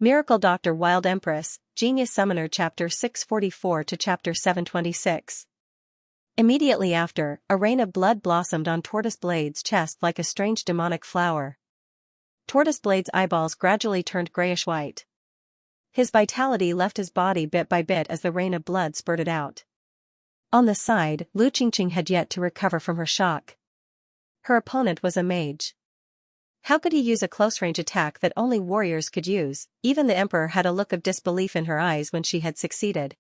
Miracle Doctor Wild Empress, Genius Summoner Chapter 644 to Chapter 726. Immediately after, a rain of blood blossomed on Tortoise Blade's chest like a strange demonic flower. Tortoise Blade's eyeballs gradually turned grayish-white. His vitality left his body bit by bit as the rain of blood spurted out. On the side, Lu Qingqing had yet to recover from her shock. Her opponent was a mage. How could he use a close-range attack that only warriors could use? Even the Emperor had a look of disbelief in her eyes when she had succeeded.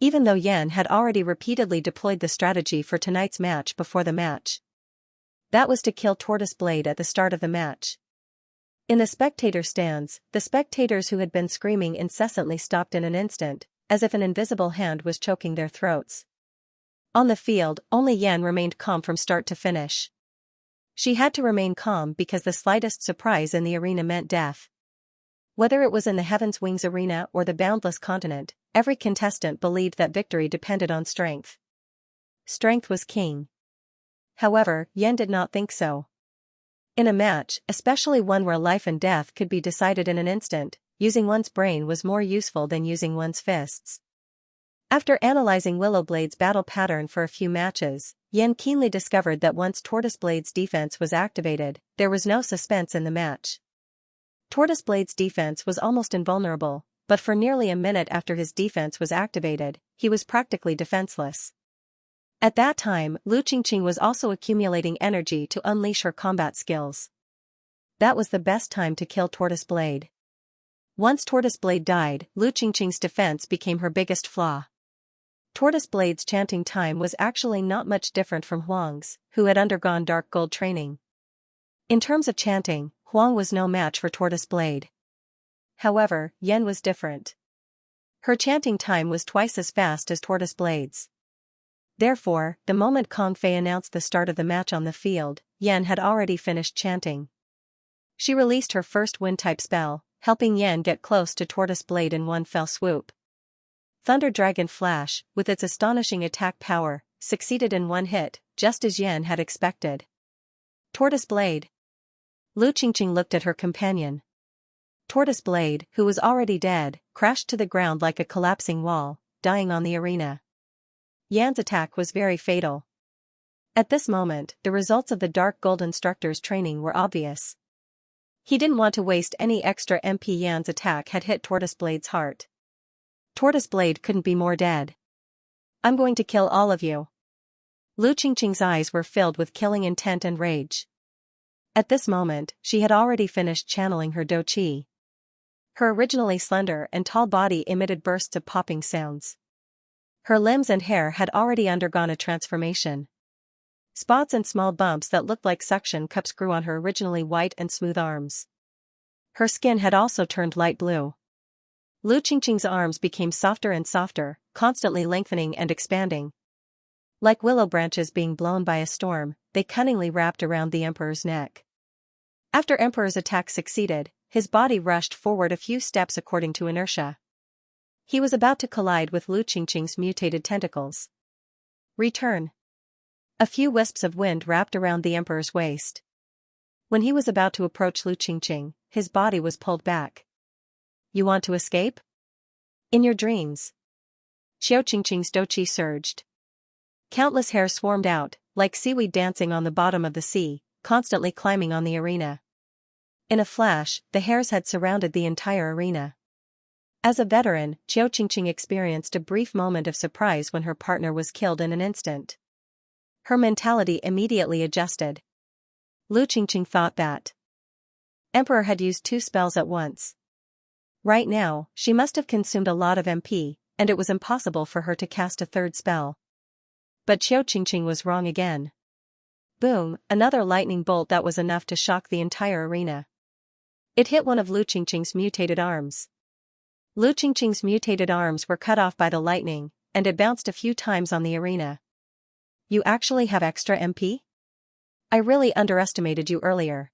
Even though Yan had already repeatedly deployed the strategy for tonight's match before the match. That was to kill Tortoise Blade at the start of the match. In the spectator stands, the spectators who had been screaming incessantly stopped in an instant, as if an invisible hand was choking their throats. On the field, only Yan remained calm from start to finish. She had to remain calm because the slightest surprise in the arena meant death. Whether it was in the Heaven's Wings arena or the Boundless Continent, every contestant believed that victory depended on strength. Strength was king. However, Yan did not think so. In a match, especially one where life and death could be decided in an instant, using one's brain was more useful than using one's fists. After analyzing Willowblade's battle pattern for a few matches, Yan keenly discovered that once Tortoise Blade's defense was activated, there was no suspense in the match. Tortoise Blade's defense was almost invulnerable, but for nearly a minute after his defense was activated, he was practically defenseless. At that time, Lu Qingqing was also accumulating energy to unleash her combat skills. That was the best time to kill Tortoise Blade. Once Tortoise Blade died, Lu Qingqing's defense became her biggest flaw. Tortoise Blade's chanting time was actually not much different from Huang's, who had undergone dark gold training. In terms of chanting, Huang was no match for Tortoise Blade. However, Yan was different. Her chanting time was twice as fast as Tortoise Blade's. Therefore, the moment Kong Fei announced the start of the match on the field, Yan had already finished chanting. She released her first wind-type spell, helping Yan get close to Tortoise Blade in one fell swoop. Thunder Dragon Flash, with its astonishing attack power, succeeded in one hit, just as Yan had expected. Tortoise Blade. Lu Qingqing looked at her companion. Tortoise Blade, who was already dead, crashed to the ground like a collapsing wall, dying on the arena. Yan's attack was very fatal. At this moment, the results of the Dark Gold Instructor's training were obvious. He didn't want to waste any extra MP. Yan's attack had hit Tortoise Blade's heart. Tortoise Blade couldn't be more dead. I'm going to kill all of you. Lu Qingqing's eyes were filled with killing intent and rage. At this moment, she had already finished channeling her Do Qi. Her originally slender and tall body emitted bursts of popping sounds. Her limbs and hair had already undergone a transformation. Spots and small bumps that looked like suction cups grew on her originally white and smooth arms. Her skin had also turned light blue. Lu Qingqing's arms became softer and softer, constantly lengthening and expanding. Like willow branches being blown by a storm, they cunningly wrapped around the Emperor's neck. After Emperor's attack succeeded, his body rushed forward a few steps according to inertia. He was about to collide with Lu Qingqing's mutated tentacles. Return. A few wisps of wind wrapped around the Emperor's waist. When he was about to approach Lu Qingqing, his body was pulled back. You want to escape? In your dreams. Xiao Qingqing's Do Qi surged. Countless hairs swarmed out, like seaweed dancing on the bottom of the sea, constantly climbing on the arena. In a flash, the hairs had surrounded the entire arena. As a veteran, Xiao Qingqing experienced a brief moment of surprise when her partner was killed in an instant. Her mentality immediately adjusted. Lu Qingqing thought that Emperor had used 2 spells at once. Right now, she must have consumed a lot of MP, and it was impossible for her to cast a 3rd spell. But Xiao Qingqing was wrong again. Boom, another lightning bolt that was enough to shock the entire arena. It hit one of Lu Qingqing's mutated arms. Lu Qingqing's mutated arms were cut off by the lightning, and it bounced a few times on the arena. You actually have extra MP? I really underestimated you earlier.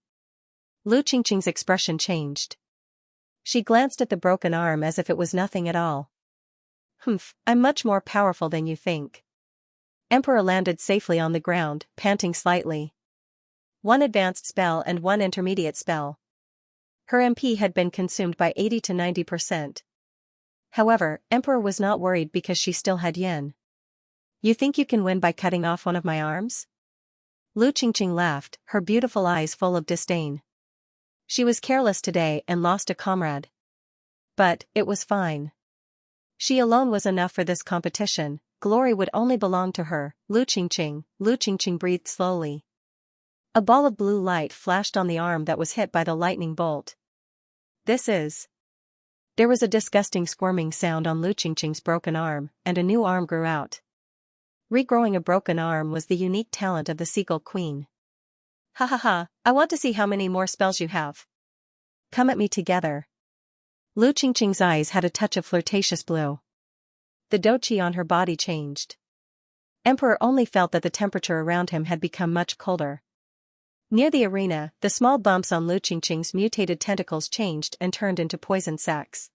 Lu Qingqing's expression changed. She glanced at the broken arm as if it was nothing at all. I'm much more powerful than you think. Emperor landed safely on the ground, panting slightly. 1 advanced spell and 1 intermediate spell. Her MP had been consumed by 80 to 90%. However, Emperor was not worried because she still had yen. You think you can win by cutting off one of my arms? Lu Qingqing laughed, her beautiful eyes full of disdain. She was careless today and lost a comrade. But, it was fine. She alone was enough for this competition, glory would only belong to her. Lu Qingqing breathed slowly. A ball of blue light flashed on the arm that was hit by the lightning bolt. This is... There was a disgusting squirming sound on Lu Qingqing's broken arm, and a new arm grew out. Regrowing a broken arm was the unique talent of the Seagull Queen. Ha ha ha, I want to see how many more spells you have. Come at me together. Lu Qingqing's eyes had a touch of flirtatious blue. The doqi on her body changed. Emperor only felt that the temperature around him had become much colder. Near the arena, the small bumps on Lu Qingqing's mutated tentacles changed and turned into poison sacs.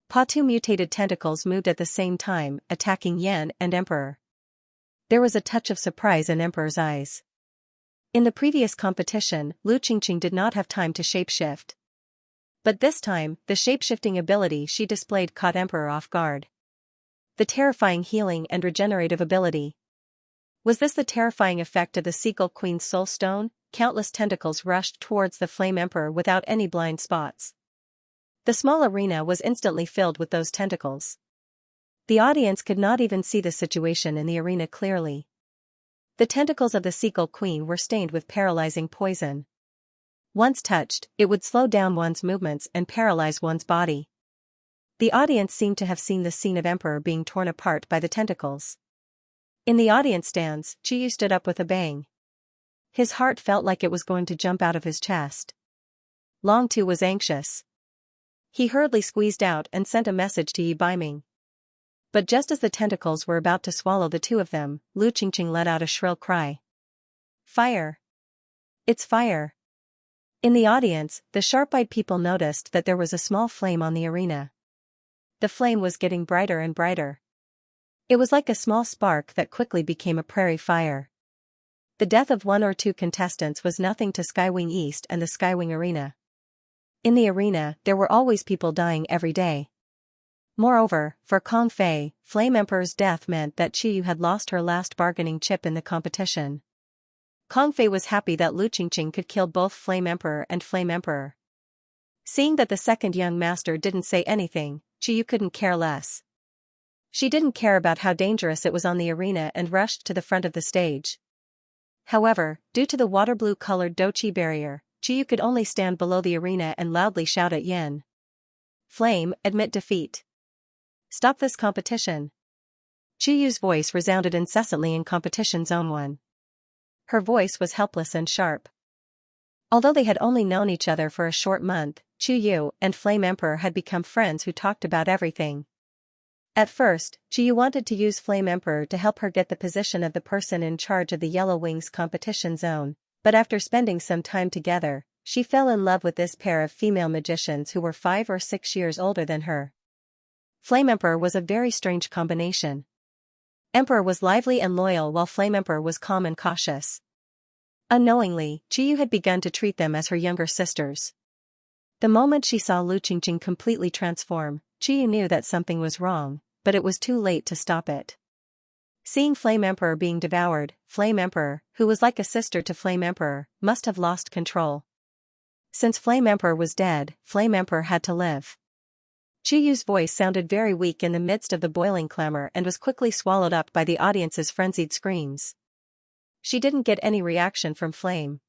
Pa-2 mutated tentacles moved at the same time, attacking Yan and Emperor. There was a touch of surprise in Emperor's eyes. In the previous competition, Lu Qingqing did not have time to shapeshift. But this time, the shapeshifting ability she displayed caught Emperor off guard. The terrifying healing and regenerative ability. Was this the terrifying effect of the Seagull Queen's Soul Stone? Countless tentacles rushed towards the Flame Emperor without any blind spots. The small arena was instantly filled with those tentacles. The audience could not even see the situation in the arena clearly. The tentacles of the Seagull Queen were stained with paralyzing poison. Once touched, it would slow down one's movements and paralyze one's body. The audience seemed to have seen the scene of Emperor being torn apart by the tentacles. In the audience stands, Qiyu stood up with a bang. His heart felt like it was going to jump out of his chest. Long Tu was anxious. He hurriedly squeezed out and sent a message to Yi Baiming. But just as the tentacles were about to swallow the two of them, Lu Qingqing let out a shrill cry. Fire! It's fire! In the audience, the sharp-eyed people noticed that there was a small flame on the arena. The flame was getting brighter and brighter. It was like a small spark that quickly became a prairie fire. The death of one or two contestants was nothing to Skywing East and the Skywing Arena. In the arena, there were always people dying every day. Moreover, for Kong Fei, Flame Emperor's death meant that Qiyu had lost her last bargaining chip in the competition. Kong Fei was happy that Lu Qingqing could kill both Flame Emperor and Flame Emperor. Seeing that the second young master didn't say anything, Qiyu couldn't care less. She didn't care about how dangerous it was on the arena and rushed to the front of the stage. However, due to the water blue-colored doqi barrier, Qiyu could only stand below the arena and loudly shout at Yen. Flame, admit defeat. Stop this competition. Qiyu's voice resounded incessantly in Competition Zone 1. Her voice was helpless and sharp. Although they had only known each other for a short month, Qiyu and Flame Emperor had become friends who talked about everything. At first, Qiyu wanted to use Flame Emperor to help her get the position of the person in charge of the Yellow Wings competition zone, but after spending some time together, she fell in love with this pair of female magicians who were 5 or 6 years older than her. Flame Emperor was a very strange combination. Emperor was lively and loyal while Flame Emperor was calm and cautious. Unknowingly, Qiyu had begun to treat them as her younger sisters. The moment she saw Lu Qingqing completely transform, Qiyu knew that something was wrong, but it was too late to stop it. Seeing Flame Emperor being devoured, Flame Emperor, who was like a sister to Flame Emperor, must have lost control. Since Flame Emperor was dead, Flame Emperor had to live. Qiyu's voice sounded very weak in the midst of the boiling clamor and was quickly swallowed up by the audience's frenzied screams. She didn't get any reaction from Flame.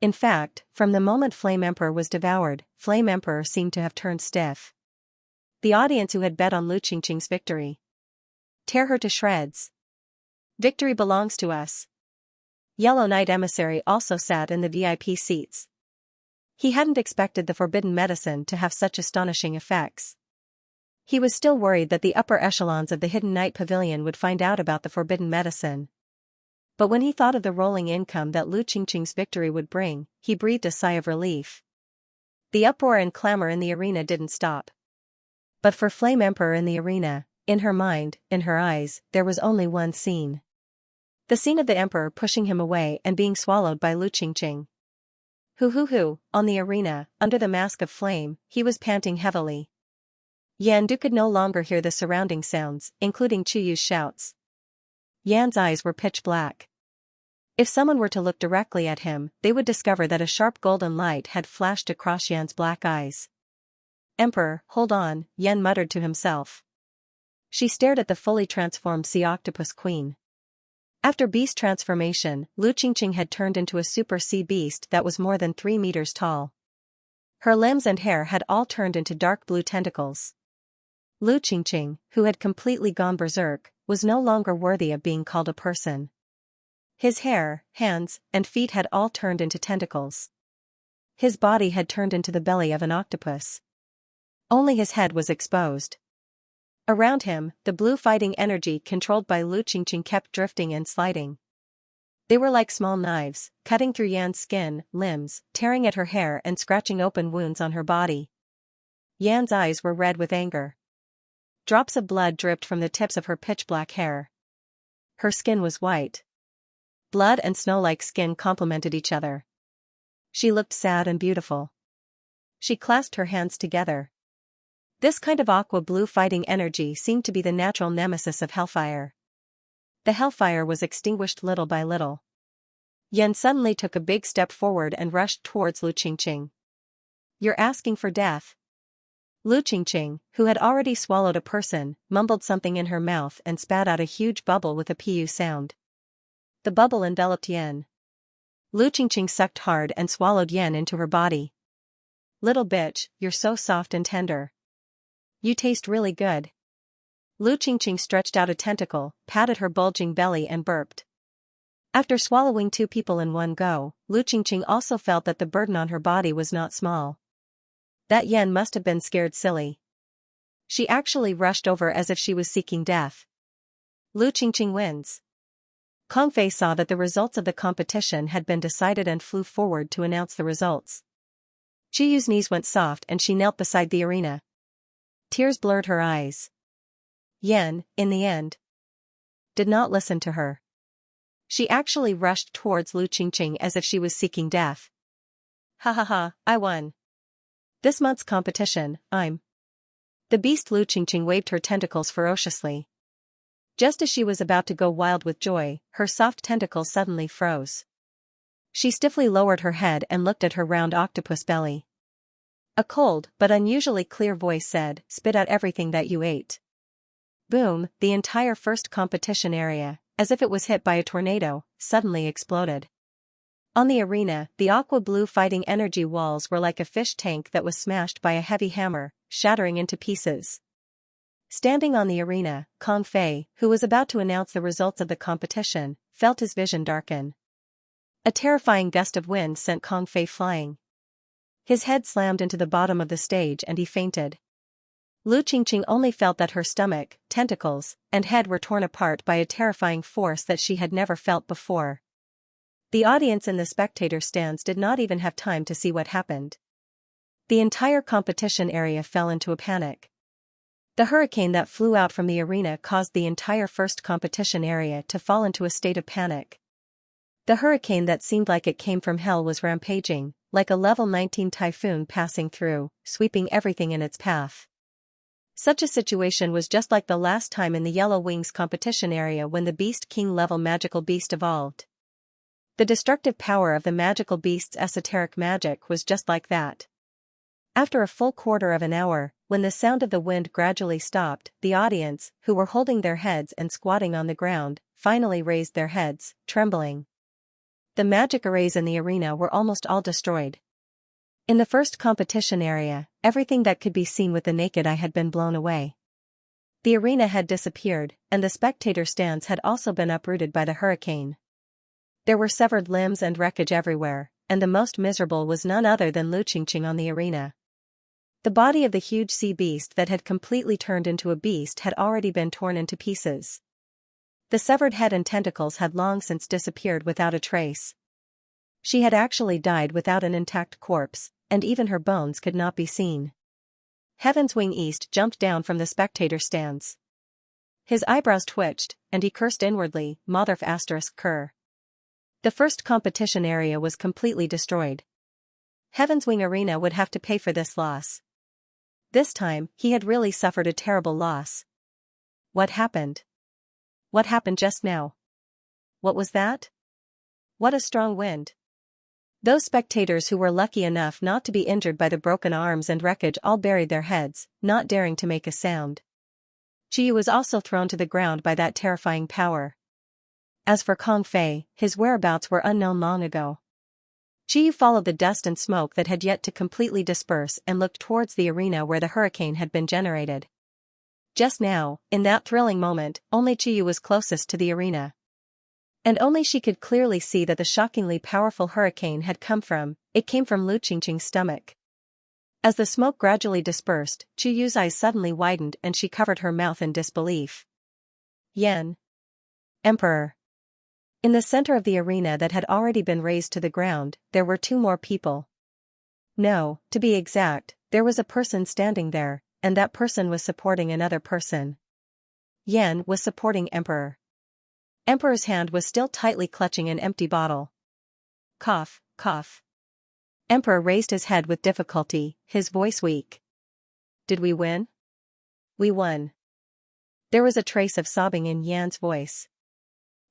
In fact, from the moment Flame Emperor was devoured, Flame Emperor seemed to have turned stiff. The audience who had bet on Lu Qingqing's victory. Tear her to shreds. Victory belongs to us. Yellow Knight Emissary also sat in the VIP seats. He hadn't expected the forbidden medicine to have such astonishing effects. He was still worried that the upper echelons of the Hidden Knight Pavilion would find out about the forbidden medicine. But when he thought of the rolling income that Lu Qingqing's victory would bring, he breathed a sigh of relief. The uproar and clamor in the arena didn't stop. But for Flame Emperor in the arena, in her mind, in her eyes, there was only one scene. The scene of the Emperor pushing him away and being swallowed by Lu Qingqing. Hoo. On the arena, under the mask of flame, he was panting heavily. Yandu could no longer hear the surrounding sounds, including Chuyu's shouts. Yan's eyes were pitch black. If someone were to look directly at him, they would discover that a sharp golden light had flashed across Yan's black eyes. Emperor, hold on, Yan muttered to himself. She stared at the fully transformed sea octopus queen. After beast transformation, Lu Qingqing had turned into a super sea beast that was more than 3 meters tall. Her limbs and hair had all turned into dark blue tentacles. Lu Qingqing, who had completely gone berserk, was no longer worthy of being called a person. His hair, hands, and feet had all turned into tentacles. His body had turned into the belly of an octopus. Only his head was exposed. Around him, the blue fighting energy controlled by Lu Qingqing kept drifting and sliding. They were like small knives, cutting through Yan's skin, limbs, tearing at her hair and scratching open wounds on her body. Yan's eyes were red with anger. Drops of blood dripped from the tips of her pitch-black hair. Her skin was white. Blood and snow-like skin complemented each other. She looked sad and beautiful. She clasped her hands together. This kind of aqua blue fighting energy seemed to be the natural nemesis of hellfire. The hellfire was extinguished little by little. Yan suddenly took a big step forward and rushed towards Lu Qingqing. You're asking for death? Lu Qingqing, who had already swallowed a person, mumbled something in her mouth and spat out a huge bubble with a pu sound. The bubble enveloped Yan. Lu Qingqing sucked hard and swallowed Yan into her body. Little bitch, you're so soft and tender. You taste really good. Lu Qingqing stretched out a tentacle, patted her bulging belly and burped. After swallowing 2 people in one go, Lu Qingqing also felt that the burden on her body was not small. That Yan must have been scared silly. She actually rushed over as if she was seeking death. Lu Qingqing wins. Kong Fei saw that the results of the competition had been decided and flew forward to announce the results. Chuyu's knees went soft and she knelt beside the arena. Tears blurred her eyes. Yan, in the end, did not listen to her. She actually rushed towards Lu Qingqing as if she was seeking death. Ha, I won. This month's competition, I'm. The beast. Lu Qingqing waved her tentacles ferociously. Just as she was about to go wild with joy, her soft tentacles suddenly froze. She stiffly lowered her head and looked at her round octopus belly. A cold but unusually clear voice said, "Spit out everything that you ate." Boom, the entire first competition area, as if it was hit by a tornado, suddenly exploded. On the arena, the aqua blue fighting energy walls were like a fish tank that was smashed by a heavy hammer, shattering into pieces. Standing on the arena, Kong Fei, who was about to announce the results of the competition, felt his vision darken. A terrifying gust of wind sent Kong Fei flying. His head slammed into the bottom of the stage and he fainted. Lu Qingqing only felt that her stomach, tentacles, and head were torn apart by a terrifying force that she had never felt before. The audience in the spectator stands did not even have time to see what happened. The entire competition area fell into a panic. The hurricane that flew out from the arena caused the entire first competition area to fall into a state of panic. The hurricane that seemed like it came from hell was rampaging, like a level 19 typhoon passing through, sweeping everything in its path. Such a situation was just like the last time in the Yellow Wings competition area when the Beast King level magical beast evolved. The destructive power of the magical beast's esoteric magic was just like that. After a full quarter of an hour, when the sound of the wind gradually stopped, the audience, who were holding their heads and squatting on the ground, finally raised their heads, trembling. The magic arrays in the arena were almost all destroyed. In the first competition area, everything that could be seen with the naked eye had been blown away. The arena had disappeared, and the spectator stands had also been uprooted by the hurricane. There were severed limbs and wreckage everywhere, and the most miserable was none other than Lu Qingqing on the arena. The body of the huge sea beast that had completely turned into a beast had already been torn into pieces. The severed head and tentacles had long since disappeared without a trace. She had actually died without an intact corpse, and even her bones could not be seen. Heaven's Wing East jumped down from the spectator stands. His eyebrows twitched, and he cursed inwardly, Motherf***cur. The first competition area was completely destroyed. Heaven's Wing Arena would have to pay for this loss. This time, he had really suffered a terrible loss. What happened? What happened just now? What was that? What a strong wind. Those spectators who were lucky enough not to be injured by the broken arms and wreckage all buried their heads, not daring to make a sound. Qiyu was also thrown to the ground by that terrifying power. As for Kong Fei, his whereabouts were unknown long ago. Qiyu followed the dust and smoke that had yet to completely disperse and looked towards the arena where the hurricane had been generated. Just now, in that thrilling moment, only Qiyu was closest to the arena. And only she could clearly see that the shockingly powerful hurricane had come from Lu Qingqing's stomach. As the smoke gradually dispersed, Qiyu's eyes suddenly widened and she covered her mouth in disbelief. Yan. Emperor. In the center of the arena that had already been razed to the ground, there were two more people. No, to be exact, there was a person standing there, and that person was supporting another person. Yan was supporting Emperor. Emperor's hand was still tightly clutching an empty bottle. Cough, cough. Emperor raised his head with difficulty, his voice weak. Did we win? We won. There was a trace of sobbing in Yan's voice.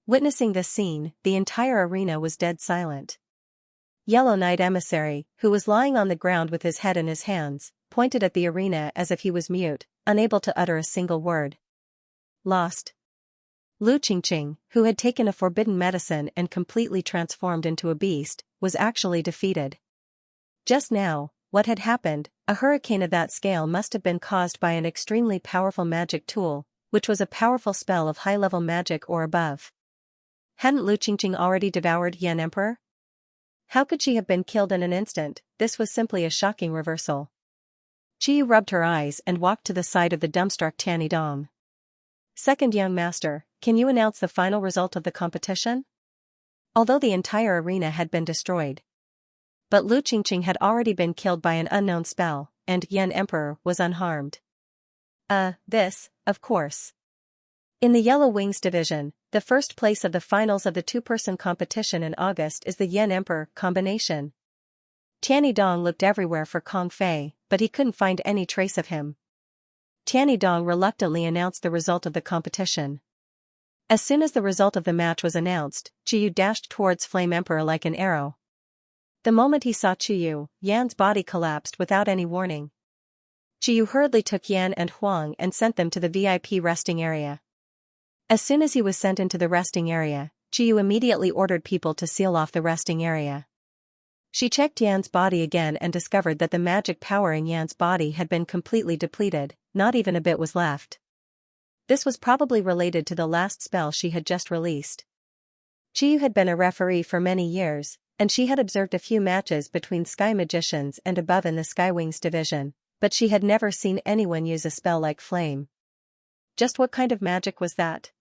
Witnessing this scene, the entire arena was dead silent. Yellow Knight Emissary, who was lying on the ground with his head in his hands, pointed at the arena as if he was mute, unable to utter a single word. Lost. Lu Qingqing, who had taken a forbidden medicine and completely transformed into a beast, was actually defeated. Just now, what had happened, a hurricane of that scale must have been caused by an extremely powerful magic tool, which was a powerful spell of high-level magic or above. Hadn't Lu Qingqing already devoured Yan Emperor? How could she have been killed in an instant? This was simply a shocking reversal. Qiyu rubbed her eyes and walked to the side of the dumbstruck Tianyi Dong. Second young master, can you announce the final result of the competition? Although the entire arena had been destroyed. But Lu Qingqing had already been killed by an unknown spell, and Yan Emperor was unharmed. This, of course. In the Yellow Wings division, the first place of the finals of the two-person competition in August is the Yan Emperor combination. Tianyi Dong looked everywhere for Kong Fei, but he couldn't find any trace of him. Tianyi Dong reluctantly announced the result of the competition. As soon as the result of the match was announced, Qiyu dashed towards Flame Emperor like an arrow. The moment he saw Qiyu, Yan's body collapsed without any warning. Qiyu hurriedly took Yan and Huang and sent them to the VIP resting area. As soon as he was sent into the resting area, Qiyu immediately ordered people to seal off the resting area. She checked Yan's body again and discovered that the magic power in Yan's body had been completely depleted, not even a bit was left. This was probably related to the last spell she had just released. Qiyu had been a referee for many years, and she had observed a few matches between sky magicians and above in the Skywings division, but she had never seen anyone use a spell like flame. Just what kind of magic was that?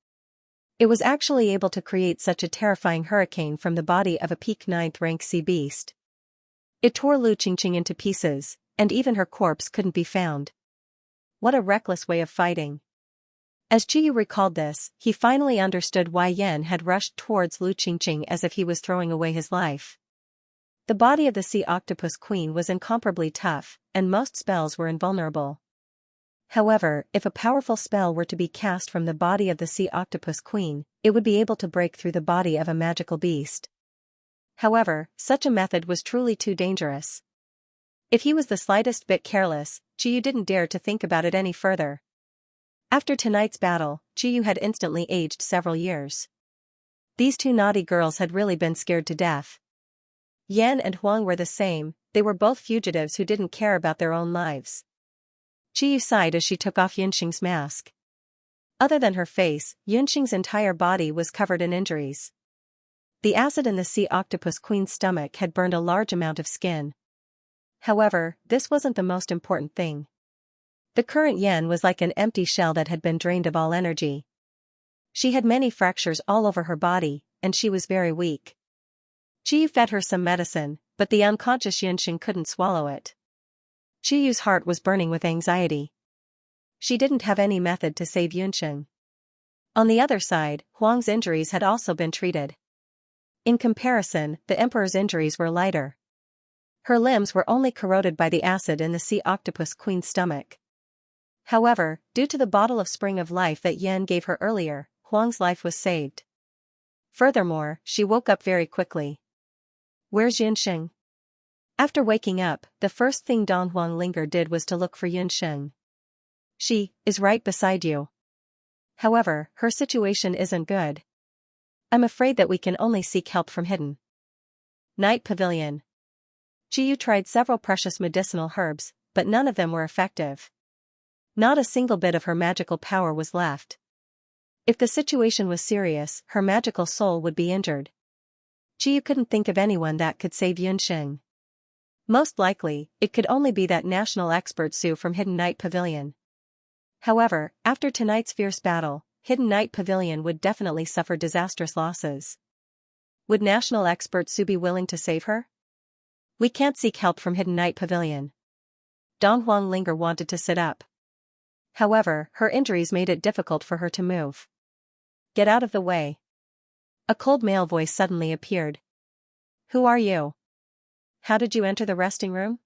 It was actually able to create such a terrifying hurricane from the body of a peak 9th rank sea beast. It tore Lu Qingqing into pieces, and even her corpse couldn't be found. What a reckless way of fighting. As Qiyu recalled this, he finally understood why Yan had rushed towards Lu Qingqing as if he was throwing away his life. The body of the Sea Octopus Queen was incomparably tough, and most spells were invulnerable. However, if a powerful spell were to be cast from the body of the Sea Octopus Queen, it would be able to break through the body of a magical beast. However, such a method was truly too dangerous. If he was the slightest bit careless, Qiyu didn't dare to think about it any further. After tonight's battle, Qiyu had instantly aged several years. These two naughty girls had really been scared to death. Yan and Huang were the same, they were both fugitives who didn't care about their own lives. Qiyu sighed as she took off Yunxing's mask. Other than her face, Yunxing's entire body was covered in injuries. The acid in the Sea Octopus Queen's stomach had burned a large amount of skin. However, this wasn't the most important thing. The current Yan was like an empty shell that had been drained of all energy. She had many fractures all over her body, and she was very weak. Qiyu fed her some medicine, but the unconscious Yunxing couldn't swallow it. Qiyu's heart was burning with anxiety. She didn't have any method to save Yunxing. On the other side, Huang's injuries had also been treated. In comparison, the Emperor's injuries were lighter. Her limbs were only corroded by the acid in the sea octopus queen's stomach. However, due to the bottle of spring of life that Yan gave her earlier, Huang's life was saved. Furthermore, she woke up very quickly. Where's Yunxing? After waking up, the first thing Dong Huang Linger did was to look for Yunxing. She is right beside you. However, her situation isn't good. I'm afraid that we can only seek help from hidden Night Pavilion. Yu tried several precious medicinal herbs, but none of them were effective. Not a single bit of her magical power was left. If the situation was serious, her magical soul would be injured. Yu couldn't think of anyone that could save Yunxing. Most likely, it could only be that national expert Su from Hidden Night Pavilion. However, after tonight's fierce battle, Hidden Night Pavilion would definitely suffer disastrous losses. Would national expert Su be willing to save her? We can't seek help from Hidden Night Pavilion. Dong Huang Linger wanted to sit up. However, her injuries made it difficult for her to move. Get out of the way. A cold male voice suddenly appeared. Who are you? How did you enter the resting room?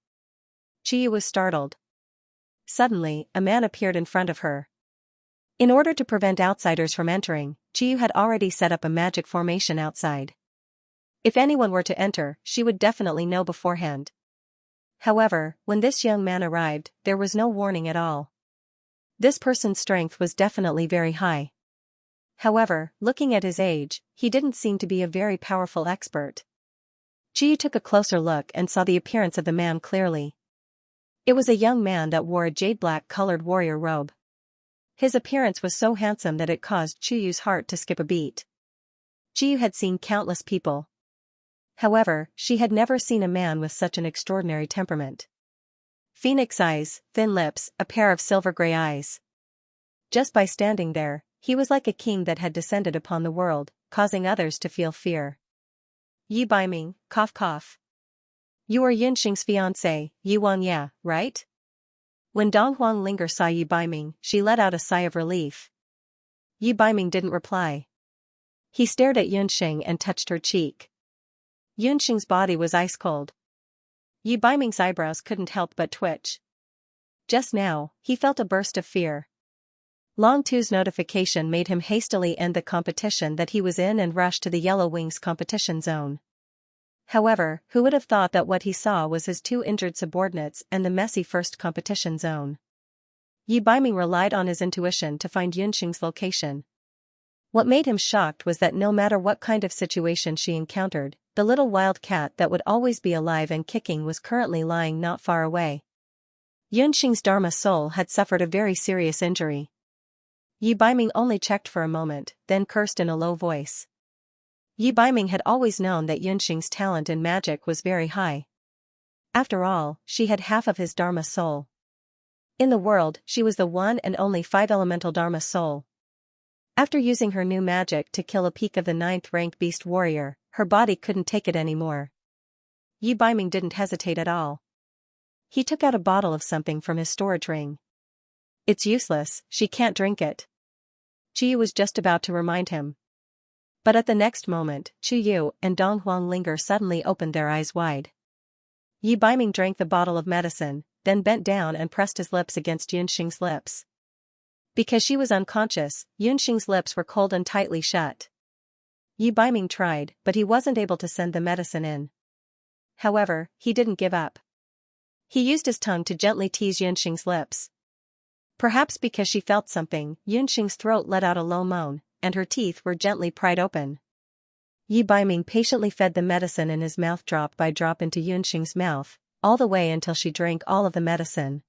Yu was startled. Suddenly, a man appeared in front of her. In order to prevent outsiders from entering, Yu had already set up a magic formation outside. If anyone were to enter, she would definitely know beforehand. However, when this young man arrived, there was no warning at all. This person's strength was definitely very high. However, looking at his age, he didn't seem to be a very powerful expert. Yu took a closer look and saw the appearance of the man clearly. It was a young man that wore a jade-black colored warrior robe. His appearance was so handsome that it caused Yu's heart to skip a beat. Yu had seen countless people. However, she had never seen a man with such an extraordinary temperament. Phoenix eyes, thin lips, a pair of silver-gray eyes. Just by standing there, he was like a king that had descended upon the world, causing others to feel fear. Yi Baiming, cough cough. You are Yunxing's fiancé, Yi Wangya, right? When Dong Huang Linger saw Yi Baiming, she let out a sigh of relief. Yi Baiming didn't reply. He stared at Yunxing and touched her cheek. Yunxing's body was ice cold. Yi Baiming's eyebrows couldn't help but twitch. Just now, he felt a burst of fear. Long Tu's notification made him hastily end the competition that he was in and rush to the Yellow Wings competition zone. However, who would have thought that what he saw was his two injured subordinates and the messy first competition zone? Yi Baiming relied on his intuition to find Yunxing's location. What made him shocked was that no matter what kind of situation she encountered, the little wild cat that would always be alive and kicking was currently lying not far away. Yunxing's Dharma soul had suffered a very serious injury. Yi Baiming only checked for a moment, then cursed in a low voice. Yi Baiming had always known that Yunxing's talent in magic was very high. After all, she had half of his Dharma soul. In the world, she was the one and only 5-elemental Dharma soul. After using her new magic to kill a peak of the 9th-ranked beast warrior, her body couldn't take it anymore. Yi Baiming didn't hesitate at all. He took out a bottle of something from his storage ring. It's useless, she can't drink it. Yu was just about to remind him. But at the next moment, Yu and Dong Huang Linger suddenly opened their eyes wide. Yi Baiming drank the bottle of medicine, then bent down and pressed his lips against Yunxing's lips. Because she was unconscious, Yunxing's lips were cold and tightly shut. Yi Baiming tried, but he wasn't able to send the medicine in. However, he didn't give up. He used his tongue to gently tease Yunxing's lips. Perhaps because she felt something, Yunxing's throat let out a low moan, and her teeth were gently pried open. Yi Baiming patiently fed the medicine in his mouth drop by drop into Yunxing's mouth, all the way until she drank all of the medicine.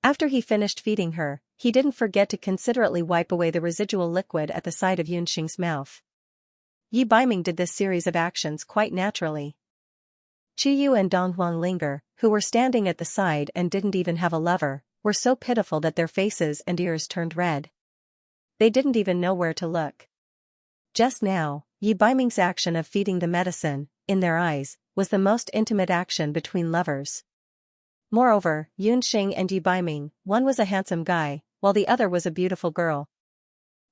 After he finished feeding her, he didn't forget to considerately wipe away the residual liquid at the side of Yunxing's mouth. Yi Baiming did this series of actions quite naturally. Yu and Dong Huang Linger, who were standing at the side and didn't even have a lover, were so pitiful that their faces and ears turned red. They didn't even know where to look. Just now, Yi Baiming's action of feeding the medicine, in their eyes, was the most intimate action between lovers. Moreover, Yunxing and Yi Baiming, one was a handsome guy, while the other was a beautiful girl.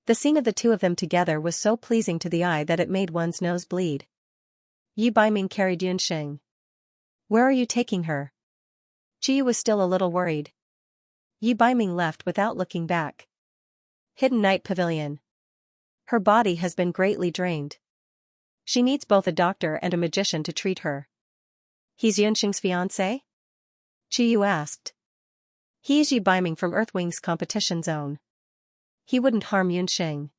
The scene of the two of them together was so pleasing to the eye that it made one's nose bleed. Yi Baiming carried Yunxing. Where are you taking her? Qiyu was still a little worried. Yi Baiming left without looking back. Hidden Night Pavilion. Her body has been greatly drained. She needs both a doctor and a magician to treat her. He's Yunxing's fiancé? Qiyu asked. He is Yi Baiming from Earthwing's competition zone. He wouldn't harm Yunxing.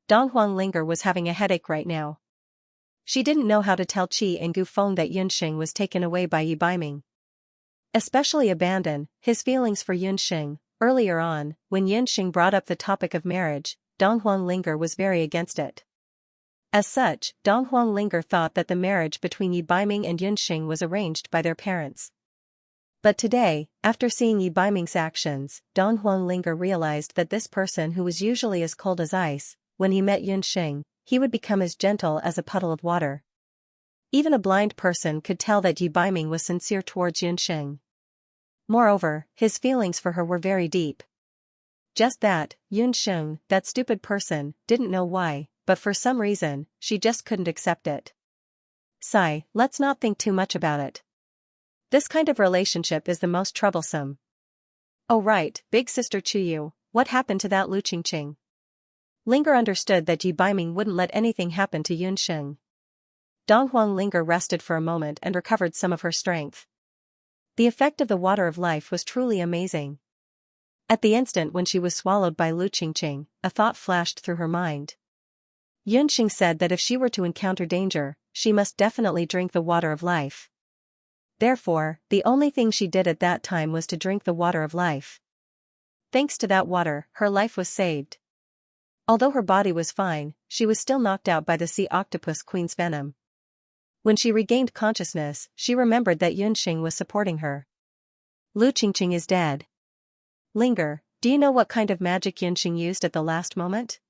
Dong Huanglinger was having a headache right now. She didn't know how to tell Qi and Gu Feng that Yunxing was taken away by Yi Baiming. Especially abandon his feelings for Yunxing. Earlier on, when Yunxing brought up the topic of marriage, Dong Huanglinger was very against it. As such, Dong Huanglinger thought that the marriage between Yi Baiming and Yunxing was arranged by their parents. But today, after seeing Yi Baiming's actions, Dong Huanglinger realized that this person who was usually as cold as ice, when he met Yunxing, he would become as gentle as a puddle of water. Even a blind person could tell that Yi Baiming was sincere towards Yunxing. Moreover, his feelings for her were very deep. Just that, Yunxing, that stupid person, didn't know why, but for some reason, she just couldn't accept it. Sigh, let's not think too much about it. This kind of relationship is the most troublesome. Oh right, big sister Qiyu, what happened to that Lu Qingqing? Linger understood that Yi Baiming wouldn't let anything happen to Yunxing. Dong Huanglinger rested for a moment and recovered some of her strength. The effect of the water of life was truly amazing. At the instant when she was swallowed by Lu Qingqing, a thought flashed through her mind. Yunxing said that if she were to encounter danger, she must definitely drink the water of life. Therefore, the only thing she did at that time was to drink the water of life. Thanks to that water, her life was saved. Although her body was fine, she was still knocked out by the sea octopus queen's venom. When she regained consciousness, she remembered that Yunxing was supporting her. Lu Qingqing is dead. Linger, do you know what kind of magic Yunxing used at the last moment?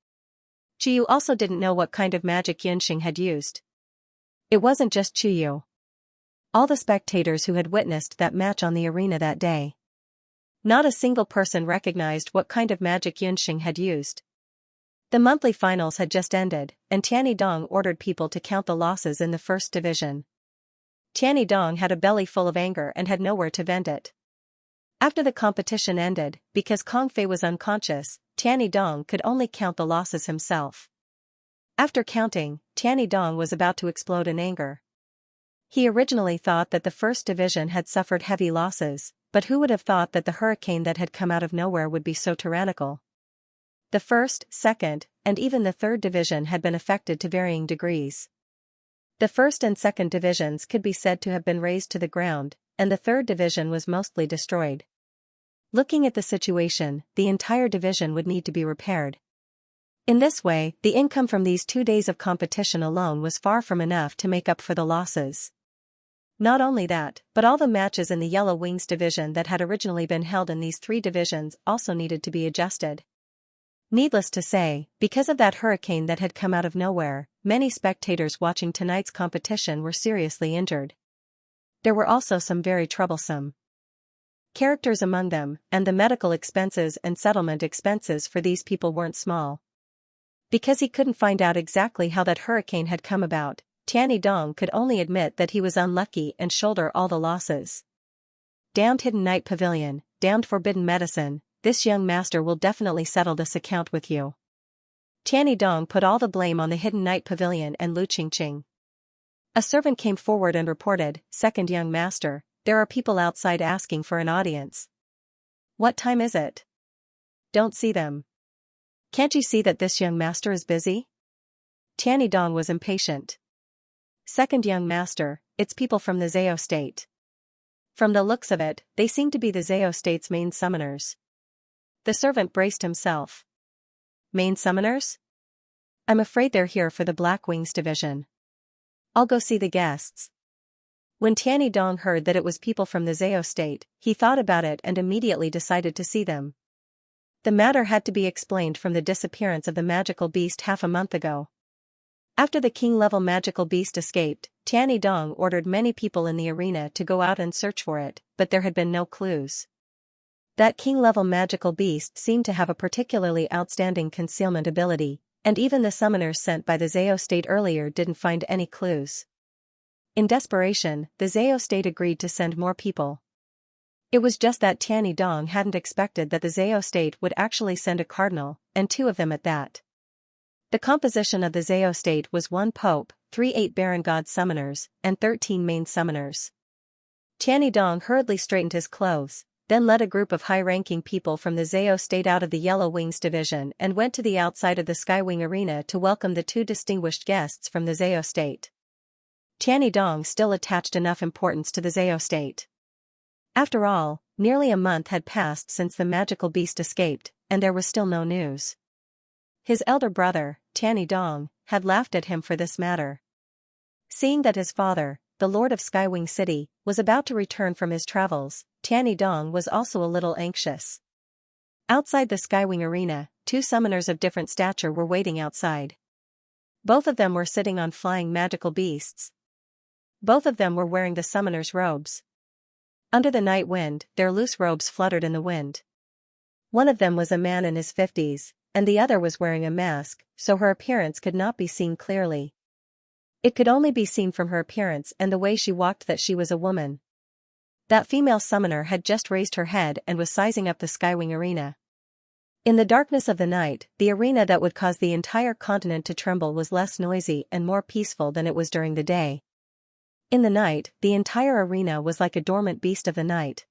Qiyu also didn't know what kind of magic Yunxing had used. It wasn't just Qiyu. All the spectators who had witnessed that match on the arena that day. Not a single person recognized what kind of magic Yunxing had used. The monthly finals had just ended, and Tianyi Dong ordered people to count the losses in the first division. Tianyi Dong had a belly full of anger and had nowhere to vent it. After the competition ended, because Kong Fei was unconscious, Tianyi Dong could only count the losses himself. After counting, Tianyi Dong was about to explode in anger. He originally thought that the first division had suffered heavy losses, but who would have thought that the hurricane that had come out of nowhere would be so tyrannical? The first, second, and even the third division had been affected to varying degrees. The first and second divisions could be said to have been razed to the ground, and the third division was mostly destroyed. Looking at the situation, the entire division would need to be repaired. In this way, the income from these 2 days of competition alone was far from enough to make up for the losses. Not only that, but all the matches in the Yellow Wings division that had originally been held in these 3 divisions also needed to be adjusted. Needless to say, because of that hurricane that had come out of nowhere, many spectators watching tonight's competition were seriously injured. There were also some very troublesome characters among them, and the medical expenses and settlement expenses for these people weren't small. Because he couldn't find out exactly how that hurricane had come about, Tianyi Dong could only admit that he was unlucky and shoulder all the losses. Damned Hidden Night Pavilion, damned forbidden medicine, this young master will definitely settle this account with you. Tianyi Dong put all the blame on the Hidden Night Pavilion and Lu Qingqing. A servant came forward and reported, "Second young master, there are people outside asking for an audience." "What time is it?" "Don't see them." "Can't you see that this young master is busy?" Tianyi Dong was impatient. "Second young master, it's people from the Zhao state. From the looks of it, they seem to be the Zhao state's main summoners." The servant braced himself. "Main summoners? I'm afraid they're here for the Black Wings division. I'll go see the guests." When Tianyi Dong heard that it was people from the Zhao state, he thought about it and immediately decided to see them. The matter had to be explained from the disappearance of the magical beast half a month ago. After the king-level magical beast escaped, Tianyi Dong ordered many people in the arena to go out and search for it, but there had been no clues. That king-level magical beast seemed to have a particularly outstanding concealment ability, and even the summoners sent by the Zhao state earlier didn't find any clues. In desperation, the Zhao state agreed to send more people. It was just that Tianyi Dong hadn't expected that the Zhao state would actually send a cardinal, and 2 of them at that. The composition of the Zhao state was 1 pope, 3 8 god summoners, and 13 main summoners. Tianyi Dong hurriedly straightened his clothes, then led a group of high-ranking people from the Zhao state out of the Yellow Wings division and went to the outside of the Skywing arena to welcome the 2 distinguished guests from the Zhao state. Tianyi Dong still attached enough importance to the Zhao state. After all, nearly a month had passed since the magical beast escaped, and there was still no news. His elder brother, Tianyi Dong, had laughed at him for this matter. Seeing that his father, the Lord of Skywing City, was about to return from his travels, Tianyi Dong was also a little anxious. Outside the Skywing arena, 2 summoners of different stature were waiting outside. Both of them were sitting on flying magical beasts. Both of them were wearing the summoner's robes. Under the night wind, their loose robes fluttered in the wind. One of them was a man in his 50s, and the other was wearing a mask, so her appearance could not be seen clearly. It could only be seen from her appearance and the way she walked that she was a woman. That female summoner had just raised her head and was sizing up the Skywing arena. In the darkness of the night, the arena that would cause the entire continent to tremble was less noisy and more peaceful than it was during the day. In the night, the entire arena was like a dormant beast of the night.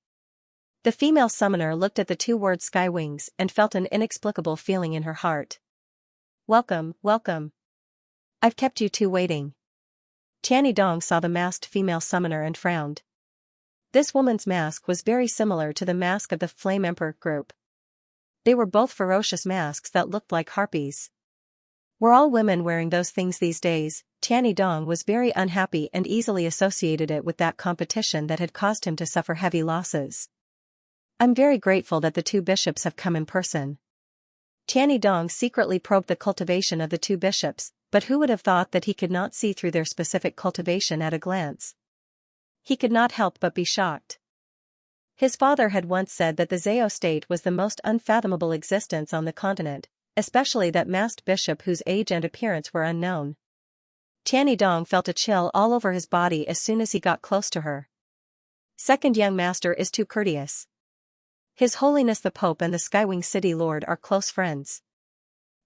The female summoner looked at the 2 word Skywings and felt an inexplicable feeling in her heart. Welcome, welcome. I've kept you 2 waiting. Tianyi Dong saw the masked female summoner and frowned. This woman's mask was very similar to the mask of the Flame Emperor group. They were both ferocious masks that looked like harpies. Were all women wearing those things these days? Tianyi Dong was very unhappy and easily associated it with that competition that had caused him to suffer heavy losses. I'm very grateful that the 2 bishops have come in person. Tianyi Dong secretly probed the cultivation of the 2 bishops, but who would have thought that he could not see through their specific cultivation at a glance? He could not help but be shocked. His father had once said that the Zhao state was the most unfathomable existence on the continent, especially that masked bishop whose age and appearance were unknown. Tianyi Dong felt a chill all over his body as soon as he got close to her. Second young master is too courteous. His Holiness the Pope and the Skywing City Lord are close friends.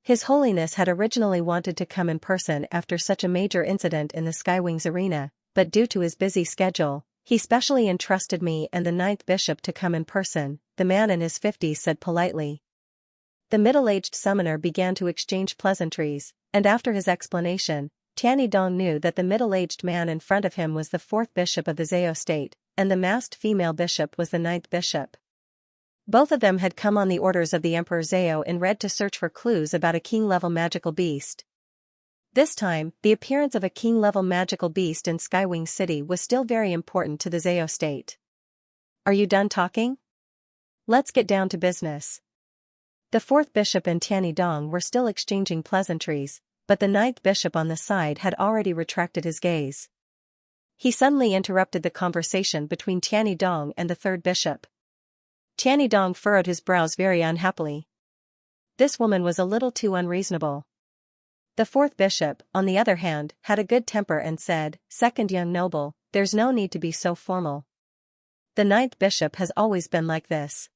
His Holiness had originally wanted to come in person after such a major incident in the Skywings arena, but due to his busy schedule, he specially entrusted me and the 9th bishop to come in person, the man in his 50s said politely. The middle-aged summoner began to exchange pleasantries, and after his explanation, Tianyi Dong knew that the middle-aged man in front of him was the 4th bishop of the Zhao state, and the masked female bishop was the 9th bishop. Both of them had come on the orders of the Emperor Zhao in red to search for clues about a king-level magical beast. This time, the appearance of a king-level magical beast in Skywing City was still very important to the Zhao state. Are you done talking? Let's get down to business. The 4th bishop and Tianyi Dong were still exchanging pleasantries, but the 9th bishop on the side had already retracted his gaze. He suddenly interrupted the conversation between Tianyi Dong and the 3rd bishop. Tianyi Dong furrowed his brows very unhappily. This woman was a little too unreasonable. The 4th bishop, on the other hand, had a good temper and said, "Second young noble, there's no need to be so formal. The 9th bishop has always been like this.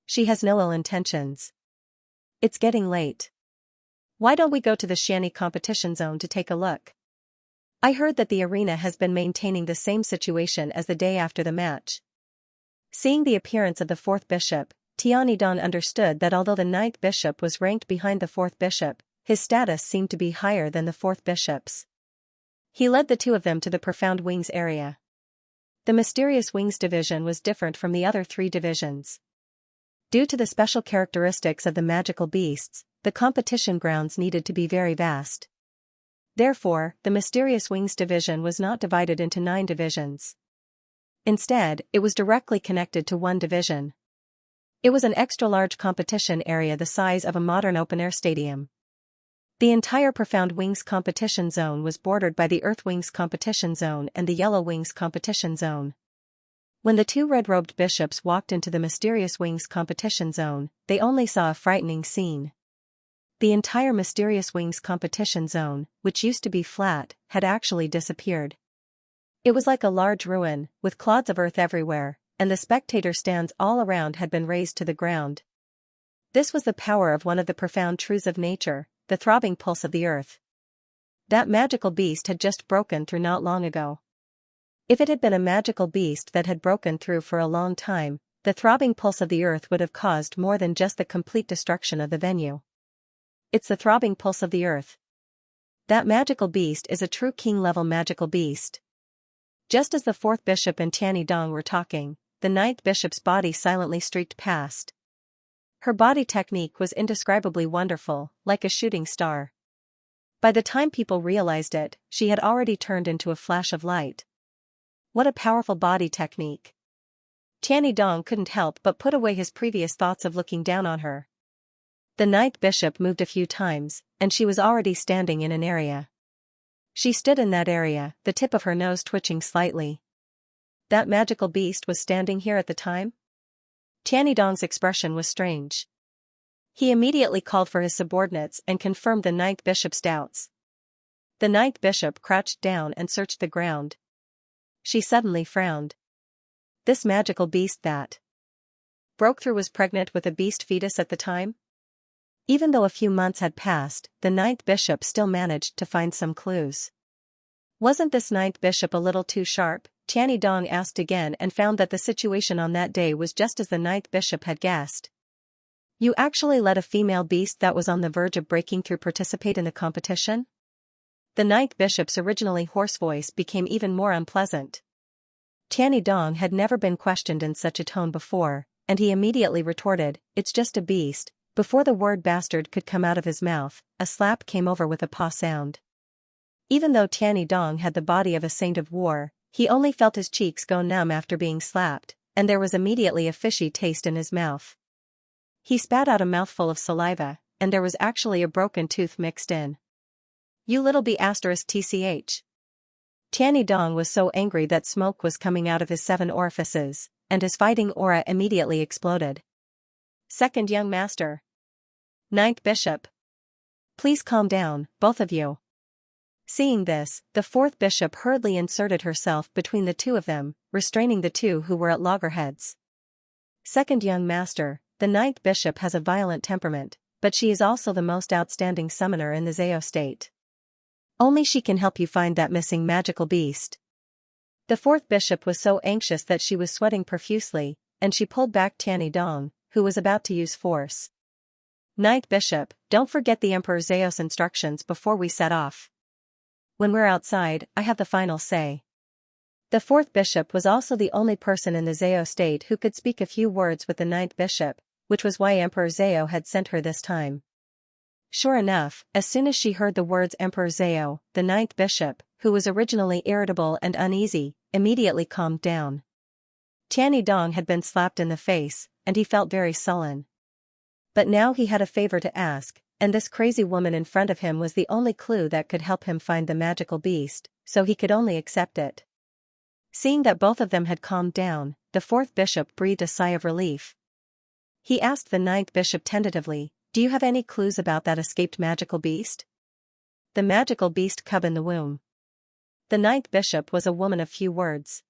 She has no ill intentions. It's getting late. Why don't we go to the Xianxia competition zone to take a look? I heard that the arena has been maintaining the same situation as the day after the match." Seeing the appearance of the 4th bishop, Tianyi Dong understood that although the 9th bishop was ranked behind the 4th bishop, his status seemed to be higher than the 4th bishop's. He led the 2 of them to the Profound Wings area. The Mysterious Wings division was different from the other 3 divisions. Due to the special characteristics of the magical beasts, the competition grounds needed to be very vast. Therefore, the Mysterious Wings division was not divided into 9 divisions. Instead, it was directly connected to one division. It was an extra-large competition area the size of a modern open-air stadium. The entire Profound Wings competition zone was bordered by the Earth Wings competition zone and the Yellow Wings competition zone. When the 2 red-robed bishops walked into the Mysterious Wings competition zone, they only saw a frightening scene. The entire Mysterious Wings competition zone, which used to be flat, had actually disappeared. It was like a large ruin, with clods of earth everywhere, and the spectator stands all around had been razed to the ground. This was the power of one of the profound truths of nature, the throbbing pulse of the earth. That magical beast had just broken through not long ago. If it had been a magical beast that had broken through for a long time, the throbbing pulse of the earth would have caused more than just the complete destruction of the venue. It's the throbbing pulse of the earth. That magical beast is a true king-level magical beast. Just as the fourth bishop and Tianyi Dong were talking, the ninth bishop's body silently streaked past. Her body technique was indescribably wonderful, like a shooting star. By the time people realized it, she had already turned into a flash of light. What a powerful body technique. Tianyi Dong couldn't help but put away his previous thoughts of looking down on her. The ninth bishop moved a few times, and she was already standing in an area. She stood in that area, the tip of her nose twitching slightly. That magical beast was standing here at the time? Tianyi Dong's expression was strange. He immediately called for his subordinates and confirmed the ninth bishop's doubts. The ninth bishop crouched down and searched the ground. She suddenly frowned. This magical beast that broke through was pregnant with a beast fetus at the time? Even though a few months had passed, the ninth bishop still managed to find some clues. Wasn't this ninth bishop a little too sharp? Tianyi Dong asked again and found that the situation on that day was just as the ninth bishop had guessed. You actually let a female beast that was on the verge of breaking through participate in the competition? The ninth bishop's originally hoarse voice became even more unpleasant. Tianyi Dong had never been questioned in such a tone before, and he immediately retorted, "It's just a beast." Before the word bastard could come out of his mouth, a slap came over with a paw sound. Even though Tianyi Dong had the body of a saint of war, he only felt his cheeks go numb after being slapped, and there was immediately a fishy taste in his mouth. He spat out a mouthful of saliva, and there was actually a broken tooth mixed in. You little b***tch. Tianyi Dong was so angry that smoke was coming out of his 7 orifices, and his fighting aura immediately exploded. Second young master. Ninth bishop. Please calm down, both of you. Seeing this, the fourth bishop hurriedly inserted herself between the two of them, restraining the two who were at loggerheads. Second young master, the ninth bishop has a violent temperament, but she is also the most outstanding summoner in the Zhao state. Only she can help you find that missing magical beast. The fourth bishop was so anxious that she was sweating profusely, and she pulled back Tianyi Dong, who was about to use force. Ninth bishop, don't forget the Emperor Zhao's instructions before we set off. When we're outside, I have the final say. The fourth bishop was also the only person in the Zhao state who could speak a few words with the ninth bishop, which was why Emperor Zhao had sent her this time. Sure enough, as soon as she heard the words Emperor Zhao, the ninth bishop, who was originally irritable and uneasy, immediately calmed down. Tianyi Dong had been slapped in the face, and he felt very sullen. But now he had a favor to ask, and this crazy woman in front of him was the only clue that could help him find the magical beast, so he could only accept it. Seeing that both of them had calmed down, the fourth bishop breathed a sigh of relief. He asked the ninth bishop tentatively, "Do you have any clues about that escaped magical beast?" The magical beast cub in the womb. The ninth bishop was a woman of few words.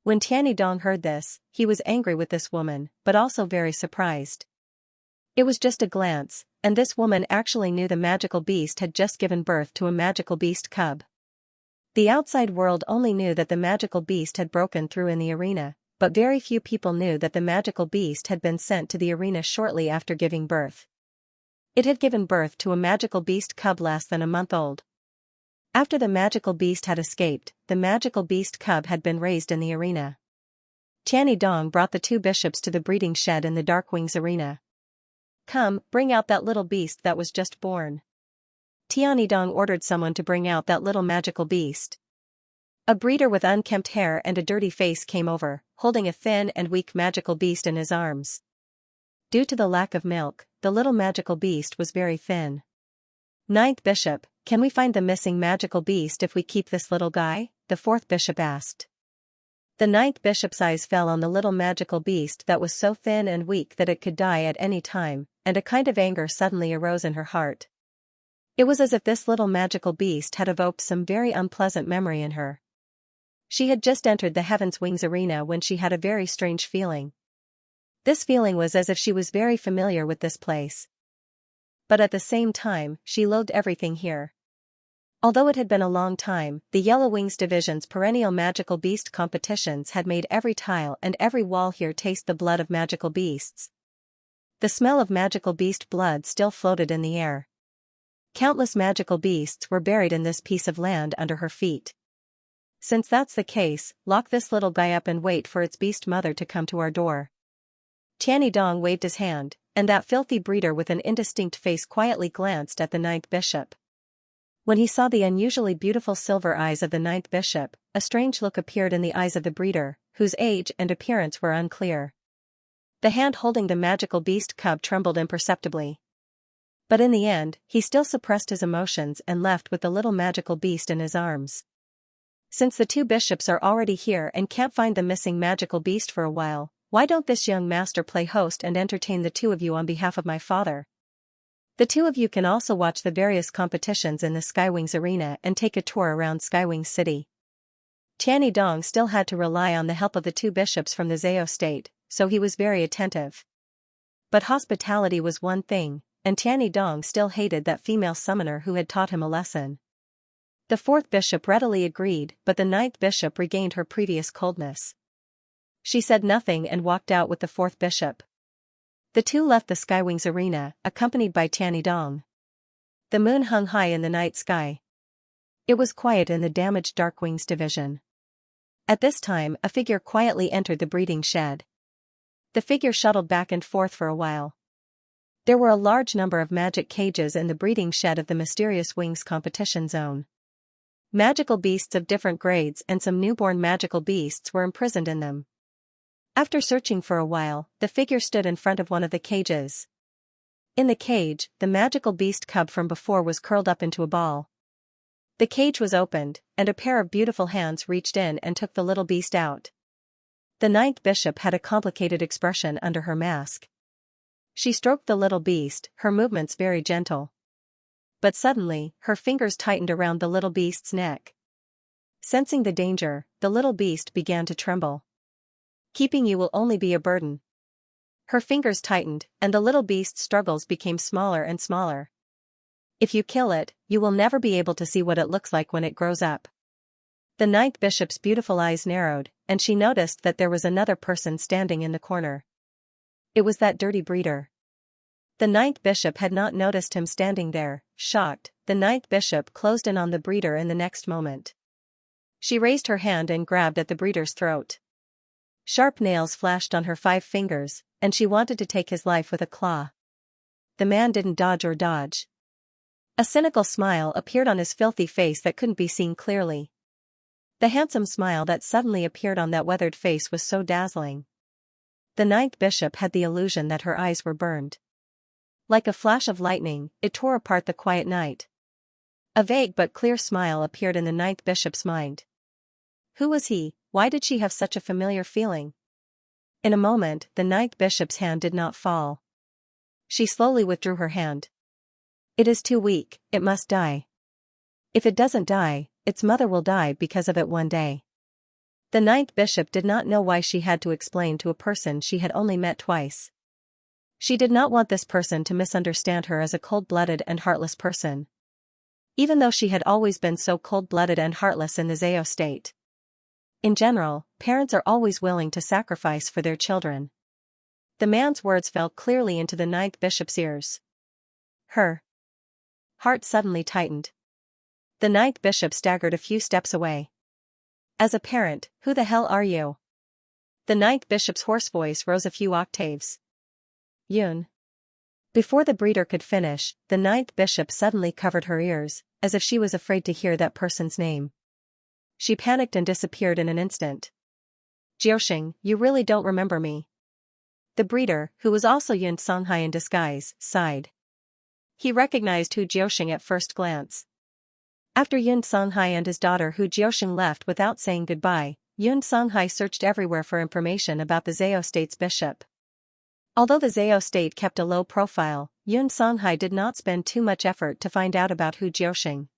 When Tianyi Dong heard this, he was angry with this woman, but also very surprised. It was just a glance, and this woman actually knew the magical beast had just given birth to a magical beast cub. The outside world only knew that the magical beast had broken through in the arena, but very few people knew that the magical beast had been sent to the arena shortly after giving birth. It had given birth to a magical beast cub less than a month old. After the magical beast had escaped, the magical beast cub had been raised in the arena. Tianyi Dong brought the two bishops to the breeding shed in the Dark Wings arena. "Come, bring out that little beast that was just born." Tianyi Dong ordered someone to bring out that little magical beast. A breeder with unkempt hair and a dirty face came over, holding a thin and weak magical beast in his arms. Due to the lack of milk, the little magical beast was very thin. "Ninth bishop, can we find the missing magical beast if we keep this little guy?" the fourth bishop asked. The ninth bishop's eyes fell on the little magical beast that was so thin and weak that it could die at any time, and a kind of anger suddenly arose in her heart. It was as if this little magical beast had evoked some very unpleasant memory in her. She had just entered the Heaven's Wings arena when she had a very strange feeling. This feeling was as if she was very familiar with this place. But at the same time, she loathed everything here. Although it had been a long time, the Yellow Wings Division's perennial magical beast competitions had made every tile and every wall here taste the blood of magical beasts. The smell of magical beast blood still floated in the air. Countless magical beasts were buried in this piece of land under her feet. Since that's the case, lock this little guy up and wait for its beast mother to come to our door. Tianyi Dong waved his hand, and that filthy breeder with an indistinct face quietly glanced at the ninth bishop. When he saw the unusually beautiful silver eyes of the ninth bishop, a strange look appeared in the eyes of the breeder, whose age and appearance were unclear. The hand holding the magical beast cub trembled imperceptibly. But in the end, he still suppressed his emotions and left with the little magical beast in his arms. Since the two bishops are already here and can't find the missing magical beast for a while, why don't this young master play host and entertain the two of you on behalf of my father? The two of you can also watch the various competitions in the Skywings arena and take a tour around Skywings City. Tianyi Dong still had to rely on the help of the two bishops from the Zhao state, so he was very attentive. But hospitality was one thing, and Tianyi Dong still hated that female summoner who had taught him a lesson. The fourth bishop readily agreed, but the ninth bishop regained her previous coldness. She said nothing and walked out with the fourth bishop. The two left the Skywings arena, accompanied by Tianyi Dong. The moon hung high in the night sky. It was quiet in the damaged Dark Wings division. At this time, a figure quietly entered the breeding shed. The figure shuttled back and forth for a while. There were a large number of magic cages in the breeding shed of the Mysterious Wings competition zone. Magical beasts of different grades and some newborn magical beasts were imprisoned in them. After searching for a while, the figure stood in front of one of the cages. In the cage, the magical beast cub from before was curled up into a ball. The cage was opened, and a pair of beautiful hands reached in and took the little beast out. The ninth bishop had a complicated expression under her mask. She stroked the little beast, her movements very gentle. But suddenly, her fingers tightened around the little beast's neck. Sensing the danger, the little beast began to tremble. Keeping you will only be a burden. Her fingers tightened, and the little beast's struggles became smaller and smaller. If you kill it, you will never be able to see what it looks like when it grows up. The ninth bishop's beautiful eyes narrowed, and she noticed that there was another person standing in the corner. It was that dirty breeder. The ninth bishop had not noticed him standing there. Shocked, the ninth bishop closed in on the breeder in the next moment. She raised her hand and grabbed at the breeder's throat. Sharp nails flashed on her 5 fingers, and she wanted to take his life with a claw. The man didn't dodge or dodge. A cynical smile appeared on his filthy face that couldn't be seen clearly. The handsome smile that suddenly appeared on that weathered face was so dazzling. The ninth bishop had the illusion that her eyes were burned. Like a flash of lightning, it tore apart the quiet night. A vague but clear smile appeared in the ninth bishop's mind. Who was he? Why did she have such a familiar feeling? In a moment, the ninth bishop's hand did not fall. She slowly withdrew her hand. It is too weak, it must die. If it doesn't die, its mother will die because of it one day. The ninth bishop did not know why she had to explain to a person she had only met twice. She did not want this person to misunderstand her as a cold-blooded and heartless person. Even though she had always been so cold-blooded and heartless in the Zhao state. In general, parents are always willing to sacrifice for their children. The man's words fell clearly into the ninth bishop's ears. Her heart suddenly tightened. The ninth bishop staggered a few steps away. As a parent, who the hell are you? The ninth bishop's hoarse voice rose a few octaves. Yun. Before the breeder could finish, the ninth bishop suddenly covered her ears, as if she was afraid to hear that person's name. She panicked and disappeared in an instant. Jiuxing, you really don't remember me. The breeder, who was also Yun Songhai in disguise, sighed. He recognized Hu Jiuxing at first glance. After Yun Songhai and his daughter Hu Jiuxing left without saying goodbye, Yun Songhai searched everywhere for information about the Zhao state's bishop. Although the Zhao state kept a low profile, Yun Songhai did not spend too much effort to find out about Hu Jiuxing.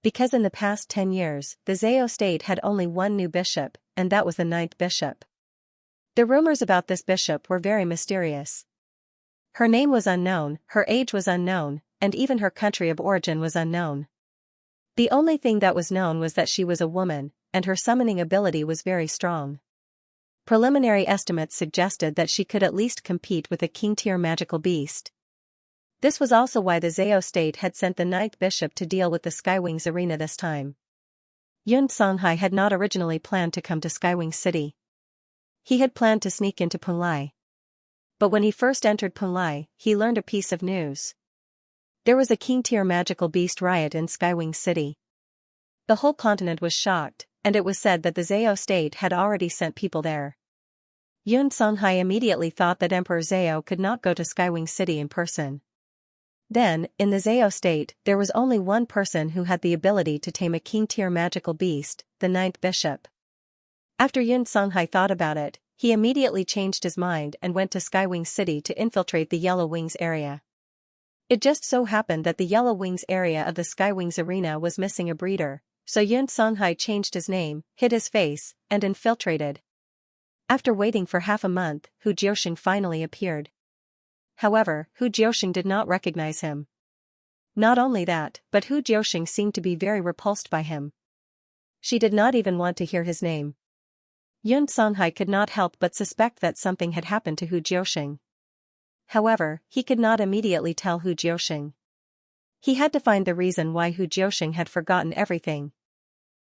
Because in the past 10 years, the Zhao state had only one new bishop, and that was the ninth bishop. The rumors about this bishop were very mysterious. Her name was unknown, her age was unknown, and even her country of origin was unknown. The only thing that was known was that she was a woman, and her summoning ability was very strong. Preliminary estimates suggested that she could at least compete with a king-tier magical beast. This was also why the Zhao state had sent the ninth bishop to deal with the Skywings arena this time. Yun Songhai had not originally planned to come to Skywing City. He had planned to sneak into Punlai. But when he first entered Punlai, he learned a piece of news. There was a king-tier magical beast riot in Skywing City. The whole continent was shocked, and it was said that the Zhao state had already sent people there. Yun Songhai immediately thought that Emperor Zhao could not go to Skywing City in person. Then, in the Zhao state, there was only one person who had the ability to tame a king-tier magical beast, the ninth bishop. After Yun Songhai thought about it, he immediately changed his mind and went to Skywing City to infiltrate the Yellow Wings area. It just so happened that the Yellow Wings area of the Skywings arena was missing a breeder, so Yun Songhai changed his name, hid his face, and infiltrated. After waiting for half a month, Hu Jiuxing finally appeared. However, Hu Jiuxing did not recognize him. Not only that, but Hu Jiuxing seemed to be very repulsed by him. She did not even want to hear his name. Yun Songhai could not help but suspect that something had happened to Hu Jiuxing. However, he could not immediately tell Hu Jiuxing. He had to find the reason why Hu Jiuxing had forgotten everything.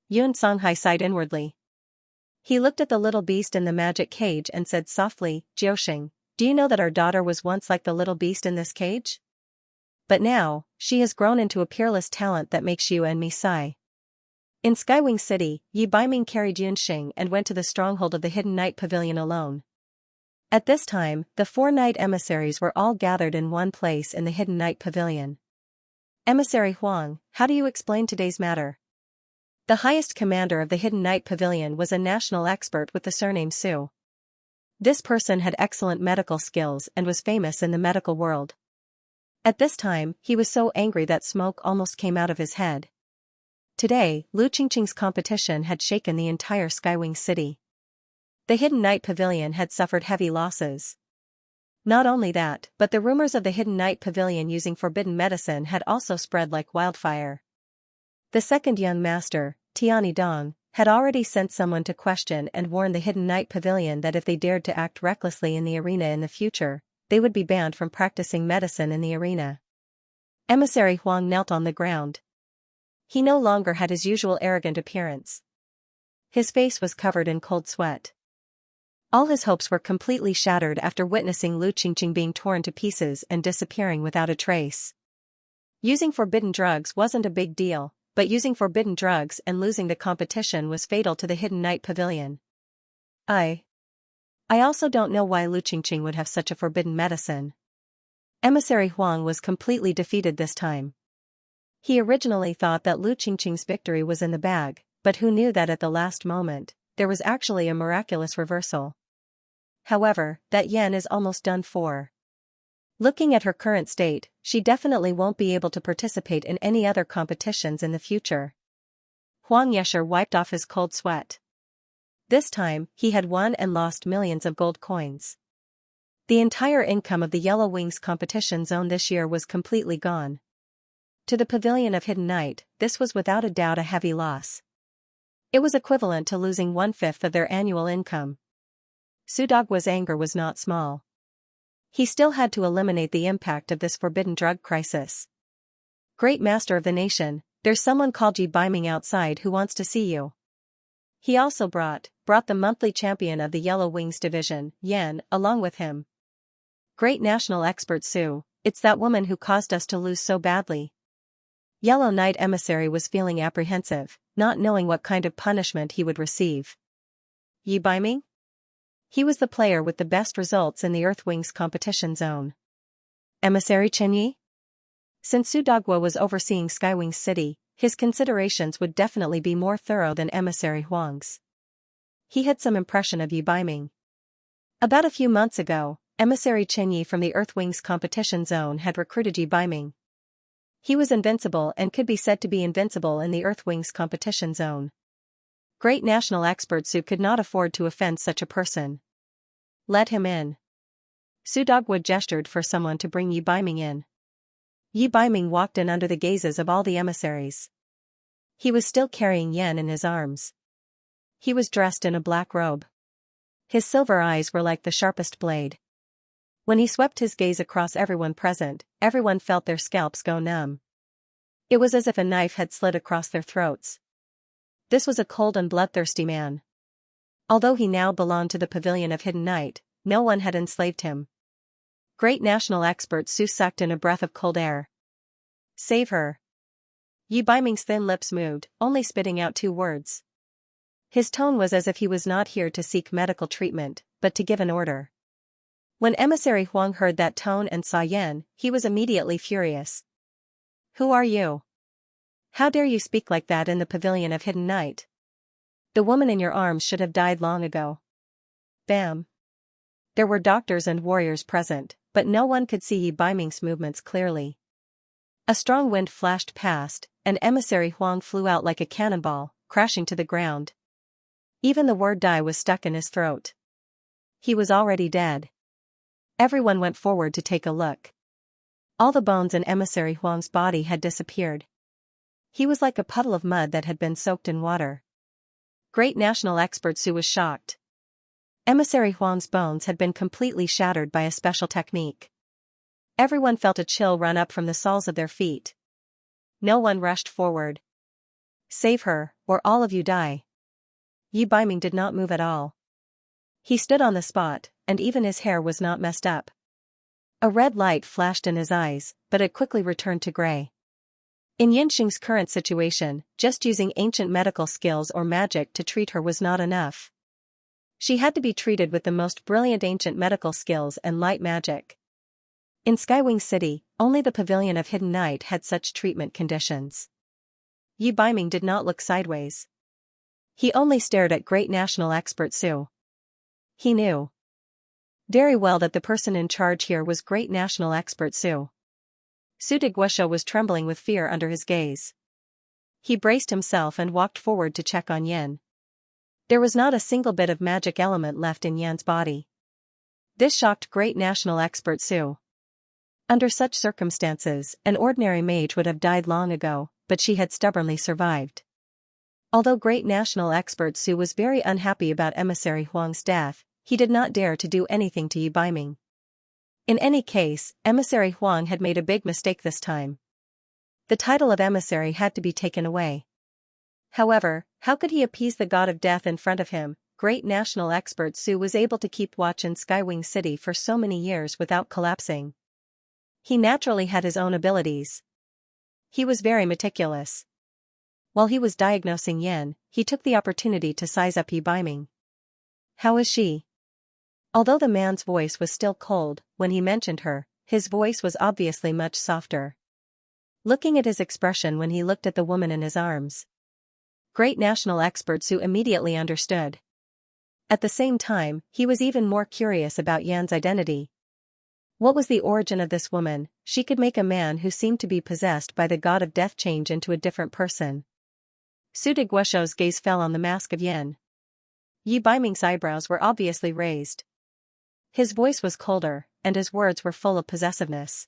Yun Songhai sighed inwardly. He looked at the little beast in the magic cage and said softly, "Jiuxing, do you know that our daughter was once like the little beast in this cage? But now, she has grown into a peerless talent that makes you and me sigh." In Skywing City, Yi Baiming carried Yunxing and went to the stronghold of the Hidden Night Pavilion alone. At this time, the 4 night emissaries were all gathered in one place in the Hidden Night Pavilion. "Emissary Huang, how do you explain today's matter?" The highest commander of the Hidden Night Pavilion was a national expert with the surname Su. This person had excellent medical skills and was famous in the medical world. At this time, he was so angry that smoke almost came out of his head. Today, Lu Qingqing's competition had shaken the entire Skywing City. The Hidden Night Pavilion had suffered heavy losses. Not only that, but the rumors of the Hidden Night Pavilion using forbidden medicine had also spread like wildfire. The second young master, Tiani Dong, had already sent someone to question and warn the Hidden Night Pavilion that if they dared to act recklessly in the arena in the future, they would be banned from practicing medicine in the arena. Emissary Huang knelt on the ground. He no longer had his usual arrogant appearance. His face was covered in cold sweat. All his hopes were completely shattered after witnessing Lu Qingqing being torn to pieces and disappearing without a trace. Using forbidden drugs wasn't a big deal, but using forbidden drugs and losing the competition was fatal to the Hidden Night Pavilion. I also don't know why Lu Qingqing would have such a forbidden medicine. Emissary Huang was completely defeated this time. He originally thought that Lu Qingqing's victory was in the bag, but who knew that at the last moment, there was actually a miraculous reversal. However, that Yan is almost done for. Looking at her current state, she definitely won't be able to participate in any other competitions in the future. Huang Yesher wiped off his cold sweat. This time, he had won and lost millions of gold coins. The entire income of the Yellow Wings competition zone this year was completely gone. To the Pavilion of Hidden Night, this was without a doubt a heavy loss. It was equivalent to losing 1/5 of their annual income. Su Dogwa's anger was not small. He still had to eliminate the impact of this forbidden drug crisis. "Great Master of the Nation, there's someone called Yi Baiming outside who wants to see you." He also brought the monthly champion of the Yellow Wings division, Yan, along with him. "Great national expert Su, it's that woman who caused us to lose so badly." Yellow Knight Emissary was feeling apprehensive, not knowing what kind of punishment he would receive. Yi Baiming? He was the player with the best results in the Earthwings competition zone. Emissary Chenyi? Since Su Dogwa was overseeing Skywing City, his considerations would definitely be more thorough than Emissary Huang's. He had some impression of Yi Baiming. About a few months ago, Emissary Chenyi from the Earthwings competition zone had recruited Yi Baiming. He was invincible and could be said to be invincible in the Earthwings competition zone. Great national expert Su could not afford to offend such a person. Let him in. Su Dogwood gestured for someone to bring Yi Baiming in. Yi Baiming walked in under the gazes of all the emissaries. He was still carrying Yan in his arms. He was dressed in a black robe. His silver eyes were like the sharpest blade. When he swept his gaze across everyone present, everyone felt their scalps go numb. It was as if a knife had slid across their throats. This was a cold and bloodthirsty man. Although he now belonged to the Pavilion of Hidden Night, no one had enslaved him. Great national expert Su sucked in a breath of cold air. Save her. Yi Baiming's thin lips moved, only spitting out 2 words. His tone was as if he was not here to seek medical treatment, but to give an order. When Emissary Huang heard that tone and saw Yan, he was immediately furious. Who are you? How dare you speak like that in the Pavilion of Hidden Night? The woman in your arms should have died long ago. Bam. There were doctors and warriors present, but no one could see Yi Baiming's movements clearly. A strong wind flashed past, and Emissary Huang flew out like a cannonball, crashing to the ground. Even the word die was stuck in his throat. He was already dead. Everyone went forward to take a look. All the bones in Emissary Huang's body had disappeared. He was like a puddle of mud that had been soaked in water. Great national expert Su was shocked. Emissary Huang's bones had been completely shattered by a special technique. Everyone felt a chill run up from the soles of their feet. No one rushed forward. Save her, or all of you die. Yi Baiming did not move at all. He stood on the spot, and even his hair was not messed up. A red light flashed in his eyes, but it quickly returned to gray. In Yinxing's current situation, just using ancient medical skills or magic to treat her was not enough. She had to be treated with the most brilliant ancient medical skills and light magic. In Skywing City, only the Pavilion of Hidden Night had such treatment conditions. Yi Baiming did not look sideways. He only stared at great national expert Su. He knew very well that the person in charge here was great national expert Su. Su de Guosha was trembling with fear under his gaze. He braced himself and walked forward to check on Yan. There was not a single bit of magic element left in Yan's body. This shocked great national expert Su. Under such circumstances, an ordinary mage would have died long ago, but she had stubbornly survived. Although great national expert Su was very unhappy about Emissary Huang's death, he did not dare to do anything to Yi Baiming. In any case, Emissary Huang had made a big mistake this time. The title of emissary had to be taken away. However, how could he appease the god of death in front of him? Great national expert Su was able to keep watch in Skywing City for so many years without collapsing. He naturally had his own abilities. He was very meticulous. While he was diagnosing Yan, he took the opportunity to size up Yi Baiming. How is she? Although the man's voice was still cold, when he mentioned her, his voice was obviously much softer. Looking at his expression when he looked at the woman in his arms, great national expert Su immediately understood. At the same time, he was even more curious about Yan's identity. What was the origin of this woman? She could make a man who seemed to be possessed by the god of death change into a different person. Su de Guosha's gaze fell on the mask of Yan. Yi Baiming's eyebrows were obviously raised. His voice was colder, and his words were full of possessiveness.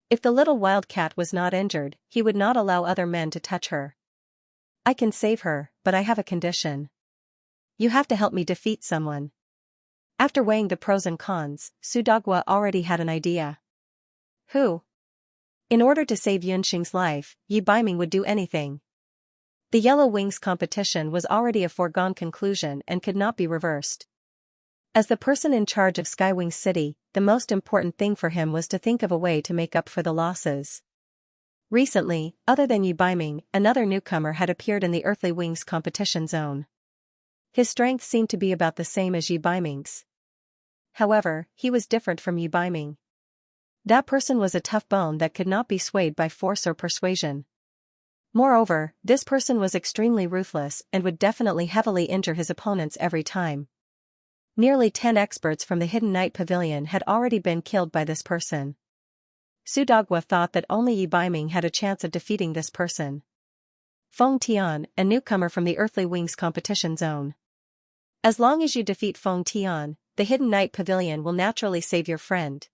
If the little wildcat was not injured, he would not allow other men to touch her. I can save her, but I have a condition. You have to help me defeat someone. After weighing the pros and cons, Su Dogwa already had an idea. Who? In order to save Yunxing's life, Yi Baiming would do anything. The Yellow Wings competition was already a foregone conclusion and could not be reversed. As the person in charge of Skywing City, the most important thing for him was to think of a way to make up for the losses. Recently, other than Yi Baiming, another newcomer had appeared in the Earthly Wings competition zone. His strength seemed to be about the same as Yi Baiming's. However, he was different from Yi Baiming. That person was a tough bone that could not be swayed by force or persuasion. Moreover, this person was extremely ruthless and would definitely heavily injure his opponents every time. Nearly 10 experts from the Hidden Night Pavilion had already been killed by this person. Su Dogwa thought that only Yi Baiming had a chance of defeating this person. Feng Tian, a newcomer from the Earthly Wings competition zone. As long as you defeat Feng Tian, the Hidden Night Pavilion will naturally save your friend.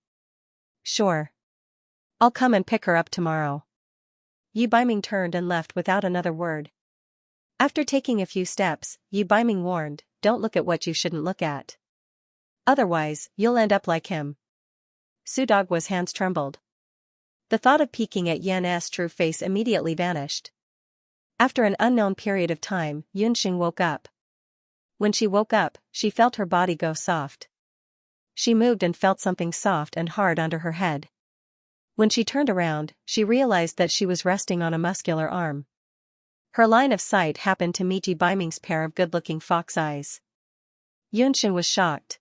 Sure. I'll come and pick her up tomorrow. Yi Baiming turned and left without another word. After taking a few steps, Yi Baiming warned, don't look at what you shouldn't look at. Otherwise, you'll end up like him. Su Dogwa's hands trembled. The thought of peeking at Yan's true face immediately vanished. After an unknown period of time, Yunxing woke up. When she woke up, she felt her body go soft. She moved and felt something soft and hard under her head. When she turned around, she realized that she was resting on a muscular arm. Her line of sight happened to meet Yi Baiming's pair of good-looking fox eyes. Yunxing was shocked.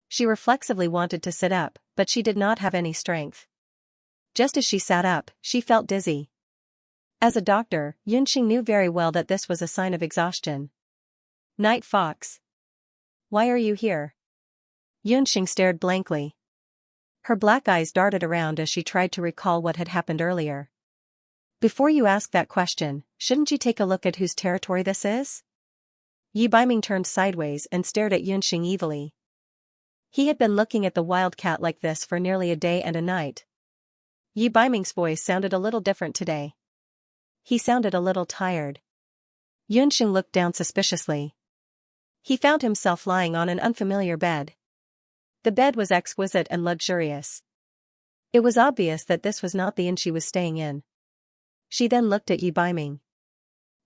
She reflexively wanted to sit up, but she did not have any strength. Just as she sat up, she felt dizzy. As a doctor, Yunxing knew very well that this was a sign of exhaustion. Night Fox. Why are you here? Yunxing stared blankly. Her black eyes darted around as she tried to recall what had happened earlier. Before you ask that question, shouldn't you take a look at whose territory this is? Yi Baiming turned sideways and stared at Yunxing evilly. He had been looking at the wildcat like this for nearly a day and a night. Yi Baiming's voice sounded a little different today. He sounded a little tired. Yunxing looked down suspiciously. He found himself lying on an unfamiliar bed. The bed was exquisite and luxurious. It was obvious that this was not the inn she was staying in. She then looked at Yi Baiming.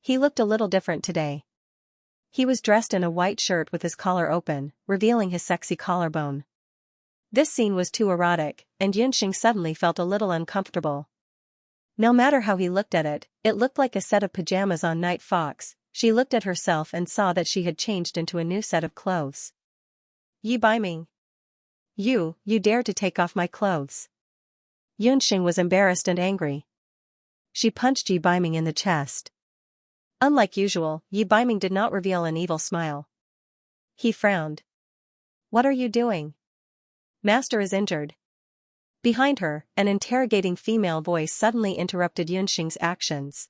He looked a little different today. He was dressed in a white shirt with his collar open, revealing his sexy collarbone. This scene was too erotic, and Yunxing suddenly felt a little uncomfortable. No matter how he looked at it, it looked like a set of pajamas on Night Fox. She looked at herself and saw that she had changed into a new set of clothes. Yi Baiming. You dare to take off my clothes. Yunxing was embarrassed and angry. She punched Yi Baiming in the chest. Unlike usual, Yi Baiming did not reveal an evil smile. He frowned. What are you doing? Master is injured. Behind her, an interrogating female voice suddenly interrupted Yunxing's actions.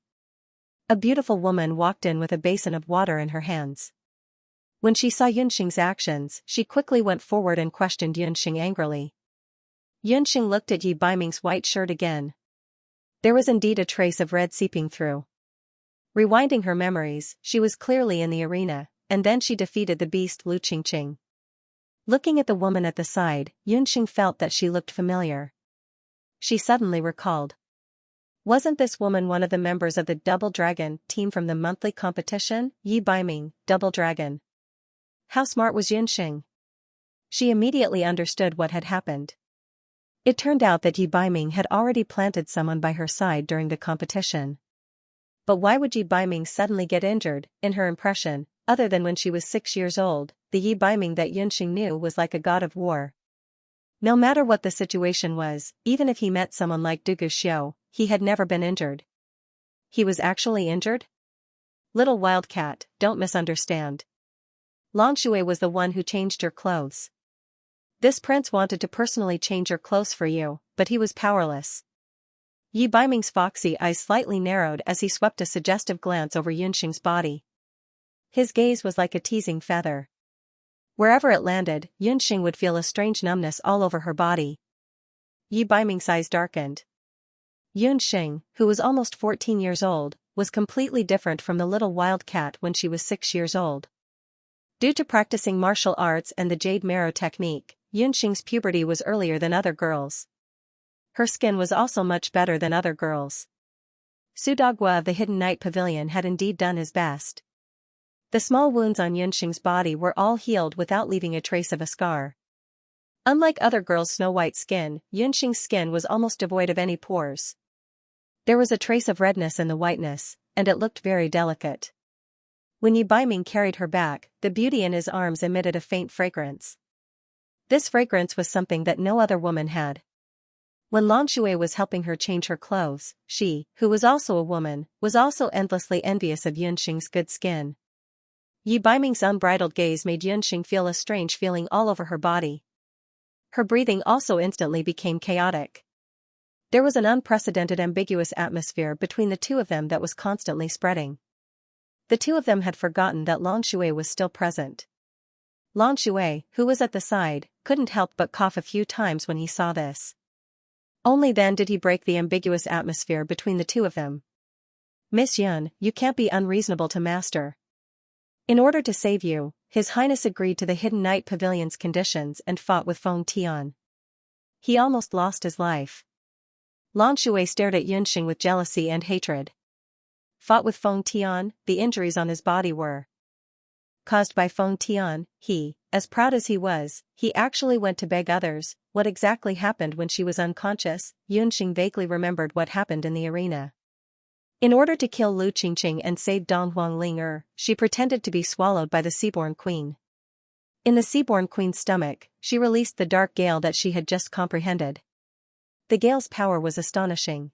A beautiful woman walked in with a basin of water in her hands. When she saw Yunxing's actions, she quickly went forward and questioned Yunxing angrily. Yunxing looked at Yi Baiming's white shirt again. There was indeed a trace of red seeping through. Rewinding her memories, she was clearly in the arena, and then she defeated the beast Lu Qingqing. Looking at the woman at the side, Yunxing felt that she looked familiar. She suddenly recalled. Wasn't this woman one of the members of the Double Dragon team from the monthly competition? Yi Baiming, Double Dragon. How smart was Yunxing? She immediately understood what had happened. It turned out that Yi Baiming had already planted someone by her side during the competition. But why would Yi Baiming suddenly get injured? In her impression, other than when she was 6 years old, the Yi Baiming that Yunxing knew was like a god of war. No matter what the situation was, even if he met someone like Dugu Xiao, he had never been injured. He was actually injured? Little wildcat, don't misunderstand. Long Shui was the one who changed your clothes. This prince wanted to personally change your clothes for you, but he was powerless. Yi Baiming's foxy eyes slightly narrowed as he swept a suggestive glance over Yunxing's body. His gaze was like a teasing feather. Wherever it landed, Yunxing would feel a strange numbness all over her body. Yi Baiming's eyes darkened. Yunxing, who was almost 14 years old, was completely different from the little wildcat when she was 6 years old. Due to practicing martial arts and the Jade Marrow technique, Yunxing's puberty was earlier than other girls. Her skin was also much better than other girls. Su Dogwa of the Hidden Night Pavilion had indeed done his best. The small wounds on Yunxing's body were all healed without leaving a trace of a scar. Unlike other girls' snow-white skin, Yunxing's skin was almost devoid of any pores. There was a trace of redness in the whiteness, and it looked very delicate. When Yi Baiming carried her back, the beauty in his arms emitted a faint fragrance. This fragrance was something that no other woman had. When Long Shui was helping her change her clothes, she, who was also a woman, was also endlessly envious of Yunxing's good skin. Yi Baiming's unbridled gaze made Yunxing feel a strange feeling all over her body. Her breathing also instantly became chaotic. There was an unprecedented ambiguous atmosphere between the two of them that was constantly spreading. The two of them had forgotten that Long Shui was still present. Long Shui, who was at the side, couldn't help but cough a few times when he saw this. Only then did he break the ambiguous atmosphere between the two of them. "Miss Yun, you can't be unreasonable to Master. In order to save you, His Highness agreed to the Hidden Night Pavilion's conditions and fought with Feng Tian. He almost lost his life." Long Shui stared at Yunxing with jealousy and hatred. Fought with Feng Tian, the injuries on his body were caused by Feng Tian. He, as proud as he was, he actually went to beg others. What exactly happened when she was unconscious? Yunxing vaguely remembered what happened in the arena. In order to kill Lu Qingqing and save Dong Huangling, she pretended to be swallowed by the Seaborn Queen. In the Seaborn Queen's stomach, she released the dark gale that she had just comprehended. The gale's power was astonishing.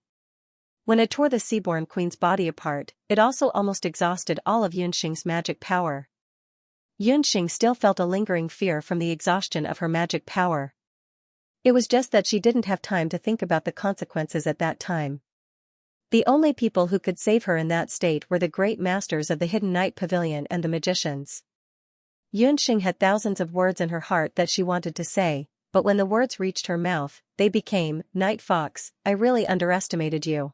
When it tore the Seaborn Queen's body apart, it also almost exhausted all of Yunxing's magic power. Yunxing still felt a lingering fear from the exhaustion of her magic power. It was just that she didn't have time to think about the consequences at that time. The only people who could save her in that state were the great masters of the Hidden Night Pavilion and the magicians. Yunxing had thousands of words in her heart that she wanted to say, but when the words reached her mouth, they became, "Night Fox, I really underestimated you.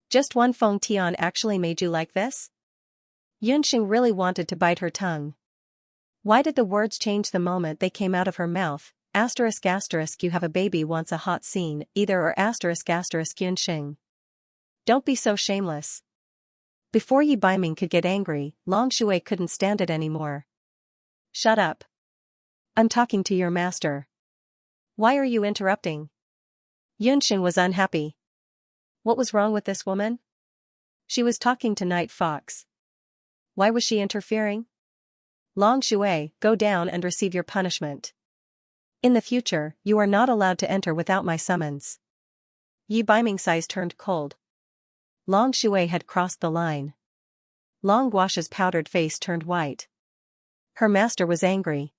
Just one Feng Tian actually made you like this?" Yunxing really wanted to bite her tongue. Why did the words change the moment they came out of her mouth? Asterisk asterisk, you have a baby wants a hot scene, either or asterisk asterisk Yunxing. Don't be so shameless. Before Yi Baiming could get angry, Long Shui couldn't stand it anymore. Shut up. I'm talking to your master. Why are you interrupting? Yunxing was unhappy. What was wrong with this woman? She was talking to Night Fox. Why was she interfering? Long Shui, go down and receive your punishment. In the future, you are not allowed to enter without my summons. Yi Baiming's eyes turned cold. Long Shui had crossed the line. Long Guasha's powdered face turned white. Her master was angry.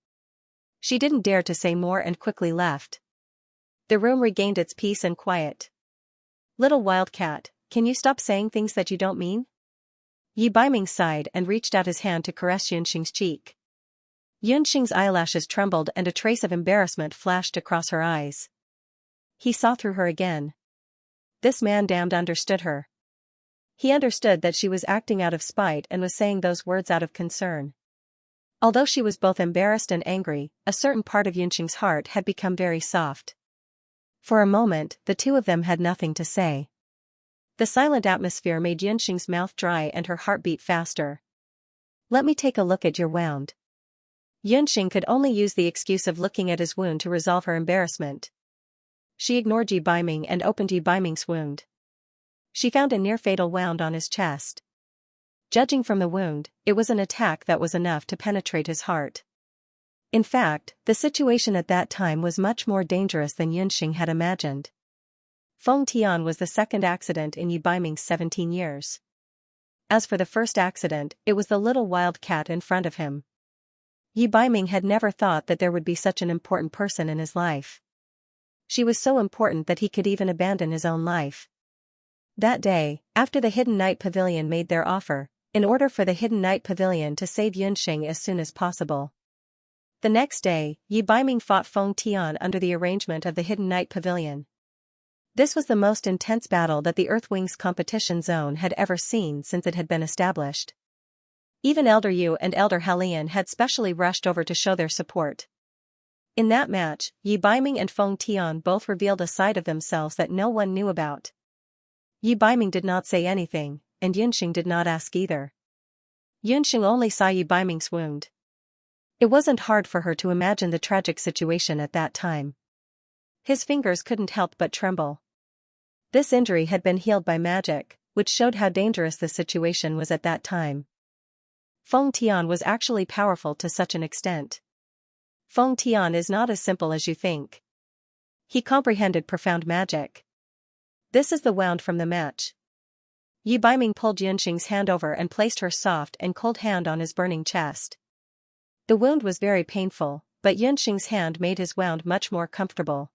She didn't dare to say more and quickly left. The room regained its peace and quiet. Little wildcat, can you stop saying things that you don't mean? Yi Baiming sighed and reached out his hand to caress Yunxing's cheek. Yunxing's eyelashes trembled and a trace of embarrassment flashed across her eyes. He saw through her again. This man damned understood her. He understood that she was acting out of spite and was saying those words out of concern. Although she was both embarrassed and angry, a certain part of Yunxing's heart had become very soft. For a moment, the two of them had nothing to say. The silent atmosphere made Yunxing's mouth dry and her heart beat faster. Let me take a look at your wound. Yunxing could only use the excuse of looking at his wound to resolve her embarrassment. She ignored Yi Baiming and opened Yi Baiming's wound. She found a near-fatal wound on his chest. Judging from the wound, it was an attack that was enough to penetrate his heart. In fact, the situation at that time was much more dangerous than Yunxing had imagined. Feng Tian was the second accident in Yi Baiming's 17 years. As for the first accident, it was the little wild cat in front of him. Yi Baiming had never thought that there would be such an important person in his life. She was so important that he could even abandon his own life. That day, after the Hidden Night Pavilion made their offer, in order for the Hidden Night Pavilion to save Yunxing as soon as possible. The next day, Yi Baiming fought Feng Tian under the arrangement of the Hidden Night Pavilion. This was the most intense battle that the Earthwings competition zone had ever seen since it had been established. Even Elder Yu and Elder Halian had specially rushed over to show their support. In that match, Yi Baiming and Feng Tian both revealed a side of themselves that no one knew about. Yi Baiming did not say anything, and Yunxing did not ask either. Yunxing only saw Yi Baiming's wound. It wasn't hard for her to imagine the tragic situation at that time. His fingers couldn't help but tremble. This injury had been healed by magic, which showed how dangerous the situation was at that time. Feng Tian was actually powerful to such an extent. Feng Tian is not as simple as you think. He comprehended profound magic. This is the wound from the match. Yi Baiming pulled Yunxing's hand over and placed her soft and cold hand on his burning chest. The wound was very painful, but Yunxing's hand made his wound much more comfortable.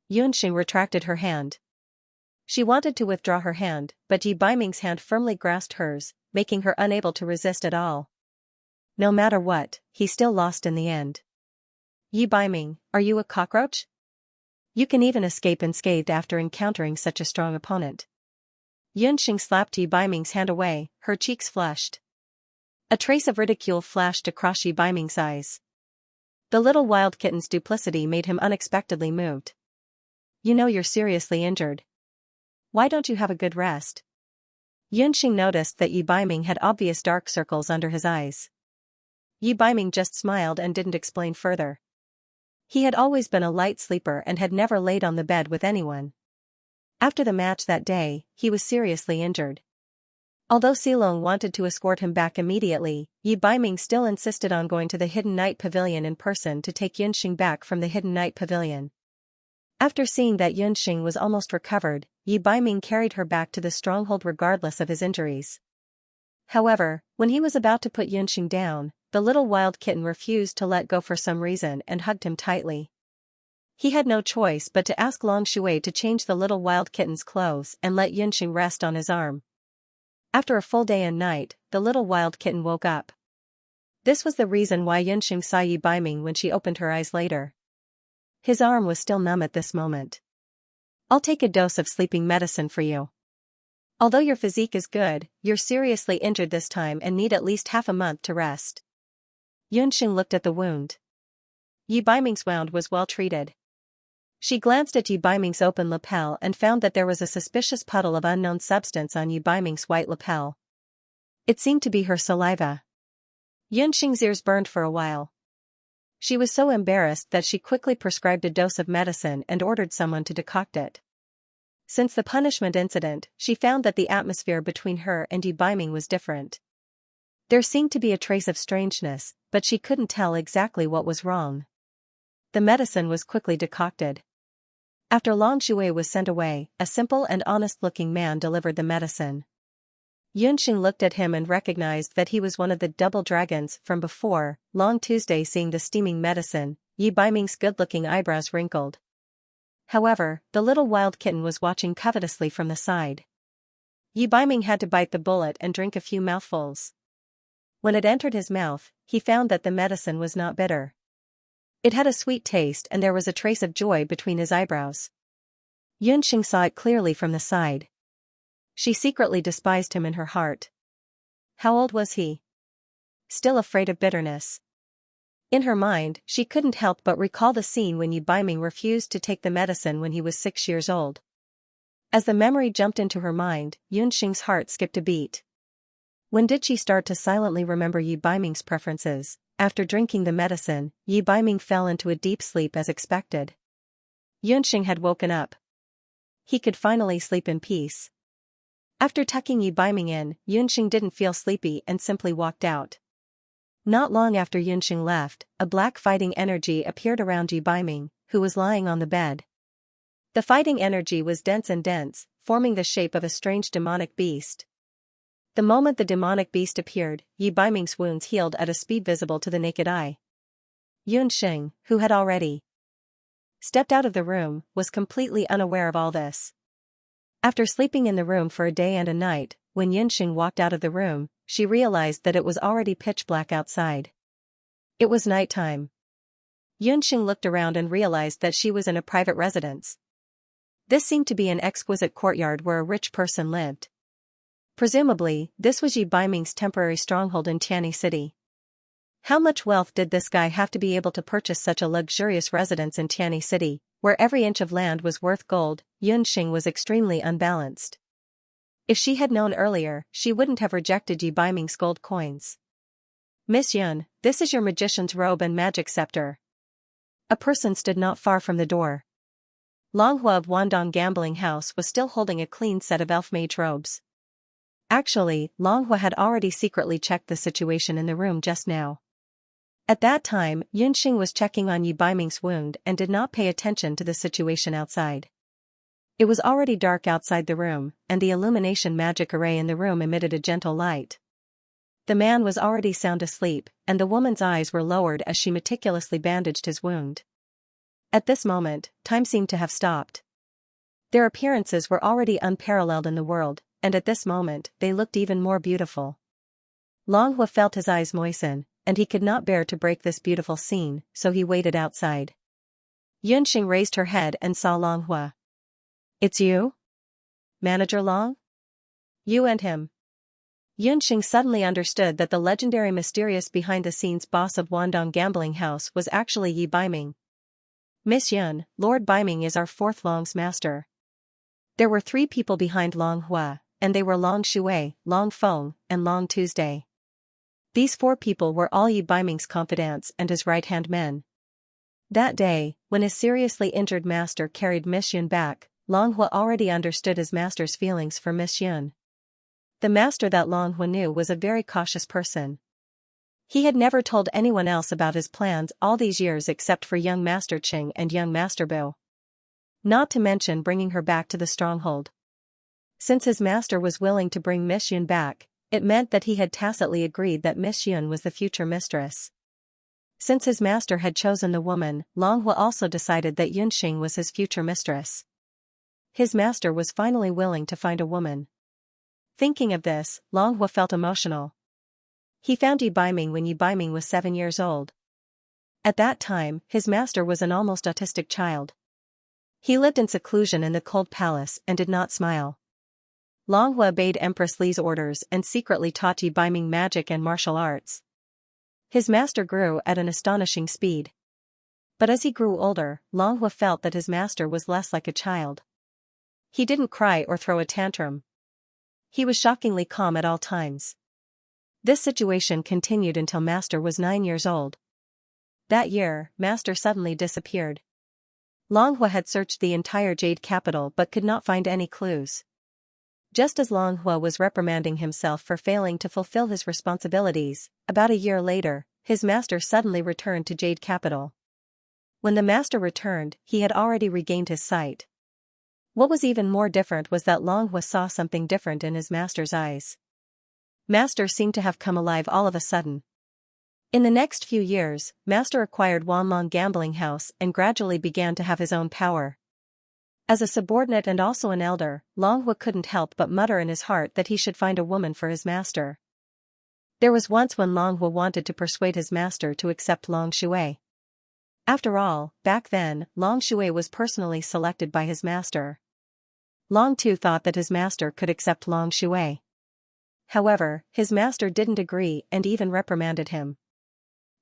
Yunxing retracted her hand. She wanted to withdraw her hand, but Yi Baiming's hand firmly grasped hers, making her unable to resist at all. No matter what, he still lost in the end. Yi Baiming, are you a cockroach? You can even escape unscathed after encountering such a strong opponent. Yunxing slapped Yi Baiming's hand away, her cheeks flushed. A trace of ridicule flashed across Yi Baiming's eyes. The little wild kitten's duplicity made him unexpectedly moved. You know you're seriously injured. Why don't you have a good rest? Yunxing noticed that Yi Baiming had obvious dark circles under his eyes. Yi Baiming just smiled and didn't explain further. He had always been a light sleeper and had never laid on the bed with anyone. After the match that day, he was seriously injured. Although Silong wanted to escort him back immediately, Yi Baiming still insisted on going to the Hidden Night Pavilion in person to take Yunxing back from the Hidden Night Pavilion. After seeing that Yunxing was almost recovered, Yi Baiming carried her back to the stronghold regardless of his injuries. However, when he was about to put Yunxing down, the little wild kitten refused to let go for some reason and hugged him tightly. He had no choice but to ask Long Shui to change the little wild kitten's clothes and let Yunxing rest on his arm. After a full day and night, the little wild kitten woke up. This was the reason why Yunxing saw Yi Baiming when she opened her eyes later. His arm was still numb at this moment. I'll take a dose of sleeping medicine for you. Although your physique is good, you're seriously injured this time and need at least half a month to rest. Yunxing looked at the wound. Yi Baiming's wound was well treated. She glanced at Yi Baiming's open lapel and found that there was a suspicious puddle of unknown substance on Yi Baiming's white lapel. It seemed to be her saliva. Yunxing's ears burned for a while. She was so embarrassed that she quickly prescribed a dose of medicine and ordered someone to decoct it. Since the punishment incident, she found that the atmosphere between her and Yi Baiming was different. There seemed to be a trace of strangeness, but she couldn't tell exactly what was wrong. The medicine was quickly decocted. After Long Shui was sent away, a simple and honest-looking man delivered the medicine. Yunxing looked at him and recognized that he was one of the double dragons from before. Long Tuesday. Seeing the steaming medicine, Yi Baiming's good-looking eyebrows wrinkled. However, the little wild kitten was watching covetously from the side. Yi Baiming had to bite the bullet and drink a few mouthfuls. When it entered his mouth, he found that the medicine was not bitter. It had a sweet taste and there was a trace of joy between his eyebrows. Yunxing saw it clearly from the side. She secretly despised him in her heart. How old was he? Still afraid of bitterness. In her mind, she couldn't help but recall the scene when Yi Baiming refused to take the medicine when he was 6 years old. As the memory jumped into her mind, Yunxing's heart skipped a beat. When did she start to silently remember Yi Baiming's preferences? After drinking the medicine, Yi Baiming fell into a deep sleep as expected. Yunxing had woken up. He could finally sleep in peace. After tucking Yi Baiming in, Yunxing didn't feel sleepy and simply walked out. Not long after Yunxing left, a black fighting energy appeared around Yi Baiming, who was lying on the bed. The fighting energy was dense, forming the shape of a strange demonic beast. The moment the demonic beast appeared, Yi Baiming's wounds healed at a speed visible to the naked eye. Yunxing, who had already stepped out of the room, was completely unaware of all this. After sleeping in the room for a day and a night, when Yunxing walked out of the room, she realized that it was already pitch black outside. It was nighttime. Yunxing looked around and realized that she was in a private residence. This seemed to be an exquisite courtyard where a rich person lived. Presumably, this was Yi Baiming's temporary stronghold in Tianyi City. How much wealth did this guy have to be able to purchase such a luxurious residence in Tianyi City, where every inch of land was worth gold? Yunxing was extremely unbalanced. If she had known earlier, she wouldn't have rejected Yi Baiming's gold coins. Miss Yun, this is your magician's robe and magic scepter. A person stood not far from the door. Longhua of Wandong Gambling House was still holding a clean set of elf mage robes. Actually, Longhua had already secretly checked the situation in the room just now. At that time, Yunxing was checking on Yi Baiming's wound and did not pay attention to the situation outside. It was already dark outside the room, and the illumination magic array in the room emitted a gentle light. The man was already sound asleep, and the woman's eyes were lowered as she meticulously bandaged his wound. At this moment, time seemed to have stopped. Their appearances were already unparalleled in the world, and at this moment, they looked even more beautiful. Long Hua felt his eyes moisten, and he could not bear to break this beautiful scene, so he waited outside. Yunxing raised her head and saw Long Hua. "It's you? Manager Long? You and him." Yunxing suddenly understood that the legendary mysterious behind-the-scenes boss of Wandong gambling house was actually Yi Baiming. "Miss Yun, Lord Baiming is our fourth Long's master." There were 3 people behind Long Hua, and they were Long Shui, Long Feng, and Long Tuesday. These 4 people were all Yi Baiming's confidants and his right-hand men. That day, when his seriously injured master carried Miss Yun back, Long Hua already understood his master's feelings for Miss Yun. The master that Long Hua knew was a very cautious person. He had never told anyone else about his plans all these years except for young Master Qing and young Master Bu. Not to mention bringing her back to the stronghold. Since his master was willing to bring Miss Yun back, it meant that he had tacitly agreed that Miss Yun was the future mistress. Since his master had chosen the woman, Long Hua also decided that Yunxing was his future mistress. His master was finally willing to find a woman. Thinking of this, Long Hua felt emotional. He found Yi Baiming when Yi Baiming was 7 years old. At that time, his master was an almost autistic child. He lived in seclusion in the cold palace and did not smile. Long Hua obeyed Empress Li's orders and secretly taught Yi Baiming magic and martial arts. His master grew at an astonishing speed. But as he grew older, Long Hua felt that his master was less like a child. He didn't cry or throw a tantrum. He was shockingly calm at all times. This situation continued until Master was 9 years old. That year, Master suddenly disappeared. Long Hua had searched the entire Jade capital but could not find any clues. Just as Long Hua was reprimanding himself for failing to fulfill his responsibilities, about a year later, his master suddenly returned to Jade capital. When the master returned, he had already regained his sight. What was even more different was that Long Hua saw something different in his master's eyes. Master seemed to have come alive all of a sudden. In the next few years, Master acquired Wanlong gambling house and gradually began to have his own power. As a subordinate and also an elder, Long Hua couldn't help but mutter in his heart that he should find a woman for his master. There was once when Long Hua wanted to persuade his master to accept Long Shui. After all, back then, Long Shui was personally selected by his master. Long Tu thought that his master could accept Long Shui. However, his master didn't agree and even reprimanded him.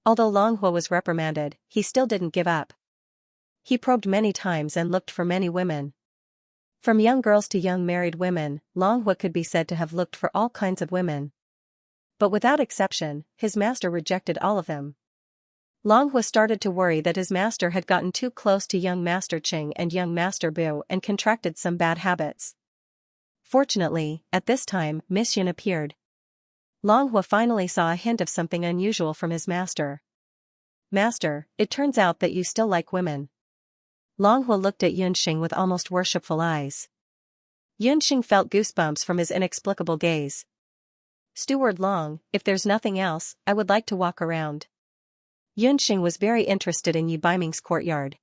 Although Long Hua was reprimanded, he still didn't give up. He probed many times and looked for many women. From young girls to young married women, Long Hua could be said to have looked for all kinds of women. But without exception, his master rejected all of them. Long Hua started to worry that his master had gotten too close to young Master Qing and young Master Bu and contracted some bad habits. Fortunately, at this time, Miss Yun appeared. Long Hua finally saw a hint of something unusual from his master. "Master, it turns out that you still like women." Long Hua looked at Yunxing with almost worshipful eyes. Yunxing felt goosebumps from his inexplicable gaze. "Steward Long, if there's nothing else, I would like to walk around." Yunxing was very interested in Yi Baiming's courtyard.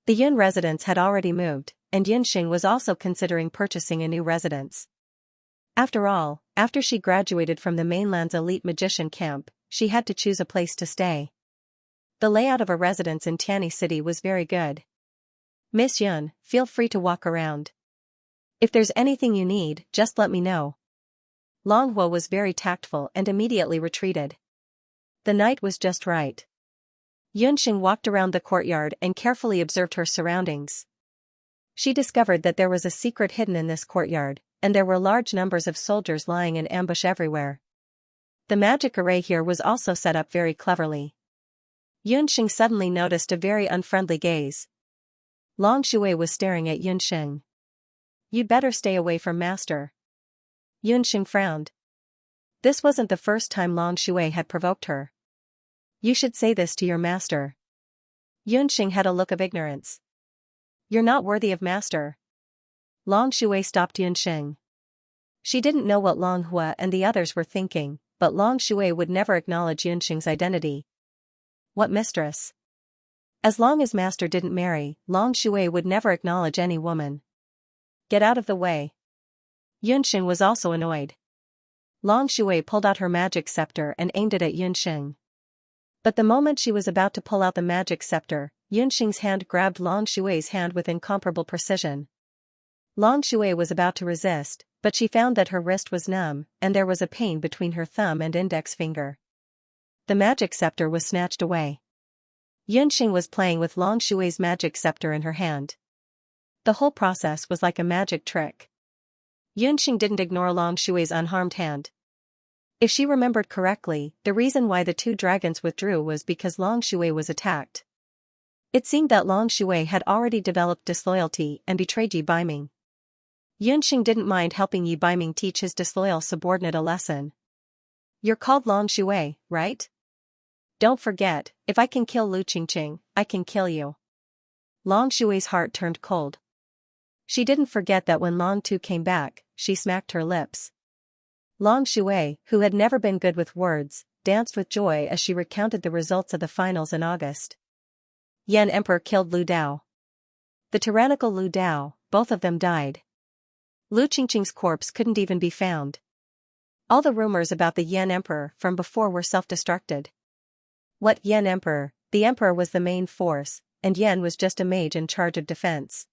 The Yun residence had already moved, and Yunxing was also considering purchasing a new residence. After all, after she graduated from the mainland's elite magician camp, she had to choose a place to stay. The layout of a residence in Tianyi City was very good. "Miss Yun, feel free to walk around. If there's anything you need, just let me know." Long Hua was very tactful and immediately retreated. The night was just right. Yunxing walked around the courtyard and carefully observed her surroundings. She discovered that there was a secret hidden in this courtyard, and there were large numbers of soldiers lying in ambush everywhere. The magic array here was also set up very cleverly. Yunxing suddenly noticed a very unfriendly gaze. Long Shui was staring at Yunxing. "You'd better stay away from Master." Yunxing frowned. This wasn't the first time Long Shui had provoked her. "You should say this to your master." Yunxing had a look of ignorance. "You're not worthy of Master." Long Shui stopped Yunxing. She didn't know what Long Hua and the others were thinking, but Long Shui would never acknowledge Yunxing's identity. What mistress? As long as Master didn't marry, Long Shui would never acknowledge any woman. Get out of the way. Yunxing was also annoyed. Long Shui pulled out her magic scepter and aimed it at Yunxing. But the moment she was about to pull out the magic scepter, Yunxing's hand grabbed Long Shui's hand with incomparable precision. Long Shui was about to resist, but she found that her wrist was numb, and there was a pain between her thumb and index finger. The magic scepter was snatched away. Yunxing was playing with Long Shui's magic scepter in her hand. The whole process was like a magic trick. Yunxing didn't ignore Long Shui's unharmed hand. If she remembered correctly, the reason why the two dragons withdrew was because Long Shui was attacked. It seemed that Long Shui had already developed disloyalty and betrayed Yi Baiming. Yunxing didn't mind helping Yi Baiming teach his disloyal subordinate a lesson. You're called Long Shui, right? Don't forget, if I can kill Lu Qingqing, I can kill you. Long Shui's heart turned cold. She didn't forget that when Long Tu came back, she smacked her lips. Long Shui, who had never been good with words, danced with joy as she recounted the results of the finals in August. Yan Emperor killed Lu Dao. The tyrannical Lu Dao, both of them died. Lu Qingqing's corpse couldn't even be found. All the rumors about the Yan Emperor from before were self-destructed. What Yan Emperor? The Emperor was the main force, and Yan was just a mage in charge of defense.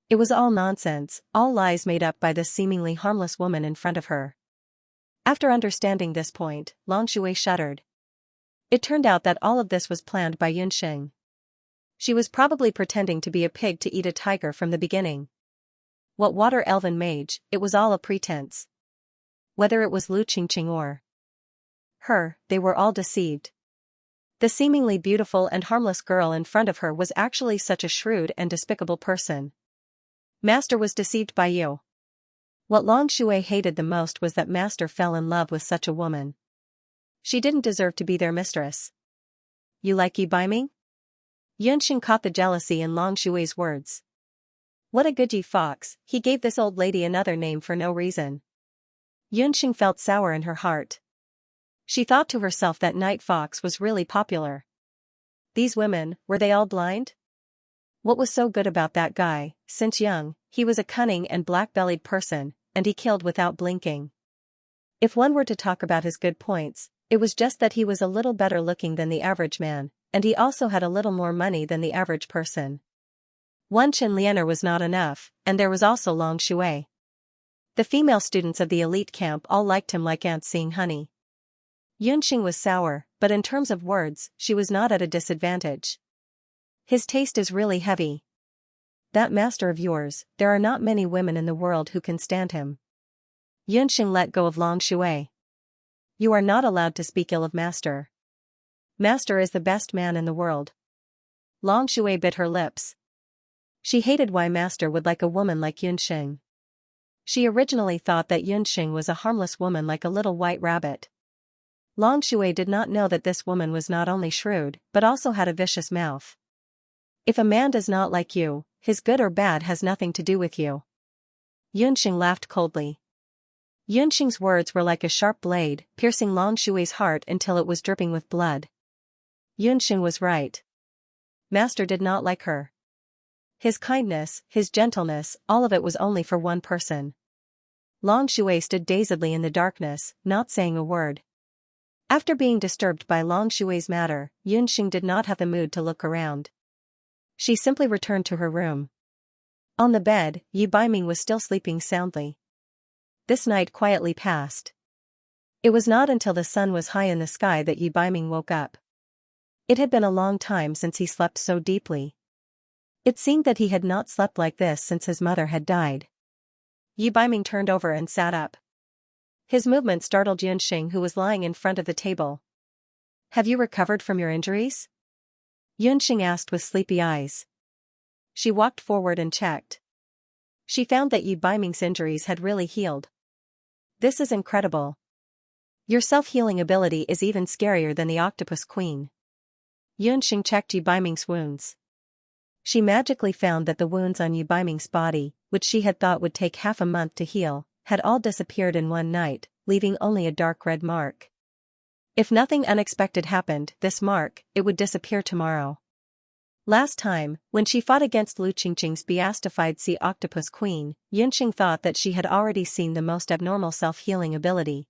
It was all nonsense, all lies made up by this seemingly harmless woman in front of her. After understanding this point, Long Shui shuddered. It turned out that all of this was planned by Yunxing. She was probably pretending to be a pig to eat a tiger from the beginning. What water elven mage, it was all a pretense. Whether it was Lu Qingqing or her, they were all deceived. The seemingly beautiful and harmless girl in front of her was actually such a shrewd and despicable person. Master was deceived by you. What Long Shui hated the most was that Master fell in love with such a woman. She didn't deserve to be their mistress. You like Yi Baiming? Yunxing caught the jealousy in Long Shui's words. What a good Yi fox, he gave this old lady another name for no reason. Yunxing felt sour in her heart. She thought to herself that Night Fox was really popular. These women, were they all blind? What was so good about that guy? Since young, he was a cunning and black-bellied person, and he killed without blinking. If one were to talk about his good points, it was just that he was a little better looking than the average man, and he also had a little more money than the average person. One Chen Lianer was not enough, and there was also Long Shui. The female students of the elite camp all liked him like ants seeing honey. Yunxing was sour, but in terms of words, she was not at a disadvantage. His taste is really heavy. That master of yours, there are not many women in the world who can stand him. Yunxing let go of Long Shui. You are not allowed to speak ill of Master. Master is the best man in the world. Long Shui bit her lips. She hated why Master would like a woman like Yunxing. She originally thought that Yunxing was a harmless woman like a little white rabbit. Long Shui did not know that this woman was not only shrewd, but also had a vicious mouth. If a man does not like you, his good or bad has nothing to do with you. Yunxing laughed coldly. Yunxing's words were like a sharp blade, piercing Long Shui's heart until it was dripping with blood. Yunxing was right. Master did not like her. His kindness, his gentleness, all of it was only for one person. Long Shui stood dazedly in the darkness, not saying a word. After being disturbed by Long Shui's matter, Yunxing did not have the mood to look around. She simply returned to her room. On the bed, Yi Baiming was still sleeping soundly. This night quietly passed. It was not until the sun was high in the sky that Yi Baiming woke up. It had been a long time since he slept so deeply. It seemed that he had not slept like this since his mother had died. Yi Baiming turned over and sat up. His movement startled Yunxing, who was lying in front of the table. Have you recovered from your injuries? Yunxing asked with sleepy eyes. She walked forward and checked. She found that Yi Baiming's injuries had really healed. This is incredible. Your self-healing ability is even scarier than the Octopus Queen. Yunxing checked Yi Baiming's wounds. She magically found that the wounds on Yi Baiming's body, which she had thought would take half a month to heal, had all disappeared in one night, leaving only a dark red mark. If nothing unexpected happened, this mark, it would disappear tomorrow. Last time, when she fought against Lu Qingqing's beastified sea octopus queen, Yunxing thought that she had already seen the most abnormal self-healing ability.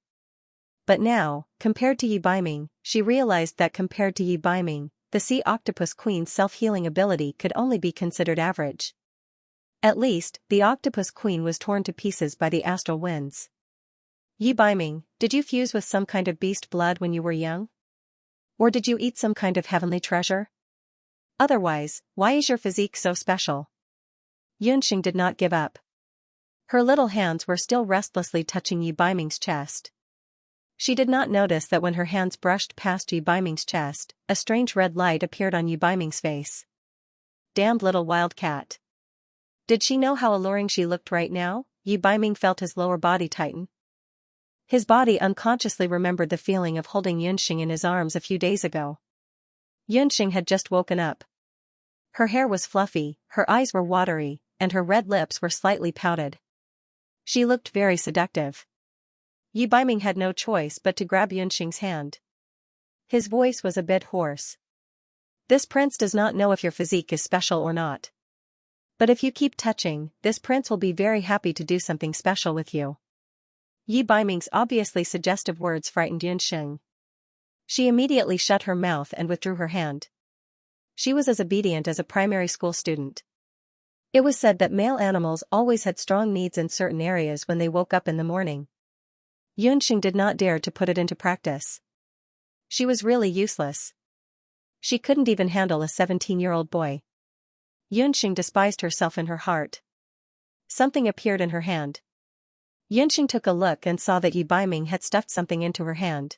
But now, compared to Yi Baiming, she realized that compared to Yi Baiming, the sea octopus queen's self-healing ability could only be considered average. At least, the octopus queen was torn to pieces by the astral winds. Yi Baiming, did you fuse with some kind of beast blood when you were young? Or did you eat some kind of heavenly treasure? Otherwise, why is your physique so special? Yunxing did not give up. Her little hands were still restlessly touching Yi Baiming's chest. She did not notice that when her hands brushed past Yi Baiming's chest, a strange red light appeared on Yi Baiming's face. Damned little wildcat. Did she know how alluring she looked right now? Yi Baiming felt his lower body tighten. His body unconsciously remembered the feeling of holding Yunxing in his arms a few days ago. Yunxing had just woken up. Her hair was fluffy, her eyes were watery, and her red lips were slightly pouted. She looked very seductive. Yi Baiming had no choice but to grab Yunxing's hand. His voice was a bit hoarse. This prince does not know if your physique is special or not. But if you keep touching, this prince will be very happy to do something special with you. Yi Baiming's obviously suggestive words frightened Yunxing. She immediately shut her mouth and withdrew her hand. She was as obedient as a primary school student. It was said that male animals always had strong needs in certain areas when they woke up in the morning. Yunxing did not dare to put it into practice. She was really useless. She couldn't even handle a 17-year-old boy. Yunxing despised herself in her heart. Something appeared in her hand. Yunxing took a look and saw that Yi Baiming had stuffed something into her hand.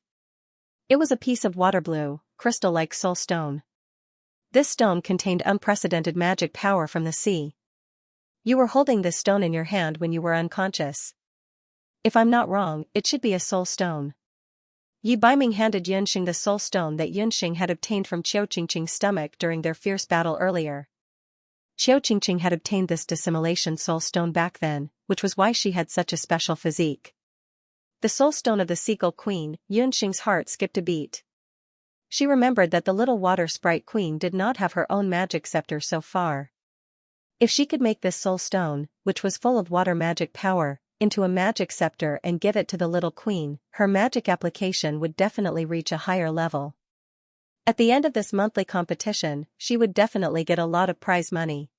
It was a piece of water blue, crystal-like soul stone. This stone contained unprecedented magic power from the sea. You were holding this stone in your hand when you were unconscious. If I'm not wrong, it should be a soul stone. Yi Baiming handed Yunxing the soul stone that Yunxing had obtained from Qiu Qingqing's stomach during their fierce battle earlier. Qiu Qingqing had obtained this dissimulation soul stone back then, which was why she had such a special physique. The soul stone of the Seagull Queen, Yunxing's heart skipped a beat. She remembered that the little water sprite queen did not have her own magic scepter so far. If she could make this soul stone, which was full of water magic power, into a magic scepter and give it to the little queen, her magic application would definitely reach a higher level. At the end of this monthly competition, she would definitely get a lot of prize money.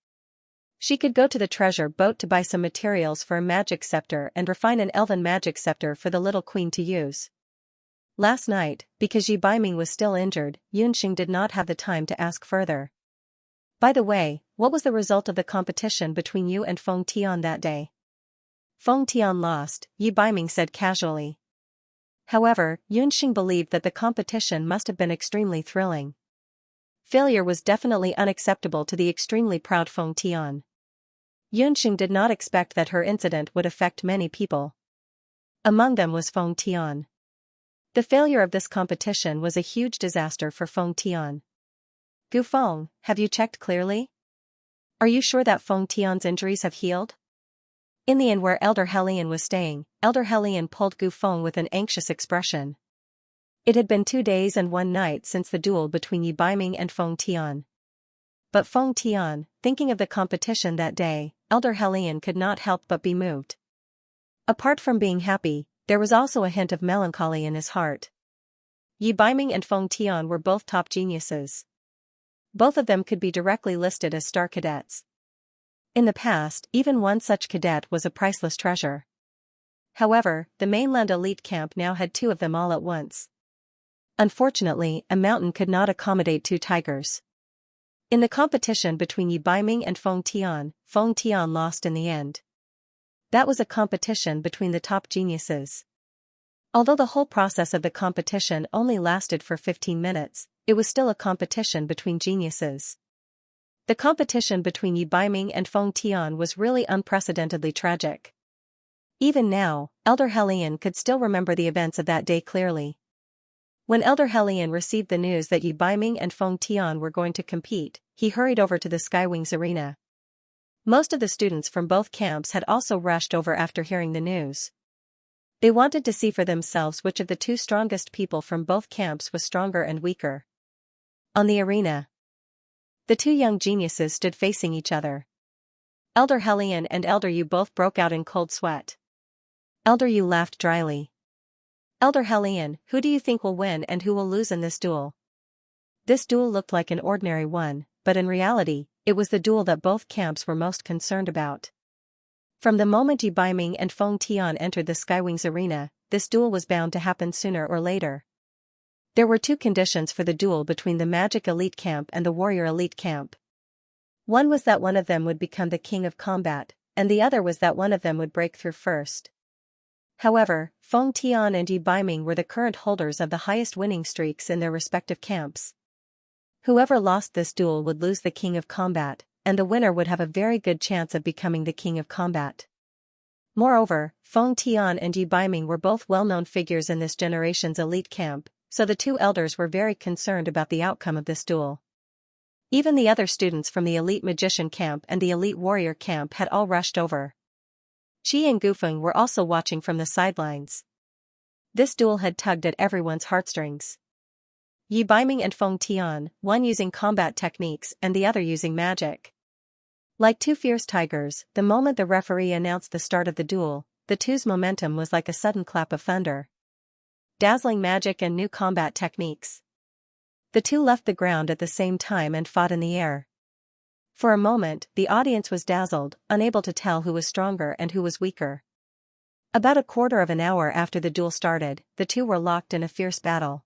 She could go to the treasure boat to buy some materials for a magic scepter and refine an elven magic scepter for the little queen to use. Last night, because Yi Baiming was still injured, Yunxing did not have the time to ask further. By the way, what was the result of the competition between you and Feng Tian that day? Feng Tian lost, Yi Baiming said casually. However, Yunxing believed that the competition must have been extremely thrilling. Failure was definitely unacceptable to the extremely proud Feng Tian. Yunxing did not expect that her incident would affect many people. Among them was Feng Tian. The failure of this competition was a huge disaster for Feng Tian. Gu Feng, have you checked clearly? Are you sure that Feng Tian's injuries have healed? In the inn where Elder Helian was staying, Elder Helian pulled Gu Feng with an anxious expression. It had been 2 days and 1 night since the duel between Yi Baiming and Feng Tian. But Feng Tian, thinking of the competition that day, Elder Helian could not help but be moved. Apart from being happy, there was also a hint of melancholy in his heart. Yi Baiming and Feng Tian were both top geniuses. Both of them could be directly listed as star cadets. In the past, even one such cadet was a priceless treasure. However, the mainland elite camp now had 2 of them all at once. Unfortunately, a mountain could not accommodate 2 tigers. In the competition between Yi Baiming and Feng Tian lost in the end. That was a competition between the top geniuses. Although the whole process of the competition only lasted for 15 minutes, it was still a competition between geniuses. The competition between Yi Baiming and Feng Tian was really unprecedentedly tragic. Even now, Elder Helian could still remember the events of that day clearly. When Elder Helian received the news that Yi Baiming and Feng Tian were going to compete, he hurried over to the Skywings arena. Most of the students from both camps had also rushed over after hearing the news. They wanted to see for themselves which of the 2 strongest people from both camps was stronger and weaker. On the arena, The two young geniuses stood facing each other. Elder Hellion and Elder Yu both broke out in cold sweat. Elder Yu laughed dryly. Elder Hellion, who do you think will win and who will lose in this duel? This duel looked like an ordinary one, but in reality, it was the duel that both camps were most concerned about. From the moment Yi Baiming and Feng Tian entered the Skywings arena, this duel was bound to happen sooner or later. There were two conditions for the duel between the Magic Elite Camp and the Warrior Elite Camp. One was that one of them would become the king of combat, and the other was that one of them would break through first. However, Feng Tian and Yi Baiming were the current holders of the highest winning streaks in their respective camps. Whoever lost this duel would lose the king of combat, and the winner would have a very good chance of becoming the king of combat. Moreover, Feng Tian and Yi Baiming were both well-known figures in this generation's elite camp, so the two elders were very concerned about the outcome of this duel. Even the other students from the elite magician camp and the elite warrior camp had all rushed over. Qi and Gufeng were also watching from the sidelines. This duel had tugged at everyone's heartstrings. Yi Baiming and Feng Tian, one using combat techniques and the other using magic. Like two fierce tigers, the moment the referee announced the start of the duel, the two's momentum was like a sudden clap of thunder. Dazzling magic and new combat techniques. The two left the ground at the same time and fought in the air. For a moment, the audience was dazzled, unable to tell who was stronger and who was weaker. About a quarter of an hour after the duel started, the two were locked in a fierce battle.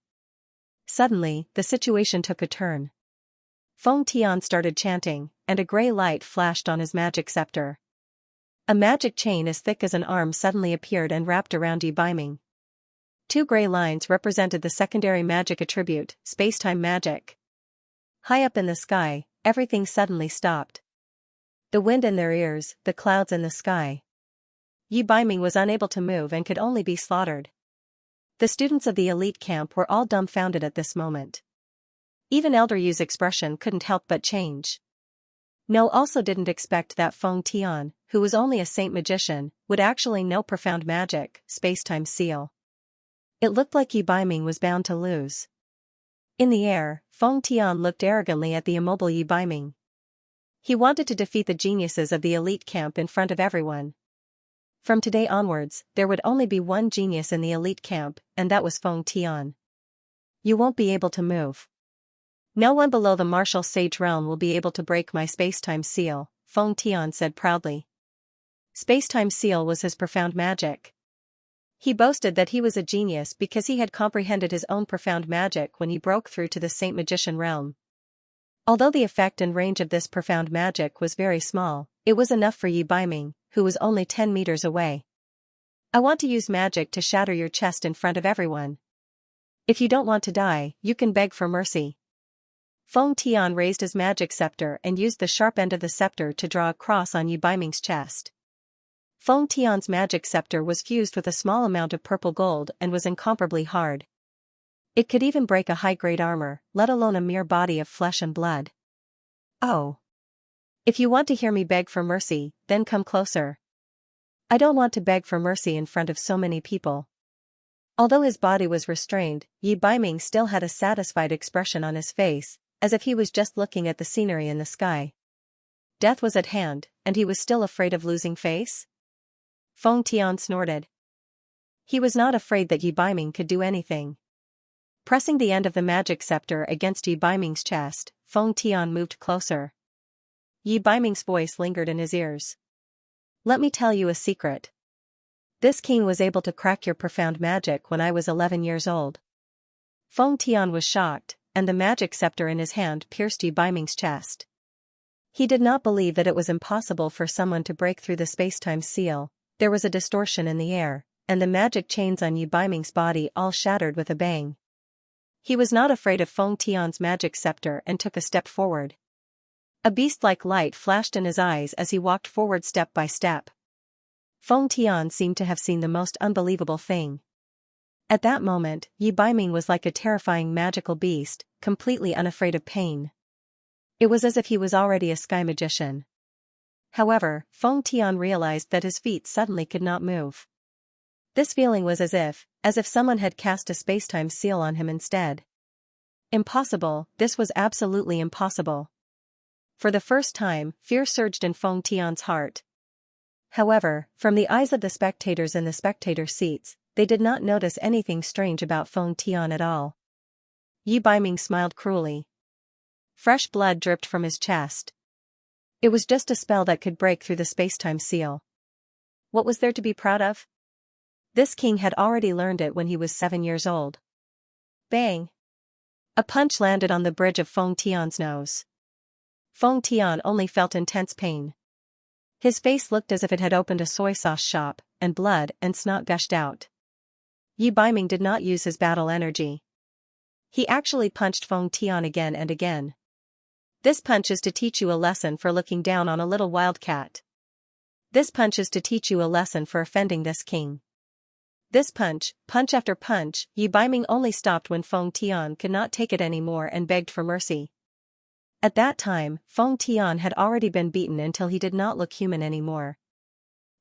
Suddenly, the situation took a turn. Feng Tian started chanting, and a gray light flashed on his magic scepter. A magic chain as thick as an arm suddenly appeared and wrapped around Yi Baiming. Two gray lines represented the secondary magic attribute, space-time magic. High up in the sky, everything suddenly stopped. The wind in their ears, the clouds in the sky. Yi Baiming was unable to move and could only be slaughtered. The students of the elite camp were all dumbfounded at this moment. Even Elder Yu's expression couldn't help but change. No also didn't expect that Feng Tian, who was only a saint magician, would actually know profound magic, space-time seal. It looked like Yi Baiming was bound to lose. In the air, Feng Tian looked arrogantly at the immobile Yi Baiming. He wanted to defeat the geniuses of the elite camp in front of everyone. From today onwards, there would only be one genius in the elite camp, and that was Feng Tian. You won't be able to move. No one below the martial sage realm will be able to break my space-time seal, Feng Tian said proudly. Space-time seal was his profound magic. He boasted that he was a genius because he had comprehended his own profound magic when he broke through to the Saint Magician realm. Although the effect and range of this profound magic was very small, it was enough for Yi Baiming, who was only 10 meters away. I want to use magic to shatter your chest in front of everyone. If you don't want to die, you can beg for mercy. Feng Tian raised his magic scepter and used the sharp end of the scepter to draw a cross on Yi Baiming's chest. Feng Tian's magic scepter was fused with a small amount of purple gold and was incomparably hard. It could even break a high-grade armor, let alone a mere body of flesh and blood. Oh. If you want to hear me beg for mercy, then come closer. I don't want to beg for mercy in front of so many people. Although his body was restrained, Yi Baiming still had a satisfied expression on his face, as if he was just looking at the scenery in the sky. Death was at hand, and he was still afraid of losing face? Feng Tian snorted. He was not afraid that Yi Baiming could do anything. Pressing the end of the magic scepter against Yi Baiming's chest, Feng Tian moved closer. Yi Baiming's voice lingered in his ears. Let me tell you a secret. This king was able to crack your profound magic when I was 11 years old. Feng Tian was shocked, and the magic scepter in his hand pierced Yi Baiming's chest. He did not believe that it was impossible for someone to break through the space-time seal. There was a distortion in the air, and the magic chains on Yi Baiming's body all shattered with a bang. He was not afraid of Feng Tian's magic scepter and took a step forward. A beast-like light flashed in his eyes as he walked forward step by step. Feng Tian seemed to have seen the most unbelievable thing. At that moment, Yi Baiming was like a terrifying magical beast, completely unafraid of pain. It was as if he was already a sky magician. However, Feng Tian realized that his feet suddenly could not move. This feeling was as if someone had cast a space-time seal on him instead. Impossible, this was absolutely impossible. For the first time, fear surged in Feng Tian's heart. However, from the eyes of the spectators in the spectator seats, they did not notice anything strange about Feng Tian at all. Yi Baiming smiled cruelly. Fresh blood dripped from his chest. It was just a spell that could break through the space-time seal. What was there to be proud of? This king had already learned it when he was 7 years old. Bang! A punch landed on the bridge of Feng Tian's nose. Feng Tian only felt intense pain. His face looked as if it had opened a soy sauce shop, and blood and snot gushed out. Yi Baiming did not use his battle energy. He actually punched Feng Tian again and again. This punch is to teach you a lesson for looking down on a little wildcat. This punch is to teach you a lesson for offending this king. This punch after punch, Yi Baiming only stopped when Feng Tian could not take it anymore and begged for mercy. At that time, Feng Tian had already been beaten until he did not look human anymore.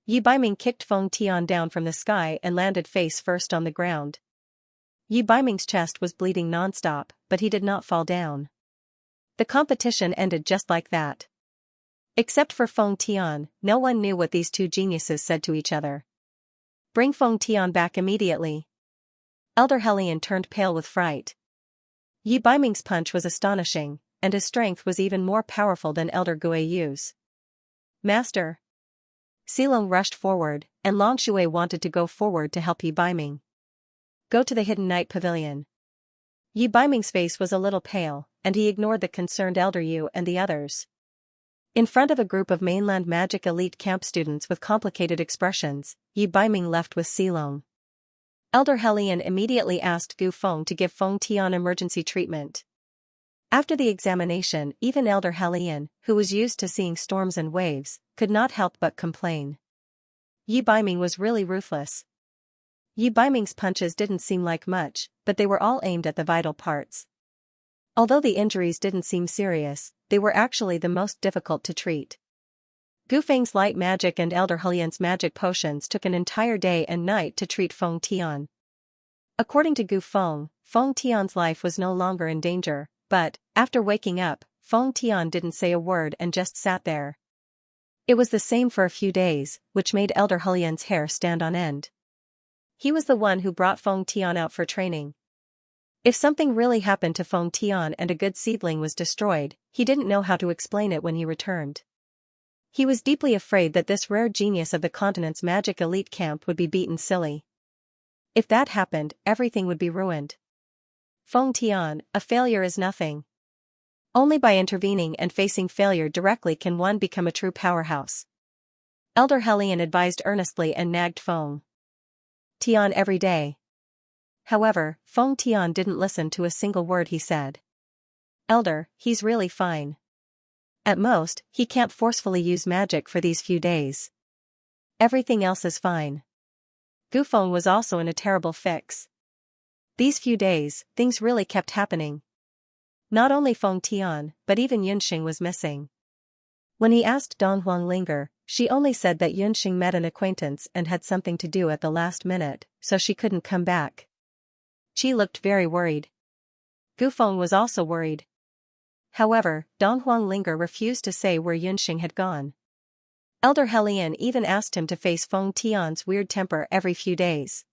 Yi Baiming kicked Feng Tian down from the sky and landed face first on the ground. Yi Baiming's chest was bleeding non-stop, but he did not fall down. The competition ended just like that. Except for Feng Tian, no one knew what these two geniuses said to each other. Bring Feng Tian back immediately. Elder Hellion turned pale with fright. Yi Baiming's punch was astonishing, and his strength was even more powerful than Elder Guiyu's. Master. Silong rushed forward, and Long Shui wanted to go forward to help Yi Baiming. Go to the Hidden Night Pavilion. Yi Baiming's face was a little pale, and he ignored the concerned Elder Yu and the others. In front of a group of mainland magic elite camp students with complicated expressions, Yi Baiming left with Silong. Elder Hellion immediately asked Gu Feng to give Feng Tian emergency treatment. After the examination, even Elder Hellion, who was used to seeing storms and waves, could not help but complain. Yi Baiming was really ruthless. Yi Baiming's punches didn't seem like much, but they were all aimed at the vital parts. Although the injuries didn't seem serious, they were actually the most difficult to treat. Gu Feng's light magic and Elder Hellion's magic potions took an entire day and night to treat Feng Tian. According to Gu Feng, Feng Tian's life was no longer in danger, but, after waking up, Feng Tian didn't say a word and just sat there. It was the same for a few days, which made Elder Hellion's hair stand on end. He was the one who brought Feng Tian out for training. If something really happened to Feng Tian and a good seedling was destroyed, he didn't know how to explain it when he returned. He was deeply afraid that this rare genius of the continent's magic elite camp would be beaten silly. If that happened, everything would be ruined. Feng Tian, a failure is nothing. Only by intervening and facing failure directly can one become a true powerhouse. Elder Hellion advised earnestly and nagged Feng Tian every day. However, Feng Tian didn't listen to a single word he said. Elder, he's really fine. At most, he can't forcefully use magic for these few days. Everything else is fine. Gu Feng was also in a terrible fix. These few days, things really kept happening. Not only Feng Tian, but even Yunxing was missing. When he asked Dong Huanglinger, she only said that Yunxing met an acquaintance and had something to do at the last minute, so she couldn't come back. She looked very worried. Gu Feng was also worried. However, Dong Huanglinger refused to say where Yunxing had gone. Elder Hellion even asked him to face Feng Tian's weird temper every few days.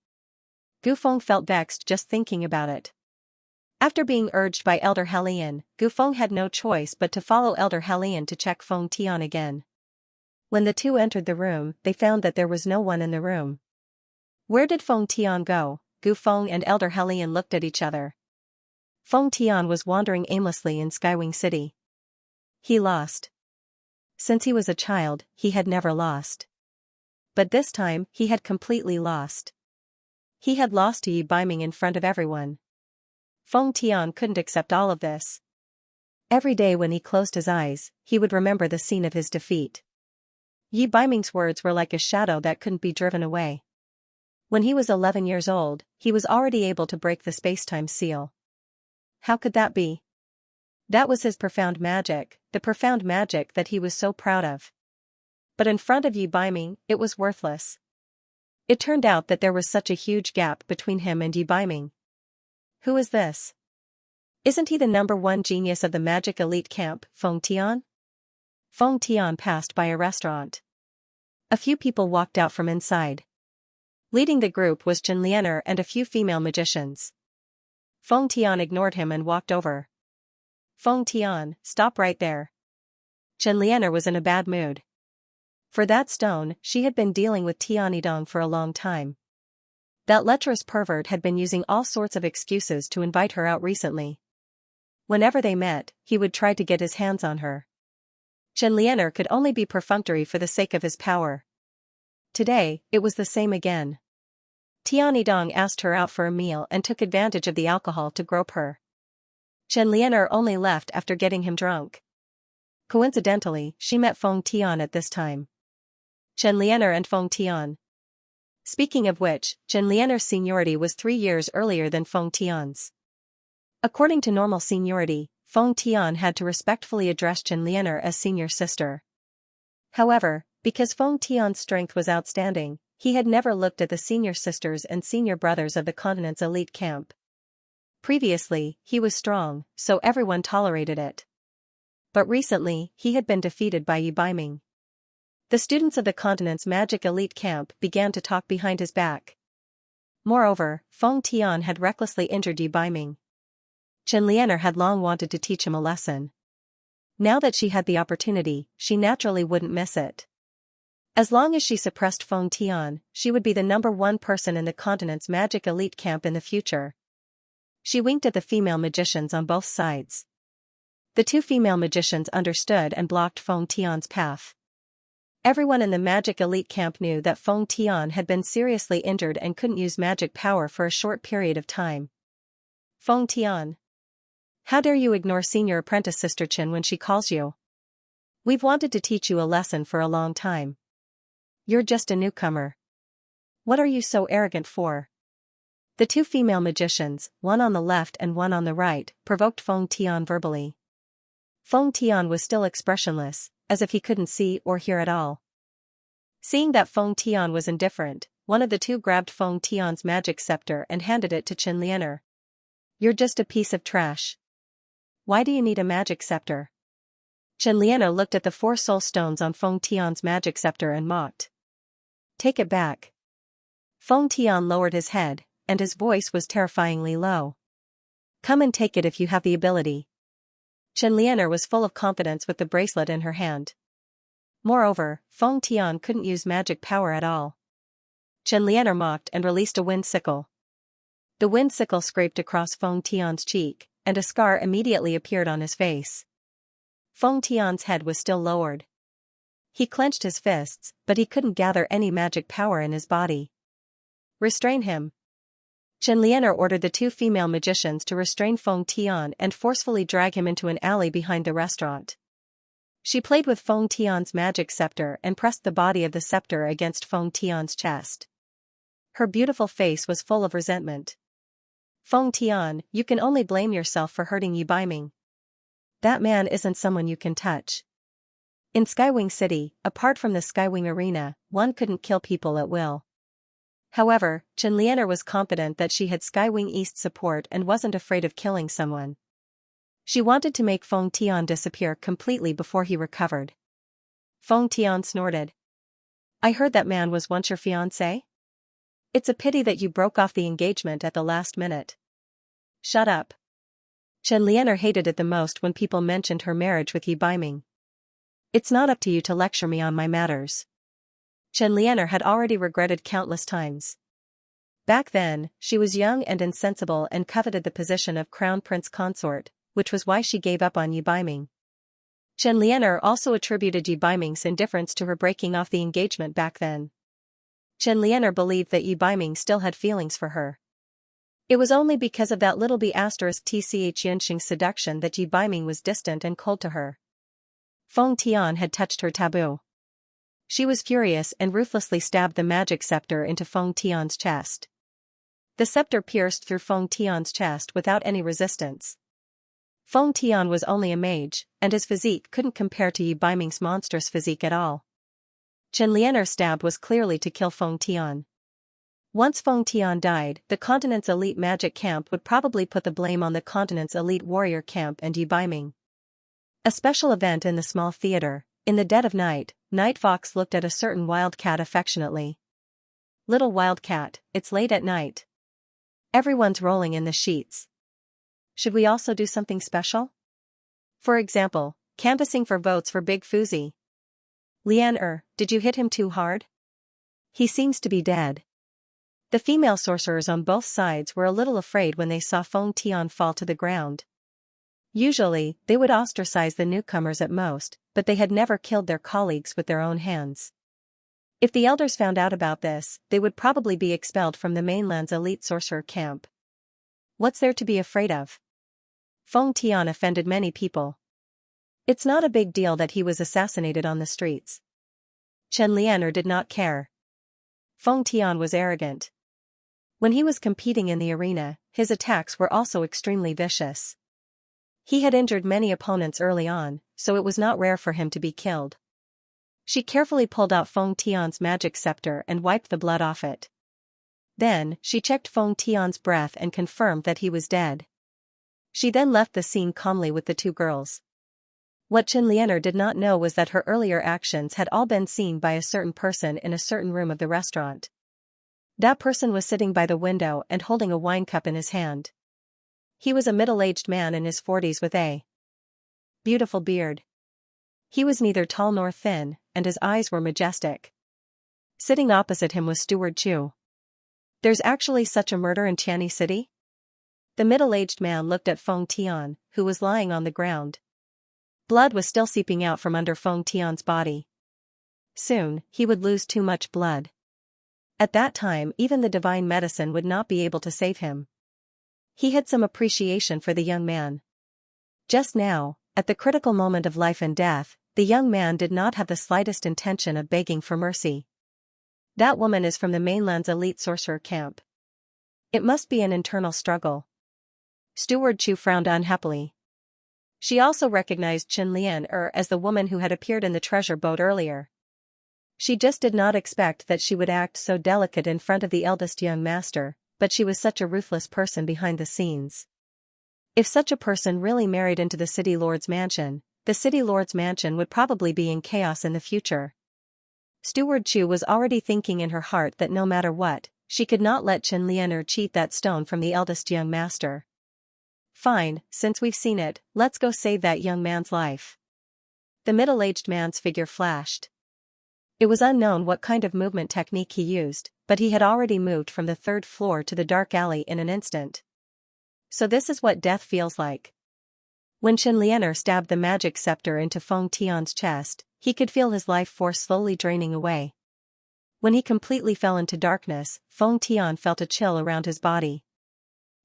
Gu Feng felt vexed just thinking about it. After being urged by Elder Hellion, Gu Feng had no choice but to follow Elder Hellion to check Feng Tian again. When the two entered the room, they found that there was no one in the room. Where did Feng Tian go? Gu Feng and Elder Hellion looked at each other. Feng Tian was wandering aimlessly in Skywing City. He lost. Since he was a child, he had never lost. But this time, he had completely lost. He had lost to Yi Baiming in front of everyone. Feng Tian couldn't accept all of this. Every day when he closed his eyes, he would remember the scene of his defeat. Yi Baiming's words were like a shadow that couldn't be driven away. When he was 11 years old, he was already able to break the space-time seal. How could that be? That was his profound magic, the profound magic that he was so proud of. But in front of Yi Baiming, it was worthless. It turned out that there was such a huge gap between him and Yi Baiming. Who is this? Isn't he the #1 genius of the magic elite camp, Feng Tian? Feng Tian passed by a restaurant. A few people walked out from inside. Leading the group was Chen Lianer and a few female magicians. Feng Tian ignored him and walked over. Feng Tian, stop right there. Chen Lianer was in a bad mood. For that stone, she had been dealing with Tianidong for a long time. That lecherous pervert had been using all sorts of excuses to invite her out recently. Whenever they met, he would try to get his hands on her. Chen Lianer could only be perfunctory for the sake of his power. Today, it was the same again. Tianidong asked her out for a meal and took advantage of the alcohol to grope her. Chen Lianer only left after getting him drunk. Coincidentally, she met Feng Tian at this time. Chen Lianer and Feng Tian. Speaking of which, Chen Lianer's seniority was 3 years earlier than Feng Tian's. According to normal seniority, Feng Tian had to respectfully address Chen Lianer as senior sister. However, because Feng Tian's strength was outstanding, he had never looked at the senior sisters and senior brothers of the continent's elite camp. Previously, he was strong, so everyone tolerated it. But recently, he had been defeated by Yi Baiming. The students of the continent's magic elite camp began to talk behind his back. Moreover, Feng Tian had recklessly injured Yi Baiming. Chen Lianer had long wanted to teach him a lesson. Now that she had the opportunity, she naturally wouldn't miss it. As long as she suppressed Feng Tian, she would be the #1 person in the continent's magic elite camp in the future. She winked at the female magicians on both sides. The 2 female magicians understood and blocked Feng Tian's path. Everyone in the magic elite camp knew that Feng Tian had been seriously injured and couldn't use magic power for a short period of time. Feng Tian. How dare you ignore senior apprentice Sister Chen when she calls you? We've wanted to teach you a lesson for a long time. You're just a newcomer. What are you so arrogant for? The 2 female magicians, one on the left and one on the right, provoked Feng Tian verbally. Feng Tian was still expressionless, as if he couldn't see or hear at all. Seeing that Feng Tian was indifferent, one of the 2 grabbed Feng Tian's magic scepter and handed it to Chen Lianer. You're just a piece of trash. Why do you need a magic scepter? Chen Lianer looked at the 4 soul stones on Feng Tian's magic scepter and mocked. Take it back. Feng Tian lowered his head, and his voice was terrifyingly low. Come and take it if you have the ability. Chen Lianer was full of confidence with the bracelet in her hand. Moreover, Feng Tian couldn't use magic power at all. Chen Lianer mocked and released a wind sickle. The wind sickle scraped across Feng Tian's cheek, and a scar immediately appeared on his face. Feng Tian's head was still lowered. He clenched his fists, but he couldn't gather any magic power in his body. Restrain him. Chen Lianer ordered the 2 female magicians to restrain Feng Tian and forcefully drag him into an alley behind the restaurant. She played with Feng Tian's magic scepter and pressed the body of the scepter against Feng Tian's chest. Her beautiful face was full of resentment. Feng Tian, you can only blame yourself for hurting Yi Baiming. That man isn't someone you can touch. In Skywing City, apart from the Skywing Arena, one couldn't kill people at will. However, Chen Lianer was confident that she had Skywing East support and wasn't afraid of killing someone. She wanted to make Feng Tian disappear completely before he recovered. Feng Tian snorted. I heard that man was once your fiancé? It's a pity that you broke off the engagement at the last minute. Shut up. Chen Lianer hated it the most when people mentioned her marriage with Yi Baiming. It's not up to you to lecture me on my matters. Chen Lianer had already regretted countless times. Back then, she was young and insensible and coveted the position of crown prince consort, which was why she gave up on Yi Baiming. Chen Lianer also attributed Yi Baiming's indifference to her breaking off the engagement back then. Chen Lianer believed that Yi Baiming still had feelings for her. It was only because of that little b*tch Xianxing's seduction that Yi Baiming was distant and cold to her. Feng Tian had touched her taboo. She was furious and ruthlessly stabbed the magic scepter into Feng Tian's chest. The scepter pierced through Feng Tian's chest without any resistance. Feng Tian was only a mage, and his physique couldn't compare to Yi Baiming's monstrous physique at all. Chen Lianer's stab was clearly to kill Feng Tian. Once Feng Tian died, the continent's elite magic camp would probably put the blame on the continent's elite warrior camp and Yi Baiming. A special event in the small theater, In the dead of night, Night Fox looked at a certain wildcat affectionately. "Little wildcat, it's late at night. Everyone's rolling in the sheets. Should we also do something special? For example, canvassing for votes for Big Fuzzy. Lian, did you hit him too hard? He seems to be dead." The female sorcerers on both sides were a little afraid when they saw Feng Tian fall to the ground. Usually, they would ostracize the newcomers at most, but they had never killed their colleagues with their own hands. If the elders found out about this, they would probably be expelled from the mainland's elite sorcerer camp. What's there to be afraid of? Feng Tian offended many people. It's not a big deal that he was assassinated on the streets. Chen Lianer did not care. Feng Tian was arrogant. When he was competing in the arena, his attacks were also extremely vicious. He had injured many opponents early on, so it was not rare for him to be killed. She carefully pulled out Feng Tian's magic scepter and wiped the blood off it. Then, she checked Feng Tian's breath and confirmed that he was dead. She then left the scene calmly with the two girls. What Chen Lianer did not know was that her earlier actions had all been seen by a certain person in a certain room of the restaurant. That person was sitting by the window and holding a wine cup in his hand. He was a middle-aged man in his 40s with a beautiful beard. He was neither tall nor thin, and his eyes were majestic. Sitting opposite him was Steward Chu. "There's actually such a murder in Tianyi City?" The middle-aged man looked at Feng Tian, who was lying on the ground. Blood was still seeping out from under Feng Tian's body. Soon, he would lose too much blood. At that time, even the divine medicine would not be able to save him. He had some appreciation for the young man. Just now, at the critical moment of life and death, the young man did not have the slightest intention of begging for mercy. That woman is from the mainland's elite sorcerer camp. It must be an internal struggle. Steward Chu frowned unhappily. She also recognized Chen Lianer as the woman who had appeared in the treasure boat earlier. She just did not expect that she would act so delicate in front of the eldest young master, but she was such a ruthless person behind the scenes. If such a person really married into the city lord's mansion, the city lord's mansion would probably be in chaos in the future. Steward Chu was already thinking in her heart that no matter what, she could not let Chen Lianer cheat that stone from the eldest young master. "Fine, since we've seen it, let's go save that young man's life." The middle-aged man's figure flashed. It was unknown what kind of movement technique he used, but he had already moved from the 3rd floor to the dark alley in an instant. So this is what death feels like. When Chen Lianer stabbed the magic scepter into Feng Tian's chest, he could feel his life force slowly draining away. When he completely fell into darkness, Feng Tian felt a chill around his body.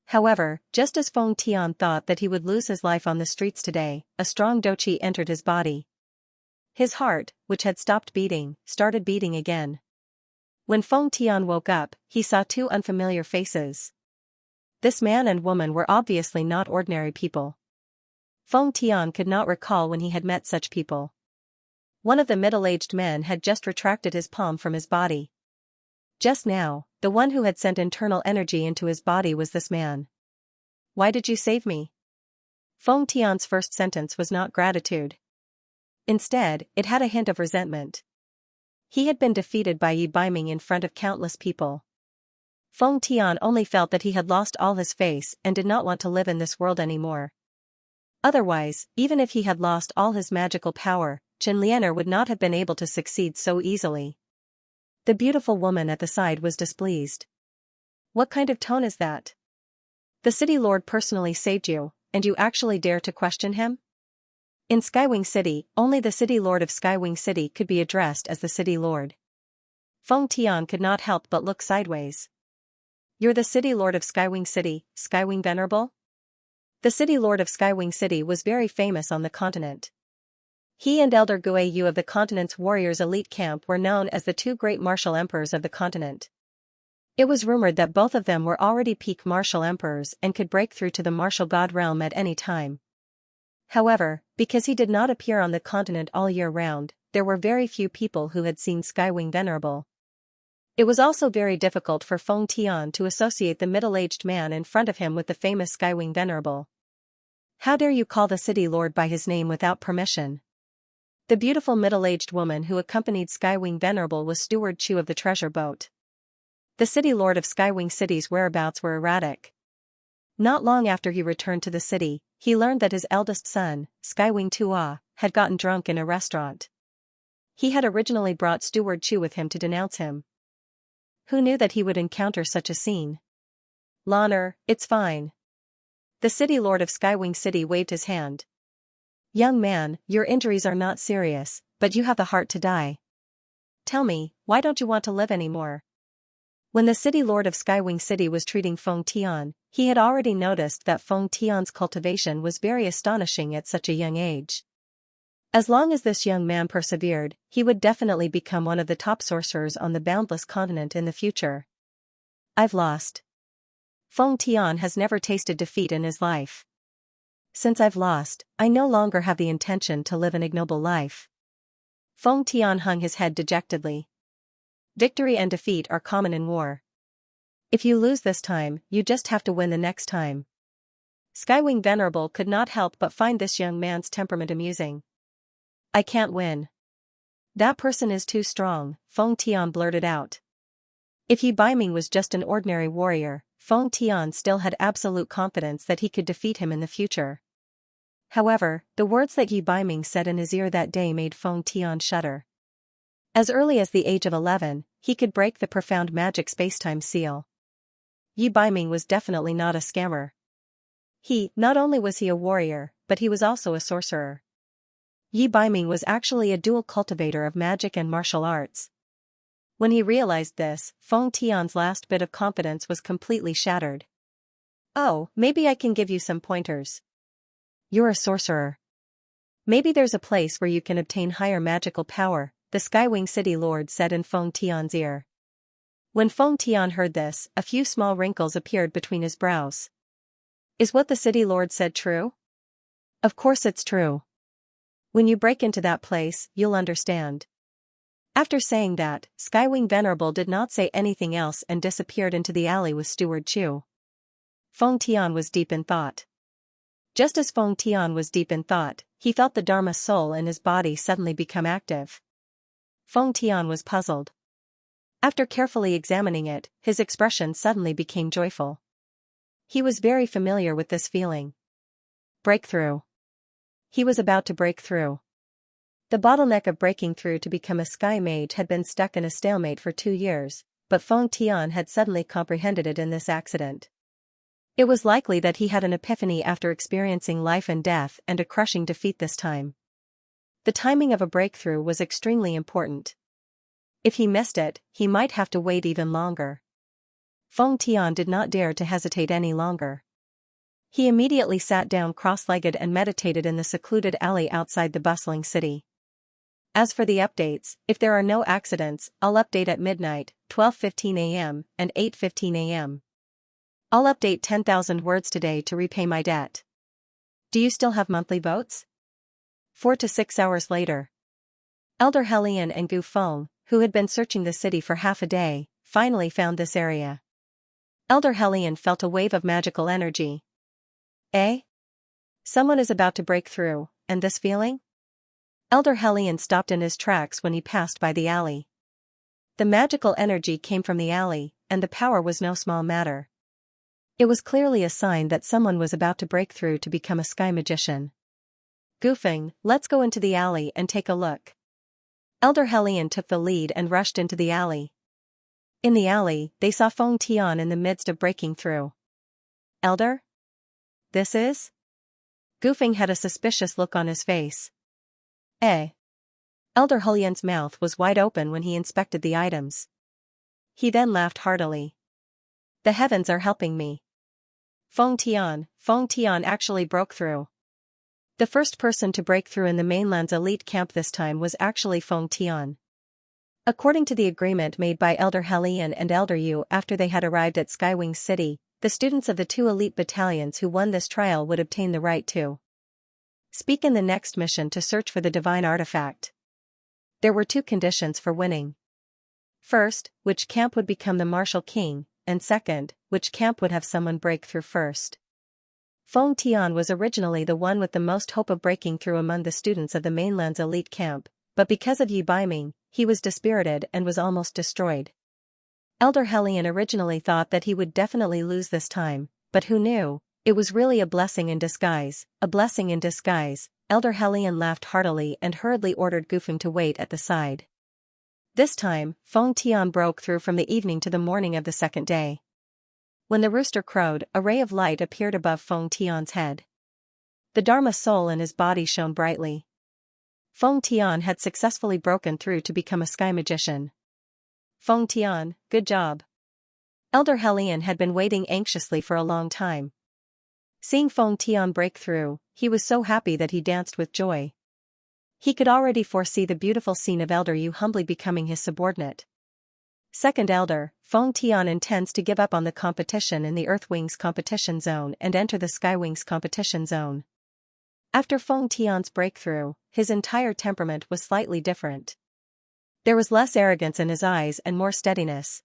However, just as Feng Tian thought that he would lose his life on the streets today, a strong doqi entered his body. His heart, which had stopped beating, started beating again. When Feng Tian woke up, he saw two unfamiliar faces. This man and woman were obviously not ordinary people. Feng Tian could not recall when he had met such people. One of the middle-aged men had just retracted his palm from his body. Just now, the one who had sent internal energy into his body was this man. "Why did you save me?" Feng Tian's first sentence was not gratitude. Instead, it had a hint of resentment. He had been defeated by Yi Baiming in front of countless people. Feng Tian only felt that he had lost all his face and did not want to live in this world anymore. Otherwise, even if he had lost all his magical power, Chen Lianer would not have been able to succeed so easily. The beautiful woman at the side was displeased. "What kind of tone is that? The city lord personally saved you, and you actually dare to question him?" In Skywing City, only the city lord of Skywing City could be addressed as the city lord. Feng Tian could not help but look sideways. "You're the city lord of Skywing City, Skywing Venerable?" The city lord of Skywing City was very famous on the continent. He and Elder Guai Yu of the continent's warriors' elite camp were known as the two great martial emperors of the continent. It was rumored that both of them were already peak martial emperors and could break through to the martial god realm at any time. However, because he did not appear on the continent all year round, there were very few people who had seen Skywing Venerable. It was also very difficult for Feng Tian to associate the middle-aged man in front of him with the famous Skywing Venerable. "How dare you call the city lord by his name without permission?" The beautiful middle-aged woman who accompanied Skywing Venerable was Steward Chu of the treasure boat. The city lord of Skywing City's whereabouts were erratic. Not long after he returned to the city, he learned that his eldest son, Skywing Tua, had gotten drunk in a restaurant. He had originally brought Steward Chu with him to denounce him. Who knew that he would encounter such a scene? Loner, it's fine. The city lord of Skywing City waved his hand. Young man, your injuries are not serious, but you have the heart to die. Tell me, why don't you want to live anymore? When the city lord of Skywing City was treating Feng Tian, he had already noticed that Feng Tian's cultivation was very astonishing at such a young age. As long as this young man persevered, he would definitely become one of the top sorcerers on the boundless continent in the future. I've lost. Feng Tian has never tasted defeat in his life. Since I've lost, I no longer have the intention to live an ignoble life. Feng Tian hung his head dejectedly. Victory and defeat are common in war. If you lose this time, you just have to win the next time. Skywing Venerable could not help but find this young man's temperament amusing. I can't win. That person is too strong, Feng Tian blurted out. If Yi Baiming was just an ordinary warrior, Feng Tian still had absolute confidence that he could defeat him in the future. However, the words that Yi Baiming said in his ear that day made Feng Tian shudder. As early as the age of 11, he could break the profound magic spacetime seal. Yi Baiming was definitely not a scammer. Not only was he a warrior, but he was also a sorcerer. Yi Baiming was actually a dual cultivator of magic and martial arts. When he realized this, Feng Tian's last bit of confidence was completely shattered. Oh, maybe I can give you some pointers. You're a sorcerer. Maybe there's a place where you can obtain higher magical power, the Skywing City Lord said in Feng Tian's ear. When Feng Tian heard this, a few small wrinkles appeared between his brows. Is what the City Lord said true? Of course it's true. When you break into that place, you'll understand. After saying that, Skywing Venerable did not say anything else and disappeared into the alley with Steward Chu. Feng Tian was deep in thought. Just as Feng Tian was deep in thought, he felt the Dharma soul in his body suddenly become active. Feng Tian was puzzled. After carefully examining it, his expression suddenly became joyful. He was very familiar with this feeling. Breakthrough. He was about to break through. The bottleneck of breaking through to become a sky mage had been stuck in a stalemate for 2 years, but Feng Tian had suddenly comprehended it in this accident. It was likely that he had an epiphany after experiencing life and death and a crushing defeat this time. The timing of a breakthrough was extremely important. If he missed it, he might have to wait even longer. Feng Tian did not dare to hesitate any longer. He immediately sat down cross-legged and meditated in the secluded alley outside the bustling city. As for the updates, if there are no accidents, I'll update at midnight, 12:15 a.m., and 8:15 a.m. I'll update 10,000 words today to repay my debt. Do you still have monthly votes? 4 to 6 hours later. Elder Helian and Gu Feng, who had been searching the city for half a day, finally found this area. Elder Helian felt a wave of magical energy. Eh? Someone is about to break through, and this feeling? Elder Helian stopped in his tracks when he passed by the alley. The magical energy came from the alley, and the power was no small matter. It was clearly a sign that someone was about to break through to become a sky magician. Goofing, let's go into the alley and take a look. Elder Helian took the lead and rushed into the alley. In the alley, they saw Feng Tian in the midst of breaking through. Elder? This is? Goofing had a suspicious look on his face. Eh? Elder Helian's mouth was wide open when he inspected the items. He then laughed heartily. The heavens are helping me. Feng Tian actually broke through. The first person to break through in the mainland's elite camp this time was actually Feng Tian. According to the agreement made by Elder Helian and Elder Yu after they had arrived at Skywing City, the students of the 2 elite battalions who won this trial would obtain the right to speak in the next mission to search for the divine artifact. There were 2 conditions for winning. First, which camp would become the martial king, and second, which camp would have someone break through first. Feng Tian was originally the one with the most hope of breaking through among the students of the mainland's elite camp, but because of Yi Baiming, he was dispirited and was almost destroyed. Elder Hellion originally thought that he would definitely lose this time, but who knew? It was really a blessing in disguise, a blessing in disguise. Elder Hellion laughed heartily and hurriedly ordered Gufeng to wait at the side. This time, Feng Tian broke through from the evening to the morning of the second day. When the rooster crowed, a ray of light appeared above Feng Tian's head. The Dharma soul in his body shone brightly. Feng Tian had successfully broken through to become a sky magician. Feng Tian, good job. Elder Hellion had been waiting anxiously for a long time. Seeing Feng Tian break through, he was so happy that he danced with joy. He could already foresee the beautiful scene of Elder Yu humbly becoming his subordinate. Second Elder, Feng Tian intends to give up on the competition in the Earthwings competition zone and enter the Skywings competition zone. After Feng Tian's breakthrough, his entire temperament was slightly different. There was less arrogance in his eyes and more steadiness.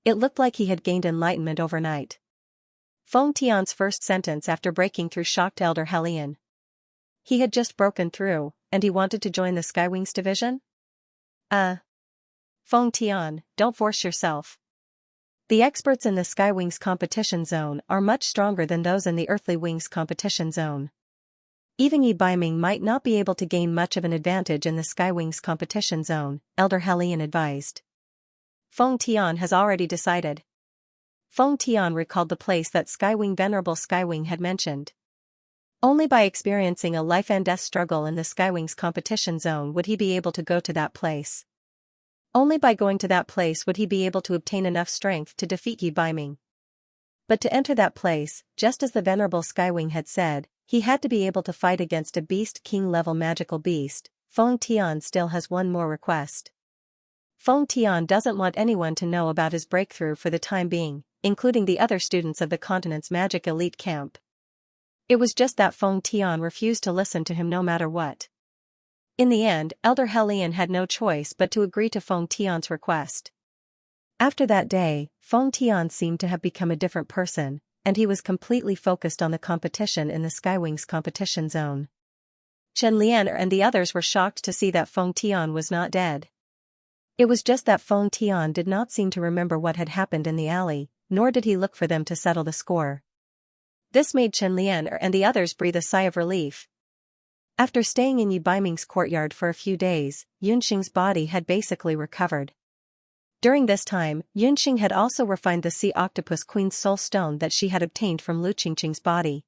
It looked like he had gained enlightenment overnight. Feng Tian's first sentence after breaking through shocked Elder Hellion. He had just broken through, and he wanted to join the Skywings division? Feng Tian, don't force yourself. The experts in the Skywings competition zone are much stronger than those in the Earthly Wings competition zone. Even Yi Baiming might not be able to gain much of an advantage in the Skywings competition zone, Elder Hellion advised. Feng Tian has already decided. Feng Tian recalled the place that Venerable Skywing had mentioned. Only by experiencing a life-and-death struggle in the Skywings competition zone would he be able to go to that place. Only by going to that place would he be able to obtain enough strength to defeat Yi Baiming. But to enter that place, just as the Venerable Skywing had said, he had to be able to fight against a Beast King-level magical beast. Feng Tian still has one more request. Feng Tian doesn't want anyone to know about his breakthrough for the time being, including the other students of the continent's magic elite camp. It was just that Feng Tian refused to listen to him no matter what. In the end, Elder Hellion had no choice but to agree to Feng Tian's request. After that day, Feng Tian seemed to have become a different person, and he was completely focused on the competition in the Skywings competition zone. Chen Lian and the others were shocked to see that Feng Tian was not dead. It was just that Feng Tian did not seem to remember what had happened in the alley, nor did he look for them to settle the score. This made Chen Lian and the others breathe a sigh of relief. After staying in Yi Baiming's courtyard for a few days, Yunxing's body had basically recovered. During this time, Yunxing had also refined the Sea Octopus Queen's soul stone that she had obtained from Lu Qingqing's body.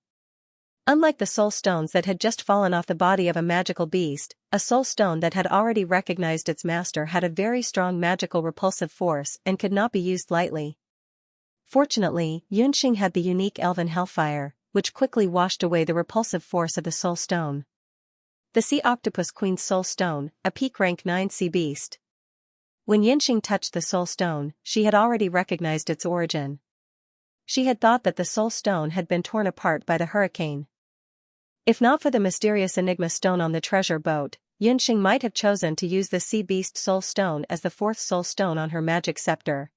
Unlike the soul stones that had just fallen off the body of a magical beast, a soul stone that had already recognized its master had a very strong magical repulsive force and could not be used lightly. Fortunately, Yunxing had the unique elven hellfire, which quickly washed away the repulsive force of the soul stone. The Sea Octopus Queen's soul stone, a peak rank 9 sea beast. When Yunxing touched the soul stone, she had already recognized its origin. She had thought that the soul stone had been torn apart by the hurricane. If not for the mysterious Enigma stone on the treasure boat, Yunxing might have chosen to use the sea beast soul stone as the fourth soul stone on her magic scepter.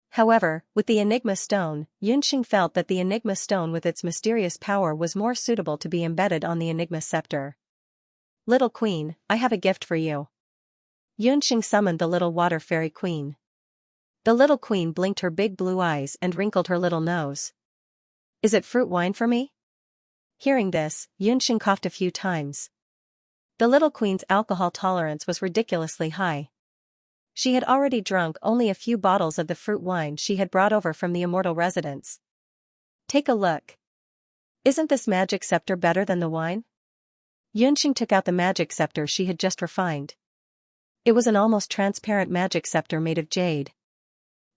However, with the Enigma stone, Yunxing felt that the Enigma stone with its mysterious power was more suitable to be embedded on the Enigma scepter. Little Queen, I have a gift for you. Yunxing summoned the little water fairy queen. The little queen blinked her big blue eyes and wrinkled her little nose. Is it fruit wine for me? Hearing this, Yunxing coughed a few times. The little queen's alcohol tolerance was ridiculously high. She had already drunk only a few bottles of the fruit wine she had brought over from the immortal residence. Take a look. Isn't this magic scepter better than the wine? Yunxing took out the magic scepter she had just refined. It was an almost transparent magic scepter made of jade.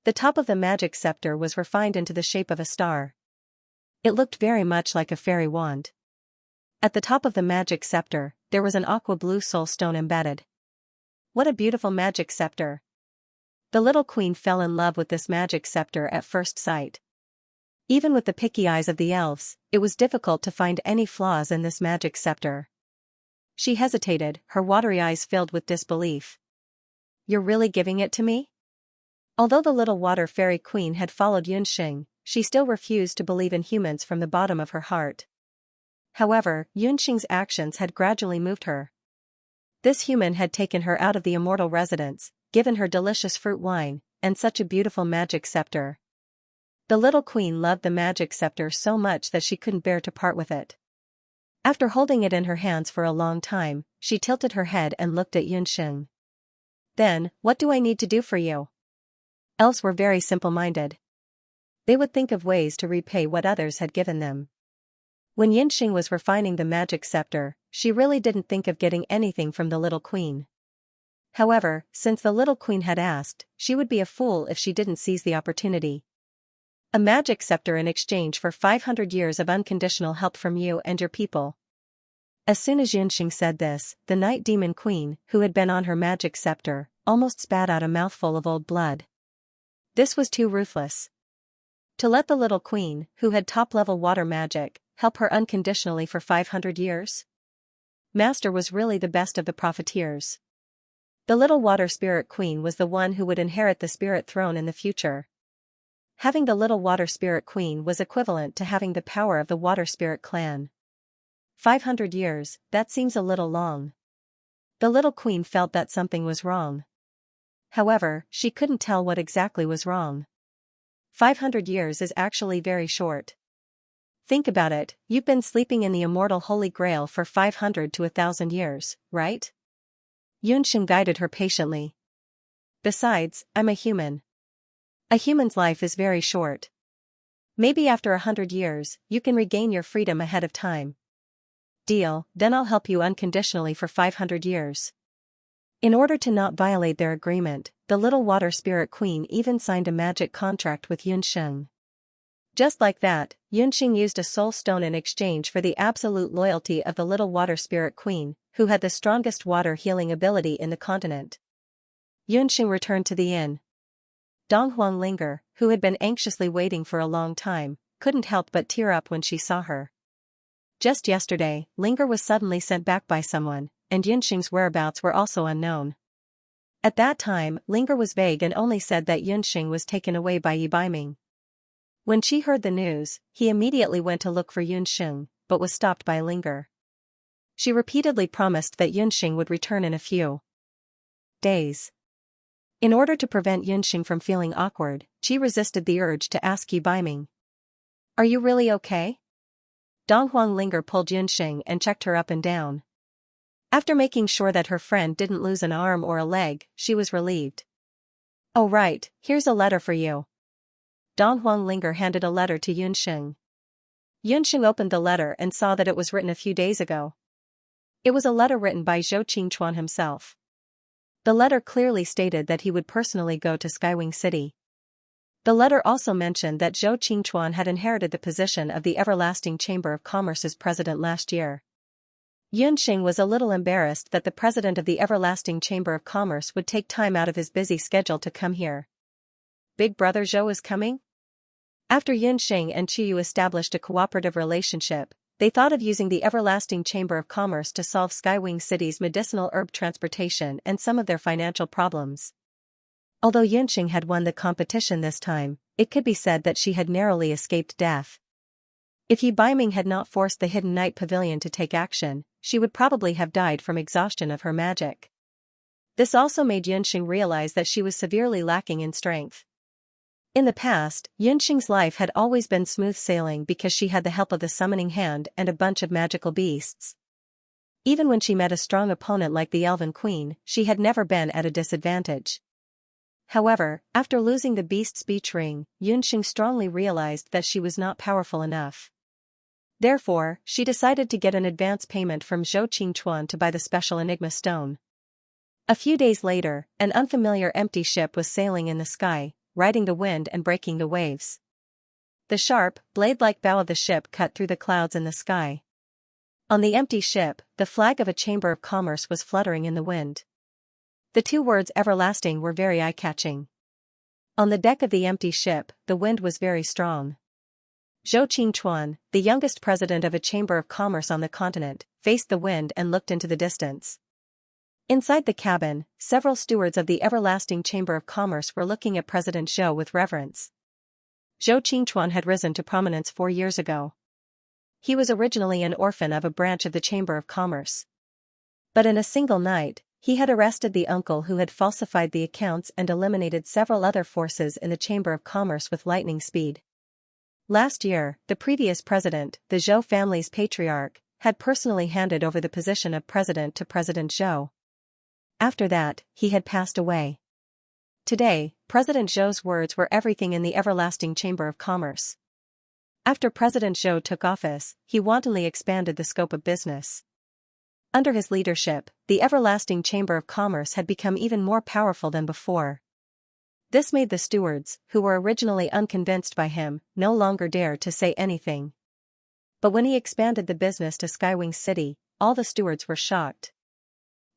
The top of the magic scepter was refined into the shape of a star. It looked very much like a fairy wand. At the top of the magic scepter, there was an aqua blue soul stone embedded. What a beautiful magic scepter! The little queen fell in love with this magic scepter at first sight. Even with the picky eyes of the elves, it was difficult to find any flaws in this magic scepter. She hesitated, her watery eyes filled with disbelief. You're really giving it to me? Although the little water fairy queen had followed Yunxing, she still refused to believe in humans from the bottom of her heart. However, Yunxing's actions had gradually moved her. This human had taken her out of the immortal residence, given her delicious fruit wine, and such a beautiful magic scepter. The little queen loved the magic scepter so much that she couldn't bear to part with it. After holding it in her hands for a long time, she tilted her head and looked at Yunxing. Then, what do I need to do for you? Elves were very simple-minded. They would think of ways to repay what others had given them. When Yunxing was refining the magic scepter, she really didn't think of getting anything from the little queen. However, since the little queen had asked, she would be a fool if she didn't seize the opportunity. A magic scepter in exchange for 500 years of unconditional help from you and your people. As soon as Yunxing said this, the night demon queen, who had been on her magic scepter, almost spat out a mouthful of old blood. This was too ruthless. To let the little queen, who had top-level water magic, help her unconditionally for 500 years? Master was really the best of the profiteers. The little water spirit queen was the one who would inherit the spirit throne in the future. Having the little water spirit queen was equivalent to having the power of the water spirit clan. 500 years, that seems a little long. The little queen felt that something was wrong. However, she couldn't tell what exactly was wrong. 500 years is actually very short. Think about it, you've been sleeping in the immortal Holy Grail for 500 to 1,000 years, right? Yunxing guided her patiently. Besides, I'm a human. A human's life is very short. Maybe after 100 years, you can regain your freedom ahead of time. Deal, then I'll help you unconditionally for 500 years. In order to not violate their agreement, the little water spirit queen even signed a magic contract with Yunxing. Just like that, Yunxing used a soul stone in exchange for the absolute loyalty of the little water spirit queen, who had the strongest water healing ability in the continent. Yunxing returned to the inn. Donghuang Linger, who had been anxiously waiting for a long time, couldn't help but tear up when she saw her. Just yesterday, Linger was suddenly sent back by someone, and Yunxing's whereabouts were also unknown. At that time, Linger was vague and only said that Yunxing was taken away by Yi Baiming. When she heard the news, he immediately went to look for Yunxing, but was stopped by Linger. She repeatedly promised that Yunxing would return in a few days. In order to prevent Yunxing from feeling awkward, she resisted the urge to ask Yi Baiming. Are you really okay? Donghuang Linger pulled Yunxing and checked her up and down. After making sure that her friend didn't lose an arm or a leg, she was relieved. Oh right, here's a letter for you. Donghuang Linger handed a letter to Yunxing. Yunxing opened the letter and saw that it was written a few days ago. It was a letter written by Zhou Qingchuan himself. The letter clearly stated that he would personally go to Skywing City. The letter also mentioned that Zhou Qingchuan had inherited the position of the Everlasting Chamber of Commerce's president last year. Yunxing was a little embarrassed that the president of the Everlasting Chamber of Commerce would take time out of his busy schedule to come here. Big brother Zhou is coming? After Yunxing and Qiyu established a cooperative relationship, they thought of using the Everlasting Chamber of Commerce to solve Skywing City's medicinal herb transportation and some of their financial problems. Although Yunxing had won the competition this time, it could be said that she had narrowly escaped death. If Yi Baiming had not forced the Hidden Night Pavilion to take action, she would probably have died from exhaustion of her magic. This also made Yunxing realize that she was severely lacking in strength. In the past, Yunxing's life had always been smooth sailing because she had the help of the summoning hand and a bunch of magical beasts. Even when she met a strong opponent like the Elven Queen, she had never been at a disadvantage. However, after losing the beast speech ring, Yunxing strongly realized that she was not powerful enough. Therefore, she decided to get an advance payment from Zhou Qingchuan to buy the special Enigma Stone. A few days later, an unfamiliar empty ship was sailing in the sky, riding the wind and breaking the waves. The sharp, blade-like bow of the ship cut through the clouds in the sky. On the empty ship, the flag of a chamber of commerce was fluttering in the wind. The two words everlasting were very eye-catching. On the deck of the empty ship, the wind was very strong. Zhou Qingchuan, the youngest president of a chamber of commerce on the continent, faced the wind and looked into the distance. Inside the cabin, several stewards of the Everlasting Chamber of Commerce were looking at President Zhou with reverence. Zhou Qingchuan had risen to prominence 4 years ago. He was originally an orphan of a branch of the Chamber of Commerce. But in a single night, he had arrested the uncle who had falsified the accounts and eliminated several other forces in the Chamber of Commerce with lightning speed. Last year, the previous president, the Zhou family's patriarch, had personally handed over the position of president to President Zhou. After that, he had passed away. Today, President Zhou's words were everything in the everlasting Chamber of Commerce. After President Zhou took office, he wantonly expanded the scope of business. Under his leadership, the everlasting Chamber of Commerce had become even more powerful than before. This made the stewards, who were originally unconvinced by him, no longer dare to say anything. But when he expanded the business to Skywing City, all the stewards were shocked.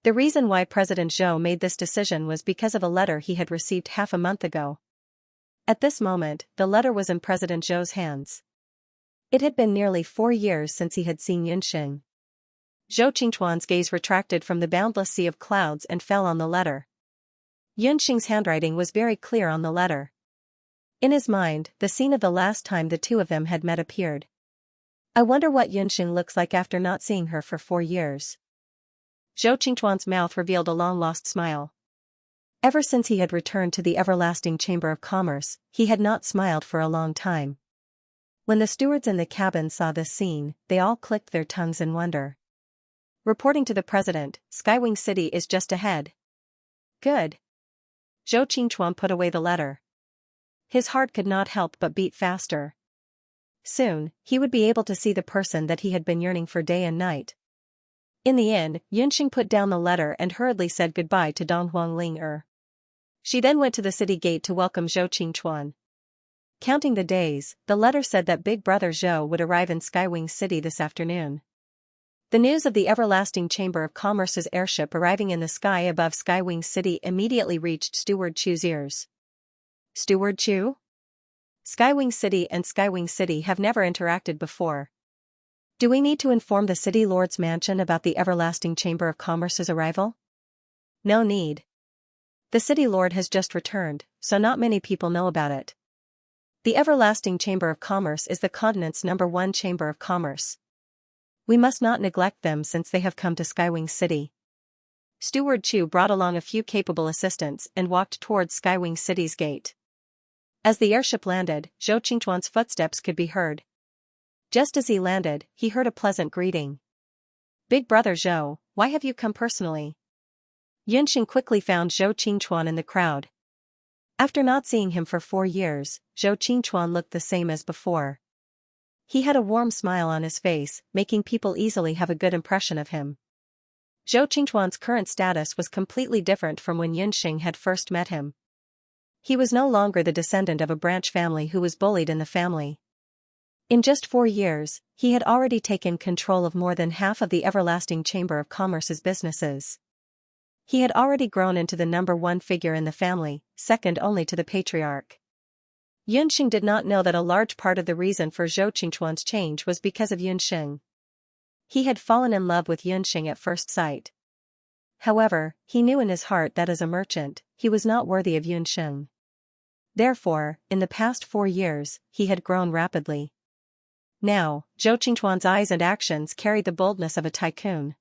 The reason why President Zhou made this decision was because of a letter he had received half a month ago. At this moment, the letter was in President Zhou's hands. It had been nearly 4 years since he had seen Yunxing. Zhou Qingchuan's gaze retracted from the boundless sea of clouds and fell on the letter. Yunxing's handwriting was very clear on the letter. In his mind, the scene of the last time the two of them had met appeared. I wonder what Yunxing looks like after not seeing her for 4 years. Zhou Qingchuan's mouth revealed a long-lost smile. Ever since he had returned to the everlasting Chamber of Commerce, he had not smiled for a long time. When the stewards in the cabin saw this scene, they all clicked their tongues in wonder. Reporting to the president, Skywing City is just ahead. Good. Zhou Qingchuan put away the letter. His heart could not help but beat faster. Soon, he would be able to see the person that he had been yearning for day and night. In the inn, Yunxing put down the letter and hurriedly said goodbye to Dong Huangling. She then went to the city gate to welcome Zhou Qingchuan. Counting the days, the letter said that Big Brother Zhou would arrive in Skywing City this afternoon. The news of the everlasting Chamber of Commerce's airship arriving in the sky above Skywing City immediately reached Steward Chu's ears. Steward Chu? Skywing City and Skywing City have never interacted before. Do we need to inform the City Lord's mansion about the everlasting Chamber of Commerce's arrival? No need. The City Lord has just returned, so not many people know about it. The everlasting Chamber of Commerce is the continent's #1 Chamber of Commerce. We must not neglect them since they have come to Skywing City. Steward Chu brought along a few capable assistants and walked towards Skywing City's gate. As the airship landed, Zhou Qingchuan's footsteps could be heard. Just as he landed, he heard a pleasant greeting. Big Brother Zhou, why have you come personally? Yunxing quickly found Zhou Qingchuan in the crowd. After not seeing him for 4 years, Zhou Qingchuan looked the same as before. He had a warm smile on his face, making people easily have a good impression of him. Zhou Qingchuan's current status was completely different from when Yunxing had first met him. He was no longer the descendant of a branch family who was bullied in the family. In just 4 years, he had already taken control of more than half of the everlasting Chamber of Commerce's businesses. He had already grown into the #1 figure in the family, second only to the patriarch. Yunxing did not know that a large part of the reason for Zhou Qingchuan's change was because of Yunxing. He had fallen in love with Yunxing at first sight. However, he knew in his heart that as a merchant, he was not worthy of Yunxing. Therefore, in the past 4 years, he had grown rapidly. Now, Zhou Qingchuan's eyes and actions carried the boldness of a tycoon.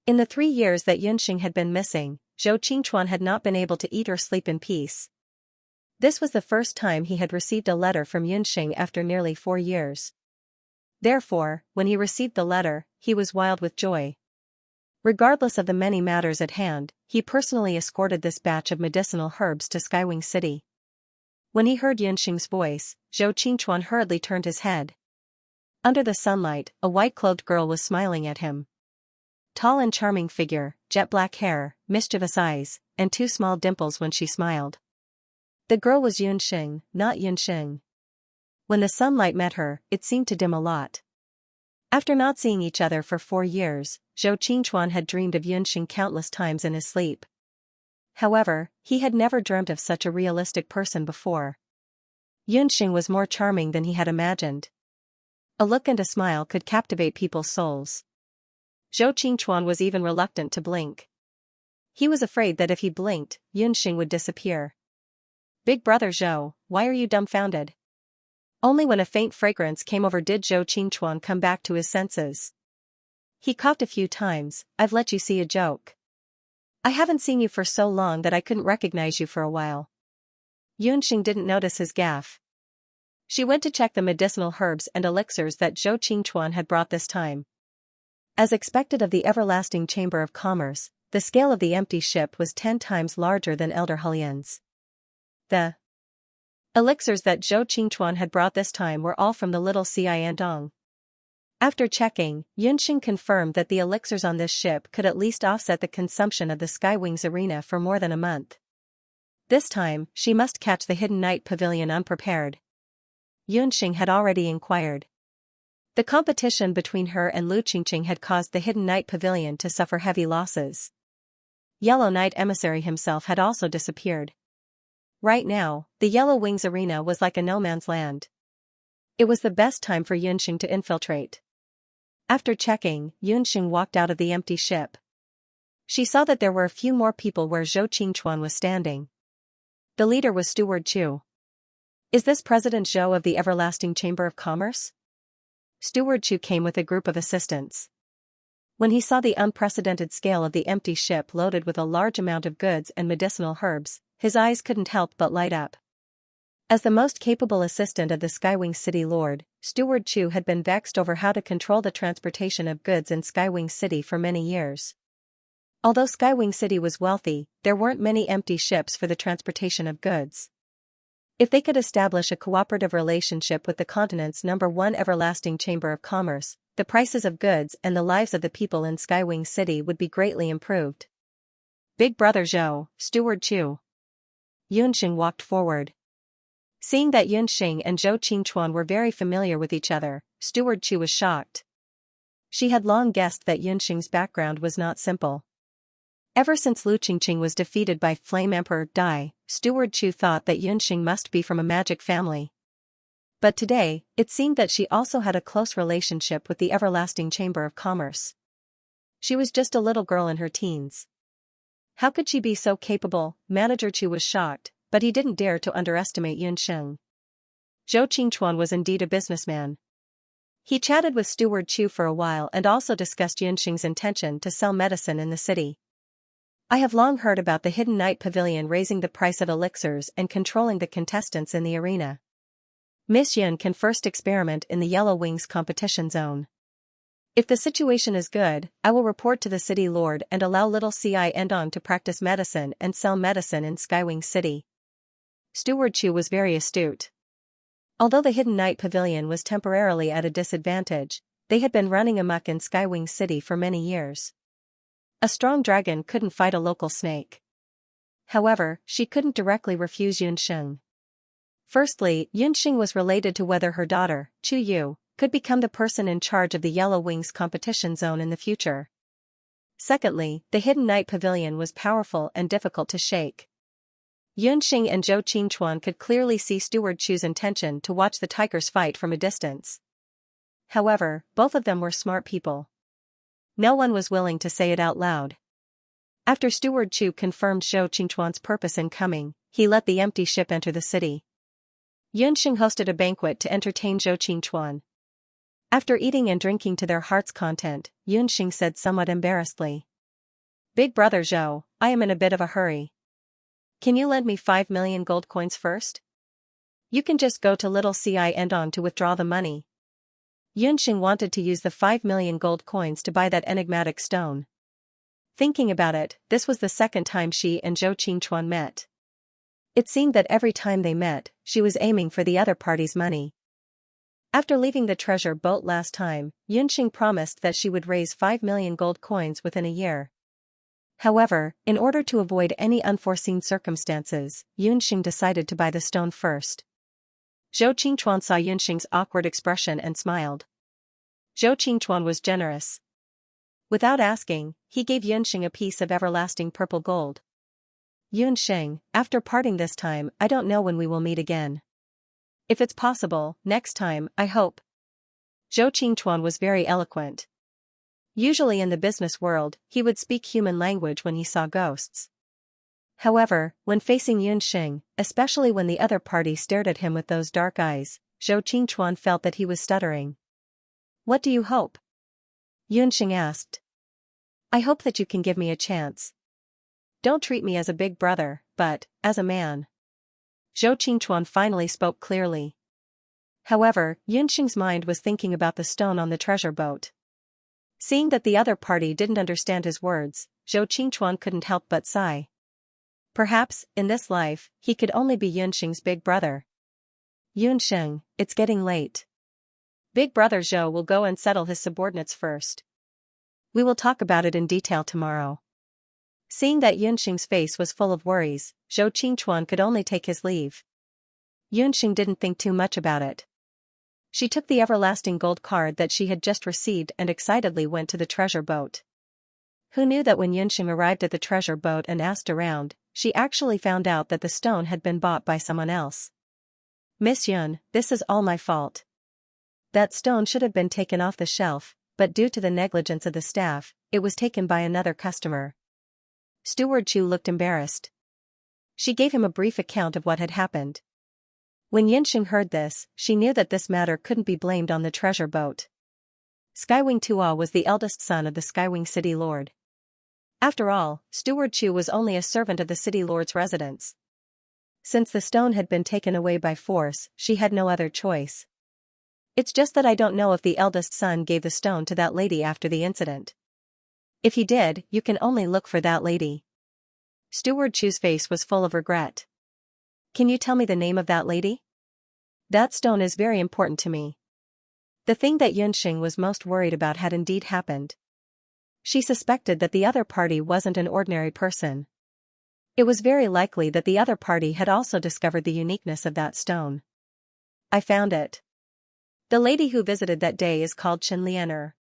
In the 3 years that Yunxing had been missing, Zhou Qingchuan had not been able to eat or sleep in peace. This was the first time he had received a letter from Yunxing after nearly 4 years. Therefore, when he received the letter, he was wild with joy. Regardless of the many matters at hand, he personally escorted this batch of medicinal herbs to Skywing City. When he heard Yunxing's voice, Zhou Qingchuan hurriedly turned his head. Under the sunlight, a white-clothed girl was smiling at him. Tall and charming figure, jet black hair, mischievous eyes, and 2 small dimples when she smiled. The girl was Yunxing, not Yunxing. When the sunlight met her, it seemed to dim a lot. After not seeing each other for 4 years, Zhou Qingchuan had dreamed of Yunxing countless times in his sleep. However, he had never dreamt of such a realistic person before. Yunxing was more charming than he had imagined. A look and a smile could captivate people's souls. Zhou Qingchuan was even reluctant to blink. He was afraid that if he blinked, Yunxing would disappear. Big Brother Zhou, why are you dumbfounded? Only when a faint fragrance came over did Zhou Qingchuan come back to his senses. He coughed a few times. "I've let you see a joke. I haven't seen you for so long that I couldn't recognize you for a while." Yunxing didn't notice his gaffe. She went to check the medicinal herbs and elixirs that Zhou Qingchuan had brought this time. As expected of the everlasting Chamber of Commerce, the scale of the empty ship was 10 times larger than Elder Hulian's. The elixirs that Zhou Qingchuan had brought this time were all from the little Xianxia. After checking, Yunxing confirmed that the elixirs on this ship could at least offset the consumption of the Skywings arena for more than a month. This time, she must catch the Hidden Night Pavilion unprepared. Yunxing had already inquired. The competition between her and Lu Qingqing had caused the Hidden Night Pavilion to suffer heavy losses. Yellow Knight Emissary himself had also disappeared. Right now, the Yellow Wings arena was like a no-man's land. It was the best time for Yunxing to infiltrate. After checking, Yunxing walked out of the empty ship. She saw that there were a few more people where Zhou Qingchuan was standing. The leader was Steward Chu. "Is this President Zhou of the Everlasting Chamber of Commerce?" Steward Chu came with a group of assistants. When he saw the unprecedented scale of the empty ship loaded with a large amount of goods and medicinal herbs, his eyes couldn't help but light up. As the most capable assistant of the Skywing City Lord, Steward Chu had been vexed over how to control the transportation of goods in Skywing City for many years. Although Skywing City was wealthy, there weren't many empty ships for the transportation of goods. If they could establish a cooperative relationship with the continent's #1 Everlasting Chamber of Commerce, the prices of goods and the lives of the people in Skywing City would be greatly improved. "Big Brother Zhou, Steward Chu." Yunxing walked forward. Seeing that Yunxing and Zhou Qingchuan were very familiar with each other, Steward Chu was shocked. She had long guessed that Yunxing's background was not simple. Ever since Lu Qingqing was defeated by Flame Emperor Dai, Steward Chu thought that Yunxing must be from a magic family. But today, it seemed that she also had a close relationship with the Everlasting Chamber of Commerce. She was just a little girl in her teens. How could she be so capable? Manager Chu was shocked, but he didn't dare to underestimate Yunxing. Zhou Qingchuan was indeed a businessman. He chatted with Steward Chu for a while and also discussed Yunxing's intention to sell medicine in the city. "I have long heard about the Hidden Night Pavilion raising the price of elixirs and controlling the contestants in the arena. Miss Yun can first experiment in the Yellow Wings competition zone. If the situation is good, I will report to the city lord and allow little Xianxia to practice medicine and sell medicine in Skywing City." Steward Chu was very astute. Although the Hidden Night Pavilion was temporarily at a disadvantage, they had been running amok in Skywing City for many years. A strong dragon couldn't fight a local snake. However, she couldn't directly refuse Yunxing. Firstly, Yunxing was related to whether her daughter, Chu Yu, could become the person in charge of the Yellow Wings competition zone in the future. Secondly, the Hidden Night Pavilion was powerful and difficult to shake. Yunxing and Zhou Qingchuan could clearly see Steward Chu's intention to watch the tigers fight from a distance. However, both of them were smart people. No one was willing to say it out loud. After Steward Chu confirmed Zhou Qingchuan's purpose in coming, he let the empty ship enter the city. Yunxing hosted a banquet to entertain Zhou Qingchuan. After eating and drinking to their heart's content, Yunxing said somewhat embarrassedly, "Big Brother Zhou, I am in a bit of a hurry. Can you lend me 5 million gold coins first? You can just go to Little Xianxia to withdraw the money." Yunxing wanted to use the 5 million gold coins to buy that enigmatic stone. Thinking about it, this was the second time she and Zhou Qingchuan met. It seemed that every time they met, she was aiming for the other party's money. After leaving the treasure boat last time, Yunxing promised that she would raise 5 million gold coins within a year. However, in order to avoid any unforeseen circumstances, Yunxing decided to buy the stone first. Zhou Qingchuan saw Yunxing's awkward expression and smiled. Zhou Qingchuan was generous. Without asking, he gave Yunxing a piece of everlasting purple gold. "Yunxing, after parting this time, I don't know when we will meet again. If it's possible, next time, I hope." Zhou Qingchuan was very eloquent. Usually in the business world, he would speak human language when he saw ghosts. However, when facing Yunxing, especially when the other party stared at him with those dark eyes, Zhou Qingchuan felt that he was stuttering. What do you hope? Yunxing asked. I hope that you can give me a chance. Don't treat me as a big brother, but, as a man. Zhou Qingchuan finally spoke clearly. However, Yunxing's mind was thinking about the stone on the treasure boat. Seeing that the other party didn't understand his words, Zhou Qingchuan couldn't help but sigh. Perhaps, in this life, he could only be Yunxing's big brother. Yunxing, it's getting late. Big brother Zhou will go and settle his subordinates first. We will talk about it in detail tomorrow. Seeing that Yunxing's face was full of worries, Zhou Qingchuan could only take his leave. Yunxing didn't think too much about it. She took the everlasting gold card that she had just received and excitedly went to the treasure boat. Who knew that when Yunxing arrived at the treasure boat and asked around, she actually found out that the stone had been bought by someone else. Miss Yun, this is all my fault. That stone should have been taken off the shelf, but due to the negligence of the staff, it was taken by another customer. Steward Chu looked embarrassed. She gave him a brief account of what had happened. When Yunxing heard this, she knew that this matter couldn't be blamed on the treasure boat. Skywing Tuo was the eldest son of the Skywing City Lord. After all, Steward Chu was only a servant of the City Lord's residence. Since the stone had been taken away by force, she had no other choice. It's just that I don't know if the eldest son gave the stone to that lady after the incident. If he did, you can only look for that lady. Steward Chu's face was full of regret. Can you tell me the name of that lady? That stone is very important to me. The thing that Yunxing was most worried about had indeed happened. She suspected that the other party wasn't an ordinary person. It was very likely that the other party had also discovered the uniqueness of that stone. I found it. The lady who visited that day is called Chen Lianer.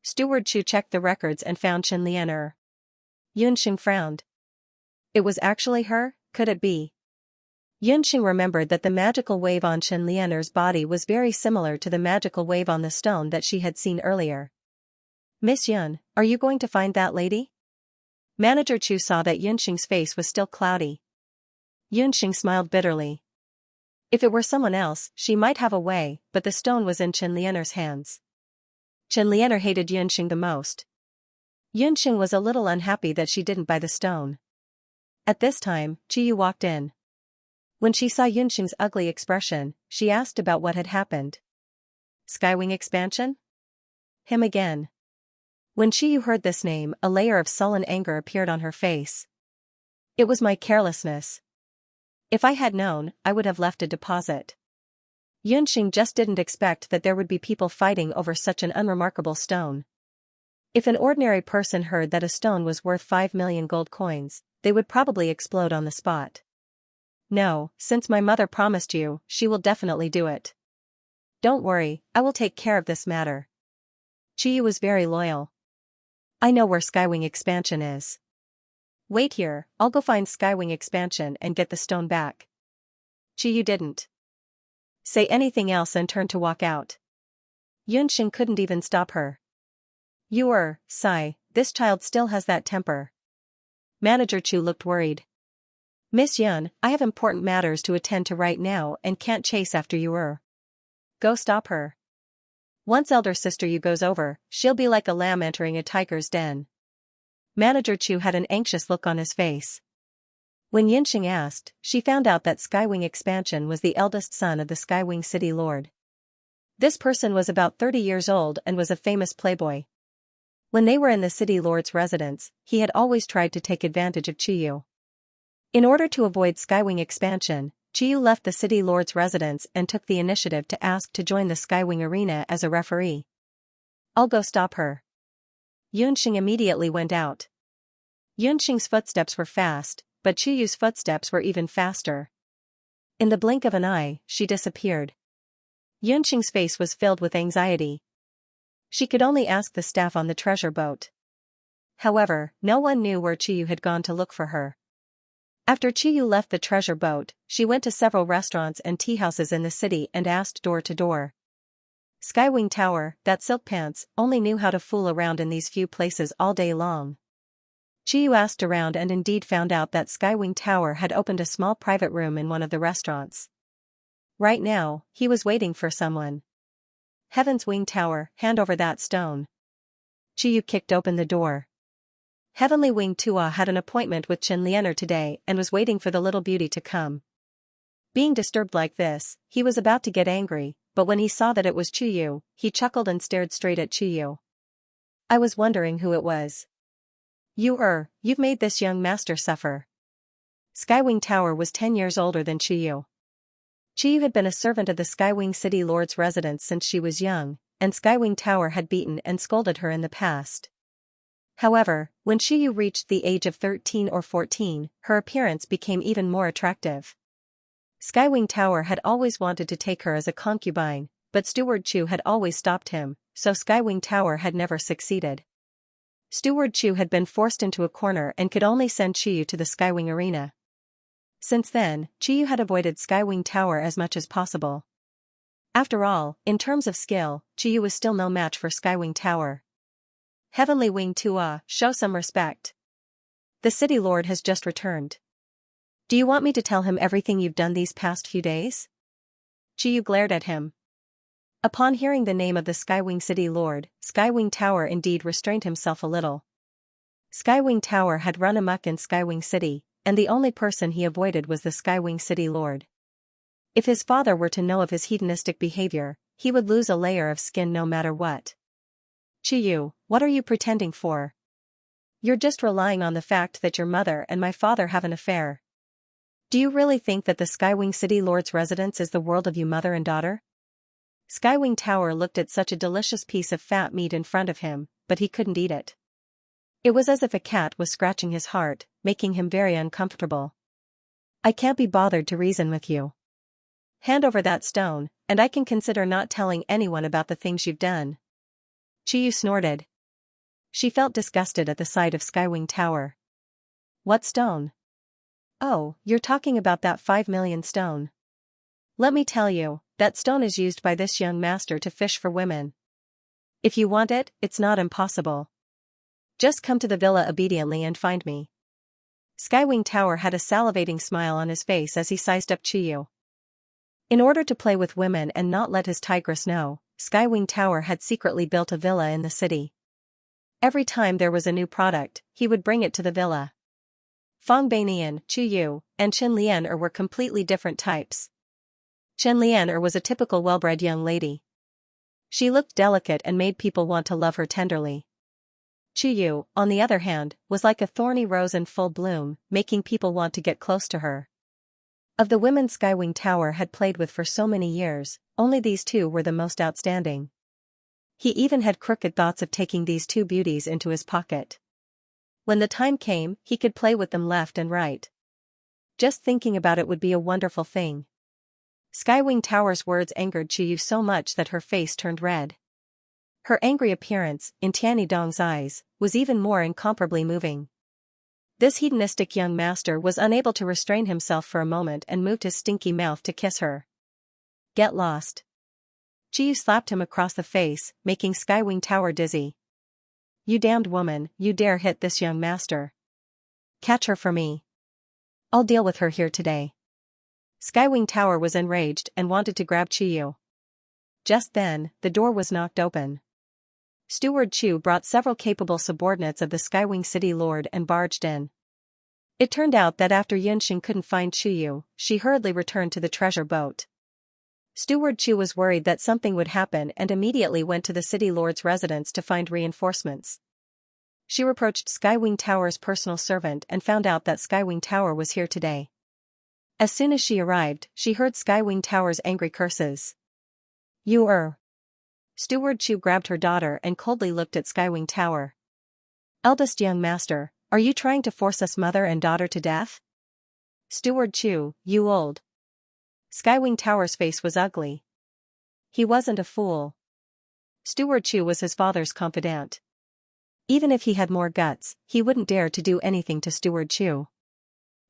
Steward Chu checked the records and found Chen Lianer. Yunxing frowned. It was actually her, could it be? Yunxing remembered that the magical wave on Chen Lianer's body was very similar to the magical wave on the stone that she had seen earlier. Miss Yun, are you going to find that lady? Manager Chu saw that Yunxing's face was still cloudy. Yunxing smiled bitterly. If it were someone else, she might have a way, but the stone was in Chen Lianer's hands. Chen Lianer hated Yunxing the most. Yunxing was a little unhappy that she didn't buy the stone. At this time, Chiyu walked in. When she saw Yunxing's ugly expression, she asked about what had happened. Skywing expansion? Him again. When Chiyu heard this name, a layer of sullen anger appeared on her face. It was my carelessness. If I had known, I would have left a deposit. Yunxing just didn't expect that there would be people fighting over such an unremarkable stone. If an ordinary person heard that a stone was worth 5 million gold coins, they would probably explode on the spot. No, since my mother promised you, she will definitely do it. Don't worry, I will take care of this matter. Chiyu was very loyal. I know where Skywing expansion is. Wait here, I'll go find Skywing expansion and get the stone back. Chiyu didn't say anything else and turned to walk out. Yunxing couldn't even stop her. Sigh, this child still has that temper. Manager Chu looked worried. Miss Yun, I have important matters to attend to right now and can't chase after you. Go stop her. Once elder sister Yu goes over, she'll be like a lamb entering a tiger's den. Manager Chu had an anxious look on his face. When Yunxing asked, she found out that Skywing expansion was the eldest son of the Skywing City Lord. This person was about 30 years old and was a famous playboy. When they were in the City Lord's residence, he had always tried to take advantage of Chiyu. In order to avoid Skywing expansion, Chiyu left the City Lord's residence and took the initiative to ask to join the Skywing arena as a referee. I'll go stop her. Yunxing immediately went out. Yunxing's footsteps were fast, but Chiyu's footsteps were even faster. In the blink of an eye, she disappeared. Yunxing's face was filled with anxiety. She could only ask the staff on the treasure boat. However, no one knew where Chiyu had gone to look for her. After Chiyu left the treasure boat, she went to several restaurants and tea houses in the city and asked door to door. Skywing Tower, that silk pants, only knew how to fool around in these few places all day long. Chiyu asked around and indeed found out that Skywing Tower had opened a small private room in one of the restaurants. Right now, he was waiting for someone. Heaven's Wing Tower, hand over that stone. Chiyu kicked open the door. Heavenly Wing Tua had an appointment with Xianxia today and was waiting for the little beauty to come. Being disturbed like this, he was about to get angry, but when he saw that it was Chiyu, he chuckled and stared straight at Chiyu. I was wondering who it was. You've made this young master suffer. Skywing Tower was 10 years older than Chiyu. Chiyu had been a servant of the Skywing City Lord's residence since she was young, and Skywing Tower had beaten and scolded her in the past. However, when Chiyu reached the age of 13 or 14, her appearance became even more attractive. Skywing Tower had always wanted to take her as a concubine, but Steward Chu had always stopped him, so Skywing Tower had never succeeded. Steward Chu had been forced into a corner and could only send Chiyu to the Skywing Arena. Since then, Chiyu had avoided Skywing Tower as much as possible. After all, in terms of skill, Chiyu was still no match for Skywing Tower. Heavenly Wing Tua, show some respect. The City Lord has just returned. Do you want me to tell him everything you've done these past few days? Chiyu glared at him. Upon hearing the name of the Skywing City Lord, Skywing Tower indeed restrained himself a little. Skywing Tower had run amok in Skywing City, and the only person he avoided was the Skywing City Lord. If his father were to know of his hedonistic behavior, he would lose a layer of skin no matter what. Chiyu, what are you pretending for? You're just relying on the fact that your mother and my father have an affair. Do you really think that the Skywing City Lord's residence is the world of you mother and daughter? Skywing Tower looked at such a delicious piece of fat meat in front of him, but he couldn't eat it. It was as if a cat was scratching his heart, making him very uncomfortable. I can't be bothered to reason with you. Hand over that stone, and I can consider not telling anyone about the things you've done. Chiyu snorted. She felt disgusted at the sight of Skywing Tower. What stone? Oh, you're talking about that 5 million stone. Let me tell you, that stone is used by this young master to fish for women. If you want it, it's not impossible. Just come to the villa obediently and find me. Skywing Tower had a salivating smile on his face as he sized up Chiyu. In order to play with women and not let his tigress know, Skywing Tower had secretly built a villa in the city. Every time there was a new product, he would bring it to the villa. Fang Bainian, Chiyu, and Qin Lianer were completely different types. Qin Lianer was a typical well-bred young lady. She looked delicate and made people want to love her tenderly. Chiyu, on the other hand, was like a thorny rose in full bloom, making people want to get close to her. Of the women Skywing Tower had played with for so many years, only these two were the most outstanding. He even had crooked thoughts of taking these two beauties into his pocket. When the time came, he could play with them left and right. Just thinking about it would be a wonderful thing. Skywing Tower's words angered Chiyu so much that her face turned red. Her angry appearance, in Tianydong's eyes, was even more incomparably moving. This hedonistic young master was unable to restrain himself for a moment and moved his stinky mouth to kiss her. Get lost. Chiyu slapped him across the face, making Skywing Tower dizzy. You damned woman, you dare hit this young master. Catch her for me. I'll deal with her here today. Skywing Tower was enraged and wanted to grab Chiyu. Just then, the door was knocked open. Steward Chu brought several capable subordinates of the Skywing City Lord and barged in. It turned out that after Yunxing couldn't find Chiyu, she hurriedly returned to the treasure boat. Steward Chu was worried that something would happen and immediately went to the City Lord's residence to find reinforcements. She reproached Skywing Tower's personal servant and found out that Skywing Tower was here today. As soon as she arrived, she heard Skywing Tower's angry curses. Steward Chu grabbed her daughter and coldly looked at Skywing Tower. Eldest young master, are you trying to force us mother and daughter to death? Steward Chu, you old. Skywing Tower's face was ugly. He wasn't a fool. Steward Chu was his father's confidant. Even if he had more guts, he wouldn't dare to do anything to Steward Chu.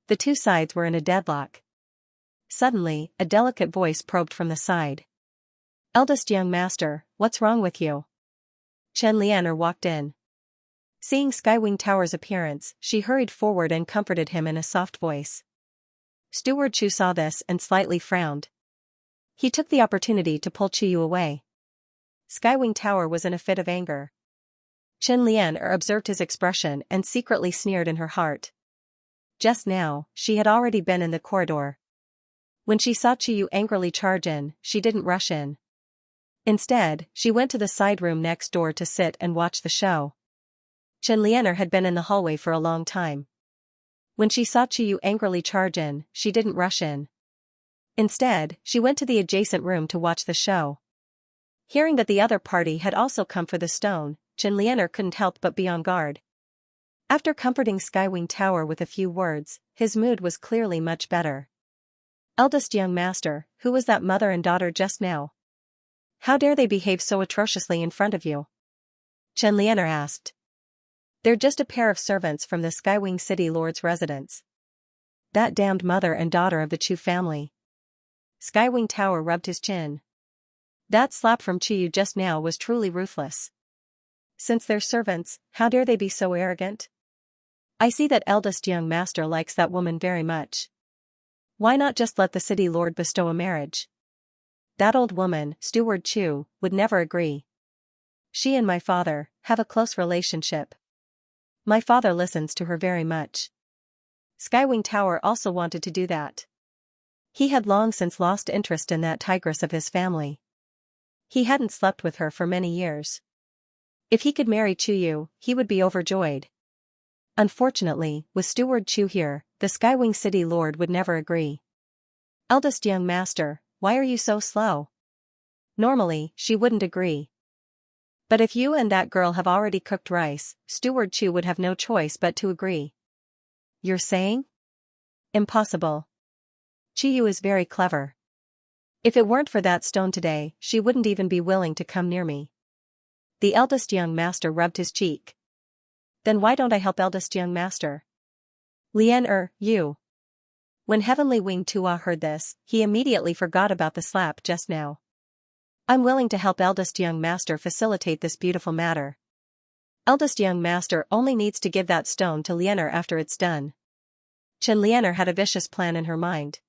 The two sides were in a deadlock. Suddenly, a delicate voice probed from the side. Eldest young master, what's wrong with you? Qin Lianer walked in. Seeing Skywing Tower's appearance, she hurried forward and comforted him in a soft voice. Steward Chu saw this and slightly frowned. He took the opportunity to pull Qiyu away. Skywing Tower was in a fit of anger. Chen Lian observed his expression and secretly sneered in her heart. Just now, she had already been in the corridor. When she saw Qiyu angrily charge in, she didn't rush in. Instead, she went to the side room next door to sit and watch the show. Chen Lian had been in the hallway for a long time. When she saw Qiyu angrily charge in, she didn't rush in. Instead, she went to the adjacent room to watch the show. Hearing that the other party had also come for the stone, Chen Lian couldn't help but be on guard. After comforting Skywing Tower with a few words, his mood was clearly much better. Eldest young master, who was that mother and daughter just now? How dare they behave so atrociously in front of you? Chen Lian asked. They're just a pair of servants from the Skywing City Lord's residence. That damned mother and daughter of the Chu family. Skywing Tower rubbed his chin. That slap from Qiyu just now was truly ruthless. Since they're servants, how dare they be so arrogant? I see that eldest young master likes that woman very much. Why not just let the city lord bestow a marriage? That old woman, Steward Chu, would never agree. She and my father have a close relationship. My father listens to her very much. Skywing Tower also wanted to do that. He had long since lost interest in that tigress of his family. He hadn't slept with her for many years. If he could marry Qiyu, he would be overjoyed. Unfortunately, with Steward Chu here, the Skywing City Lord would never agree. Eldest young master, why are you so slow? Normally, she wouldn't agree. But if you and that girl have already cooked rice, Steward Chu would have no choice but to agree. You're saying? Impossible. Qiyu is very clever. If it weren't for that stone today, she wouldn't even be willing to come near me. The eldest young master rubbed his cheek. Then why don't I help eldest young master? Lian you. When Heavenly Wing Tua heard this, he immediately forgot about the slap just now. I'm willing to help eldest young master facilitate this beautiful matter. Eldest young master only needs to give that stone to Lian after it's done. Chen Lian had a vicious plan in her mind.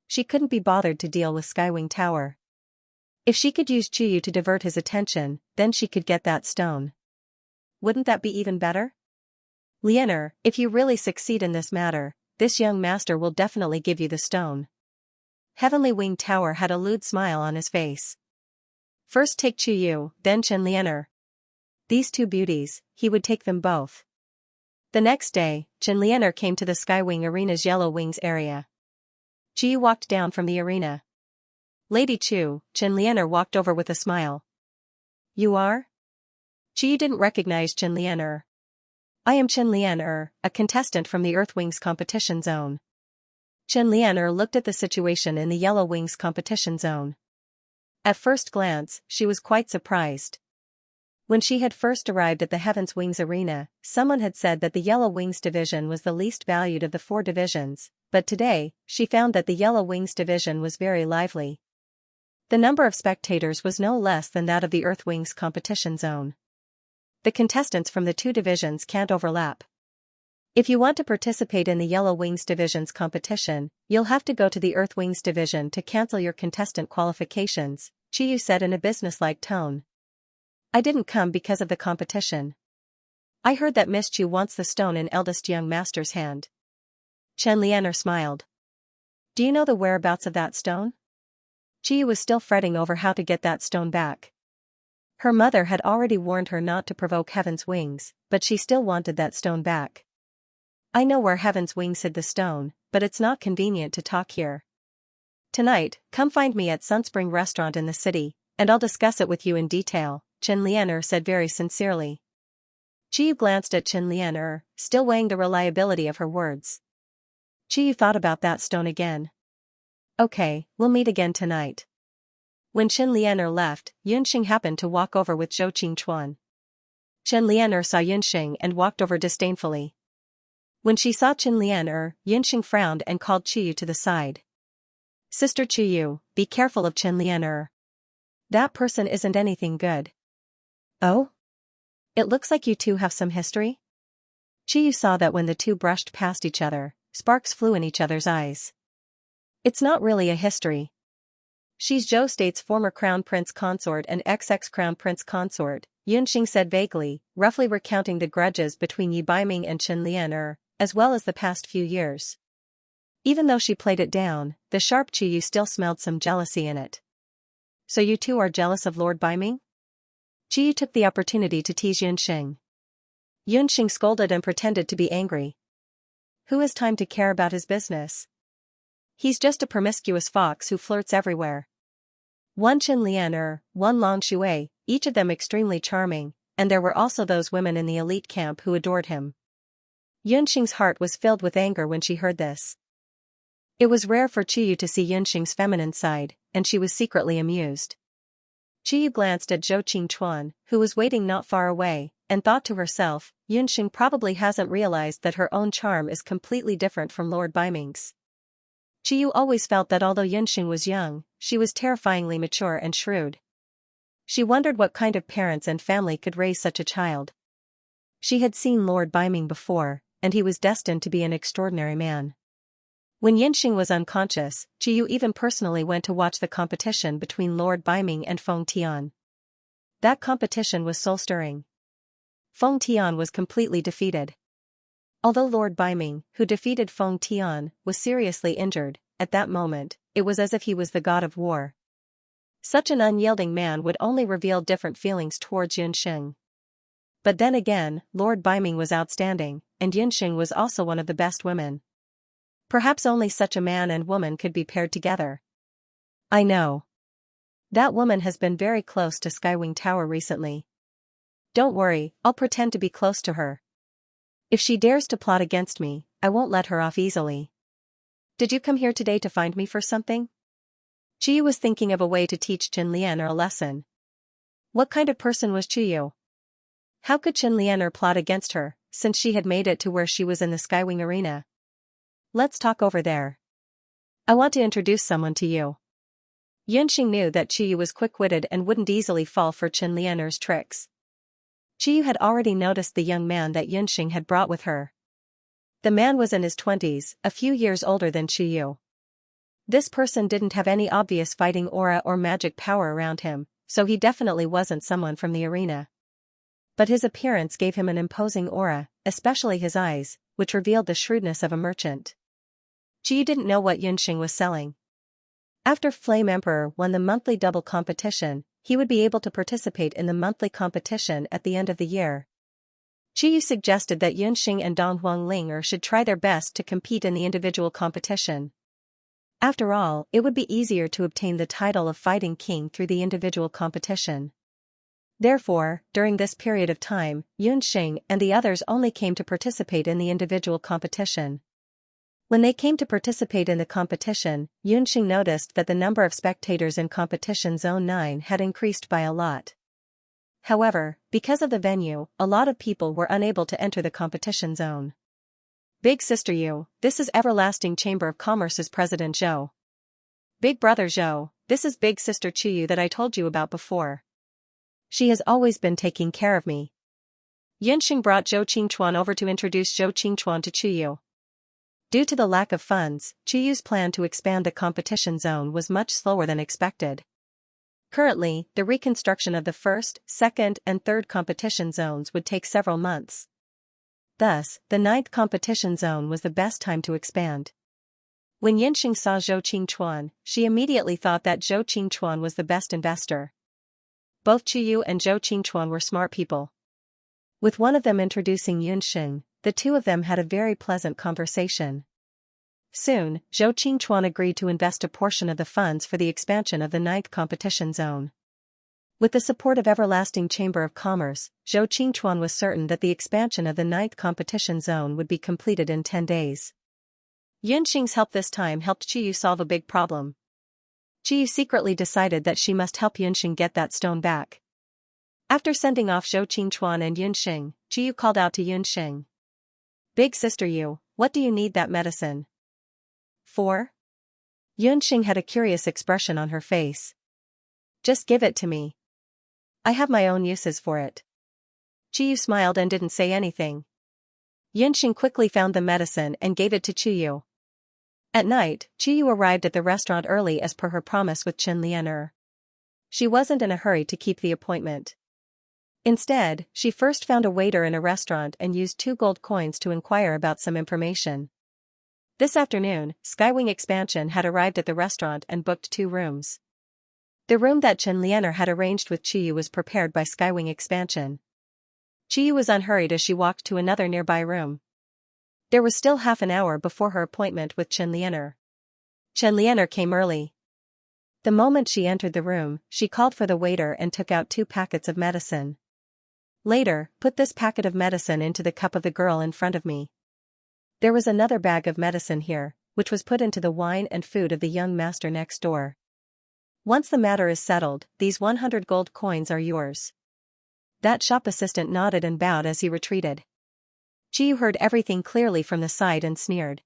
She couldn't be bothered to deal with Skywing Tower. If she could use Qiyu to divert his attention, then she could get that stone. Wouldn't that be even better? Lian, if you really succeed in this matter, this young master will definitely give you the stone. Heavenly Wing Tower had a lewd smile on his face. First take Qiyu, then Chen Lian. These two beauties, he would take them both. The next day, Chen Lian came to the Skywing Arena's Yellow Wings area. Qiyu walked down from the arena. Lady Chu, Chen Lian walked over with a smile. You are? Qiyu didn't recognize Chen Lian. I am Chen Lian, a contestant from the Earth Wings competition zone. Chen Lian looked at the situation in the Yellow Wings competition zone. At first glance, she was quite surprised. When she had first arrived at the Heaven's Wings arena, someone had said that the Yellow Wings division was the least valued of the 4 divisions, but today, she found that the Yellow Wings division was very lively. The number of spectators was no less than that of the Earth Wings competition zone. The contestants from the 2 divisions can't overlap. If you want to participate in the Yellow Wings division's competition, you'll have to go to the Earth Wings division to cancel your contestant qualifications, Qiyu said in a businesslike tone. I didn't come because of the competition. I heard that Miss Chu wants the stone in eldest young master's hand. Chen Lian smiled. Do you know the whereabouts of that stone? Qiyu was still fretting over how to get that stone back. Her mother had already warned her not to provoke Heaven's Wings, but she still wanted that stone back. I know where Heaven's Wings hid the stone, but it's not convenient to talk here. Tonight, come find me at Sunspring Restaurant in the city, and I'll discuss it with you in detail, Chen Lian said very sincerely. Qiyu glanced at Chen Lian, still weighing the reliability of her words. Qiyu thought about that stone again. Okay, we'll meet again tonight. When Chen Lian left, Yunxing happened to walk over with Zhou Qingchuan. Chen Lian saw Yunxing and walked over disdainfully. When she saw Chen Lian, Yunxing frowned and called Qiyu to the side. Sister Qiyu, be careful of Chen Lian. That person isn't anything good. Oh? It looks like you two have some history? Qiyu saw that when the two brushed past each other, sparks flew in each other's eyes. It's not really a history. She's Zhou State's former crown prince consort and ex-crown prince consort, Yunxing said vaguely, roughly recounting the grudges between Yi Baiming and Chen Lian, as well as the past few years. Even though she played it down, the sharp Qiyu still smelled some jealousy in it. So you two are jealous of Lord Baiming? Qiyu took the opportunity to tease Yunxing. Yunxing scolded and pretended to be angry. Who has time to care about his business? He's just a promiscuous fox who flirts everywhere. One Chen Lian, one Long Shui, each of them extremely charming, and there were also those women in the elite camp who adored him. Yunxing's heart was filled with anger when she heard this. It was rare for Qiyu to see Yunxing's feminine side, and she was secretly amused. Qiyu glanced at Zhou Qingchuan, who was waiting not far away, and thought to herself, Yunxing probably hasn't realized that her own charm is completely different from Lord Baiming's. Qiyu always felt that although Yunxing was young, she was terrifyingly mature and shrewd. She wondered what kind of parents and family could raise such a child. She had seen Lord Baiming before, and he was destined to be an extraordinary man. When Yunxing was unconscious, Qiyu even personally went to watch the competition between Lord Baiming and Feng Tian. That competition was soul-stirring. Feng Tian was completely defeated. Although Lord Baiming, who defeated Feng Tian, was seriously injured, at that moment, it was as if he was the god of war. Such an unyielding man would only reveal different feelings towards Yunxing. But then again, Lord Baiming was outstanding, and Yunxing was also one of the best women. Perhaps only such a man and woman could be paired together. I know. That woman has been very close to Skywing Tower recently. Don't worry, I'll pretend to be close to her. If she dares to plot against me, I won't let her off easily. Did you come here today to find me for something? Qiyu was thinking of a way to teach Chen Lian a lesson. What kind of person was Qiyu? How could Chen Lian plot against her, since she had made it to where she was in the Skywing arena? Let's talk over there. I want to introduce someone to you. Yunxing knew that Qiyu was quick-witted and wouldn't easily fall for Chen Lian's tricks. Qiyu had already noticed the young man that Yunxing had brought with her. The man was in his 20s, a few years older than Qiyu. This person didn't have any obvious fighting aura or magic power around him, so he definitely wasn't someone from the arena. But his appearance gave him an imposing aura, especially his eyes, which revealed the shrewdness of a merchant. Qiyu didn't know what Yunxing was selling. After Flame Emperor won the monthly double competition, he would be able to participate in the monthly competition at the end of the year. Qiyu suggested that Yunxing and Dong Huangling should try their best to compete in the individual competition. After all, it would be easier to obtain the title of Fighting King through the individual competition. Therefore, during this period of time, Yunxing and the others only came to participate in the individual competition. When they came to participate in the competition, Yunxing noticed that the number of spectators in Competition Zone 9 had increased by a lot. However, because of the venue, a lot of people were unable to enter the competition zone. Big Sister Yu, this is Everlasting Chamber of Commerce's President Zhou. Big Brother Zhou, this is Big Sister Qiyu that I told you about before. She has always been taking care of me. Yunxing brought Zhou Qingchuan over to introduce Zhou Qingchuan to Qiyu. Due to the lack of funds, Qiyu's plan to expand the competition zone was much slower than expected. Currently, the reconstruction of the first, second, and third competition zones would take several months. Thus, the 9th competition zone was the best time to expand. When Yunxing saw Zhou Qingchuan, she immediately thought that Zhou Qingchuan was the best investor. Both Qiyu and Zhou Qingchuan were smart people. With one of them introducing Yunxing, the two of them had a very pleasant conversation. Soon, Zhou Qingchuan agreed to invest a portion of the funds for the expansion of the 9th competition zone. With the support of Everlasting Chamber of Commerce, Zhou Qingchuan was certain that the expansion of the 9th competition zone would be completed in 10 days. Yunxing's help this time helped Qiyu solve a big problem. Qiyu secretly decided that she must help Yunxing get that stone back. After sending off Zhou Qingchuan and Yunxing, Qiyu called out to Yunxing. Big Sister Yu, what do you need that medicine for? Yunxing had a curious expression on her face. Just give it to me. I have my own uses for it. Qiyu smiled and didn't say anything. Yunxing quickly found the medicine and gave it to Qiyu. At night, Qiyu arrived at the restaurant early as per her promise with Qin Lianer. She wasn't in a hurry to keep the appointment. Instead, she first found a waiter in a restaurant and used 2 gold coins to inquire about some information. This afternoon, Skywing Expansion had arrived at the restaurant and booked 2 rooms. The room that Qin Lianer had arranged with Qiyu was prepared by Skywing Expansion. Qiyu was unhurried as she walked to another nearby room. There was still half an hour before her appointment with Qin Lianer. Qin Lianer came early. The moment she entered the room, she called for the waiter and took out 2 packets of medicine. Later, put this packet of medicine into the cup of the girl in front of me. There was another bag of medicine here, which was put into the wine and food of the young master next door. Once the matter is settled, these 100 gold coins are yours. That shop assistant nodded and bowed as he retreated. Qiyu heard everything clearly from the side and sneered.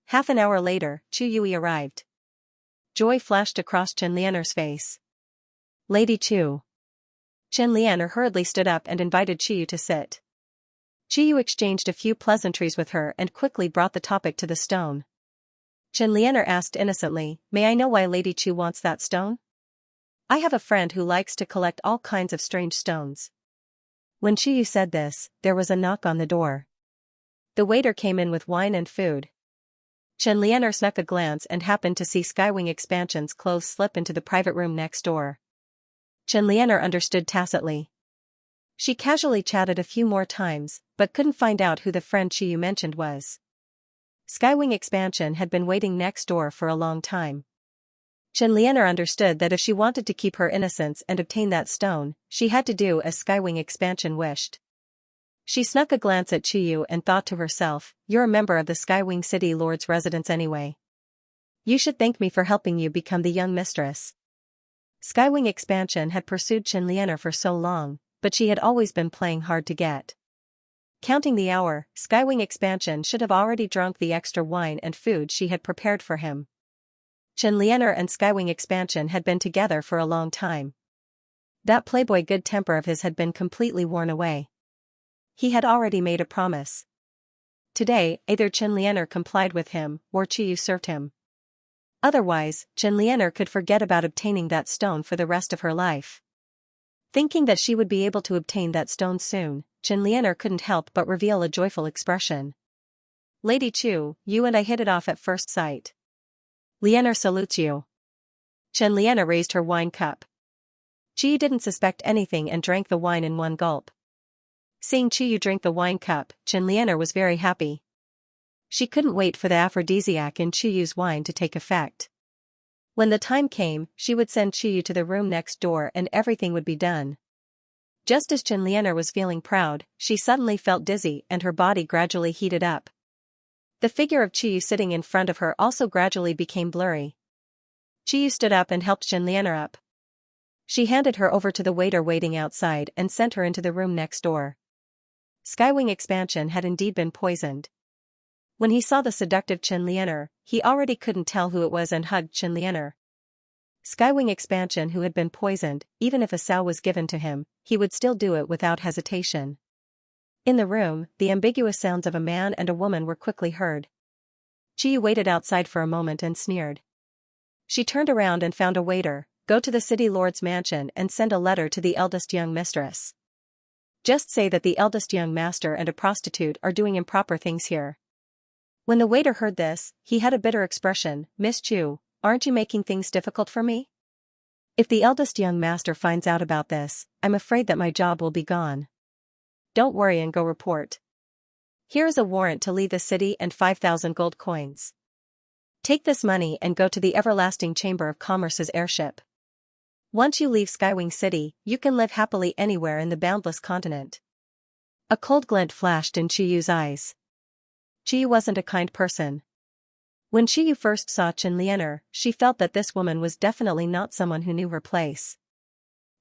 Half an hour later, Chu Yui arrived. Joy flashed across Qin Lianer's face. Lady Chu. Qin Lianer hurriedly stood up and invited Qiyu to sit. Qiyu exchanged a few pleasantries with her and quickly brought the topic to the stone. Qin Lianer asked innocently, "May I know why Lady Chu wants that stone?" "I have a friend who likes to collect all kinds of strange stones." When Qiyu said this, there was a knock on the door. The waiter came in with wine and food. Qin Lianer snuck a glance and happened to see Skywing Expansion's clothes slip into the private room next door. Qin Lianer understood tacitly. She casually chatted a few more times, but couldn't find out who the friend Qiyu mentioned was. Skywing Expansion had been waiting next door for a long time. Qin Lianer understood that if she wanted to keep her innocence and obtain that stone, she had to do as Skywing Expansion wished. She snuck a glance at Qiyu and thought to herself, "You're a member of the Skywing City Lord's residence anyway. You should thank me for helping you become the young mistress." Skywing Expansion had pursued Qin Lianer for so long, but she had always been playing hard to get. Counting the hour, Skywing Expansion should have already drunk the extra wine and food she had prepared for him. Qin Lianer and Skywing Expansion had been together for a long time. That playboy good temper of his had been completely worn away. He had already made a promise. Today, either Qin Lianer complied with him, or Qiyu served him. Otherwise, Qin Lianer could forget about obtaining that stone for the rest of her life. Thinking that she would be able to obtain that stone soon, Qin Lianer couldn't help but reveal a joyful expression. "Lady Chu, you and I hit it off at first sight." "Lianer salutes you." Qin Lianer raised her wine cup. Qiyu didn't suspect anything and drank the wine in one gulp. Seeing Qiyu drink the wine cup, Qin Lianer was very happy. She couldn't wait for the aphrodisiac in Qiyu's wine to take effect. When the time came, she would send Qiyu to the room next door and everything would be done. Just as Qin Lianer was feeling proud, she suddenly felt dizzy and her body gradually heated up. The figure of Qiyu sitting in front of her also gradually became blurry. Qiyu stood up and helped Qin Lianer up. She handed her over to the waiter waiting outside and sent her into the room next door. Skywing Expansion had indeed been poisoned. When he saw the seductive Qin Lianer, he already couldn't tell who it was and hugged Qin Lianer. Skywing Expansion who had been poisoned, even if a sow was given to him, he would still do it without hesitation. In the room, the ambiguous sounds of a man and a woman were quickly heard. Qiyu waited outside for a moment and sneered. She turned around and found a waiter. "Go to the city lord's mansion and send a letter to the eldest young mistress. Just say that the eldest young master and a prostitute are doing improper things here." When the waiter heard this, he had a bitter expression. "Miss Chu, aren't you making things difficult for me? If the eldest young master finds out about this, I'm afraid that my job will be gone. Don't worry and go report. Here is a warrant to leave the city and 5,000 gold coins. Take this money and go to the Everlasting Chamber of Commerce's airship. Once you leave Skywing City, you can live happily anywhere in the boundless continent." A cold glint flashed in Chiyu's eyes. Qiyu wasn't a kind person. When Qiyu first saw Qin Lianer, she felt that this woman was definitely not someone who knew her place.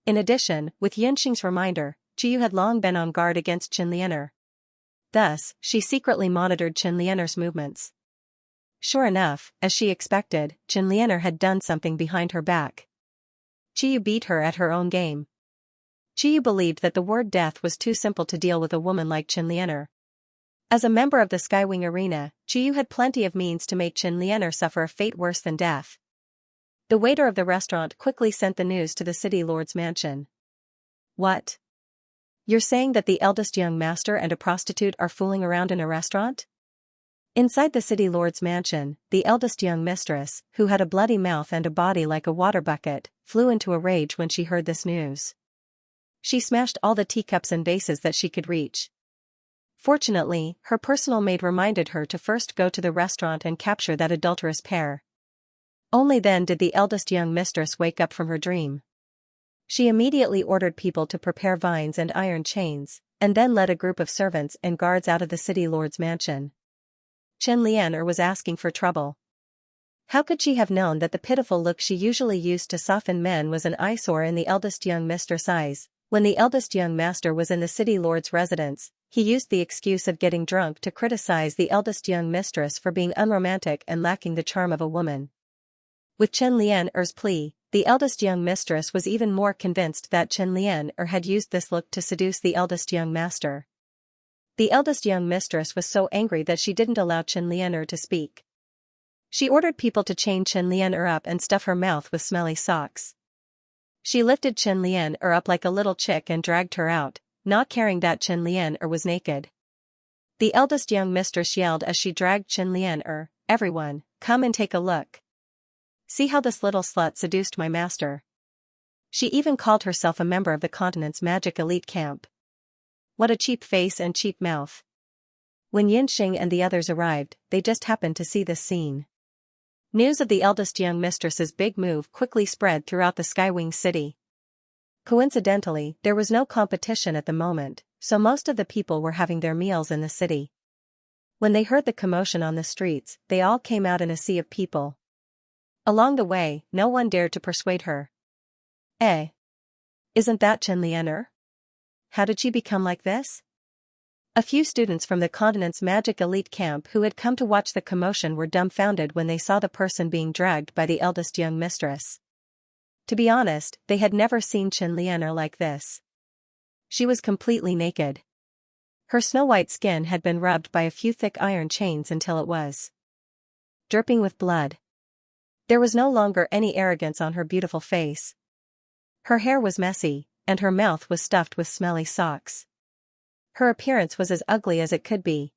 In addition, with Yunxing's reminder, Qiyu had long been on guard against Qin Lianer. Thus, she secretly monitored Qin Lianer's movements. Sure enough, as she expected, Qin Lianer had done something behind her back. Qiyu beat her at her own game. Qiyu believed that the word death was too simple to deal with a woman like Qin Lianer. As a member of the Skywing Arena, Chiyu had plenty of means to make Chen Lianer suffer a fate worse than death. The waiter of the restaurant quickly sent the news to the city lord's mansion. What? You're saying that the eldest young master and a prostitute are fooling around in a restaurant? Inside the city lord's mansion, the eldest young mistress, who had a bloody mouth and a body like a water bucket, flew into a rage when she heard this news. She smashed all the teacups and vases that she could reach. Fortunately, her personal maid reminded her to first go to the restaurant and capture that adulterous pair. Only then did the eldest young mistress wake up from her dream. She immediately ordered people to prepare vines and iron chains, and then led a group of servants and guards out of the city lord's mansion. Chen Lianer was asking for trouble. How could she have known that the pitiful look she usually used to soften men was an eyesore in the eldest young mistress' eyes? When the eldest young master was in the city lord's residence, he used the excuse of getting drunk to criticize the eldest young mistress for being unromantic and lacking the charm of a woman. With Chen Lianer's plea, the eldest young mistress was even more convinced that Chen Lianer had used this look to seduce the eldest young master. The eldest young mistress was so angry that she didn't allow Chen Lianer to speak. She ordered people to chain Chen Lianer up and stuff her mouth with smelly socks. She lifted Chen Lianer up like a little chick and dragged her out, not caring that Chen Lianer was naked. The eldest young mistress yelled as she dragged Chen Lianer, "Everyone, come and take a look. See how this little slut seduced my master." She even called herself a member of the continent's magic elite camp. What a cheap face and cheap mouth. When Xianxia and the others arrived, they just happened to see this scene. News of the eldest young mistress's big move quickly spread throughout the Skywing city. Coincidentally, there was no competition at the moment, so most of the people were having their meals in the city. When they heard the commotion on the streets, they all came out in a sea of people. Along the way, no one dared to persuade her. Isn't that Chen Lianer? How did she become like this? A few students from the continent's magic elite camp who had come to watch the commotion were dumbfounded when they saw the person being dragged by the eldest young mistress. To be honest, they had never seen Chen Lianer like this. She was completely naked. Her snow-white skin had been rubbed by a few thick iron chains until it was dripping with blood. There was no longer any arrogance on her beautiful face. Her hair was messy, and her mouth was stuffed with smelly socks. Her appearance was as ugly as it could be.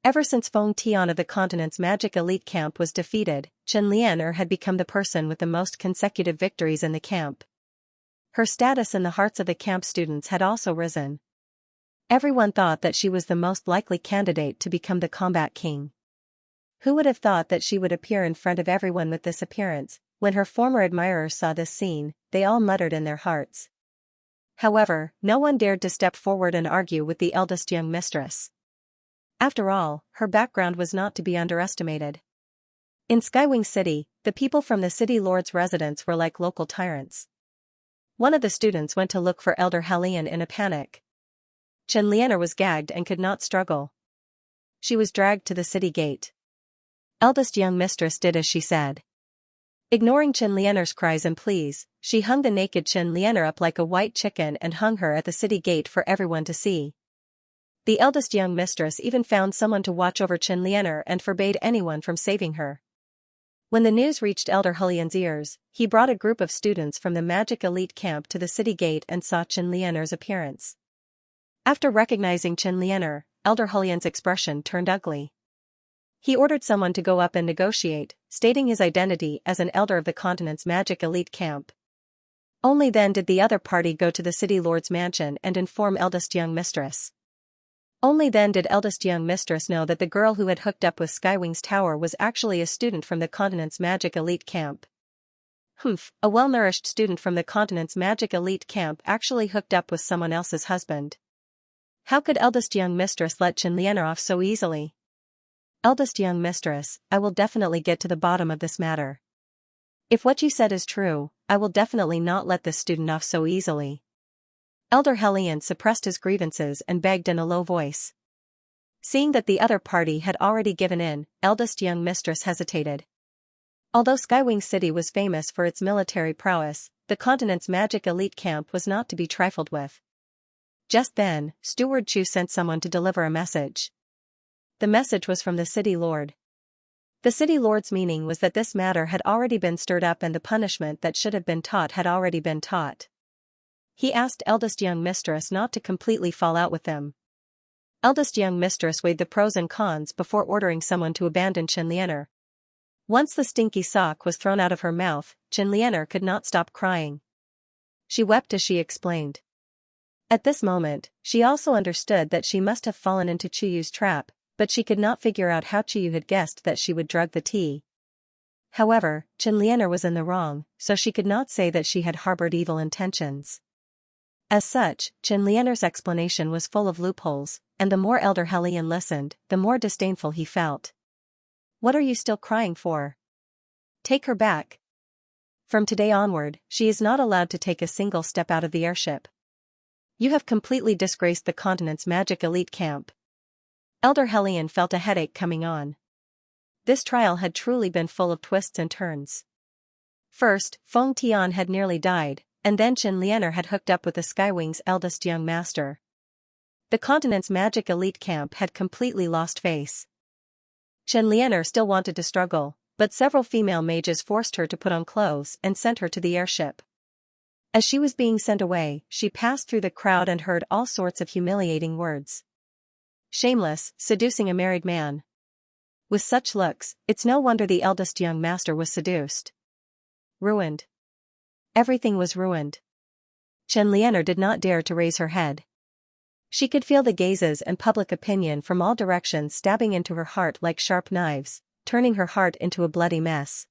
Ever since Feng Tian of the continent's magic elite camp was defeated, Chen Lianer had become the person with the most consecutive victories in the camp. Her status in the hearts of the camp students had also risen. Everyone thought that she was the most likely candidate to become the combat king. Who would have thought that she would appear in front of everyone with this appearance? When her former admirers saw this scene, they all muttered in their hearts. However, no one dared to step forward and argue with the eldest young mistress. After all, her background was not to be underestimated. In Skywing City, the people from the city lord's residence were like local tyrants. One of the students went to look for Elder Hellion in a panic. Chen Lianer was gagged and could not struggle. She was dragged to the city gate. Eldest young mistress did as she said. Ignoring Chen Lianer's cries and pleas, she hung the naked Chen Lianer up like a white chicken and hung her at the city gate for everyone to see. The eldest young mistress even found someone to watch over Chen Lianer and forbade anyone from saving her. When the news reached Elder Hullion's ears, he brought a group of students from the magic elite camp to the city gate and saw Chen Lianer's appearance. After recognizing Chen Lianer, Elder Hullion's expression turned ugly. He ordered someone to go up and negotiate, stating his identity as an elder of the continent's magic elite camp. Only then did the other party go to the city lord's mansion and inform eldest young mistress. Only then did eldest young mistress know that the girl who had hooked up with Skywing's tower was actually a student from the continent's magic elite camp. A well-nourished student from the continent's magic elite camp actually hooked up with someone else's husband. How could eldest young mistress let Chen Lianer off so easily? Eldest young mistress, I will definitely get to the bottom of this matter. If what you said is true, I will definitely not let this student off so easily. Elder Hellion suppressed his grievances and begged in a low voice. Seeing that the other party had already given in, eldest young mistress hesitated. Although Skywing City was famous for its military prowess, the continent's magic elite camp was not to be trifled with. Just then, Steward Chu sent someone to deliver a message. The message was from the city lord. The city lord's meaning was that this matter had already been stirred up and the punishment that should have been taught had already been taught. He asked eldest young mistress not to completely fall out with them. Eldest young mistress weighed the pros and cons before ordering someone to abandon Xianxia. Once the stinky sock was thrown out of her mouth, Xianxia could not stop crying. She wept as she explained. At this moment, she also understood that she must have fallen into Chuyu's trap, but she could not figure out how Chuyu had guessed that she would drug the tea. However, Xianxia was in the wrong, so she could not say that she had harbored evil intentions. As such, Xianxia's explanation was full of loopholes, and the more Elder Hellion listened, the more disdainful he felt. What are you still crying for? Take her back. From today onward, she is not allowed to take a single step out of the airship. You have completely disgraced the continent's magic elite camp. Elder Hellion felt a headache coming on. This trial had truly been full of twists and turns. First, Feng Tian had nearly died, and then Xianxia had hooked up with the Skywing's eldest young master. The continent's magic elite camp had completely lost face. Xianxia still wanted to struggle, but several female mages forced her to put on clothes and sent her to the airship. As she was being sent away, she passed through the crowd and heard all sorts of humiliating words. Shameless, seducing a married man. With such looks, it's no wonder the eldest young master was seduced. Ruined. Everything was ruined. Xianxia did not dare to raise her head. She could feel the gazes and public opinion from all directions stabbing into her heart like sharp knives, turning her heart into a bloody mess.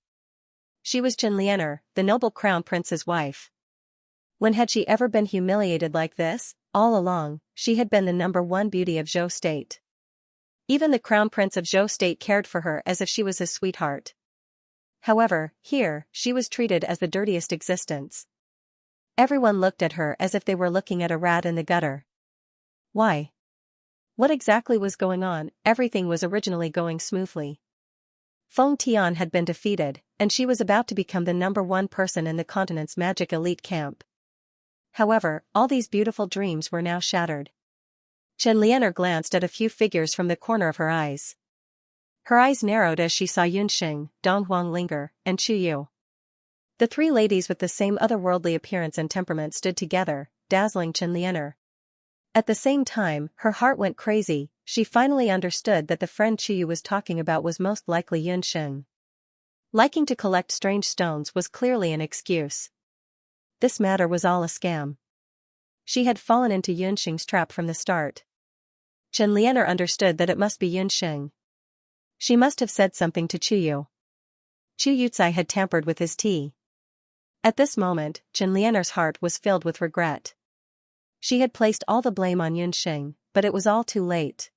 She was Xianxia, the noble crown prince's wife. When had she ever been humiliated like this? All along, she had been the #1 beauty of Zhou State. Even the crown prince of Zhou State cared for her as if she was his sweetheart. However, here, she was treated as the dirtiest existence. Everyone looked at her as if they were looking at a rat in the gutter. Why? What exactly was going on? Everything was originally going smoothly. Feng Tian had been defeated, and she was about to become the #1 person in the continent's magic elite camp. However, all these beautiful dreams were now shattered. Xianxia glanced at a few figures from the corner of her eyes. Her eyes narrowed as she saw Yunxing, Dong Huanglinger, and Chuyu. The three ladies with the same otherworldly appearance and temperament stood together, dazzling Xianxia. At the same time, her heart went crazy. She finally understood that the friend Chuyu was talking about was most likely Yunxing. Liking to collect strange stones was clearly an excuse. This matter was all a scam. She had fallen into Yunxing's trap from the start. Xianxia understood that it must be Yunxing. She must have said something to Chuyu. Chuyutsai had tampered with his tea. At this moment, Xianxia's heart was filled with regret. She had placed all the blame on Yunxing, but it was all too late.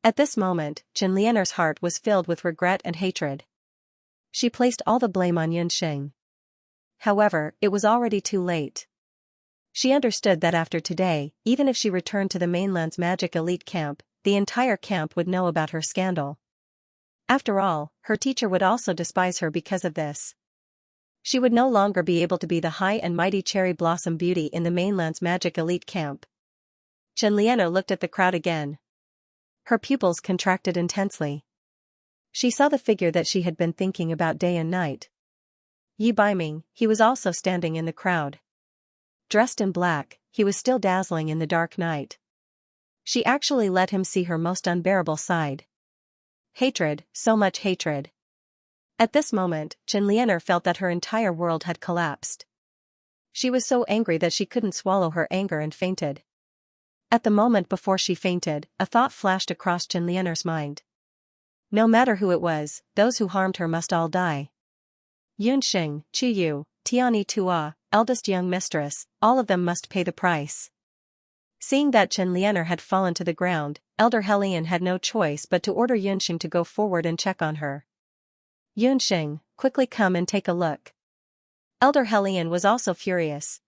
At this moment, Xianxia's heart was filled with regret and hatred. She placed all the blame on Yunxing. However, it was already too late. She understood that after today, even if she returned to the mainland's magic elite camp, the entire camp would know about her scandal. After all, her teacher would also despise her because of this. She would no longer be able to be the high and mighty cherry blossom beauty in the mainland's magic elite camp. Xianxia looked at the crowd again. Her pupils contracted intensely. She saw the figure that she had been thinking about day and night. Yi Baiming, he was also standing in the crowd. Dressed in black, he was still dazzling in the dark night. She actually let him see her most unbearable side. Hatred, so much hatred. At this moment, Xianxia felt that her entire world had collapsed. She was so angry that she couldn't swallow her anger and fainted. At the moment before she fainted, a thought flashed across Xianxia's mind. No matter who it was, those who harmed her must all die. Yunxing, Chuyu, Tianyi Tua, eldest young mistress, all of them must pay the price. Seeing that Xianxia had fallen to the ground, Elder Hellion had no choice but to order Yunxing to go forward and check on her. Yunxing, quickly come and take a look. Elder Hellion was also furious.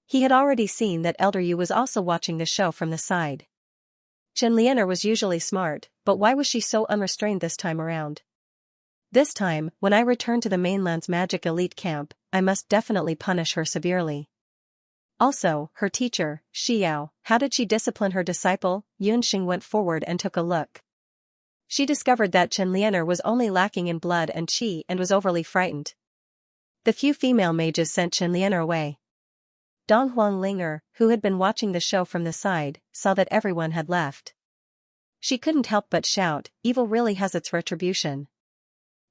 He had already seen that Elder Yu was also watching the show from the side. Xianxia was usually smart, but why was she so unrestrained this time around? This time, when I return to the mainland's magic elite camp, I must definitely punish her severely. Also, her teacher, Xiao, how did she discipline her disciple? Yunxing went forward and took a look. She discovered that Qianlianer was only lacking in blood and qi and was overly frightened. The few female mages sent Qianlianer away. Dong Huanglinger, who had been watching the show from the side, saw that everyone had left. She couldn't help but shout, "Evil really has its retribution.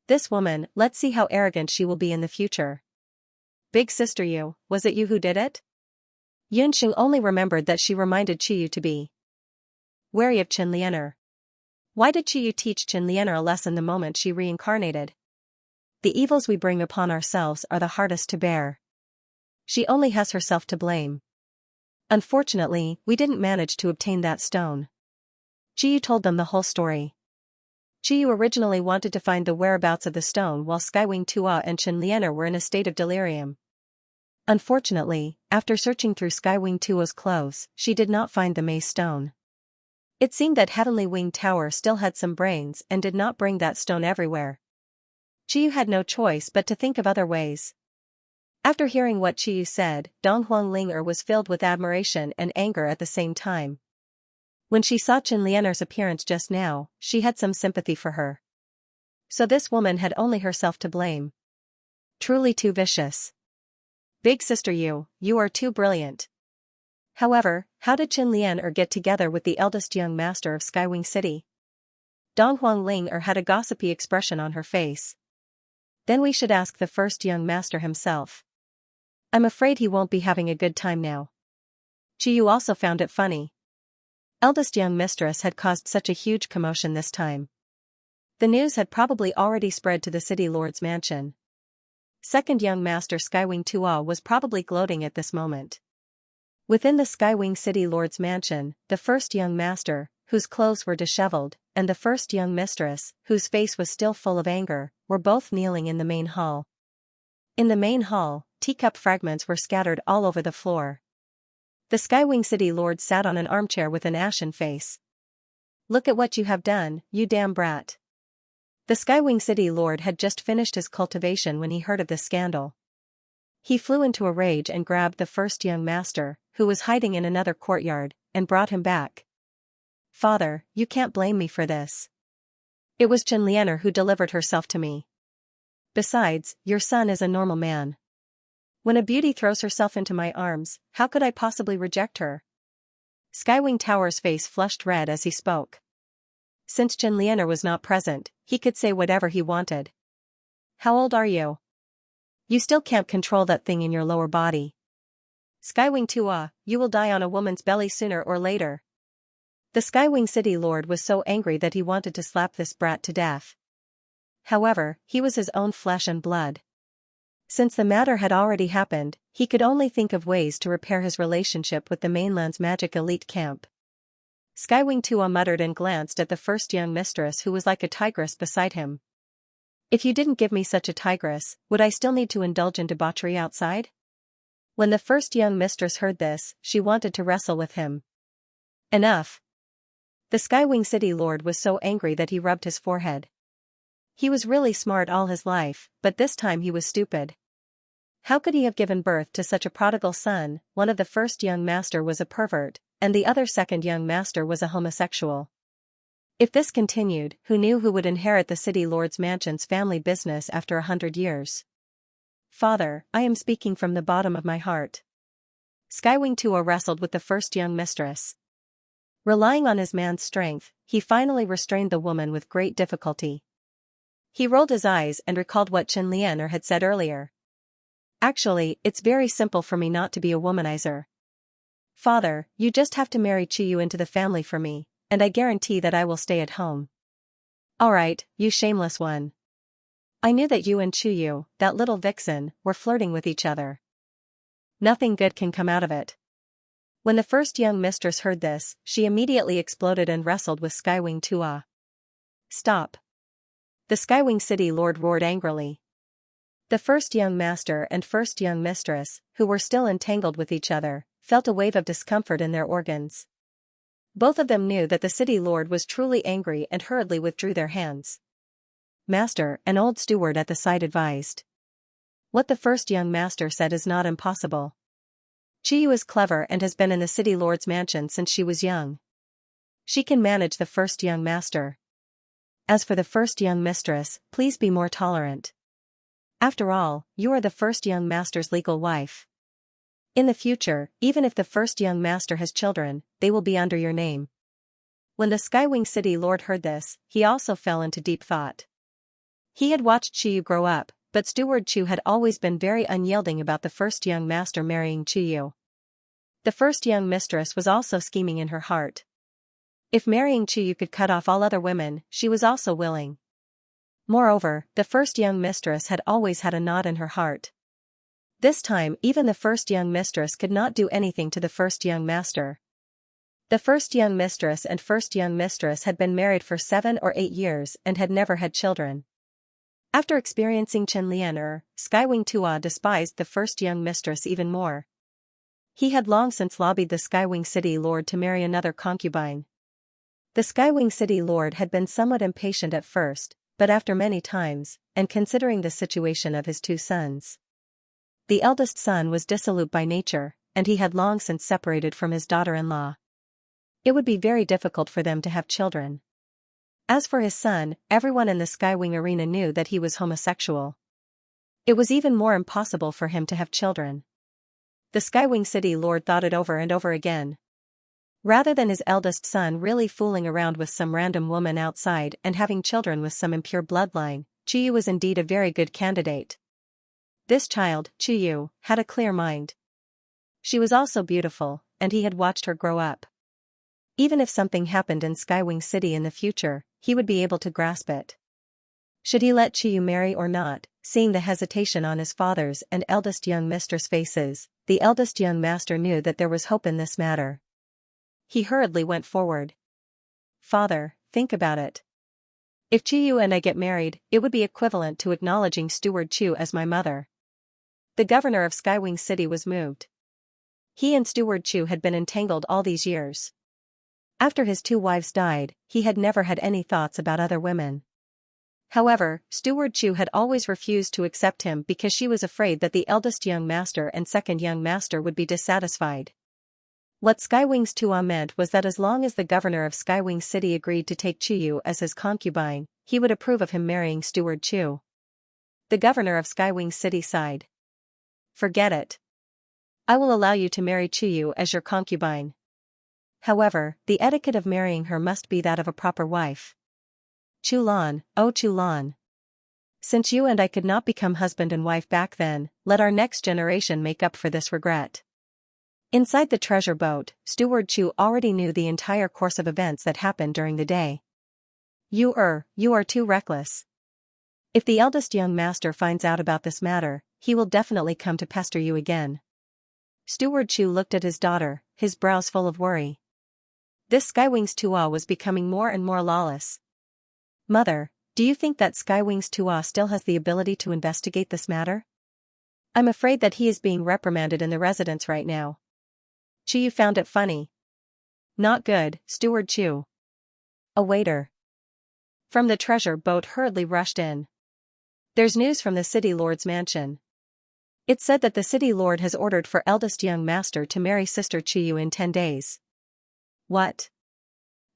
This woman, let's see how arrogant she will be in the future." "Big sister Yu, was it you who did it?" Yunxing only remembered that she reminded Qiyu to be wary of Qianlianer. Why did Qiyu teach Qianlianer a lesson the moment she reincarnated? The evils we bring upon ourselves are the hardest to bear. She only has herself to blame. Unfortunately, we didn't manage to obtain that stone. Qiyu told them the whole story. Qiyu originally wanted to find the whereabouts of the stone while Skywing Tua and Qianlianer were in a state of delirium. Unfortunately, after searching through Skywing Tua's clothes, she did not find the maze stone. It seemed that Heavenly Winged Tower still had some brains and did not bring that stone everywhere. Qiyu had no choice but to think of other ways. After hearing what Qiyu said, Dong Huanglinger was filled with admiration and anger at the same time. When she saw Qianlianer's appearance just now, she had some sympathy for her. So this woman had only herself to blame. Truly too vicious. Big sister Yu, you are too brilliant. However, how did Qianlianer get together with the eldest young master of Skywing City? Dong Huanglinger had a gossipy expression on her face. Then we should ask the first young master himself. I'm afraid he won't be having a good time now. Qiyu also found it funny. Eldest young mistress had caused such a huge commotion this time. The news had probably already spread to the city lord's mansion. Second young master Skywing Tua was probably gloating at this moment. Within the Skywing City Lord's mansion, the first young master, whose clothes were disheveled, and the first young mistress, whose face was still full of anger, were both kneeling in the main hall. In the main hall, teacup fragments were scattered all over the floor. The Skywing City Lord sat on an armchair with an ashen face. "Look at what you have done, you damn brat." The Skywing City Lord had just finished his cultivation when he heard of this scandal. He flew into a rage and grabbed the first young master, who was hiding in another courtyard, and brought him back. "Father, you can't blame me for this. It was Qianlianer who delivered herself to me. Besides, your son is a normal man. When a beauty throws herself into my arms, how could I possibly reject her?" Skywing Tower's face flushed red as he spoke. Since Qianlianer was not present, he could say whatever he wanted. "How old are you? You still can't control that thing in your lower body. Skywing Tua, you will die on a woman's belly sooner or later." The Skywing City Lord was so angry that he wanted to slap this brat to death. However, he was his own flesh and blood. Since the matter had already happened, he could only think of ways to repair his relationship with the mainland's magic elite camp. Skywing Tua muttered and glanced at the first young mistress who was like a tigress beside him. "If you didn't give me such a tigress, would I still need to indulge in debauchery outside?" When the first young mistress heard this, she wanted to wrestle with him. Enough. The Skywing City Lord was so angry that he rubbed his forehead. He was really smart all his life, but this time he was stupid. How could he have given birth to such a prodigal son? One of the first young master was a pervert, and the other second young master was a homosexual. If this continued, who knew who would inherit the city lord's mansion's family business after 100 years? "Father, I am speaking from the bottom of my heart." Skywing Tua wrestled with the first young mistress. Relying on his man's strength, he finally restrained the woman with great difficulty. He rolled his eyes and recalled what Qianlianer had said earlier. "Actually, it's very simple for me not to be a womanizer. Father, you just have to marry Qiyu into the family for me, and I guarantee that I will stay at home." "Alright, you shameless one. I knew that you and Qiyu, that little vixen, were flirting with each other. Nothing good can come out of it." When the first young mistress heard this, she immediately exploded and wrestled with Skywing Tua. "Stop." The Skywing City Lord roared angrily. The first young master and first young mistress, who were still entangled with each other, felt a wave of discomfort in their organs. Both of them knew that the city lord was truly angry and hurriedly withdrew their hands. "Master," an old steward at the side advised. "What the first young master said is not impossible. Qiyu is clever and has been in the city lord's mansion since she was young. She can manage the first young master. As for the first young mistress, please be more tolerant. After all, you are the first young master's legal wife. In the future, even if the first young master has children, they will be under your name. When the Skywing City Lord heard this, he also fell into deep thought. He had watched Chiyu grow up, but Steward Chu had always been very unyielding about the first young master marrying Chiyu. The first young mistress was also scheming in her heart. If marrying Chiyu could cut off all other women, she was also willing. Moreover, the first young mistress had always had a knot in her heart. This time even the first young mistress could not do anything to the first young master. The first young mistress and first young mistress had been married for 7 or 8 years and had never had children. After experiencing Chen Lianer, Skywing Tua despised the first young mistress even more. He had long since lobbied the Skywing City Lord to marry another concubine. The Skywing City Lord had been somewhat impatient at first, but after many times, and considering the situation of his 2 sons. The eldest son was dissolute by nature, and he had long since separated from his daughter-in-law. It would be very difficult for them to have children. As for his son, everyone in the Skywing arena knew that he was homosexual. It was even more impossible for him to have children. The Skywing City Lord thought it over and over again. Rather than his eldest son really fooling around with some random woman outside and having children with some impure bloodline, Chiyu was indeed a very good candidate. This child, Chiyu, had a clear mind. She was also beautiful, and he had watched her grow up. Even if something happened in Skywing City in the future, he would be able to grasp it. Should he let Chiyu marry or not? Seeing the hesitation on his father's and eldest young mistress' faces, the eldest young master knew that there was hope in this matter. He hurriedly went forward. Father, think about it. If Chiyu and I get married, it would be equivalent to acknowledging Steward Chu as my mother. The governor of Skywing City was moved. He and Steward Chu had been entangled all these years. After his 2 wives died, he had never had any thoughts about other women. However, Steward Chu had always refused to accept him because she was afraid that the eldest young master and second young master would be dissatisfied. What Skywing's Tua meant was that as long as the governor of Skywing City agreed to take Chiyu as his concubine, he would approve of him marrying Steward Chu. The governor of Skywing City sighed. Forget it. I will allow you to marry Chiyu as your concubine. However, the etiquette of marrying her must be that of a proper wife. Chulan, oh Chulan. Since you and I could not become husband and wife back then, let our next generation make up for this regret. Inside the treasure boat, Steward Chu already knew the entire course of events that happened during the day. You are too reckless. If the eldest young master finds out about this matter, he will definitely come to pester you again. Steward Chu looked at his daughter, his brows full of worry. This Skywing's Tua was becoming more and more lawless. Mother, do you think that Skywing's Tua still has the ability to investigate this matter? I'm afraid that he is being reprimanded in the residence right now. Chiyu found it funny. Not good, Steward Chu. A waiter from the treasure boat hurriedly rushed in. There's news from the city lord's mansion. It said that the city lord has ordered for eldest young master to marry sister Chiyu in 10 days. What?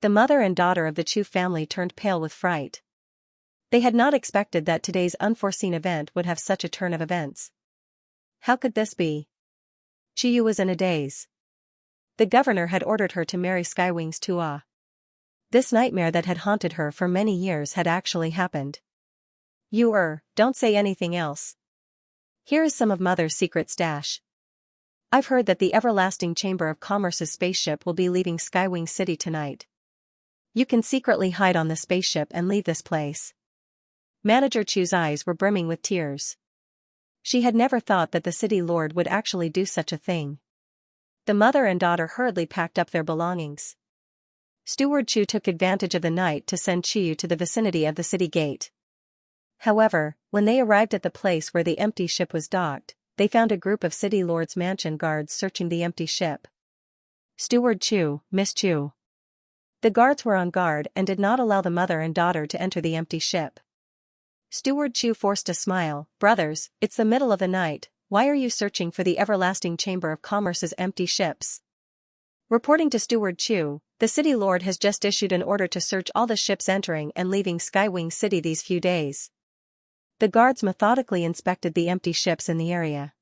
The mother and daughter of the Chu family turned pale with fright. They had not expected that today's unforeseen event would have such a turn of events. How could this be? Chiyu was in a daze. The governor had ordered her to marry Skywing's Tua. This nightmare that had haunted her for many years had actually happened. Don't say anything else. Here is some of Mother's secret stash. I've heard that the Everlasting Chamber of Commerce's spaceship will be leaving Skywing City tonight. You can secretly hide on the spaceship and leave this place. Manager Chu's eyes were brimming with tears. She had never thought that the city lord would actually do such a thing. The mother and daughter hurriedly packed up their belongings. Steward Chu took advantage of the night to send Chiyu to the vicinity of the city gate. However, when they arrived at the place where the empty ship was docked, they found a group of city lord's mansion guards searching the empty ship. Steward Chu, Miss Chu. The guards were on guard and did not allow the mother and daughter to enter the empty ship. Steward Chu forced a smile. Brothers, it's the middle of the night, why are you searching for the Everlasting Chamber of Commerce's empty ships? Reporting to Steward Chu, the city lord has just issued an order to search all the ships entering and leaving Skywing City these few days. The guards methodically inspected the empty ships in the area.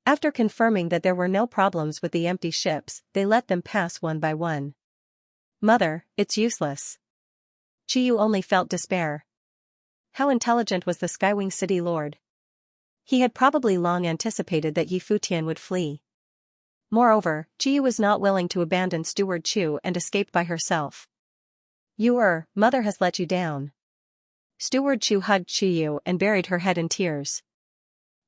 After confirming that there were no problems with the empty ships, they let them pass one by one. Mother, it's useless. Qiyu only felt despair. How intelligent was the Skywing City Lord? He had probably long anticipated that Yi Futian would flee. Moreover, Qiyu was not willing to abandon Steward Chu and escape by herself. Mother has let you down. Steward Chu hugged Qiyu and buried her head in tears.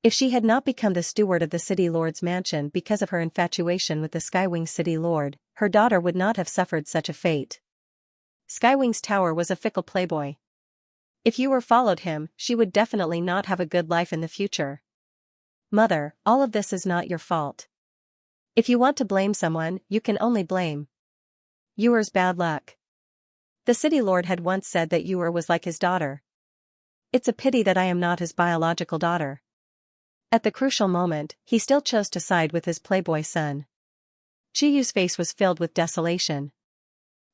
If she had not become the steward of the city lord's mansion because of her infatuation with the Skywing City Lord, her daughter would not have suffered such a fate. Skywing's tower was a fickle playboy. If you followed him, she would definitely not have a good life in the future. Mother, all of this is not your fault. If you want to blame someone, you can only blame Yuer's bad luck. The city lord had once said that Yuer was like his daughter. It's a pity that I am not his biological daughter. At the crucial moment, he still chose to side with his playboy son. Qiyu's face was filled with desolation.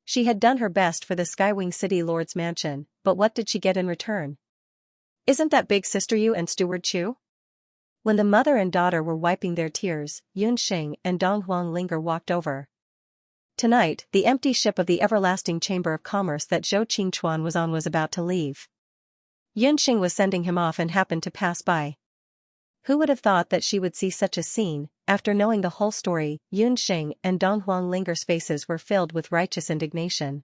She had done her best for the Skywing City Lord's mansion, but what did she get in return? Isn't that big sister Yu and Steward Chu? When the mother and daughter were wiping their tears, Yunxing and Dong Huanglinger walked over. Tonight, the empty ship of the Everlasting Chamber of Commerce that Zhou Qingchuan was on was about to leave. Yunxing was sending him off and happened to pass by. Who would have thought that she would see such a scene? After knowing the whole story, Yunxing and Dong Huanglinger's faces were filled with righteous indignation.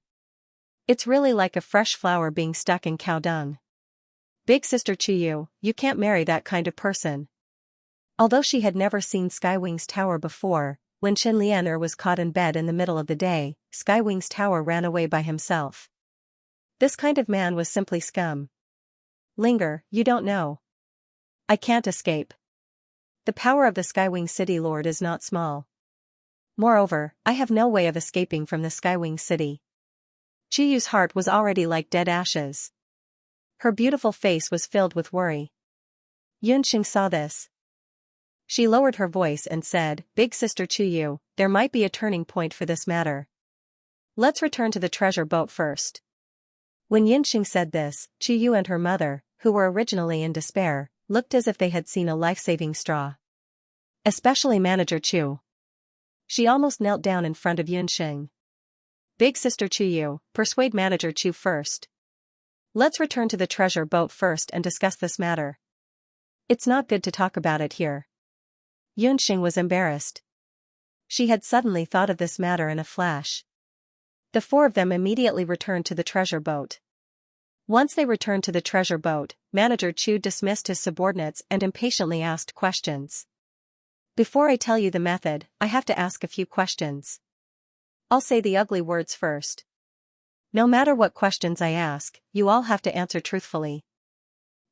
It's really like a fresh flower being stuck in cow dung. Big sister Qiyu, you can't marry that kind of person. Although she had never seen Skywing's tower before, when Qin Lianer was caught in bed in the middle of the day, Skywing's tower ran away by himself. This kind of man was simply scum. Linger, you don't know. I can't escape. The power of the Skywing City Lord is not small. Moreover, I have no way of escaping from the Skywing City. Qiyu's heart was already like dead ashes. Her beautiful face was filled with worry. Yunxing saw this. She lowered her voice and said, Big sister Qiyu, there might be a turning point for this matter. Let's return to the treasure boat first. When Yunxing said this, Qiyu and her mother, who were originally in despair, looked as if they had seen a life-saving straw. Especially Manager Chu. She almost knelt down in front of Yunxing. Big sister Qiyu, persuade Manager Chu first. Let's return to the treasure boat first and discuss this matter. It's not good to talk about it here. Yunxing was embarrassed. She had suddenly thought of this matter in a flash. The four of them immediately returned to the treasure boat. Once they returned to the treasure boat, Manager Chu dismissed his subordinates and impatiently asked questions. Before I tell you the method, I have to ask a few questions. I'll say the ugly words first. No matter what questions I ask, you all have to answer truthfully.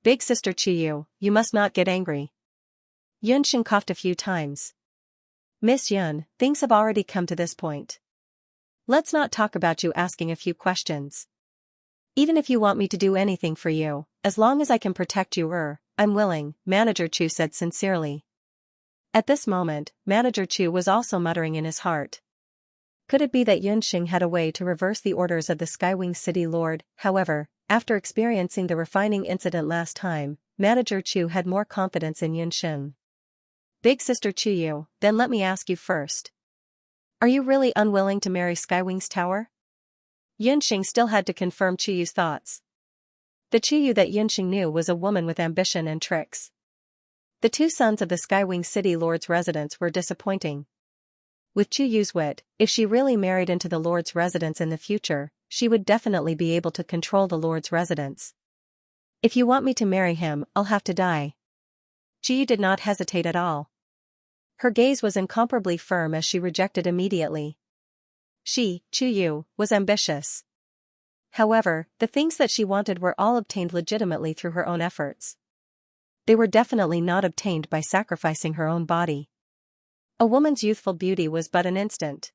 Big sister Qiyu, you must not get angry. Yunxing coughed a few times. Miss Yun, things have already come to this point. Let's not talk about you asking a few questions. Even if you want me to do anything for you, as long as I can protect you, I'm willing, Manager Chu said sincerely. At this moment, Manager Chu was also muttering in his heart. Could it be that Yunxing had a way to reverse the orders of the Skywing City Lord? However, after experiencing the refining incident last time, Manager Chu had more confidence in Yunxing. Big sister Qiyu, then let me ask you first. Are you really unwilling to marry Skywing's tower? Yunxing still had to confirm Qiyu's thoughts. The Qiyu that Yunxing knew was a woman with ambition and tricks. The two sons of the Skywing City Lord's residence were disappointing. With Qiyu's wit, if she really married into the Lord's residence in the future, she would definitely be able to control the Lord's residence. If you want me to marry him, I'll have to die. Qiyu did not hesitate at all. Her gaze was incomparably firm as she rejected immediately. She, Qiyu, was ambitious. However, the things that she wanted were all obtained legitimately through her own efforts. They were definitely not obtained by sacrificing her own body. A woman's youthful beauty was but an instant.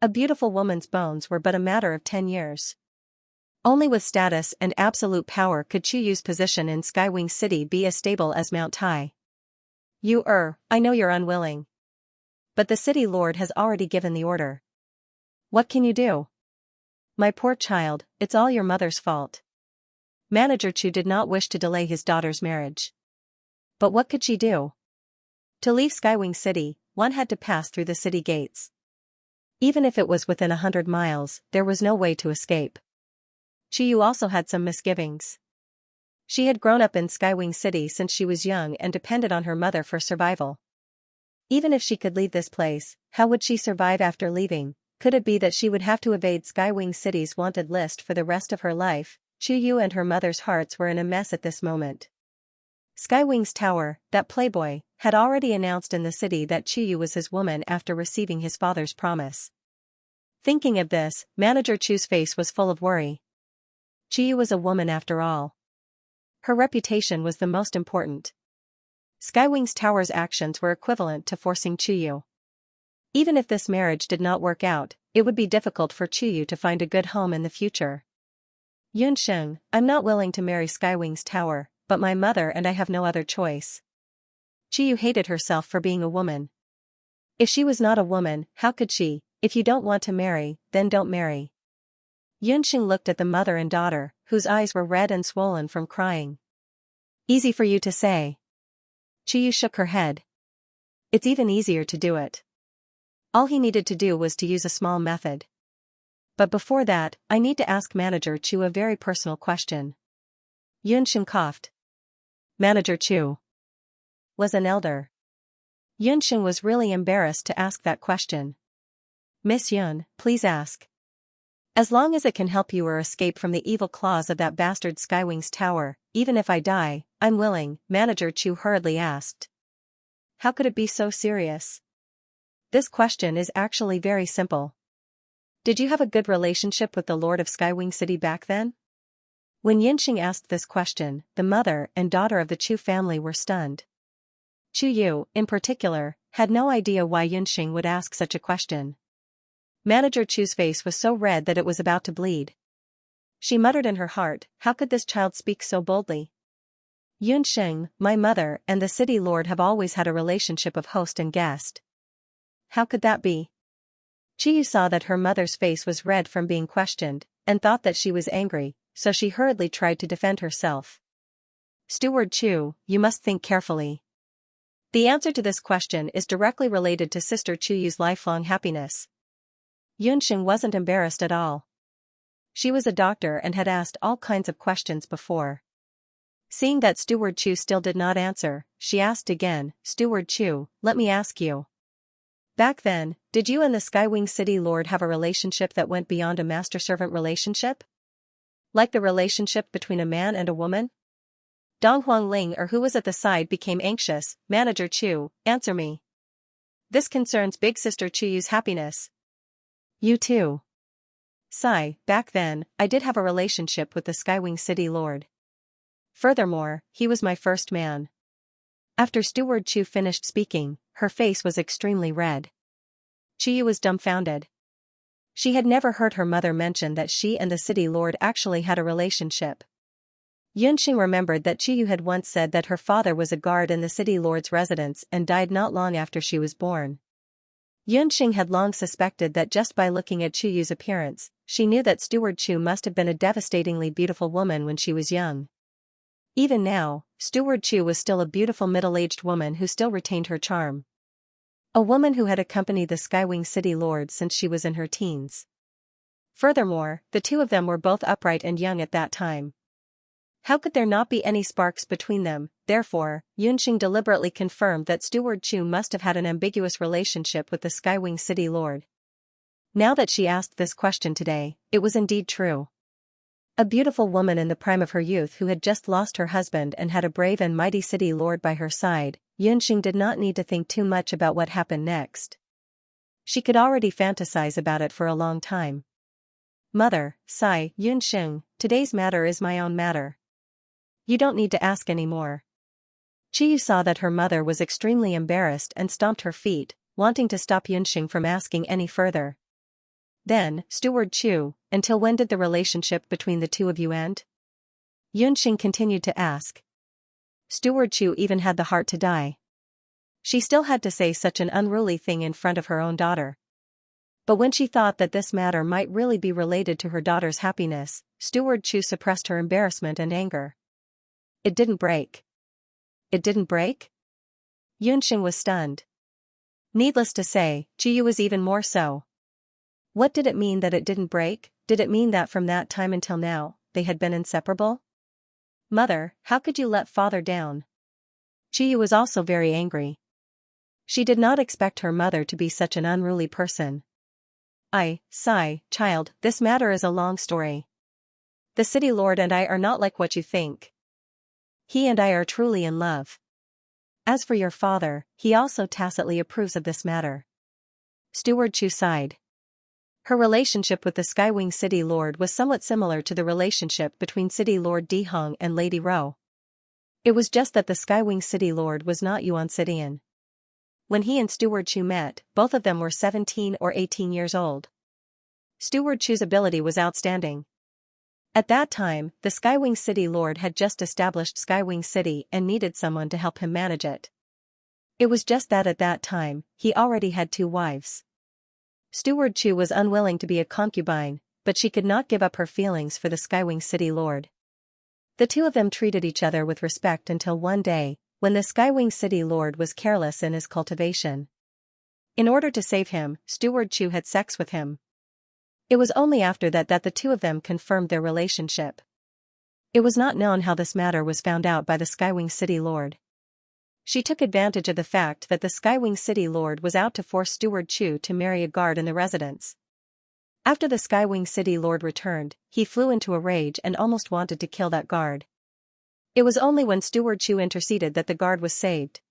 A beautiful woman's bones were but a matter of 10 years. Only with status and absolute power could Qiyu's position in Skywing City be as stable as Mount Tai. I know you're unwilling. But the city lord has already given the order. What can you do? My poor child, it's all your mother's fault. Manager Chu did not wish to delay his daughter's marriage. But what could she do? To leave Skywing City, one had to pass through the city gates. Even if it was within 100 miles, there was no way to escape. Chiyu also had some misgivings. She had grown up in Skywing City since she was young and depended on her mother for survival. Even if she could leave this place, how would she survive after leaving? Could it be that she would have to evade Skywing City's wanted list for the rest of her life? Chiyu and her mother's hearts were in a mess at this moment. Skywing's tower, that playboy, had already announced in the city that Chiyu was his woman after receiving his father's promise. Thinking of this, Manager Chu's face was full of worry. Chiyu was a woman after all. Her reputation was the most important. Skywing's tower's actions were equivalent to forcing Chiyu. Even if this marriage did not work out, it would be difficult for Chiyu to find a good home in the future. Yunsheng, I'm not willing to marry Skywing's tower, but my mother and I have no other choice. Chiyu hated herself for being a woman. If she was not a woman, how could she? If you don't want to marry, then don't marry. Yunsheng looked at the mother and daughter, whose eyes were red and swollen from crying. Easy for you to say. Chiyu shook her head. It's even easier to do it. All he needed to do was to use a small method. But before that, I need to ask Manager Chu a very personal question. Yunsheng coughed. Manager Chu was an elder. Yunsheng was really embarrassed to ask that question. Miss Yun, please ask. As long as it can help you or escape from the evil claws of that bastard Skywing's tower, even if I die, I'm willing, Manager Chu hurriedly asked. How could it be so serious? This question is actually very simple. Did you have a good relationship with the Lord of Skywing City back then? When Yunsheng asked this question, the mother and daughter of the Chu family were stunned. Chu Yu, in particular, had no idea why Yunsheng would ask such a question. Manager Chu's face was so red that it was about to bleed. She muttered in her heart, how could this child speak so boldly? Yunsheng, my mother and the city lord have always had a relationship of host and guest. How could that be? Chiyu saw that her mother's face was red from being questioned, and thought that she was angry, so she hurriedly tried to defend herself. Steward Chu, you must think carefully. The answer to this question is directly related to Sister Chuyu's lifelong happiness. Yunsheng wasn't embarrassed at all. She was a doctor and had asked all kinds of questions before. Seeing that Steward Chu still did not answer, she asked again, Steward Chu, let me ask you. Back then, did you and the Skywing City Lord have a relationship that went beyond a master-servant relationship? Like the relationship between a man and a woman? Dong Huangling or who was at the side became anxious. Manager Chu, answer me. This concerns Big Sister Chuyu's happiness. You too. Sigh, back then, I did have a relationship with the Skywing City Lord. Furthermore, he was my first man. After Steward Chu finished speaking, her face was extremely red. Chiyu was dumbfounded. She had never heard her mother mention that she and the city lord actually had a relationship. Yunsheng remembered that Chiyu had once said that her father was a guard in the city lord's residence and died not long after she was born. Yunsheng had long suspected that just by looking at Chuyu's appearance, she knew that Steward Chu must have been a devastatingly beautiful woman when she was young. Even now, Steward Chu was still a beautiful middle-aged woman who still retained her charm. A woman who had accompanied the Skywing City Lord since she was in her teens. Furthermore, the two of them were both upright and young at that time. How could there not be any sparks between them? Therefore, Yunsheng deliberately confirmed that Steward Chu must have had an ambiguous relationship with the Skywing City Lord. Now that she asked this question today, it was indeed true. A beautiful woman in the prime of her youth who had just lost her husband and had a brave and mighty city lord by her side, Yunsheng did not need to think too much about what happened next. She could already fantasize about it for a long time. Mother, sigh, Yunsheng, today's matter is my own matter. You don't need to ask any more. Chiyu saw that her mother was extremely embarrassed and stomped her feet, wanting to stop Yunsheng from asking any further. Then, Steward Chu, until when did the relationship between the two of you end? Yunsheng continued to ask. Steward Chu even had the heart to die. She still had to say such an unruly thing in front of her own daughter. But when she thought that this matter might really be related to her daughter's happiness, Steward Chu suppressed her embarrassment and anger. It didn't break. It didn't break? Yunxing was stunned. Needless to say, Chiyu was even more so. What did it mean that it didn't break? Did it mean that from that time until now, they had been inseparable? Mother, how could you let father down? Chiyu was also very angry. She did not expect her mother to be such an unruly person. Sigh, child, this matter is a long story. The city lord and I are not like what you think. He and I are truly in love. As for your father, he also tacitly approves of this matter. Steward Chu sighed. Her relationship with the Skywing City Lord was somewhat similar to the relationship between City Lord Dihong and Lady Ro. It was just that the Skywing City Lord was not Yuan Cidian. When he and Steward Chu met, both of them were 17 or 18 years old. Steward Chu's ability was outstanding. At that time, the Skywing City Lord had just established Skywing City and needed someone to help him manage it. It was just that at that time, he already had 2 wives. Steward Chu was unwilling to be a concubine, but she could not give up her feelings for the Skywing City Lord. The two of them treated each other with respect until one day, when the Skywing City Lord was careless in his cultivation. In order to save him, Steward Chu had sex with him. It was only after that the two of them confirmed their relationship. It was not known how this matter was found out by the Skywing City Lord. She took advantage of the fact that the Skywing City Lord was out to force Steward Chu to marry a guard in the residence. After the Skywing City Lord returned, he flew into a rage and almost wanted to kill that guard. It was only when Steward Chu interceded that the guard was saved.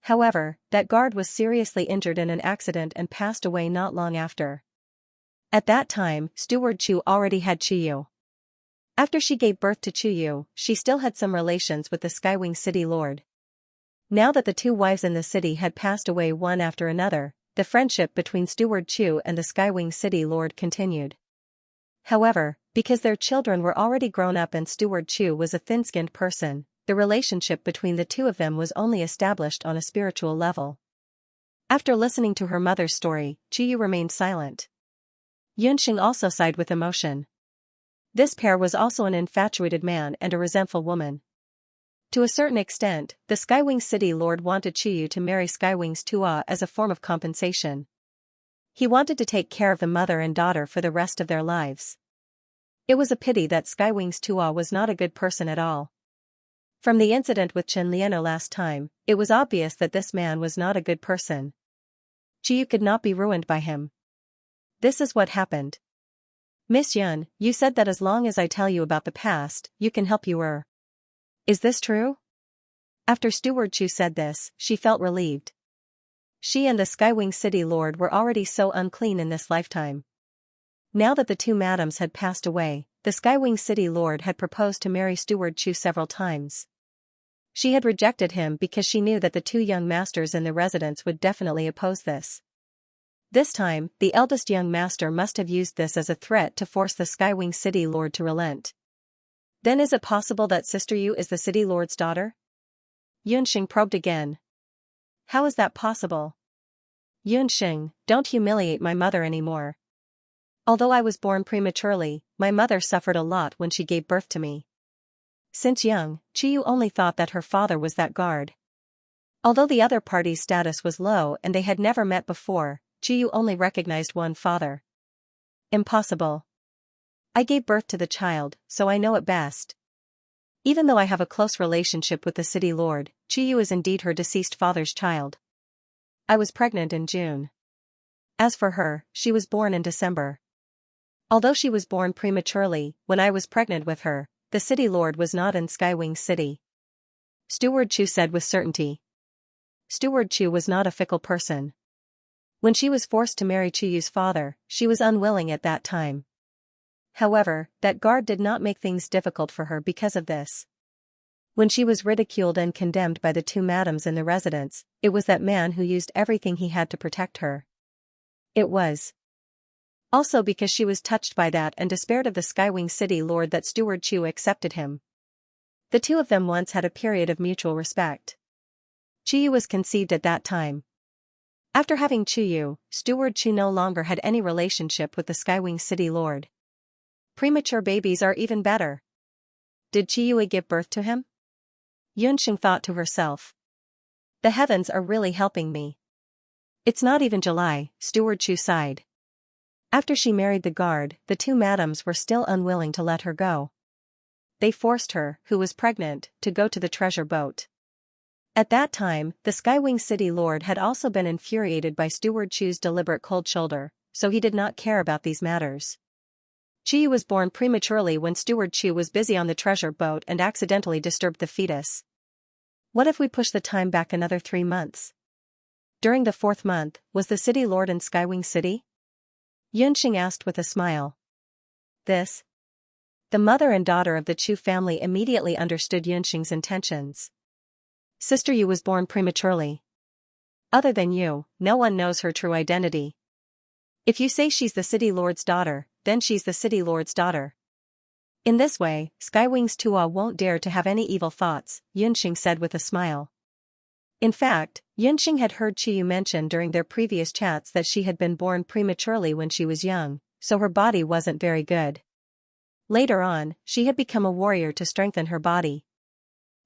However, that guard was seriously injured in an accident and passed away not long after. At that time, Steward Chu already had Chiyu. After she gave birth to Chiyu, she still had some relations with the Skywing City Lord. Now that the 2 wives in the city had passed away one after another, the friendship between Steward Chu and the Skywing City Lord continued. However, because their children were already grown up and Steward Chu was a thin-skinned person, the relationship between the two of them was only established on a spiritual level. After listening to her mother's story, Chiyu remained silent. Yunxing also sighed with emotion. This pair was also an infatuated man and a resentful woman. To a certain extent, the Skywing City Lord wanted Chiyu to marry Skywing's Tua as a form of compensation. He wanted to take care of the mother and daughter for the rest of their lives. It was a pity that Skywing's Tua was not a good person at all. From the incident with Chen Liano last time, it was obvious that this man was not a good person. Chiyu could not be ruined by him. This is what happened. Miss Yun, you said that as long as I tell you about the past, you can help you. Is this true? After Steward Chu said this, she felt relieved. She and the Skywing City Lord were already so unclean in this lifetime. Now that the 2 madams had passed away, the Skywing City Lord had proposed to marry Steward Chu several times. She had rejected him because she knew that the 2 young masters in the residence would definitely oppose this. This time, the eldest young master must have used this as a threat to force the Skywing City Lord to relent. Then is it possible that Sister Yu is the City Lord's daughter? Yunxing probed again. How is that possible? Yunxing, don't humiliate my mother anymore. Although I was born prematurely, my mother suffered a lot when she gave birth to me. Since young, Chiyu only thought that her father was that guard. Although the other party's status was low and they had never met before, Chiyu only recognized one father. Impossible. I gave birth to the child, so I know it best. Even though I have a close relationship with the City Lord, Chiyu is indeed her deceased father's child. I was pregnant in June. As for her, she was born in December. Although she was born prematurely, when I was pregnant with her, the City Lord was not in Skywing City. Steward Chu said with certainty. Steward Chu was not a fickle person. When she was forced to marry Chiyu's father, she was unwilling at that time. However, that guard did not make things difficult for her because of this. When she was ridiculed and condemned by the 2 madams in the residence, it was that man who used everything he had to protect her. It was also because she was touched by that and despaired of the Skywing City Lord that Steward Chu accepted him. The 2 of them once had a period of mutual respect. Chiyu was conceived at that time. After having Chuyu, Steward Chu no longer had any relationship with the Skywing City Lord. Premature babies are even better. Did Chiyue give birth to him? Yunxing thought to herself. The heavens are really helping me. It's not even July, Steward Chu sighed. After she married the guard, the two madams were still unwilling to let her go. They forced her, who was pregnant, to go to the treasure boat. At that time, the Skywing City Lord had also been infuriated by Steward Chu's deliberate cold shoulder, so he did not care about these matters. Chi was born prematurely when Steward Chu was busy on the treasure boat and accidentally disturbed the fetus. What if we push the time back another 3 months? During the 4th month, was the City Lord in Skywing City? Yunxing asked with a smile. This? The mother and daughter of the Chu family immediately understood Yunxing's intentions. Sister Yu was born prematurely. Other than you, no one knows her true identity. If you say she's the City Lord's daughter, then she's the City Lord's daughter. In this way, Skywing's Tua won't dare to have any evil thoughts, Yunxing said with a smile. In fact, Yunxing had heard Chiyu mention during their previous chats that she had been born prematurely when she was young, so her body wasn't very good. Later on, she had become a warrior to strengthen her body.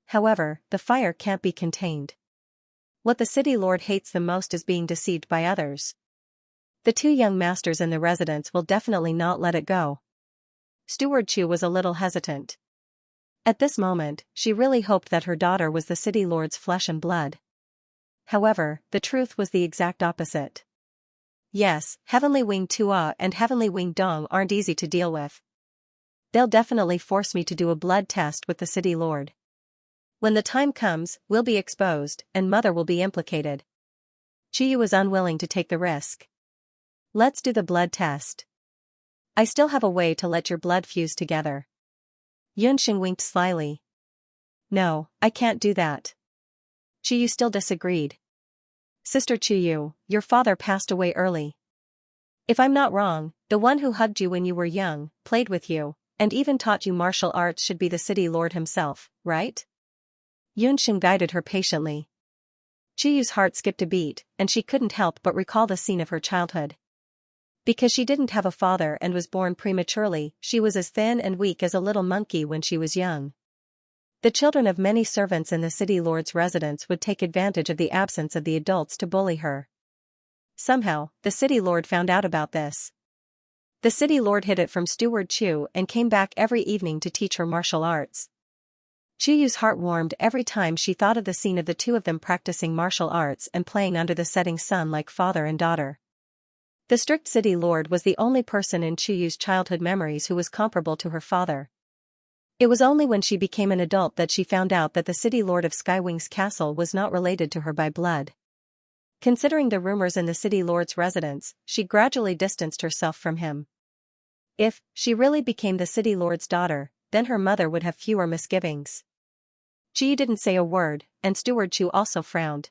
However, the fire can't be contained. What the City Lord hates the most is being deceived by others. The two young masters in the residence will definitely not let it go. Steward Chu was a little hesitant. At this moment, she really hoped that her daughter was the City Lord's flesh and blood. However, the truth was the exact opposite. Yes, Heavenly Wing Tua and Heavenly Wing Dong aren't easy to deal with. They'll definitely force me to do a blood test with the City Lord. When the time comes, we'll be exposed, and Mother will be implicated. Chiyu was unwilling to take the risk. Let's do the blood test. I still have a way to let your blood fuse together. Yunxing winked slyly. No, I can't do that. Chiyu still disagreed. Sister Chiyu, your father passed away early. If I'm not wrong, the one who hugged you when you were young, played with you, and even taught you martial arts should be the City Lord himself, right? Yunxing guided her patiently. Chiyu's heart skipped a beat, and she couldn't help but recall the scene of her childhood. Because she didn't have a father and was born prematurely, she was as thin and weak as a little monkey when she was young. The children of many servants in the City Lord's residence would take advantage of the absence of the adults to bully her. Somehow, the City Lord found out about this. The City Lord hid it from Steward Chu and came back every evening to teach her martial arts. Chiyu's heart warmed every time she thought of the scene of the two of them practicing martial arts and playing under the setting sun like father and daughter. The strict City Lord was the only person in Chiyu's childhood memories who was comparable to her father. It was only when she became an adult that she found out that the City Lord of Skywing's castle was not related to her by blood. Considering the rumors in the City Lord's residence, she gradually distanced herself from him. If she really became the City Lord's daughter, then her mother would have fewer misgivings. Chi didn't say a word, and Steward Chu also frowned.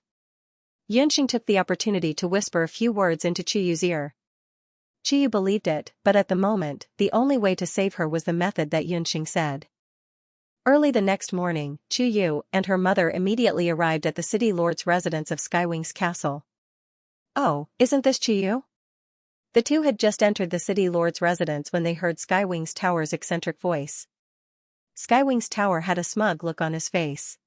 Yunxing took the opportunity to whisper a few words into Chiyu's ear. Chiyu believed it, but at the moment, the only way to save her was the method that Yunxing said. Early the next morning, Chiyu and her mother immediately arrived at the City Lord's residence of Skywing's castle. Oh, isn't this Chiyu? The two had just entered the City Lord's residence when they heard Skywing's tower's eccentric voice. Skywing's tower had a smug look on his face.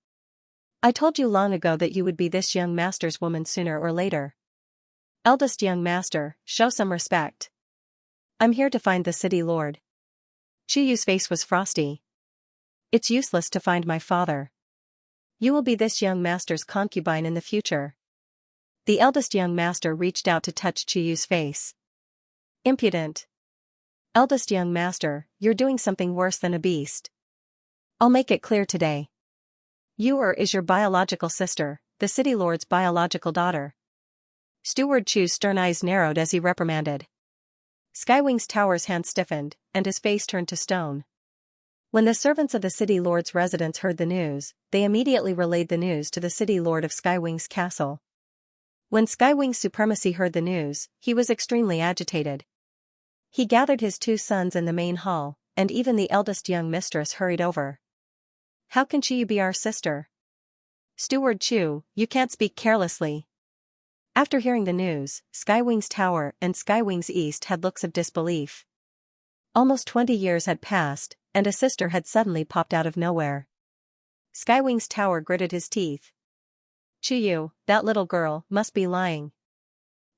I told you long ago that you would be this young master's woman sooner or later. Eldest young master, show some respect. I'm here to find the City Lord. Chiyu's face was frosty. It's useless to find my father. You will be this young master's concubine in the future. The eldest young master reached out to touch Chiyu's face. Impudent. Eldest young master, you're doing something worse than a beast. I'll make it clear today. You is your biological sister, the City Lord's biological daughter. Steward Chu's stern eyes narrowed as he reprimanded. Skywing's tower's hand stiffened, and his face turned to stone. When the servants of the City Lord's residence heard the news, they immediately relayed the news to the City Lord of Skywing's castle. When Skywing's supremacy heard the news, he was extremely agitated. He gathered his two sons in the main hall, and even the eldest young mistress hurried over. How can Chiyu be our sister? Steward Chu, you can't speak carelessly. After hearing the news, Skywings Tower and Skywings East had looks of disbelief. Almost 20 years had passed, and a sister had suddenly popped out of nowhere. Skywings Tower gritted his teeth. Chuyu, that little girl, must be lying.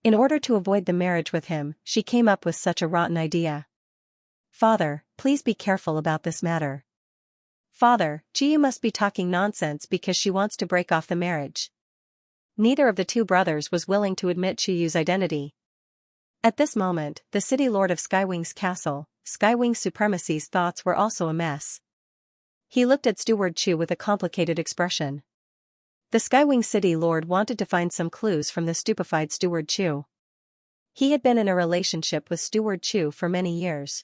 In order to avoid the marriage with him, she came up with such a rotten idea. Father, please be careful about this matter. Father, Chuyu must be talking nonsense because she wants to break off the marriage. Neither of the two brothers was willing to admit Chuyu's identity. At this moment, the city lord of Skywings Castle, Skywings Supremacy's thoughts were also a mess. He looked at Steward Chu with a complicated expression. The Skywing City Lord wanted to find some clues from the stupefied Steward Chu. He had been in a relationship with Steward Chu for many years.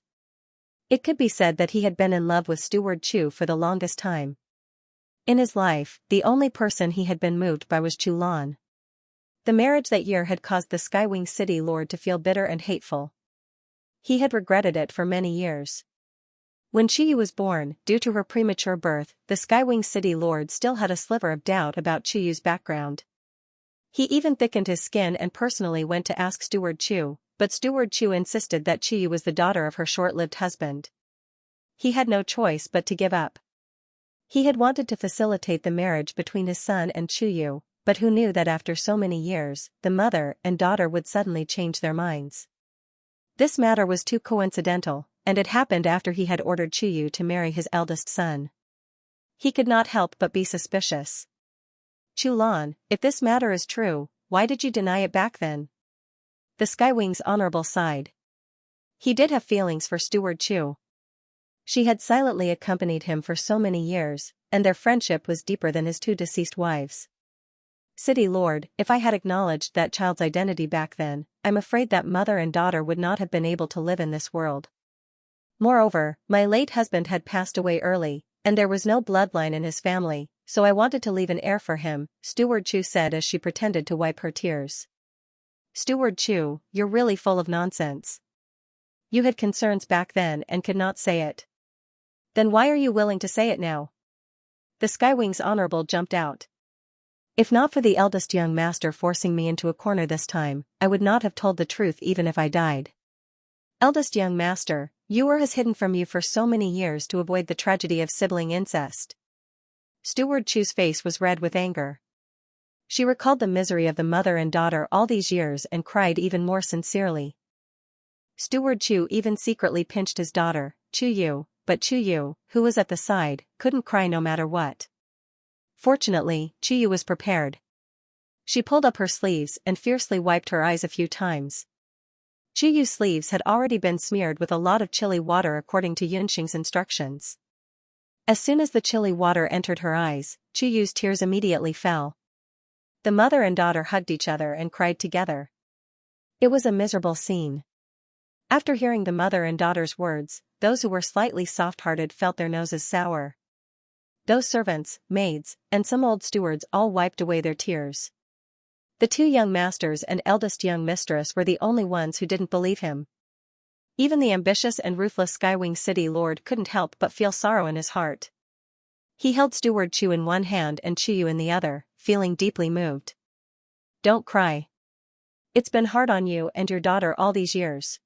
It could be said that he had been in love with Steward Chu for the longest time. In his life, the only person he had been moved by was Chu Lan. The marriage that year had caused the Skywing City Lord to feel bitter and hateful. He had regretted it for many years. When Chuyu was born, due to her premature birth, the Skywing City Lord still had a sliver of doubt about Chuyu's background. He even thickened his skin and personally went to ask Steward Chu, but Steward Chu insisted that Chuyu was the daughter of her short-lived husband. He had no choice but to give up. He had wanted to facilitate the marriage between his son and Chuyu, but who knew that after so many years, the mother and daughter would suddenly change their minds. This matter was too coincidental, and it happened after he had ordered Chuyu to marry his eldest son. He could not help but be suspicious. Chu Lan, if this matter is true, why did you deny it back then? The Skywings Honorable sighed. He did have feelings for Steward Chu. She had silently accompanied him for so many years, and their friendship was deeper than his two deceased wives. City Lord, if I had acknowledged that child's identity back then, I'm afraid that mother and daughter would not have been able to live in this world. Moreover, my late husband had passed away early, and there was no bloodline in his family, so I wanted to leave an heir for him, Steward Chu said as she pretended to wipe her tears. Steward Chu, you're really full of nonsense. You had concerns back then and could not say it. Then why are you willing to say it now? The Skywings Honorable jumped out. If not for the eldest young master forcing me into a corner this time, I would not have told the truth even if I died. Eldest young master, Yuer has hidden from you for so many years to avoid the tragedy of sibling incest. Steward Chu's face was red with anger. She recalled the misery of the mother and daughter all these years and cried even more sincerely. Steward Chu even secretly pinched his daughter, Chuyu, but Chuyu, who was at the side, couldn't cry no matter what. Fortunately, Chuyu was prepared. She pulled up her sleeves and fiercely wiped her eyes a few times. Chuyu's sleeves had already been smeared with a lot of chilly water according to Yunxing's instructions. As soon as the chilly water entered her eyes, Chuyu's tears immediately fell. The mother and daughter hugged each other and cried together. It was a miserable scene. After hearing the mother and daughter's words, those who were slightly soft-hearted felt their noses sour. Those servants, maids, and some old stewards all wiped away their tears. The two young masters and eldest young mistress were the only ones who didn't believe him. Even the ambitious and ruthless Skywing City Lord couldn't help but feel sorrow in his heart. He held Steward Chu in one hand and Chuyu in the other, feeling deeply moved. Don't cry. It's been hard on you and your daughter all these years.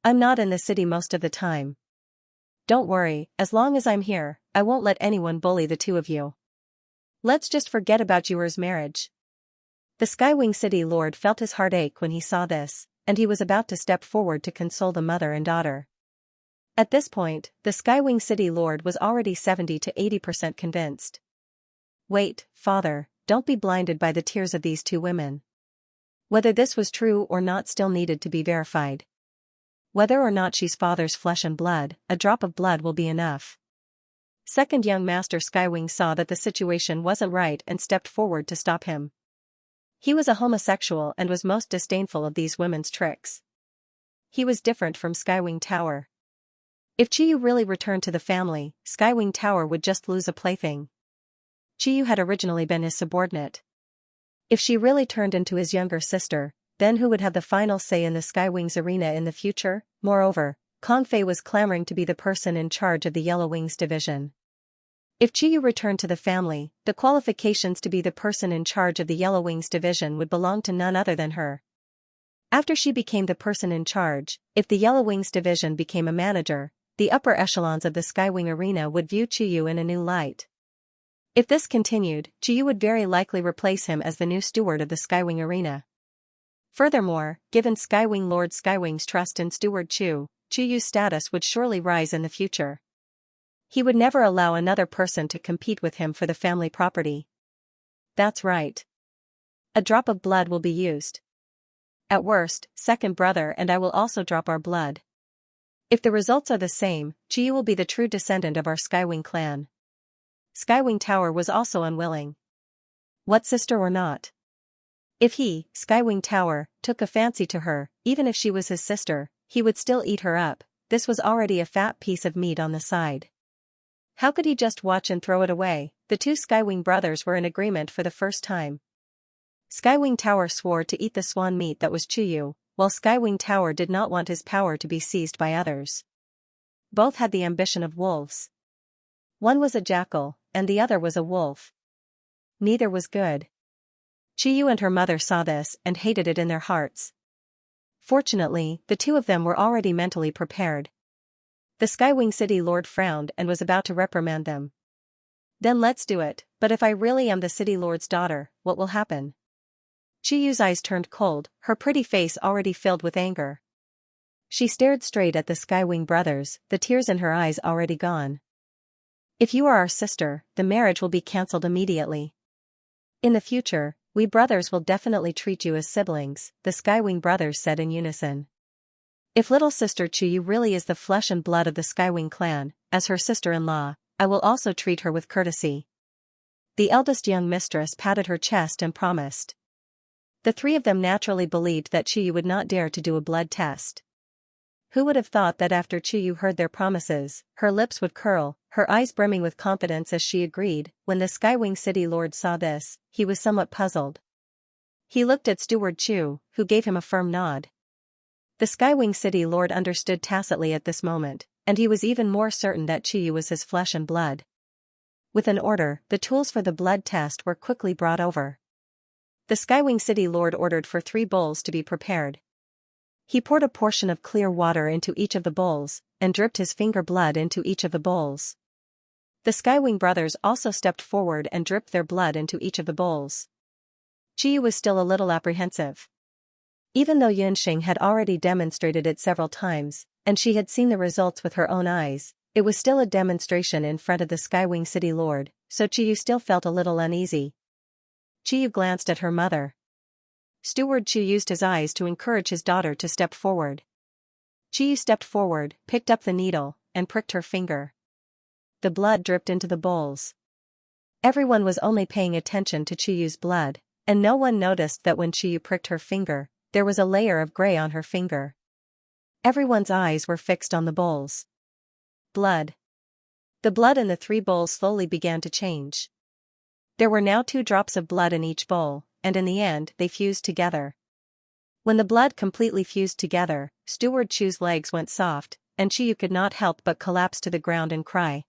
I'm not in the city most of the time. Don't worry, as long as I'm here, I won't let anyone bully the two of you. Let's just forget about Yuer's marriage. The Skywing City Lord felt his heart ache when he saw this, and he was about to step forward to console the mother and daughter. At this point, the Skywing City Lord was already 70 to 80% convinced. Wait, father, don't be blinded by the tears of these two women. Whether this was true or not still needed to be verified. Whether or not she's father's flesh and blood, a drop of blood will be enough. Second young master Skywing saw that the situation wasn't right and stepped forward to stop him. He was a homosexual and was most disdainful of these women's tricks. He was different from Skywing Tower. If Chuyu really returned to the family, Skywing Tower would just lose a plaything. Chuyu had originally been his subordinate. If she really turned into his younger sister, then who would have the final say in the Skywings arena in the future? Moreover, Kong Fei was clamoring to be the person in charge of the Yellow Wings division. If Chiyu returned to the family, the qualifications to be the person in charge of the Yellow Wings division would belong to none other than her. After she became the person in charge, if the Yellow Wings division became a manager, the upper echelons of the Skywing arena would view Chiyu in a new light. If this continued, Chiyu would very likely replace him as the new steward of the Skywing arena. Furthermore, given Skywing Lord Skywing's trust in Steward Chiyu's status would surely rise in the future. He would never allow another person to compete with him for the family property. That's right. A drop of blood will be used. At worst, second brother and I will also drop our blood. If the results are the same, Chiyu will be the true descendant of our Skywing clan. Skywing Tower was also unwilling. What sister or not? If he, Skywing Tower, took a fancy to her, even if she was his sister, he would still eat her up. This was already a fat piece of meat on the side. How could he just watch and throw it away? The two Skywing brothers were in agreement for the first time. Skywing Tower swore to eat the swan meat that was Chiyu, while Skywing Tower did not want his power to be seized by others. Both had the ambition of wolves. One was a jackal, and the other was a wolf. Neither was good. Chiyu and her mother saw this and hated it in their hearts. Fortunately, the two of them were already mentally prepared. The Skywing City Lord frowned and was about to reprimand them. Then let's do it, but if I really am the City Lord's daughter, what will happen? Chiyu's eyes turned cold, her pretty face already filled with anger. She stared straight at the Skywing brothers, the tears in her eyes already gone. If you are our sister, the marriage will be cancelled immediately. In the future, we brothers will definitely treat you as siblings, the Skywing brothers said in unison. If little sister Chiyu really is the flesh and blood of the Skywing clan, as her sister-in-law, I will also treat her with courtesy. The eldest young mistress patted her chest and promised. The three of them naturally believed that Chiyu would not dare to do a blood test. Who would have thought that after Chiyu heard their promises, her lips would curl, her eyes brimming with confidence as she agreed. When the Skywing City Lord saw this, he was somewhat puzzled. He looked at Steward Chiyu, who gave him a firm nod. The Skywing City Lord understood tacitly at this moment, and he was even more certain that Chiyu was his flesh and blood. With an order, the tools for the blood test were quickly brought over. The Skywing City Lord ordered for 3 bowls to be prepared. He poured a portion of clear water into each of the bowls, and dripped his finger blood into each of the bowls. The Skywing brothers also stepped forward and dripped their blood into each of the bowls. Chiyu was still a little apprehensive. Even though Yunxing had already demonstrated it several times, and she had seen the results with her own eyes, it was still a demonstration in front of the Skywing City Lord, so Chiyu still felt a little uneasy. Chiyu glanced at her mother. Steward Chiyu used his eyes to encourage his daughter to step forward. Chiyu stepped forward, picked up the needle, and pricked her finger. The blood dripped into the bowls. Everyone was only paying attention to Chiyu's blood, and no one noticed that when Chiyu pricked her finger, there was a layer of gray on her finger. Everyone's eyes were fixed on the bowls. Blood. The blood in the 3 bowls slowly began to change. There were now 2 drops of blood in each bowl, and in the end they fused together. When the blood completely fused together, Steward Chiyu's legs went soft, and Chiyu could not help but collapse to the ground and cry.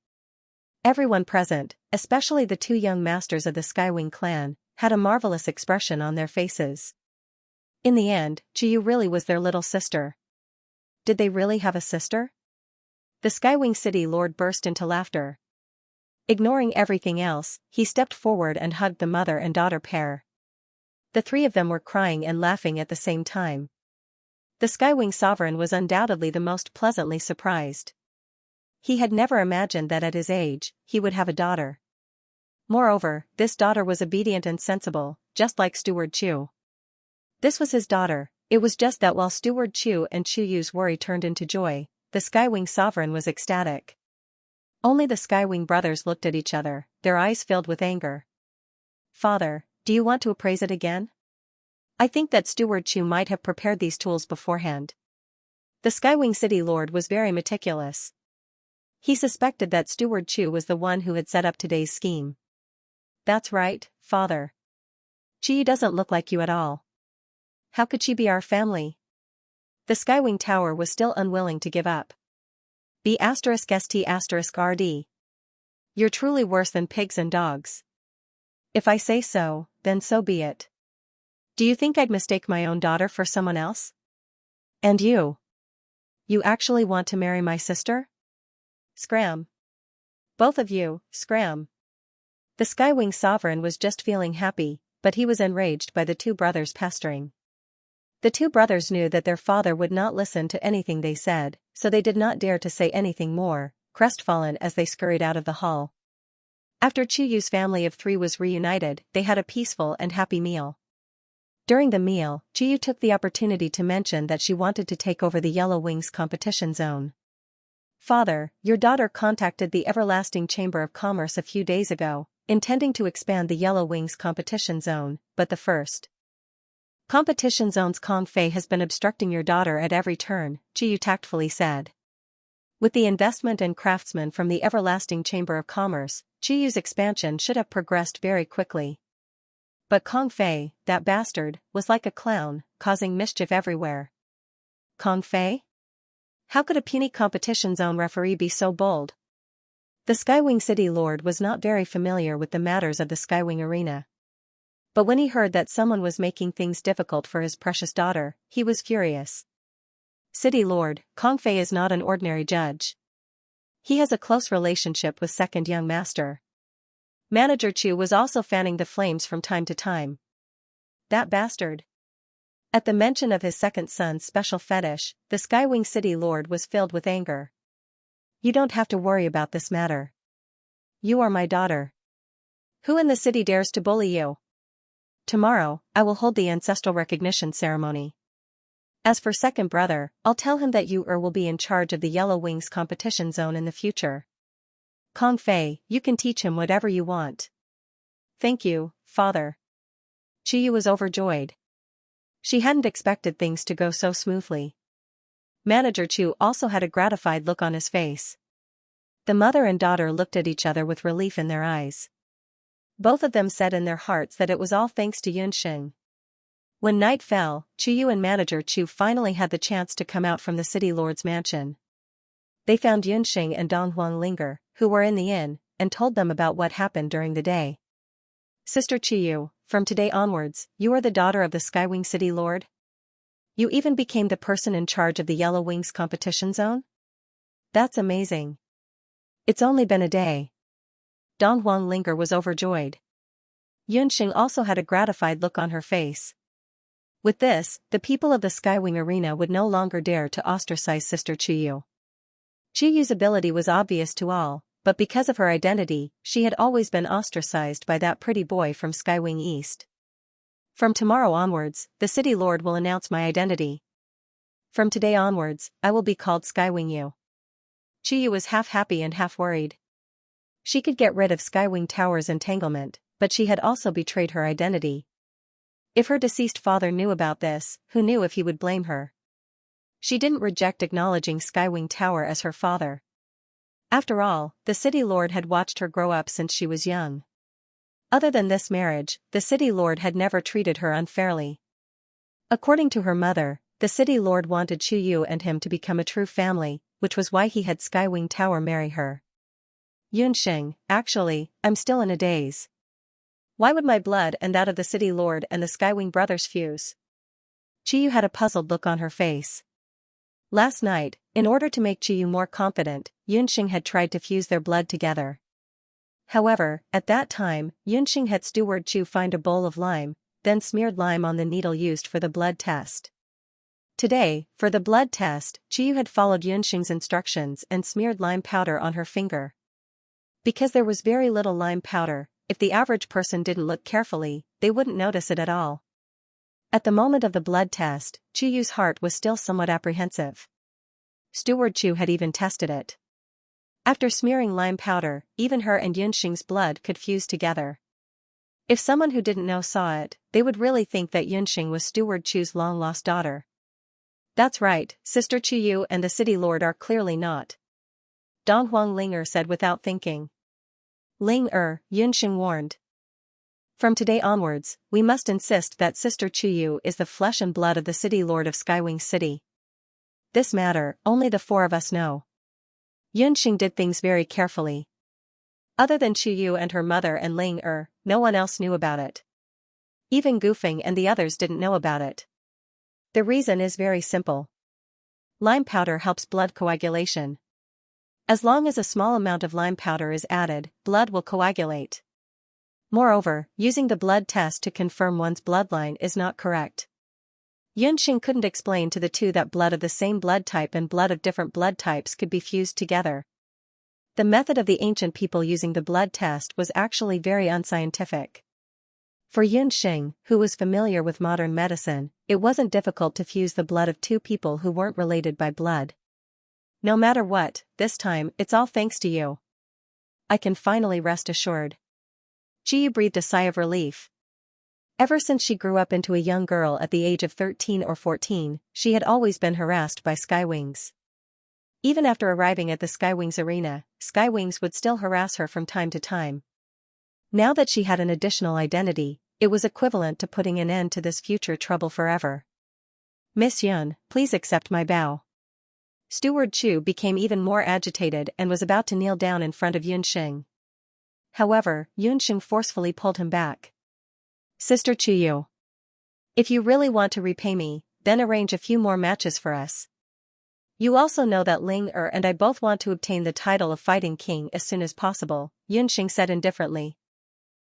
Everyone present, especially the 2 young masters of the Skywing clan, had a marvelous expression on their faces. In the end, Chiyu really was their little sister. Did they really have a sister? The Skywing City Lord burst into laughter. Ignoring everything else, he stepped forward and hugged the mother and daughter pair. The 3 of them were crying and laughing at the same time. The Skywing Sovereign was undoubtedly the most pleasantly surprised. He had never imagined that at his age, he would have a daughter. Moreover, this daughter was obedient and sensible, just like Steward Chiyu. This was his daughter. It was just that while Steward Chiyu and Chiyu's worry turned into joy, the Skywing Sovereign was ecstatic. Only the Skywing brothers looked at each other, their eyes filled with anger. Father, do you want to appraise it again? I think that Steward Chiyu might have prepared these tools beforehand. The Skywing City Lord was very meticulous. He suspected that Steward Chiyu was the one who had set up today's scheme. That's right, Father. Chiyu doesn't look like you at all. How could she be our family? The Skywing Tower was still unwilling to give up. B*ST*RD. You're truly worse than pigs and dogs. If I say so, then so be it. Do you think I'd mistake my own daughter for someone else? And you? You actually want to marry my sister? Scram. Both of you, scram. The Skywing Sovereign was just feeling happy, but he was enraged by the two brothers pestering. The two brothers knew that their father would not listen to anything they said, so they did not dare to say anything more, crestfallen as they scurried out of the hall. After Chiyu's family of 3 was reunited, they had a peaceful and happy meal. During the meal, Chiyu took the opportunity to mention that she wanted to take over the Yellow Wings competition zone. Father, your daughter contacted the Everlasting Chamber of Commerce a few days ago, intending to expand the Yellow Wings competition zone, but the first competition zone's Kong Fei has been obstructing your daughter at every turn, Chiyu tactfully said. With the investment and craftsmen from the Everlasting Chamber of Commerce, Chiyu's expansion should have progressed very quickly. But Kong Fei, that bastard, was like a clown, causing mischief everywhere. Kong Fei? How could a puny competition zone referee be so bold? The Skywing City Lord was not very familiar with the matters of the Skywing Arena. But when he heard that someone was making things difficult for his precious daughter, he was furious. City Lord, Kong Fei is not an ordinary judge. He has a close relationship with Second Young Master. Manager Chu was also fanning the flames from time to time. That bastard. At the mention of his second son's special fetish, the Skywing City Lord was filled with anger. You don't have to worry about this matter. You are my daughter. Who in the city dares to bully you? Tomorrow, I will hold the ancestral recognition ceremony. As for second brother, I'll tell him that you will be in charge of the Yellow Wings competition zone in the future. Kong Fei, you can teach him whatever you want. Thank you, father. Chiyu was overjoyed. She hadn't expected things to go so smoothly. Manager Chu also had a gratified look on his face. The mother and daughter looked at each other with relief in their eyes. Both of them said in their hearts that it was all thanks to Yunxing. When night fell, Chiyu and Manager Chu finally had the chance to come out from the City Lord's mansion. They found Yunxing and Dong Linger, who were in the inn, and told them about what happened during the day. Sister Chiyu, from today onwards, you are the daughter of the Skywing City Lord? You even became the person in charge of the Yellow Wings competition zone? That's amazing. It's only been a day. Dong Linger was overjoyed. Yunxing also had a gratified look on her face. With this, the people of the Skywing Arena would no longer dare to ostracize Sister Chiyu. Chiyu's ability was obvious to all, but because of her identity, she had always been ostracized by that pretty boy from Skywing East. From tomorrow onwards, the City Lord will announce my identity. From today onwards, I will be called Skywing Yu. Chiyu was half happy and half worried. She could get rid of Skywing Tower's entanglement, but she had also betrayed her identity. If her deceased father knew about this, who knew if he would blame her? She didn't reject acknowledging Skywing Tower as her father. After all, the City Lord had watched her grow up since she was young. Other than this marriage, the City Lord had never treated her unfairly. According to her mother, the City Lord wanted Chiyu and him to become a true family, which was why he had Skywing Tower marry her. Yunxing, actually, I'm still in a daze. Why would my blood and that of the City Lord and the Skywing brothers fuse? Chiyu had a puzzled look on her face. Last night, in order to make Chiyu more confident, Yunxing had tried to fuse their blood together. However, at that time, Yunxing had steward Chu find a bowl of lime, then smeared lime on the needle used for the blood test. Today, for the blood test, Chiyu had followed Yunxing's instructions and smeared lime powder on her finger. Because there was very little lime powder, if the average person didn't look carefully, they wouldn't notice it at all. At the moment of the blood test, Chiyu's heart was still somewhat apprehensive. Steward Chu had even tested it. After smearing lime powder, even her and Yunxing's blood could fuse together. If someone who didn't know saw it, they would really think that Yunxing was Steward Chu's long-lost daughter. That's right, Sister Chiyu and the City Lord are clearly not. Dong Linger said without thinking. Yunxing warned. From today onwards, we must insist that Sister Chiyu is the flesh and blood of the City Lord of Skywing City. This matter, only the 4 of us know. Yunxing did things very carefully. Other than Chu Yu and her mother and Ling Er, no one else knew about it. Even Gufeng and the others didn't know about it. The reason is very simple. Lime powder helps blood coagulation. As long as a small amount of lime powder is added, blood will coagulate. Moreover, using the blood test to confirm one's bloodline is not correct. Yunxing couldn't explain to the two that blood of the same blood type and blood of different blood types could be fused together. The method of the ancient people using the blood test was actually very unscientific. For Yunxing, who was familiar with modern medicine, it wasn't difficult to fuse the blood of two people who weren't related by blood. No matter what, this time, it's all thanks to you. I can finally rest assured. Ji breathed a sigh of relief. Ever since she grew up into a young girl at the age of 13 or 14, she had always been harassed by Skywings. Even after arriving at the Skywings arena, Skywings would still harass her from time to time. Now that she had an additional identity, it was equivalent to putting an end to this future trouble forever. Miss Yun, please accept my bow. Steward Chu became even more agitated and was about to kneel down in front of Yunxing. However, Yunxing forcefully pulled him back. Sister Chu Yu. If you really want to repay me, then arrange a few more matches for us. You also know that Ling Er and I both want to obtain the title of Fighting King as soon as possible, Yunxing said indifferently.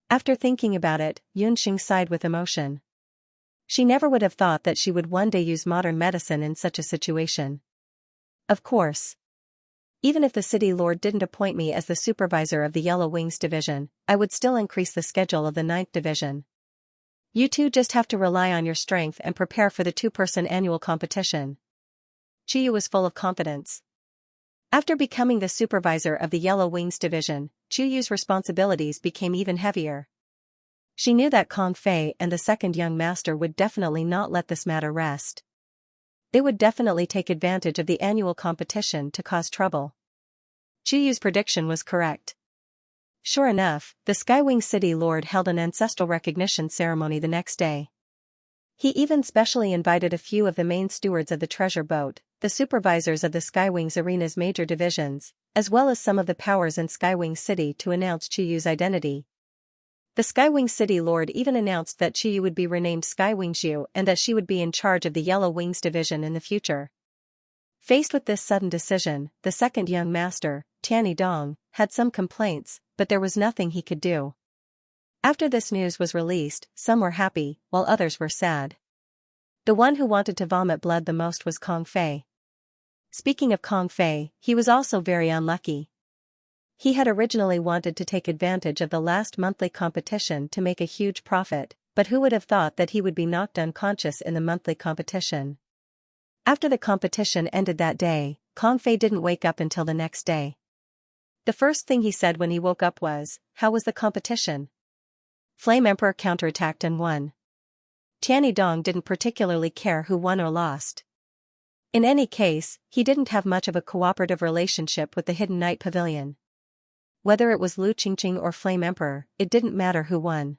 After thinking about it, Yunxing sighed with emotion. She never would have thought that she would one day use modern medicine in such a situation. Of course. Even if the city lord didn't appoint me as the supervisor of the Yellow Wings division, I would still increase the schedule of the 9th division. You two just have to rely on your strength and prepare for the 2-person annual competition. Chiyu was full of confidence. After becoming the supervisor of the Yellow Wings division, Chuyu's responsibilities became even heavier. She knew that Kong Fei and the second young master would definitely not let this matter rest. They would definitely take advantage of the annual competition to cause trouble. Chuyu's prediction was correct. Sure enough, the Skywing City Lord held an ancestral recognition ceremony the next day. He even specially invited a few of the main stewards of the treasure boat, the supervisors of the Skywings Arena's major divisions, as well as some of the powers in Skywing City to announce Chuyu's identity. The Skywing City Lord even announced that Chuyu would be renamed Skywingshu and that she would be in charge of the Yellow Wings division in the future. Faced with this sudden decision, the second young master, Tianyi Dong, had some complaints, but there was nothing he could do. After this news was released, some were happy, while others were sad. The one who wanted to vomit blood the most was Kong Fei. Speaking of Kong Fei, he was also very unlucky. He had originally wanted to take advantage of the last monthly competition to make a huge profit, but who would have thought that he would be knocked unconscious in the monthly competition? After the competition ended that day, Kong Fei didn't wake up until the next day. The first thing he said when he woke up was, "How was the competition?" Flame Emperor counterattacked and won. Tianyi Dong didn't particularly care who won or lost. In any case, he didn't have much of a cooperative relationship with the Hidden Night Pavilion. Whether it was Lu Qingqing or Flame Emperor, it didn't matter who won.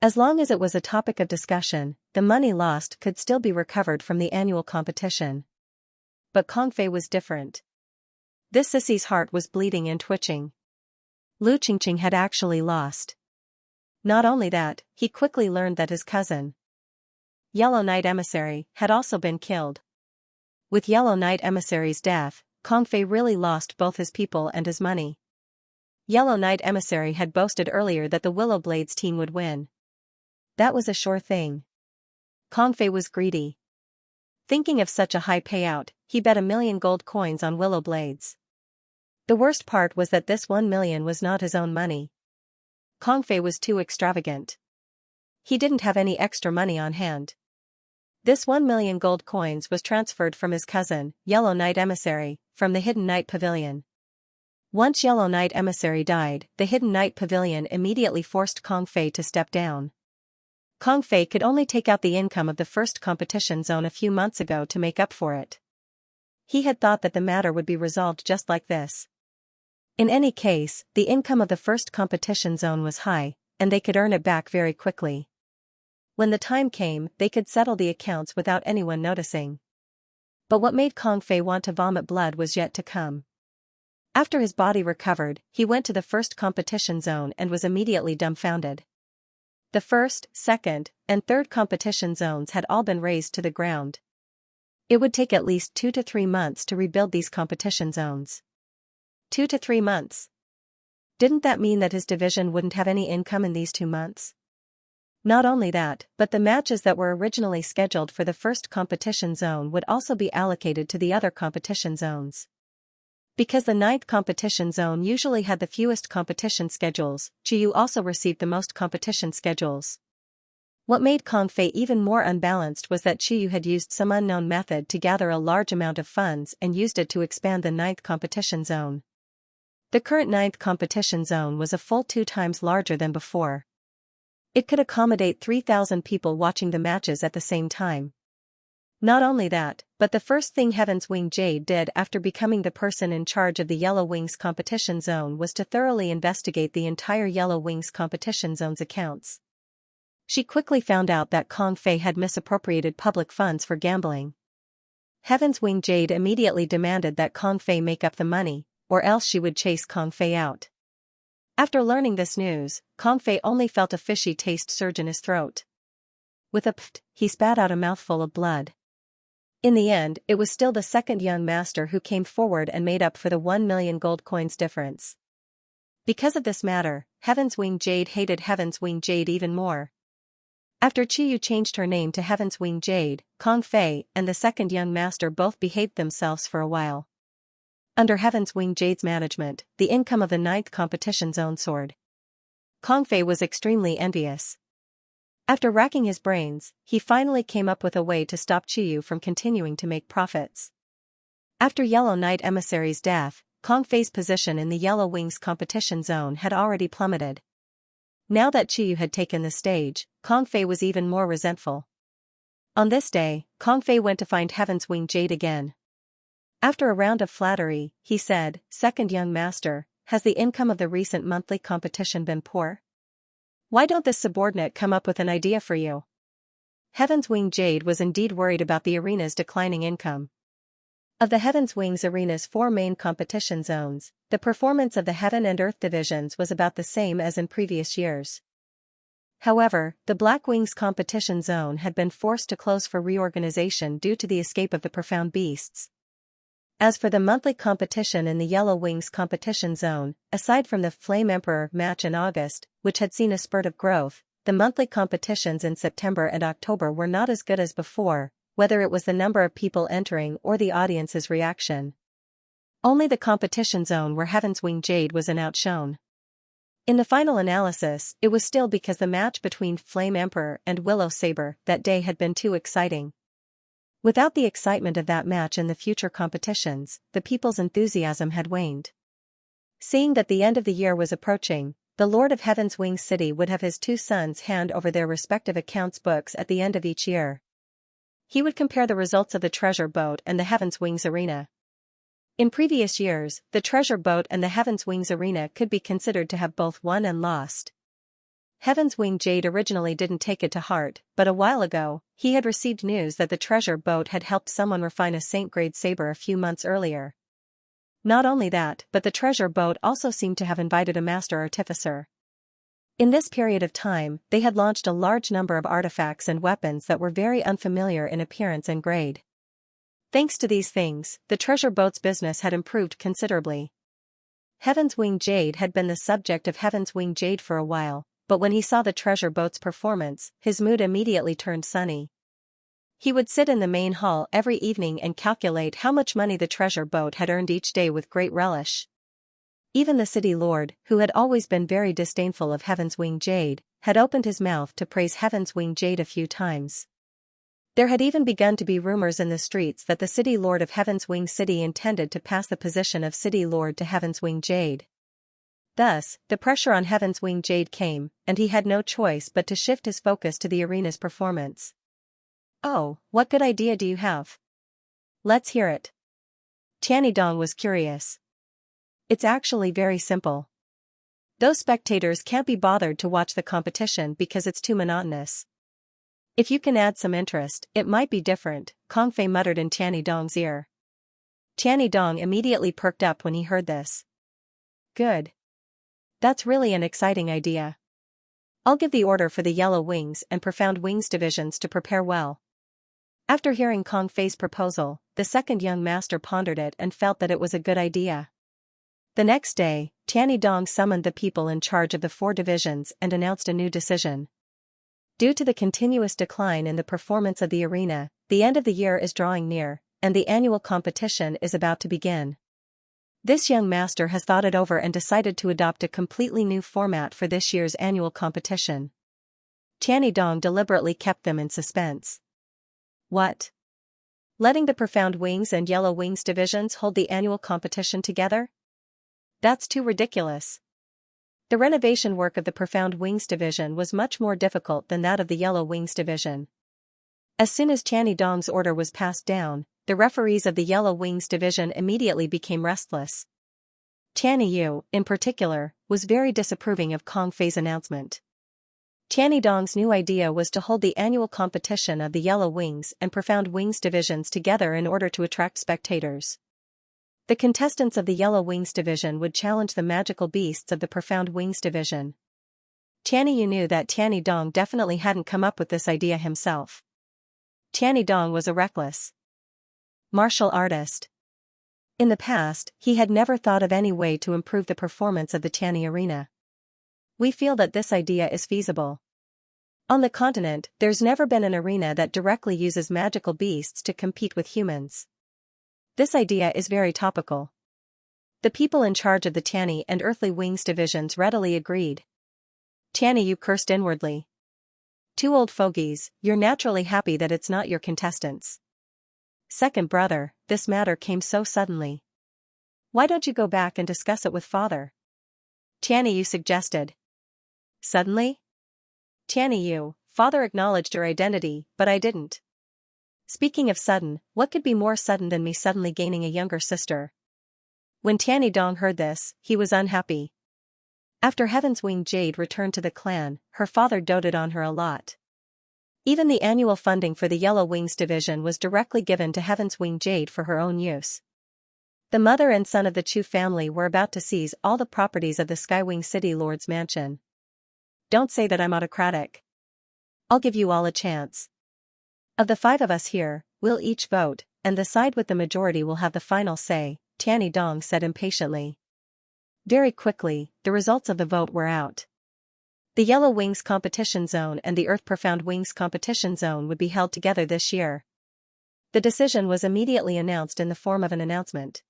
As long as it was a topic of discussion, the money lost could still be recovered from the annual competition. But Kong Fei was different. This sissy's heart was bleeding and twitching. Lu Qingqing had actually lost. Not only that, he quickly learned that his cousin, Yellow Knight Emissary, had also been killed. With Yellow Knight Emissary's death, Kong Fei really lost both his people and his money. Yellow Knight Emissary had boasted earlier that the Willow Blades team would win. That was a sure thing. Kong Fei was greedy. Thinking of such a high payout, he bet 1,000,000 gold coins on Willow Blades. The worst part was that this 1,000,000 was not his own money. Kong Fei was too extravagant. He didn't have any extra money on hand. This 1,000,000 gold coins was transferred from his cousin, Yellow Knight Emissary, from the Hidden Night Pavilion. Once Yellow Knight Emissary died, the Hidden Night Pavilion immediately forced Kong Fei to step down. Kong Fei could only take out the income of the first competition zone a few months ago to make up for it. He had thought that the matter would be resolved just like this. In any case, the income of the first competition zone was high, and they could earn it back very quickly. When the time came, they could settle the accounts without anyone noticing. But what made Kong Fei want to vomit blood was yet to come. After his body recovered, he went to the first competition zone and was immediately dumbfounded. The first, second, and third competition zones had all been razed to the ground. It would take at least 2 to 3 months to rebuild these competition zones. 2 to 3 months. Didn't that mean that his division wouldn't have any income in these 2 months? Not only that, but the matches that were originally scheduled for the first competition zone would also be allocated to the other competition zones. Because the 9th competition zone usually had the fewest competition schedules, Qiyu also received the most competition schedules. What made Kong Fei even more unbalanced was that Qiyu had used some unknown method to gather a large amount of funds and used it to expand the 9th competition zone. The current 9th competition zone was a full 2 times larger than before. It could accommodate 3,000 people watching the matches at the same time. Not only that, but the first thing Heaven's Wing Jade did after becoming the person in charge of the Yellow Wings competition zone was to thoroughly investigate the entire Yellow Wings competition zone's accounts. She quickly found out that Kong Fei had misappropriated public funds for gambling. Heaven's Wing Jade immediately demanded that Kong Fei make up the money, or else she would chase Kong Fei out. After learning this news, Kong Fei only felt a fishy taste surge in his throat. With a pft, he spat out a mouthful of blood. In the end, it was still the second young master who came forward and made up for the 1 million gold coins difference. Because of this matter, Heaven's Wing Jade hated Heaven's Wing Jade even more. After Qiyu changed her name to Heaven's Wing Jade, Kong Fei and the second young master both behaved themselves for a while. Under Heaven's Wing Jade's management, the income of the 9th competition zone soared. Kong Fei was extremely envious. After racking his brains, he finally came up with a way to stop Qiyu from continuing to make profits. After Yellow Knight Emissary's death, Kong Fei's position in the Yellow Wings competition zone had already plummeted. Now that Qiyu had taken the stage, Kong Fei was even more resentful. On this day, Kong Fei went to find Heaven's Wing Jade again. After a round of flattery, he said, "Second young master, has the income of the recent monthly competition been poor? Why don't this subordinate come up with an idea for you?" Heaven's Wing Jade was indeed worried about the arena's declining income. Of the Heaven's Wings arena's 4 main competition zones, the performance of the Heaven and Earth divisions was about the same as in previous years. However, the Black Wings competition zone had been forced to close for reorganization due to the escape of the Profound Beasts. As for the monthly competition in the Yellow Wings competition zone, aside from the Flame Emperor match in August, which had seen a spurt of growth, the monthly competitions in September and October were not as good as before, whether it was the number of people entering or the audience's reaction. Only the competition zone where Heaven's Wing Jade was outshone. In the final analysis, it was still because the match between Flame Emperor and Willow Saber that day had been too exciting. Without the excitement of that match in the future competitions, the people's enthusiasm had waned. Seeing that the end of the year was approaching, the Lord of Heaven's Wing City would have his 2 sons hand over their respective accounts books at the end of each year. He would compare the results of the Treasure Boat and the Heaven's Wings Arena. In previous years, the Treasure Boat and the Heaven's Wings Arena could be considered to have both won and lost. Heaven's Wing Jade originally didn't take it to heart, but a while ago, he had received news that the Treasure Boat had helped someone refine a Saint-grade saber a few months earlier. Not only that, but the Treasure Boat also seemed to have invited a master artificer. In this period of time, they had launched a large number of artifacts and weapons that were very unfamiliar in appearance and grade. Thanks to these things, the Treasure Boat's business had improved considerably. Heaven's Wing Jade had been the subject of Heaven's Wing Jade for a while, but when he saw the Treasure Boat's performance, his mood immediately turned sunny. He would sit in the main hall every evening and calculate how much money the Treasure Boat had earned each day with great relish. Even the city lord, who had always been very disdainful of Heaven's Wing Jade, had opened his mouth to praise Heaven's Wing Jade a few times. There had even begun to be rumors in the streets that the city lord of Heaven's Wing City intended to pass the position of city lord to Heaven's Wing Jade. Thus, the pressure on Heaven's Wing Jade came, and he had no choice but to shift his focus to the arena's performance. "Oh, what good idea do you have? Let's hear it." Tianidong was curious. "It's actually very simple. Those spectators can't be bothered to watch the competition because it's too monotonous. If you can add some interest, it might be different," Kong Fei muttered in Tianidong's ear. Tianyi Dong immediately perked up when he heard this. Good. That's really an exciting idea. I'll give the order for the Yellow Wings and Profound Wings divisions to prepare well. After hearing Kong Fei's proposal, the second young master pondered it and felt that it was a good idea. The next day, Tianyi Dong summoned the people in charge of the 4 divisions and announced a new decision. Due to the continuous decline in the performance of the arena, the end of the year is drawing near, and the annual competition is about to begin. This young master has thought it over and decided to adopt a completely new format for this year's annual competition. Tianyi Dong deliberately kept them in suspense. What? Letting the Profound Wings and Yellow Wings divisions hold the annual competition together? That's too ridiculous. The renovation work of the Profound Wings division was much more difficult than that of the Yellow Wings division. As soon as Tianyi Dong's order was passed down, the referees of the Yellow Wings division immediately became restless. Tianyi Yu, in particular, was very disapproving of Kong Fei's announcement. Tianyi Dong's new idea was to hold the annual competition of the Yellow Wings and Profound Wings divisions together in order to attract spectators. The contestants of the Yellow Wings division would challenge the magical beasts of the Profound Wings division. Tianyi Yu knew that Tianyi Dong definitely hadn't come up with this idea himself. Tianyi Dong was a reckless martial artist. In the past, he had never thought of any way to improve the performance of the Tianyi arena. We feel that this idea is feasible. On the continent, there's never been an arena that directly uses magical beasts to compete with humans. This idea is very topical. The people in charge of the Tianyi and Earthly Wings divisions readily agreed. Tianyi Yu cursed inwardly. 2 old fogies, you're naturally happy that it's not your contestants. Second brother, this matter came so suddenly. Why don't you go back and discuss it with father? Tianyi Yu suggested. Suddenly? Tianyi Yu, father acknowledged your identity, but I didn't. Speaking of sudden, what could be more sudden than me suddenly gaining a younger sister? When Tianyi Dong heard this, he was unhappy. After Heaven's Wing Jade returned to the clan, her father doted on her a lot. Even the annual funding for the Yellow Wings division was directly given to Heaven's Wing Jade for her own use. The mother and son of the Chu family were about to seize all the properties of the Skywing City Lord's mansion. Don't say that I'm autocratic. I'll give you all a chance. Of the 5 of us here, we'll each vote, and the side with the majority will have the final say, Tianyi Dong said impatiently. Very quickly, the results of the vote were out. The Yellow Wings competition zone and the Earth Profound Wings competition zone would be held together this year. The decision was immediately announced in the form of an announcement.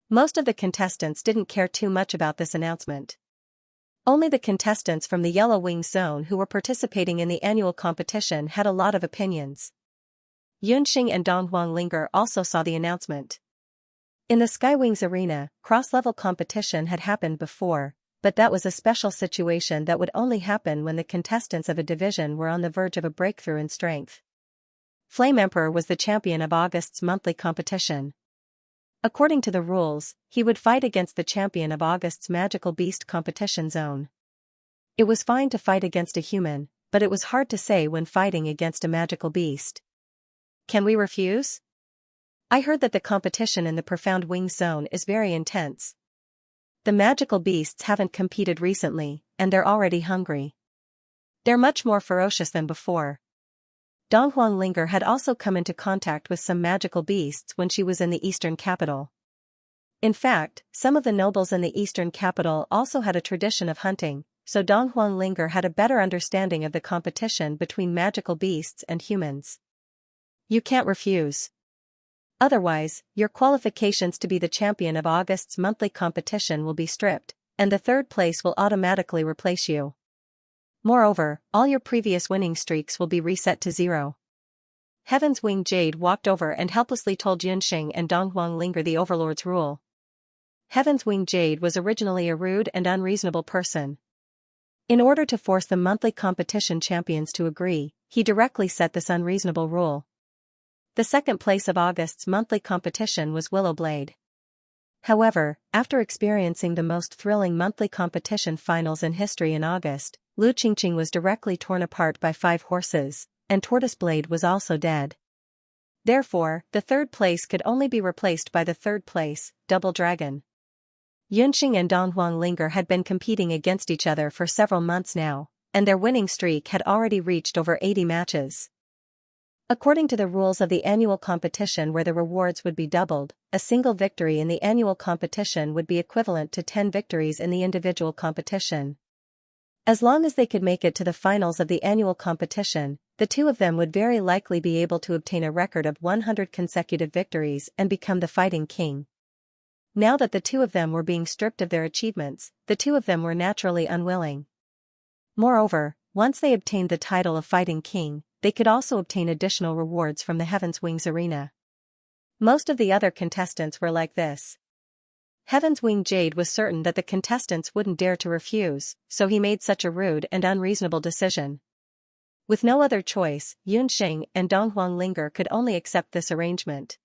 Most of the contestants didn't care too much about this announcement. Only the contestants from the Yellow Wings zone who were participating in the annual competition had a lot of opinions. Yunxing and Donghuang Linger also saw the announcement. In the Skywings arena, cross-level competition had happened before, but that was a special situation that would only happen when the contestants of a division were on the verge of a breakthrough in strength. Flame Emperor was the champion of August's monthly competition. According to the rules, he would fight against the champion of August's magical beast competition zone. It was fine to fight against a human, but it was hard to say when fighting against a magical beast. Can we refuse? I heard that the competition in the Profound Wings zone is very intense. The magical beasts haven't competed recently, and they're already hungry. They're much more ferocious than before. Donghuang Linger had also come into contact with some magical beasts when she was in the eastern capital. In fact, some of the nobles in the eastern capital also had a tradition of hunting, so Donghuang Linger had a better understanding of the competition between magical beasts and humans. You can't refuse. Otherwise, your qualifications to be the champion of August's monthly competition will be stripped, and the 3rd place will automatically replace you. Moreover, all your previous winning streaks will be reset to 0. Heaven's Wing Jade walked over and helplessly told Yunxing and Donghuang Linger the Overlord's rule. Heaven's Wing Jade was originally a rude and unreasonable person. In order to force the monthly competition champions to agree, he directly set this unreasonable rule. The 2nd place of August's monthly competition was Willowblade. However, after experiencing the most thrilling monthly competition finals in history in August, Lu Qingqing was directly torn apart by 5 horses, and Tortoiseblade was also dead. Therefore, the third place could only be replaced by the third place, Double Dragon. Yunxing and Dong Huanglinger had been competing against each other for several months now, and their winning streak had already reached over 80 matches. According to the rules of the annual competition where the rewards would be doubled, a single victory in the annual competition would be equivalent to 10 victories in the individual competition. As long as they could make it to the finals of the annual competition, the two of them would very likely be able to obtain a record of 100 consecutive victories and become the fighting king. Now that the two of them were being stripped of their achievements, the two of them were naturally unwilling. Moreover, once they obtained the title of fighting king, they could also obtain additional rewards from the Heaven's Wings arena. Most of the other contestants were like this. Heaven's Wing Jade was certain that the contestants wouldn't dare to refuse, so he made such a rude and unreasonable decision. With no other choice, Yunxing and Dong Huanglinger could only accept this arrangement.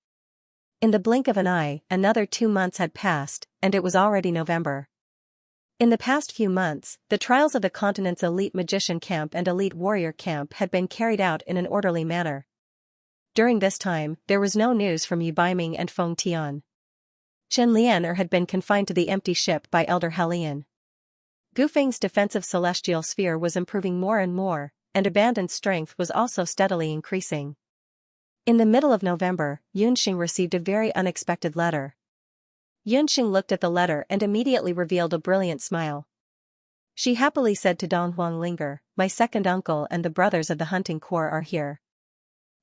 In the blink of an eye, another 2 months had passed, and it was already November. In the past few months, the trials of the continent's elite magician camp and elite warrior camp had been carried out in an orderly manner. During this time, there was no news from Yu Baiming and Feng Tian. Chen Lianer had been confined to the empty ship by Elder Helian. Gu Feng's defensive celestial sphere was improving more and more, and abandoned strength was also steadily increasing. In the middle of November, Yunxing received a very unexpected letter. Yunxing looked at the letter and immediately revealed a brilliant smile. She happily said to Dong Huanglinger, "My second uncle and the brothers of the hunting corps are here."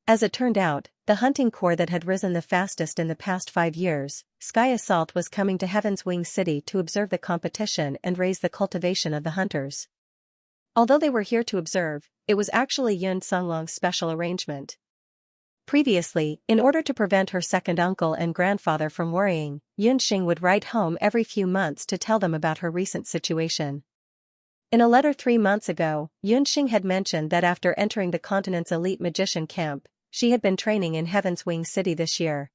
As it turned out, the hunting corps that had risen the fastest in the past 5 years, Sky Assault, was coming to Heaven's Wing City to observe the competition and raise the cultivation of the hunters. Although they were here to observe, it was actually Yun Sunglong's special arrangement. Previously, in order to prevent her second uncle and grandfather from worrying, Yunxing would write home every few months to tell them about her recent situation. In a letter 3 months ago, Yunxing had mentioned that after entering the continent's elite magician camp, she had been training in Heaven's Wing City this year.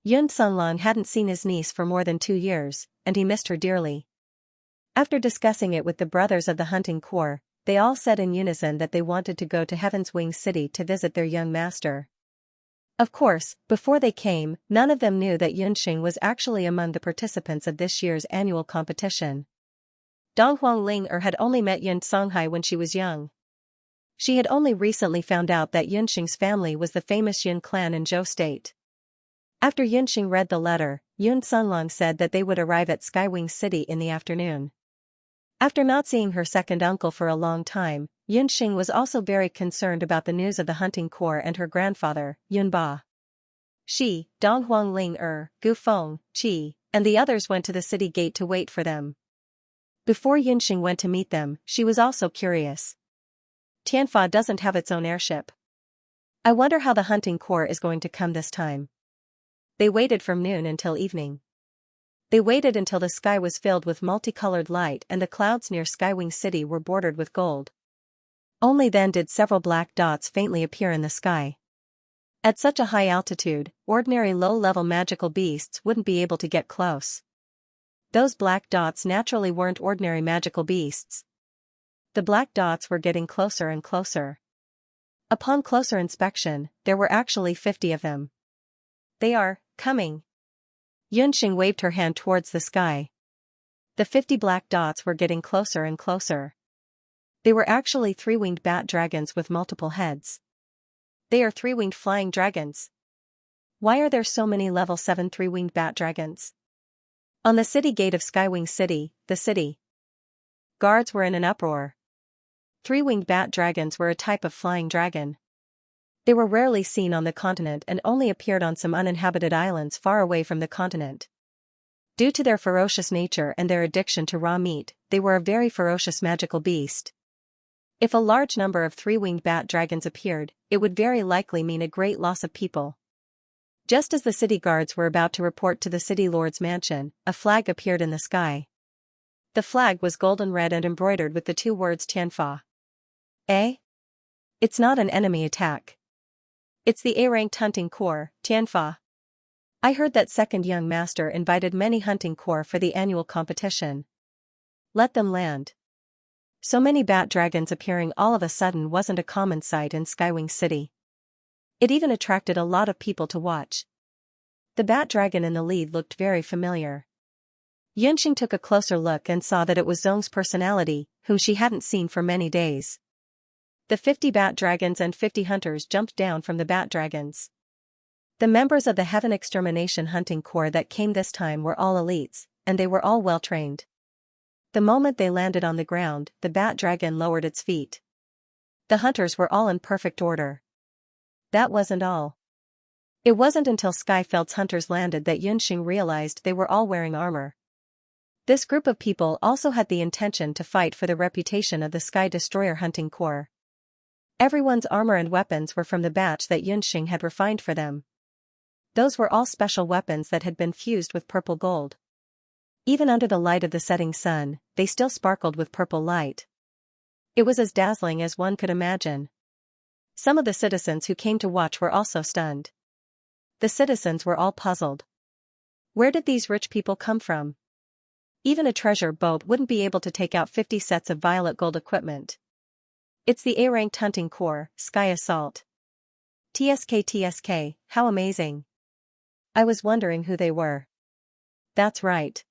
Yun Sunlong hadn't seen his niece for more than 2 years, and he missed her dearly. After discussing it with the brothers of the hunting corps, they all said in unison that they wanted to go to Heaven's Wing City to visit their young master. Of course, before they came, none of them knew that Yunxing was actually among the participants of this year's annual competition. Dong Huanglinger had only met Yun Songhai when she was young. She had only recently found out that Yunxing's family was the famous Yun clan in Zhou State. After Yunxing read the letter, Yun Sunlong said that they would arrive at Skywing City in the afternoon. After not seeing her second uncle for a long time, Yunxing was also very concerned about the news of the hunting corps and her grandfather, Yun Ba. She, Dong Huanglinger, Gu Feng, Qi, and the others went to the city gate to wait for them. Before Yunxing went to meet them, she was also curious. Tianfa doesn't have its own airship. I wonder how the hunting corps is going to come this time. They waited from noon until evening. They waited until the sky was filled with multicolored light and the clouds near Skywing City were bordered with gold. Only then did several black dots faintly appear in the sky. At such a high altitude, ordinary low-level magical beasts wouldn't be able to get close. Those black dots naturally weren't ordinary magical beasts. The black dots were getting closer and closer. Upon closer inspection, there were actually 50 of them. They are coming. Yunxing waved her hand towards the sky. The 50 black dots were getting closer and closer. They were actually 3-winged bat dragons with multiple heads. They are 3-winged flying dragons. Why are there so many level 7 3-winged bat dragons? On the city gate of Skywing City, the city guards were in an uproar. 3-winged bat dragons were a type of flying dragon. They were rarely seen on the continent and only appeared on some uninhabited islands far away from the continent. Due to their ferocious nature and their addiction to raw meat, they were a very ferocious magical beast. If a large number of 3-winged bat dragons appeared, it would very likely mean a great loss of people. Just as the city guards were about to report to the city lord's mansion, a flag appeared in the sky. The flag was golden red and embroidered with the 2 words Tianfa. Eh? It's not an enemy attack. It's the A-ranked hunting corps, Tianfa. I heard that second young master invited many hunting corps for the annual competition. Let them land. So many bat dragons appearing all of a sudden wasn't a common sight in Skywing City. It even attracted a lot of people to watch. The bat dragon in the lead looked very familiar. Yunxing took a closer look and saw that it was Zhong's personality, whom she hadn't seen for many days. The 50 bat dragons and 50 hunters jumped down from the bat dragons. The members of the Heaven Extermination Hunting Corps that came this time were all elites, and they were all well trained. The moment they landed on the ground, the bat dragon lowered its feet. The hunters were all in perfect order. That wasn't all. It wasn't until Skyfeld's hunters landed that Yunxing realized they were all wearing armor. This group of people also had the intention to fight for the reputation of the Sky Destroyer Hunting Corps. Everyone's armor and weapons were from the batch that Yunxing had refined for them. Those were all special weapons that had been fused with purple gold. Even under the light of the setting sun, they still sparkled with purple light. It was as dazzling as one could imagine. Some of the citizens who came to watch were also stunned. The citizens were all puzzled. Where did these rich people come from? Even a treasure boat wouldn't be able to take out 50 sets of violet gold equipment. It's the A-ranked hunting corps, Sky Assault. TSK, how amazing. I was wondering who they were. That's right.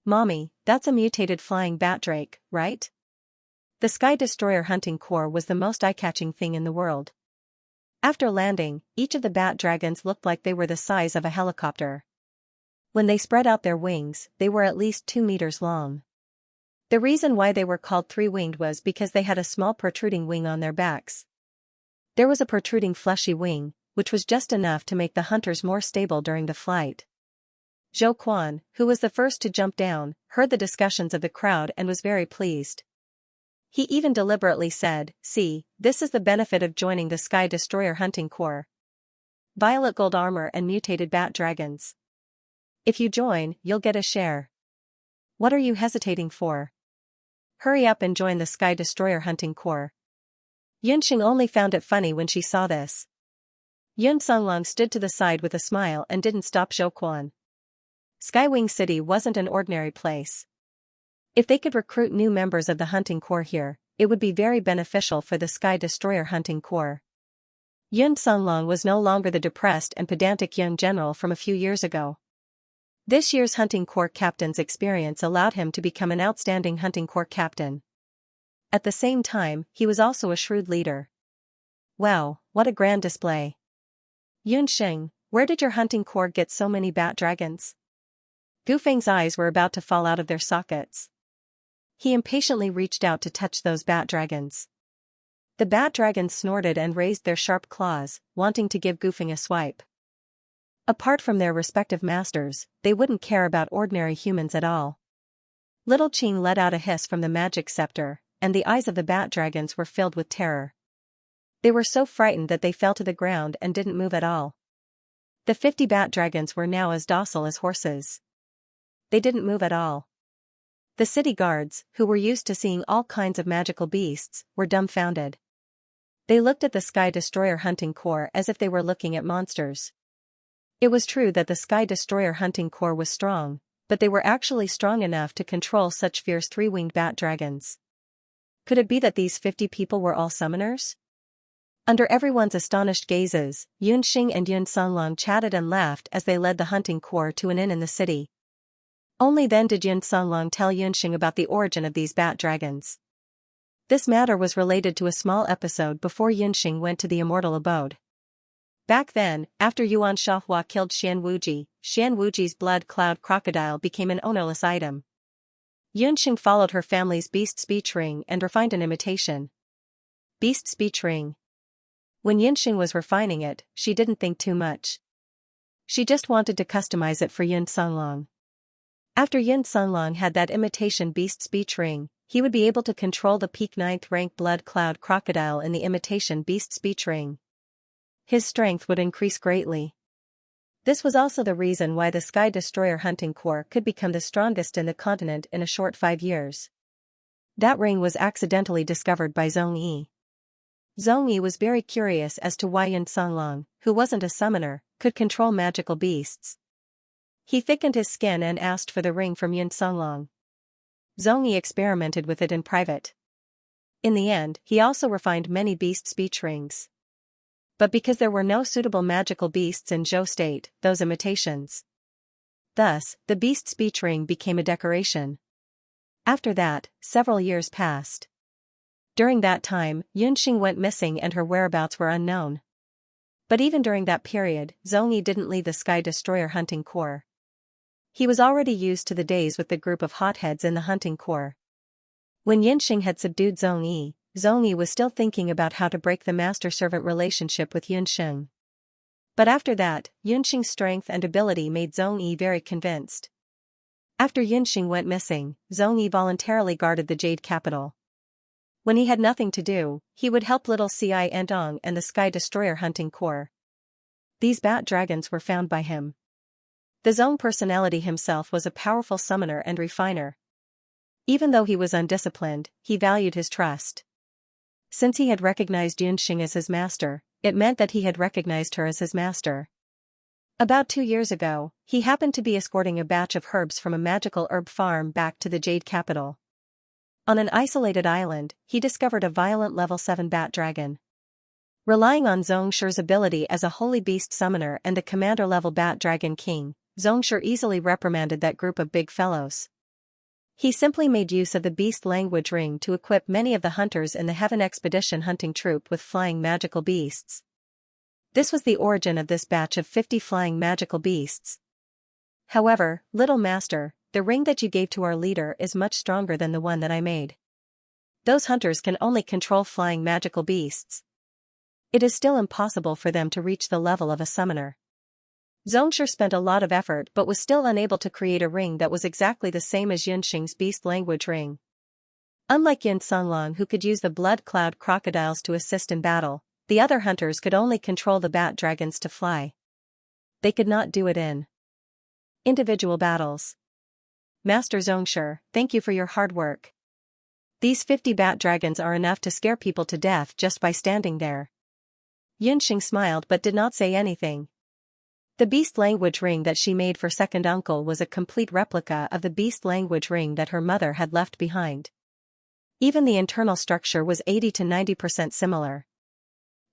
Mommy, that's a mutated flying bat drake, right? The Sky Destroyer Hunting Corps was the most eye-catching thing in the world. After landing, each of the bat dragons looked like they were the size of a helicopter. When they spread out their wings, they were at least 2 meters long. The reason why they were called three-winged was because they had a small protruding wing on their backs. There was a protruding fleshy wing, which was just enough to make the hunters more stable during the flight. Zhou Quan, who was the first to jump down, heard the discussions of the crowd and was very pleased. He even deliberately said, "See, this is the benefit of joining the Sky Destroyer Hunting Corps. Violet gold armor and mutated bat dragons. If you join, you'll get a share. What are you hesitating for? Hurry up and join the Sky Destroyer Hunting Corps." Yunxing only found it funny when she saw this. Yun Songlong stood to the side with a smile and didn't stop Zhou Quan. Skywing City wasn't an ordinary place. If they could recruit new members of the Hunting Corps here, it would be very beneficial for the Sky Destroyer Hunting Corps. Yun Songlong was no longer the depressed and pedantic young general from a few years ago. This year's Hunting Corps captain's experience allowed him to become an outstanding Hunting Corps captain. At the same time, he was also a shrewd leader. Wow, what a grand display. Yunxing, where did your Hunting Corps get so many bat dragons? Gufeng's eyes were about to fall out of their sockets. He impatiently reached out to touch those bat dragons. The bat dragons snorted and raised their sharp claws, wanting to give Gufeng a swipe. Apart from their respective masters, they wouldn't care about ordinary humans at all. Little Qing let out a hiss from the magic scepter, and the eyes of the bat dragons were filled with terror. They were so frightened that they fell to the ground and didn't move at all. The 50 bat dragons were now as docile as horses. They didn't move at all. The city guards, who were used to seeing all kinds of magical beasts, were dumbfounded. They looked at the Sky Destroyer Hunting Corps as if they were looking at monsters. It was true that the Sky Destroyer Hunting Corps was strong, but they were actually strong enough to control such fierce three-winged bat dragons. Could it be that these 50 people were all summoners? Under everyone's astonished gazes, Yunxing and Yun Songlong chatted and laughed as they led the Hunting Corps to an inn in the city. Only then did Yun Songlong tell Yunxing about the origin of these bat dragons. This matter was related to a small episode before Yunxing went to the immortal abode. Back then, after Yuan Shahua killed Xian Wuji's blood cloud crocodile became an ownerless item. Yunxing followed her family's beast speech ring and refined an imitation. Beast speech ring. When Yunxing was refining it, she didn't think too much. She just wanted to customize it for Yun Songlong. After Yun Songlong had that imitation beast speech ring, he would be able to control the peak 9th rank blood cloud crocodile in the imitation beast speech ring. His strength would increase greatly. This was also the reason why the Sky Destroyer Hunting Corps could become the strongest in the continent in a short 5 years. That ring was accidentally discovered by Zhong Yi. Zhong Yi was very curious as to why Yun Songlong, who wasn't a summoner, could control magical beasts. He thickened his skin and asked for the ring from Yun Songlong. Zhong Yi experimented with it in private. In the end, he also refined many beast speech rings. But because there were no suitable magical beasts in Zhou state, those imitations. Thus, the beast speech ring became a decoration. After that, several years passed. During that time, Yunxing went missing and her whereabouts were unknown. But even during that period, Zhongyi didn't leave the Sky Destroyer hunting corps. He was already used to the days with the group of hotheads in the hunting corps. When Yunxing had subdued Zhongyi was still thinking about how to break the master-servant relationship with Yunxing. But after that, Yunxing's strength and ability made Zhongyi very convinced. After Yunxing went missing, Zhongyi voluntarily guarded the Jade Capital. When he had nothing to do, he would help little Ci Endong and the Sky Destroyer hunting corps. These bat dragons were found by him. The Zhong personality himself was a powerful summoner and refiner. Even though he was undisciplined, he valued his trust. Since he had recognized Yunxing as his master, it meant that he had recognized her as his master. About 2 years ago, he happened to be escorting a batch of herbs from a magical herb farm back to the Jade Capital. On an isolated island, he discovered a violent level 7 bat dragon. Relying on Zhongshi's ability as a holy beast summoner and the commander-level bat dragon king, Zhongshi easily reprimanded that group of big fellows. He simply made use of the beast language ring to equip many of the hunters in the Heaven Expedition hunting troop with flying magical beasts. This was the origin of this batch of 50 flying magical beasts. However, little master, the ring that you gave to our leader is much stronger than the one that I made. Those hunters can only control flying magical beasts. It is still impossible for them to reach the level of a summoner. Zhongshi spent a lot of effort but was still unable to create a ring that was exactly the same as Yunxing's beast language ring. Unlike Yin Songlong, who could use the blood cloud crocodiles to assist in battle, the other hunters could only control the bat dragons to fly. They could not do it in individual battles. Master Zhongshi, thank you for your hard work. These 50 bat dragons are enough to scare people to death just by standing there. Yunxing smiled but did not say anything. The beast language ring that she made for second uncle was a complete replica of the beast language ring that her mother had left behind. Even the internal structure was 80 to 90% similar.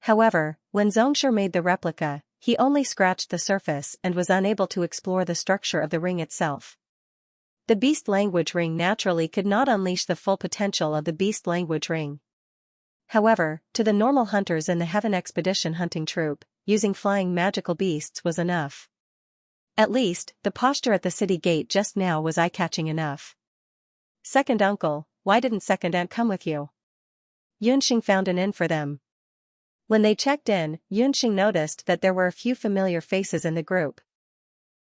However, when Zhongshi made the replica, he only scratched the surface and was unable to explore the structure of the ring itself. The beast language ring naturally could not unleash the full potential of the beast language ring. However, to the normal hunters in the Heaven Expedition hunting troop, using flying magical beasts was enough. At least, the posture at the city gate just now was eye-catching enough. Second uncle, why didn't second aunt come with you? Yunxing found an inn for them. When they checked in, Yunxing noticed that there were a few familiar faces in the group.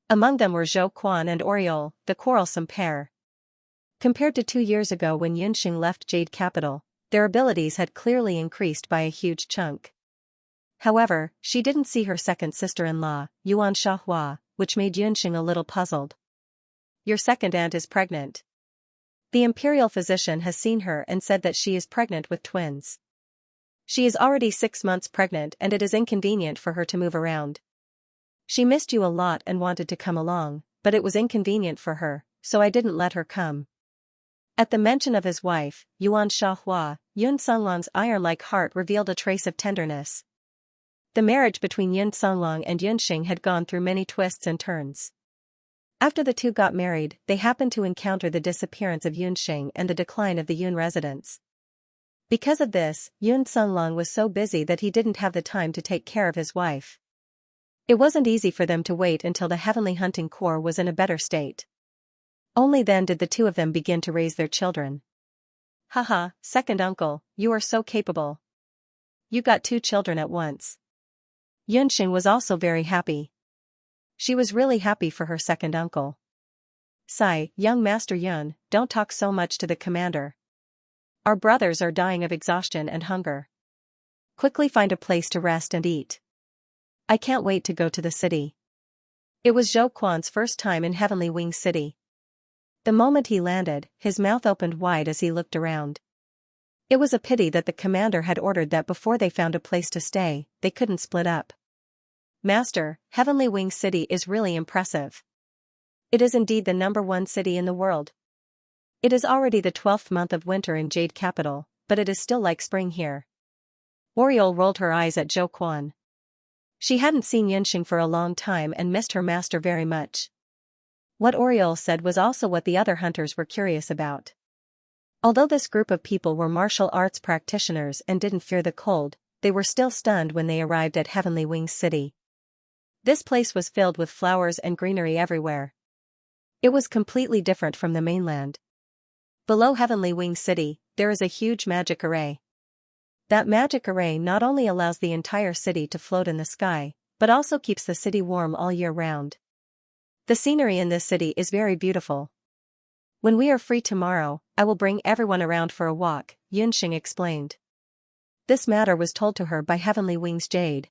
Among them were Zhou Quan and Oriol, the quarrelsome pair. Compared to 2 years ago when Yunxing left Jade Capital, their abilities had clearly increased by a huge chunk. However, she didn't see her second sister-in-law, Yuan Shahua, which made Yunxing a little puzzled. Your second aunt is pregnant. The imperial physician has seen her and said that she is pregnant with twins. She is already 6 months pregnant and it is inconvenient for her to move around. She missed you a lot and wanted to come along, but it was inconvenient for her, so I didn't let her come. At the mention of his wife, Yuan Shahua, Yun Songlong's iron-like heart revealed a trace of tenderness. The marriage between Yun Songlong and Yunxing had gone through many twists and turns. After the two got married, they happened to encounter the disappearance of Yunxing and the decline of the Yun residence. Because of this, Yun Songlong was so busy that he didn't have the time to take care of his wife. It wasn't easy for them to wait until the Heavenly Hunting Corps was in a better state. Only then did the two of them begin to raise their children. Haha, second uncle, you are so capable. You got 2 children at once. Yunxing was also very happy. She was really happy for her second uncle. Sigh, young Master Yun, don't talk so much to the commander. Our brothers are dying of exhaustion and hunger. Quickly find a place to rest and eat. I can't wait to go to the city. It was Zhou Quan's first time in Heavenly Wing City. The moment he landed, his mouth opened wide as he looked around. It was a pity that the commander had ordered that before they found a place to stay, they couldn't split up. Master, Heavenly Wing City is really impressive. It is indeed the #1 city in the world. It is already the 12th month of winter in Jade Capital, but it is still like spring here. Oriol rolled her eyes at Zhou Quan. She hadn't seen Yunxing for a long time and missed her master very much. What Oriole said was also what the other hunters were curious about. Although this group of people were martial arts practitioners and didn't fear the cold, they were still stunned when they arrived at Heavenly Wings City. This place was filled with flowers and greenery everywhere. It was completely different from the mainland. Below Heavenly Wings City, there is a huge magic array. That magic array not only allows the entire city to float in the sky, but also keeps the city warm all year round. The scenery in this city is very beautiful. When we are free tomorrow, I will bring everyone around for a walk, Yunxing explained. This matter was told to her by Heavenly Wings Jade.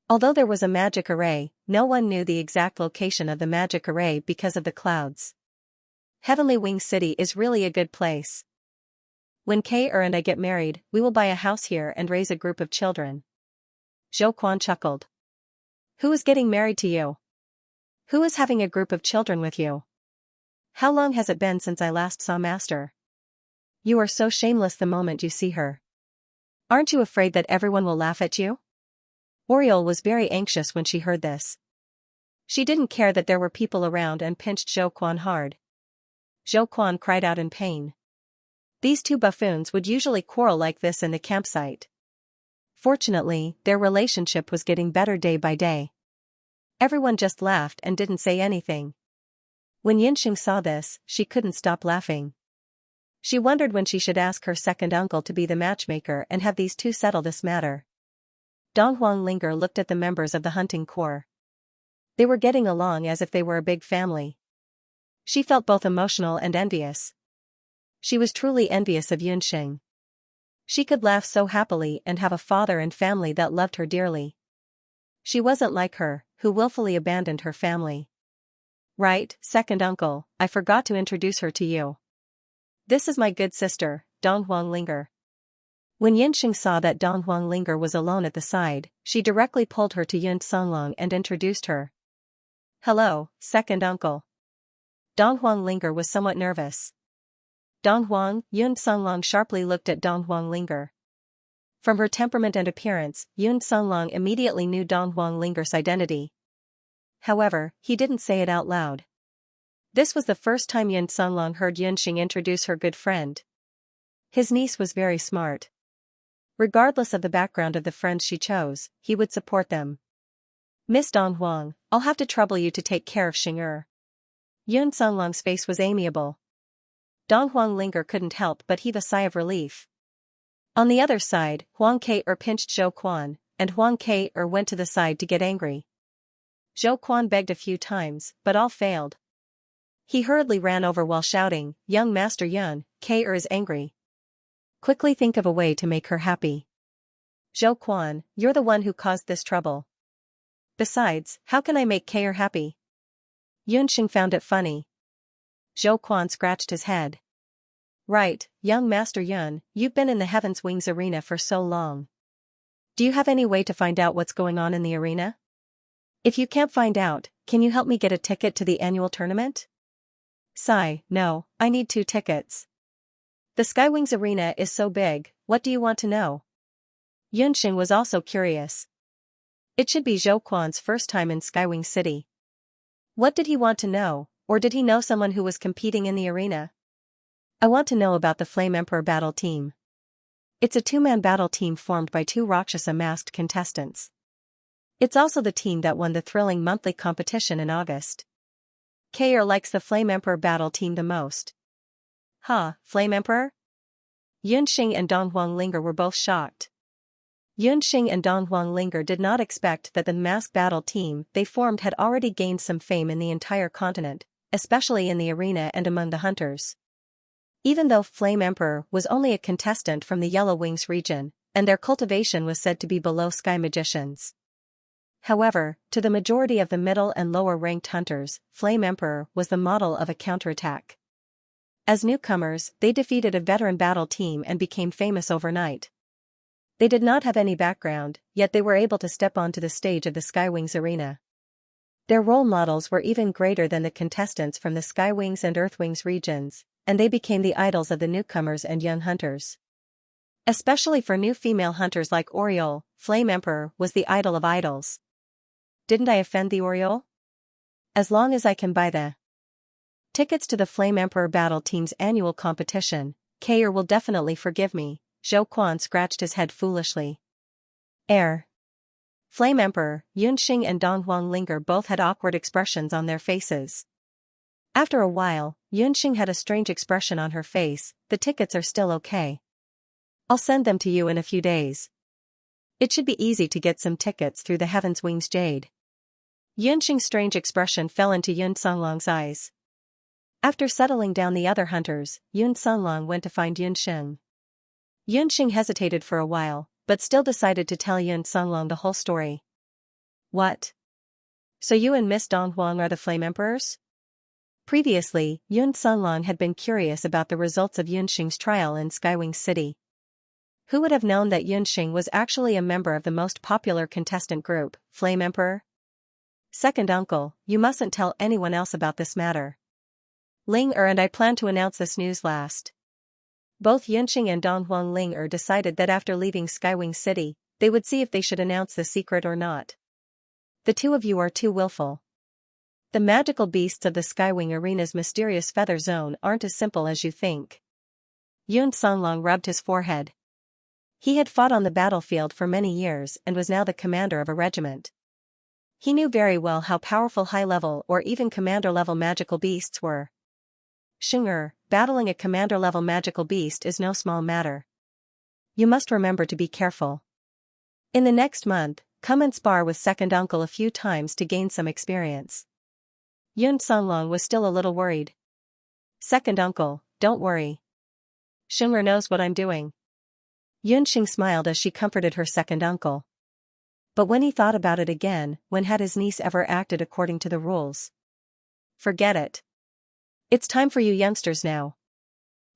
Although there was a magic array, no one knew the exact location of the magic array because of the clouds. Heavenly Wings City is really a good place. When Kei and I get married, we will buy a house here and raise a group of children. Zhou Quan chuckled. Who is getting married to you? Who is having a group of children with you? How long has it been since I last saw Master? You are so shameless the moment you see her. Aren't you afraid that everyone will laugh at you? Oriole was very anxious when she heard this. She didn't care that there were people around and pinched Zhou Quan hard. Zhou Quan cried out in pain. These two buffoons would usually quarrel like this in the campsite. Fortunately, their relationship was getting better day by day. Everyone just laughed and didn't say anything. When Yunxing saw this, she couldn't stop laughing. She wondered when she should ask her second uncle to be the matchmaker and have these two settle this matter. Dong Huanglinger looked at the members of the hunting corps. They were getting along as if they were a big family. She felt both emotional and envious. She was truly envious of Yunxing. She could laugh so happily and have a father and family that loved her dearly. She wasn't like her, who willfully abandoned her family. Right, second uncle, I forgot to introduce her to you. This is my good sister, Dong Huanglinger. When Yunxing saw that Dong Huanglinger was alone at the side, she directly pulled her to Yun Songlong and introduced her. Hello, second uncle. Dong Huanglinger was somewhat nervous. Dong Huang, Yun Songlong sharply looked at Dong Huanglinger. From her temperament and appearance, Yun Songlong immediately knew Dong Huanglinger's identity. However, he didn't say it out loud. This was the first time Yun Songlong heard Yunxing introduce her good friend. His niece was very smart. Regardless of the background of the friends she chose, he would support them. Miss Dong Huang, I'll have to trouble you to take care of Xing'er. Yun Songlong's face was amiable. Dong Huanglinger couldn't help but heave a sigh of relief. On the other side, Huang Kei-er pinched Zhou Quan, and Huang Kei-er went to the side to get angry. Zhou Quan begged a few times, but all failed. He hurriedly ran over while shouting, Young Master Yun, Kei-er is angry. Quickly think of a way to make her happy. Zhou Quan, you're the one who caused this trouble. Besides, how can I make Kei-er happy? Yunxing found it funny. Zhou Quan scratched his head. Right, young Master Yun, you've been in the Heaven's Wings arena for so long. Do you have any way to find out what's going on in the arena? If you can't find out, can you help me get a ticket to the annual tournament? Sigh, no, I need 2 tickets. The Skywings arena is so big, what do you want to know? Yunxing was also curious. It should be Zhou Quan's first time in Skywing City. What did he want to know, or did he know someone who was competing in the arena? I want to know about the Flame Emperor battle team. It's a 2-man battle team formed by 2 Rakshasa masked contestants. It's also the team that won the thrilling monthly competition in August. Kei-er likes the Flame Emperor battle team the most. Huh, Flame Emperor? Yunxing and Dong Huanglinger were both shocked. Yunxing and Dong Huanglinger did not expect that the masked battle team they formed had already gained some fame in the entire continent, especially in the arena and among the hunters. Even though Flame Emperor was only a contestant from the Yellow Wings region, and their cultivation was said to be below Sky Magicians. However, to the majority of the middle and lower-ranked hunters, Flame Emperor was the model of a counterattack. As newcomers, they defeated a veteran battle team and became famous overnight. They did not have any background, yet they were able to step onto the stage of the Skywings arena. Their role models were even greater than the contestants from the Skywings and Earthwings regions, and they became the idols of the newcomers and young hunters. Especially for new female hunters like Oriole, Flame Emperor was the idol of idols. didn't I offend the Oriole? As long as I can buy the tickets to the Flame Emperor Battle Team's annual competition, Kair will definitely forgive me. Zhou Quan scratched his head foolishly. Flame Emperor, Yunxing and Dong Huanglinger both had awkward expressions on their faces. After a while, Yunxing had a strange expression on her face. The tickets are still okay. I'll send them to you in a few days. It should be easy to get some tickets through the Heaven's Wings Jade. Yunxing's strange expression fell into Yun Songlong's eyes. After settling down the other hunters, Yun Songlong went to find Yunxing. Yunxing hesitated for a while, but still decided to tell Yun Songlong the whole story. What? So you and Miss Dong Huang are the Flame Emperors? Previously, Yun Songlong had been curious about the results of Yunxing's trial in Skywing City. Who would have known that Yunxing was actually a member of the most popular contestant group, Flame Emperor? Second uncle, you mustn't tell anyone else about this matter. Ling and I plan to announce this news last. Both Yunxing and Dong Ling decided that after leaving Skywing City, they would see if they should announce the secret or not. The two of you are too willful. The magical beasts of the Skywing Arena's mysterious feather zone aren't as simple as you think. Yun Songlong rubbed his forehead. He had fought on the battlefield for many years and was now the commander of a regiment. He knew very well how powerful high-level or even commander-level magical beasts were. Battling a commander-level magical beast is no small matter. You must remember to be careful. In the next month, come and spar with second uncle a few times to gain some experience. Yun Songlong was still a little worried. Second uncle, don't worry. Sheng'er knows what I'm doing. Yunxing smiled as she comforted her second uncle. But when he thought about it again, when had his niece ever acted according to the rules? Forget it. It's time for you youngsters now.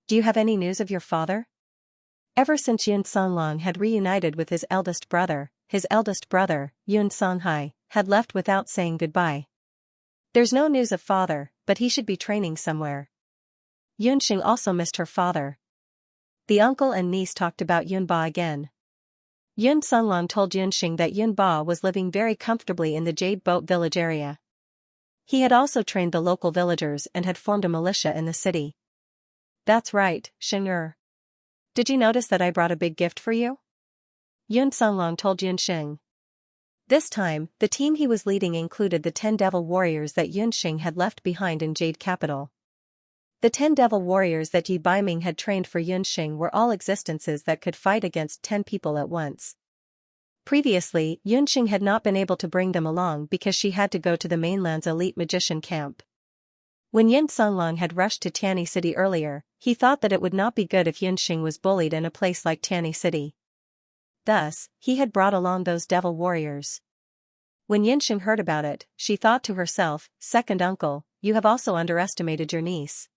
Do you have any news of your father? Ever since Yun Songlong had reunited with his eldest brother, Yun Songhai, had left without saying goodbye. There's no news of father, but he should be training somewhere. Yunxing also missed her father. The uncle and niece talked about Yun Ba again. Yun Songlong told Yunxing that Yun Ba was living very comfortably in the Jade Boat Village area. He had also trained the local villagers and had formed a militia in the city. That's right, Sheng'er. Did you notice that I brought a big gift for you? Yun Songlong told Yunxing. This time, the team he was leading included the 10 devil warriors that Yunxing had left behind in Jade Capital. The 10 devil warriors that Yi Baiming had trained for Yunxing were all existences that could fight against 10 people at once. Previously, Yunxing had not been able to bring them along because she had to go to the mainland's elite magician camp. When Yun Songlong had rushed to Tianyi City earlier, he thought that it would not be good if Yunxing was bullied in a place like Tianyi City. Thus, he had brought along those devil warriors. When Yunxing heard about it, she thought to herself, second uncle, you have also underestimated your niece.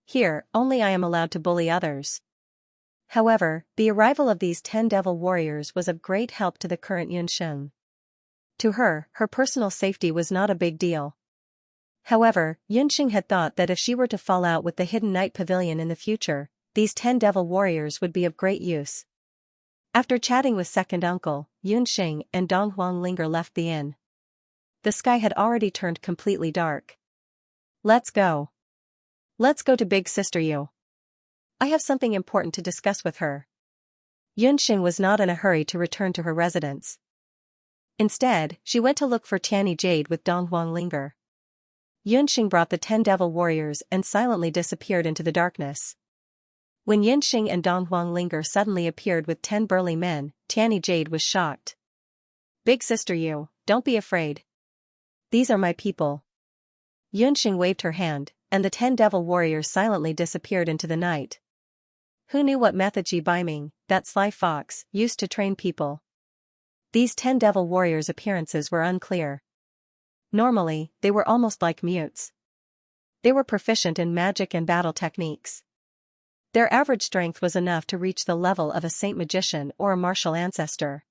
Here, only I am allowed to bully others. However, the arrival of these 10 devil warriors was of great help to the current Yunxing. To her, her personal safety was not a big deal. However, Yunxing had thought that if she were to fall out with the Hidden Night Pavilion in the future, these 10 devil warriors would be of great use. After chatting with second uncle, Yunxing and Dong Huanglinger left the inn. The sky had already turned completely dark. Let's go. Let's go to Big Sister Yu. I have something important to discuss with her. Yunxing was not in a hurry to return to her residence. Instead, she went to look for Tianyi Jade with Dong Huanglinger. Yunxing brought the 10 devil warriors and silently disappeared into the darkness. When Yunxing and Dong Huanglinger suddenly appeared with 10 burly men, Tianyi Jade was shocked. Big Sister Yu, don't be afraid. These are my people. Yunxing waved her hand, and the 10 devil warriors silently disappeared into the night. Who knew what methods Yi Baiming, that sly fox, used to train people? These 10 devil warriors' appearances were unclear. Normally, they were almost like mutes. They were proficient in magic and battle techniques. Their average strength was enough to reach the level of a saint magician or a martial ancestor.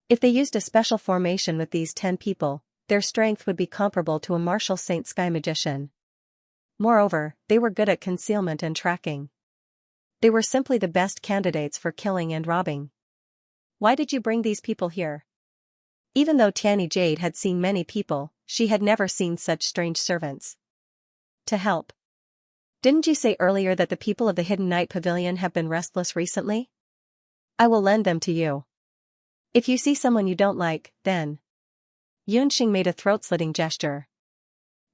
If they used a special formation with these 10 people, their strength would be comparable to a martial saint sky magician. Moreover, they were good at concealment and tracking. They were simply the best candidates for killing and robbing. Why did you bring these people here? Even though Tianyi Jade had seen many people, she had never seen such strange servants. To help. Didn't you say earlier that the people of the Hidden Night Pavilion have been restless recently? I will lend them to you. If you see someone you don't like, then. Yunxing made a throat-slitting gesture.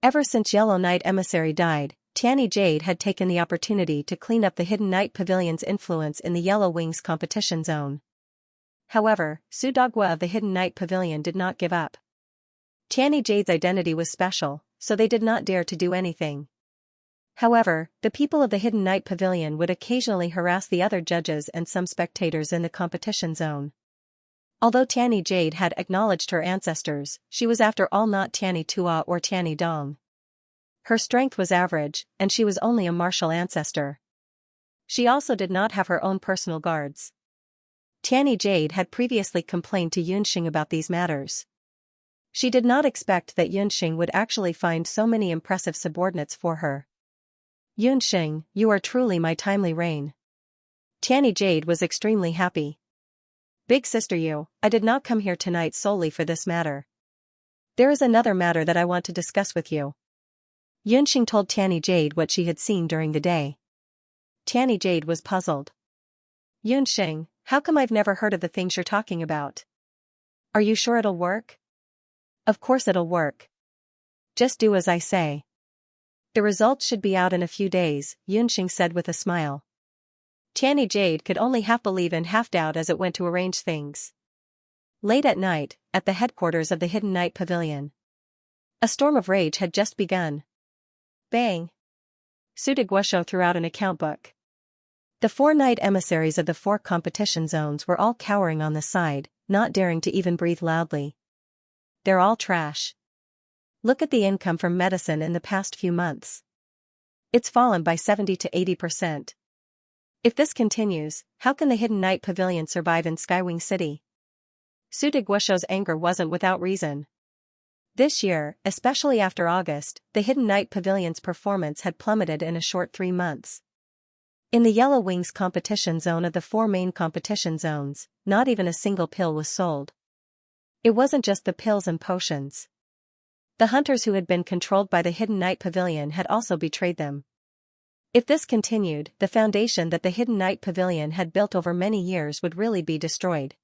Ever since Yellow Knight Emissary died, Tianyi Jade had taken the opportunity to clean up the Hidden Night Pavilion's influence in the Yellow Wings competition zone. However, Sudagwa of the Hidden Night Pavilion did not give up. Tianyi Jade's identity was special, so they did not dare to do anything. However, the people of the Hidden Night Pavilion would occasionally harass the other judges and some spectators in the competition zone. Although Tianyi Jade had acknowledged her ancestors, she was after all not Tianyi Tua or Tianyi Dong. Her strength was average, and she was only a martial ancestor. She also did not have her own personal guards. Tianyi Jade had previously complained to Yunxing about these matters. She did not expect that Yunxing would actually find so many impressive subordinates for her. Yunxing, you are truly my timely reign. Tianyi Jade was extremely happy. Big sister Yu, I did not come here tonight solely for this matter. There is another matter that I want to discuss with you. Yunxing told Tianyi Jade what she had seen during the day. Tianyi Jade was puzzled. Yunxing, how come I've never heard of the things you're talking about? Are you sure it'll work? Of course it'll work. Just do as I say. The results should be out in a few days, Yunxing said with a smile. Tianyi Jade could only half believe and half doubt as it went to arrange things. Late at night, at the headquarters of the Hidden Night Pavilion. A storm of rage had just begun. Bang! Sudigwusho threw out an account book. The 4 knight emissaries of the 4 competition zones were all cowering on the side, not daring to even breathe loudly. They're all trash. Look at the income from medicine in the past few months. It's fallen by 70 to 80%. If this continues, how can the Hidden Night Pavilion survive in Skywing City? Sudigwusho's anger wasn't without reason. This year, especially after August, the Hidden Night Pavilion's performance had plummeted in a short 3 months. In the Yellow Wings competition zone of the 4 main competition zones, not even a single pill was sold. It wasn't just the pills and potions. The hunters who had been controlled by the Hidden Night Pavilion had also betrayed them. If this continued, the foundation that the Hidden Night Pavilion had built over many years would really be destroyed.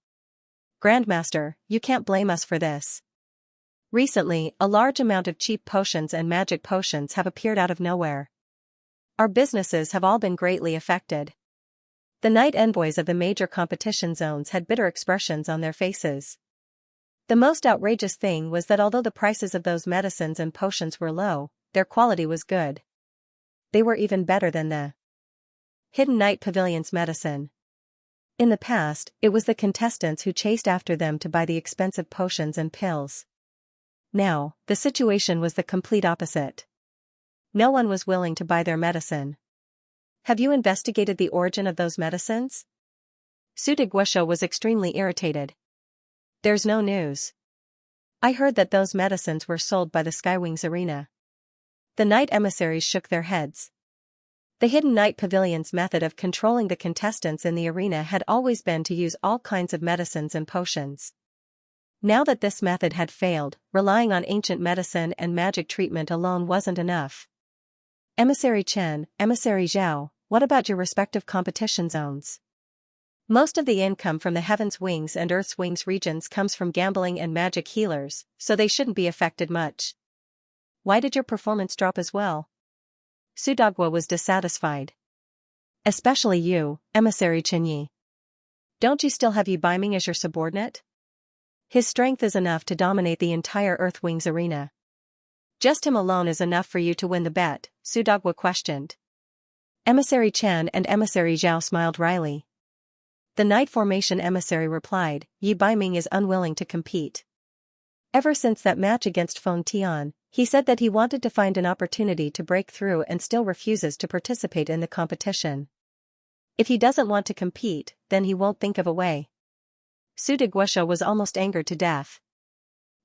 Grandmaster, you can't blame us for this. Recently, a large amount of cheap potions and magic potions have appeared out of nowhere. Our businesses have all been greatly affected. The knight envoys of the major competition zones had bitter expressions on their faces. The most outrageous thing was that although the prices of those medicines and potions were low, their quality was good. They were even better than the Hidden Night Pavilion's medicine. In the past, it was the contestants who chased after them to buy the expensive potions and pills. Now, the situation was the complete opposite. No one was willing to buy their medicine. Have you investigated the origin of those medicines? Sudigwusho was extremely irritated. There's no news. I heard that those medicines were sold by the Skywings Arena. The knight emissaries shook their heads. The Hidden Night Pavilion's method of controlling the contestants in the arena had always been to use all kinds of medicines and potions. Now that this method had failed, relying on ancient medicine and magic treatment alone wasn't enough. Emissary Chen, Emissary Zhao, what about your respective competition zones? Most of the income from the Heaven's Wings and Earth's Wings regions comes from gambling and magic healers, so they shouldn't be affected much. Why did your performance drop as well? Sudagwa was dissatisfied. Especially you, Emissary Chenyi. Don't you still have Yi Baiming as your subordinate? His strength is enough to dominate the entire Earthwings arena. Just him alone is enough for you to win the bet, Sudagwa questioned. Emissary Chen and Emissary Zhao smiled wryly. The Night Formation emissary replied, Yi Baiming is unwilling to compete. Ever since that match against Feng Tian, he said that he wanted to find an opportunity to break through and still refuses to participate in the competition. If he doesn't want to compete, then he won't think of a way. Sudigwusho was almost angered to death.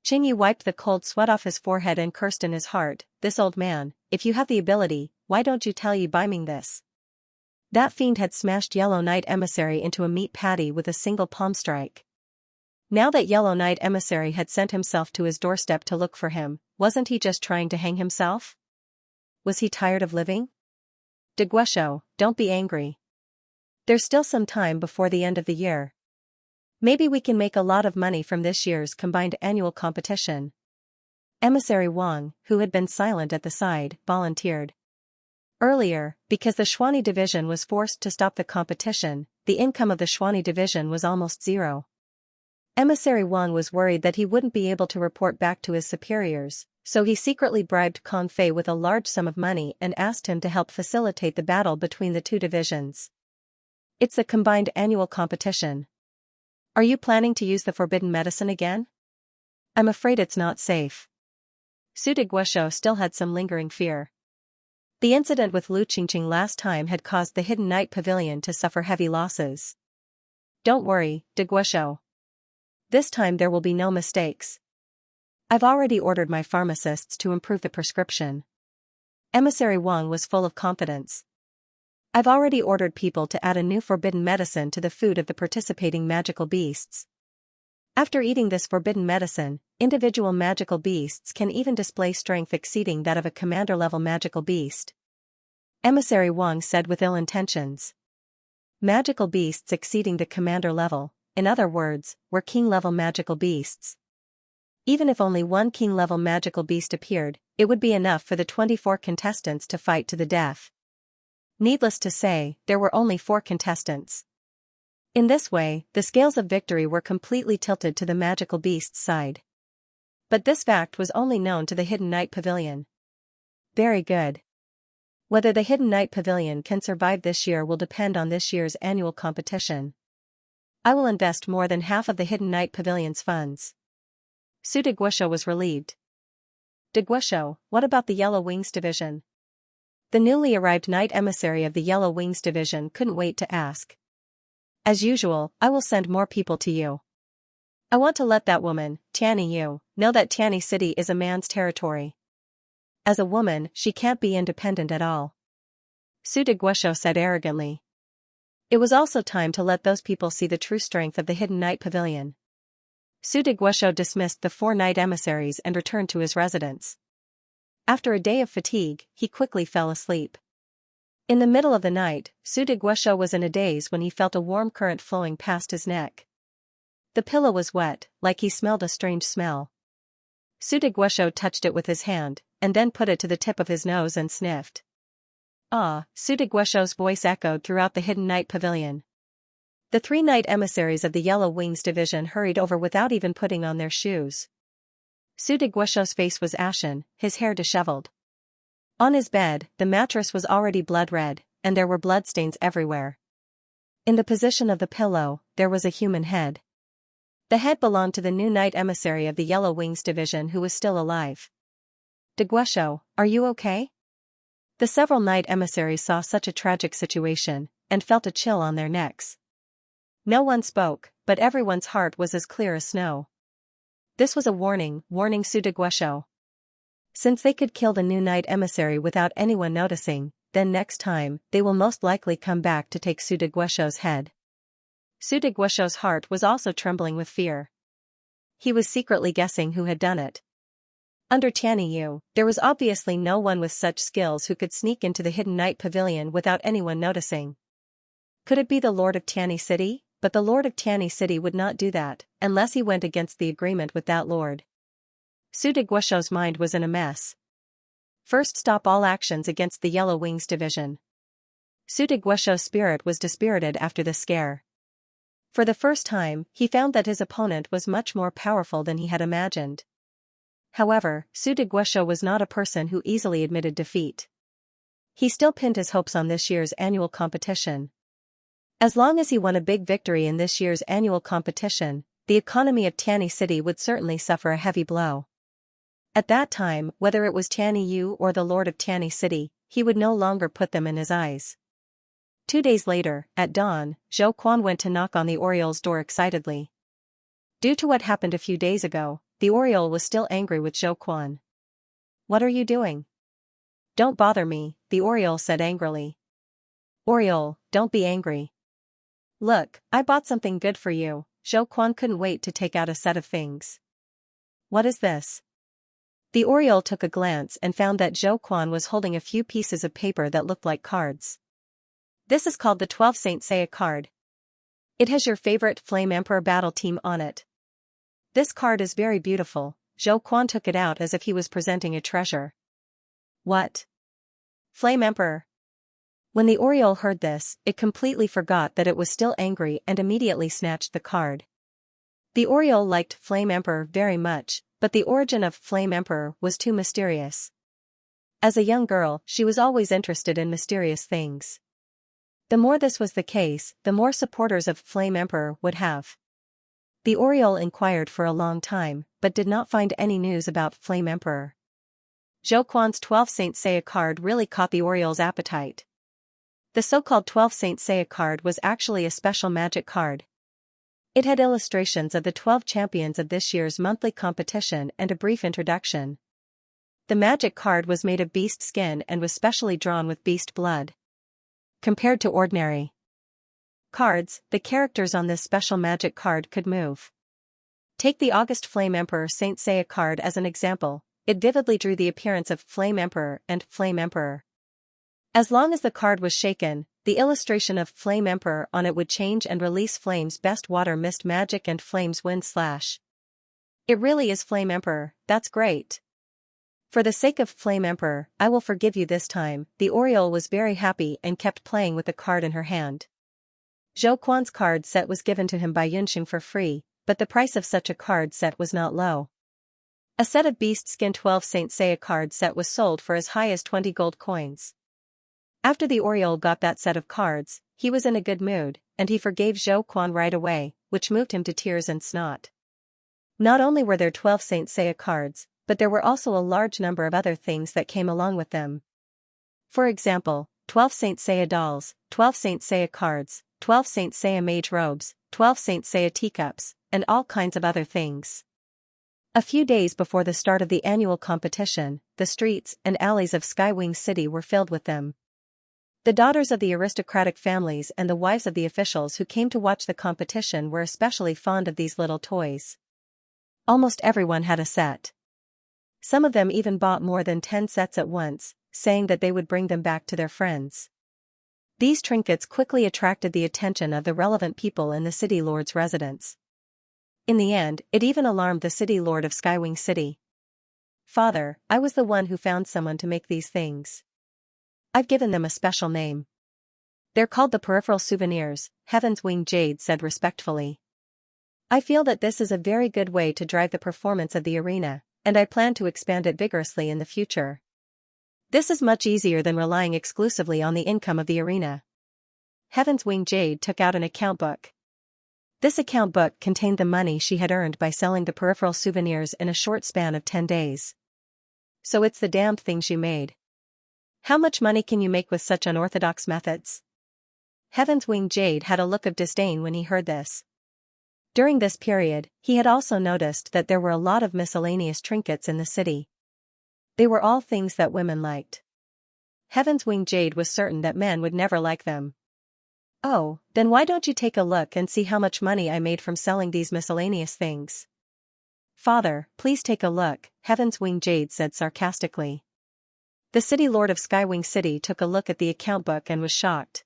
Qingyi wiped the cold sweat off his forehead and cursed in his heart, this old man, if you have the ability, why don't you tell Yi Baiming this? That fiend had smashed Yellow Knight Emissary into a meat patty with a single palm strike. Now that Yellow Knight emissary had sent himself to his doorstep to look for him, wasn't he just trying to hang himself? Was he tired of living? De Guesho, don't be angry. There's still some time before the end of the year. Maybe we can make a lot of money from this year's combined annual competition. Emissary Wang, who had been silent at the side, volunteered. Earlier, because the Xuani division was forced to stop the competition, the income of the Xuani division was almost zero. Emissary Wang was worried that he wouldn't be able to report back to his superiors, so he secretly bribed Kong Fei with a large sum of money and asked him to help facilitate the battle between the two divisions. It's the combined annual competition. Are you planning to use the forbidden medicine again? I'm afraid it's not safe. Su de Guesho still had some lingering fear. The incident with Lu Qingqing last time had caused the Hidden Night Pavilion to suffer heavy losses. Don't worry, de Guesho. This time there will be no mistakes. I've already ordered my pharmacists to improve the prescription. Emissary Wang was full of confidence. I've already ordered people to add a new forbidden medicine to the food of the participating magical beasts. After eating this forbidden medicine, individual magical beasts can even display strength exceeding that of a commander-level magical beast. Emissary Wang said with ill intentions. Magical beasts exceeding the commander level, in other words, were king-level magical beasts. Even if only one king-level magical beast appeared, it would be enough for the 24 contestants to fight to the death. Needless to say, there were only 4 contestants. In this way, the scales of victory were completely tilted to the magical beast's side. But this fact was only known to the Hidden Night Pavilion. Very good. Whether the Hidden Night Pavilion can survive this year will depend on this year's annual competition. I will invest more than half of the Hidden Night Pavilion's funds. Su de Guesho was relieved. De Guesho, what about the Yellow Wings Division? The newly arrived Knight Emissary of the Yellow Wings Division couldn't wait to ask. As usual, I will send more people to you. I want to let that woman, Tianyi Yu, know that Tianyi City is a man's territory. As a woman, she can't be independent at all. Su de Guesho said arrogantly. It was also time to let those people see the true strength of the Hidden Night Pavilion. Su de Guesho dismissed the 4 knight emissaries and returned to his residence. After a day of fatigue, he quickly fell asleep. In the middle of the night, Su de Guesho was in a daze when he felt a warm current flowing past his neck. The pillow was wet, like he smelled a strange smell. Su de Guesho touched it with his hand, and then put it to the tip of his nose and sniffed. Ah, Su de Guesho's voice echoed throughout the Hidden Night Pavilion. The 3 knight emissaries of the Yellow Wings Division hurried over without even putting on their shoes. Su de Guesho's face was ashen, his hair disheveled. On his bed, the mattress was already blood-red, and there were bloodstains everywhere. In the position of the pillow, there was a human head. The head belonged to the new knight emissary of the Yellow Wings Division who was still alive. De Guesho, are you okay? The several knight emissaries saw such a tragic situation, and felt a chill on their necks. No one spoke, but everyone's heart was as clear as snow. This was a warning Su de Guesho. Since they could kill the new knight emissary without anyone noticing, then next time, they will most likely come back to take Su de Guesho's head. Su de Guesho's heart was also trembling with fear. He was secretly guessing who had done it. Under Tianyi Yu, there was obviously no one with such skills who could sneak into the Hidden Night Pavilion without anyone noticing. Could it be the Lord of Tianyi City? But the Lord of Tianyi City would not do that, unless he went against the agreement with that lord. Su de Guesho's mind was in a mess. First, stop all actions against the Yellow Wings Division. Su de Guesho's spirit was dispirited after the scare. For the first time, he found that his opponent was much more powerful than he had imagined. However, Su de Guesho was not a person who easily admitted defeat. He still pinned his hopes on this year's annual competition. As long as he won a big victory in this year's annual competition, the economy of Tianyi City would certainly suffer a heavy blow. At that time, whether it was Tianyi Yu or the Lord of Tianyi City, he would no longer put them in his eyes. 2 days later, at dawn, Zhou Quan went to knock on the Oriole's door excitedly. Due to what happened a few days ago, the Oriole was still angry with Zhou Quan. What are you doing? Don't bother me, the Oriole said angrily. Oriole, don't be angry. Look, I bought something good for you, Zhou Quan couldn't wait to take out a set of things. What is this? The Oriole took a glance and found that Zhou Quan was holding a few pieces of paper that looked like cards. This is called the 12 Saint Seiya card. It has your favorite Flame Emperor battle team on it. This card is very beautiful. Zhou Quan took it out as if he was presenting a treasure. What? Flame Emperor? When the Oriole heard this, it completely forgot that it was still angry and immediately snatched the card. The Oriole liked Flame Emperor very much, but the origin of Flame Emperor was too mysterious. As a young girl, she was always interested in mysterious things. The more this was the case, the more supporters of Flame Emperor would have. The Oriole inquired for a long time, but did not find any news about Flame Emperor. Zhou Quan's 12 Saint Seiya card really caught the Oriole's appetite. The so-called 12 Saint Seiya card was actually a special magic card. It had illustrations of the 12 champions of this year's monthly competition and a brief introduction. The magic card was made of beast skin and was specially drawn with beast blood. Compared to ordinary cards, the characters on this special magic card could move. Take the August Flame Emperor Saint Seiya card as an example. It vividly drew the appearance of Flame Emperor and Flame Emperor. As long as the card was shaken, the illustration of Flame Emperor on it would change and release flames, best water mist magic and flames wind slash. It really is Flame Emperor, that's great. For the sake of Flame Emperor, I will forgive you this time. The Oriole was very happy and kept playing with the card in her hand. Zhou Quan's card set was given to him by Yunxing for free, but the price of such a card set was not low. A set of beast skin 12 Saint Seiya card set was sold for as high as 20 gold coins. After the Oriole got that set of cards, he was in a good mood, and he forgave Zhou Quan right away, which moved him to tears and snot. Not only were there 12 Saint Seiya cards, but there were also a large number of other things that came along with them. For example, 12 Saint Seiya dolls, 12 Saint Seiya cards, 12 Saint Seiya mage robes, 12 Saint Seiya teacups, and all kinds of other things. A few days before the start of the annual competition, the streets and alleys of Skywing City were filled with them. The daughters of the aristocratic families and the wives of the officials who came to watch the competition were especially fond of these little toys. Almost everyone had a set. Some of them even bought more than 10 sets at once, saying that they would bring them back to their friends. These trinkets quickly attracted the attention of the relevant people in the city lord's residence. In the end, it even alarmed the city lord of Skywing City. Father, I was the one who found someone to make these things. I've given them a special name. They're called the peripheral souvenirs, Heaven's Wing Jade said respectfully. I feel that this is a very good way to drive the performance of the arena, and I plan to expand it vigorously in the future. This is much easier than relying exclusively on the income of the arena. Heaven's Wing Jade took out an account book. This account book contained the money she had earned by selling the peripheral souvenirs in a short span of 10 days. So it's the damned things you made. How much money can you make with such unorthodox methods? Heaven's Wing Jade had a look of disdain when he heard this. During this period, he had also noticed that there were a lot of miscellaneous trinkets in the city. They were all things that women liked. Heaven's Wing Jade was certain that men would never like them. Oh, then why don't you take a look and see how much money I made from selling these miscellaneous things? Father, please take a look, Heaven's Wing Jade said sarcastically. The city lord of Skywing City took a look at the account book and was shocked.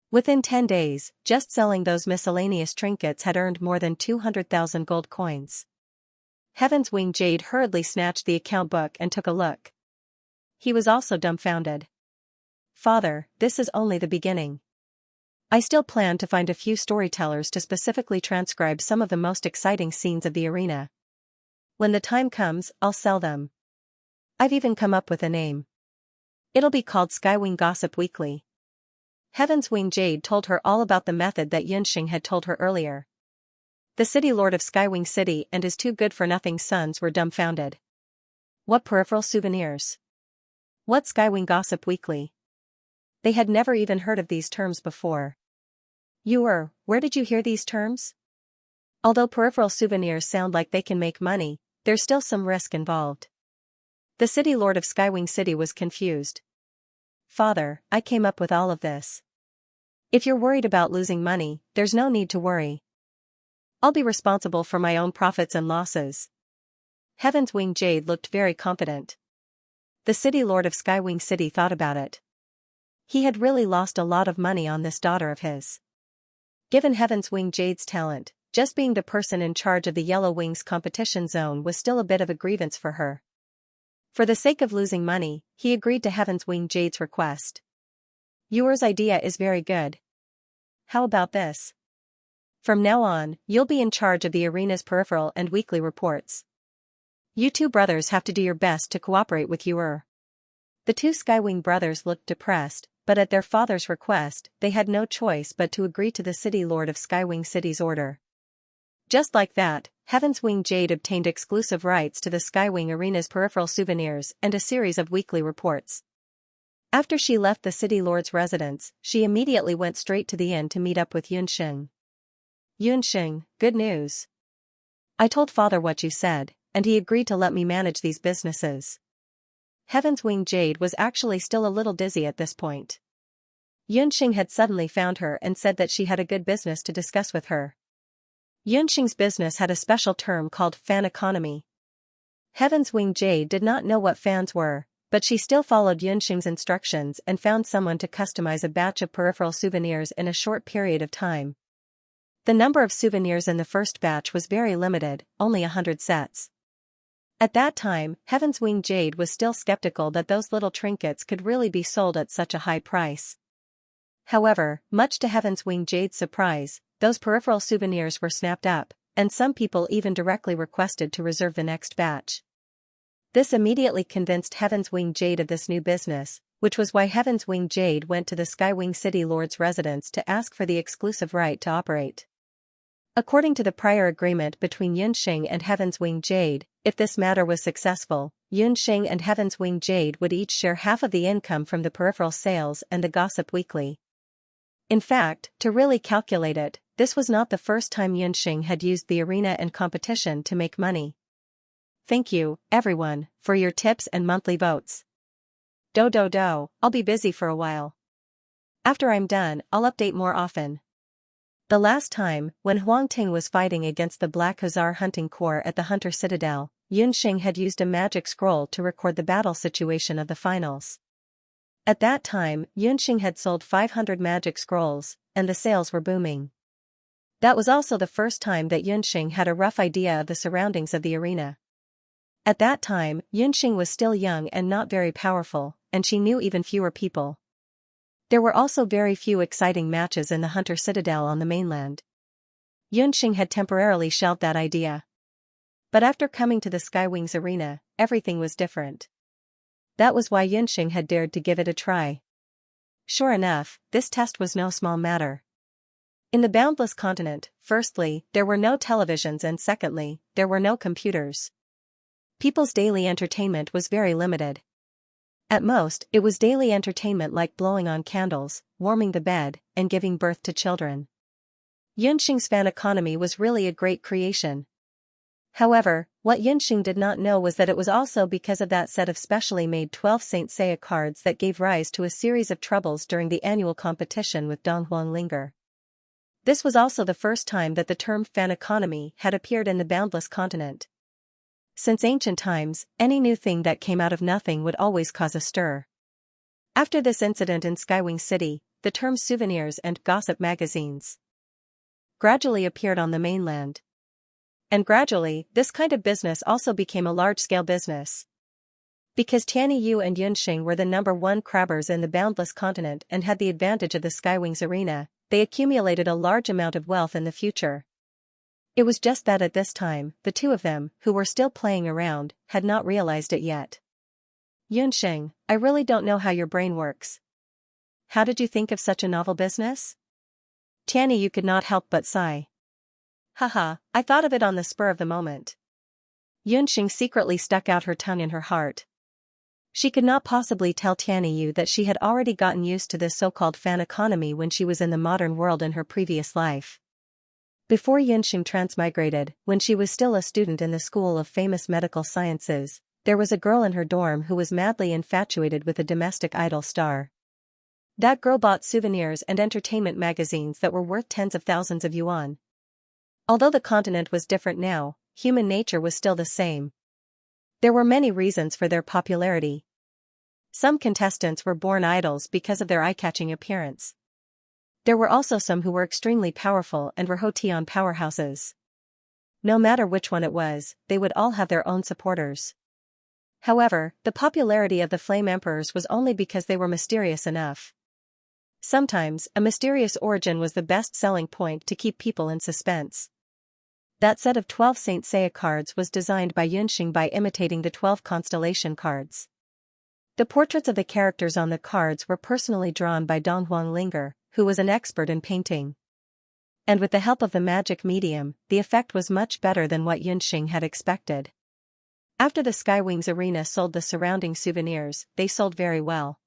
Within 10 days, just selling those miscellaneous trinkets had earned more than 200,000 gold coins. Heaven's Wing Jade hurriedly snatched the account book and took a look. He was also dumbfounded. Father, this is only the beginning. I still plan to find a few storytellers to specifically transcribe some of the most exciting scenes of the arena. When the time comes, I'll sell them. I've even come up with a name. It'll be called Skywing Gossip Weekly. Heaven's Wing Jade told her all about the method that Yunxing had told her earlier. The city lord of Skywing City and his two good-for-nothing sons were dumbfounded. What peripheral souvenirs? What Skywing Gossip Weekly? They had never even heard of these terms before. Where did you hear these terms? Although peripheral souvenirs sound like they can make money, there's still some risk involved. The city lord of Skywing City was confused. Father, I came up with all of this. If you're worried about losing money, there's no need to worry. I'll be responsible for my own profits and losses. Heaven's Wing Jade looked very confident. The city lord of Skywing City thought about it. He had really lost a lot of money on this daughter of his. Given Heaven's Wing Jade's talent, just being the person in charge of the Yellow Wings competition zone was still a bit of a grievance for her. For the sake of losing money, he agreed to Heaven's Wing Jade's request. Yours idea is very good. How about this? From now on, you'll be in charge of the arena's peripheral and weekly reports. You two brothers have to do your best to cooperate with you. The two Skywing brothers looked depressed, but at their father's request, they had no choice but to agree to the city lord of Skywing City's order. Just like that, Heaven's Wing Jade obtained exclusive rights to the Skywing Arena's peripheral souvenirs and a series of weekly reports. After she left the city lord's residence, she immediately went straight to the inn to meet up with Xianxia. Xianxia, good news. I told father what you said, and he agreed to let me manage these businesses. Heaven's Wing Jade was actually still a little dizzy at this point. Xianxia had suddenly found her and said that she had a good business to discuss with her. Xianxia's business had a special term called fan economy. Heaven's Wing Jade did not know what fans were, but she still followed Xianxia's instructions and found someone to customize a batch of peripheral souvenirs in a short period of time. The number of souvenirs in the first batch was very limited, only 100 sets. At that time, Heaven's Wing Jade was still skeptical that those little trinkets could really be sold at such a high price. However, much to Heaven's Wing Jade's surprise, those peripheral souvenirs were snapped up, and some people even directly requested to reserve the next batch. This immediately convinced Heaven's Wing Jade of this new business, which was why Heaven's Wing Jade went to the Skywing City Lord's residence to ask for the exclusive right to operate. According to the prior agreement between Xianxia and Heaven's Wing Jade, if this matter was successful, Xianxia and Heaven's Wing Jade would each share half of the income from the peripheral sales and the gossip weekly. In fact, to really calculate it, this was not the first time Xianxia had used the arena and competition to make money. Thank you, everyone, for your tips and monthly votes. I'll be busy for a while. After I'm done, I'll update more often. The last time, when Huang Ting was fighting against the Black Hussar Hunting Corps at the Hunter Citadel, Xianxia had used a magic scroll to record the battle situation of the finals. At that time, Xianxia had sold 500 magic scrolls, and the sales were booming. That was also the first time that Xianxia had a rough idea of the surroundings of the arena. At that time, Xianxia was still young and not very powerful, and she knew even fewer people. There were also very few exciting matches in the Hunter Citadel on the mainland. Xianxia had temporarily shelved that idea. But after coming to the Skywings arena, everything was different. That was why Xianxia had dared to give it a try. Sure enough, this test was no small matter. In the boundless continent, firstly, there were no televisions and secondly, there were no computers. People's daily entertainment was very limited. At most, it was daily entertainment like blowing on candles, warming the bed, and giving birth to children. Xianxia's fan economy was really a great creation. However, what Xianxia did not know was that it was also because of that set of specially made 12 Saint Seiya cards that gave rise to a series of troubles during the annual competition with Donghuang Linger. This was also the first time that the term fan economy had appeared in the boundless continent. Since ancient times, any new thing that came out of nothing would always cause a stir. After this incident in Skywing City, the terms souvenirs and gossip magazines gradually appeared on the mainland. And gradually, this kind of business also became a large-scale business. Because Tianyi Yu and Yunxing were the #1 crabbers in the boundless continent and had the advantage of the Skywings arena, they accumulated a large amount of wealth in the future. It was just that at this time, the two of them, who were still playing around, had not realized it yet. Yunxing, I really don't know how your brain works. How did you think of such a novel business? Tianyi Yu could not help but sigh. Haha, I thought of it on the spur of the moment. Yunxing secretly stuck out her tongue in her heart. She could not possibly tell Tianyi Yu that she had already gotten used to this so-called fan economy when she was in the modern world in her previous life. Before Yunxing transmigrated, when she was still a student in the School of Famous Medical Sciences, there was a girl in her dorm who was madly infatuated with a domestic idol star. That girl bought souvenirs and entertainment magazines that were worth tens of thousands of yuan. Although the continent was different now, human nature was still the same. There were many reasons for their popularity. Some contestants were born idols because of their eye-catching appearance. There were also some who were extremely powerful and were Hoteon powerhouses. No matter which one it was, they would all have their own supporters. However, the popularity of the Flame Emperors was only because they were mysterious enough. Sometimes, a mysterious origin was the best selling point to keep people in suspense. That set of 12 Saint Seiya cards was designed by Xianxia by imitating the 12 constellation cards. The portraits of the characters on the cards were personally drawn by Dong Linger, who was an expert in painting. And with the help of the magic medium, the effect was much better than what Xianxia had expected. After the Skywings Arena sold the surrounding souvenirs, they sold very well.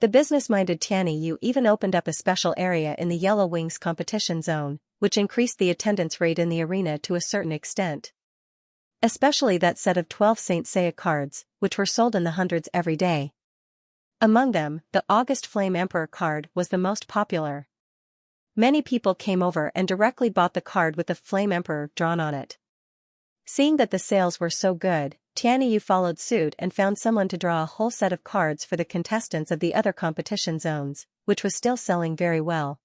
The business-minded Tianyi Yu even opened up a special area in the Yellow Wings competition zone, which increased the attendance rate in the arena to a certain extent. Especially that set of 12 Saint Seiya cards, which were sold in the hundreds every day. Among them, the August Flame Emperor card was the most popular. Many people came over and directly bought the card with the Flame Emperor drawn on it. Seeing that the sales were so good, Tianyi Yu followed suit and found someone to draw a whole set of cards for the contestants of the other competition zones, which was still selling very well.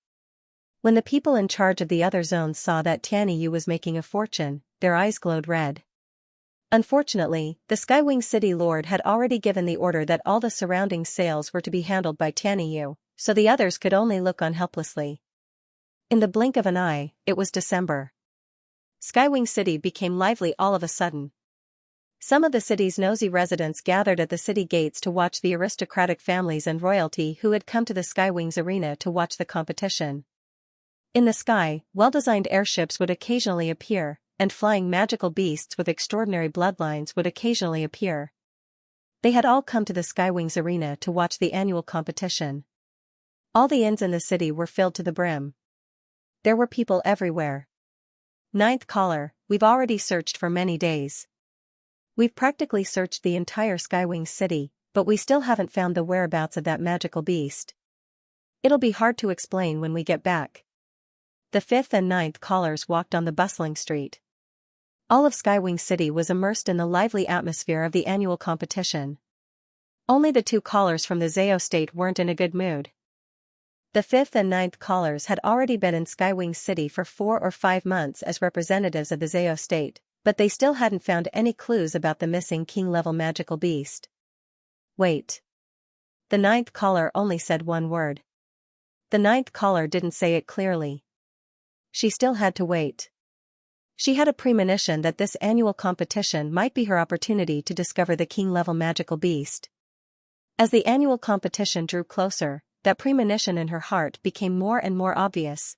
When the people in charge of the other zones saw that Tianyi Yu was making a fortune, their eyes glowed red. Unfortunately, the Skywing City Lord had already given the order that all the surrounding sales were to be handled by Tianyi Yu, so the others could only look on helplessly. In the blink of an eye, it was December. Skywing City became lively all of a sudden. Some of the city's nosy residents gathered at the city gates to watch the aristocratic families and royalty who had come to the Skywings Arena to watch the competition. In the sky, well-designed airships would occasionally appear, and flying magical beasts with extraordinary bloodlines would occasionally appear. They had all come to the Skywings Arena to watch the annual competition. All the inns in the city were filled to the brim. There were people everywhere. Ninth caller, we've already searched for many days. We've practically searched the entire Skywings city, but we still haven't found the whereabouts of that magical beast. It'll be hard to explain when we get back. The 5th and 9th callers walked on the bustling street. All of Skywing City was immersed in the lively atmosphere of the annual competition. Only the 2 callers from the Zao state weren't in a good mood. The 5th and 9th callers had already been in Skywing City for 4 or 5 months as representatives of the Zao state, but they still hadn't found any clues about the missing king-level magical beast. Wait. The 9th caller only said one word. The 9th caller didn't say it clearly. She still had to wait. She had a premonition that this annual competition might be her opportunity to discover the king-level magical beast. As the annual competition drew closer, that premonition in her heart became more and more obvious.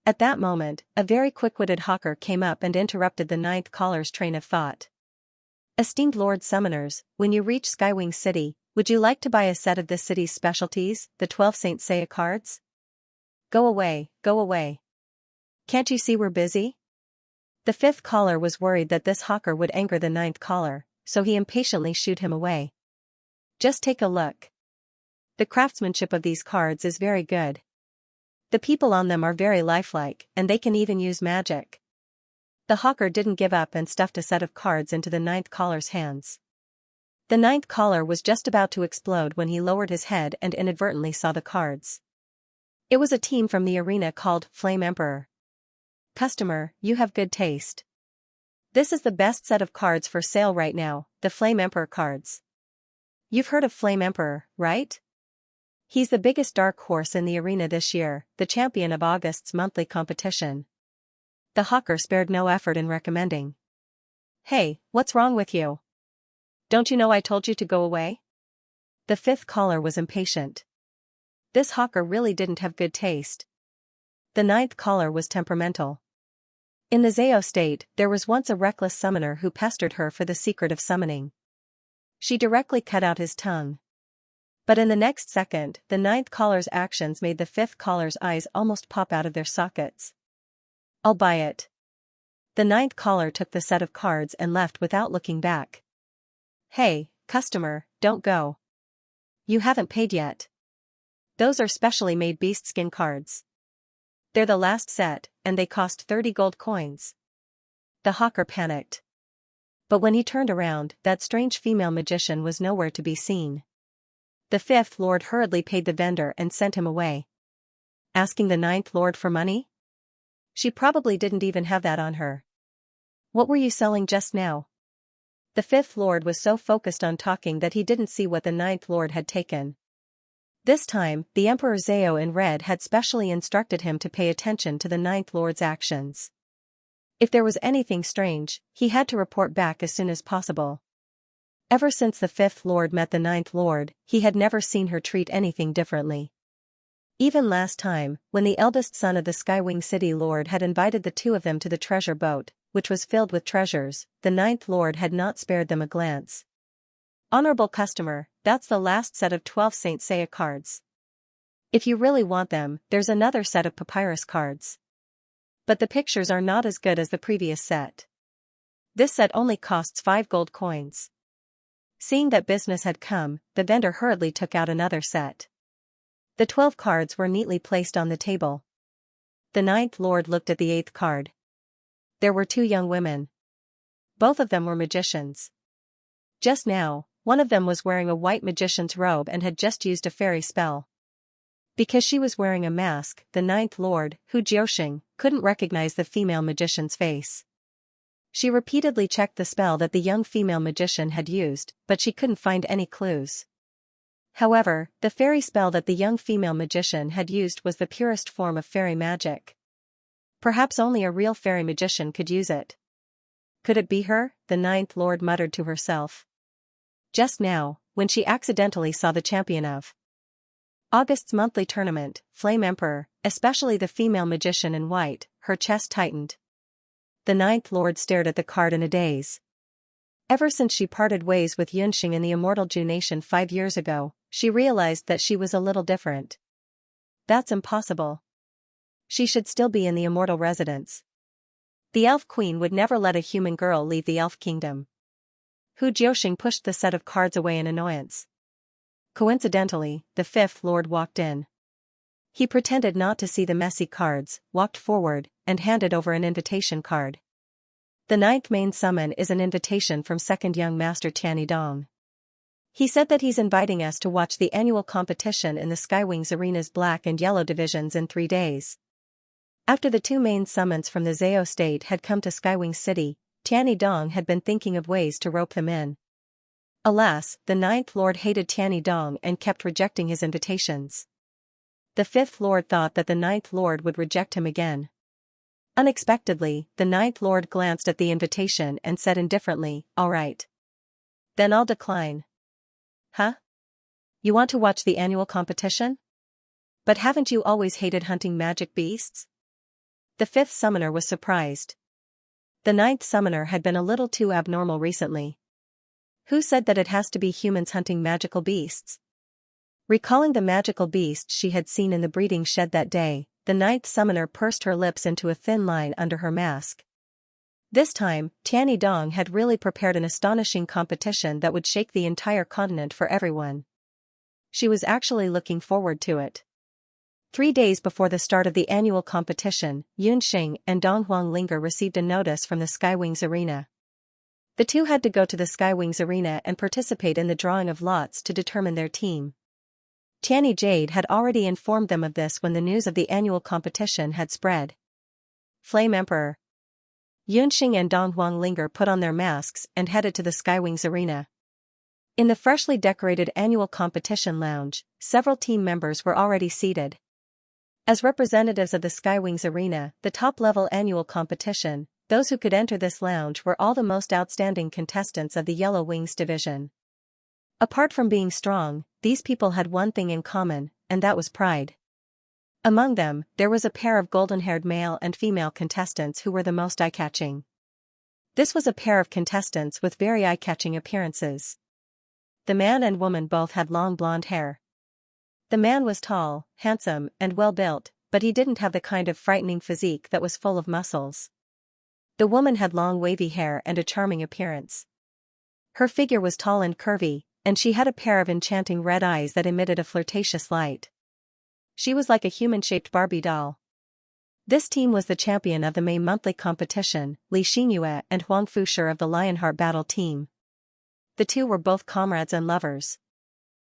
At that moment, a very quick-witted hawker came up and interrupted the 9th caller's train of thought. Esteemed Lord Summoners, when you reach Skywing City, would you like to buy a set of this city's specialties, the 12 Saint Seiya cards? Go away, go away. Can't you see we're busy? The 5th caller was worried that this hawker would anger the 9th caller, so he impatiently shooed him away. Just take a look. The craftsmanship of these cards is very good. The people on them are very lifelike, and they can even use magic. The hawker didn't give up and stuffed a set of cards into the 9th caller's hands. The 9th caller was just about to explode when he lowered his head and inadvertently saw the cards. It was a team from the arena called Flame Emperor. Customer, you have good taste. This is the best set of cards for sale right now, the Flame Emperor cards. You've heard of Flame Emperor, right? He's the biggest dark horse in the arena this year, the champion of August's monthly competition. The hawker spared no effort in recommending. Hey, what's wrong with you? Don't you know I told you to go away? The 5th caller was impatient. This hawker really didn't have good taste. The 9th caller was temperamental. In the Zao state, there was once a reckless summoner who pestered her for the secret of summoning. She directly cut out his tongue. But in the next second, the 9th caller's actions made the 5th caller's eyes almost pop out of their sockets. I'll buy it. The 9th caller took the set of cards and left without looking back. Hey, customer, don't go. You haven't paid yet. Those are specially made beast skin cards. They're the last set, and they cost 30 gold coins. The hawker panicked. But when he turned around, that strange female magician was nowhere to be seen. The fifth lord hurriedly paid the vendor and sent him away. Asking the ninth lord for money? She probably didn't even have that on her. What were you selling just now? The fifth lord was so focused on talking that he didn't see what the ninth lord had taken. This time, the Emperor Zhao in red had specially instructed him to pay attention to the ninth lord's actions. If there was anything strange, he had to report back as soon as possible. Ever since the fifth lord met the ninth lord, he had never seen her treat anything differently. Even last time, when the eldest son of the Skywing City Lord had invited the two of them to the treasure boat, which was filled with treasures, the ninth lord had not spared them a glance. Honorable customer, that's the last set of 12 Saint Seiya cards. If you really want them, there's another set of papyrus cards. But the pictures are not as good as the previous set. This set only costs 5 gold coins. Seeing that business had come, the vendor hurriedly took out another set. The 12 cards were neatly placed on the table. The ninth lord looked at the 8th card. There were 2 young women. Both of them were magicians. Just now, one of them was wearing a white magician's robe and had just used a fairy spell. Because she was wearing a mask, the ninth lord, Hu Jiuxing, couldn't recognize the female magician's face. She repeatedly checked the spell that the young female magician had used, but she couldn't find any clues. However, the fairy spell that the young female magician had used was the purest form of fairy magic. Perhaps only a real fairy magician could use it. Could it be her? The ninth lord muttered to herself. Just now, when she accidentally saw the champion of August's monthly tournament, Flame Emperor, especially the female magician in white, her chest tightened. The ninth lord stared at the card in a daze. Ever since she parted ways with Yunxing in the Immortal Ju Nation 5 years ago, she realized that she was a little different. That's impossible. She should still be in the immortal residence. The elf queen would never let a human girl leave the elf kingdom. Hu Jiuxing pushed the set of cards away in annoyance. Coincidentally, the fifth lord walked in. He pretended not to see the messy cards, walked forward, and handed over an invitation card. The 9th main summon is an invitation from second young master Tianyi Dong. He said that he's inviting us to watch the annual competition in the Skywings Arena's black and yellow divisions in 3 days. After the 2 main summons from the Zhao state had come to Skywing City, Tianyi Dong had been thinking of ways to rope them in. Alas, the 9th lord hated Tianyi Dong and kept rejecting his invitations. The 5th lord thought that the 9th lord would reject him again. Unexpectedly, the 9th lord glanced at the invitation and said indifferently, "All right. Then I'll decline." Huh? You want to watch the annual competition? But haven't you always hated hunting magic beasts? The 5th summoner was surprised. The 9th summoner had been a little too abnormal recently. Who said that it has to be humans hunting magical beasts? Recalling the magical beast she had seen in the breeding shed that day, the 9th summoner pursed her lips into a thin line under her mask. This time, Tianyi Dong had really prepared an astonishing competition that would shake the entire continent for everyone. She was actually looking forward to it. 3 days before the start of the annual competition, Yunxing and Dong Huanglinger received a notice from the Skywings Arena. The two had to go to the Skywings Arena and participate in the drawing of lots to determine their team. Tianyi Jade had already informed them of this when the news of the annual competition had spread. Flame Emperor. Yunxing and Dong Huanglinger put on their masks and headed to the Skywings Arena. In the freshly decorated annual competition lounge, several team members were already seated. As representatives of the Skywings Arena, the top-level annual competition, those who could enter this lounge were all the most outstanding contestants of the Yellow Wings division. Apart from being strong, these people had one thing in common, and that was pride. Among them, there was a pair of golden-haired male and female contestants who were the most eye-catching. This was a pair of contestants with very eye-catching appearances. The man and woman both had long blonde hair. The man was tall, handsome, and well-built, but he didn't have the kind of frightening physique that was full of muscles. The woman had long wavy hair and a charming appearance. Her figure was tall and curvy, and she had a pair of enchanting red eyes that emitted a flirtatious light. She was like a human-shaped Barbie doll. This team was the champion of the May monthly competition, Xianxia and Huang Fushi of the Lionheart Battle team. The two were both comrades and lovers.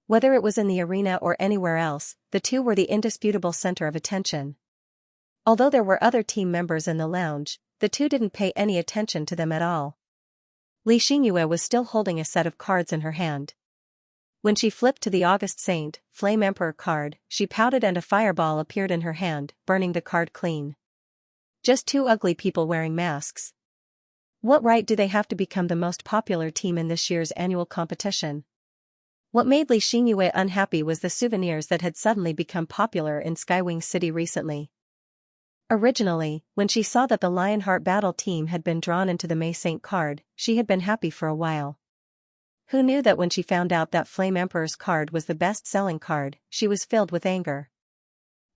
Whether it was in the arena or anywhere else, the two were the indisputable center of attention. Although there were other team members in the lounge, the two didn't pay any attention to them at all. Xianxia was still holding a set of cards in her hand. When she flipped to the August Saint, Flame Emperor card, she pouted and a fireball appeared in her hand, burning the card clean. Just two ugly people wearing masks. What right do they have to become the most popular team in this year's annual competition? What made Xianxia unhappy was the souvenirs that had suddenly become popular in Skywing City recently. Originally, when she saw that the Lionheart Battle team had been drawn into the May Saint card, she had been happy for a while. Who knew that when she found out that Flame Emperor's card was the best-selling card, she was filled with anger.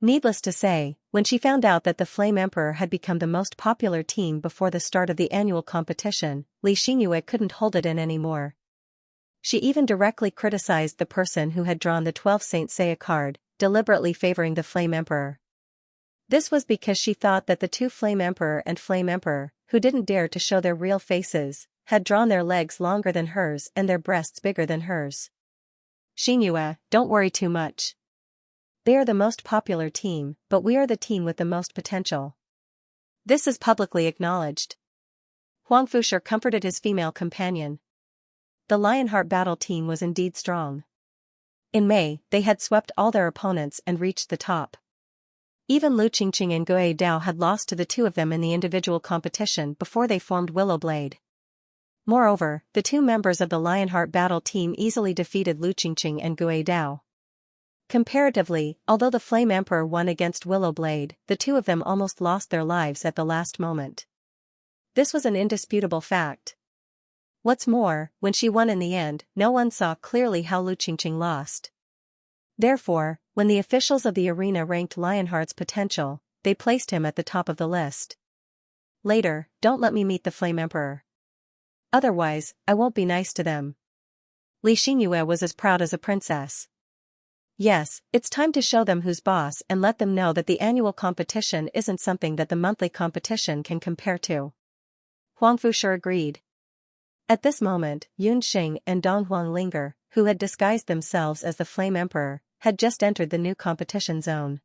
Needless to say, when she found out that the Flame Emperor had become the most popular team before the start of the annual competition, Xianxia couldn't hold it in anymore. She even directly criticized the person who had drawn the 12th Saint Seiya card, deliberately favoring the Flame Emperor. This was because she thought that the two Flame Emperor and Flame Emperor, who didn't dare to show their real faces, had drawn their legs longer than hers and their breasts bigger than hers. Xianxia, don't worry too much. They are the most popular team, but we are the team with the most potential. This is publicly acknowledged. Huang Fushi comforted his female companion. The Lionheart Battle team was indeed strong. In May, they had swept all their opponents and reached the top. Even Lu Qingqing and Gui Dao had lost to the two of them in the individual competition before they formed Willowblade. Moreover, the two members of the Lionheart Battle team easily defeated Lu Qingqing and Gui Dao. Comparatively, although the Flame Emperor won against Willowblade, the two of them almost lost their lives at the last moment. This was an indisputable fact. What's more, when she won in the end, no one saw clearly how Lu Qingqing lost. Therefore, when the officials of the arena ranked Lionheart's potential, they placed him at the top of the list. Later, don't let me meet the Flame Emperor. Otherwise, I won't be nice to them. Xianxia was as proud as a princess. Yes, it's time to show them who's boss and let them know that the annual competition isn't something that the monthly competition can compare to. Huang Fushi agreed. At this moment, Yun Xing and Dong Huang who had disguised themselves as the Flame Emperor, had just entered the new competition zone.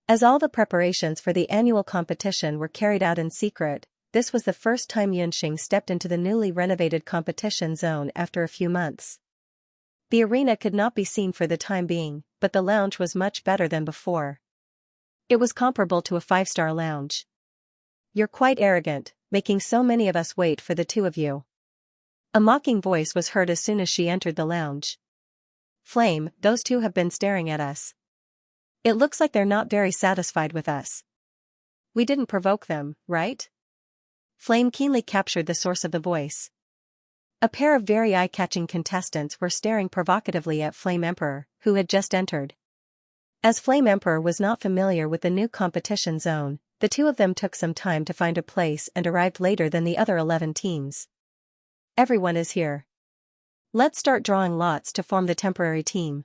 As all the preparations for the annual competition were carried out in secret, this was the first time Yun Xing stepped into the newly renovated competition zone after a few months. The arena could not be seen for the time being, but the lounge was much better than before. It was comparable to a 5-star lounge. You're quite arrogant, making so many of us wait for the two of you. A mocking voice was heard as soon as she entered the lounge. Flame, those two have been staring at us. It looks like they're not very satisfied with us. We didn't provoke them, right? Flame keenly captured the source of the voice. A pair of very eye-catching contestants were staring provocatively at Flame Emperor, who had just entered. As Flame Emperor was not familiar with the new competition zone, the two of them took some time to find a place and arrived later than the other 11 teams. Everyone is here. Let's start drawing lots to form the temporary team.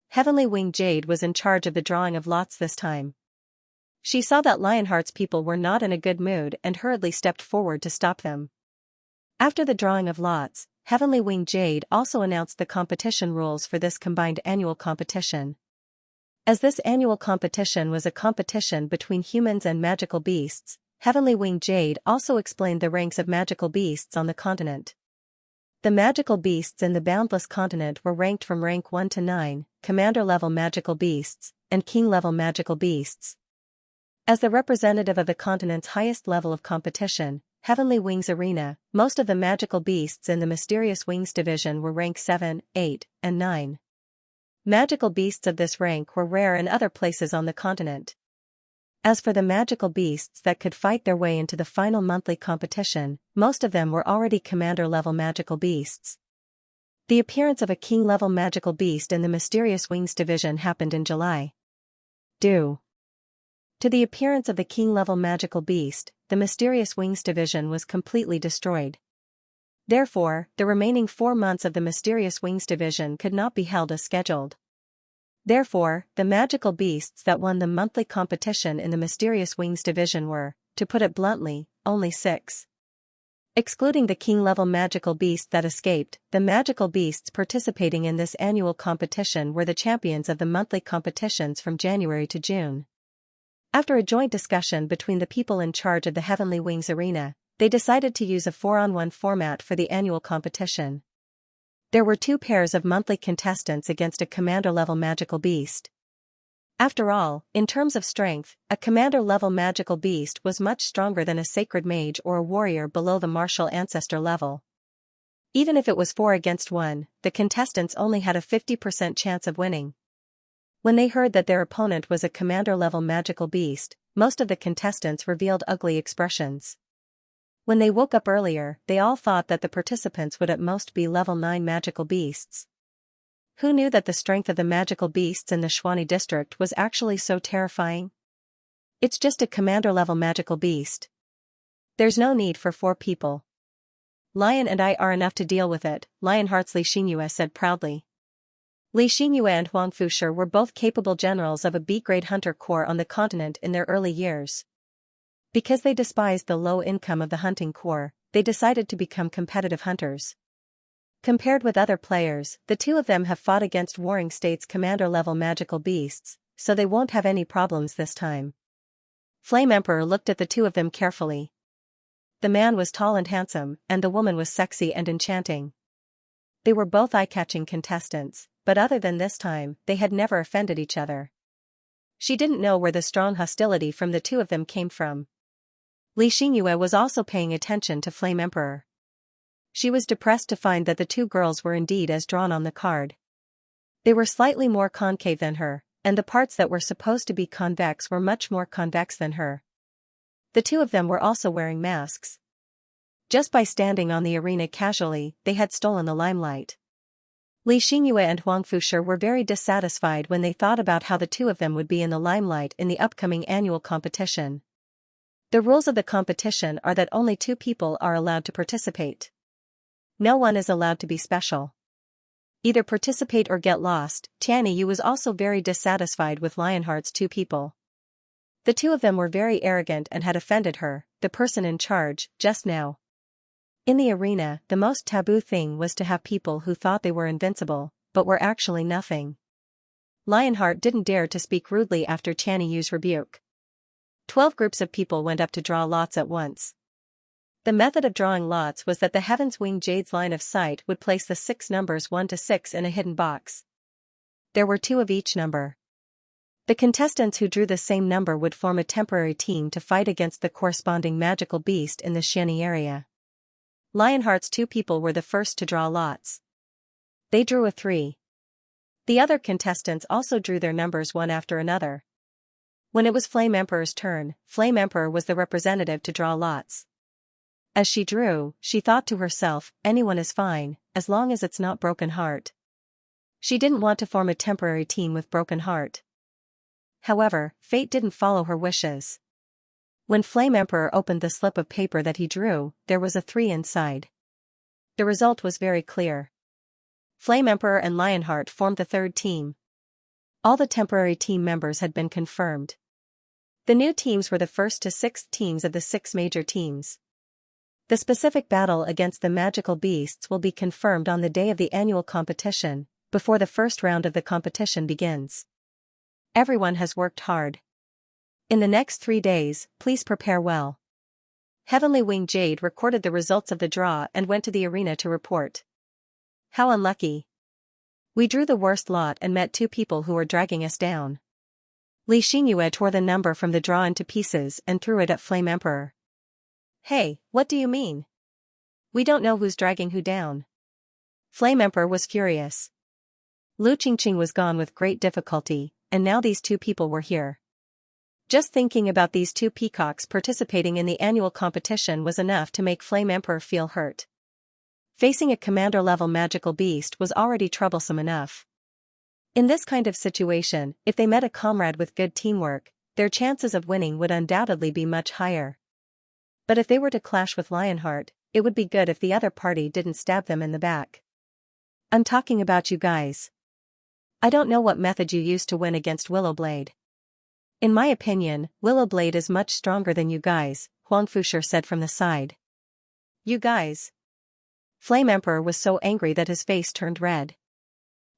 Heavenly Wing Jade was in charge of the drawing of lots this time. She saw that Lionheart's people were not in a good mood and hurriedly stepped forward to stop them. After the drawing of lots, Heavenly Wing Jade also announced the competition rules for this combined annual competition. As this annual competition was a competition between humans and magical beasts, Heavenly Wing Jade also explained the ranks of magical beasts on the continent. The magical beasts in the Boundless Continent were ranked from rank 1 to 9, Commander-level magical beasts, and King-level magical beasts. As the representative of the continent's highest level of competition, Heavenly Wings Arena, most of the magical beasts in the Mysterious Wings division were rank 7, 8, and 9. Magical beasts of this rank were rare in other places on the continent. As for the magical beasts that could fight their way into the final monthly competition, most of them were already commander-level magical beasts. The appearance of a king-level magical beast in the Mysterious Wings division happened in July. Due to the appearance of the king-level magical beast, the Mysterious Wings division was completely destroyed. Therefore, the remaining 4 months of the Mysterious Wings division could not be held as scheduled. Therefore, the magical beasts that won the monthly competition in the Mysterious Wings division were, to put it bluntly, only 6. Excluding the king-level magical beast that escaped, the magical beasts participating in this annual competition were the champions of the monthly competitions from January to June. After a joint discussion between the people in charge of the Heavenly Wings arena, they decided to use a 4-on-1 format for the annual competition. There were 2 pairs of monthly contestants against a commander-level magical beast. After all, in terms of strength, a commander-level magical beast was much stronger than a sacred mage or a warrior below the martial ancestor level. Even if it was 4 against 1, the contestants only had a 50% chance of winning. When they heard that their opponent was a commander-level magical beast, most of the contestants revealed ugly expressions. When they woke up earlier, they all thought that the participants would at most be level 9 magical beasts. Who knew that the strength of the magical beasts in the Xuanxia district was actually so terrifying? It's just a commander-level magical beast. There's no need for 4 people. Lion and I are enough to deal with it, Lionheart's Xianxia said proudly. Xianxia and Huang Fushi were both capable generals of a B-grade hunter corps on the continent in their early years. Because they despised the low income of the hunting corps, they decided to become competitive hunters. Compared with other players, the 2 of them have fought against Warring States commander-level magical beasts, so they won't have any problems this time. Flame Emperor looked at the 2 of them carefully. The man was tall and handsome, and the woman was sexy and enchanting. They were both eye-catching contestants, but other than this time, they had never offended each other. She didn't know where the strong hostility from the 2 of them came from. Xianxia was also paying attention to Flame Emperor. She was depressed to find that the 2 girls were indeed as drawn on the card. They were slightly more concave than her, and the parts that were supposed to be convex were much more convex than her. The 2 of them were also wearing masks. Just by standing on the arena casually, they had stolen the limelight. Xianxia and Huang Fushi were very dissatisfied when they thought about how the 2 of them would be in the limelight in the upcoming annual competition. The rules of the competition are that only 2 people are allowed to participate. No one is allowed to be special. Either participate or get lost. Xianxia was also very dissatisfied with Lionheart's 2 people. The 2 of them were very arrogant and had offended her, the person in charge, just now. In the arena, the most taboo thing was to have people who thought they were invincible, but were actually nothing. Lionheart didn't dare to speak rudely after Xianxia's rebuke. 12 groups of people went up to draw lots at once. The method of drawing lots was that the Heaven's Wing Jade's line of sight would place the 6 numbers 1 to 6 in a hidden box. There were 2 of each number. The contestants who drew the same number would form a temporary team to fight against the corresponding magical beast in the Xianxia area. Lionheart's 2 people were the first to draw lots. They drew a 3. The other contestants also drew their numbers one after another. When it was Flame Emperor's turn, Flame Emperor was the representative to draw lots. As she drew, she thought to herself, anyone is fine, as long as it's not Broken Heart. She didn't want to form a temporary team with Broken Heart. However, fate didn't follow her wishes. When Flame Emperor opened the slip of paper that he drew, there was a 3 inside. The result was very clear. Flame Emperor and Lionheart formed the 3rd team. All the temporary team members had been confirmed. The new teams were the 1st to 6th teams of the 6 major teams. The specific battle against the magical beasts will be confirmed on the day of the annual competition, before the first round of the competition begins. Everyone has worked hard. In the next 3 days, please prepare well. Heavenly Wing Jade recorded the results of the draw and went to the arena to report. How unlucky. We drew the worst lot and met 2 people who were dragging us down. Xianxia tore the number from the draw into pieces and threw it at Flame Emperor. Hey, what do you mean? We don't know who's dragging who down. Flame Emperor was furious. Lu Qingqing was gone with great difficulty, and now these 2 people were here. Just thinking about these 2 peacocks participating in the annual competition was enough to make Flame Emperor feel hurt. Facing a commander-level magical beast was already troublesome enough. In this kind of situation, if they met a comrade with good teamwork, their chances of winning would undoubtedly be much higher. But if they were to clash with Lionheart, it would be good if the other party didn't stab them in the back. I'm talking about you guys. I don't know what method you used to win against Willowblade. In my opinion, Willowblade is much stronger than you guys, Huang Fushi said from the side. You guys? Flame Emperor was so angry that his face turned red.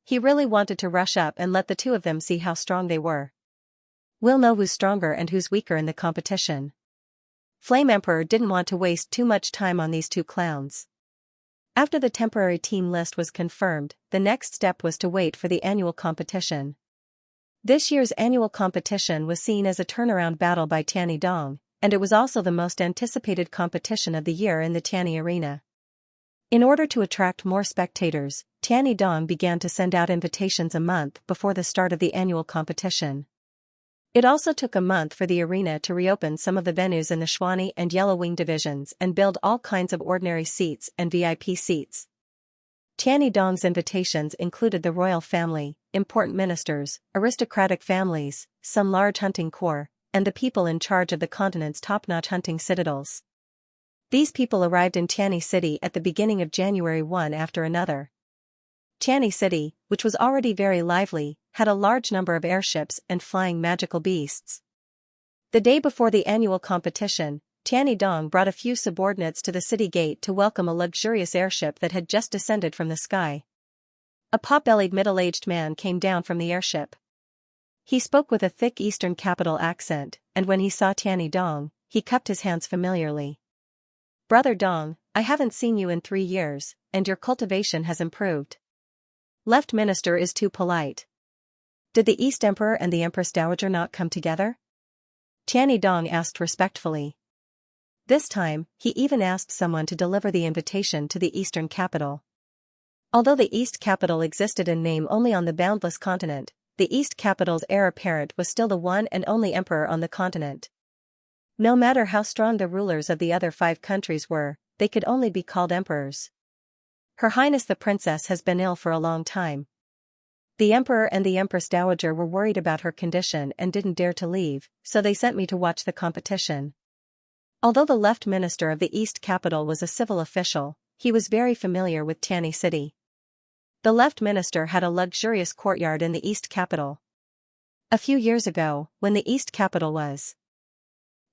He really wanted to rush up and let the two of them see how strong they were. We'll know who's stronger and who's weaker in the competition. Flame Emperor didn't want to waste too much time on these two clowns. After the temporary team list was confirmed, the next step was to wait for the annual competition. This year's annual competition was seen as a turnaround battle by Tiannidong, and it was also the most anticipated competition of the year in the Tianni arena. In order to attract more spectators, Tiannidong began to send out invitations a month before the start of the annual competition. It also took a month for the arena to reopen some of the venues in the Xuanyi and Yellow Wing divisions and build all kinds of ordinary seats and VIP seats. Tiannidong's invitations included the royal family, important ministers, aristocratic families, some large hunting corps, and the people in charge of the continent's top-notch hunting citadels. These people arrived in Tianni City at the beginning of January one after another. Tianni City, which was already very lively, had a large number of airships and flying magical beasts. The day before the annual competition, Tiannidong brought a few subordinates to the city gate to welcome a luxurious airship that had just descended from the sky. A pot-bellied middle-aged man came down from the airship. He spoke with a thick Eastern capital accent, and when he saw Tiannidong, he cupped his hands familiarly. Brother Dong, I haven't seen you in 3 years, and your cultivation has improved. Left Minister is too polite. Did the East Emperor and the Empress Dowager not come together? Tiannidong asked respectfully. This time, he even asked someone to deliver the invitation to the Eastern capital. Although the East capital existed in name only on the boundless continent, the East capital's heir apparent was still the one and only emperor on the continent. No matter how strong the rulers of the other 5 countries were, they could only be called emperors. Her Highness the Princess has been ill for a long time. The Emperor and the Empress Dowager were worried about her condition and didn't dare to leave, so they sent me to watch the competition. Although the left minister of the East capital was a civil official, he was very familiar with Tianni City. The left minister had a luxurious courtyard in the East capital. A few years ago, when the East capital was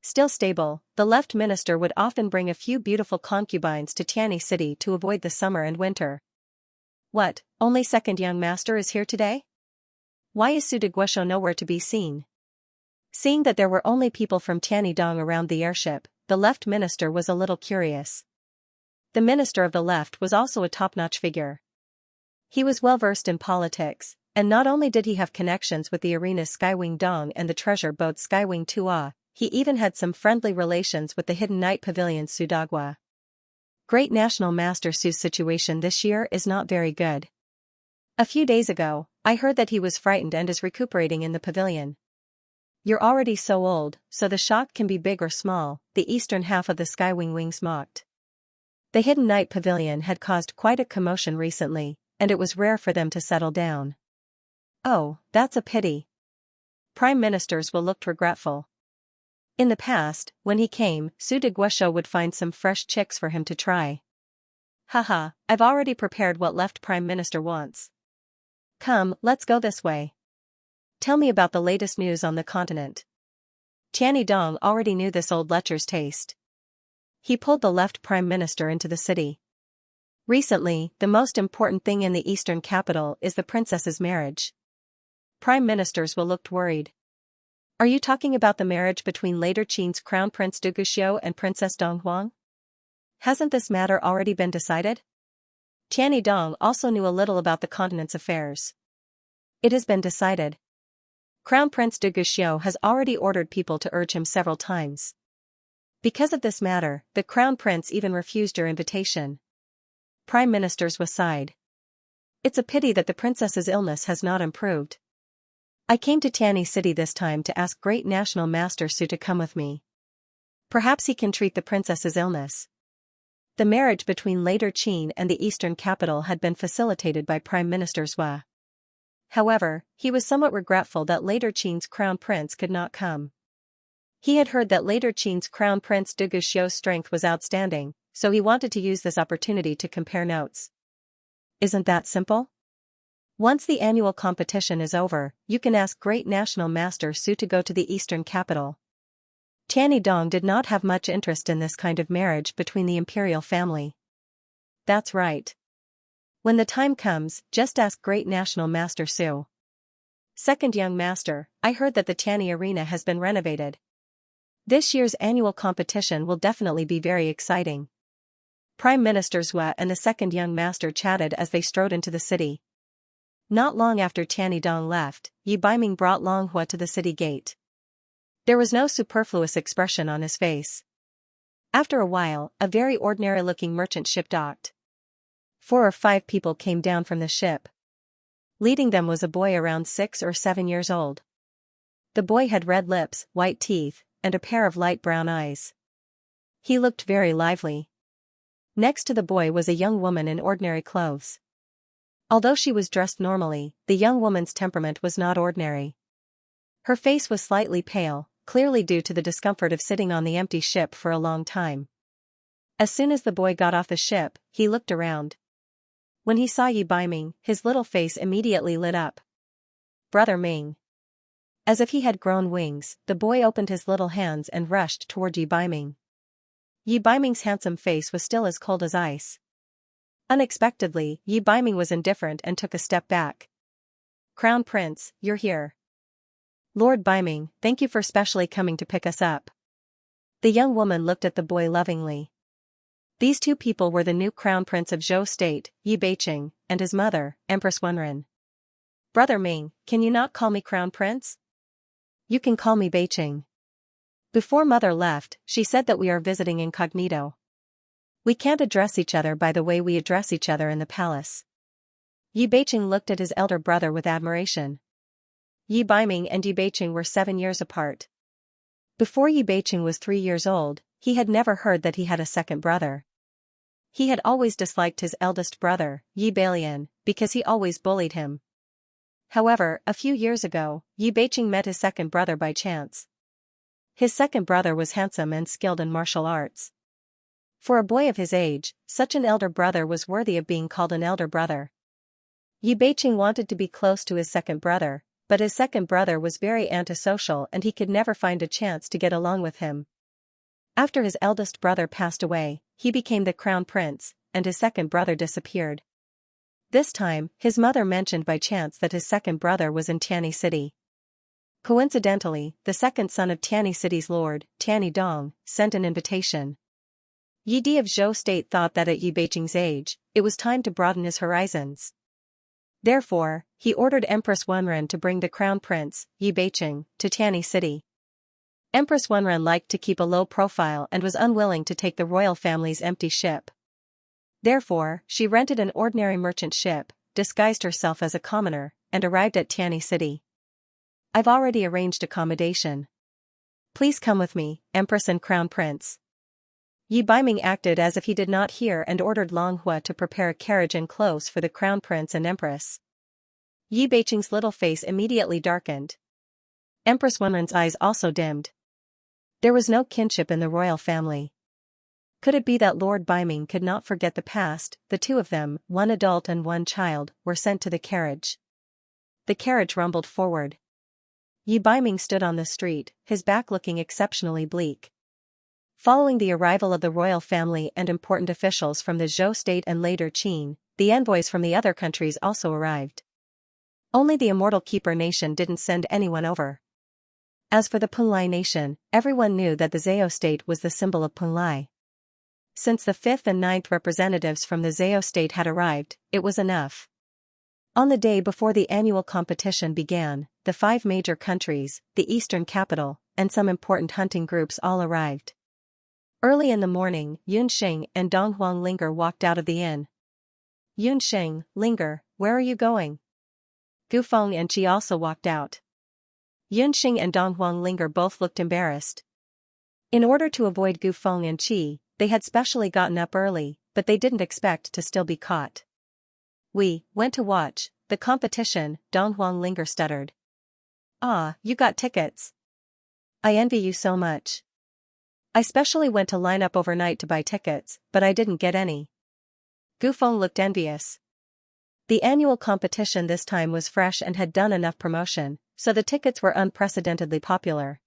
still stable, the left minister would often bring a few beautiful concubines to Tianni City to avoid the summer and winter. What, only second young master is here today? Why is Su de Guisho nowhere to be seen? Seeing that there were only people from Tiannidong around the airship, the left minister was a little curious. The minister of the left was also a top-notch figure. He was well-versed in politics, and not only did he have connections with the arena's Skywing Dong and the treasure boat Skywing Tua, he even had some friendly relations with the Hidden Night Pavilion Sudagwa. Great National Master Su's situation this year is not very good. A few days ago, I heard that he was frightened and is recuperating in the pavilion. You're already so old, so the shock can be big or small, the eastern half of the Skywing Wings mocked. The Hidden Night Pavilion had caused quite a commotion recently, and it was rare for them to settle down. Oh, that's a pity. Prime ministers will look regretful. In the past, when he came, Su de Guisho would find some fresh chicks for him to try. Haha, I've already prepared what left Prime Minister wants. Come, let's go this way. Tell me about the latest news on the continent. Tiannidong already knew this old lecher's taste. He pulled the left Prime Minister into the city. Recently, the most important thing in the eastern capital is the princess's marriage. Prime ministers will look worried. Are you talking about the marriage between later Qin's Crown Prince Du Guxiu and Princess Donghuang? Hasn't this matter already been decided? Tiannidong also knew a little about the continent's affairs. It has been decided. Crown Prince Du Guxiu has already ordered people to urge him several times. Because of this matter, the Crown Prince even refused your invitation. Prime ministers sighed. It's a pity that the princess's illness has not improved. I came to Tianni City this time to ask Great National Master Su to come with me. Perhaps he can treat the princess's illness. The marriage between later Qin and the eastern capital had been facilitated by Prime Minister Zhua. However, he was somewhat regretful that later Qin's crown prince could not come. He had heard that later Qin's crown prince Du Guxiu's strength was outstanding, so he wanted to use this opportunity to compare notes. Isn't that simple? Once the annual competition is over, you can ask Great National Master Su to go to the eastern capital. Tianyi Dong did not have much interest in this kind of marriage between the imperial family. That's right. When the time comes, just ask Great National Master Su. Second young master, I heard that the Tianyi Arena has been renovated. This year's annual competition will definitely be very exciting. Prime Minister Zhua and the second young master chatted as they strode into the city. Not long after Tianyi Dong left, Yi Baiming brought Long Hua to the city gate. There was no superfluous expression on his face. After a while, a very ordinary-looking merchant ship docked. 4 or 5 people came down from the ship. Leading them was a boy around 6 or 7 years old. The boy had red lips, white teeth, and a pair of light brown eyes. He looked very lively. Next to the boy was a young woman in ordinary clothes. Although she was dressed normally, the young woman's temperament was not ordinary. Her face was slightly pale, clearly due to the discomfort of sitting on the empty ship for a long time. As soon as the boy got off the ship, he looked around. When he saw Yi Baiming, his little face immediately lit up. Brother Ming. As if he had grown wings, the boy opened his little hands and rushed toward Yi Baiming. Yi Baiming's handsome face was still as cold as ice. Unexpectedly, Yi Baiming was indifferent and took a step back. Crown Prince, you're here. Lord Baiming, thank you for specially coming to pick us up. The young woman looked at the boy lovingly. These 2 people were the new Crown Prince of Zhou State, Yi Beiqing, and his mother, Empress Wenren. Brother Ming, can you not call me Crown Prince? You can call me Beiqing. Before mother left, she said that we are visiting incognito. We can't address each other by the way we address each other in the palace. Yi Beiqing looked at his elder brother with admiration. Yi Baiming and Yi Beiqing were 7 years apart. Before Yi Beiqing was 3 years old, he had never heard that he had a second brother. He had always disliked his eldest brother, Yi Bailian, because he always bullied him. However, a few years ago, Yi Beiqing met his second brother by chance. His second brother was handsome and skilled in martial arts. For a boy of his age, such an elder brother was worthy of being called an elder brother. Yi Beiqing wanted to be close to his second brother, but his second brother was very antisocial and he could never find a chance to get along with him. After his eldest brother passed away, he became the crown prince, and his second brother disappeared. This time, his mother mentioned by chance that his second brother was in Tianyi City. Coincidentally, the second son of Tianyi City's lord, Tianyi Dong, sent an invitation. Yi Di of Zhou State thought that at Yi Beiqing's age, it was time to broaden his horizons. Therefore, he ordered Empress Wenren to bring the crown prince, Yi Beiqing, to Tianyi City. Empress Wenren liked to keep a low profile and was unwilling to take the royal family's empty ship. Therefore, she rented an ordinary merchant ship, disguised herself as a commoner, and arrived at Tianyi City. I've already arranged accommodation. Please come with me, Empress and Crown Prince. Yi Baiming acted as if he did not hear and ordered Long Hua to prepare a carriage and clothes for the Crown Prince and Empress. Yi Beiqing's little face immediately darkened. Empress Wenren's eyes also dimmed. There was no kinship in the royal family. Could it be that Lord Baiming could not forget the past? The 2 of them, 1 adult and 1 child, were sent to the carriage. The carriage rumbled forward. Yi Baiming stood on the street, his back looking exceptionally bleak. Following the arrival of the royal family and important officials from the Zhou state and later Qin, the envoys from the other countries also arrived. Only the immortal Keeper nation didn't send anyone over. As for the Punlai nation, everyone knew that the Zhao state was the symbol of Punlai. Since the 5th and 9th representatives from the Zhao state had arrived, it was enough. On the day before the annual competition began, the 5 major countries, the eastern capital, and some important hunting groups all arrived. Early in the morning, Yunxing and Donghuang Linger walked out of the inn. Yunxing, Linger, where are you going? Gufeng and Qi also walked out. Yunxing and Donghuang Linger both looked embarrassed. In order to avoid Gufeng and Qi, they had specially gotten up early, but they didn't expect to still be caught. We went to watch the competition, Donghuang Linger stuttered. Ah, you got tickets. I envy you so much. I specially went to line up overnight to buy tickets, but I didn't get any. Gufeng looked envious. The annual competition this time was fresh and had done enough promotion, so the tickets were unprecedentedly popular.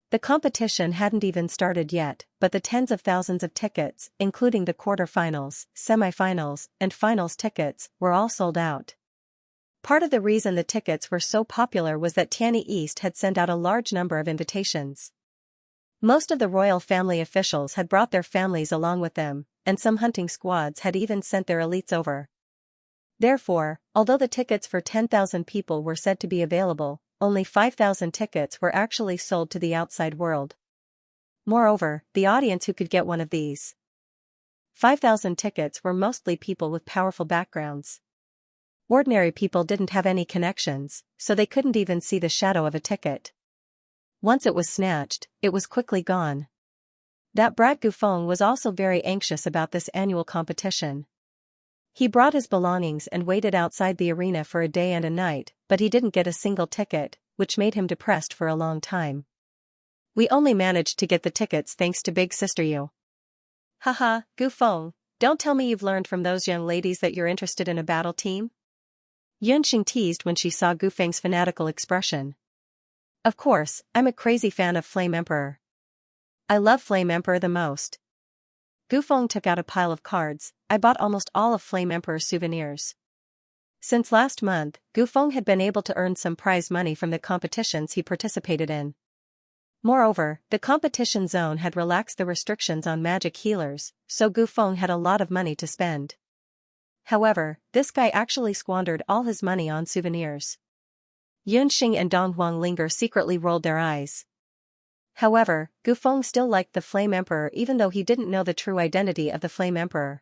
The competition hadn't even started yet, but the tens of thousands of tickets, including the quarterfinals, semifinals, and finals tickets, were all sold out. Part of the reason the tickets were so popular was that Tianyi East had sent out a large number of invitations. Most of the royal family officials had brought their families along with them, and some hunting squads had even sent their elites over. Therefore, although the tickets for 10,000 people were said to be available, only 5,000 tickets were actually sold to the outside world. Moreover, the audience who could get one of these 5,000 tickets were mostly people with powerful backgrounds. Ordinary people didn't have any connections, so they couldn't even see the shadow of a ticket. Once it was snatched, it was quickly gone. That brat Gufeng was also very anxious about this annual competition. He brought his belongings and waited outside the arena for a day and a night, but he didn't get a single ticket, which made him depressed for a long time. We only managed to get the tickets thanks to Big Sister Yu. Haha, Gufeng, don't tell me you've learned from those young ladies that you're interested in a battle team? Yunxing teased when she saw Gufeng's fanatical expression. Of course, I'm a crazy fan of Flame Emperor. I love Flame Emperor the most. Gufeng took out a pile of cards. I bought almost all of Flame Emperor's souvenirs. Since last month, Gufeng had been able to earn some prize money from the competitions he participated in. Moreover, the competition zone had relaxed the restrictions on magic healers, so Gufeng had a lot of money to spend. However, this guy actually squandered all his money on souvenirs. Yunxing and Dong Huanglinger secretly rolled their eyes. However, Gufeng still liked the Flame Emperor even though he didn't know the true identity of the Flame Emperor.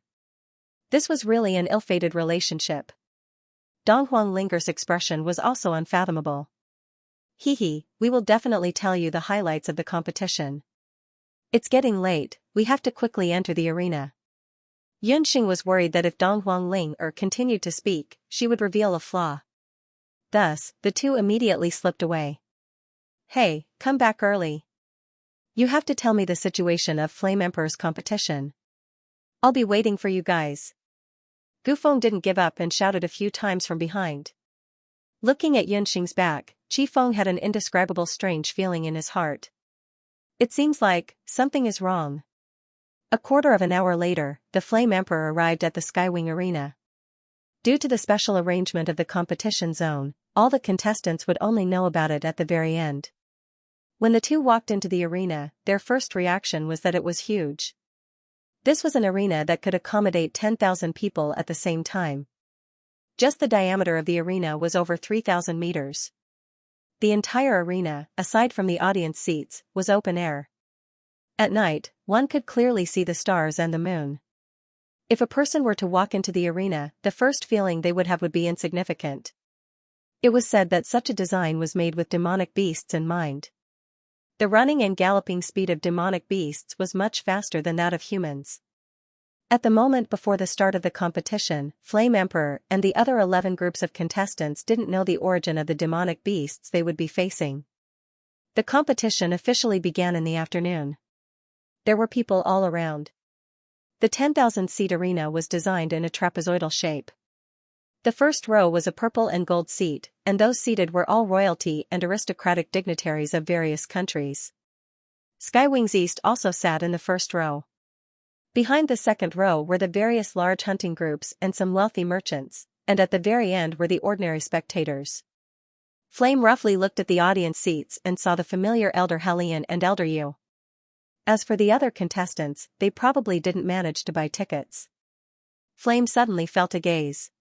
This was really an ill-fated relationship. Dong Huanglinger's expression was also unfathomable. Hee, we will definitely tell you the highlights of the competition. It's getting late, we have to quickly enter the arena. Yunxing was worried that if Dong Huanglinger continued to speak, she would reveal a flaw. Thus, the two immediately slipped away. Hey, come back early. You have to tell me the situation of Flame Emperor's competition. I'll be waiting for you guys. Gufeng didn't give up and shouted a few times from behind. Looking at Yunxing's back, Qifeng had an indescribable strange feeling in his heart. It seems like something is wrong. A quarter of an hour later, the Flame Emperor arrived at the Skywing Arena. Due to the special arrangement of the competition zone, all the contestants would only know about it at the very end. When the two walked into the arena, their first reaction was that it was huge. This was an arena that could accommodate 10,000 people at the same time. Just the diameter of the arena was over 3,000 meters. The entire arena, aside from the audience seats, was open air. At night, one could clearly see the stars and the moon. If a person were to walk into the arena, the first feeling they would have would be insignificant. It was said that such a design was made with demonic beasts in mind. The running and galloping speed of demonic beasts was much faster than that of humans. At the moment before the start of the competition, Flame Emperor and the other 11 groups of contestants didn't know the origin of the demonic beasts they would be facing. The competition officially began in the afternoon. There were people all around. The 10,000-seat arena was designed in a trapezoidal shape. The first row was a purple and gold seat, and those seated were all royalty and aristocratic dignitaries of various countries. Skywings East also sat in the first row. Behind the second row were the various large hunting groups and some wealthy merchants, and at the very end were the ordinary spectators. Flame roughly looked at the audience seats and saw the familiar Elder Hellion and Elder Yu. As for the other contestants, they probably didn't manage to buy tickets. Flame suddenly felt a gaze.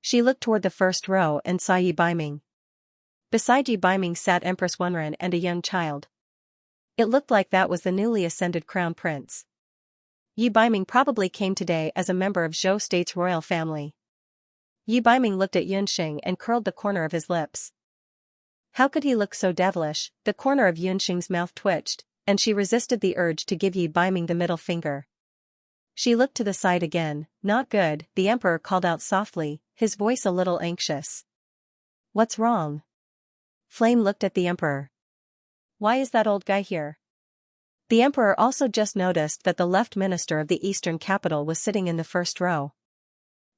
She looked toward the first row and saw Yi Baiming. Beside Yi Baiming sat Empress Wenren and a young child. It looked like that was the newly ascended crown prince. Yi Baiming probably came today as a member of Zhou State's royal family. Yi Baiming looked at Yunxing and curled the corner of his lips. How could he look so devilish? The corner of Yunxing's mouth twitched, and she resisted the urge to give Yi Baiming the middle finger. She looked to the side again. Not good, the emperor called out softly, his voice a little anxious. What's wrong? Flame looked at the emperor. Why is that old guy here? The emperor also just noticed that the left minister of the eastern capital was sitting in the first row.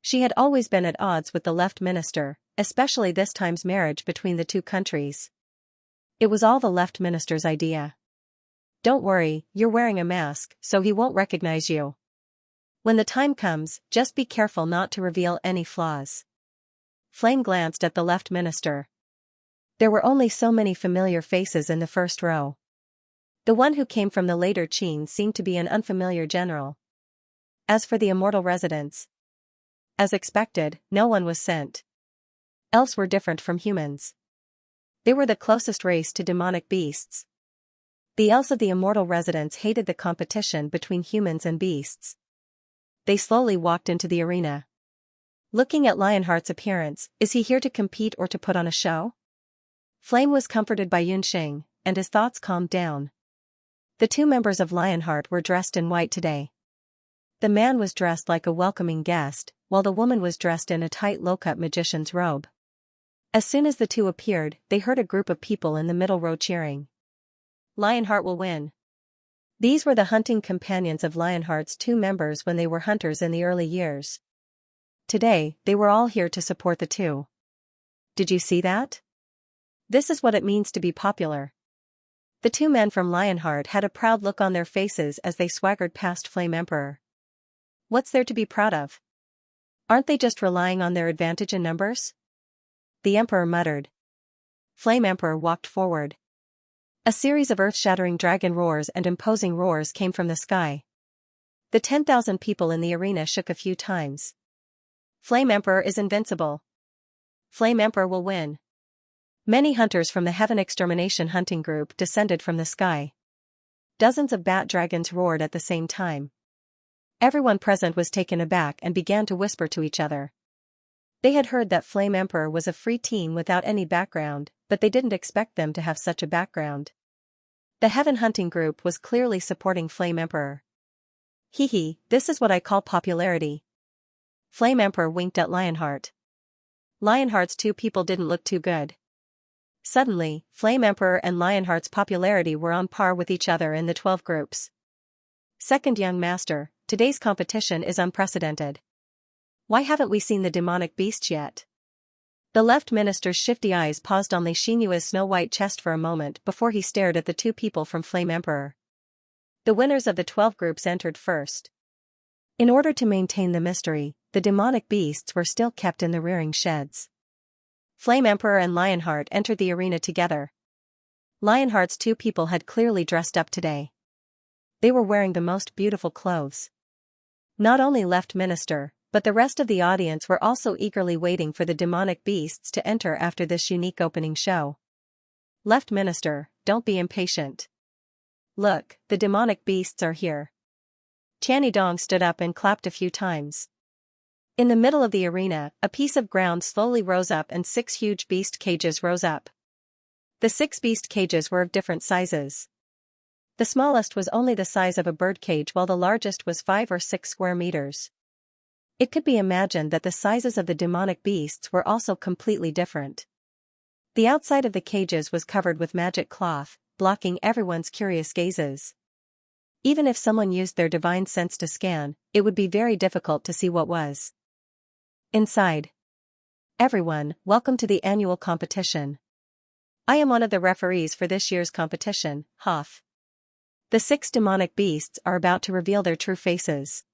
She had always been at odds with the left minister, especially this time's marriage between the two countries. It was all the left minister's idea. Don't worry, you're wearing a mask, so he won't recognize you. When the time comes, just be careful not to reveal any flaws. Flame glanced at the left minister. There were only so many familiar faces in the first row. The one who came from the later Qin seemed to be an unfamiliar general. As for the immortal residents, as expected, no one was sent. Elves were different from humans. They were the closest race to demonic beasts. The elves of the immortal residents hated the competition between humans and beasts. They slowly walked into the arena. Looking at Lionheart's appearance, is he here to compete or to put on a show? Flame was comforted by Yunxing, and his thoughts calmed down. The two members of Lionheart were dressed in white today. The man was dressed like a welcoming guest, while the woman was dressed in a tight low-cut magician's robe. As soon as the two appeared, they heard a group of people in the middle row cheering. Lionheart will win. These were the hunting companions of Lionheart's two members when they were hunters in the early years. Today, they were all here to support the two. Did you see that? This is what it means to be popular. The two men from Lionheart had a proud look on their faces as they swaggered past Flame Emperor. What's there to be proud of? Aren't they just relying on their advantage in numbers? The Emperor muttered. Flame Emperor walked forward. A series of earth-shattering dragon roars and imposing roars came from the sky. The 10,000 people in the arena shook a few times. Flame Emperor is invincible. Flame Emperor will win. Many hunters from the Heaven Extermination hunting group descended from the sky. Dozens of bat dragons roared at the same time. Everyone present was taken aback and began to whisper to each other. They had heard that Flame Emperor was a free team without any background, but they didn't expect them to have such a background. The Heaven Hunting Group was clearly supporting Flame Emperor. Hee, this is what I call popularity. Flame Emperor winked at Lionheart. Lionheart's two people didn't look too good. Suddenly, Flame Emperor and Lionheart's popularity were on par with each other in the 12 groups. Second young master, today's competition is unprecedented. Why haven't we seen the demonic beasts yet? The left minister's shifty eyes paused on Li Xinyua's snow-white chest for a moment before he stared at the two people from Flame Emperor. The winners of the 12 groups entered first. In order to maintain the mystery, the demonic beasts were still kept in the rearing sheds. Flame Emperor and Lionheart entered the arena together. Lionheart's two people had clearly dressed up today. They were wearing the most beautiful clothes. Not only left minister, but the rest of the audience were also eagerly waiting for the demonic beasts to enter after this unique opening show. Left minister, don't be impatient. Look, the demonic beasts are here. Tianidong stood up and clapped a few times. In the middle of the arena, a piece of ground slowly rose up and 6 huge beast cages rose up. The 6 beast cages were of different sizes. The smallest was only the size of a bird cage while the largest was 5 or 6 square meters. It could be imagined that the sizes of the demonic beasts were also completely different. The outside of the cages was covered with magic cloth, blocking everyone's curious gazes. Even if someone used their divine sense to scan, it would be very difficult to see what was inside. Everyone, welcome to the annual competition. I am one of the referees for this year's competition, Hoff. The 6 demonic beasts are about to reveal their true faces.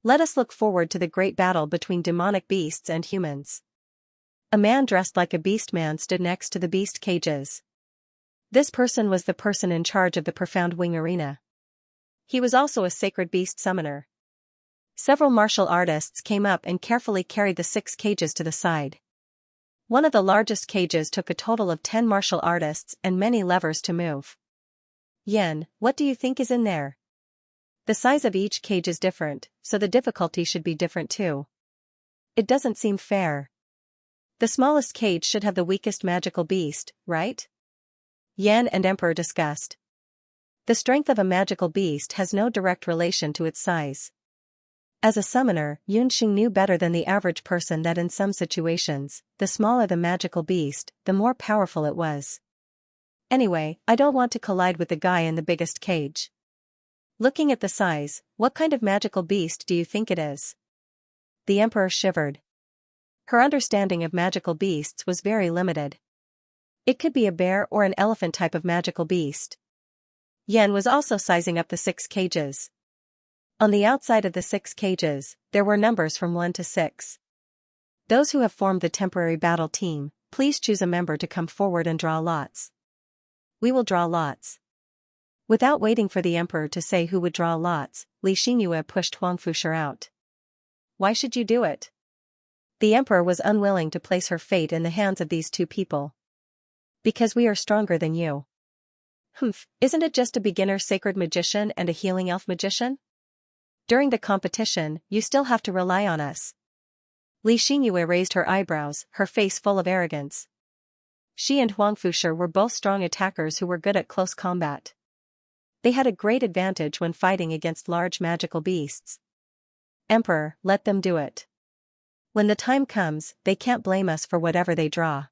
Let us look forward to the great battle between demonic beasts and humans. A man dressed like a beast man stood next to the beast cages. This person was the person in charge of the Profound Wing Arena. He was also a sacred beast summoner. Several martial artists came up and carefully carried the 6 cages to the side. One of the largest cages took a total of 10 martial artists and many levers to move. Yen, what do you think is in there? The size of each cage is different, so the difficulty should be different too. It doesn't seem fair. The smallest cage should have the weakest magical beast, right? Yan and Emperor discussed. The strength of a magical beast has no direct relation to its size. As a summoner, Yunxing knew better than the average person that in some situations, the smaller the magical beast, the more powerful it was. Anyway, I don't want to collide with the guy in the biggest cage. Looking at the size, what kind of magical beast do you think it is? The emperor shivered. Her understanding of magical beasts was very limited. It could be a bear or an elephant type of magical beast. Yen was also sizing up the 6 cages. On the outside of the 6 cages, there were numbers from 1 to 6. Those who have formed the temporary battle team, please choose a member to come forward and draw lots. We will draw lots. Without waiting for the emperor to say who would draw lots, Xianxia pushed Xianxia out. Why should you do it? The emperor was unwilling to place her fate in the hands of these 2 people. Because we are stronger than you. Isn't it just a beginner sacred magician and a healing elf magician? During the competition, you still have to rely on us. Xianxia raised her eyebrows, her face full of arrogance. She and Xianxia were both strong attackers who were good at close combat. They had a great advantage when fighting against large magical beasts. Emperor, let them do it. When the time comes, they can't blame us for whatever they draw.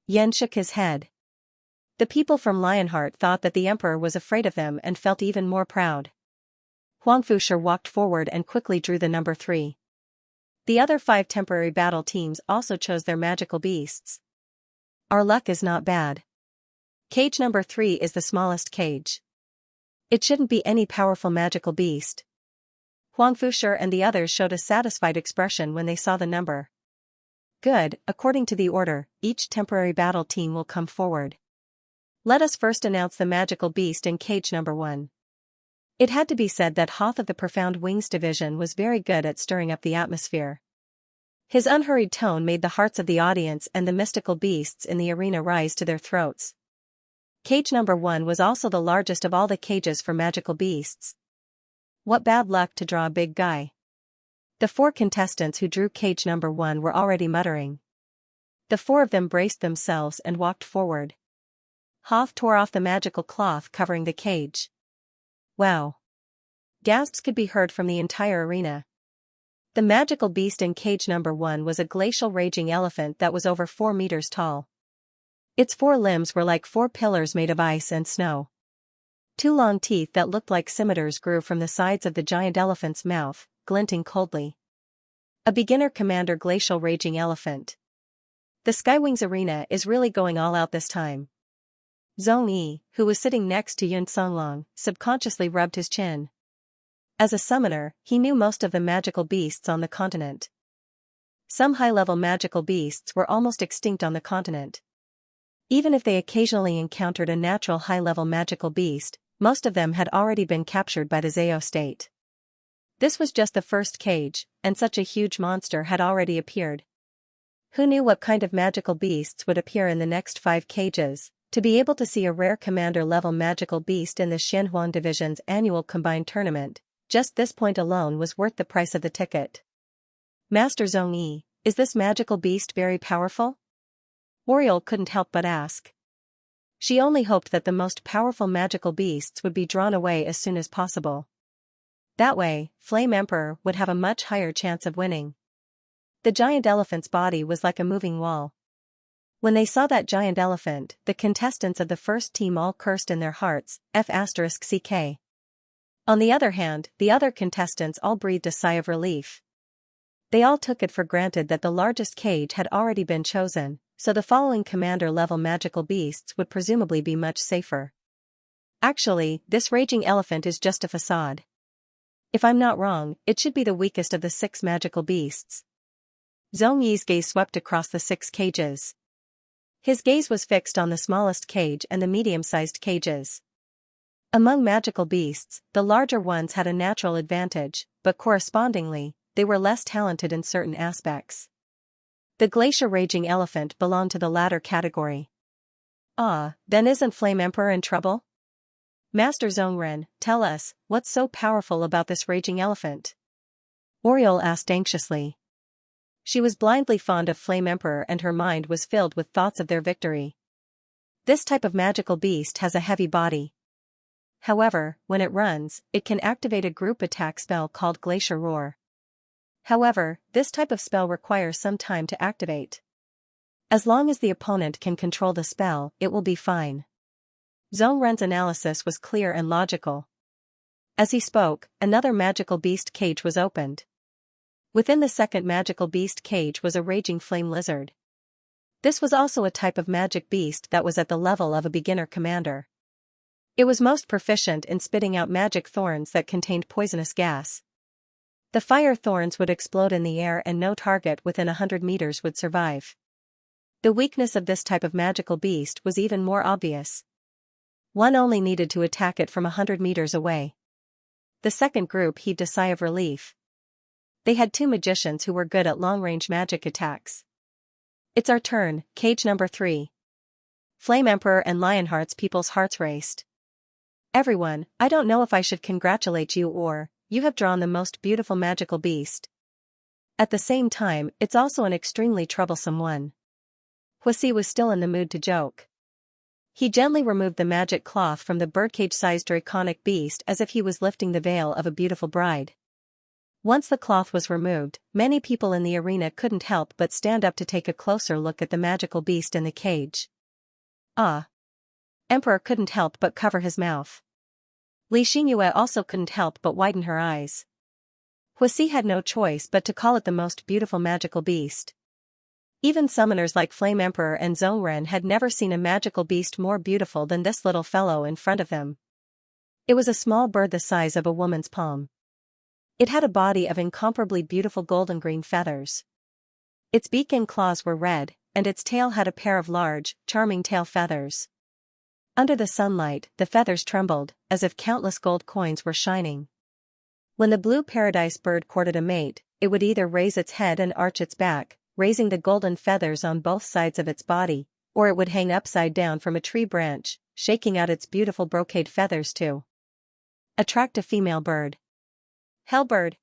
Yen shook his head. The people from Lionheart thought that the emperor was afraid of them and felt even more proud. Xianxia walked forward and quickly drew the number 3. The other 5 temporary battle teams also chose their magical beasts. Our luck is not bad. Cage number 3 is the smallest cage. It shouldn't be any powerful magical beast. Xianxia and the others showed a satisfied expression when they saw the number. Good, according to the order, each temporary battle team will come forward. Let us first announce the magical beast in cage number 1. It had to be said that Hoth of the Profound Wings Division was very good at stirring up the atmosphere. His unhurried tone made the hearts of the audience and the mystical beasts in the arena rise to their throats. Cage number 1 was also the largest of all the cages for magical beasts. What bad luck to draw a big guy. The 4 contestants who drew cage number 1 were already muttering. The 4 of them braced themselves and walked forward. Hoth tore off the magical cloth covering the cage. Wow! Gasps could be heard from the entire arena. The magical beast in cage number 1 was a glacial raging elephant that was over 4 meters tall. Its 4 limbs were like 4 pillars made of ice and snow. 2 long teeth that looked like scimitars grew from the sides of the giant elephant's mouth, glinting coldly. A beginner commander glacial raging elephant. The Skywings arena is really going all out this time. Zhong Yi, who was sitting next to Yun Songlong, subconsciously rubbed his chin. As a summoner, he knew most of the magical beasts on the continent. Some high-level magical beasts were almost extinct on the continent. Even if they occasionally encountered a natural high-level magical beast, most of them had already been captured by the Zao state. This was just the first cage, and such a huge monster had already appeared. Who knew what kind of magical beasts would appear in the next 5 cages? To be able to see a rare commander-level magical beast in the Xianhuan Division's annual combined tournament, just this point alone was worth the price of the ticket. Master Zhong Yi, is this magical beast very powerful? Oriole couldn't help but ask. She only hoped that the most powerful magical beasts would be drawn away as soon as possible. That way, Flame Emperor would have a much higher chance of winning. The giant elephant's body was like a moving wall. When they saw that giant elephant, the contestants of the first team all cursed in their hearts, F***ck. On the other hand, the other contestants all breathed a sigh of relief. They all took it for granted that the largest cage had already been chosen, so the following commander-level magical beasts would presumably be much safer. Actually, this raging elephant is just a facade. If I'm not wrong, it should be the weakest of the 6 magical beasts. Zhong Yi's gaze swept across the 6 cages. His gaze was fixed on the smallest cage and the medium-sized cages. Among magical beasts, the larger ones had a natural advantage, but correspondingly, they were less talented in certain aspects. The glacier raging elephant belonged to the latter category. Then isn't Flame Emperor in trouble? Master Zhongren, tell us, what's so powerful about this raging elephant? Oriole asked anxiously. She was blindly fond of Flame Emperor and her mind was filled with thoughts of their victory. This type of magical beast has a heavy body. However, when it runs, it can activate a group attack spell called Glacier Roar. However, this type of spell requires some time to activate. As long as the opponent can control the spell, it will be fine. Zhongren's analysis was clear and logical. As he spoke, another magical beast cage was opened. Within the second magical beast cage was a raging flame lizard. This was also a type of magic beast that was at the level of a beginner commander. It was most proficient in spitting out magic thorns that contained poisonous gas. The fire thorns would explode in the air and no target within 100 meters would survive. The weakness of this type of magical beast was even more obvious. One only needed to attack it from 100 meters away. The second group heaved a sigh of relief. They had 2 magicians who were good at long-range magic attacks. It's our turn, cage number 3. Flame Emperor and Lionheart's people's hearts raced. Everyone, I don't know if I should congratulate you or, you have drawn the most beautiful magical beast. At the same time, it's also an extremely troublesome one. Huasi was still in the mood to joke. He gently removed the magic cloth from the birdcage-sized draconic beast as if he was lifting the veil of a beautiful bride. Once the cloth was removed, many people in the arena couldn't help but stand up to take a closer look at the magical beast in the cage. Ah! Emperor couldn't help but cover his mouth. Xianxia also couldn't help but widen her eyes. Huasi had no choice but to call it the most beautiful magical beast. Even summoners like Flame Emperor and Zhongren had never seen a magical beast more beautiful than this little fellow in front of them. It was a small bird the size of a woman's palm. It had a body of incomparably beautiful golden-green feathers. Its beak and claws were red, and its tail had a pair of large, charming tail feathers. Under the sunlight, the feathers trembled, as if countless gold coins were shining. When the blue paradise bird courted a mate, it would either raise its head and arch its back, raising the golden feathers on both sides of its body, or it would hang upside down from a tree branch, shaking out its beautiful brocade feathers to attract a female bird. Hellbird.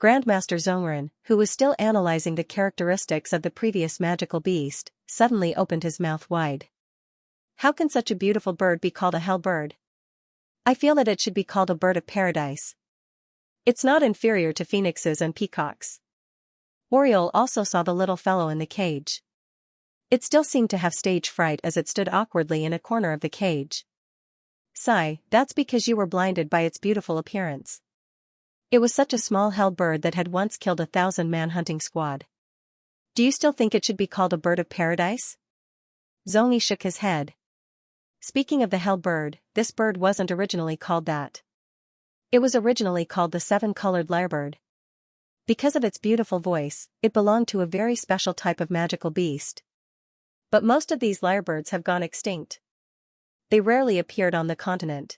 Grandmaster Zhongren, who was still analyzing the characteristics of the previous magical beast, suddenly opened his mouth wide. How can such a beautiful bird be called a hellbird? I feel that it should be called a bird of paradise. It's not inferior to phoenixes and peacocks. Oriole also saw the little fellow in the cage. It still seemed to have stage fright as it stood awkwardly in a corner of the cage. Sigh, that's because you were blinded by its beautiful appearance. It was such a small hell bird that had once killed 1,000-man hunting squad. Do you still think it should be called a bird of paradise? Zhongyi shook his head. Speaking of the hell bird, this bird wasn't originally called that. It was originally called the 7-colored lyrebird. Because of its beautiful voice, it belonged to a very special type of magical beast. But most of these lyrebirds have gone extinct. They rarely appeared on the continent.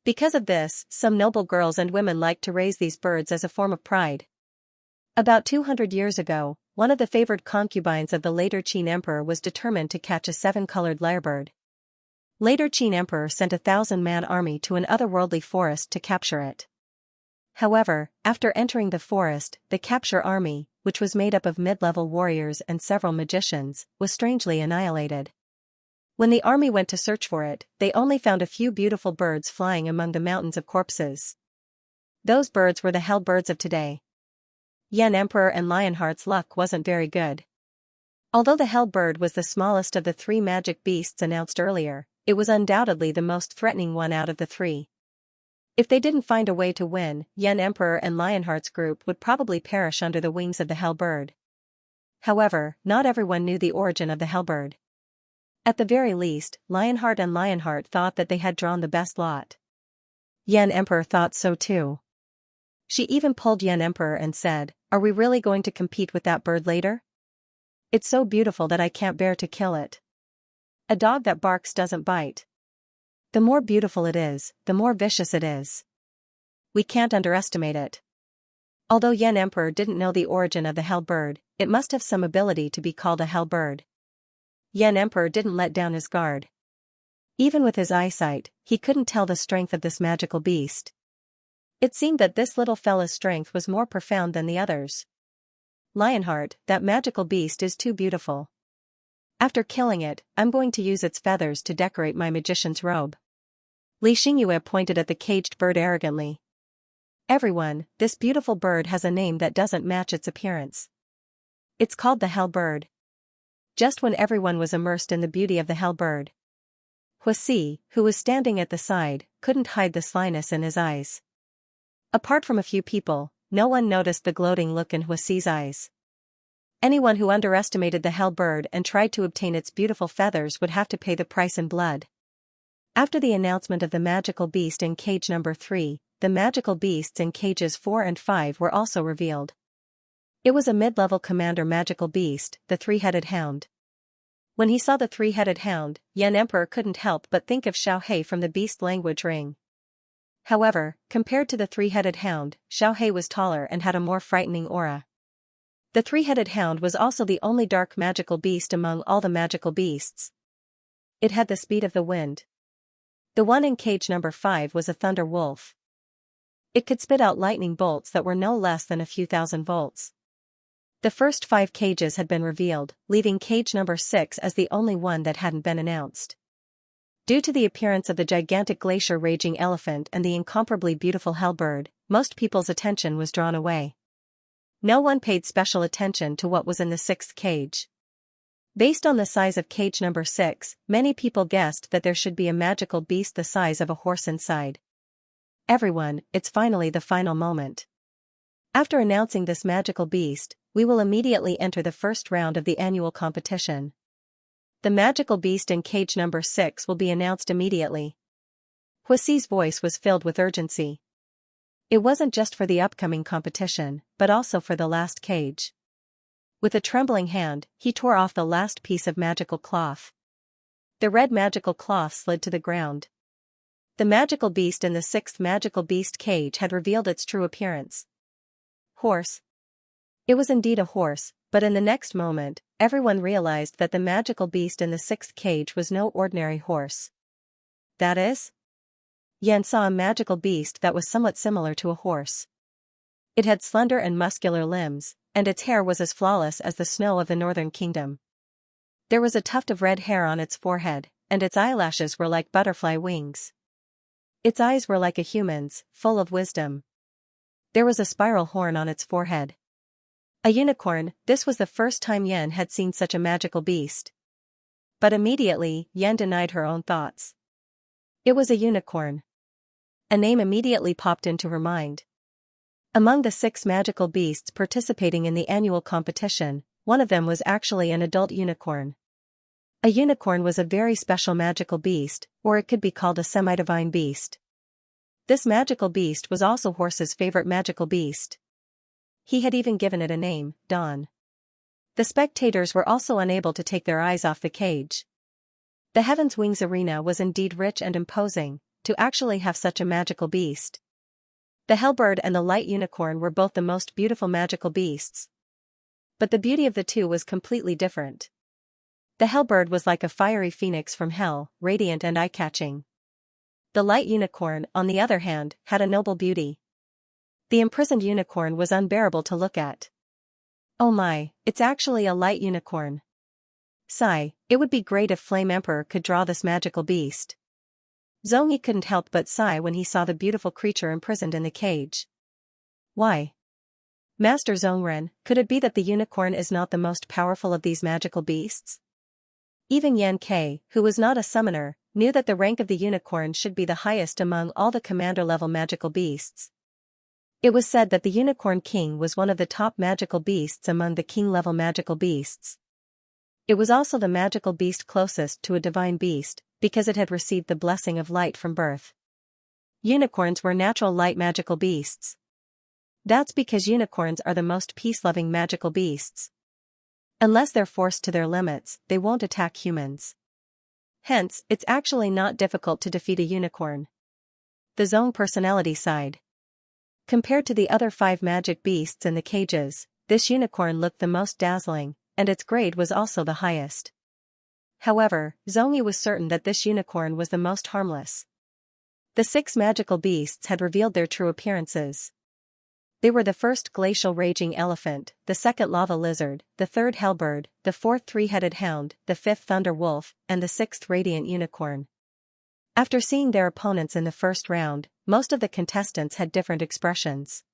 Because of this, some noble girls and women liked to raise these birds as a form of pride. About 200 years ago, one of the favored concubines of the later Qin Emperor was determined to catch a 7-colored lyrebird. Later Qin Emperor sent a 1,000-man army to an otherworldly forest to capture it. However, after entering the forest, the capture army, which was made up of mid-level warriors and several magicians, was strangely annihilated. When the army went to search for it, they only found a few beautiful birds flying among the mountains of corpses. Those birds were the hell birds of today. Yan Emperor and Lionheart's luck wasn't very good. Although the hell bird was the smallest of the 3 magic beasts announced earlier, it was undoubtedly the most threatening one out of the 3. If they didn't find a way to win, Yan Emperor and Lionheart's group would probably perish under the wings of the hell bird. However, not everyone knew the origin of the hell bird. At the very least, Lionheart and Lionheart thought that they had drawn the best lot. Yan Emperor thought so too. She even pulled Yan Emperor and said, "Are we really going to compete with that bird later? It's so beautiful that I can't bear to kill it. A dog that barks doesn't bite. The more beautiful it is, the more vicious it is. We can't underestimate it." Although Yan Emperor didn't know the origin of the hell bird, it must have some ability to be called a hell bird. Yan Emperor didn't let down his guard. Even with his eyesight, he couldn't tell the strength of this magical beast. It seemed that this little fella's strength was more profound than the others. "Lionheart, that magical beast is too beautiful. After killing it, I'm going to use its feathers to decorate my magician's robe." Xianxia pointed at the caged bird arrogantly. "Everyone, this beautiful bird has a name that doesn't match its appearance. It's called the hell bird." Just when everyone was immersed in the beauty of the hell bird, Huasi, who was standing at the side, couldn't hide the slyness in his eyes. Apart from a few people, no one noticed the gloating look in Huasi's eyes. Anyone who underestimated the hell bird and tried to obtain its beautiful feathers would have to pay the price in blood. After the announcement of the magical beast in cage number 3, the magical beasts in cages 4 and 5 were also revealed. It was a mid-level commander magical beast, the three-headed hound. When he saw the three-headed hound, Yan Emperor couldn't help but think of Xiaohe from the beast language ring. However, compared to the three-headed hound, Xiaohe was taller and had a more frightening aura. The three-headed hound was also the only dark magical beast among all the magical beasts. It had the speed of the wind. The one in cage number 5 was a thunder wolf. It could spit out lightning bolts that were no less than a few thousand volts. The first 5 cages had been revealed, leaving cage number 6 as the only one that hadn't been announced. Due to the appearance of the gigantic glacier raging elephant and the incomparably beautiful hellbird, most people's attention was drawn away. No one paid special attention to what was in the 6th cage. Based on the size of cage number 6, many people guessed that there should be a magical beast the size of a horse inside. Everyone, it's finally the final moment. After announcing this magical beast, we will immediately enter the first round of the annual competition. The magical beast in cage number 6 will be announced immediately. Huasi's voice was filled with urgency. It wasn't just for the upcoming competition, but also for the last cage. With a trembling hand, he tore off the last piece of magical cloth. The red magical cloth slid to the ground. The magical beast in the 6th magical beast cage had revealed its true appearance. Horse. It was indeed a horse, but in the next moment, everyone realized that the magical beast in the 6th cage was no ordinary horse. That is? Yan saw a magical beast that was somewhat similar to a horse. It had slender and muscular limbs, and its hair was as flawless as the snow of the northern kingdom. There was a tuft of red hair on its forehead, and its eyelashes were like butterfly wings. Its eyes were like a human's, full of wisdom. There was a spiral horn on its forehead. A unicorn. This was the first time Yan had seen such a magical beast. But immediately, Yan denied her own thoughts. It was a unicorn. A name immediately popped into her mind. Among the 6 magical beasts participating in the annual competition, one of them was actually an adult unicorn. A unicorn was a very special magical beast, or it could be called a semi-divine beast. This magical beast was also Horse's favorite magical beast. He had even given it a name, Dawn. The spectators were also unable to take their eyes off the cage. The Heaven's Wings arena was indeed rich and imposing, to actually have such a magical beast. The Hellbird and the Light Unicorn were both the most beautiful magical beasts. But the beauty of the two was completely different. The Hellbird was like a fiery phoenix from hell, radiant and eye-catching. The Light Unicorn, on the other hand, had a noble beauty. The imprisoned unicorn was unbearable to look at. Oh my, it's actually a light unicorn. Sigh, it would be great if Flame Emperor could draw this magical beast. Zhongyi couldn't help but sigh when he saw the beautiful creature imprisoned in the cage. Why? Master Zhongren, could it be that the unicorn is not the most powerful of these magical beasts? Even Yan Ke, who was not a summoner, knew that the rank of the unicorn should be the highest among all the commander-level magical beasts. It was said that the Unicorn King was one of the top magical beasts among the king-level magical beasts. It was also the magical beast closest to a divine beast, because it had received the blessing of light from birth. Unicorns were natural light magical beasts. That's because unicorns are the most peace-loving magical beasts. Unless they're forced to their limits, they won't attack humans. Hence, it's actually not difficult to defeat a unicorn. The Zong personality side. Compared to the other 5 magic beasts in the cages, this unicorn looked the most dazzling, and its grade was also the highest. However, Zhongyi was certain that this unicorn was the most harmless. The 6 magical beasts had revealed their true appearances. They were the first glacial raging elephant, the 2nd lava lizard, the 3rd hellbird, the 4th three-headed hound, the 5th thunder wolf, and the 6th radiant unicorn. After seeing their opponents in the first round, most of the contestants had different expressions.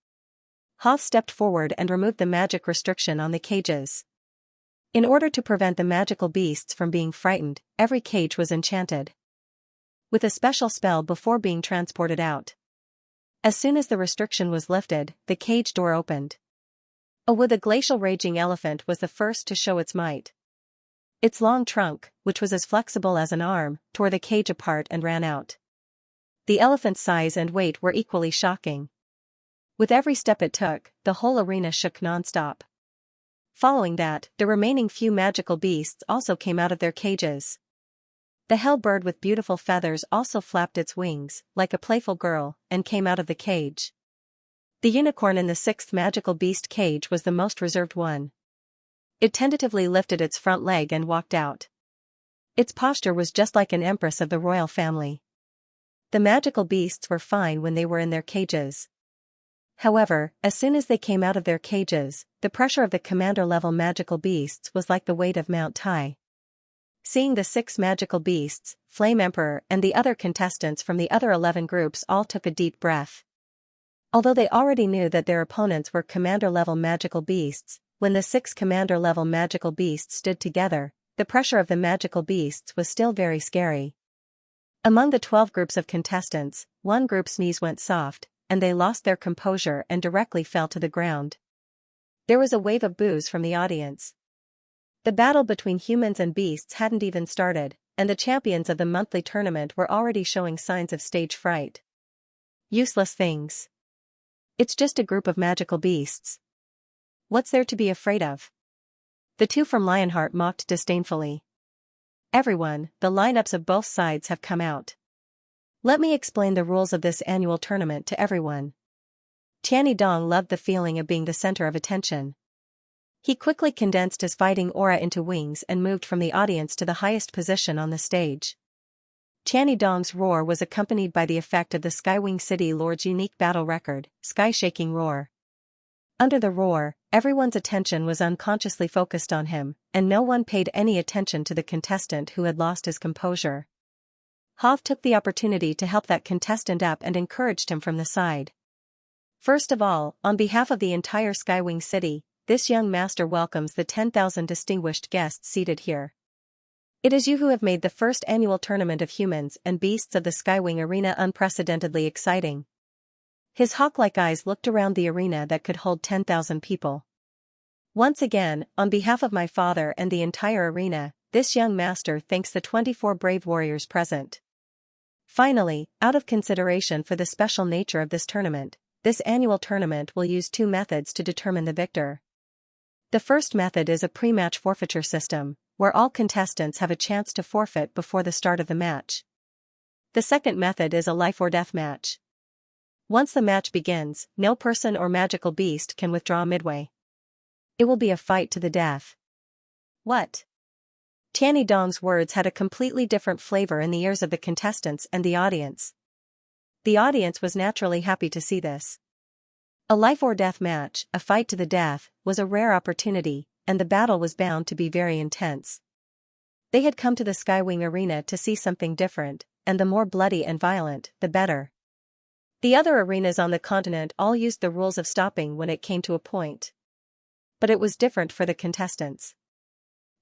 Hoth stepped forward and removed the magic restriction on the cages. In order to prevent the magical beasts from being frightened, every cage was enchanted with a special spell before being transported out. As soon as the restriction was lifted, the cage door opened. With a glacial raging elephant was the first to show its might. Its long trunk, which was as flexible as an arm, tore the cage apart and ran out. The elephant's size and weight were equally shocking. With every step it took, the whole arena shook non-stop. Following that, the remaining few magical beasts also came out of their cages. The hell bird with beautiful feathers also flapped its wings, like a playful girl, and came out of the cage. The unicorn in the sixth magical beast cage was the most reserved one. It tentatively lifted its front leg and walked out. Its posture was just like an empress of the royal family. The magical beasts were fine when they were in their cages. However, as soon as they came out of their cages, the pressure of the commander-level magical beasts was like the weight of Mount Tai. Seeing the 6 magical beasts, Flame Emperor and the other contestants from the other 11 groups all took a deep breath. Although they already knew that their opponents were commander-level magical beasts, when the 6 commander-level magical beasts stood together, the pressure of the magical beasts was still very scary. Among the 12 groups of contestants, one group's knees went soft, and they lost their composure and directly fell to the ground. There was a wave of boos from the audience. The battle between humans and beasts hadn't even started, and the champions of the monthly tournament were already showing signs of stage fright. Useless things. It's just a group of magical beasts. What's there to be afraid of? The 2 from Lionheart mocked disdainfully. Everyone, the lineups of both sides have come out. Let me explain the rules of this annual tournament to everyone. Tianyi Dong loved the feeling of being the center of attention. He quickly condensed his fighting aura into wings and moved from the audience to the highest position on the stage. Tianyi Dong's roar was accompanied by the effect of the Skywing City Lord's unique battle record, Sky-Shaking Roar. Under the roar, everyone's attention was unconsciously focused on him, and no one paid any attention to the contestant who had lost his composure. Hoff took the opportunity to help that contestant up and encouraged him from the side. First of all, on behalf of the entire Skywing City, this young master welcomes the 10,000 distinguished guests seated here. It is you who have made the first annual tournament of humans and beasts of the Skywing Arena unprecedentedly exciting. His hawk-like eyes looked around the arena that could hold 10,000 people. Once again, on behalf of my father and the entire arena, this young master thanks the 24 brave warriors present. Finally, out of consideration for the special nature of this tournament, this annual tournament will use 2 methods to determine the victor. The first method is a pre-match forfeiture system, where all contestants have a chance to forfeit before the start of the match. The second method is a life-or-death match. Once the match begins, no person or magical beast can withdraw midway. It will be a fight to the death. What? Tianyi Dong's words had a completely different flavor in the ears of the contestants and the audience. The audience was naturally happy to see this. A life-or-death match, a fight to the death, was a rare opportunity, and the battle was bound to be very intense. They had come to the Skywing Arena to see something different, and the more bloody and violent, the better. The other arenas on the continent all used the rules of stopping when it came to a point. But it was different for the contestants.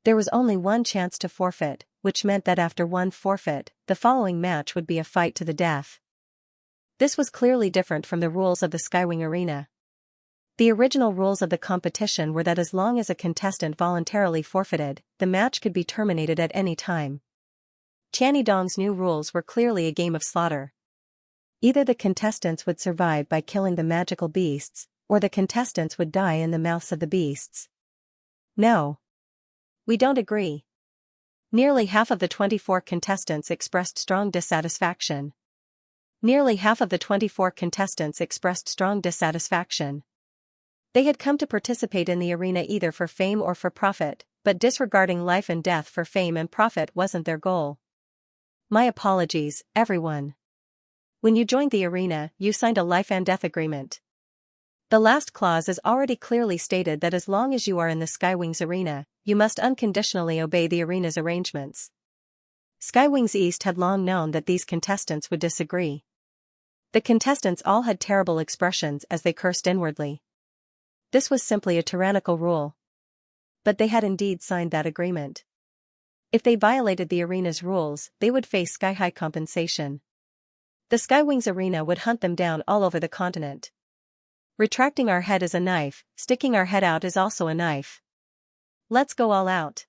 There was only one chance to forfeit, which meant that after one forfeit, the following match would be a fight to the death. This was clearly different from the rules of the Skywing Arena. The original rules of the competition were that as long as a contestant voluntarily forfeited, the match could be terminated at any time. Tianyi Dong's new rules were clearly a game of slaughter. Either the contestants would survive by killing the magical beasts, or the contestants would die in the mouths of the beasts. No. We don't agree. Nearly half of the 24 contestants expressed strong dissatisfaction. Nearly half of the 24 contestants expressed strong dissatisfaction. They had come to participate in the arena either for fame or for profit, but disregarding life and death for fame and profit wasn't their goal. My apologies, everyone. When you joined the arena, you signed a life and death agreement. The last clause is already clearly stated that as long as you are in the Skywings Arena, you must unconditionally obey the arena's arrangements. Skywings East had long known that these contestants would disagree. The contestants all had terrible expressions as they cursed inwardly. This was simply a tyrannical rule. But they had indeed signed that agreement. If they violated the arena's rules, they would face sky-high compensation. The Skywings arena would hunt them down all over the continent. Retracting our head is a knife, sticking our head out is also a knife. Let's go all out.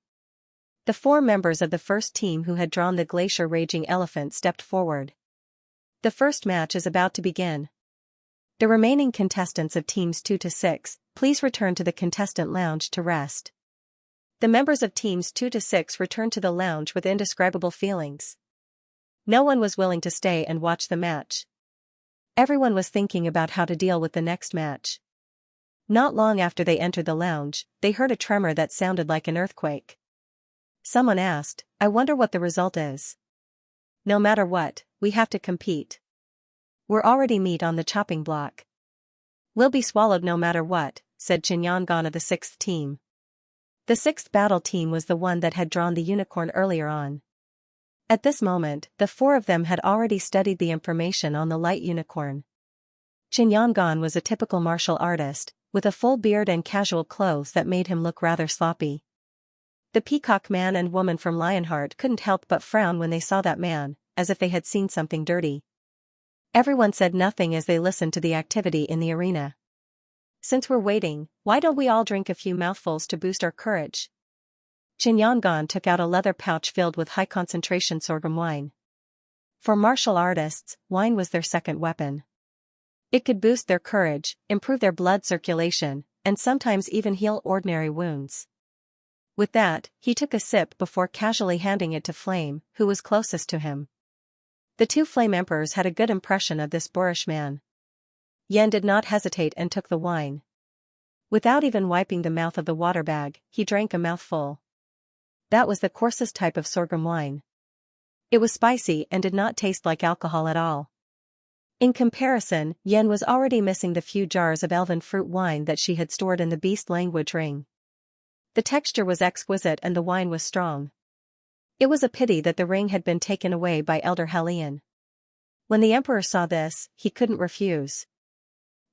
The 4 members of the first team who had drawn the glacier raging elephant stepped forward. The first match is about to begin. The remaining contestants of teams 2 to 6, please return to the contestant lounge to rest. The members of teams 2 to 6 returned to the lounge with indescribable feelings. No one was willing to stay and watch the match. Everyone was thinking about how to deal with the next match. Not long after they entered the lounge, they heard a tremor that sounded like an earthquake. Someone asked, "I wonder what the result is." "No matter what, we have to compete. We're already meat on the chopping block. We'll be swallowed no matter what," said Xianxia of the 6th team. The 6th battle team was the one that had drawn the unicorn earlier on. At this moment, the 4 of them had already studied the information on the light unicorn. Xianxia was a typical martial artist, with a full beard and casual clothes that made him look rather sloppy. The peacock man and woman from Lionheart couldn't help but frown when they saw that man, as if they had seen something dirty. Everyone said nothing as they listened to the activity in the arena. "Since we're waiting, why don't we all drink a few mouthfuls to boost our courage?" Xianxia took out a leather pouch filled with high-concentration sorghum wine. For martial artists, wine was their second weapon. It could boost their courage, improve their blood circulation, and sometimes even heal ordinary wounds. With that, he took a sip before casually handing it to Flame, who was closest to him. The 2 Flame Emperors had a good impression of this boorish man. Yan did not hesitate and took the wine. Without even wiping the mouth of the water bag, he drank a mouthful. That was the coarsest type of sorghum wine. It was spicy and did not taste like alcohol at all. In comparison, Yen was already missing the few jars of elven fruit wine that she had stored in the beast language ring. The texture was exquisite and the wine was strong. It was a pity that the ring had been taken away by Elder Hellion. When the Emperor saw this, he couldn't refuse.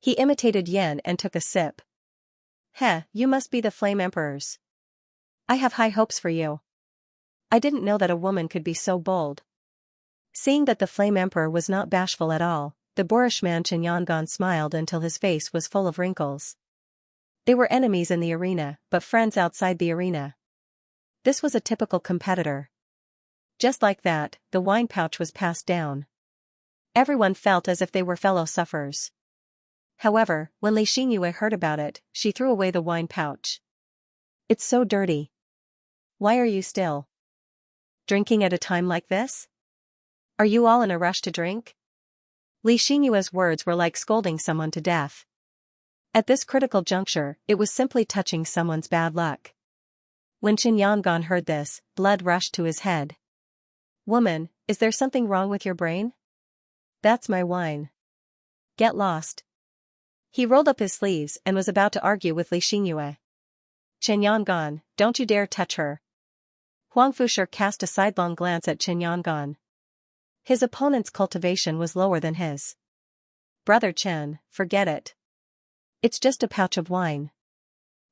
He imitated Yen and took a sip. "Heh, you must be the Flame Emperors. I have high hopes for you. I didn't know that a woman could be so bold." Seeing that the Flame Emperor was not bashful at all, the boorish man Xianxia smiled until his face was full of wrinkles. They were enemies in the arena, but friends outside the arena. This was a typical competitor. Just like that, the wine pouch was passed down. Everyone felt as if they were fellow sufferers. However, when Xianxia heard about it, she threw away the wine pouch. "It's so dirty. Why are you still drinking at a time like this? Are you all in a rush to drink?" Xianxia's words were like scolding someone to death. At this critical juncture, it was simply touching someone's bad luck. When Xianxia heard this, blood rushed to his head. "Woman, is there something wrong with your brain? That's my wine. Get lost." He rolled up his sleeves and was about to argue with Xianxia. "Xianxia, don't you dare touch her." Huangfusher cast a sidelong glance at Xianxia. His opponent's cultivation was lower than his. "Brother Chen, forget it. It's just a pouch of wine.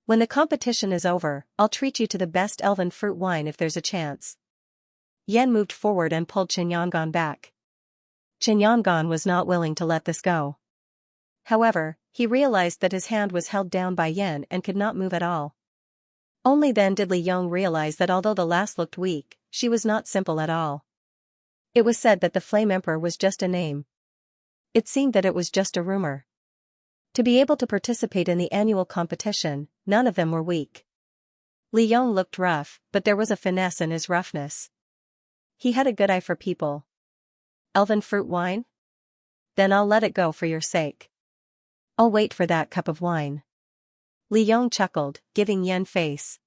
When the competition is over, I'll treat you to the best elven fruit wine if there's a chance." Yen moved forward and pulled Xianxia back. Xianxia was not willing to let this go. However, he realized that his hand was held down by Yen and could not move at all. Only then did Li Yong realize that although the lass looked weak, she was not simple at all. It was said that the Flame Emperor was just a name. It seemed that it was just a rumor. To be able to participate in the annual competition, none of them were weak. Li Yong looked rough, but there was a finesse in his roughness. He had a good eye for people. "Elven fruit wine? Then I'll let it go for your sake. I'll wait for that cup of wine." Li Yong chuckled, giving Yen face.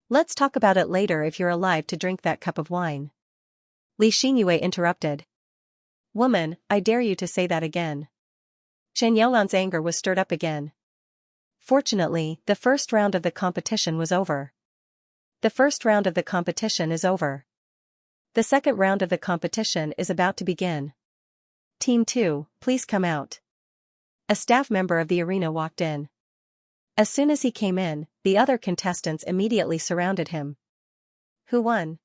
"Let's talk about it later if you're alive to drink that cup of wine." Xianxia interrupted. "Woman, I dare you to say that again." Xianxia's anger was stirred up again. Fortunately, the first round of the competition was over. The first round of the competition is over. The second round of the competition is about to begin. Team 2, please come out. A staff member of the arena walked in. As soon as he came in, the other contestants immediately surrounded him. "Who won?"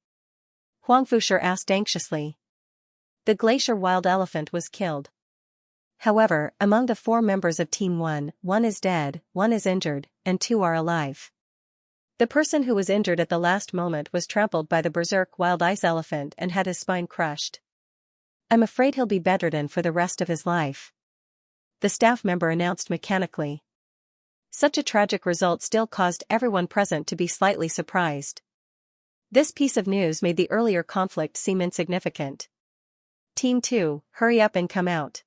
Huangfusher asked anxiously. The glacier wild elephant was killed. However, among the 4 members of Team 1, 1 is dead, 1 is injured, and 2 are alive. The person who was injured at the last moment was trampled by the berserk wild ice elephant and had his spine crushed. I'm afraid he'll be bedridden for the rest of his life, the staff member announced mechanically. Such a tragic result still caused everyone present to be slightly surprised. This piece of news made the earlier conflict seem insignificant. Team 2, hurry up and come out.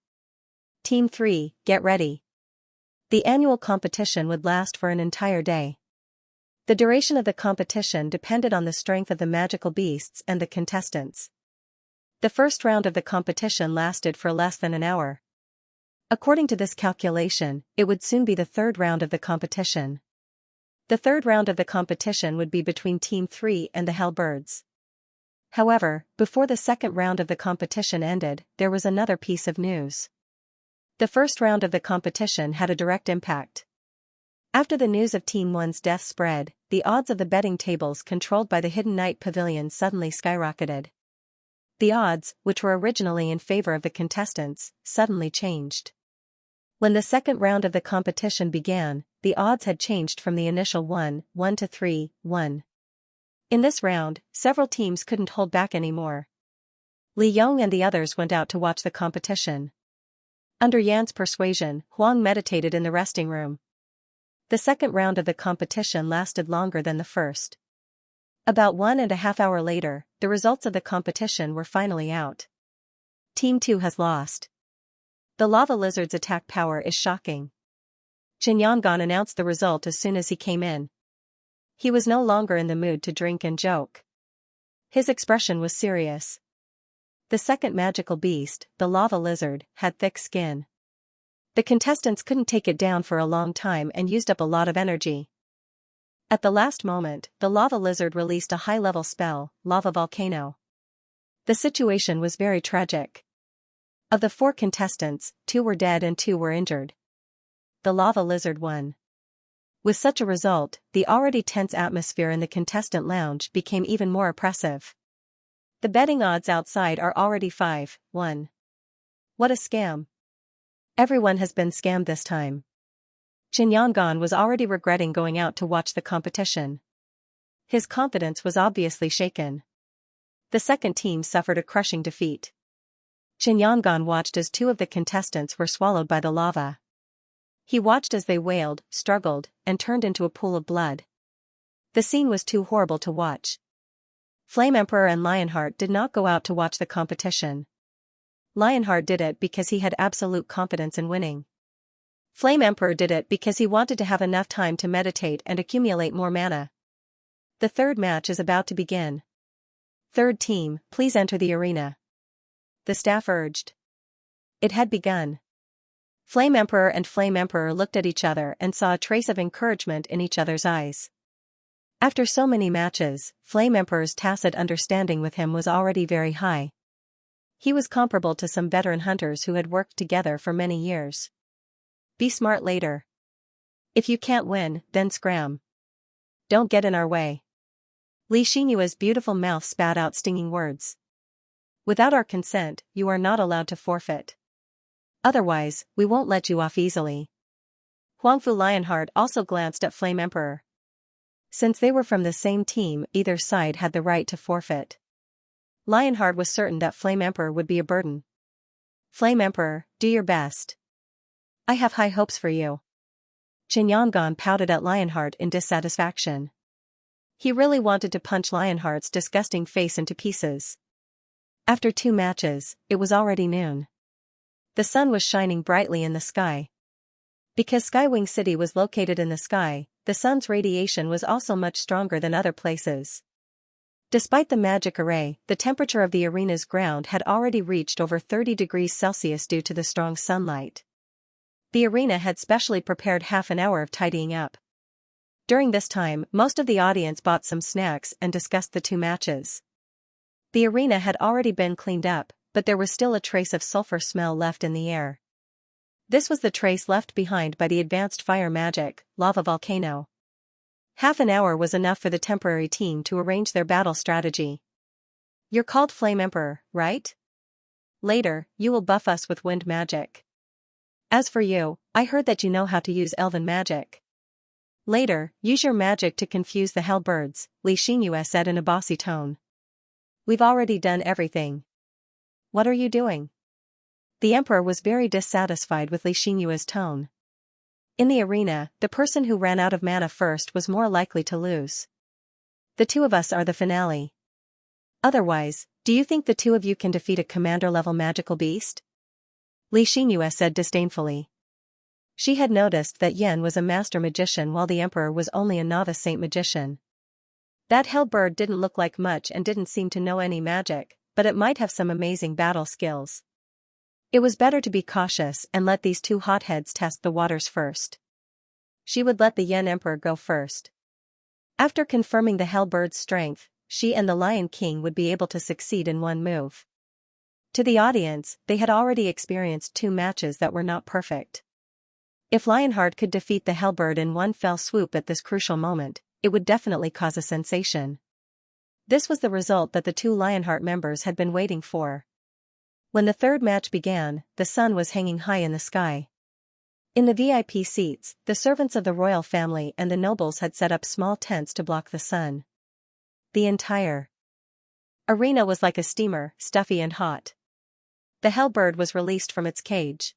Team 3, get ready. The annual competition would last for an entire day. The duration of the competition depended on the strength of the magical beasts and the contestants. The first round of the competition lasted for less than an hour. According to this calculation, it would soon be the third round of the competition. The third round of the competition would be between Team 3 and the Hellbirds. However, before the second round of the competition ended, there was another piece of news. The first round of the competition had a direct impact. After the news of Team 1's death spread, the odds of the betting tables controlled by the Hidden Night Pavilion suddenly skyrocketed. The odds, which were originally in favor of the contestants, suddenly changed. When the second round of the competition began, the odds had changed from the initial 1-1 to 3-1. In this round, several teams couldn't hold back anymore. Li Yong and the others went out to watch the competition. Under Yan's persuasion, Huang meditated in the resting room. The second round of the competition lasted longer than the first. About 1.5 hours later, the results of the competition were finally out. Team 2 has lost. The lava lizard's attack power is shocking. Xianxia announced the result as soon as he came in. He was no longer in the mood to drink and joke. His expression was serious. The second magical beast, the lava lizard, had thick skin. The contestants couldn't take it down for a long time and used up a lot of energy. At the last moment, the lava lizard released a high-level spell, Lava Volcano. The situation was very tragic. Of the 4 contestants, 2 were dead and 2 were injured. The lava lizard won. With such a result, the already tense atmosphere in the contestant lounge became even more oppressive. The betting odds outside are already 5-1. What a scam. Everyone has been scammed this time. Xianxia was already regretting going out to watch the competition. His confidence was obviously shaken. The second team suffered a crushing defeat. Xianxia watched as 2 of the contestants were swallowed by the lava. He watched as they wailed, struggled, and turned into a pool of blood. The scene was too horrible to watch. Flame Emperor and Lionheart did not go out to watch the competition. Lionheart did it because he had absolute confidence in winning. Flame Emperor did it because he wanted to have enough time to meditate and accumulate more mana. The third match is about to begin. Third team, please enter the arena. The staff urged. It had begun. Flame Emperor and Flame Emperor looked at each other and saw a trace of encouragement in each other's eyes. After so many matches, Flame Emperor's tacit understanding with him was already very high. He was comparable to some veteran hunters who had worked together for many years. Be smart later. If you can't win, then scram. Don't get in our way. Li Xinyua's beautiful mouth spat out stinging words. Without our consent, you are not allowed to forfeit. Otherwise, we won't let you off easily. Huangfu Lionheart also glanced at Flame Emperor. Since they were from the same team, either side had the right to forfeit. Lionheart was certain that Flame Emperor would be a burden. Flame Emperor, do your best. I have high hopes for you. Xianxia pouted at Lionheart in dissatisfaction. He really wanted to punch Lionheart's disgusting face into pieces. After 2 matches, it was already noon. The sun was shining brightly in the sky. Because Skywing City was located in the sky, the sun's radiation was also much stronger than other places. Despite the magic array, the temperature of the arena's ground had already reached over 30 degrees Celsius due to the strong sunlight. The arena had specially prepared half an hour of tidying up. During this time, most of the audience bought some snacks and discussed the 2 matches. The arena had already been cleaned up, but there was still a trace of sulfur smell left in the air. This was the trace left behind by the advanced fire magic, Lava Volcano. Half an hour was enough for the temporary team to arrange their battle strategy. You're called Flame Emperor, right? Later, you will buff us with wind magic. As for you, I heard that you know how to use elven magic. Later, use your magic to confuse the hell birds, Xianxia said in a bossy tone. We've already done everything. What are you doing? The emperor was very dissatisfied with Xianxia's tone. In the arena, the person who ran out of mana first was more likely to lose. The two of us are the finale. Otherwise, do you think the two of you can defeat a commander-level magical beast? Xianxia said disdainfully. She had noticed that Yen was a master magician while the emperor was only a novice saint magician. That hell bird didn't look like much and didn't seem to know any magic, but it might have some amazing battle skills. It was better to be cautious and let these two hotheads test the waters first. She would let the Yen emperor go first. After confirming the hell bird's strength, she and the Lion King would be able to succeed in one move. To the audience, they had already experienced two matches that were not perfect. If Lionheart could defeat the Hellbird in one fell swoop at this crucial moment, it would definitely cause a sensation. This was the result that the two Lionheart members had been waiting for. When the third match began, the sun was hanging high in the sky. In the VIP seats, the servants of the royal family and the nobles had set up small tents to block the sun. The entire arena was like a steamer, stuffy and hot. The Hellbird was released from its cage.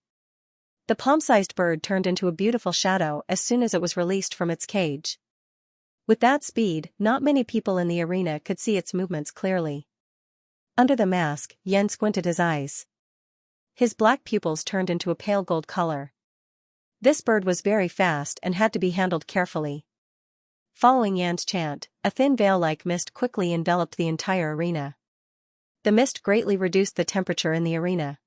The palm-sized bird turned into a beautiful shadow as soon as it was released from its cage. With that speed, not many people in the arena could see its movements clearly. Under the mask, Yen squinted his eyes. His black pupils turned into a pale gold color. This bird was very fast and had to be handled carefully. Following Yan's chant, a thin veil-like mist quickly enveloped the entire arena. The mist greatly reduced the temperature in the arena.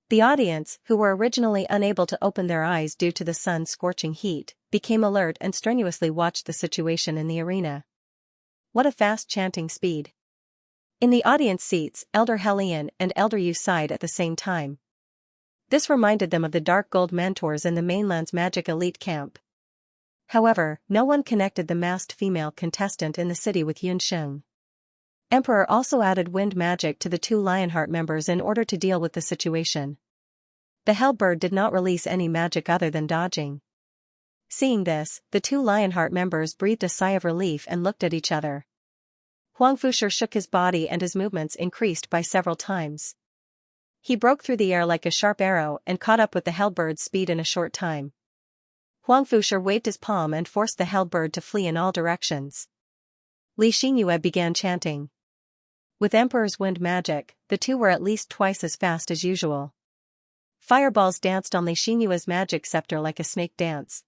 The audience, who were originally unable to open their eyes due to the sun's scorching heat, became alert and strenuously watched the situation in the arena. What a fast chanting speed. In the audience seats, Elder Hellion and Elder Yu sighed at the same time. This reminded them of the dark gold mentors in the mainland's magic elite camp. However, no one connected the masked female contestant in the city with Yun Sheng. Emperor also added wind magic to the two Lionheart members in order to deal with the situation. The Hellbird did not release any magic other than dodging. Seeing this, the two Lionheart members breathed a sigh of relief and looked at each other. Huang Fushi shook his body and his movements increased by several times. He broke through the air like a sharp arrow and caught up with the Hellbird's speed in a short time. Huang Fushi waved his palm and forced the Hellbird to flee in all directions. Xianxia began chanting. With Emperor's wind magic, the two were at least twice as fast as usual. Fireballs danced on Xianxia's magic scepter like a snake dance.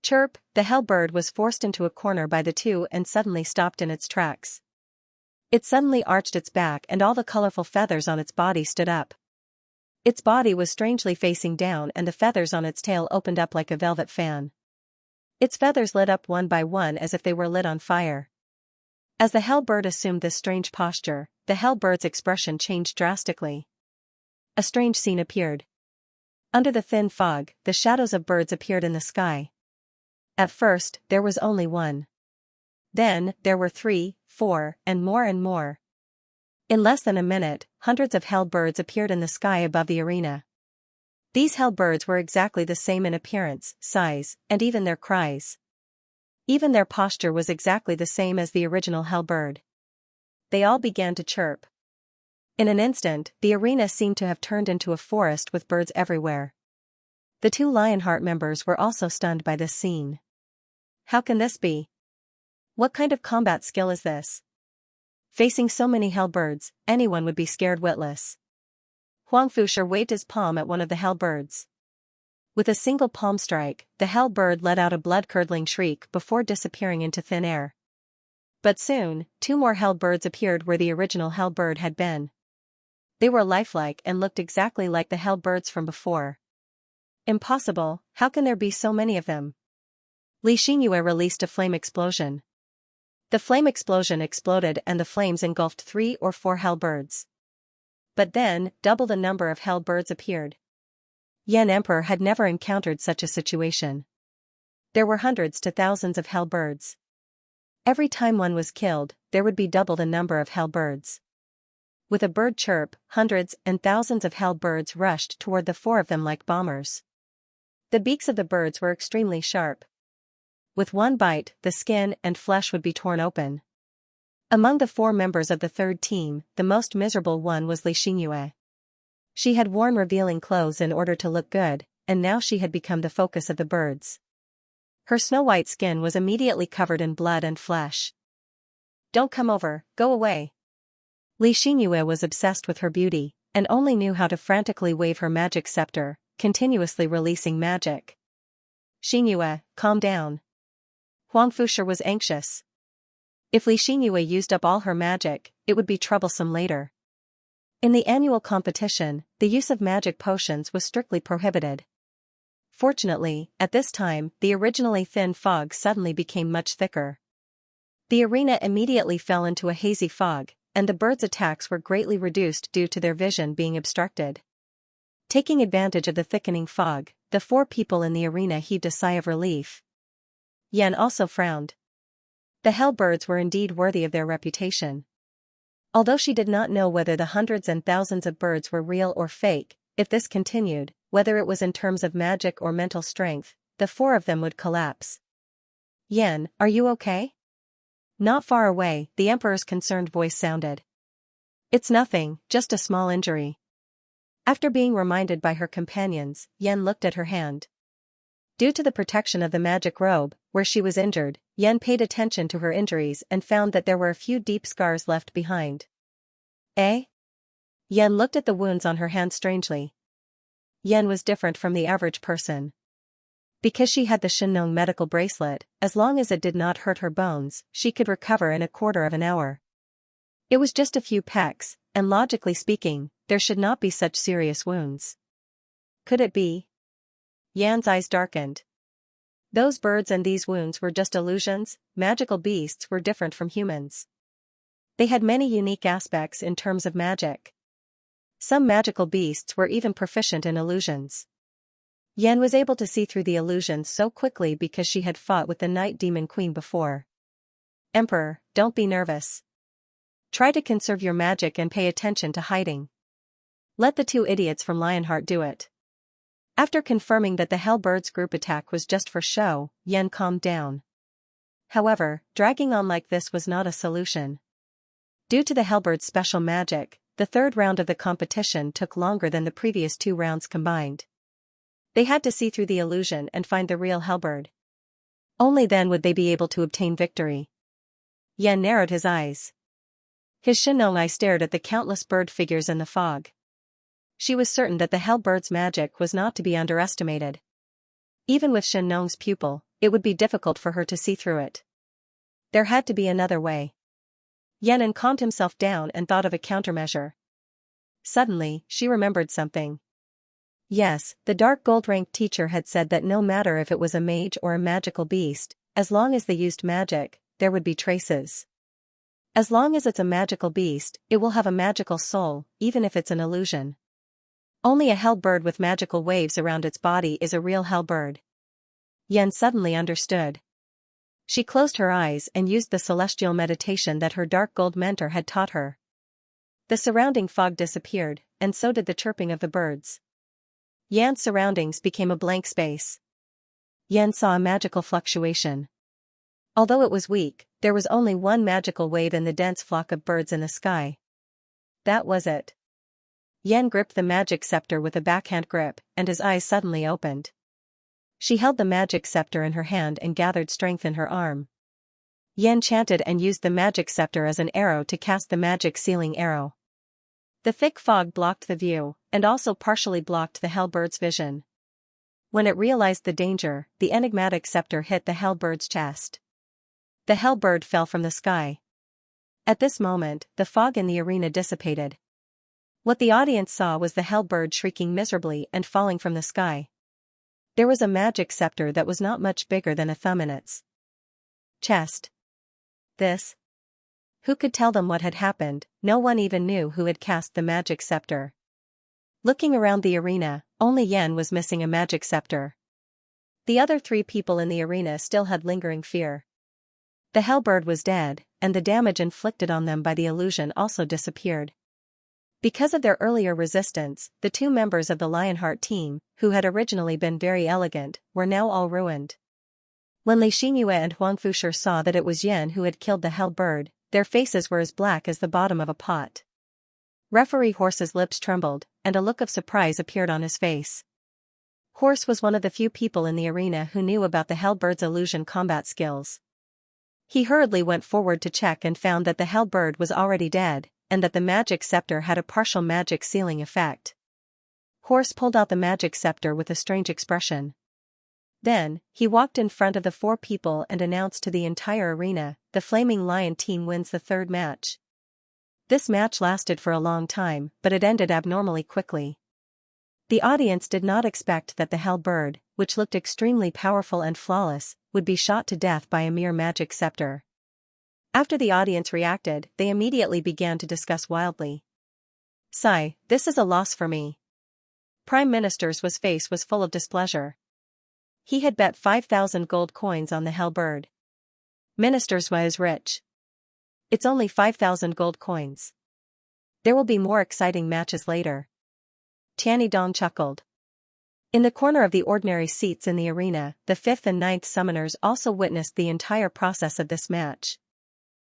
Chirp, the Hellbird was forced into a corner by the two and suddenly stopped in its tracks. It suddenly arched its back and all the colorful feathers on its body stood up. Its body was strangely facing down and the feathers on its tail opened up like a velvet fan. Its feathers lit up one by one as if they were lit on fire. As the Hellbird assumed this strange posture, the Hellbird's expression changed drastically. A strange scene appeared. Under the thin fog, the shadows of birds appeared in the sky. At first, there was only one. Then, there were 3, 4, and more. In less than a minute, hundreds of Hellbirds appeared in the sky above the arena. These Hellbirds were exactly the same in appearance, size, and even their cries. Even their posture was exactly the same as the original Hellbird. They all began to chirp. In an instant, the arena seemed to have turned into a forest with birds everywhere. The two Lionheart members were also stunned by this scene. How can this be? What kind of combat skill is this? Facing so many Hellbirds, anyone would be scared witless. Huang Fushi waved his palm at one of the Hellbirds. With a single palm strike, the Hellbird let out a blood-curdling shriek before disappearing into thin air. But soon, 2 more Hellbirds appeared where the original Hellbird had been. They were lifelike and looked exactly like the Hellbirds from before. Impossible, how can there be so many of them? Xianxia released a flame explosion. The flame explosion exploded and the flames engulfed 3 or 4 Hellbirds. But then, double the number of Hellbirds appeared. Yen Emperor had never encountered such a situation. There were hundreds to thousands of Hellbirds. Every time one was killed, there would be double the number of Hellbirds. With a bird chirp, hundreds and thousands of hell birds rushed toward the four of them like bombers. The beaks of the birds were extremely sharp. With one bite, the skin and flesh would be torn open. Among the four members of the third team, the most miserable one was Xianxia. She had worn revealing clothes in order to look good, and now she had become the focus of the birds. Her snow-white skin was immediately covered in blood and flesh. "Don't come over, go away." Xianxia was obsessed with her beauty, and only knew how to frantically wave her magic scepter, continuously releasing magic. "Xianxia, calm down." Huang Fusher was anxious. If Xianxia used up all her magic, it would be troublesome later. In the annual competition, the use of magic potions was strictly prohibited. Fortunately, at this time, the originally thin fog suddenly became much thicker. The arena immediately fell into a hazy fog, and the birds' attacks were greatly reduced due to their vision being obstructed. Taking advantage of the thickening fog, the four people in the arena heaved a sigh of relief. Yan also frowned. The hell birds were indeed worthy of their reputation. Although she did not know whether the hundreds and thousands of birds were real or fake, if this continued, whether it was in terms of magic or mental strength, the four of them would collapse. "Yan, are you okay?" Not far away, the Emperor's concerned voice sounded. "It's nothing, just a small injury." After being reminded by her companions, Yan looked at her hand. Due to the protection of the magic robe, where she was injured, Yan paid attention to her injuries and found that there were a few deep scars left behind. "Eh?" Yan looked at the wounds on her hand strangely. Yan was different from the average person. Because she had the Xianxia medical bracelet, as long as it did not hurt her bones, she could recover in a quarter of an hour. It was just a few pecks, and logically speaking, there should not be such serious wounds. Could it be? Yan's eyes darkened. Those birds and these wounds were just illusions. Magical beasts were different from humans. They had many unique aspects in terms of magic. Some magical beasts were even proficient in illusions. Yan was able to see through the illusions so quickly because she had fought with the Night Demon Queen before. "Emperor, don't be nervous. Try to conserve your magic and pay attention to hiding. Let the two idiots from Lionheart do it." After confirming that the Hellbirds group attack was just for show, Yan calmed down. However, dragging on like this was not a solution. Due to the Hellbirds' special magic, the third round of the competition took longer than the previous two rounds combined. They had to see through the illusion and find the real Hellbird. Only then would they be able to obtain victory. Yan narrowed his eyes. His Xianxia eye stared at the countless bird figures in the fog. She was certain that the Hellbird's magic was not to be underestimated. Even with Xianxia's pupil, it would be difficult for her to see through it. There had to be another way. Yan calmed himself down and thought of a countermeasure. Suddenly, she remembered something. Yes, the dark gold-ranked teacher had said that no matter if it was a mage or a magical beast, as long as they used magic, there would be traces. As long as it's a magical beast, it will have a magical soul, even if it's an illusion. Only a hell bird with magical waves around its body is a real hell bird. Yan suddenly understood. She closed her eyes and used the celestial meditation that her dark gold mentor had taught her. The surrounding fog disappeared, and so did the chirping of the birds. Yan's surroundings became a blank space. Yan saw a magical fluctuation. Although it was weak, there was only one magical wave in the dense flock of birds in the sky. That was it. Yan gripped the magic scepter with a backhand grip, and his eyes suddenly opened. She held the magic scepter in her hand and gathered strength in her arm. Yan chanted and used the magic scepter as an arrow to cast the magic sealing arrow. The thick fog blocked the view, and also partially blocked the Hellbird's vision. When it realized the danger, the enigmatic scepter hit the Hellbird's chest. The Hellbird fell from the sky. At this moment, the fog in the arena dissipated. What the audience saw was the Hellbird shrieking miserably and falling from the sky. There was a magic scepter that was not much bigger than a thumb in its chest. This? Who could tell them what had happened? No one even knew who had cast the magic scepter. Looking around the arena, only Yan was missing a magic scepter. The other three people in the arena still had lingering fear. The Hellbird was dead, and the damage inflicted on them by the illusion also disappeared. Because of their earlier resistance, the two members of the Lionheart team, who had originally been very elegant, were now all ruined. When Xianxia and Huang Fushi saw that it was Yan who had killed the hell bird, their faces were as black as the bottom of a pot. Referee Horse's lips trembled, and a look of surprise appeared on his face. Horse was one of the few people in the arena who knew about the hell bird's illusion combat skills. He hurriedly went forward to check and found that the hell bird was already dead, and that the magic scepter had a partial magic sealing effect. Horse pulled out the magic scepter with a strange expression. Then, he walked in front of the four people and announced to the entire arena, "The Flaming Lion team wins the third match." This match lasted for a long time, but it ended abnormally quickly. The audience did not expect that the hell bird, which looked extremely powerful and flawless, would be shot to death by a mere magic scepter. After the audience reacted, they immediately began to discuss wildly. "Sigh, this is a loss for me." Prime Minister's face was full of displeasure. He had bet 5,000 gold coins on the hell bird. Minister's was rich. It's only 5,000 gold coins. There will be more exciting matches later. Tianyi Dong chuckled. In the corner of the ordinary seats in the arena, the 5th and 9th summoners also witnessed the entire process of this match.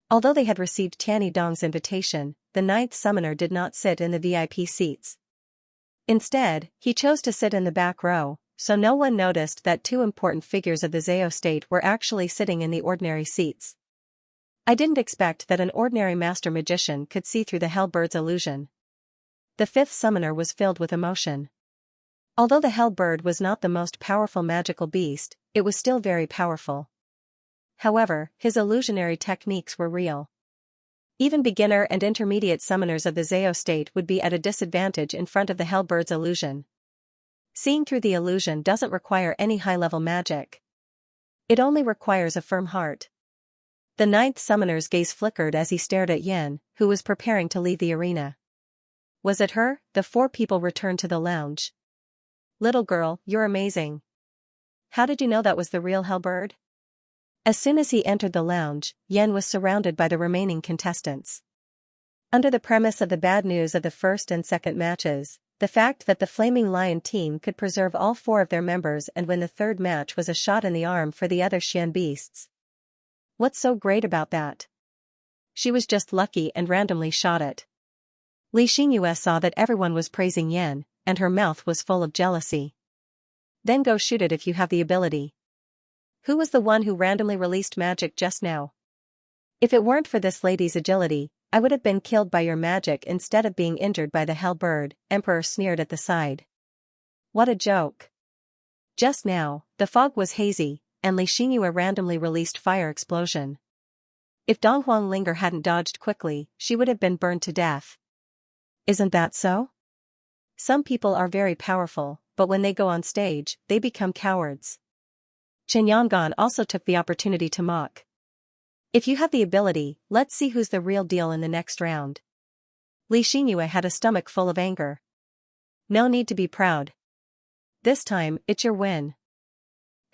Although they had received Tianyi Dong's invitation, the 9th summoner did not sit in the VIP seats. Instead, he chose to sit in the back row, so no one noticed that two important figures of the Zhao state were actually sitting in the ordinary seats. "I didn't expect that an ordinary master magician could see through the hell bird's illusion." The 5th summoner was filled with emotion. Although the hell bird was not the most powerful magical beast, it was still very powerful. However, his illusionary techniques were real. Even beginner and intermediate summoners of the Zhao state would be at a disadvantage in front of the hell bird's illusion. Seeing through the illusion doesn't require any high-level magic. It only requires a firm heart. The 9th summoner's gaze flickered as he stared at Yan, who was preparing to leave the arena. Was it her? The four people returned to the lounge. "Little girl, you're amazing. How did you know that was the real hell bird?" As soon as he entered the lounge, Yan was surrounded by the remaining contestants. Under the premise of the bad news of the first and second matches, the fact that the Flaming Lion team could preserve all four of their members and win the third match was a shot in the arm for the other Xian beasts. What's so great about that? She was just lucky and randomly shot it. Xianxia saw that everyone was praising Yan, and her mouth was full of jealousy. "Then go shoot it if you have the ability. Who was the one who randomly released magic just now? If it weren't for this lady's agility, I would have been killed by your magic instead of being injured by the hell bird," Emperor sneered at the side. What a joke. Just now, the fog was hazy, and Xianxia randomly released fire explosion. If Dong Huanglinger hadn't dodged quickly, she would have been burned to death. Isn't that so? Some people are very powerful, but when they go on stage, they become cowards. Chen Yangon also took the opportunity to mock. "If you have the ability, let's see who's the real deal in the next round." Xianxia had a stomach full of anger. "No need to be proud. This time, it's your win.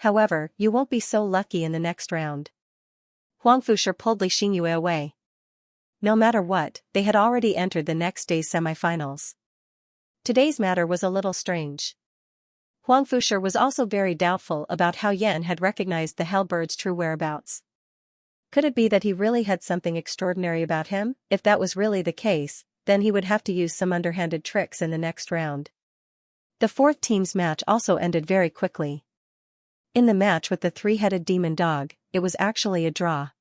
However, you won't be so lucky in the next round." Huang Fushi pulled Xianxia away. No matter what, they had already entered the next day's semifinals. Today's matter was a little strange. Huang Fushi was also very doubtful about how Yan had recognized the hell bird's true whereabouts. Could it be that he really had something extraordinary about him? If that was really the case, then he would have to use some underhanded tricks in the next round. The fourth team's match also ended very quickly. In the match with the three-headed demon dog, it was actually a draw.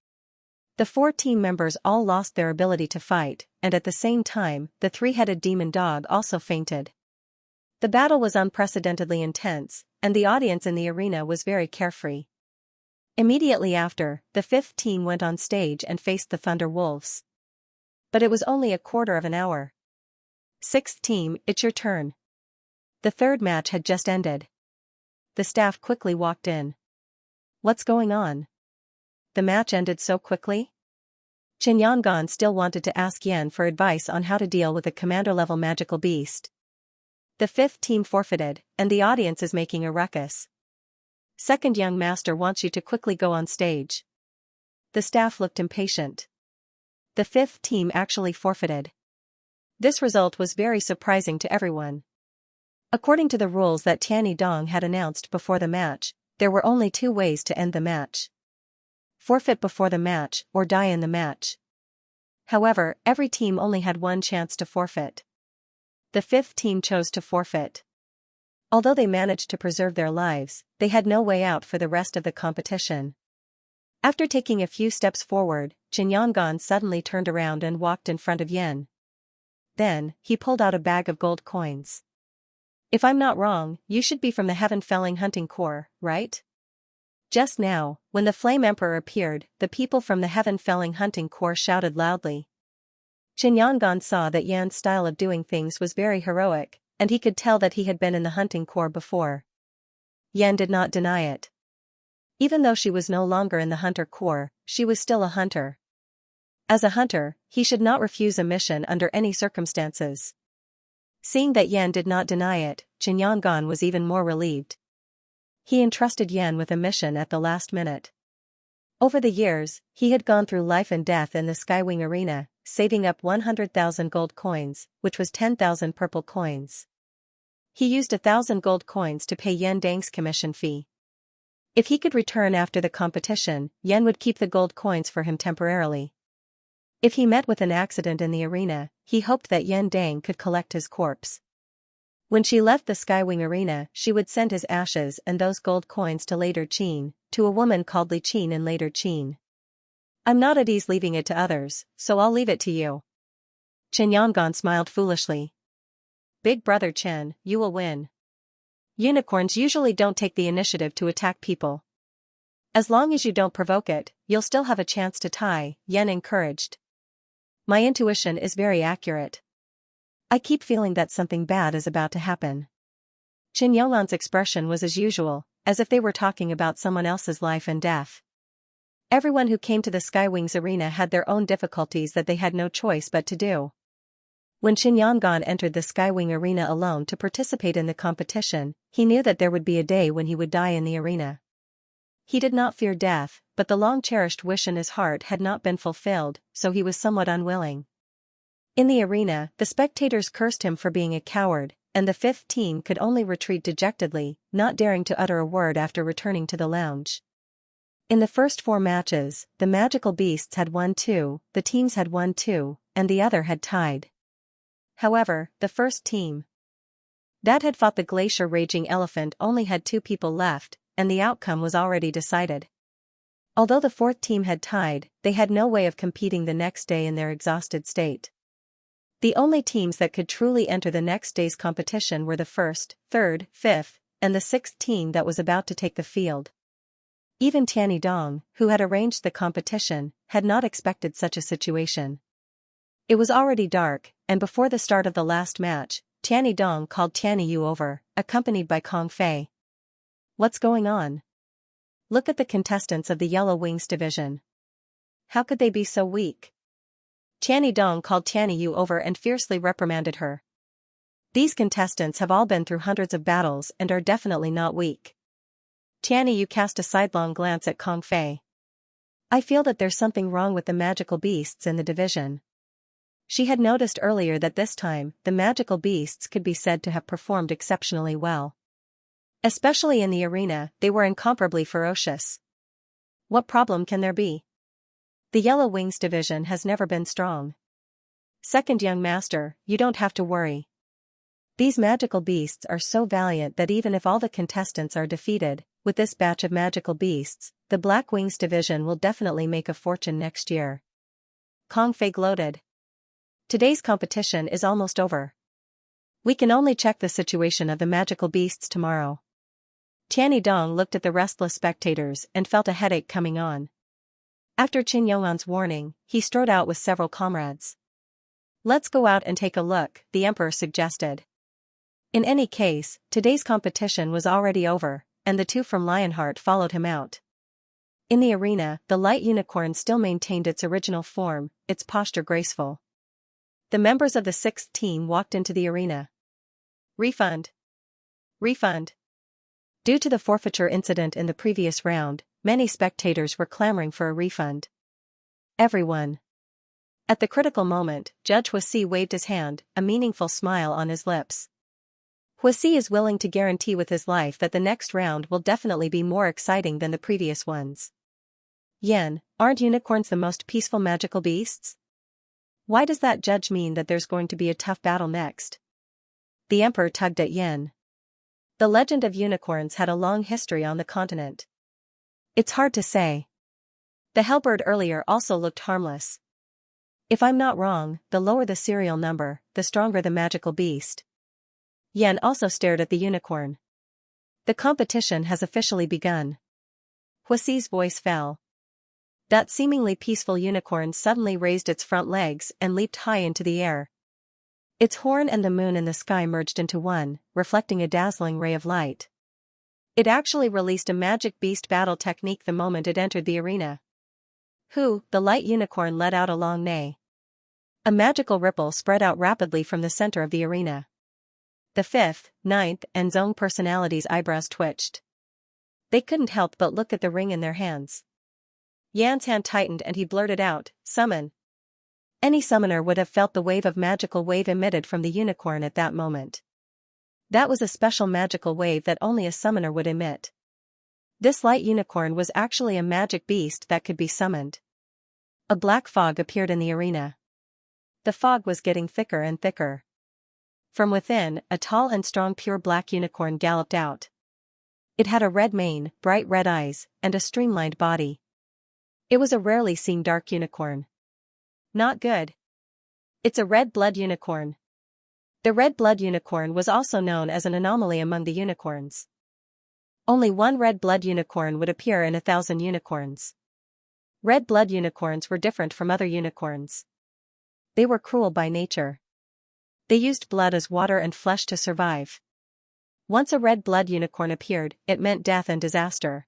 The four team members all lost their ability to fight, and at the same time, the three-headed demon dog also fainted. The battle was unprecedentedly intense, and the audience in the arena was very carefree. Immediately after, the fifth team went on stage and faced the Thunder Wolves. But it was only a quarter of an hour. Sixth team, it's your turn. The third match had just ended. The staff quickly walked in. What's going on? The match ended so quickly? Chen Yangon still wanted to ask Yan for advice on how to deal with a commander-level magical beast. The fifth team forfeited, and the audience is making a ruckus. Second young master wants you to quickly go on stage. The staff looked impatient. The fifth team actually forfeited. This result was very surprising to everyone. According to the rules that Tianyi Dong had announced before the match, there were only two ways to end the match: forfeit before the match or die in the match. However, every team only had one chance to forfeit. The fifth team chose to forfeit. Although they managed to preserve their lives, they had no way out for the rest of the competition. After taking a few steps forward, Chen Yongan suddenly turned around and walked in front of Yen. Then, he pulled out a bag of gold coins. "If I'm not wrong, you should be from the Heaven-Felling Hunting Corps, right?" Just now, when the Flame Emperor appeared, the people from the Heaven-Felling Hunting Corps shouted loudly. Chen Yongan saw that Yan's style of doing things was very heroic, and he could tell that he had been in the Hunting Corps before. Yan did not deny it. Even though she was no longer in the Hunter Corps, she was still a hunter. As a hunter, he should not refuse a mission under any circumstances. Seeing that Yan did not deny it, Chen Yongan was even more relieved. He entrusted Yan with a mission at the last minute. Over the years, he had gone through life and death in the Skywing Arena, saving up 100,000 gold coins, which was 10,000 purple coins. He used 1,000 gold coins to pay Yan Dang's commission fee. If he could return after the competition, Yan would keep the gold coins for him temporarily. If he met with an accident in the arena, he hoped that Yan Dang could collect his corpse. When she left the Skywing Arena, she would send his ashes and those gold coins to Later Qin, to a woman called Li Qin in Later Qin. "I'm not at ease leaving it to others, so I'll leave it to you." Chen Yongan smiled foolishly. "Big brother Chen, you will win. Unicorns usually don't take the initiative to attack people. As long as you don't provoke it, you'll still have a chance to tie," Yan encouraged. "My intuition is very accurate. I keep feeling that something bad is about to happen." Chen Yongan's expression was as usual, as if they were talking about someone else's life and death. Everyone who came to the Skywings Arena had their own difficulties that they had no choice but to do. When Chen Yongan entered the Skywing Arena alone to participate in the competition, he knew that there would be a day when he would die in the arena. He did not fear death, but the long-cherished wish in his heart had not been fulfilled, so he was somewhat unwilling. In the arena, the spectators cursed him for being a coward, and the fifth team could only retreat dejectedly, not daring to utter a word after returning to the lounge. In the first 4 matches, the magical beasts had won 2, the teams had won 2, and the other had tied. However, the first team that had fought the glacier raging elephant only had 2 people left, and the outcome was already decided. Although the fourth team had tied, they had no way of competing the next day in their exhausted state. The only teams that could truly enter the next day's competition were the first, third, fifth, and the sixth team that was about to take the field. Even Tianyi Dong, who had arranged the competition, had not expected such a situation. It was already dark, and before the start of the last match, Tianyi Dong called Tianyi Yu over, accompanied by Kong Fei. "What's going on? Look at the contestants of the Yellow Wings division. How could they be so weak?" Tianyi Dong called Tianyi Yu over and fiercely reprimanded her. "These contestants have all been through hundreds of battles and are definitely not weak." Tianyi Yu cast a sidelong glance at Kong Fei. "I feel that there's something wrong with the magical beasts in the division." She had noticed earlier that this time, the magical beasts could be said to have performed exceptionally well. Especially in the arena, they were incomparably ferocious. What problem can there be? The Yellow Wings division has never been strong. Second young master, you don't have to worry. These magical beasts are so valiant that even if all the contestants are defeated, with this batch of magical beasts, the Black Wings division will definitely make a fortune next year. Kong Fei gloated. Today's competition is almost over. We can only check the situation of the magical beasts tomorrow. Tianyi Dong looked at the restless spectators and felt a headache coming on. After Chen Yongan's warning, he strode out with several comrades. "Let's go out and take a look," the emperor suggested. In any case, today's competition was already over, and the 2 from Lionheart followed him out. In the arena, the light unicorn still maintained its original form, its posture graceful. The members of the 6th team walked into the arena. "Refund! Refund!" Due to the forfeiture incident in the previous round, many spectators were clamoring for a refund. Everyone. At the critical moment, Judge Huasi waved his hand, a meaningful smile on his lips. Huasi is willing to guarantee with his life that the next round will definitely be more exciting than the previous ones. Yan, aren't unicorns the most peaceful magical beasts? Why does that judge mean that there's going to be a tough battle next? The emperor tugged at Yan. The legend of unicorns had a long history on the continent. It's hard to say. The hellbird earlier also looked harmless. If I'm not wrong, the lower the serial number, the stronger the magical beast. Yan also stared at the unicorn. The competition has officially begun. Huasi's voice fell. That seemingly peaceful unicorn suddenly raised its front legs and leaped high into the air. Its horn and the moon in the sky merged into one, reflecting a dazzling ray of light. It actually released a magic beast battle technique the moment it entered the arena. Hu, the light unicorn, let out a long neigh. A magical ripple spread out rapidly from the center of the arena. The 5th, 9th, and Zong personalities' eyebrows twitched. They couldn't help but look at the ring in their hands. Yan's hand tightened and he blurted out, "Summon." Any summoner would have felt the wave of magical wave emitted from the unicorn at that moment. That was a special magical wave that only a summoner would emit. This light unicorn was actually a magic beast that could be summoned. A black fog appeared in the arena. The fog was getting thicker and thicker. From within, a tall and strong pure black unicorn galloped out. It had a red mane, bright red eyes, and a streamlined body. It was a rarely seen dark unicorn. Not good. It's a red blood unicorn. The red blood unicorn was also known as an anomaly among the unicorns. Only one red blood unicorn would appear in 1,000 unicorns. Red blood unicorns were different from other unicorns. They were cruel by nature. They used blood as water and flesh to survive. Once a red blood unicorn appeared, it meant death and disaster.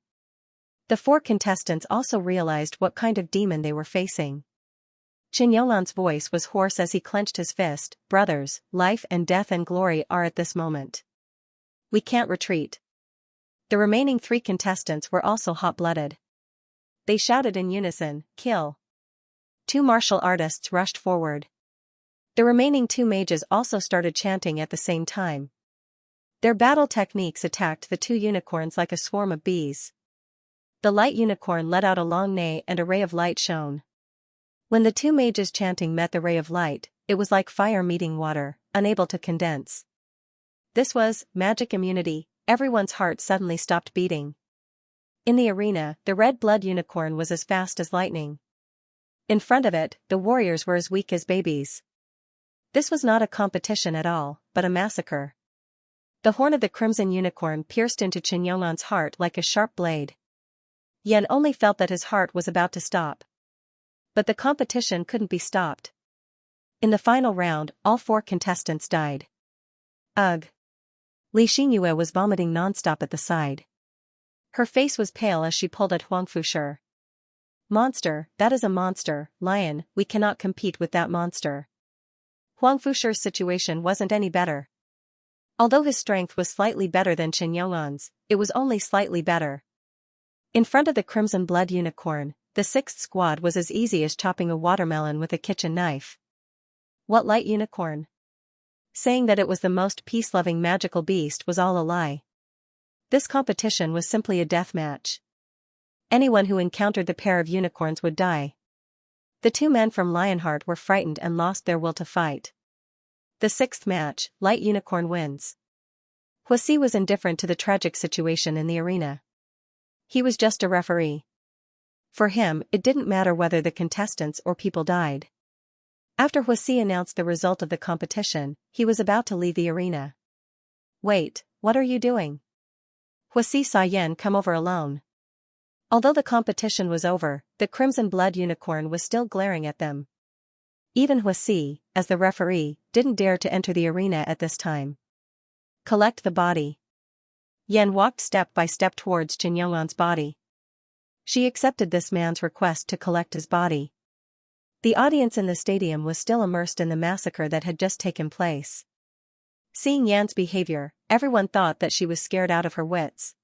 The 4 contestants also realized what kind of demon they were facing. Qin Yonglan's voice was hoarse as he clenched his fist. "Brothers, life and death and glory are at this moment. We can't retreat." The remaining 3 contestants were also hot-blooded. They shouted in unison, "Kill." 2 martial artists rushed forward. The remaining 2 mages also started chanting at the same time. Their battle techniques attacked the 2 unicorns like a swarm of bees. The light unicorn let out a long neigh and a ray of light shone. When the 2 mages chanting met the ray of light, it was like fire meeting water, unable to condense. This was magic immunity. Everyone's heart suddenly stopped beating. In the arena, the red blood unicorn was as fast as lightning. In front of it, the warriors were as weak as babies. This was not a competition at all, but a massacre. The horn of the crimson unicorn pierced into Qin Yonglan's heart like a sharp blade. Yan only felt that his heart was about to stop. But the competition couldn't be stopped. In the final round, all 4 contestants died. Ugh. Li Xingyue was vomiting nonstop at the side. Her face was pale as she pulled at Huang Fushi. "Monster, that is a monster, lion, we cannot compete with that monster." Huang Fushi's situation wasn't any better. Although his strength was slightly better than Qin Yonglan's, it was only slightly better. In front of the crimson blood unicorn, the 6th squad was as easy as chopping a watermelon with a kitchen knife. What light unicorn? Saying that it was the most peace-loving magical beast was all a lie. This competition was simply a death match. Anyone who encountered the pair of unicorns would die. The 2 men from Lionheart were frightened and lost their will to fight. The 6th match, light unicorn wins. Huasi was indifferent to the tragic situation in the arena. He was just a referee. For him, it didn't matter whether the contestants or people died. After Huasi announced the result of the competition, he was about to leave the arena. "Wait, what are you doing?" Huasi saw Yan come over alone. Although the competition was over, the crimson blood unicorn was still glaring at them. Even Huasi, as the referee, didn't dare to enter the arena at this time. "Collect the body." Yan walked step by step towards Qin Yonglan's body. She accepted this man's request to collect his body. The audience in the stadium was still immersed in the massacre that had just taken place. Seeing Yan's behavior, everyone thought that she was scared out of her wits.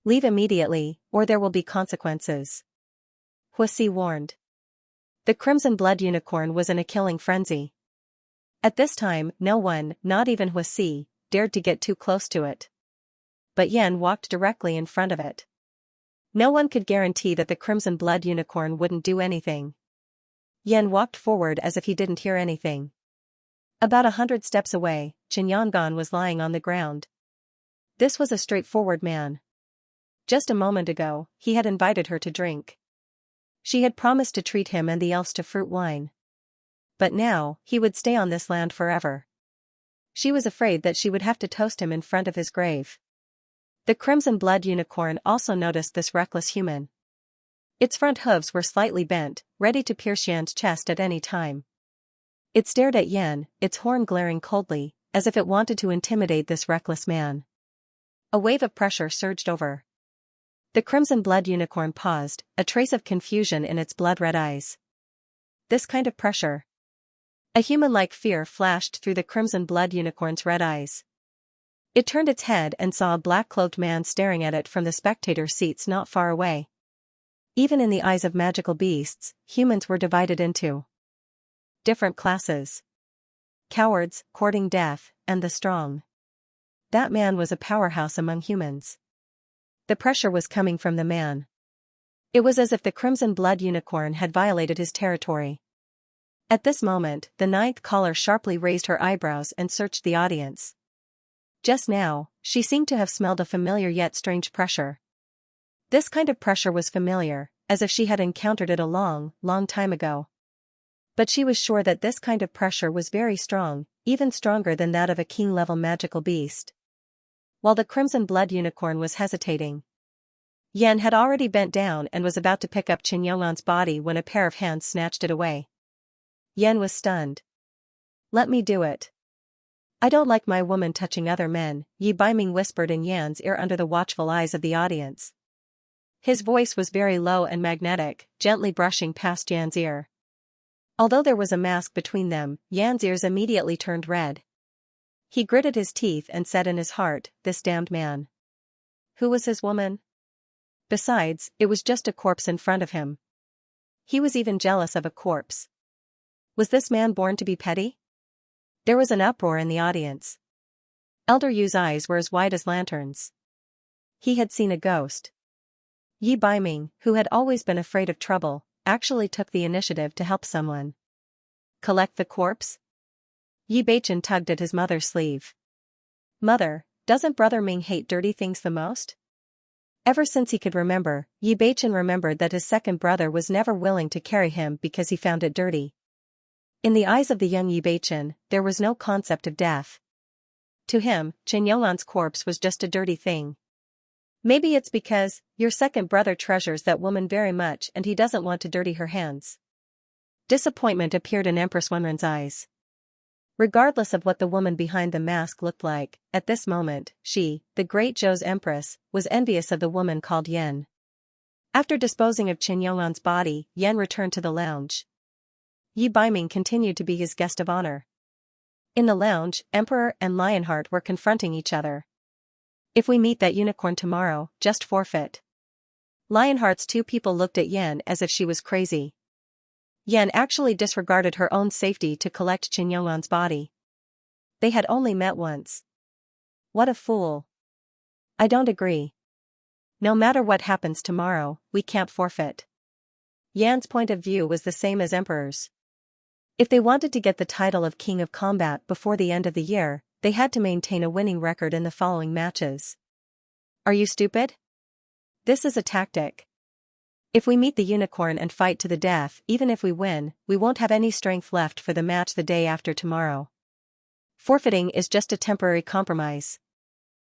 "Leave immediately, or there will be consequences," Huasi warned. The crimson blood unicorn was in a killing frenzy. At this time, no one, not even Huasi, dared to get too close to it. But Yan walked directly in front of it. No one could guarantee that the crimson blood unicorn wouldn't do anything. Yan walked forward as if he didn't hear anything. About 100 steps away, Xianxia was lying on the ground. This was a straightforward man. Just a moment ago, he had invited her to drink. She had promised to treat him and the else to fruit wine. But now, he would stay on this land forever. She was afraid that she would have to toast him in front of his grave. The crimson blood unicorn also noticed this reckless human. Its front hooves were slightly bent, ready to pierce Yan's chest at any time. It stared at Yan, its horn glaring coldly, as if it wanted to intimidate this reckless man. A wave of pressure surged over. The crimson blood unicorn paused, a trace of confusion in its blood-red eyes. This kind of pressure. A human-like fear flashed through the crimson blood unicorn's red eyes. It turned its head and saw a black-clothed man staring at it from the spectator seats not far away. Even in the eyes of magical beasts, humans were divided into different classes. Cowards, courting death, and the strong. That man was a powerhouse among humans. The pressure was coming from the man. It was as if the crimson blood unicorn had violated his territory. At this moment, the ninth caller sharply raised her eyebrows and searched the audience. Just now, she seemed to have smelled a familiar yet strange pressure. This kind of pressure was familiar, as if she had encountered it a long, long time ago. But she was sure that this kind of pressure was very strong, even stronger than that of a king-level magical beast. While the crimson blood unicorn was hesitating, Yan had already bent down and was about to pick up Xianxia's body when a pair of hands snatched it away. Yan was stunned. "Let me do it. I don't like my woman touching other men," Yi Baiming whispered in Yan's ear under the watchful eyes of the audience. His voice was very low and magnetic, gently brushing past Yan's ear. Although there was a mask between them, Yan's ears immediately turned red. He gritted his teeth and said in his heart, "This damned man. Who was his woman?" Besides, it was just a corpse in front of him. He was even jealous of a corpse. Was this man born to be petty? There was an uproar in the audience. Elder Yu's eyes were as wide as lanterns. He had seen a ghost. Yi Baiming, who had always been afraid of trouble, actually took the initiative to help someone. Collect the corpse? Yi Baichen tugged at his mother's sleeve. "Mother, doesn't Brother Ming hate dirty things the most?" Ever since he could remember, Yi Baichen remembered that his second brother was never willing to carry him because he found it dirty. In the eyes of the young Yi Baichen, there was no concept of death. To him, Xianxia's corpse was just a dirty thing. "Maybe it's because your second brother treasures that woman very much and he doesn't want to dirty her hands." Disappointment appeared in Empress Wenren's eyes. Regardless of what the woman behind the mask looked like, at this moment, she, the great Zhou's Empress, was envious of the woman called Yan. After disposing of Xianxia's body, Yan returned to the lounge. Yi Baiming continued to be his guest of honor. In the lounge, Emperor and Lionheart were confronting each other. "If we meet that unicorn tomorrow, just forfeit." Lionheart's two people looked at Yan as if she was crazy. Yan actually disregarded her own safety to collect Xianxia's body. They had only met once. What a fool. "I don't agree. No matter what happens tomorrow, we can't forfeit." Yan's point of view was the same as Emperor's. If they wanted to get the title of King of Combat before the end of the year, they had to maintain a winning record in the following matches. "Are you stupid? This is a tactic. If we meet the unicorn and fight to the death, even if we win, we won't have any strength left for the match the day after tomorrow. Forfeiting is just a temporary compromise."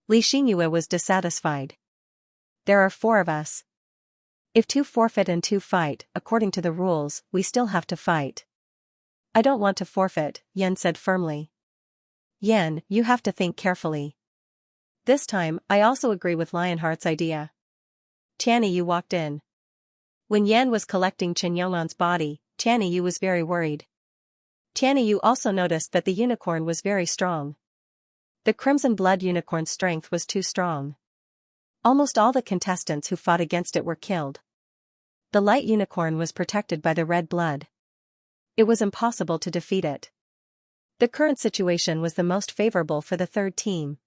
Li Xianxia was dissatisfied. "There are 4 of us. If 2 forfeit and 2 fight, according to the rules, we still have to fight." "I don't want to forfeit," Yan said firmly. "Yan, you have to think carefully. This time, I also agree with Lionheart's idea." Tianyu walked in. When Yan was collecting Xianxia's body, Tianyu was very worried. Tianyu also noticed that the unicorn was very strong. The crimson blood unicorn's strength was too strong. Almost all the contestants who fought against it were killed. The light unicorn was protected by the red blood. It was impossible to defeat it. The current situation was the most favorable for the third team.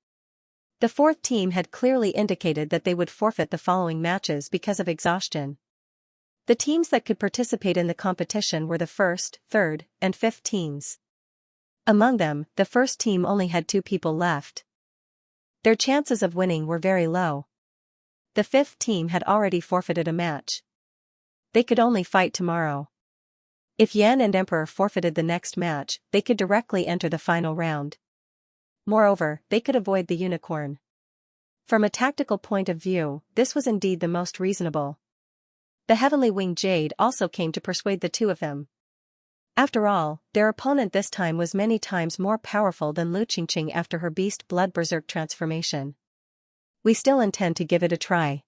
The fourth team had clearly indicated that they would forfeit the following matches because of exhaustion. The teams that could participate in the competition were the first, third, and fifth teams. Among them, the first team only had 2 people left. Their chances of winning were very low. The fifth team had already forfeited a match. They could only fight tomorrow. If Yan and Emperor forfeited the next match, they could directly enter the final round. Moreover, they could avoid the unicorn. From a tactical point of view, this was indeed the most reasonable. The heavenly winged jade also came to persuade the 2 of them. After all, their opponent this time was many times more powerful than Lu Qingqing after her beast blood berserk transformation. We still intend to give it a try.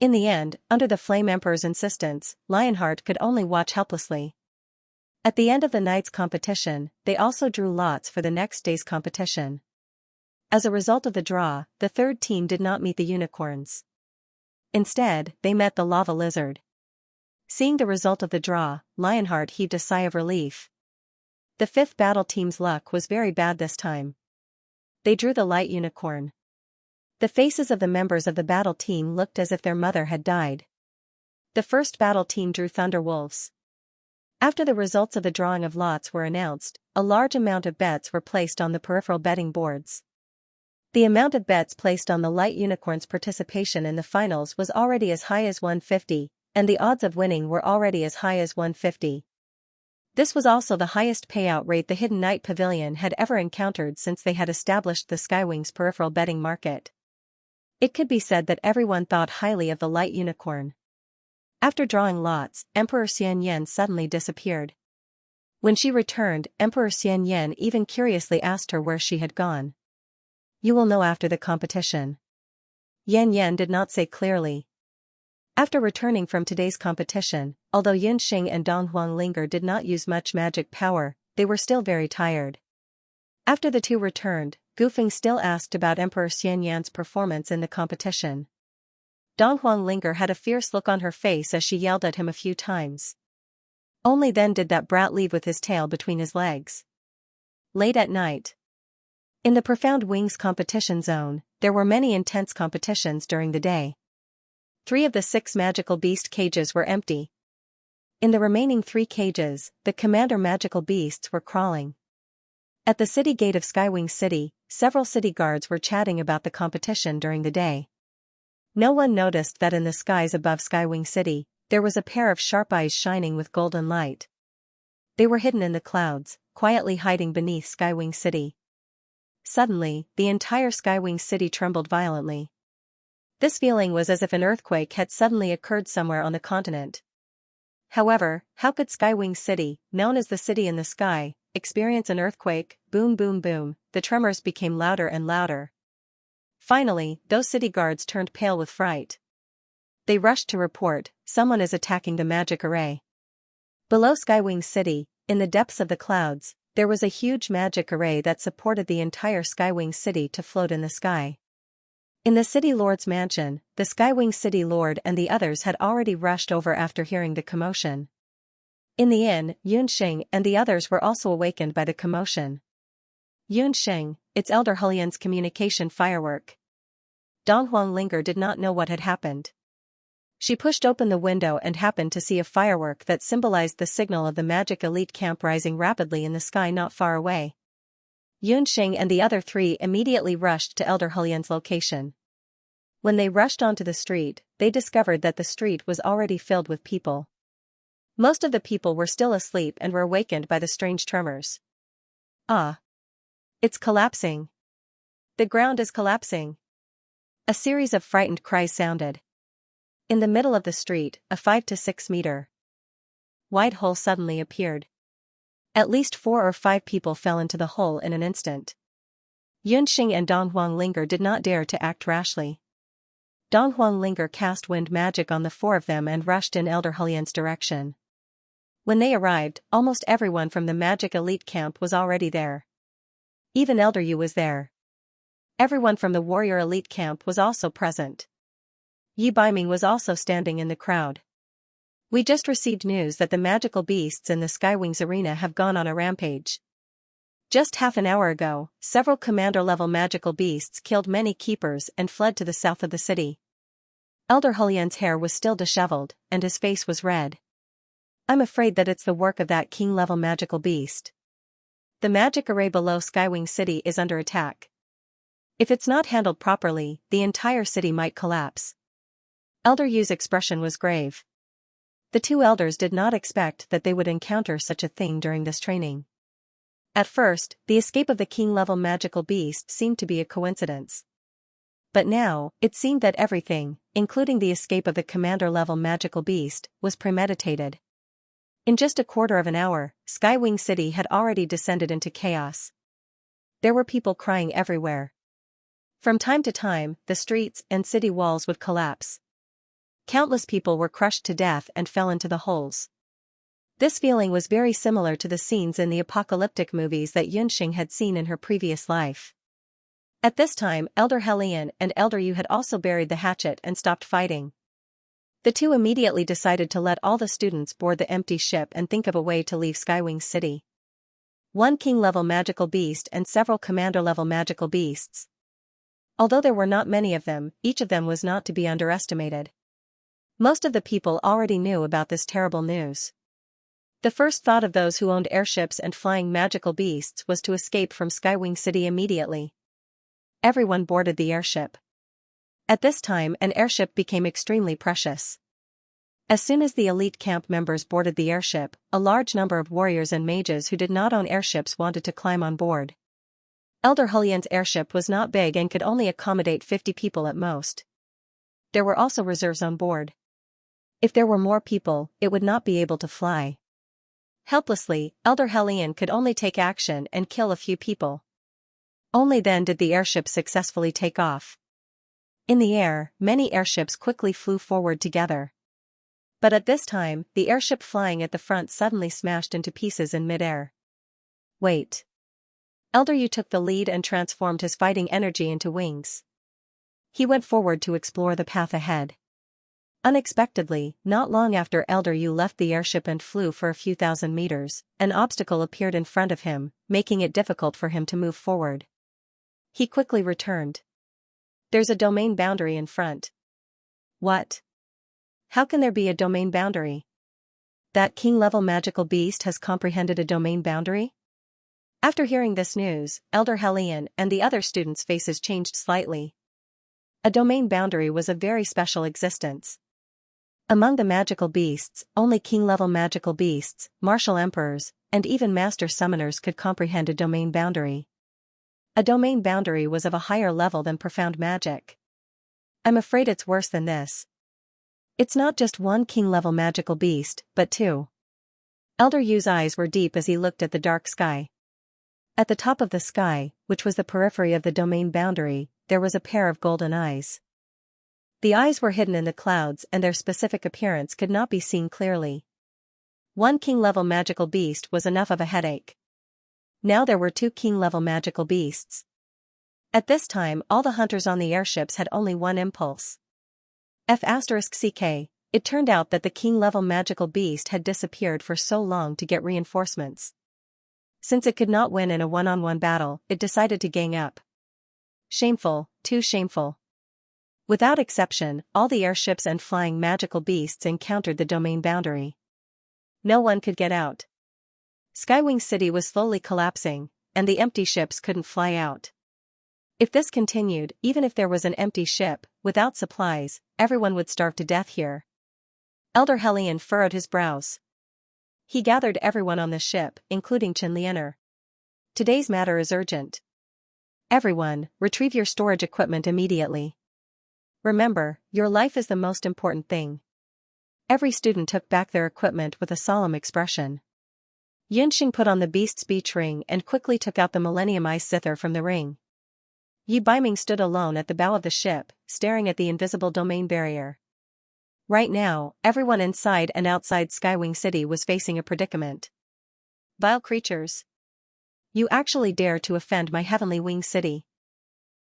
In the end, under the Flame Emperor's insistence, Lionheart could only watch helplessly. At the end of the night's competition, they also drew lots for the next day's competition. As a result of the draw, the third team did not meet the unicorns. Instead, they met the lava lizard. Seeing the result of the draw, Lionheart heaved a sigh of relief. The fifth battle team's luck was very bad this time. They drew the light unicorn. The faces of the members of the battle team looked as if their mother had died. The first battle team drew thunder wolves. After the results of the drawing of lots were announced, a large amount of bets were placed on the peripheral betting boards. The amount of bets placed on the light unicorn's participation in the finals was already as high as 150, and the odds of winning were already as high as 150. This was also the highest payout rate the Hidden Night Pavilion had ever encountered since they had established the Skywings peripheral betting market. It could be said that everyone thought highly of the light unicorn. After drawing lots, Emperor Xianxia suddenly disappeared. When she returned, Emperor Xianxia even curiously asked her where she had gone. You will know after the competition. Yan did not say clearly. After returning from today's competition, although Yunxing and Dong Huanglinger did not use much magic power, they were still very tired. After the 2 returned, Gufeng still asked about Emperor Xianxia's performance in the competition. Dong Huanglinger had a fierce look on her face as she yelled at him a few times. Only then did that brat leave with his tail between his legs. Late at night. In the Profound Wings competition zone, there were many intense competitions during the day. 3 of the 6 magical beast cages were empty. In the remaining 3 cages, the commander magical beasts were crawling. At the city gate of Skywing City, several city guards were chatting about the competition during the day. No one noticed that in the skies above Skywing City, there was a pair of sharp eyes shining with golden light. They were hidden in the clouds, quietly hiding beneath Skywing City. Suddenly, the entire Skywing City trembled violently. This feeling was as if an earthquake had suddenly occurred somewhere on the continent. However, how could Skywing City, known as the city in the sky, experience an earthquake? Boom boom boom, the tremors became louder and louder. Finally, those city guards turned pale with fright. They rushed to report, someone is attacking the magic array. Below Skywing City, in the depths of the clouds, there was a huge magic array that supported the entire Skywing City to float in the sky. In the City Lord's mansion, the Skywing City Lord and the others had already rushed over after hearing the commotion. In the inn, Yunxing and the others were also awakened by the commotion. Yunxing, it's Elder Hulian's communication firework. Dong Huanglinger did not know what had happened. She pushed open the window and happened to see a firework that symbolized the signal of the magic elite camp rising rapidly in the sky not far away. Yunxing and the other 3 immediately rushed to Elder Hulian's location. When they rushed onto the street, they discovered that the street was already filled with people. Most of the people were still asleep and were awakened by the strange tremors. Ah! It's collapsing! The ground is collapsing! A series of frightened cries sounded. In the middle of the street, a 5 to 6 meter wide hole suddenly appeared. At least 4 or 5 people fell into the hole in an instant. Yunxing and Dong Huanglinger did not dare to act rashly. Dong Huanglinger cast wind magic on the 4 of them and rushed in Elder Hulian's direction. When they arrived, almost everyone from the magic elite camp was already there. Even Elder Yu was there. Everyone from the warrior elite camp was also present. Yi Baiming was also standing in the crowd. We just received news that the magical beasts in the Skywings arena have gone on a rampage. Just half an hour ago, several commander-level magical beasts killed many keepers and fled to the south of the city. Elder Hulian's hair was still disheveled, and his face was red. I'm afraid that it's the work of that king-level magical beast. The magic array below Skywing City is under attack. If it's not handled properly, the entire city might collapse. Elder Yu's expression was grave. The two elders did not expect that they would encounter such a thing during this training. At first, the escape of the king-level magical beast seemed to be a coincidence. But now, it seemed that everything, including the escape of the commander-level magical beast, was premeditated. In just a quarter of an hour, Skywing City had already descended into chaos. There were people crying everywhere. From time to time, the streets and city walls would collapse. Countless people were crushed to death and fell into the holes. This feeling was very similar to the scenes in the apocalyptic movies that Xianxia had seen in her previous life. At this time, Elder Helian and Elder Yu had also buried the hatchet and stopped fighting. The two immediately decided to let all the students board the empty ship and think of a way to leave Skywing City. One king-level magical beast and several commander-level magical beasts. Although there were not many of them, each of them was not to be underestimated. Most of the people already knew about this terrible news. The first thought of those who owned airships and flying magical beasts was to escape from Skywing City immediately. Everyone boarded the airship. At this time, an airship became extremely precious. As soon as the elite camp members boarded the airship, a large number of warriors and mages who did not own airships wanted to climb on board. Elder Hulian's airship was not big and could only accommodate 50 people at most. There were also reserves on board. If there were more people, it would not be able to fly. Helplessly, Elder Helian could only take action and kill a few people. Only then did the airship successfully take off. In the air, many airships quickly flew forward together. But at this time, the airship flying at the front suddenly smashed into pieces in mid-air. Wait. Elder Yu took the lead and transformed his fighting energy into wings. He went forward to explore the path ahead. Unexpectedly, not long after Elder Yu left the airship and flew for a few thousand meters, an obstacle appeared in front of him, making it difficult for him to move forward. He quickly returned. There's a domain boundary in front. What? How can there be a domain boundary? That king-level magical beast has comprehended a domain boundary? After hearing this news, Elder Helian and the other students' faces changed slightly. A domain boundary was a very special existence. Among the magical beasts, only king-level magical beasts, martial emperors, and even master summoners could comprehend a domain boundary. A domain boundary was of a higher level than profound magic. I'm afraid it's worse than this. It's not just one king-level magical beast, but two. Elder Yu's eyes were deep as he looked at the dark sky. At the top of the sky, which was the periphery of the domain boundary, there was a pair of golden eyes. The eyes were hidden in the clouds and their specific appearance could not be seen clearly. One king-level magical beast was enough of a headache. Now there were two king-level magical beasts. At this time, all the hunters on the airships had only one impulse. F***ck, it turned out that the king-level magical beast had disappeared for so long to get reinforcements. Since it could not win in a one-on-one battle, it decided to gang up. Shameful, too shameful. Without exception, all the airships and flying magical beasts encountered the domain boundary. No one could get out. Skywing City was slowly collapsing, and the empty ships couldn't fly out. If this continued, even if there was an empty ship, without supplies, everyone would starve to death here. Elder Helian furrowed his brows. He gathered everyone on the ship, including Chenliener. Today's matter is urgent. Everyone, retrieve your storage equipment immediately. Remember, your life is the most important thing. Every student took back their equipment with a solemn expression. Yunxing put on the beast's beach ring and quickly took out the Millennium Ice Zither from the ring. Yi Baiming stood alone at the bow of the ship, staring at the invisible domain barrier. Right now, everyone inside and outside Skywing City was facing a predicament. Vile creatures. You actually dare to offend my heavenly wing city.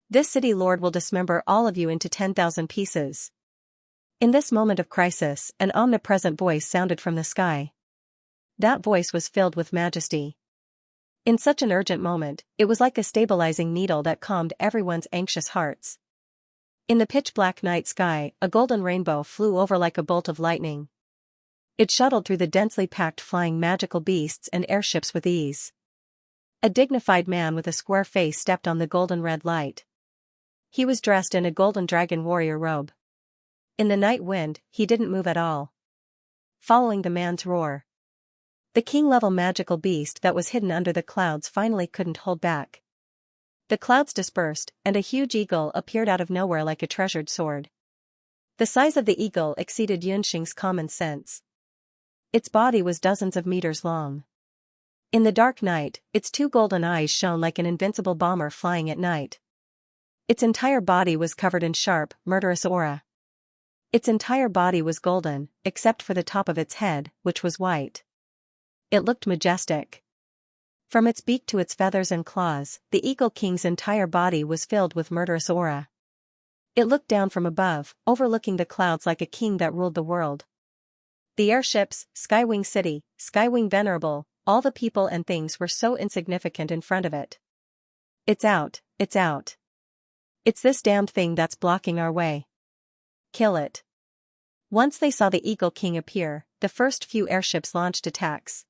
This city lord will dismember all of you into 10,000 pieces. In this moment of crisis, an omnipresent voice sounded from the sky. That voice was filled with majesty. In such an urgent moment, it was like a stabilizing needle that calmed everyone's anxious hearts. In the pitch-black night sky, a golden rainbow flew over like a bolt of lightning. It shuttled through the densely packed flying magical beasts and airships with ease. A dignified man with a square face stepped on the golden-red light. He was dressed in a golden dragon warrior robe. In the night wind, he didn't move at all. Following the man's roar, the king-level magical beast that was hidden under the clouds finally couldn't hold back. The clouds dispersed, and a huge eagle appeared out of nowhere like a treasured sword. The size of the eagle exceeded Xianxia's common sense. Its body was dozens of meters long. In the dark night, its two golden eyes shone like an invincible bomber flying at night. Its entire body was covered in sharp, murderous aura. Its entire body was golden, except for the top of its head, which was white. It looked majestic. From its beak to its feathers and claws, the Eagle King's entire body was filled with murderous aura. It looked down from above, overlooking the clouds like a king that ruled the world. The airships, Skywing City, Skywing Venerable, all the people and things were so insignificant in front of it. It's out, it's out. It's this damned thing that's blocking our way. Kill it. Once they saw the Eagle King appear, the first few airships launched attacks.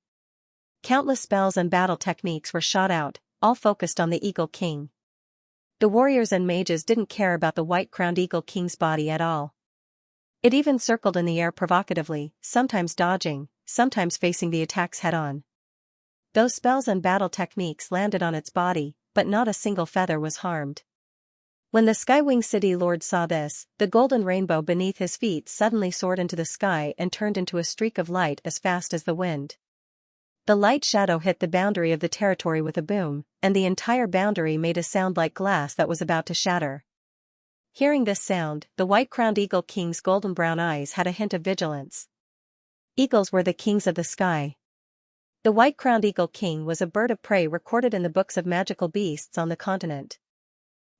Countless spells and battle techniques were shot out, all focused on the Eagle King. The warriors and mages didn't care about the white-crowned Eagle King's body at all. It even circled in the air provocatively, sometimes dodging, sometimes facing the attacks head-on. Those spells and battle techniques landed on its body, but not a single feather was harmed. When the Skywing City Lord saw this, the golden rainbow beneath his feet suddenly soared into the sky and turned into a streak of light as fast as the wind. The light shadow hit the boundary of the territory with a boom, and the entire boundary made a sound like glass that was about to shatter. Hearing this sound, the white-crowned Eagle King's golden brown eyes had a hint of vigilance. Eagles were the kings of the sky. The white-crowned Eagle King was a bird of prey recorded in the books of magical beasts on the continent.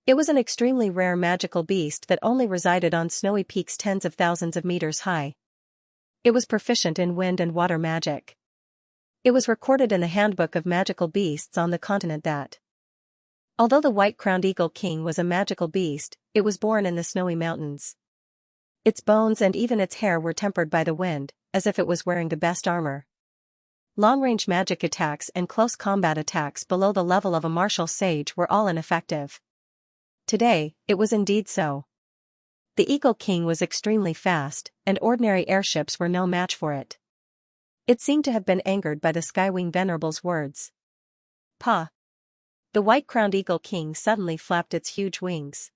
It was an extremely rare magical beast that only resided on snowy peaks tens of thousands of meters high. It was proficient in wind and water magic. It was recorded in the Handbook of Magical Beasts on the continent that, although the white-crowned Eagle King was a magical beast, it was born in the snowy mountains. Its bones and even its hair were tempered by the wind, as if it was wearing the best armor. Long-range magic attacks and close combat attacks below the level of a martial sage were all ineffective. Today, it was indeed so. The Eagle King was extremely fast, and ordinary airships were no match for it. It seemed to have been angered by the Skywing Venerable's words. "Pah!" The white-crowned Eagle King suddenly flapped its huge wings.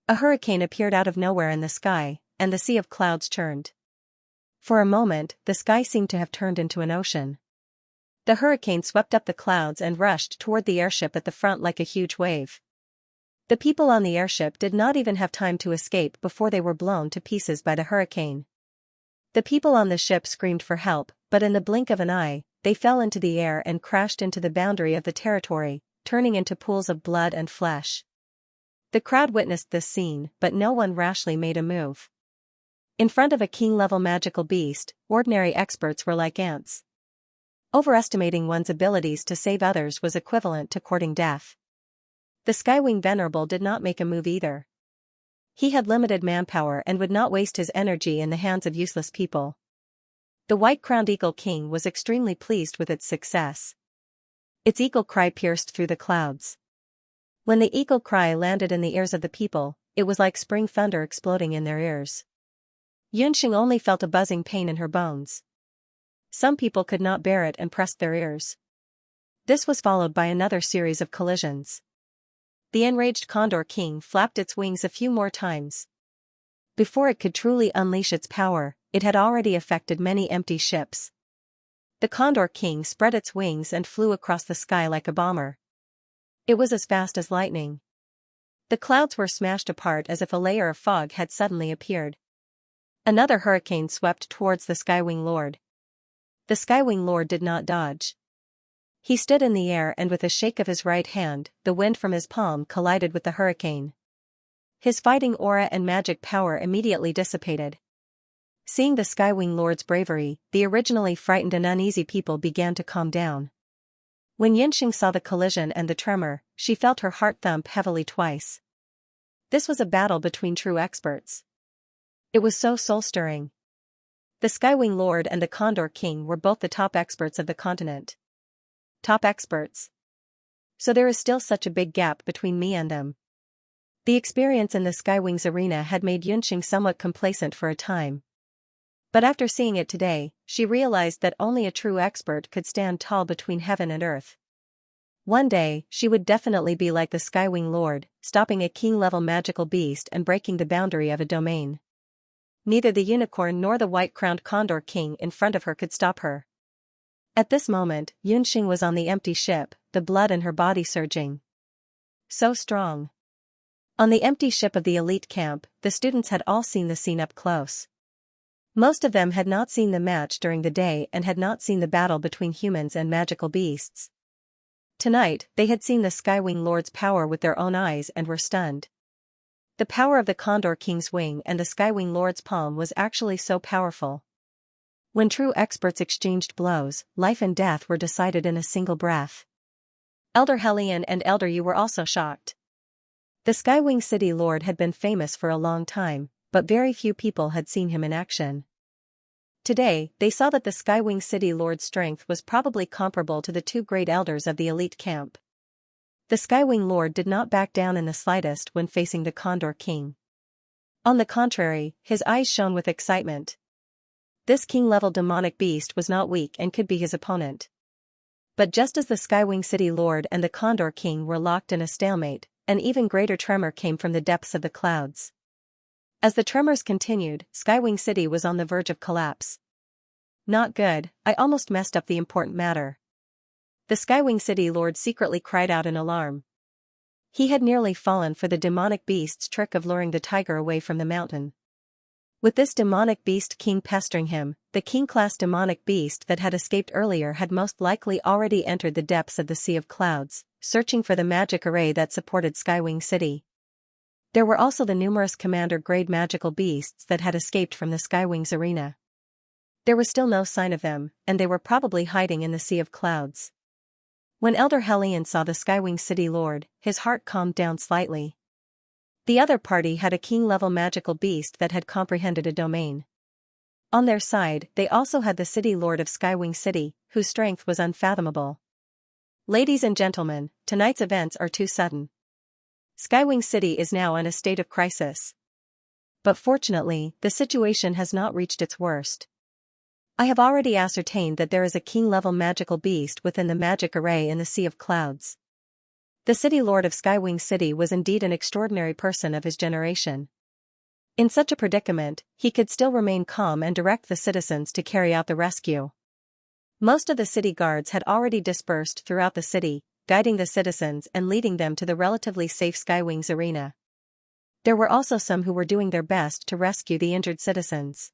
A hurricane appeared out of nowhere in the sky, and the sea of clouds churned. For a moment, the sky seemed to have turned into an ocean. The hurricane swept up the clouds and rushed toward the airship at the front like a huge wave. The people on the airship did not even have time to escape before they were blown to pieces by the hurricane. The people on the ship screamed for help, but in the blink of an eye, they fell into the air and crashed into the boundary of the territory, turning into pools of blood and flesh. The crowd witnessed this scene, but no one rashly made a move. In front of a king-level magical beast, ordinary experts were like ants. Overestimating one's abilities to save others was equivalent to courting death. The Skywing Venerable did not make a move either. He had limited manpower and would not waste his energy in the hands of useless people. The white-crowned Eagle King was extremely pleased with its success. Its eagle cry pierced through the clouds. When the eagle cry landed in the ears of the people, it was like spring thunder exploding in their ears. Xianxia only felt a buzzing pain in her bones. Some people could not bear it and pressed their ears. This was followed by another series of collisions. The enraged Condor King flapped its wings a few more times. Before it could truly unleash its power, it had already affected many empty ships. The Condor King spread its wings and flew across the sky like a bomber. It was as fast as lightning. The clouds were smashed apart as if a layer of fog had suddenly appeared. Another hurricane swept towards the Skywing Lord. The Skywing Lord did not dodge. He stood in the air and with a shake of his right hand, the wind from his palm collided with the hurricane. His fighting aura and magic power immediately dissipated. Seeing the Skywing Lord's bravery, the originally frightened and uneasy people began to calm down. When Xianxia saw the collision and the tremor, she felt her heart thump heavily twice. This was a battle between true experts. It was so soul-stirring. The Skywing Lord and the Condor King were both the top experts of the continent. Top experts. So there is still such a big gap between me and them. The experience in the Skywings arena had made Xianxia somewhat complacent for a time. But after seeing it today, she realized that only a true expert could stand tall between heaven and earth. One day, she would definitely be like the Skywing Lord, stopping a king-level magical beast and breaking the boundary of a domain. Neither the unicorn nor the white-crowned Condor King in front of her could stop her. At this moment, Xianxia was on the empty ship, the blood in her body surging. So strong. On the empty ship of the elite camp, the students had all seen the scene up close. Most of them had not seen the match during the day and had not seen the battle between humans and magical beasts. Tonight, they had seen the Skywing Lord's power with their own eyes and were stunned. The power of the Condor King's wing and the Skywing Lord's palm was actually so powerful. When true experts exchanged blows, life and death were decided in a single breath. Elder Helion and Elder Yu were also shocked. The Skywing City Lord had been famous for a long time, but very few people had seen him in action. Today, they saw that the Skywing City Lord's strength was probably comparable to the two great elders of the elite camp. The Skywing Lord did not back down in the slightest when facing the Condor King. On the contrary, his eyes shone with excitement. This king-level demonic beast was not weak and could be his opponent. But just as the Skywing City Lord and the Condor King were locked in a stalemate, an even greater tremor came from the depths of the clouds. As the tremors continued, Skywing City was on the verge of collapse. Not good, I almost messed up the important matter. The Skywing City Lord secretly cried out in alarm. He had nearly fallen for the demonic beast's trick of luring the tiger away from the mountain. With this demonic beast king pestering him, the king-class demonic beast that had escaped earlier had most likely already entered the depths of the Sea of Clouds, searching for the magic array that supported Skywing City. There were also the numerous commander-grade magical beasts that had escaped from the Skywings arena. There was still no sign of them, and they were probably hiding in the Sea of Clouds. When Elder Helion saw the Skywing City Lord, his heart calmed down slightly. The other party had a king-level magical beast that had comprehended a domain. On their side, they also had the City Lord of Skywing City, whose strength was unfathomable. Ladies and gentlemen, tonight's events are too sudden. Skywing City is now in a state of crisis. But fortunately, the situation has not reached its worst. I have already ascertained that there is a king-level magical beast within the magic array in the Sea of Clouds. The City Lord of Skywing City was indeed an extraordinary person of his generation. In such a predicament, he could still remain calm and direct the citizens to carry out the rescue. Most of the city guards had already dispersed throughout the city, guiding the citizens and leading them to the relatively safe Skywings arena. There were also some who were doing their best to rescue the injured citizens.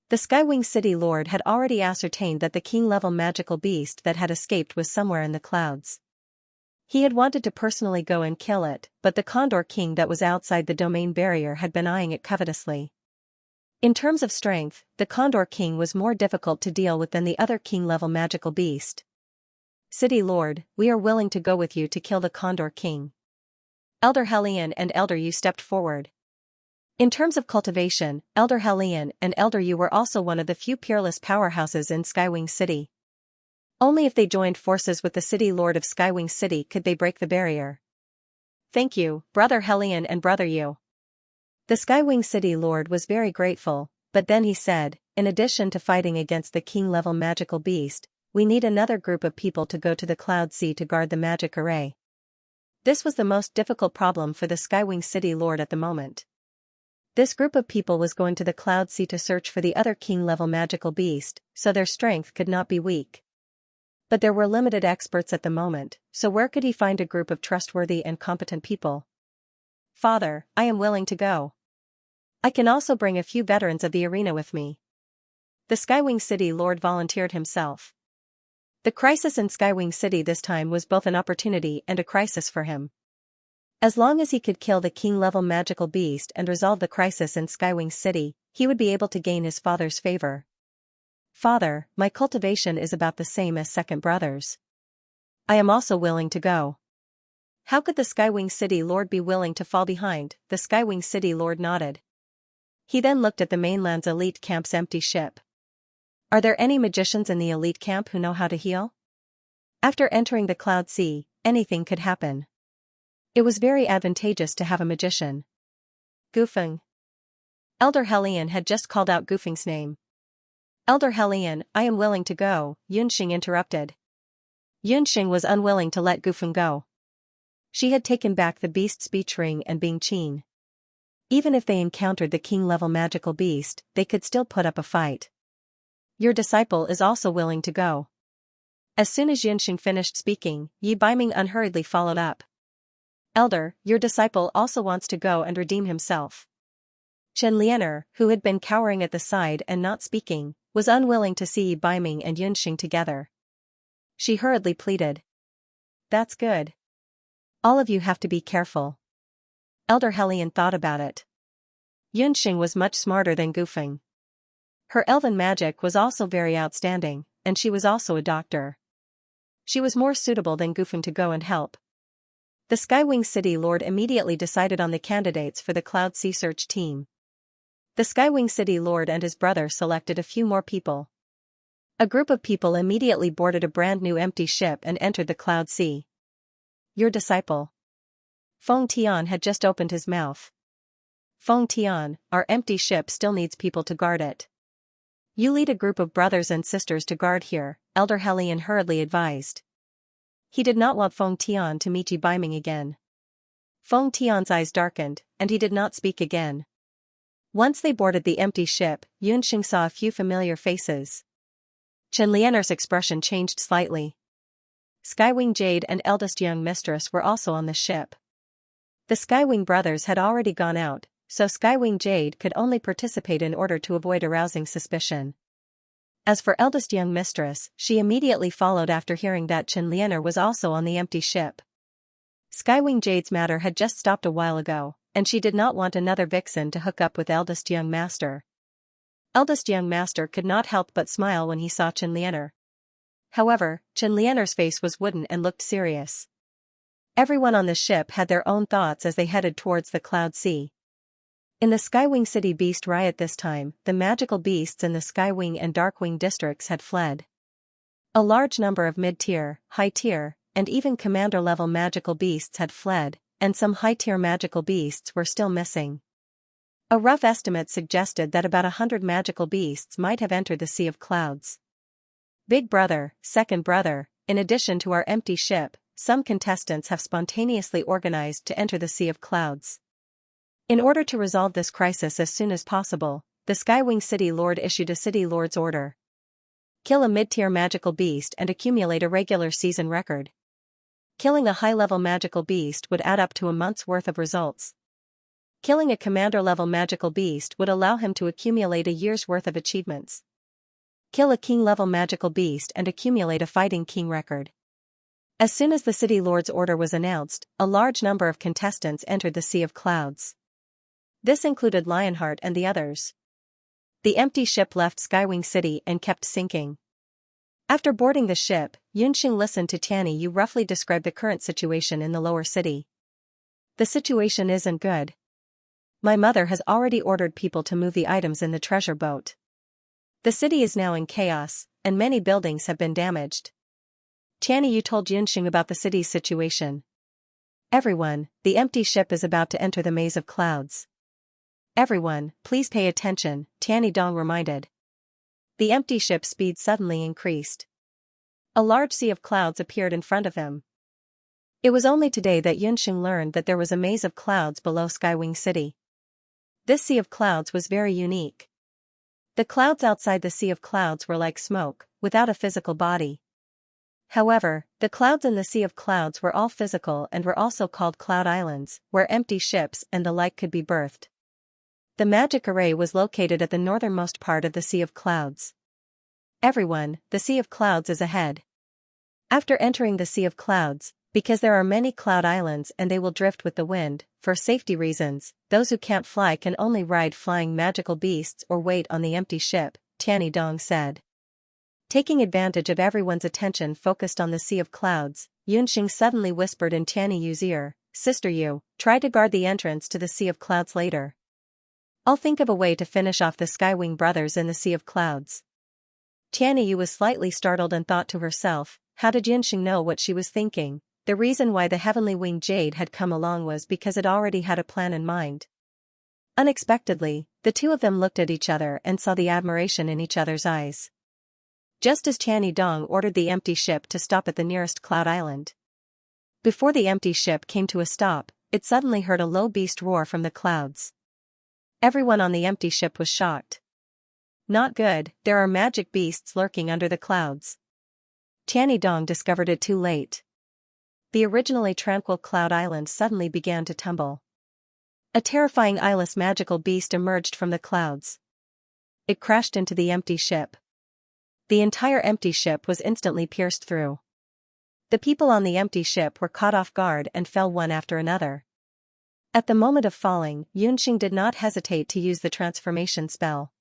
The Skywing City Lord had already ascertained that the king-level magical beast that had escaped was somewhere in the clouds. He had wanted to personally go and kill it, but the Condor King that was outside the domain barrier had been eyeing it covetously. In terms of strength, the Condor King was more difficult to deal with than the other king-level magical beast. City Lord, we are willing to go with you to kill the Condor King. Elder Helion and Elder Yu stepped forward. In terms of cultivation, Elder Helion and Elder Yu were also one of the few peerless powerhouses in Skywing City. Only if they joined forces with the City Lord of Skywing City could they break the barrier. Thank you, Brother Helion and Brother Yu. The Skywing City Lord was very grateful, but then he said, in addition to fighting against the king-level magical beast, we need another group of people to go to the Cloud Sea to guard the magic array. This was the most difficult problem for the Skywing City Lord at the moment. This group of people was going to the Cloud Sea to search for the other king-level magical beast, so their strength could not be weak. But there were limited experts at the moment, so where could he find a group of trustworthy and competent people? Father, I am willing to go. I can also bring a few veterans of the arena with me. The Skywing City Lord volunteered himself. The crisis in Skywing City this time was both an opportunity and a crisis for him. As long as he could kill the king-level magical beast and resolve the crisis in Skywing City, he would be able to gain his father's favor. Father, my cultivation is about the same as second brother's. I am also willing to go. How could the Skywing City Lord be willing to fall behind? The Skywing City Lord nodded. He then looked at the mainland's elite camp's empty ship. Are there any magicians in the elite camp who know how to heal? After entering the Cloud Sea, anything could happen. It was very advantageous to have a magician. Gufeng. Elder Helion had just called out Gufeng's name. Elder Helion, I am willing to go, Yunxing interrupted. Yunxing was unwilling to let Gufeng go. She had taken back the beast's speech ring and Bing Qin. Even if they encountered the king-level magical beast, they could still put up a fight. Your disciple is also willing to go. As soon as Yunxing finished speaking, Yi Baiming unhurriedly followed up. Elder, your disciple also wants to go and redeem himself. Chen Lianer, who had been cowering at the side and not speaking, was unwilling to see Yi Baiming and Yunxing together. She hurriedly pleaded. That's good. All of you have to be careful. Elder Helion thought about it. Yunxing was much smarter than Gufeng. Her elven magic was also very outstanding, and she was also a doctor. She was more suitable than Gufeng to go and help. The Skywing City Lord immediately decided on the candidates for the Cloud Sea Search team. The Skywing City Lord and his brother selected a few more people. A group of people immediately boarded a brand new empty ship and entered the Cloud Sea. Your disciple. Feng Tian had just opened his mouth. Feng Tian, our empty ship still needs people to guard it. You lead a group of brothers and sisters to guard here, Elder Helion hurriedly advised. He did not want Feng Tian to meet Yi Baiming again. Feng Tian's eyes darkened, and he did not speak again. Once they boarded the empty ship, Yunxing saw a few familiar faces. Chen Lianer's expression changed slightly. Skywing Jade and eldest young mistress were also on the ship. The Skywing brothers had already gone out, so Skywing Jade could only participate in order to avoid arousing suspicion. As for eldest young mistress, she immediately followed after hearing that Chen Lianer was also on the empty ship. Skywing Jade's matter had just stopped a while ago, and she did not want another vixen to hook up with eldest young master. Eldest young master could not help but smile when he saw Chen Lianer. However, Chen Lianer's face was wooden and looked serious. Everyone on the ship had their own thoughts as they headed towards the Cloud Sea. In the Skywing City Beast Riot this time, the magical beasts in the Skywing and Darkwing districts had fled. A large number of mid-tier, high-tier, and even commander-level magical beasts had fled, and some high-tier magical beasts were still missing. A rough estimate suggested that about 100 magical beasts might have entered the Sea of Clouds. Big brother, second brother, in addition to our empty ship, some contestants have spontaneously organized to enter the Sea of Clouds. In order to resolve this crisis as soon as possible, the Skywing City Lord issued a City Lord's order. Kill a mid-tier magical beast and accumulate a regular season record. Killing a high-level magical beast would add up to a month's worth of results. Killing a commander-level magical beast would allow him to accumulate a year's worth of achievements. Kill a king-level magical beast and accumulate a fighting king record. As soon as the City Lord's order was announced, a large number of contestants entered the Sea of Clouds. This included Lionheart and the others. The empty ship left Skywing City and kept sinking. After boarding the ship, Yunxing listened to Tianyi Yu roughly describe the current situation in the lower city. The situation isn't good. My mother has already ordered people to move the items in the treasure boat. The city is now in chaos, and many buildings have been damaged. Tianyi Yu told Yunxing about the city's situation. Everyone, the empty ship is about to enter the maze of clouds. Everyone, please pay attention, Tianyi Dong reminded. The empty ship's speed suddenly increased. A large sea of clouds appeared in front of him. It was only today that Yunxing learned that there was a maze of clouds below Skywing City. This sea of clouds was very unique. The clouds outside the sea of clouds were like smoke, without a physical body. However, the clouds in the Sea of Clouds were all physical and were also called Cloud Islands, where empty ships and the like could be birthed. The magic array was located at the northernmost part of the Sea of Clouds. Everyone, the Sea of Clouds is ahead. After entering the Sea of Clouds, Because there are many cloud islands and they will drift with the wind. For safety reasons, those who can't fly can only ride flying magical beasts or wait on the empty ship, Tianyi Dong said. Taking advantage of everyone's attention focused on the sea of clouds, Yunxing suddenly whispered in Tianyi Yu's ear, "Sister Yu, try to guard the entrance to the sea of clouds later. I'll think of a way to finish off the Skywing brothers in the sea of clouds." Tianyi Yu was slightly startled and thought to herself, how did Yunxing know what she was thinking? The reason why the heavenly winged jade had come along was because it already had a plan in mind. Unexpectedly, the two of them looked at each other and saw the admiration in each other's eyes. Just as Tianyi Dong ordered the empty ship to stop at the nearest cloud island. Before the empty ship came to a stop, it suddenly heard a low beast roar from the clouds. Everyone on the empty ship was shocked. Not good, there are magic beasts lurking under the clouds. Tianyi Dong discovered it too late. The originally tranquil cloud island suddenly began to tumble. A terrifying eyeless magical beast emerged from the clouds. It crashed into the empty ship. The entire empty ship was instantly pierced through. The people on the empty ship were caught off guard and fell one after another. At the moment of falling, Yunxing did not hesitate to use the transformation spell.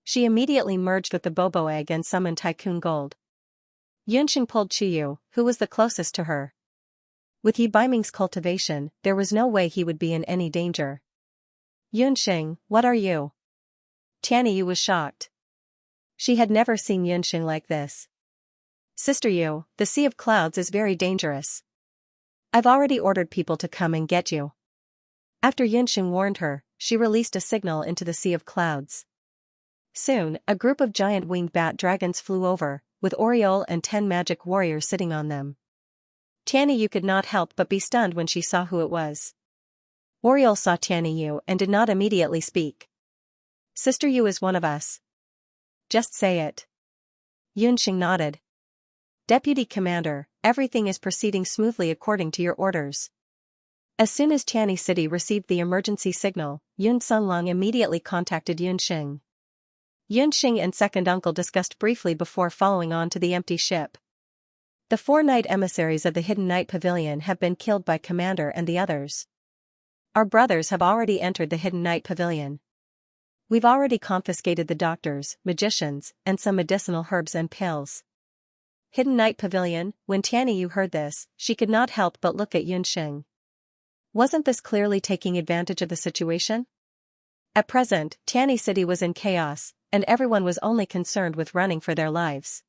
She immediately merged with the Bobo egg and summoned Tycoon Gold. Yunxing pulled Chuyu, who was the closest to her. With Yi Baiming's cultivation, there was no way he would be in any danger. "Yunxing, what are you?" Tianyi Yu was shocked. She had never seen Yunxing like this. "Sister Yu, the Sea of Clouds is very dangerous. I've already ordered people to come and get you." After Yunxing warned her, she released a signal into the Sea of Clouds. Soon, a group of giant winged bat dragons flew over, with Oriole and 10 magic warriors sitting on them. Tianyi Yu could not help but be stunned when she saw who it was. Oriole saw Tianyi Yu and did not immediately speak. "Sister Yu is one of us. Just say it." Yunxing nodded. "Deputy Commander, everything is proceeding smoothly according to your orders." As soon as Tianyi City received the emergency signal, Yun Sunlong immediately contacted Yunxing. Yunxing and second uncle discussed briefly before following on to the empty ship. "The 4 night emissaries of the Hidden Night Pavilion have been killed by Commander and the others. Our brothers have already entered the Hidden Night Pavilion. We've already confiscated the doctors, magicians, and some medicinal herbs and pills." Hidden Night Pavilion. When Tianyi Yu heard this, she could not help but look at Yunxing. Wasn't this clearly taking advantage of the situation? At present, Tianyi City was in chaos, and everyone was only concerned with running for their lives.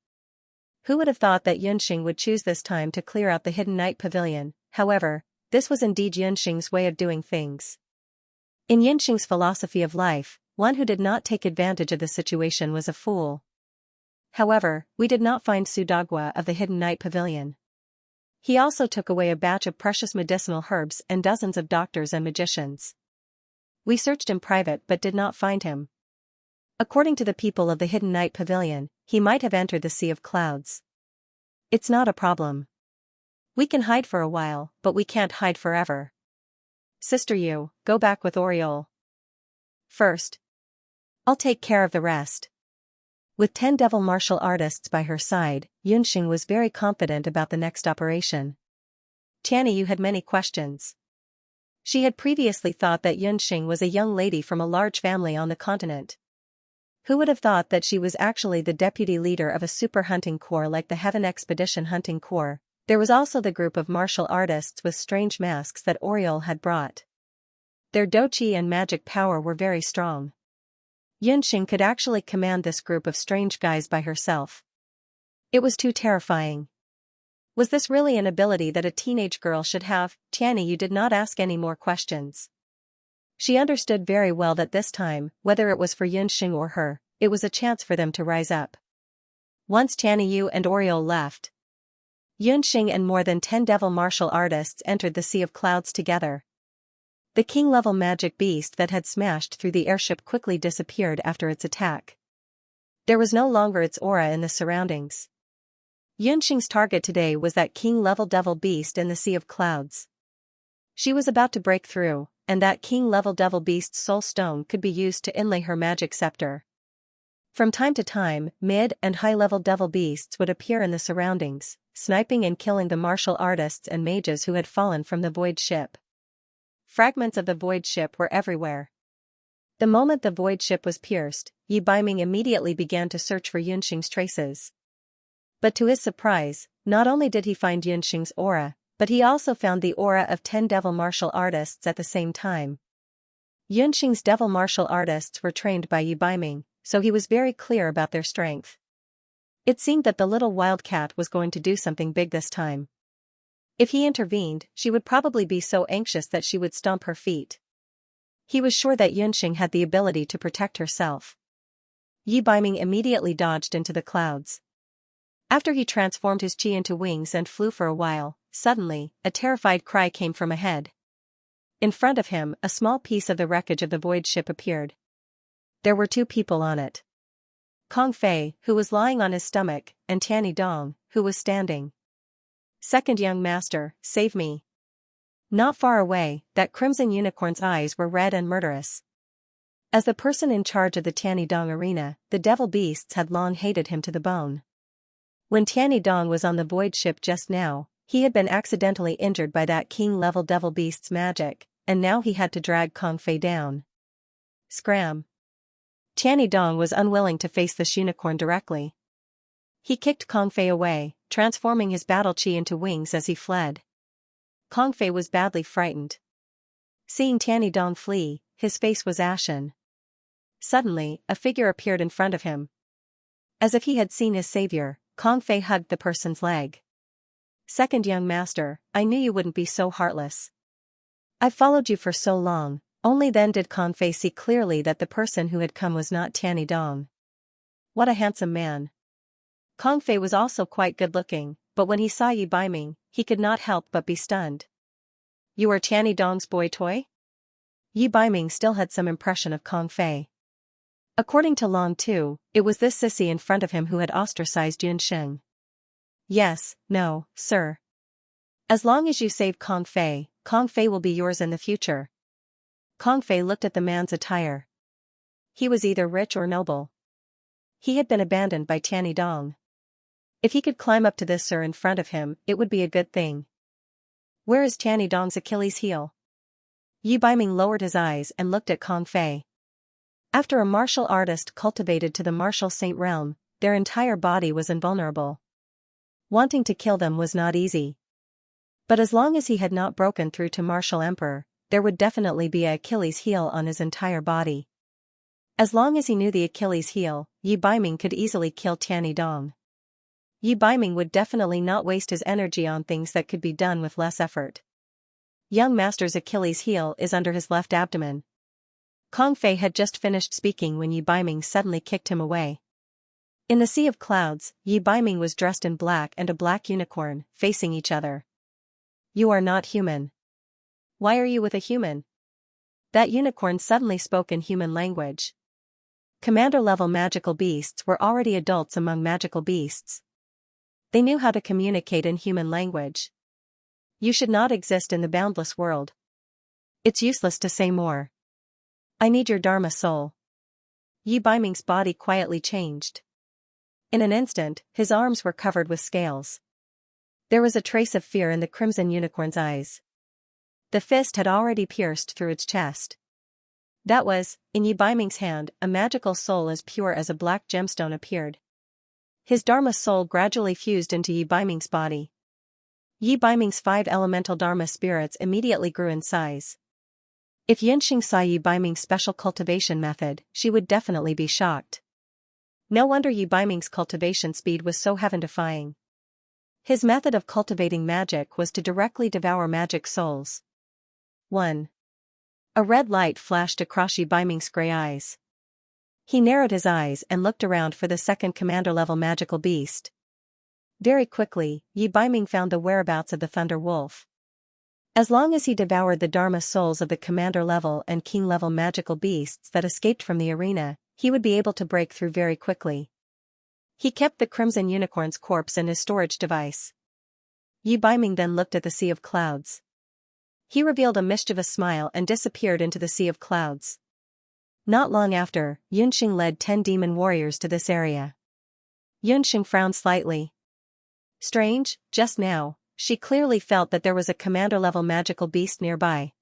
Who would have thought that Yunxing would choose this time to clear out the Hidden Night Pavilion? However, this was indeed Yunxing's way of doing things. In Yunxing's philosophy of life, one who did not take advantage of the situation was a fool. However, we did not find Sudagwa of the Hidden Night Pavilion. He also took away a batch of precious medicinal herbs and dozens of doctors and magicians. We searched in private but did not find him. According to the people of the Hidden Night Pavilion, he might have entered the Sea of Clouds. It's not a problem. We can hide for a while, but we can't hide forever. Sister Yu, go back with Oriole. First. I'll take care of the rest. With 10 devil martial artists by her side, Yunxing was very confident about the next operation. Tianyi Yu had many questions. She had previously thought that Yunxing was a young lady from a large family on the continent. Who would have thought that she was actually the deputy leader of a super hunting corps like the Heaven Expedition Hunting Corps? There was also the group of martial artists with strange masks that Oriole had brought. Their doqi and magic power were very strong. Yunxing could actually command this group of strange guys by herself. It was too terrifying. Was this really an ability that a teenage girl should have? Tianyi Yu did not ask any more questions. She understood very well that this time, whether it was for Yunxing or her, it was a chance for them to rise up. Once Tianyi Yu and Oriole left, Yunxing and more than 10 devil martial artists entered the Sea of Clouds together. The king-level magic beast that had smashed through the airship quickly disappeared after its attack. There was no longer its aura in the surroundings. Yunxing's target today was that king-level devil beast in the Sea of Clouds. She was about to break through, and that king-level devil beast's soul stone could be used to inlay her magic scepter. From time to time, mid- and high-level devil beasts would appear in the surroundings, sniping and killing the martial artists and mages who had fallen from the void ship. Fragments of the void ship were everywhere. The moment the void ship was pierced, Yi Baiming immediately began to search for Yunxing's traces. But to his surprise, not only did he find Yunxing's aura, but he also found the aura of 10 devil martial artists at the same time. Yunxing's devil martial artists were trained by Yi Baiming, so he was very clear about their strength. It seemed that the little wildcat was going to do something big this time. If he intervened, she would probably be so anxious that she would stomp her feet. He was sure that Yunxing had the ability to protect herself. Yi Baiming immediately dodged into the clouds. After he transformed his chi into wings and flew for a while, suddenly, a terrified cry came from ahead. In front of him, a small piece of the wreckage of the void ship appeared. There were 2 people on it. Kong Fei, who was lying on his stomach, and Tianyi Dong, who was standing. Second young master, save me. Not far away, that crimson unicorn's eyes were red and murderous. As the person in charge of the Tianyi Dong arena, the devil beasts had long hated him to the bone. When Tianyi Dong was on the void ship just now, he had been accidentally injured by that king-level devil beast's magic, and now he had to drag Kong Fei down. Scram. Tianyi Dong was unwilling to face this unicorn directly. He kicked Kong Fei away, transforming his battle chi into wings as he fled. Kong Fei was badly frightened. Seeing Tianyi Dong flee, his face was ashen. Suddenly, a figure appeared in front of him. As if he had seen his savior, Kong Fei hugged the person's leg. Second young master, I knew you wouldn't be so heartless. I've followed you for so long. Only then did Kong Fei see clearly that the person who had come was not Tianyi Dong. What a handsome man. Kong Fei was also quite good-looking, but when he saw Yi Baiming, he could not help but be stunned. You are Tianyi Dong's boy toy? Yi Baiming still had some impression of Kong Fei. According to Long Tu, it was this sissy in front of him who had ostracized Yunxing. Yes, no, sir. As long as you save Kong Fei will be yours in the future. Kong Fei looked at the man's attire. He was either rich or noble. He had been abandoned by Tianyi Dong. If he could climb up to this sir in front of him, it would be a good thing. Where is Tianyi Dong's Achilles heel? Yi Baiming lowered his eyes and looked at Kong Fei. After a martial artist cultivated to the martial saint realm, their entire body was invulnerable. Wanting to kill them was not easy. But as long as he had not broken through to martial emperor, there would definitely be an Achilles heel on his entire body. As long as he knew the Achilles heel, Yi Baiming could easily kill Tianyi Dong. Yi Baiming would definitely not waste his energy on things that could be done with less effort. Young master's Achilles heel is under his left abdomen. Kong Fei had just finished speaking when Yi Baiming suddenly kicked him away. In the sea of clouds, Yi Baiming was dressed in black and a black unicorn, facing each other. You are not human. Why are you with a human? That unicorn suddenly spoke in human language. Commander-level magical beasts were already adults among magical beasts. They knew how to communicate in human language. You should not exist in the boundless world. It's useless to say more. I need your Dharma soul. Yi Baiming's body quietly changed. In an instant, his arms were covered with scales. There was a trace of fear in the crimson unicorn's eyes. The fist had already pierced through its chest. That was, in Yi Baiming's hand, a magical soul as pure as a black gemstone appeared. His Dharma soul gradually fused into Yi Baiming's body. Yi Baiming's 5 elemental Dharma spirits immediately grew in size. If Yunxing saw Yi Baiming's special cultivation method, she would definitely be shocked. No wonder Yi Baiming's cultivation speed was so heaven-defying. His method of cultivating magic was to directly devour magic souls. 1. A red light flashed across Yi Baiming's gray eyes. He narrowed his eyes and looked around for the second commander-level magical beast. Very quickly, Yi Baiming found the whereabouts of the Thunder Wolf. As long as he devoured the Dharma souls of the commander-level and king-level magical beasts that escaped from the arena, he would be able to break through very quickly. He kept the crimson unicorn's corpse in his storage device. Yi Baiming then looked at the sea of clouds. He revealed a mischievous smile and disappeared into the sea of clouds. Not long after, Yunxing led 10 demon warriors to this area. Yunxing frowned slightly. Strange, just now, she clearly felt that there was a commander-level magical beast nearby.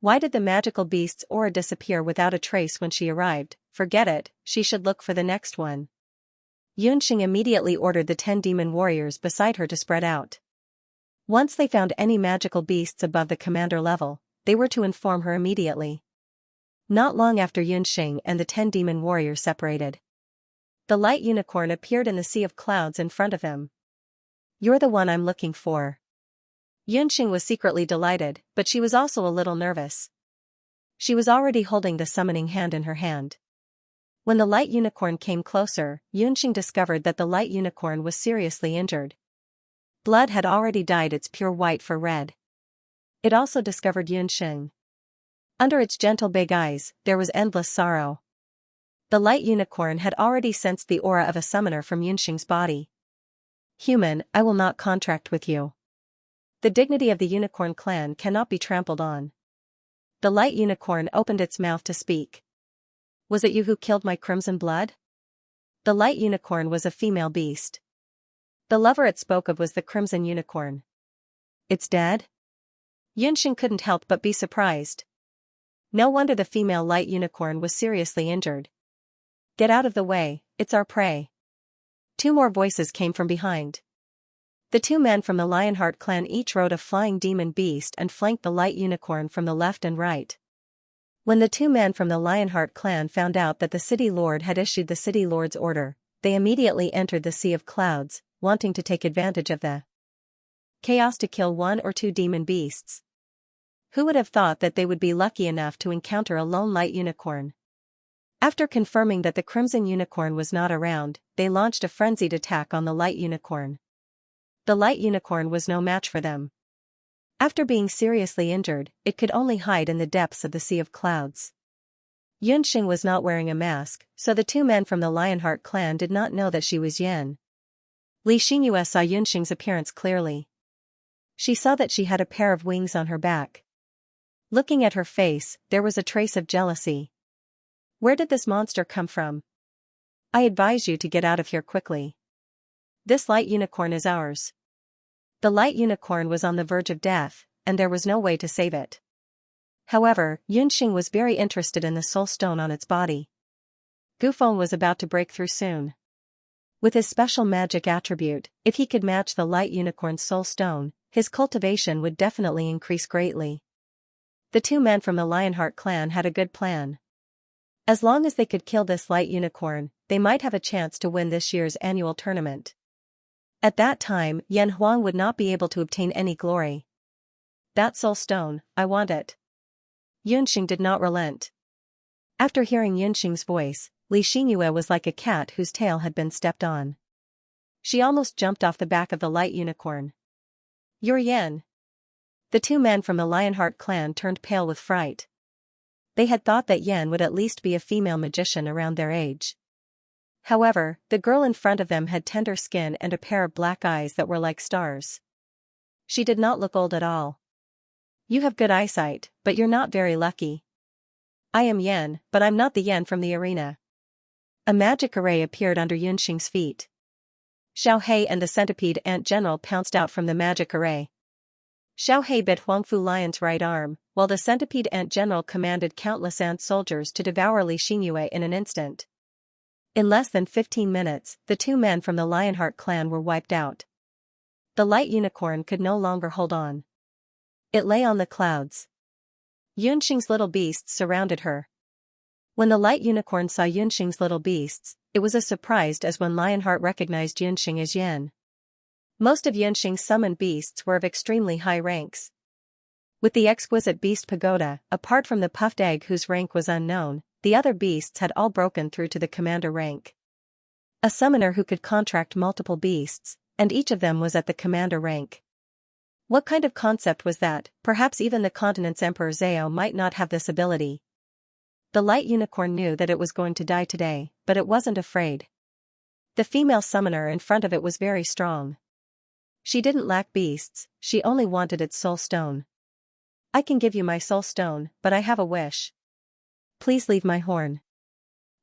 Why did the magical beast's aura disappear without a trace when she arrived? Forget it, she should look for the next one. Yunxing immediately ordered the 10 demon warriors beside her to spread out. Once they found any magical beasts above the commander level, they were to inform her immediately. Not long after Yunxing and the 10 demon warriors separated, the light unicorn appeared in the sea of clouds in front of them. You're the one I'm looking for. Yunxing was secretly delighted, but she was also a little nervous. She was already holding the summoning hand in her hand. When the light unicorn came closer, Yunxing discovered that the light unicorn was seriously injured. Blood had already dyed its pure white for red. It also discovered Yunxing. Under its gentle big eyes, there was endless sorrow. The light unicorn had already sensed the aura of a summoner from Yunxing's body. Human, I will not contract with you. The dignity of the unicorn clan cannot be trampled on. The light unicorn opened its mouth to speak. Was it you who killed my crimson blood? The light unicorn was a female beast. The lover it spoke of was the crimson unicorn. It's dead? Yunxing couldn't help but be surprised. No wonder the female light unicorn was seriously injured. Get out of the way, it's our prey. 2 more voices came from behind. The 2 men from the Lionheart clan each rode a flying demon beast and flanked the light unicorn from the left and right. When the 2 men from the Lionheart clan found out that the city lord had issued the city lord's order, they immediately entered the sea of clouds, wanting to take advantage of the chaos to kill 1 or 2 demon beasts. Who would have thought that they would be lucky enough to encounter a lone light unicorn? After confirming that the crimson unicorn was not around, they launched a frenzied attack on the light unicorn. The light unicorn was no match for them. After being seriously injured, it could only hide in the depths of the sea of clouds. Yunxing was not wearing a mask, so the 2 men from the Lionheart clan did not know that she was Yan. Xianxia saw Yunxing's appearance clearly. She saw that she had a pair of wings on her back. Looking at her face, there was a trace of jealousy. Where did this monster come from? I advise you to get out of here quickly. This light unicorn is ours. The light unicorn was on the verge of death, and there was no way to save it. However, Yunxing was very interested in the soul stone on its body. Gufeng was about to break through soon. With his special magic attribute, if he could match the light unicorn's soul stone, his cultivation would definitely increase greatly. The 2 men from the Lionheart clan had a good plan. As long as they could kill this light unicorn, they might have a chance to win this year's annual tournament. At that time, Yan Huang would not be able to obtain any glory. That soul stone, I want it. Yunxing did not relent. After hearing Yunxing's voice, Xianxia was like a cat whose tail had been stepped on. She almost jumped off the back of the light unicorn. You're Yan. The 2 men from the Lionheart clan turned pale with fright. They had thought that Yan would at least be a female magician around their age. However, the girl in front of them had tender skin and a pair of black eyes that were like stars. She did not look old at all. You have good eyesight, but you're not very lucky. I am Yan, but I'm not the Yan from the arena. A magic array appeared under Yunxing's feet. Xiao He and the centipede ant general pounced out from the magic array. Xiao He bit Huangfu Lion's right arm, while the centipede ant general commanded countless ant soldiers to devour Xianxia in an instant. In less than 15 minutes, the 2 men from the Lionheart clan were wiped out. The light unicorn could no longer hold on. It lay on the clouds. Yunxing's little beasts surrounded her. When the light unicorn saw Yunxing's little beasts, it was as surprised as when Lionheart recognized Yunxing as Yan. Most of Yunxing's summoned beasts were of extremely high ranks. With the exquisite beast pagoda, apart from the puffed egg whose rank was unknown, the other beasts had all broken through to the commander rank. A summoner who could contract multiple beasts, and each of them was at the commander rank. What kind of concept was that? Perhaps even the continent's Emperor Zhao might not have this ability. The light unicorn knew that it was going to die today, but it wasn't afraid. The female summoner in front of it was very strong. She didn't lack beasts, she only wanted its soul stone. I can give you my soul stone, but I have a wish. Please leave my horn.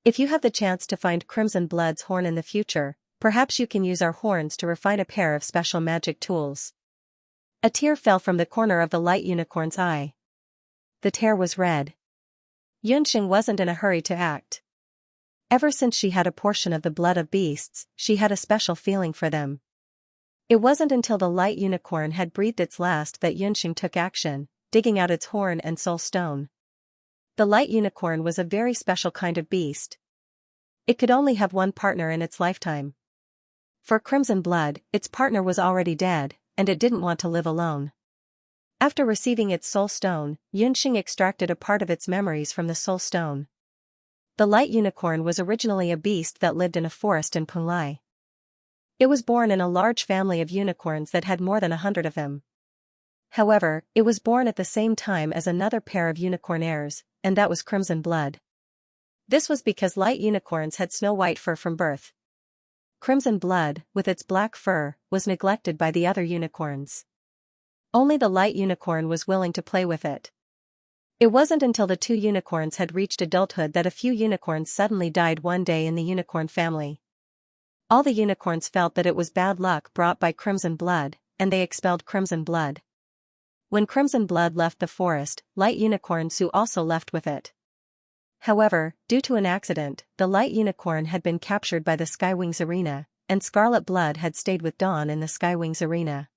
If you have the chance to find Crimson Blood's horn in the future, perhaps you can use our horns to refine a pair of special magic tools. A tear fell from the corner of the light unicorn's eye. The tear was red. Xianxia wasn't in a hurry to act. Ever since she had a portion of the blood of beasts, she had a special feeling for them. It wasn't until the light unicorn had breathed its last that Xianxia took action, digging out its horn and soul stone. The light unicorn was a very special kind of beast. It could only have one partner in its lifetime. For Crimson Blood, its partner was already dead, and it didn't want to live alone. After receiving its soul stone, Xianxia extracted a part of its memories from the soul stone. The light unicorn was originally a beast that lived in a forest in Penglai. It was born in a large family of unicorns that had more than 100 of them. However, it was born at the same time as another pair of unicorn heirs, and that was Crimson Blood. This was because light unicorns had snow-white fur from birth. Crimson Blood, with its black fur, was neglected by the other unicorns. Only the light unicorn was willing to play with it. It wasn't until the two unicorns had reached adulthood that a few unicorns suddenly died one day in the unicorn family. All the unicorns felt that it was bad luck brought by Crimson Blood, and they expelled Crimson Blood. When Crimson Blood left the forest, Light Unicorn Sue also left with it. However, due to an accident, the Light Unicorn had been captured by the Skywings Arena, and Scarlet Blood had stayed with Dawn in the Skywings Arena.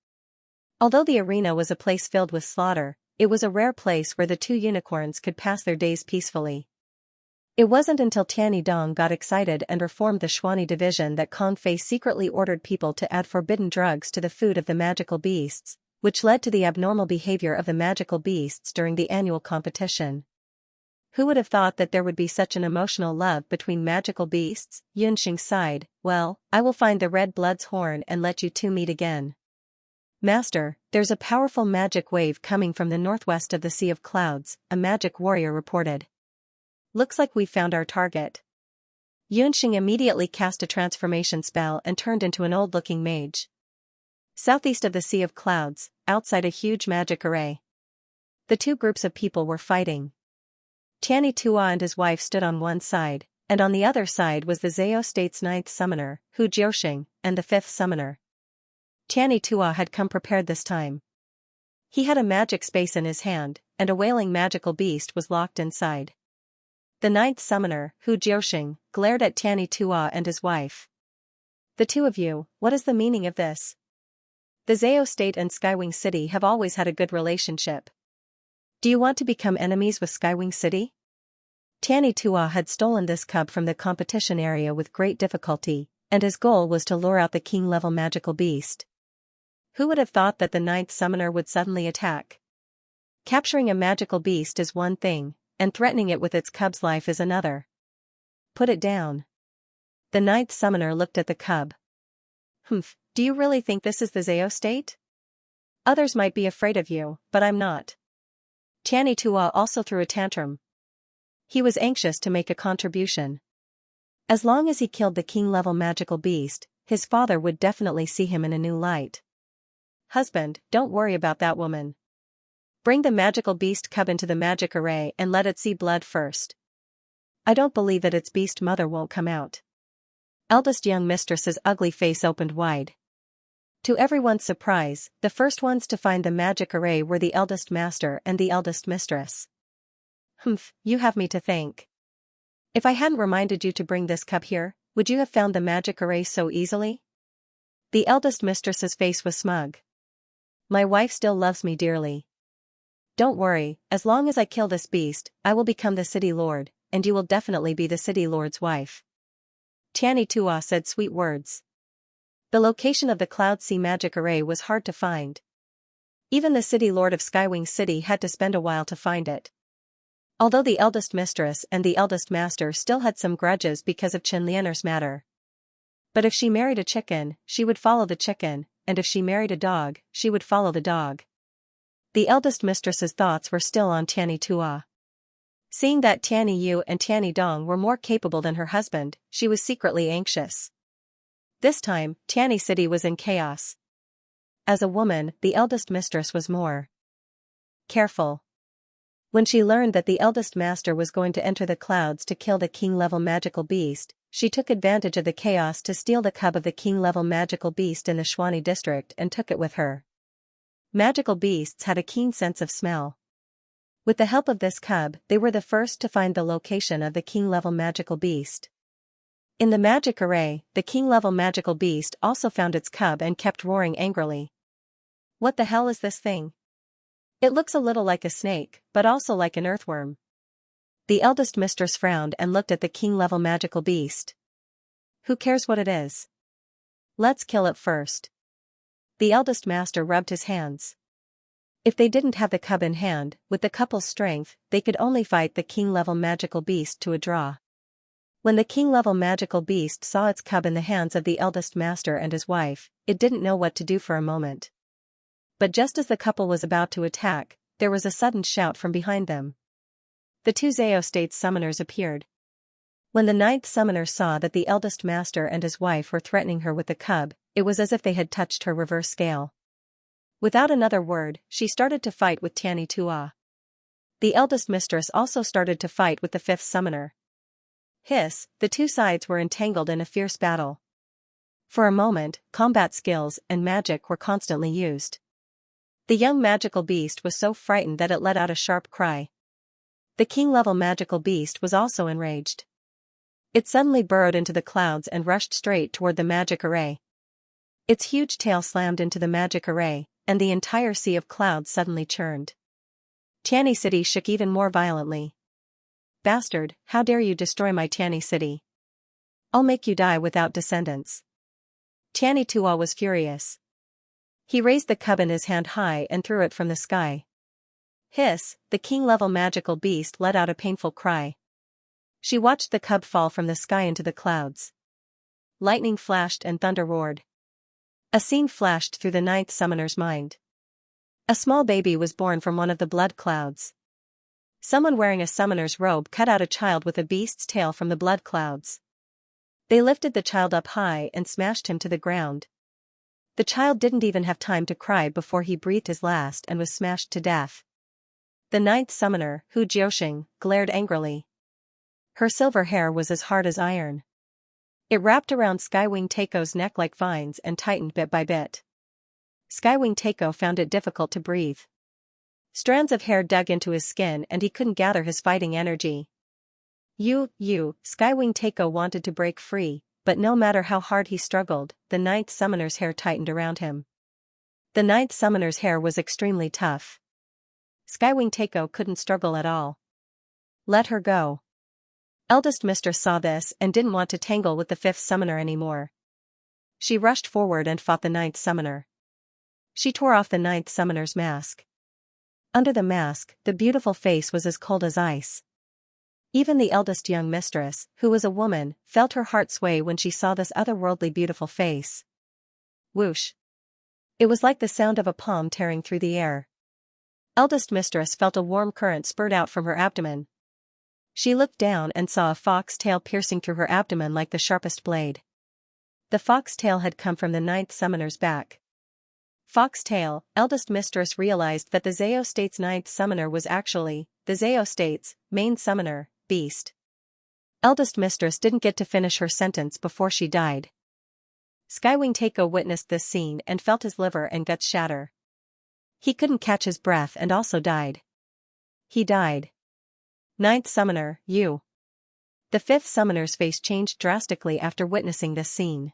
Although the arena was a place filled with slaughter, it was a rare place where the two unicorns could pass their days peacefully. It wasn't until Tianyi Dong got excited and reformed the Xuani division that Kong Fei secretly ordered people to add forbidden drugs to the food of the magical beasts, which led to the abnormal behavior of the magical beasts during the annual competition. Who would have thought that there would be such an emotional love between magical beasts? Xianxia sighed. Well, I will find the Red Blood's horn and let you two meet again. Master, there's a powerful magic wave coming from the northwest of the Sea of Clouds, a magic warrior reported. Looks like we found our target. Xianxia immediately cast a transformation spell and turned into an old-looking mage. Southeast of the Sea of Clouds, outside a huge magic array. The two groups of people were fighting. Tianyi Tua and his wife stood on one side, and on the other side was the Zhao State's 9th summoner, Hu Jiuxing, and the 5th summoner. Tianyi Tua had come prepared this time. He had a magic space in his hand, and a wailing magical beast was locked inside. The 9th summoner, Hu Jiuxing, glared at Tianyi Tua and his wife. The two of you, what is the meaning of this? The Zhao State and Skywing City have always had a good relationship. Do you want to become enemies with Skywing City? Tianyi Tua had stolen this cub from the competition area with great difficulty, and his goal was to lure out the king-level magical beast. Who would have thought that the 9th summoner would suddenly attack? Capturing a magical beast is one thing, and threatening it with its cub's life is another. Put it down. The 9th summoner looked at the cub. Do you really think this is the Zhao State? Others might be afraid of you, but I'm not. Tianyi Tua also threw a tantrum. He was anxious to make a contribution. As long as he killed the king-level magical beast, his father would definitely see him in a new light. Husband, don't worry about that woman. Bring the magical beast cub into the magic array and let it see blood first. I don't believe that its beast mother won't come out. Eldest young mistress's ugly face opened wide. To everyone's surprise, the first ones to find the magic array were the eldest master and the eldest mistress. You have me to thank. If I hadn't reminded you to bring this cub here, would you have found the magic array so easily? The eldest mistress's face was smug. My wife still loves me dearly. Don't worry, as long as I kill this beast, I will become the city lord, and you will definitely be the city lord's wife. Tianyi Tua said sweet words. The location of the Cloud Sea magic array was hard to find. Even the city lord of Skywing City had to spend a while to find it. Although the eldest mistress and the eldest master still had some grudges because of Chen Lianer's matter. But if she married a chicken, she would follow the chicken, and if she married a dog, she would follow the dog. The eldest mistress's thoughts were still on Tianyi Tua. Seeing that Tianyi Yu and Tianyi Dong were more capable than her husband, she was secretly anxious. This time, Tianyi City was in chaos. As a woman, the eldest mistress was more careful. When she learned that the eldest master was going to enter the clouds to kill the king-level magical beast, she took advantage of the chaos to steal the cub of the king-level magical beast in the Xuani district and took it with her. Magical beasts had a keen sense of smell. With the help of this cub, they were the first to find the location of the king-level magical beast. In the magic array, the king-level magical beast also found its cub and kept roaring angrily. What the hell is this thing? It looks a little like a snake, but also like an earthworm. The eldest mistress frowned and looked at the king-level magical beast. Who cares what it is? Let's kill it first. The eldest master rubbed his hands. If they didn't have the cub in hand, with the couple's strength, they could only fight the king-level magical beast to a draw. When the king-level magical beast saw its cub in the hands of the eldest master and his wife, it didn't know what to do for a moment. But just as the couple was about to attack, there was a sudden shout from behind them. The two Zao States summoners appeared. When the ninth summoner saw that the eldest master and his wife were threatening her with the cub, it was as if they had touched her reverse scale. Without another word, she started to fight with Tianyi Tua. The eldest mistress also started to fight with the fifth summoner. Hiss, the two sides were entangled in a fierce battle. For a moment, combat skills and magic were constantly used. The young magical beast was so frightened that it let out a sharp cry. The king-level magical beast was also enraged. It suddenly burrowed into the clouds and rushed straight toward the magic array. Its huge tail slammed into the magic array, and the entire sea of clouds suddenly churned. Tianyi City shook even more violently. Bastard, how dare you destroy my Tianyi City? I'll make you die without descendants. Tianyi Tua was furious. He raised the cub in his hand high and threw it from the sky. Hiss, the king-level magical beast let out a painful cry. She watched the cub fall from the sky into the clouds. Lightning flashed and thunder roared. A scene flashed through the ninth summoner's mind. A small baby was born from one of the blood clouds. Someone wearing a summoner's robe cut out a child with a beast's tail from the blood clouds. They lifted the child up high and smashed him to the ground. The child didn't even have time to cry before he breathed his last and was smashed to death. The ninth summoner, Hu Jiuxing, glared angrily. Her silver hair was as hard as iron. It wrapped around Skywing Taiko's neck like vines and tightened bit by bit. Skywing Taiko found it difficult to breathe. Strands of hair dug into his skin and he couldn't gather his fighting energy. Skywing Taiko wanted to break free, but no matter how hard he struggled, the ninth summoner's hair tightened around him. The ninth summoner's hair was extremely tough. Skywing Taiko couldn't struggle at all. Let her go. Eldest mistress saw this and didn't want to tangle with the fifth summoner anymore. She rushed forward and fought the ninth summoner. She tore off the ninth summoner's mask. Under the mask, the beautiful face was as cold as ice. Even the eldest young mistress, who was a woman, felt her heart sway when she saw this otherworldly beautiful face. Whoosh! It was like the sound of a palm tearing through the air. Eldest mistress felt a warm current spurt out from her abdomen. She looked down and saw a fox tail piercing through her abdomen like the sharpest blade. The fox tail had come from the ninth summoner's back. Fox tail, eldest mistress realized that the Zao State's ninth summoner was actually the Zao State's main summoner, Beast. Eldest mistress didn't get to finish her sentence before she died. Skywing Taiko witnessed this scene and felt his liver and guts shatter. He couldn't catch his breath and also died. He died. Ninth summoner, you. The fifth summoner's face changed drastically after witnessing this scene.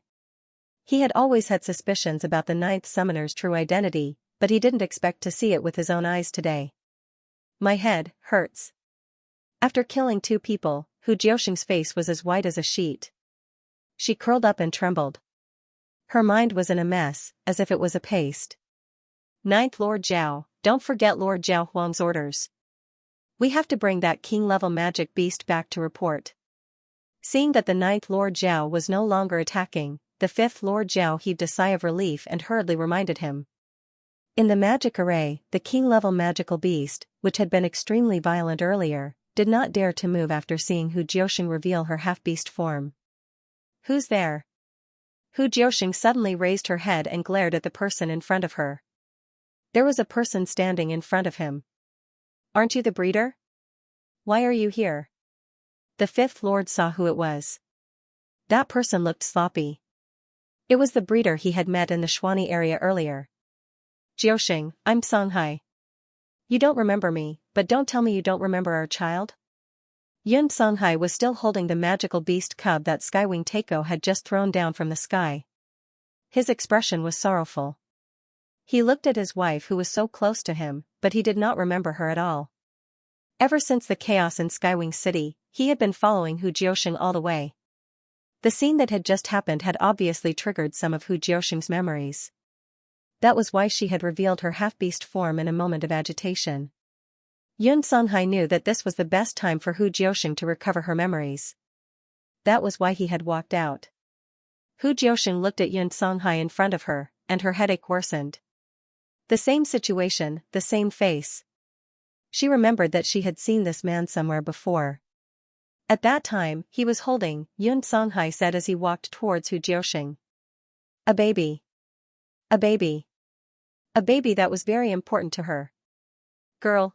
He had always had suspicions about the ninth summoner's true identity, but he didn't expect to see it with his own eyes today. My head hurts. After killing two people, Hu Jiuxing's face was as white as a sheet. She curled up and trembled. Her mind was in a mess, as if it was a paste. Ninth Lord Zhao, don't forget Lord Zhao Huang's orders. We have to bring that king-level magic beast back to report. Seeing that the ninth Lord Zhao was no longer attacking, the fifth Lord Zhao heaved a sigh of relief and hurriedly reminded him. In the magic array, the king-level magical beast, which had been extremely violent earlier, did not dare to move after seeing Hu Jiuxing reveal her half-beast form. Who's there? Hu Jiuxing suddenly raised her head and glared at the person in front of her. There was a person standing in front of him. Aren't you the breeder? Why are you here? The fifth lord saw who it was. That person looked sloppy. It was the breeder he had met in the Xuani area earlier. Jiuxing, I'm Songhai. You don't remember me, but don't tell me you don't remember our child? Yun Songhai was still holding the magical beast cub that Skywing Taiko had just thrown down from the sky. His expression was sorrowful. He looked at his wife who was so close to him, but he did not remember her at all. Ever since the chaos in Skywing City, he had been following Hu Jiuxing all the way. The scene that had just happened had obviously triggered some of Hu Jiuxing's memories. That was why she had revealed her half-beast form in a moment of agitation. Yun Songhai knew that this was the best time for Hu Jiuxing to recover her memories. That was why he had walked out. Hu Jiuxing looked at Yun Songhai in front of her, and her headache worsened. The same situation, the same face. She remembered that she had seen this man somewhere before. At that time, he was holding, Yun Songhai said as he walked towards Hu Jiuxing. A baby. A baby. A baby that was very important to her. Girl.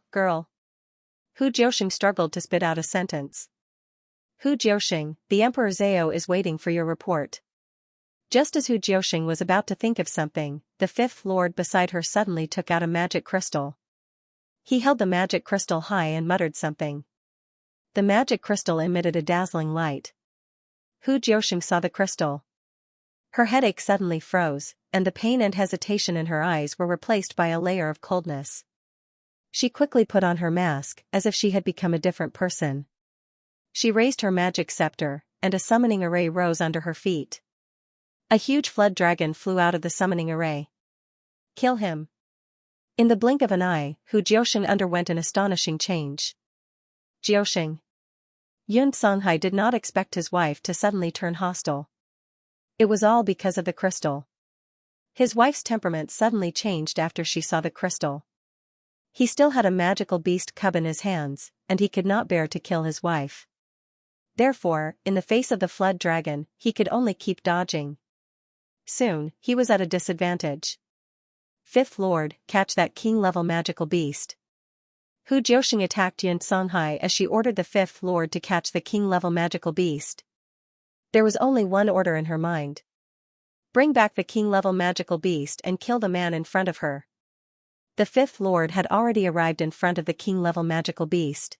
Hu Jiuxing struggled to spit out a sentence. Hu Jiuxing, the Emperor Zhao is waiting for your report. Just as Hu Jiuxing was about to think of something, the fifth lord beside her suddenly took out a magic crystal. He held the magic crystal high and muttered something. The magic crystal emitted a dazzling light. Hu Jiuxing saw the crystal. Her headache suddenly froze, and the pain and hesitation in her eyes were replaced by a layer of coldness. She quickly put on her mask, as if she had become a different person. She raised her magic scepter, and a summoning array rose under her feet. A huge flood dragon flew out of the summoning array. Kill him. In the blink of an eye, Hu Jiuxing underwent an astonishing change. Jiuxing. Yun Songhai did not expect his wife to suddenly turn hostile. It was all because of the crystal. His wife's temperament suddenly changed after she saw the crystal. He still had a magical beast cub in his hands, and he could not bear to kill his wife. Therefore, in the face of the flood dragon, he could only keep dodging. Soon, he was at a disadvantage. Fifth Lord, catch that king-level magical beast. Hu Jiuxing attacked Yun Songhai as she ordered the fifth lord to catch the king-level magical beast. There was only one order in her mind. Bring back the king-level magical beast and kill the man in front of her. The fifth lord had already arrived in front of the king-level magical beast.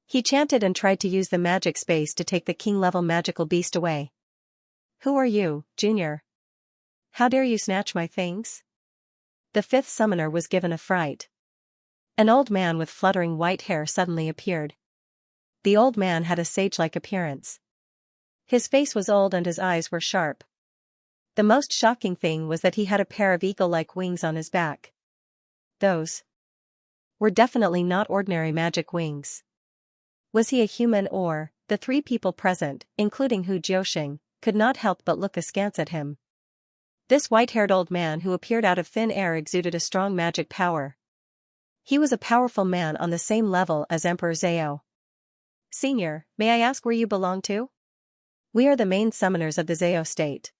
He chanted and tried to use the magic space to take the king-level magical beast away. Who are you, Junior? How dare you snatch my things? The fifth summoner was given a fright. An old man with fluttering white hair suddenly appeared. The old man had a sage-like appearance. His face was old and his eyes were sharp. The most shocking thing was that he had a pair of eagle-like wings on his back. Those were definitely not ordinary magic wings. Was he a human or, the three people present, including Hu Jiuxing, could not help but look askance at him. This white-haired old man who appeared out of thin air exuded a strong magic power. He was a powerful man on the same level as Emperor Zhao. Senior, may I ask where you belong to? We are the main summoners of the Zhao state.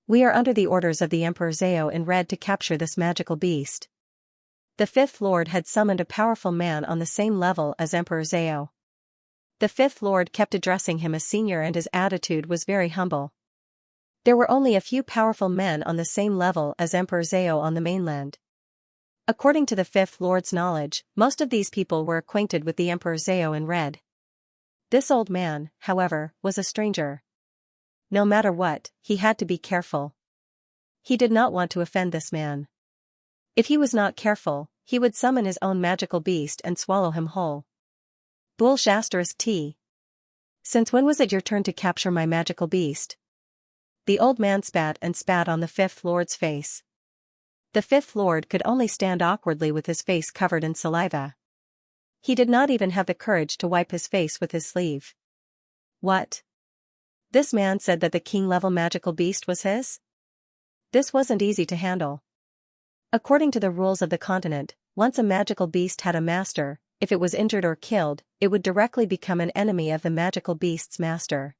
We are under the orders of the Emperor Zhao in red to capture this magical beast. The fifth lord had summoned a powerful man on the same level as Emperor Zhao. The fifth lord kept addressing him as senior and his attitude was very humble. There were only a few powerful men on the same level as Emperor Zhao on the mainland. According to the fifth lord's knowledge, most of these people were acquainted with the Emperor Zhao in red. This old man, however, was a stranger. No matter what, he had to be careful. He did not want to offend this man. If he was not careful, he would summon his own magical beast and swallow him whole. T. Since when was it your turn to capture my magical beast? The old man spat and spat on the fifth lord's face. The fifth lord could only stand awkwardly with his face covered in saliva. He did not even have the courage to wipe his face with his sleeve. What? This man said that the king-level magical beast was his? This wasn't easy to handle. According to the rules of the continent, once a magical beast had a master, if it was injured or killed, it would directly become an enemy of the magical beast's master.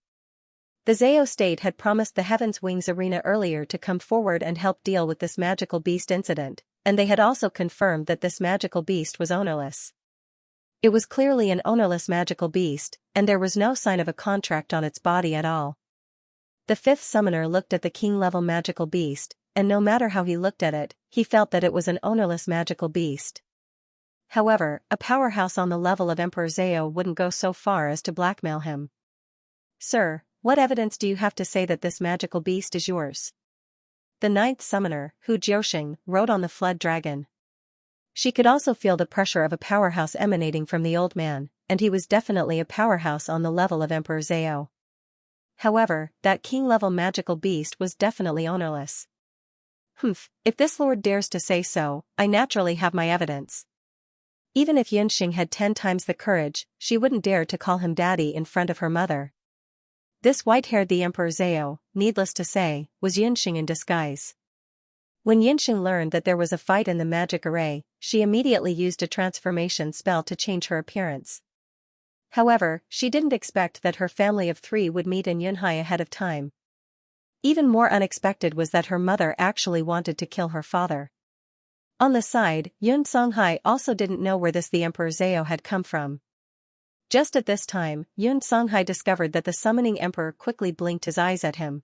The Zhao state had promised the Heaven's Wings Arena earlier to come forward and help deal with this magical beast incident, and they had also confirmed that this magical beast was ownerless. It was clearly an ownerless magical beast, and there was no sign of a contract on its body at all. The fifth summoner looked at the king-level magical beast, and no matter how he looked at it, he felt that it was an ownerless magical beast. However, a powerhouse on the level of Emperor Zhao wouldn't go so far as to blackmail him. "Sir, what evidence do you have to say that this magical beast is yours?" The ninth summoner, Hu Jiuxing, rode on the flood dragon. She could also feel the pressure of a powerhouse emanating from the old man, and he was definitely a powerhouse on the level of Emperor Zhao. However, that king-level magical beast was definitely ownerless. "Humph, if this lord dares to say so, I naturally have my evidence." Even if Xianxia had 10 times the courage, she wouldn't dare to call him daddy in front of her mother. This white-haired the Emperor Zhao, needless to say, was Xianxia in disguise. When Xianxia learned that there was a fight in the magic array, she immediately used a transformation spell to change her appearance. However, she didn't expect that her family of 3 would meet in Yunhai ahead of time. Even more unexpected was that her mother actually wanted to kill her father. On the side, Yun Songhai also didn't know where the Emperor Zhao had come from. Just at this time, Yun Songhai discovered that the summoning emperor quickly blinked his eyes at him.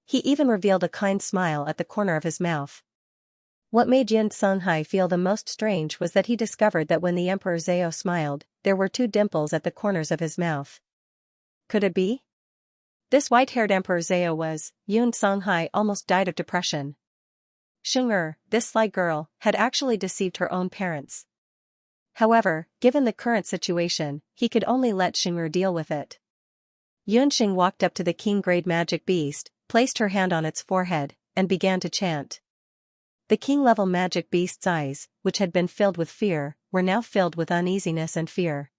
He even revealed a kind smile at the corner of his mouth. What made Yun Songhai feel the most strange was that he discovered that when the Emperor Zhao smiled, there were 2 dimples at the corners of his mouth. Could it be? This white-haired Emperor Zhao was, Yun Songhai almost died of depression. Xing'er, this sly girl, had actually deceived her own parents. However, given the current situation, he could only let Xing'er deal with it. Yunxing walked up to the king-grade magic beast, placed her hand on its forehead, and began to chant. The king-level magic beast's eyes, which had been filled with fear, were now filled with uneasiness and fear.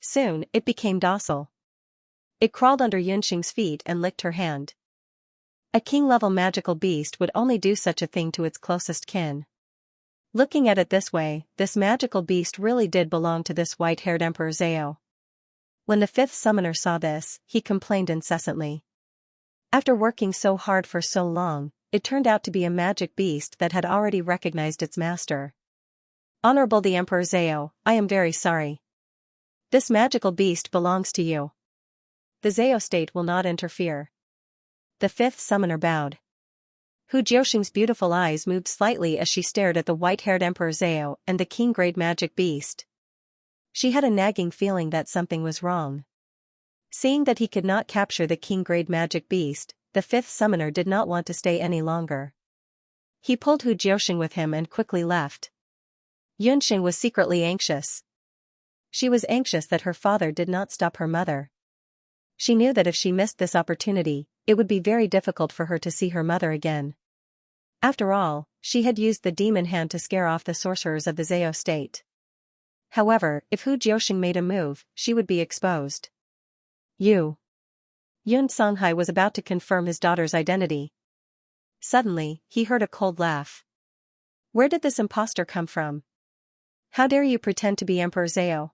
Soon, it became docile. It crawled under Yunxing's feet and licked her hand. A king-level magical beast would only do such a thing to its closest kin. Looking at it this way, this magical beast really did belong to this white-haired Emperor Zhao. When the 5th summoner saw this, he complained incessantly. After working so hard for so long, it turned out to be a magic beast that had already recognized its master. "Honorable the Emperor Zhao, I am very sorry. This magical beast belongs to you. The Zhao state will not interfere." The 5th summoner bowed. Hu Jiuxing's beautiful eyes moved slightly as she stared at the white-haired Emperor Zhao and the king-grade magic beast. She had a nagging feeling that something was wrong. Seeing that he could not capture the king-grade magic beast, the 5th summoner did not want to stay any longer. He pulled Hu Jiuxing with him and quickly left. Yunxing was secretly anxious. She was anxious that her father did not stop her mother. She knew that if she missed this opportunity, it would be very difficult for her to see her mother again. After all, she had used the demon hand to scare off the sorcerers of the Zhao state. However, if Hu Jiuxing made a move, she would be exposed. Yun Songhai was about to confirm his daughter's identity. Suddenly, he heard a cold laugh. "Where did this impostor come from? How dare you pretend to be Emperor Zhao?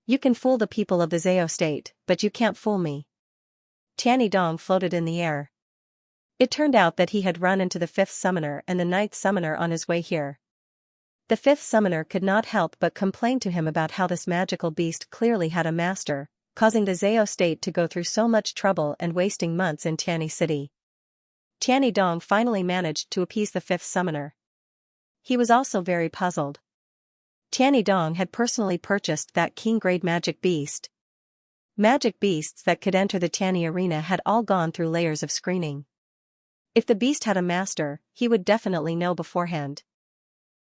You can fool the people of the Zhao state, but you can't fool me." Tianyi Dong floated in the air. It turned out that he had run into the 5th summoner and the 9th summoner on his way here. The 5th summoner could not help but complain to him about how this magical beast clearly had a master, causing the Zhao state to go through so much trouble and wasting months in Tianyi City. Tianyi Dong finally managed to appease the 5th summoner. He was also very puzzled. Tianyi Dong had personally purchased that king-grade magic beast. Magic beasts that could enter the Tianyi arena had all gone through layers of screening. If the beast had a master, he would definitely know beforehand.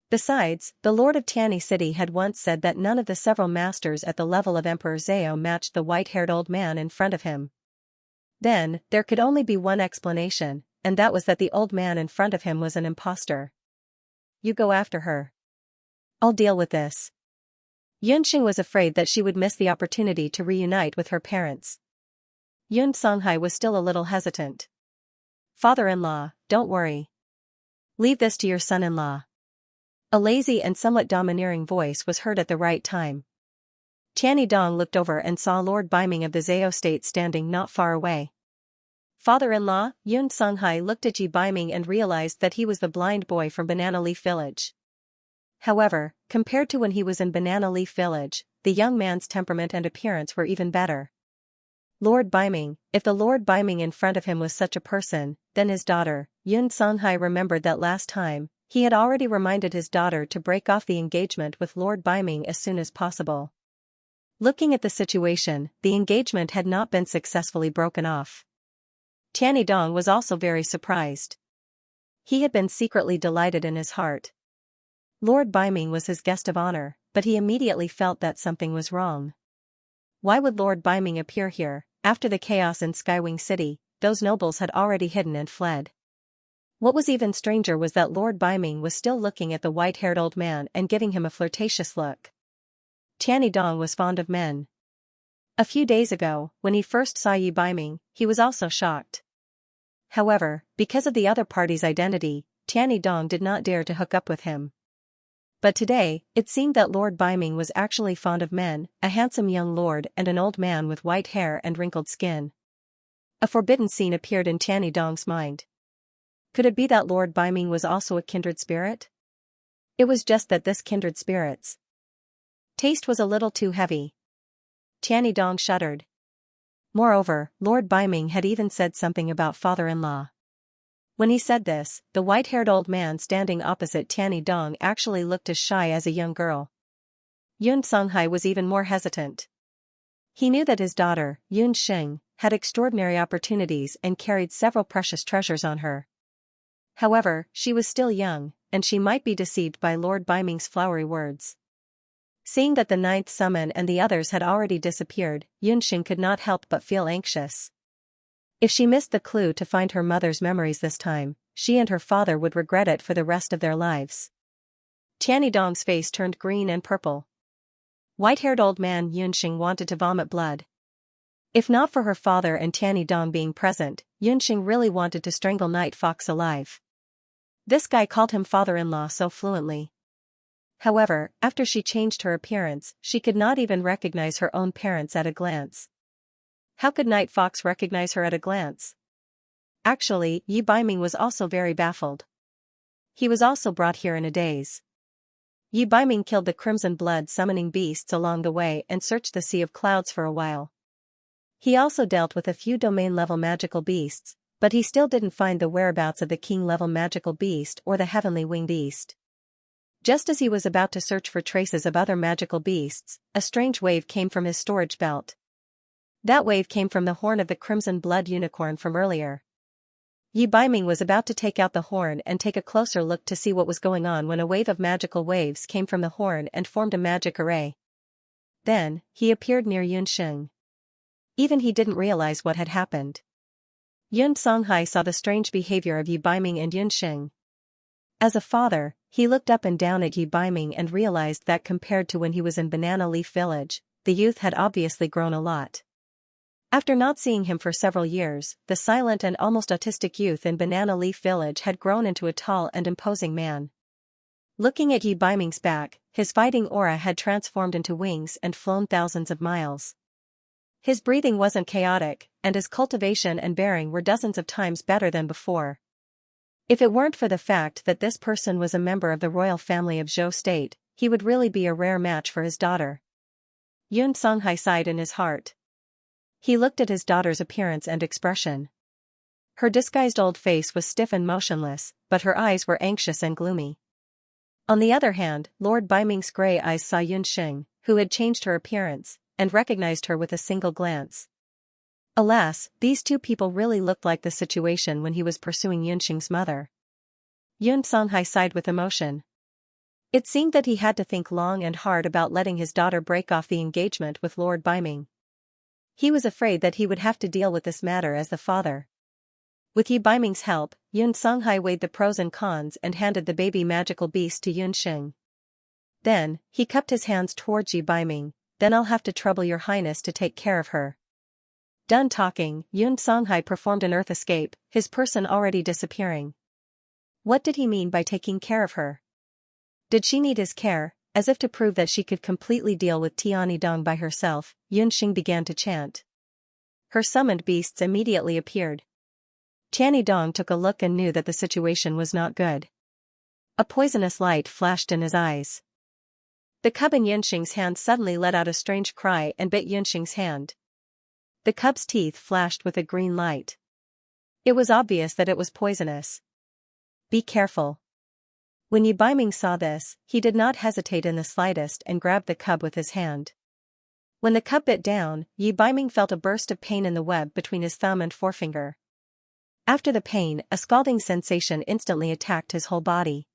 Besides, the Lord of Tianyi City had once said that none of the several masters at the level of Emperor Zhao matched the white-haired old man in front of him. Then, there could only be one explanation, and that was that the old man in front of him was an impostor. "You go after her. I'll deal with this." Yunxing was afraid that she would miss the opportunity to reunite with her parents. Yun Songhai was still a little hesitant. "Father-in-law, don't worry. Leave this to your son-in-law." A lazy and somewhat domineering voice was heard at the right time. Tianyi Dong looked over and saw Lord Biming of the Zhao state standing not far away. "Father-in-law?" Yun Songhai looked at Ji Biming and realized that he was the blind boy from Banana Leaf Village. However, compared to when he was in Banana Leaf Village, the young man's temperament and appearance were even better. Lord Biming, if the Lord Biming in front of him was such a person, then his daughter, Yun Songhai remembered that last time, he had already reminded his daughter to break off the engagement with Lord Biming as soon as possible. Looking at the situation, the engagement had not been successfully broken off. Tianidong was also very surprised. He had been secretly delighted in his heart. Lord Biming was his guest of honor, but he immediately felt that something was wrong. Why would Lord Biming appear here? After the chaos in Skywing City, those nobles had already hidden and fled. What was even stranger was that Lord Biming was still looking at the white-haired old man and giving him a flirtatious look. Tianidong was fond of men. A few days ago, when he first saw Yi Biming, he was also shocked. However, because of the other party's identity, Tianidong did not dare to hook up with him. But today, it seemed that Lord Biming was actually fond of men, a handsome young lord and an old man with white hair and wrinkled skin. A forbidden scene appeared in Tianidong's mind. Could it be that Lord Biming was also a kindred spirit? It was just that this kindred spirit's taste was a little too heavy. Tianidong shuddered. Moreover, Lord Biming had even said something about father-in-law. When he said this, the white-haired old man standing opposite Tianidong actually looked as shy as a young girl. Yun Songhai was even more hesitant. He knew that his daughter, Yun Xing, had extraordinary opportunities and carried several precious treasures on her. However, she was still young, and she might be deceived by Lord Biming's flowery words. Seeing that the ninth summon and the others had already disappeared, Yun Xing could not help but feel anxious. If she missed the clue to find her mother's memories this time, she and her father would regret it for the rest of their lives. Tianidong's face turned green and purple. White-haired old man Yun Xing wanted to vomit blood. If not for her father and Tianidong being present, Yun Xing really wanted to strangle Night Fox alive. This guy called him father-in-law so fluently. However, after she changed her appearance, she could not even recognize her own parents at a glance. How could Night Fox recognize her at a glance? Actually, Yi Biming was also very baffled. He was also brought here in a daze. Yi Biming killed the crimson blood summoning beasts along the way and searched the Sea of Clouds for a while. He also dealt with a few domain-level magical beasts, but he still didn't find the whereabouts of the king-level magical beast or the heavenly winged beast. Just as he was about to search for traces of other magical beasts, a strange wave came from his storage belt. That wave came from the horn of the crimson blood unicorn from earlier. Yi Biming was about to take out the horn and take a closer look to see what was going on when a wave of magical waves came from the horn and formed a magic array. Then, he appeared near Yun Xing. Even he didn't realize what had happened. Yun Songhai saw the strange behavior of Yi Biming and Yun Xing. As a father, he looked up and down at Yi Biming and realized that compared to when he was in Banana Leaf Village, the youth had obviously grown a lot. After not seeing him for several years, the silent and almost autistic youth in Banana Leaf Village had grown into a tall and imposing man. Looking at Yi Biming's back, his fighting aura had transformed into wings and flown thousands of miles. His breathing wasn't chaotic, and his cultivation and bearing were dozens of times better than before. If it weren't for the fact that this person was a member of the royal family of Zhou State, he would really be a rare match for his daughter. Yun Songhai sighed in his heart. He looked at his daughter's appearance and expression. Her disguised old face was stiff and motionless, but her eyes were anxious and gloomy. On the other hand, Lord Biming's gray eyes saw Yun Xing, who had changed her appearance, and recognized her with a single glance. Alas, these two people really looked like the situation when he was pursuing Yun Xing's mother. Yun Songhai sighed with emotion. It seemed that he had to think long and hard about letting his daughter break off the engagement with Lord Biming. He was afraid that he would have to deal with this matter as the father. With Yi Biming's help, Yun Songhai weighed the pros and cons and handed the baby magical beast to Yun Xing. Then, he cupped his hands towards Yi Biming. Then I'll have to trouble your highness to take care of her. Done talking, Yun Songhai performed an earth escape, his person already disappearing. What did he mean by taking care of her? Did she need his care? As if to prove that she could completely deal with Tianidong by herself, Yun Xing began to chant. Her summoned beasts immediately appeared. Tianidong took a look and knew that the situation was not good. A poisonous light flashed in his eyes. The cub in Yunxing's hand suddenly let out a strange cry and bit Yunxing's hand. The cub's teeth flashed with a green light. It was obvious that it was poisonous. Be careful. When Yi Baiming saw this, he did not hesitate in the slightest and grabbed the cub with his hand. When the cub bit down, Yi Baiming felt a burst of pain in the web between his thumb and forefinger. After the pain, a scalding sensation instantly attacked his whole body.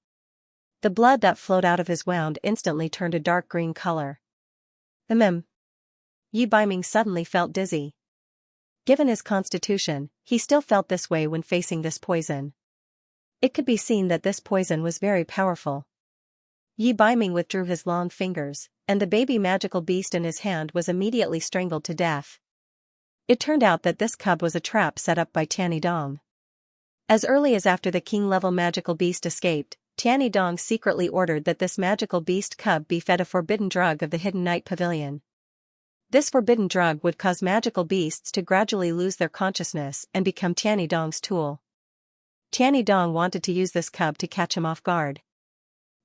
The blood that flowed out of his wound instantly turned a dark green color. Yi Baiming suddenly felt dizzy. Given his constitution, he still felt this way when facing this poison. It could be seen that this poison was very powerful. Yi Baiming withdrew his long fingers, and the baby magical beast in his hand was immediately strangled to death. It turned out that this cub was a trap set up by Tianyi Dong. As early as after the king-level magical beast escaped, Tianyi Dong secretly ordered that this magical beast cub be fed a forbidden drug of the Hidden Night Pavilion. This forbidden drug would cause magical beasts to gradually lose their consciousness and become Tianyi Dong's tool. Tianyi Dong wanted to use this cub to catch him off guard.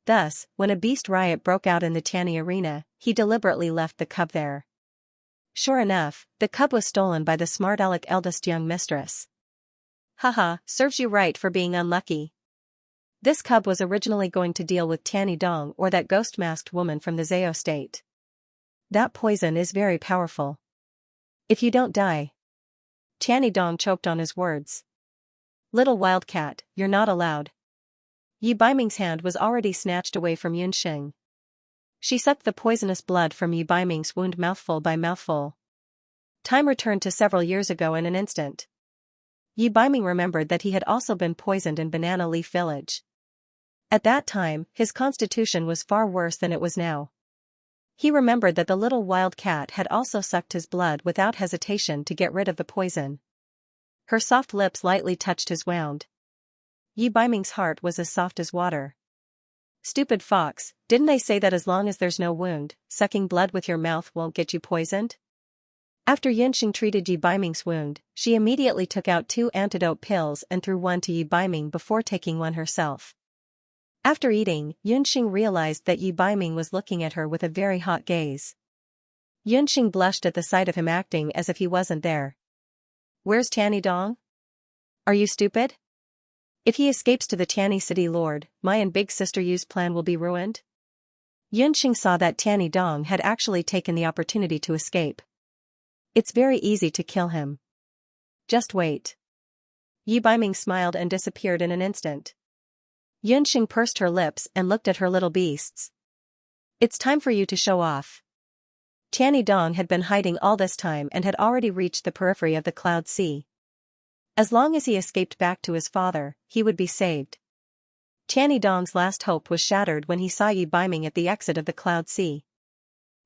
Thus, when a beast riot broke out in the Tianyi arena, he deliberately left the cub there. Sure enough, the cub was stolen by the smart aleck eldest young mistress. Haha, serves you right for being unlucky. This cub was originally going to deal with Tianyi Dong or that ghost-masked woman from the Zhao state. That poison is very powerful. If you don't die. Tianyi Dong choked on his words. Little wildcat, you're not allowed. Yi Baiming's hand was already snatched away from Yunxing. She sucked the poisonous blood from Yi Baiming's wound mouthful by mouthful. Time returned to several years ago in an instant. Yi Baiming remembered that he had also been poisoned in Banana Leaf Village. At that time, his constitution was far worse than it was now. He remembered that the little wild cat had also sucked his blood without hesitation to get rid of the poison. Her soft lips lightly touched his wound. Yi Baiming's heart was as soft as water. Stupid fox, didn't I say that as long as there's no wound, sucking blood with your mouth won't get you poisoned? After Yunxing treated Yi Baiming's wound, she immediately took out 2 antidote pills and threw one to Yi Baiming before taking one herself. After eating, Yunxing realized that Yi Baiming was looking at her with a very hot gaze. Yunxing blushed at the sight of him acting as if he wasn't there. Where's Tianyi Dong? Are you stupid? If he escapes to the Tianyi City Lord, my and big sister Yu's plan will be ruined. Yunxing saw that Tianyi Dong had actually taken the opportunity to escape. It's very easy to kill him. Just wait. Yi Baiming smiled and disappeared in an instant. Yunxing pursed her lips and looked at her little beasts. It's time for you to show off. Tianyi Dong had been hiding all this time and had already reached the periphery of the Cloud Sea. As long as he escaped back to his father, he would be saved. Tianyi Dong's last hope was shattered when he saw Yi Baiming at the exit of the Cloud Sea.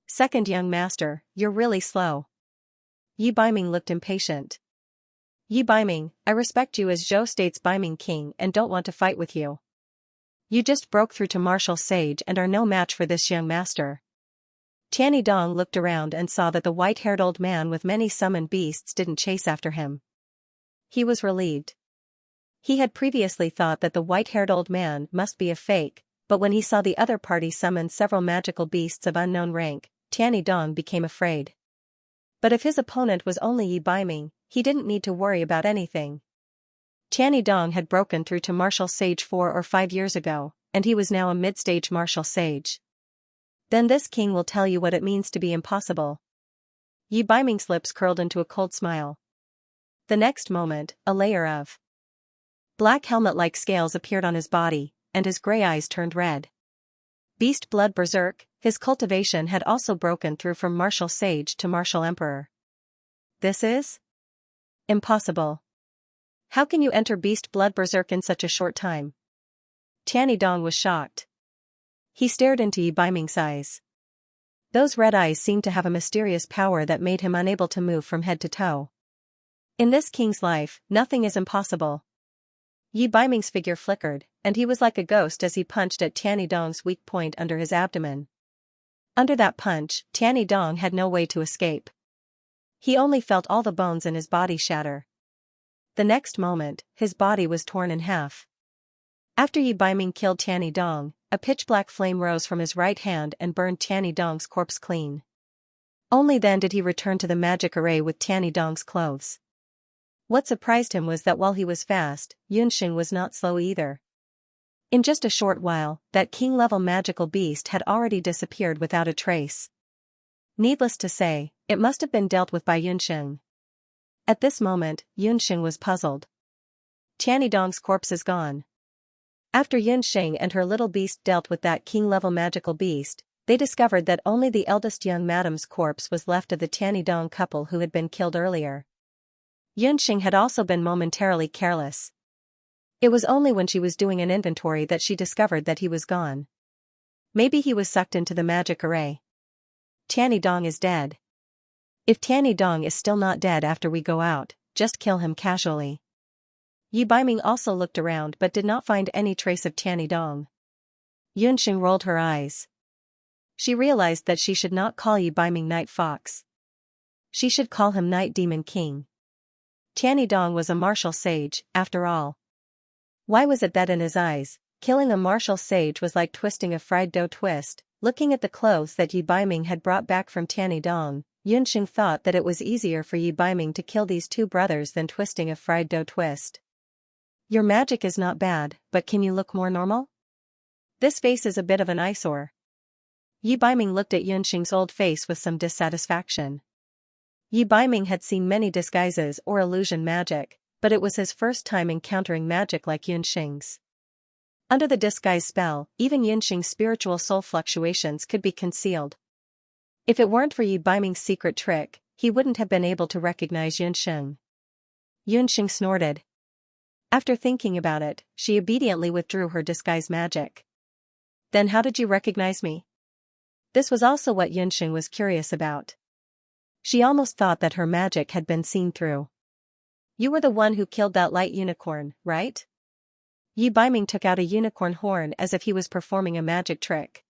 Second young master, you're really slow. Yi Baiming looked impatient. Yi Baiming, I respect you as Zhou State's Baiming King and don't want to fight with you. You just broke through to martial sage and are no match for this young master. Tianyi Dong looked around and saw that the white-haired old man with many summoned beasts didn't chase after him. He was relieved. He had previously thought that the white-haired old man must be a fake, but when he saw the other party summon several magical beasts of unknown rank, Tianyi Dong became afraid. But if his opponent was only Yi Baiming, he didn't need to worry about anything. Tianyi Dong had broken through to martial sage 4 or 5 years ago, and he was now a mid-stage martial sage. Then this king will tell you what it means to be impossible. Yi Baiming's lips curled into a cold smile. The next moment, a layer of black helmet-like scales appeared on his body, and his gray eyes turned red. Beast blood berserk, his cultivation had also broken through from martial sage to martial emperor. This is impossible. How can you enter beast blood berserk in such a short time? Tianyi Dong was shocked. He stared into Yi Baiming's eyes. Those red eyes seemed to have a mysterious power that made him unable to move from head to toe. In this king's life, nothing is impossible. Yi Baiming's figure flickered, and he was like a ghost as he punched at Tianyi Dong's weak point under his abdomen. Under that punch, Tianyi Dong had no way to escape. He only felt all the bones in his body shatter. The next moment, his body was torn in half. After Yi Baiming killed Tianyi Dong, a pitch-black flame rose from his right hand and burned Tianyi Dong's corpse clean. Only then did he return to the magic array with Tianyi Dong's clothes. What surprised him was that while he was fast, Yunxing was not slow either. In just a short while, that king-level magical beast had already disappeared without a trace. Needless to say, it must have been dealt with by Yunxing. At this moment, Yunxing was puzzled. Tianyi Dong's corpse is gone. After Yunxing and her little beast dealt with that king-level magical beast, they discovered that only the eldest young madam's corpse was left of the Tianyi Dong couple who had been killed earlier. Yunxing had also been momentarily careless. It was only when she was doing an inventory that she discovered that he was gone. Maybe he was sucked into the magic array. Tianyi Dong is dead. If Tianyi Dong is still not dead after we go out, just kill him casually. Yi Baiming also looked around but did not find any trace of Tianyi Dong. Yunxing rolled her eyes. She realized that she should not call Yi Baiming Night Fox. She should call him Night Demon King. Tianyi Dong was a martial sage, after all. Why was it that in his eyes, killing a martial sage was like twisting a fried dough twist? Looking at the clothes that Yi Baiming had brought back from Tianyi Dong, Yunxing thought that it was easier for Yi Baiming to kill these two brothers than twisting a fried dough twist. Your magic is not bad, but can you look more normal? This face is a bit of an eyesore. Yi Baiming looked at Yunxing's old face with some dissatisfaction. Yi Baiming had seen many disguises or illusion magic, but it was his first time encountering magic like Yunxing's. Under the disguise spell, even Yunxing's spiritual soul fluctuations could be concealed. If it weren't for Yi Baiming's secret trick, he wouldn't have been able to recognize Yunxing. Yunxing snorted. After thinking about it, she obediently withdrew her disguise magic. Then how did you recognize me? This was also what Yunxing was curious about. She almost thought that her magic had been seen through. You were the one who killed that light unicorn, right? Yi Baiming took out a unicorn horn as if he was performing a magic trick.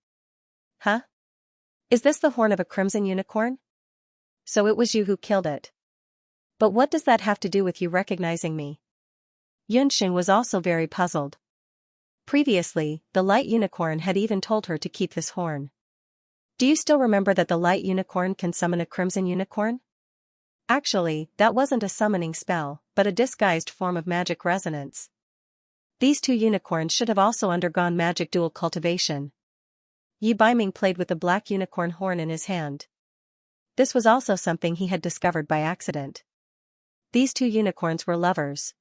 Huh? Is this the horn of a crimson unicorn? So it was you who killed it. But what does that have to do with you recognizing me? Yunxing was also very puzzled. Previously, the light unicorn had even told her to keep this horn. Do you still remember that the light unicorn can summon a crimson unicorn? Actually, that wasn't a summoning spell, but a disguised form of magic resonance. These two unicorns should have also undergone magic dual cultivation. Yi Baiming played with the black unicorn horn in his hand. This was also something he had discovered by accident. These two unicorns were lovers.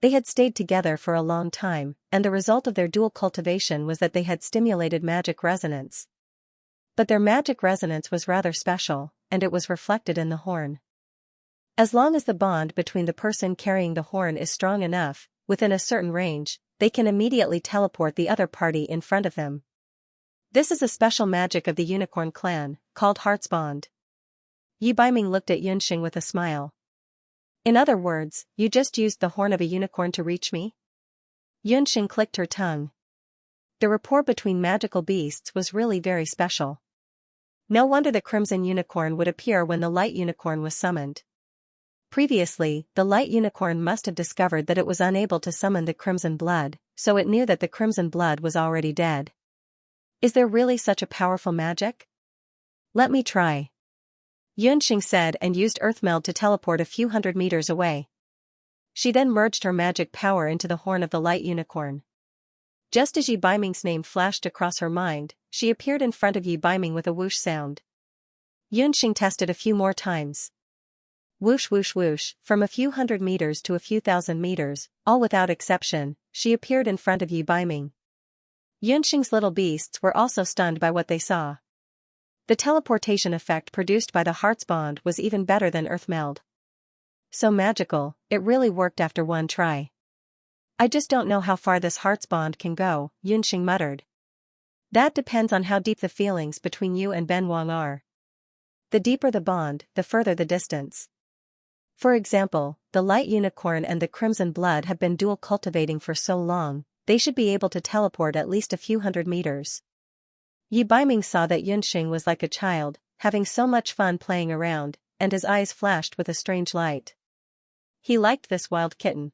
They had stayed together for a long time, and the result of their dual cultivation was that they had stimulated magic resonance. But their magic resonance was rather special, and it was reflected in the horn. As long as the bond between the person carrying the horn is strong enough, within a certain range, they can immediately teleport the other party in front of them. This is a special magic of the unicorn clan, called Heart's Bond. Yi Baiming looked at Yunxing with a smile. In other words, you just used the horn of a unicorn to reach me? Yunxing clicked her tongue. The rapport between magical beasts was really very special. No wonder the crimson unicorn would appear when the light unicorn was summoned. Previously, the light unicorn must have discovered that it was unable to summon the crimson blood, so it knew that the crimson blood was already dead. Is there really such a powerful magic? Let me try. Yunxing said and used Earthmeld to teleport a few hundred meters away. She then merged her magic power into the horn of the light unicorn. Just as Yi Baiming's name flashed across her mind, she appeared in front of Yi Baiming with a whoosh sound. Yunxing tested a few more times. Whoosh whoosh whoosh, from a few hundred meters to a few thousand meters, all without exception, she appeared in front of Yi Baiming. Yunxing's little beasts were also stunned by what they saw. The teleportation effect produced by the Heart's Bond was even better than Earthmeld. So magical, it really worked after one try. I just don't know how far this Heart's Bond can go, Yunxing muttered. That depends on how deep the feelings between you and Ben Wang are. The deeper the bond, the further the distance. For example, the light unicorn and the crimson blood have been dual cultivating for so long, they should be able to teleport at least a few hundred meters. Yi Baiming saw that Yunxing was like a child, having so much fun playing around, and his eyes flashed with a strange light. He liked this wild kitten.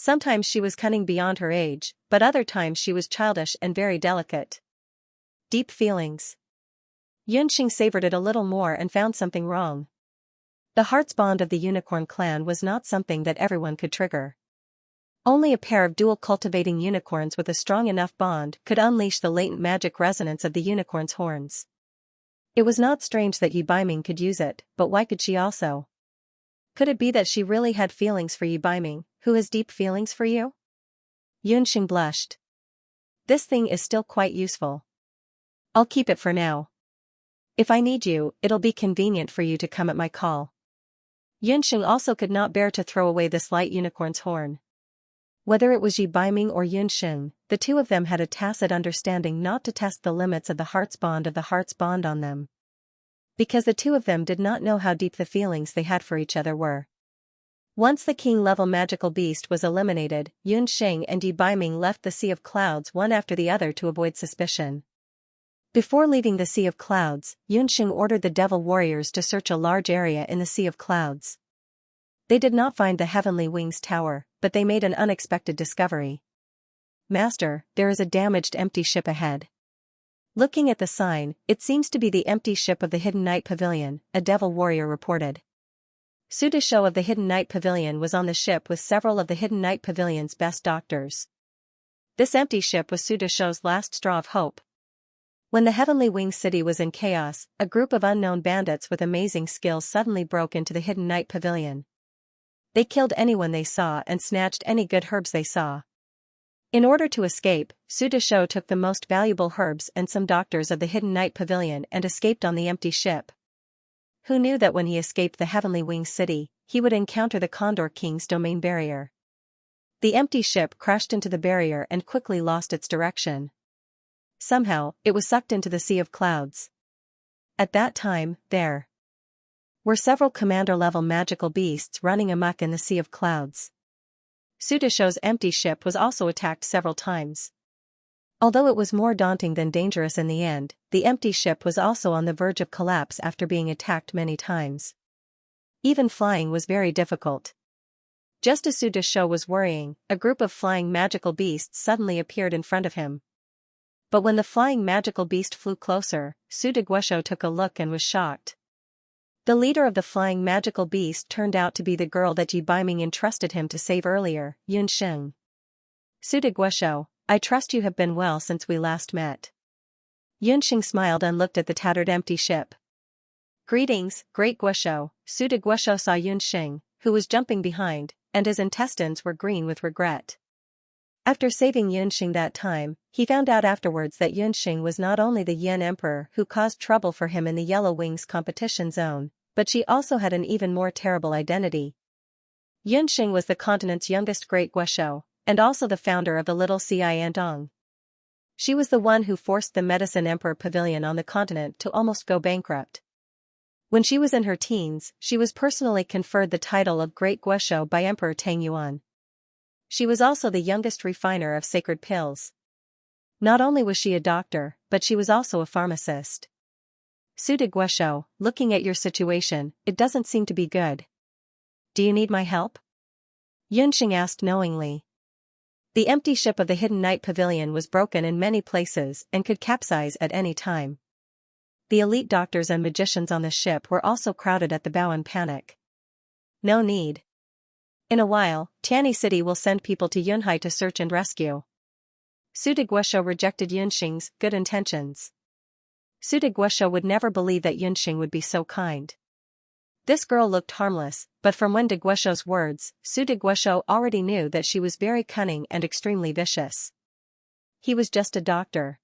Sometimes she was cunning beyond her age, but other times she was childish and very delicate. Deep feelings. Yunxing savored it a little more and found something wrong. The heart's bond of the unicorn clan was not something that everyone could trigger. Only a pair of dual cultivating unicorns with a strong enough bond could unleash the latent magic resonance of the unicorn's horns. It was not strange that Yi Baiming could use it, but why could she also? Could it be that she really had feelings for Yi Baiming, who has deep feelings for you? Yunxing blushed. This thing is still quite useful. I'll keep it for now. If I need you, it'll be convenient for you to come at my call. Yunxing also could not bear to throw away this light unicorn's horn. Whether it was Yi Baiming or Yunxing, the two of them had a tacit understanding not to test the limits of the heart's bond on them. Because the two of them did not know how deep the feelings they had for each other were. Once the king-level magical beast was eliminated, Yunxing and Yi Baiming left the Sea of Clouds one after the other to avoid suspicion. Before leaving the Sea of Clouds, Yunxing ordered the devil warriors to search a large area in the Sea of Clouds. They did not find the Heavenly Wings Tower, but they made an unexpected discovery. Master, there is a damaged empty ship ahead. Looking at the sign, it seems to be the empty ship of the Hidden Night Pavilion, a devil warrior reported. Su Desho of the Hidden Night Pavilion was on the ship with several of the Hidden Night Pavilion's best doctors. This empty ship was Su Desho's last straw of hope. When the Heavenly Wings City was in chaos, a group of unknown bandits with amazing skills suddenly broke into the Hidden Night Pavilion. They killed anyone they saw and snatched any good herbs they saw. In order to escape, Su Desho took the most valuable herbs and some doctors of the Hidden Night Pavilion and escaped on the empty ship. Who knew that when he escaped the Heavenly Wings City, he would encounter the Condor King's domain barrier? The empty ship crashed into the barrier and quickly lost its direction. Somehow, it was sucked into the Sea of Clouds. At that time, there were several commander-level magical beasts running amok in the Sea of Clouds. Su Desho's empty ship was also attacked several times. Although it was more daunting than dangerous in the end, the empty ship was also on the verge of collapse after being attacked many times. Even flying was very difficult. Just as Su Desho was worrying, a group of flying magical beasts suddenly appeared in front of him. But when the flying magical beast flew closer, Su Desho took a look and was shocked. The leader of the flying magical beast turned out to be the girl that Yi Baiming entrusted him to save earlier, Yunxing. Su Desho, I trust you have been well since we last met. Yunxing smiled and looked at the tattered empty ship. Greetings, Great Guosho. Su Desho saw Yunxing, who was jumping behind, and his intestines were green with regret. After saving Yunxing that time, he found out afterwards that Yunxing was not only the Yen Emperor who caused trouble for him in the Yellow Wings competition zone, but she also had an even more terrible identity. Yunxing was the continent's youngest Great Guosho, and also the founder of the Little Xianxia. She was the one who forced the Medicine Emperor Pavilion on the continent to almost go bankrupt. When she was in her teens, she was personally conferred the title of Great Guosho by Emperor Tang Yuan. She was also the youngest refiner of sacred pills. Not only was she a doctor, but she was also a pharmacist. Su Desho, looking at your situation, it doesn't seem to be good. Do you need my help? Yunxing asked knowingly. The empty ship of the Hidden Night Pavilion was broken in many places and could capsize at any time. The elite doctors and magicians on the ship were also crowded at the bow in panic. No need. In a while, Tianyi City will send people to Yunhai to search and rescue. Su Desho rejected Yunxing's good intentions. Su Desho would never believe that Yunxing would be so kind. This girl looked harmless, but from Wen Desho's words, Su Desho already knew that she was very cunning and extremely vicious. He was just a doctor.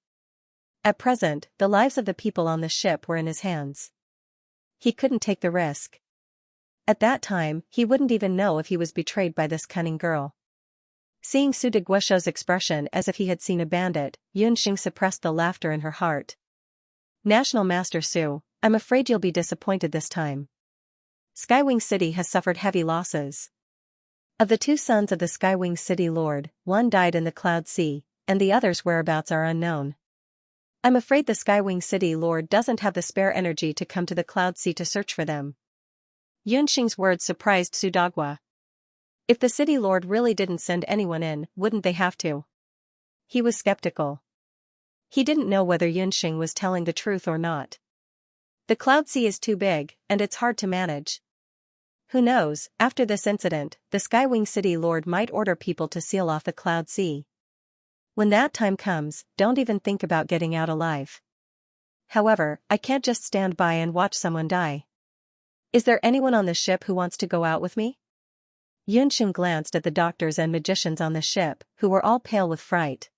At present, the lives of the people on the ship were in his hands. He couldn't take the risk. At that time, he wouldn't even know if he was betrayed by this cunning girl. Seeing Su Desho's expression as if he had seen a bandit, Yunxing suppressed the laughter in her heart. National Master Su, I'm afraid you'll be disappointed this time. Skywing City has suffered heavy losses. Of the two sons of the Skywing City Lord, one died in the Cloud Sea, and the other's whereabouts are unknown. I'm afraid the Skywing City Lord doesn't have the spare energy to come to the Cloud Sea to search for them. Yunxing's words surprised Su Dagua. If the city lord really didn't send anyone in, wouldn't they have to? He was skeptical. He didn't know whether Yunxing was telling the truth or not. The Cloud Sea is too big, and it's hard to manage. Who knows, after this incident, the Skywing City Lord might order people to seal off the Cloud Sea. When that time comes, don't even think about getting out alive. However, I can't just stand by and watch someone die. Is there anyone on the ship who wants to go out with me? Yunxing glanced at the doctors and magicians on the ship, who were all pale with fright.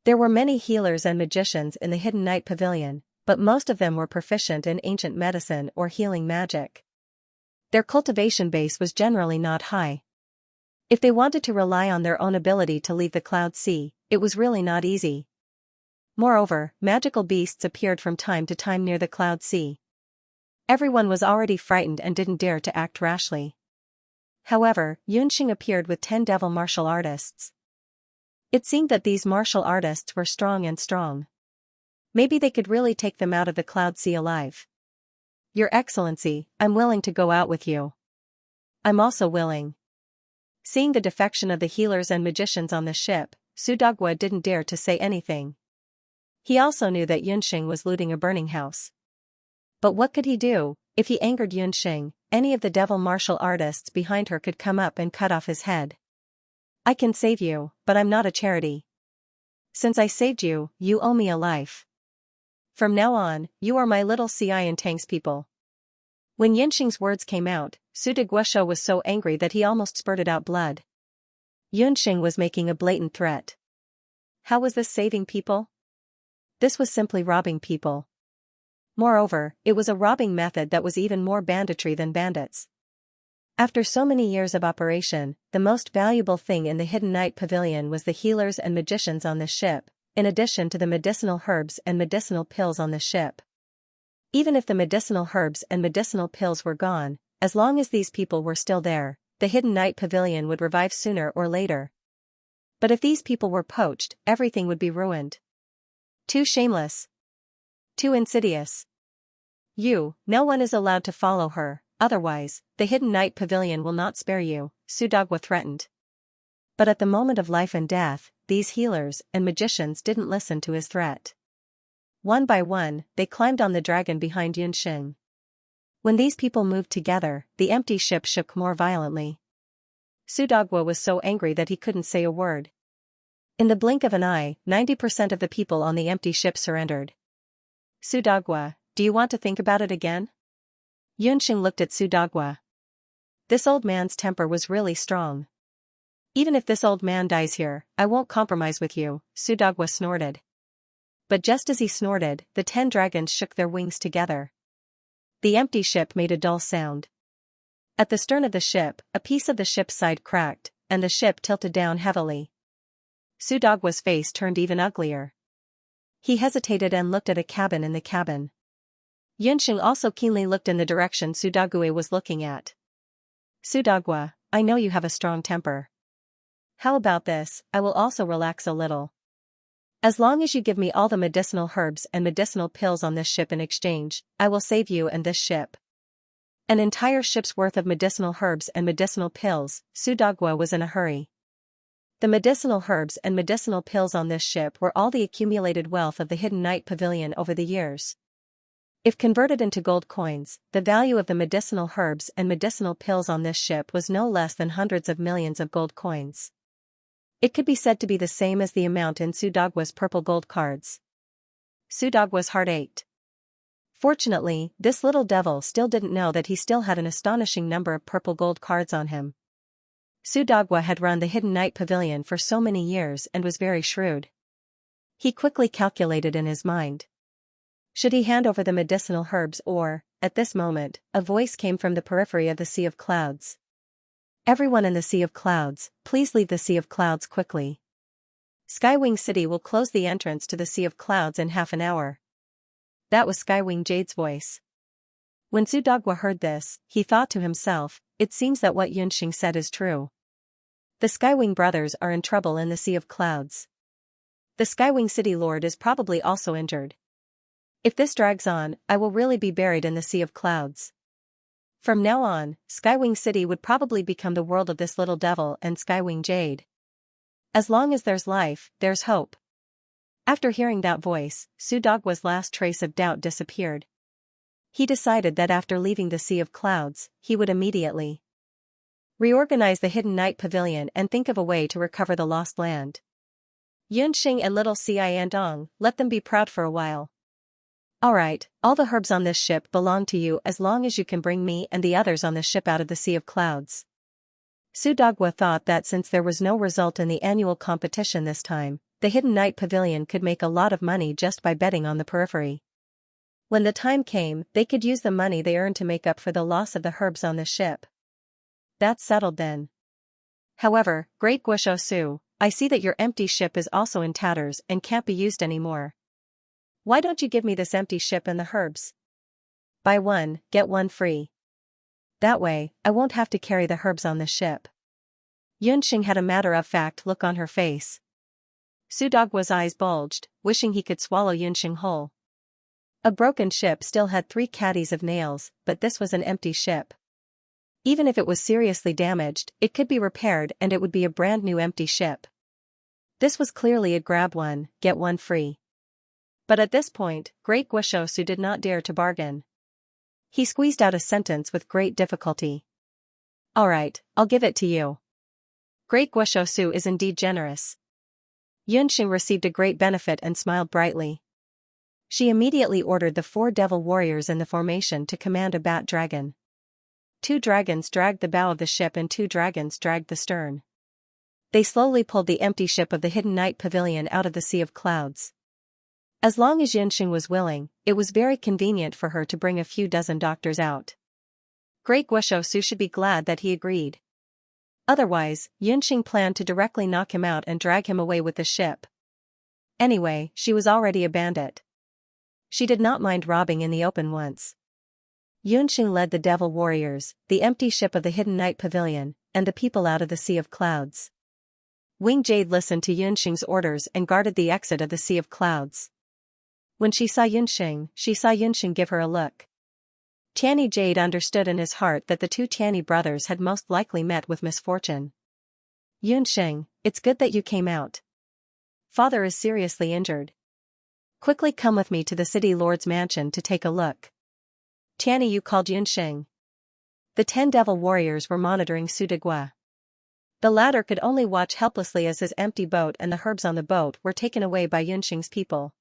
There were many healers and magicians in the Hidden Night Pavilion, but most of them were proficient in ancient medicine or healing magic. Their cultivation base was generally not high. If they wanted to rely on their own ability to leave the Cloud Sea, it was really not easy. Moreover, magical beasts appeared from time to time near the Cloud Sea. Everyone was already frightened and didn't dare to act rashly. However, Yunxing appeared with 10 devil martial artists. It seemed that these martial artists were strong. Maybe they could really take them out of the Cloud Sea alive. Your Excellency, I'm willing to go out with you. I'm also willing. Seeing the defection of the healers and magicians on the ship, Sudagwa didn't dare to say anything. He also knew that Yunxing was looting a burning house. But what could he do? If he angered Yunxing, any of the devil martial artists behind her could come up and cut off his head. I can save you, but I'm not a charity. Since I saved you, you owe me a life. From now on, you are my little Xian Tang's people. When Yunxing's words came out, Sudagwa was so angry that he almost spurted out blood. Yunxing was making a blatant threat. How was this saving people? This was simply robbing people. Moreover, it was a robbing method that was even more banditry than bandits. After so many years of operation, the most valuable thing in the Hidden Night Pavilion was the healers and magicians on the ship, in addition to the medicinal herbs and medicinal pills on the ship. Even if the medicinal herbs and medicinal pills were gone, as long as these people were still there, the Hidden Night Pavilion would revive sooner or later. But if these people were poached, everything would be ruined. Too shameless. Too insidious. No one is allowed to follow her, otherwise, the Hidden Night Pavilion will not spare you, Sudagwa threatened. But at the moment of life and death, these healers and magicians didn't listen to his threat. One by one, they climbed on the dragon behind Yunxing. When these people moved together, the empty ship shook more violently. Sudagwa was so angry that he couldn't say a word. In the blink of an eye, 90% of the people on the empty ship surrendered. Sudagwa, do you want to think about it again? Yunxing looked at Sudagwa. This old man's temper was really strong. Even if this old man dies here, I won't compromise with you, Sudagwa snorted. But just as he snorted, the 10 dragons shook their wings together. The empty ship made a dull sound. At the stern of the ship, a piece of the ship's side cracked, and the ship tilted down heavily. Sudagwa's face turned even uglier. He hesitated and looked at a cabin in the cabin. Yunxing also keenly looked in the direction Sudagwa was looking at. Sudagwa, I know you have a strong temper. How about this, I will also relax a little. As long as you give me all the medicinal herbs and medicinal pills on this ship in exchange, I will save you and this ship. An entire ship's worth of medicinal herbs and medicinal pills, Sudagwa was in a hurry. The medicinal herbs and medicinal pills on this ship were all the accumulated wealth of the Hidden Night Pavilion over the years. If converted into gold coins, the value of the medicinal herbs and medicinal pills on this ship was no less than hundreds of millions of gold coins. It could be said to be the same as the amount in Sudagwa's purple gold cards. Sudagwa's heart ached. Fortunately, this little devil still didn't know that he still had an astonishing number of purple gold cards on him. Sudagwa had run the Hidden Night Pavilion for so many years and was very shrewd. He quickly calculated in his mind. Should he hand over the medicinal herbs or, at this moment, a voice came from the periphery of the Sea of Clouds. Everyone in the Sea of Clouds, please leave the Sea of Clouds quickly. Skywing City will close the entrance to the Sea of Clouds in half an hour. That was Skywing Jade's voice. When Sudagwa heard this, he thought to himself, it seems that what Yunxing said is true. The Skywing brothers are in trouble in the Sea of Clouds. The Skywing City Lord is probably also injured. If this drags on, I will really be buried in the Sea of Clouds. From now on, Skywing City would probably become the world of this little devil and Skywing Jade. As long as there's life, there's hope. After hearing that voice, Sudogwa's last trace of doubt disappeared. He decided that after leaving the Sea of Clouds, he would immediately reorganize the Hidden Night Pavilion and think of a way to recover the lost land. Yunxing and little Xiandong, let them be proud for a while. Alright, all the herbs on this ship belong to you as long as you can bring me and the others on this ship out of the Sea of Clouds. Sudogwa thought that since there was no result in the annual competition this time, the Hidden Night Pavilion could make a lot of money just by betting on the periphery. When the time came, they could use the money they earned to make up for the loss of the herbs on the ship. That's settled then. However, Great Guosho Su, I see that your empty ship is also in tatters and can't be used anymore. Why don't you give me this empty ship and the herbs? Buy one, get one free. That way, I won't have to carry the herbs on the ship. Yunxing had a matter-of-fact look on her face. Sudogwa's eyes bulged, wishing he could swallow Yunxing whole. A broken ship still had 3 caddies of nails, but this was an empty ship. Even if it was seriously damaged, it could be repaired and it would be a brand new empty ship. This was clearly a grab one, get one free. But at this point, Great Guosho Su did not dare to bargain. He squeezed out a sentence with great difficulty. Alright, I'll give it to you. Great Guosho Su is indeed generous. Yunxing received a great benefit and smiled brightly. She immediately ordered the 4 devil warriors in the formation to command a bat dragon. 2 dragons dragged the bow of the ship and 2 dragons dragged the stern. They slowly pulled the empty ship of the Hidden Night Pavilion out of the Sea of Clouds. As long as Yunxing was willing, it was very convenient for her to bring a few dozen doctors out. Great Guosho Su should be glad that he agreed. Otherwise, Yunxing planned to directly knock him out and drag him away with the ship. Anyway, she was already a bandit. She did not mind robbing in the open once. Yunxing led the devil warriors, the empty ship of the Hidden Night Pavilion, and the people out of the Sea of Clouds. Wing Jade listened to Yunxing's orders and guarded the exit of the Sea of Clouds. When she saw Yunxing give her a look. Tianyi Jade understood in his heart that the 2 Tianyi brothers had most likely met with misfortune. Yunxing, it's good that you came out. Father is seriously injured. Quickly come with me to the city lord's mansion to take a look. Tianyi Yu called Yunxing. The 10 devil warriors were monitoring Sudogwa. The latter could only watch helplessly as his empty boat and the herbs on the boat were taken away by Yunxing's people.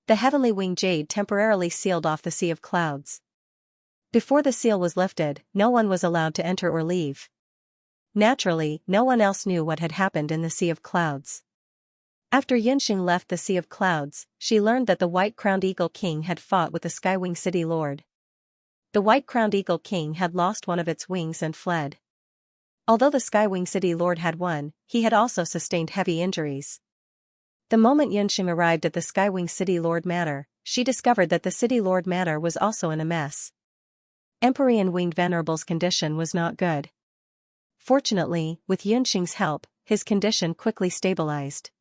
The heavenly winged jade temporarily sealed off the Sea of Clouds. Before the seal was lifted, no one was allowed to enter or leave. Naturally, no one else knew what had happened in the Sea of Clouds. After Yunxing left the Sea of Clouds, she learned that the White-Crowned Eagle King had fought with the Skywing City Lord. The White-Crowned Eagle King had lost one of its wings and fled. Although the Skywing City Lord had won, he had also sustained heavy injuries. The moment Yunxing arrived at the Skywing City Lord Manor, she discovered that the City Lord Manor was also in a mess. Empyrean Winged Venerable's condition was not good. Fortunately, with Yunxing's help, his condition quickly stabilized.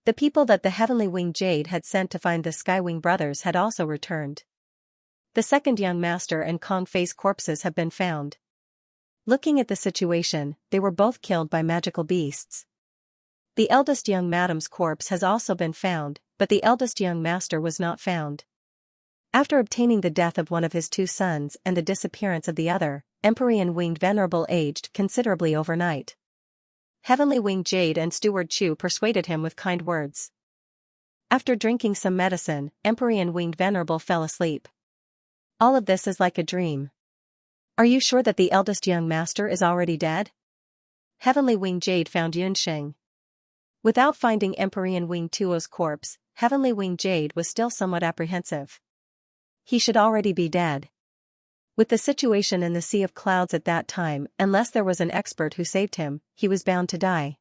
The people that the Heavenly Winged Jade had sent to find the Skywing brothers had also returned. The second young master and Kong Fei's corpses have been found. Looking at the situation, they were both killed by magical beasts. The eldest young madam's corpse has also been found, but the eldest young master was not found. After obtaining the death of one of his 2 sons and the disappearance of the other, Empyrean Winged Venerable aged considerably overnight. Heavenly Winged Jade and Steward Chu persuaded him with kind words. After drinking some medicine, Empyrean Winged Venerable fell asleep. All of this is like a dream. Are you sure that the eldest young master is already dead? Heavenly Winged Jade found Yunxing. Without finding Empyrean Winged Tuo's corpse, Heavenly Winged Jade was still somewhat apprehensive. He should already be dead. With the situation in the Sea of Clouds at that time, unless there was an expert who saved him, he was bound to die.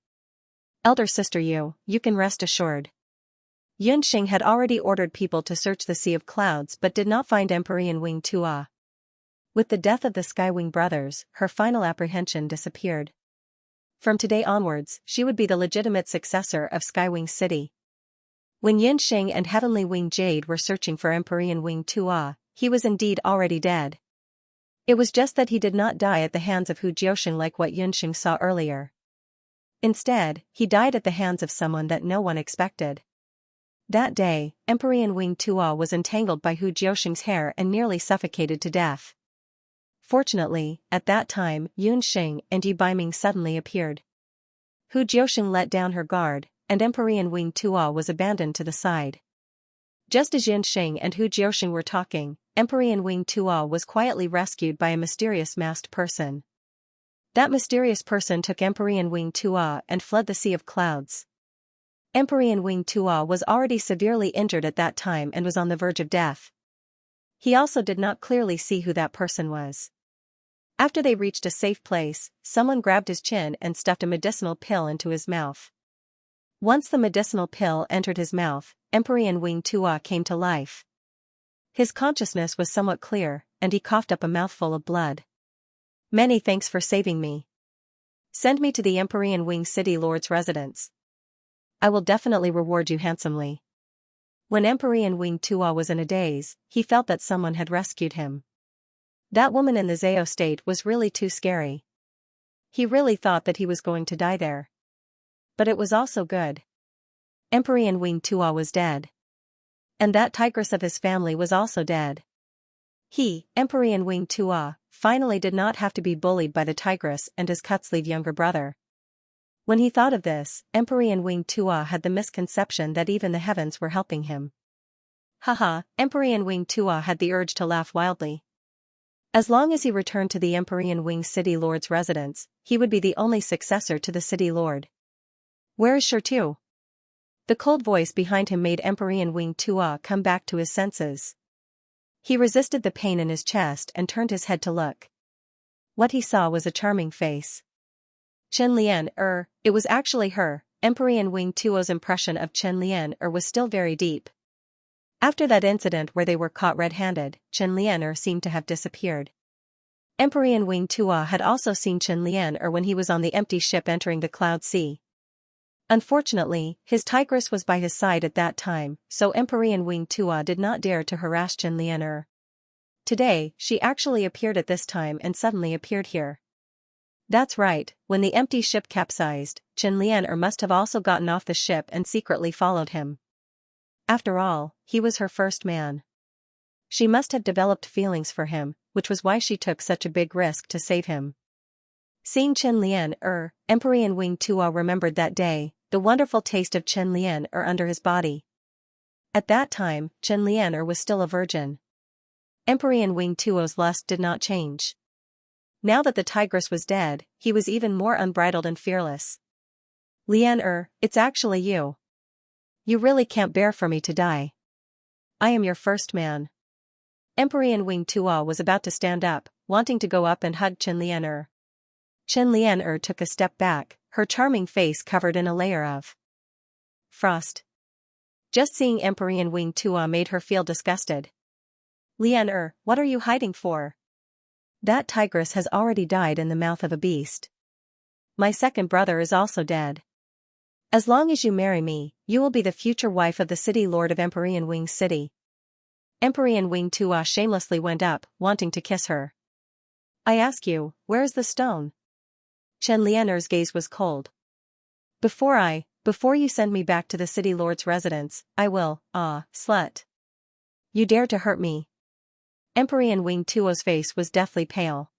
Elder sister you can rest assured. Yunxing had already ordered people to search the Sea of Clouds but did not find Empyrean Winged Tuo. With the death of the Skywing brothers, her final apprehension disappeared. From today onwards, she would be the legitimate successor of Skywing City. When Yunxing and Heavenly Winged Jade were searching for Empyrean Winged Tuo, he was indeed already dead. It was just that he did not die at the hands of Hu Jiusheng like what Yunxing saw earlier. Instead, he died at the hands of someone that no one expected. That day, Emperor Wing Tuo was entangled by Hu Jiusheng's hair and nearly suffocated to death. Fortunately, at that time, Yunxing and Yu Baiming suddenly appeared. Hu Jiusheng let down her guard, and Emperor Wing Tuo was abandoned to the side. Just as Yunxing and Hu Jiusheng were talking, Emperor Wing Tuo was quietly rescued by a mysterious masked person. That mysterious person took Emperor Wing Tuo and fled the Sea of Clouds. Emperor Wing Tuo was already severely injured at that time and was on the verge of death. He also did not clearly see who that person was. After they reached a safe place, someone grabbed his chin and stuffed a medicinal pill into his mouth. Once the medicinal pill entered his mouth, Emperor Wing Tuo came to life. His consciousness was somewhat clear, and he coughed up a mouthful of blood. "Many thanks for saving me. Send me to the Emperor Wing City Lord's residence. I will definitely reward you handsomely." When Emperor Wing Tuo was in a daze, he felt that someone had rescued him. That woman in the Zao state was really too scary. He really thought that he was going to die there. But it was also good. Emperor Wing Tuo was dead. And that tigress of his family was also dead. He, Emperor Wing Tuo, finally did not have to be bullied by the tigress and his cut-sleeve younger brother. When he thought of this, Emperor Wing Tuo had the misconception that even the heavens were helping him. Haha, Emperor Wing Tuo had the urge to laugh wildly. As long as he returned to the Emperor Wing City Lord's residence, he would be the only successor to the City Lord. "Where is Shirtu?" The cold voice behind him made Emperor Wing Tuo come back to his senses. He resisted the pain in his chest and turned his head to look. What he saw was a charming face. Chen Lian, it was actually her. Emperor Wing Tuo's impression of Chen Lian was still very deep. After that incident where they were caught red-handed, Chen Lian seemed to have disappeared. Emperor Wing Tuo had also seen Chen Lian when he was on the empty ship entering the Cloud Sea. Unfortunately, his tigress was by his side at that time, so Emperor Wing Tuo did not dare to harass Chen Lian. Today, she actually appeared at this time and suddenly appeared here. That's right, when the empty ship capsized, Chen Lian must have also gotten off the ship and secretly followed him. After all, he was her first man. She must have developed feelings for him, which was why she took such a big risk to save him. Seeing Chen Lian, Emperor Wing Tuo remembered that day, the wonderful taste of Chen Lian under his body. At that time, Chen Lian was still a virgin. Emperor Wing Tuo's lust did not change. Now that the tigress was dead, he was even more unbridled and fearless. "Lian, it's actually you. You really can't bear for me to die. I am your first man." Emperor Wing Tuo was about to stand up, wanting to go up and hug Chen Lian. Chen Lian took a step back, her charming face covered in a layer of frost. Just seeing Emperor Wing Tuo made her feel disgusted. "Lian, what are you hiding for? That tigress has already died in the mouth of a beast. My second brother is also dead. As long as you marry me, you will be the future wife of the City Lord of Emperor Wing City." Emperor Wing Tuo shamelessly went up, wanting to kiss her. "I ask you, where is the stone?" Chen Lian's gaze was cold. Before you send me back to the City Lord's residence, I will, slut. You dare to hurt me." Emperor Wing Tuo's face was deathly pale.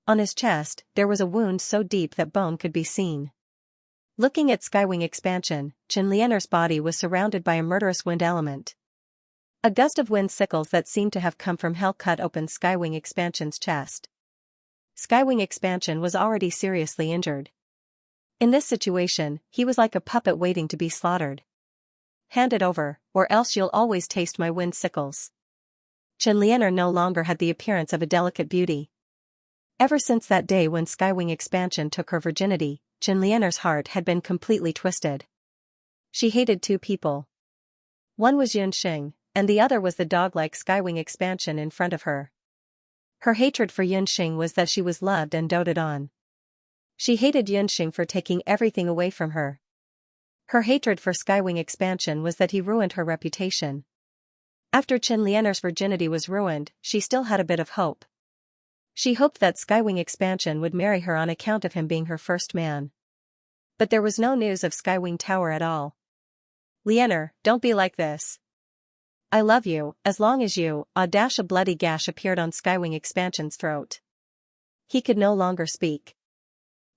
On his chest, there was a wound so deep that bone could be seen. Looking at Skywing expansion, Chen Lian's body was surrounded by a murderous wind element. A gust of wind sickles that seemed to have come from hell cut open Skywing expansion's chest. Skywing expansion was already seriously injured. In this situation, he was like a puppet waiting to be slaughtered. "Hand it over, or else you'll always taste my wind sickles." Chen Lian no longer had the appearance of a delicate beauty. Ever since that day when Skywing expansion took her virginity, Chen Lian's heart had been completely twisted. She hated two people. One was Yunxing, and the other was the dog-like Skywing expansion in front of her. Her hatred for Yunxing was that she was loved and doted on. She hated Yunxing for taking everything away from her. Her hatred for Skywing expansion was that he ruined her reputation. After Chen Lian's virginity was ruined, she still had a bit of hope. She hoped that Skywing Expansion would marry her on account of him being her first man. But there was no news of Skywing Tower at all. Lianer, don't be like this. I love you, as long as you, a bloody gash appeared on Skywing Expansion's throat. He could no longer speak.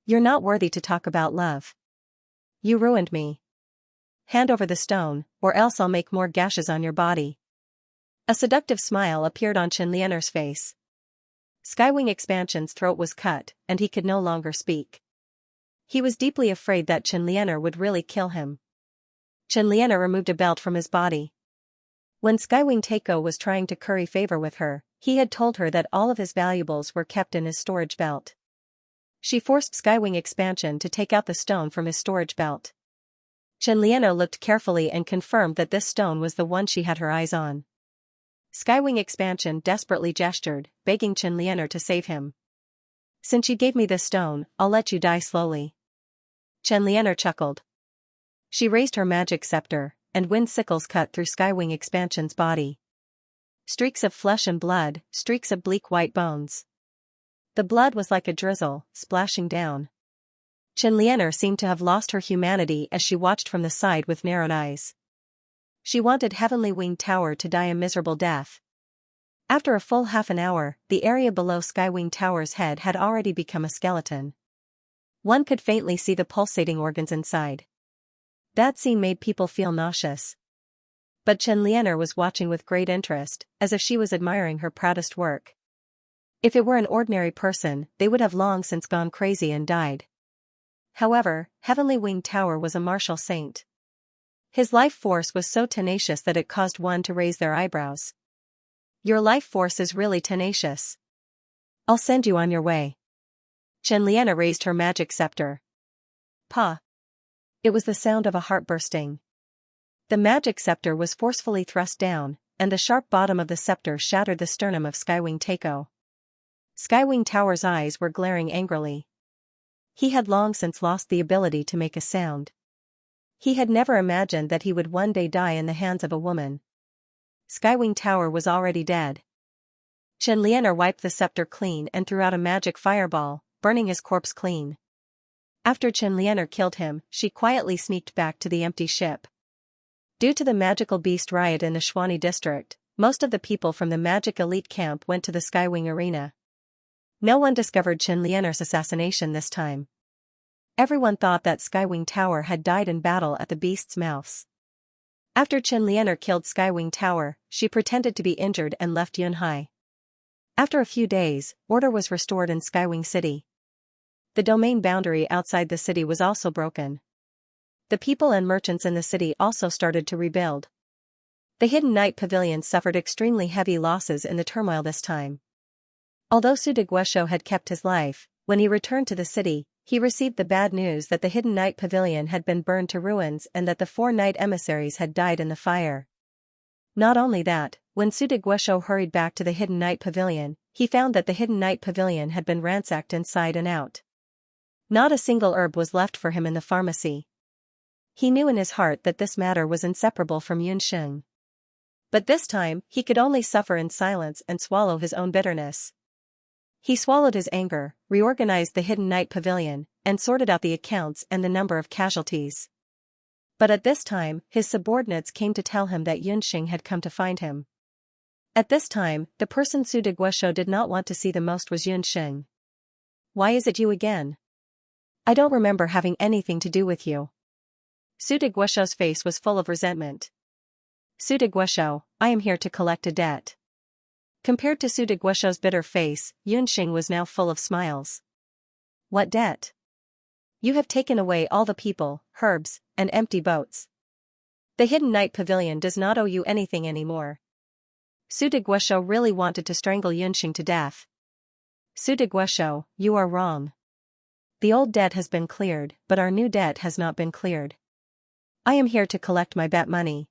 You're not worthy to talk about love. You ruined me. Hand over the stone, or else I'll make more gashes on your body. A seductive smile appeared on Lianer's face. Skywing Expansion's throat was cut, and he could no longer speak. He was deeply afraid that Lianer would really kill him. Lianer removed a belt from his body. When Skywing Taiko was trying to curry favor with her, he had told her that all of his valuables were kept in his storage belt. She forced Skywing Expansion to take out the stone from his storage belt. Lianer looked carefully and confirmed that this stone was the one she had her eyes on. Skywing Expansion desperately gestured, begging Lianer to save him. Since you gave me this stone, I'll let you die slowly. Lianer chuckled. She raised her magic scepter, and wind sickles cut through Skywing Expansion's body. Streaks of flesh and blood, streaks of bleak white bones. The blood was like a drizzle, splashing down. Lianer seemed to have lost her humanity as she watched from the side with narrowed eyes. She wanted Heavenly Winged Tower to die a miserable death. After a full half an hour, the area below Skywing Tower's head had already become a skeleton. One could faintly see the pulsating organs inside. That scene made people feel nauseous. But Lianer was watching with great interest, as if she was admiring her proudest work. If it were an ordinary person, they would have long since gone crazy and died. However, Heavenly Winged Tower was a martial saint. His life force was so tenacious that it caused one to raise their eyebrows. Your life force is really tenacious. I'll send you on your way. Lianer raised her magic scepter. Pa! It was the sound of a heart bursting. The magic scepter was forcefully thrust down, and the sharp bottom of the scepter shattered the sternum of Skywing Taiko. Skywing Tower's eyes were glaring angrily. He had long since lost the ability to make a sound. He had never imagined that he would one day die in the hands of a woman. Skywing Tower was already dead. Lianer wiped the scepter clean and threw out a magic fireball, burning his corpse clean. After Lianer killed him, she quietly sneaked back to the empty ship. Due to the magical beast riot in the Xuani district, most of the people from the magic elite camp went to the Skywing arena. No one discovered Lianer's assassination this time. Everyone thought that Skywing Tower had died in battle at the beast's mouths. After Lianer killed Skywing Tower, she pretended to be injured and left Yunhai. After a few days, order was restored in Skywing City. The domain boundary outside the city was also broken. The people and merchants in the city also started to rebuild. The Hidden Night Pavilion suffered extremely heavy losses in the turmoil this time. Although Su Deguesho had kept his life, when he returned to the city, he received the bad news that the Hidden Night Pavilion had been burned to ruins and that the 4 night emissaries had died in the fire. Not only that, when Su Deguesho hurried back to the Hidden Night Pavilion, he found that the Hidden Night Pavilion had been ransacked inside and out. Not a single herb was left for him in the pharmacy. He knew in his heart that this matter was inseparable from Yunxing. But this time, he could only suffer in silence and swallow his own bitterness. He swallowed his anger, reorganized the Hidden Night Pavilion, and sorted out the accounts and the number of casualties. But at this time, his subordinates came to tell him that Yunxing had come to find him. At this time, the person Su Deguesho did not want to see the most was Yunxing. Why is it you again? I don't remember having anything to do with you. Su Deguesho's face was full of resentment. Su Deguesho, I am here to collect a debt. Compared to Su Deguesho's bitter face, Yunxing was now full of smiles. What debt? You have taken away all the people, herbs, and empty boats. The Hidden Night Pavilion does not owe you anything anymore. Su Deguesho really wanted to strangle Yunxing to death. Su Deguesho, you are wrong. The old debt has been cleared, but our new debt has not been cleared. I am here to collect my bet money.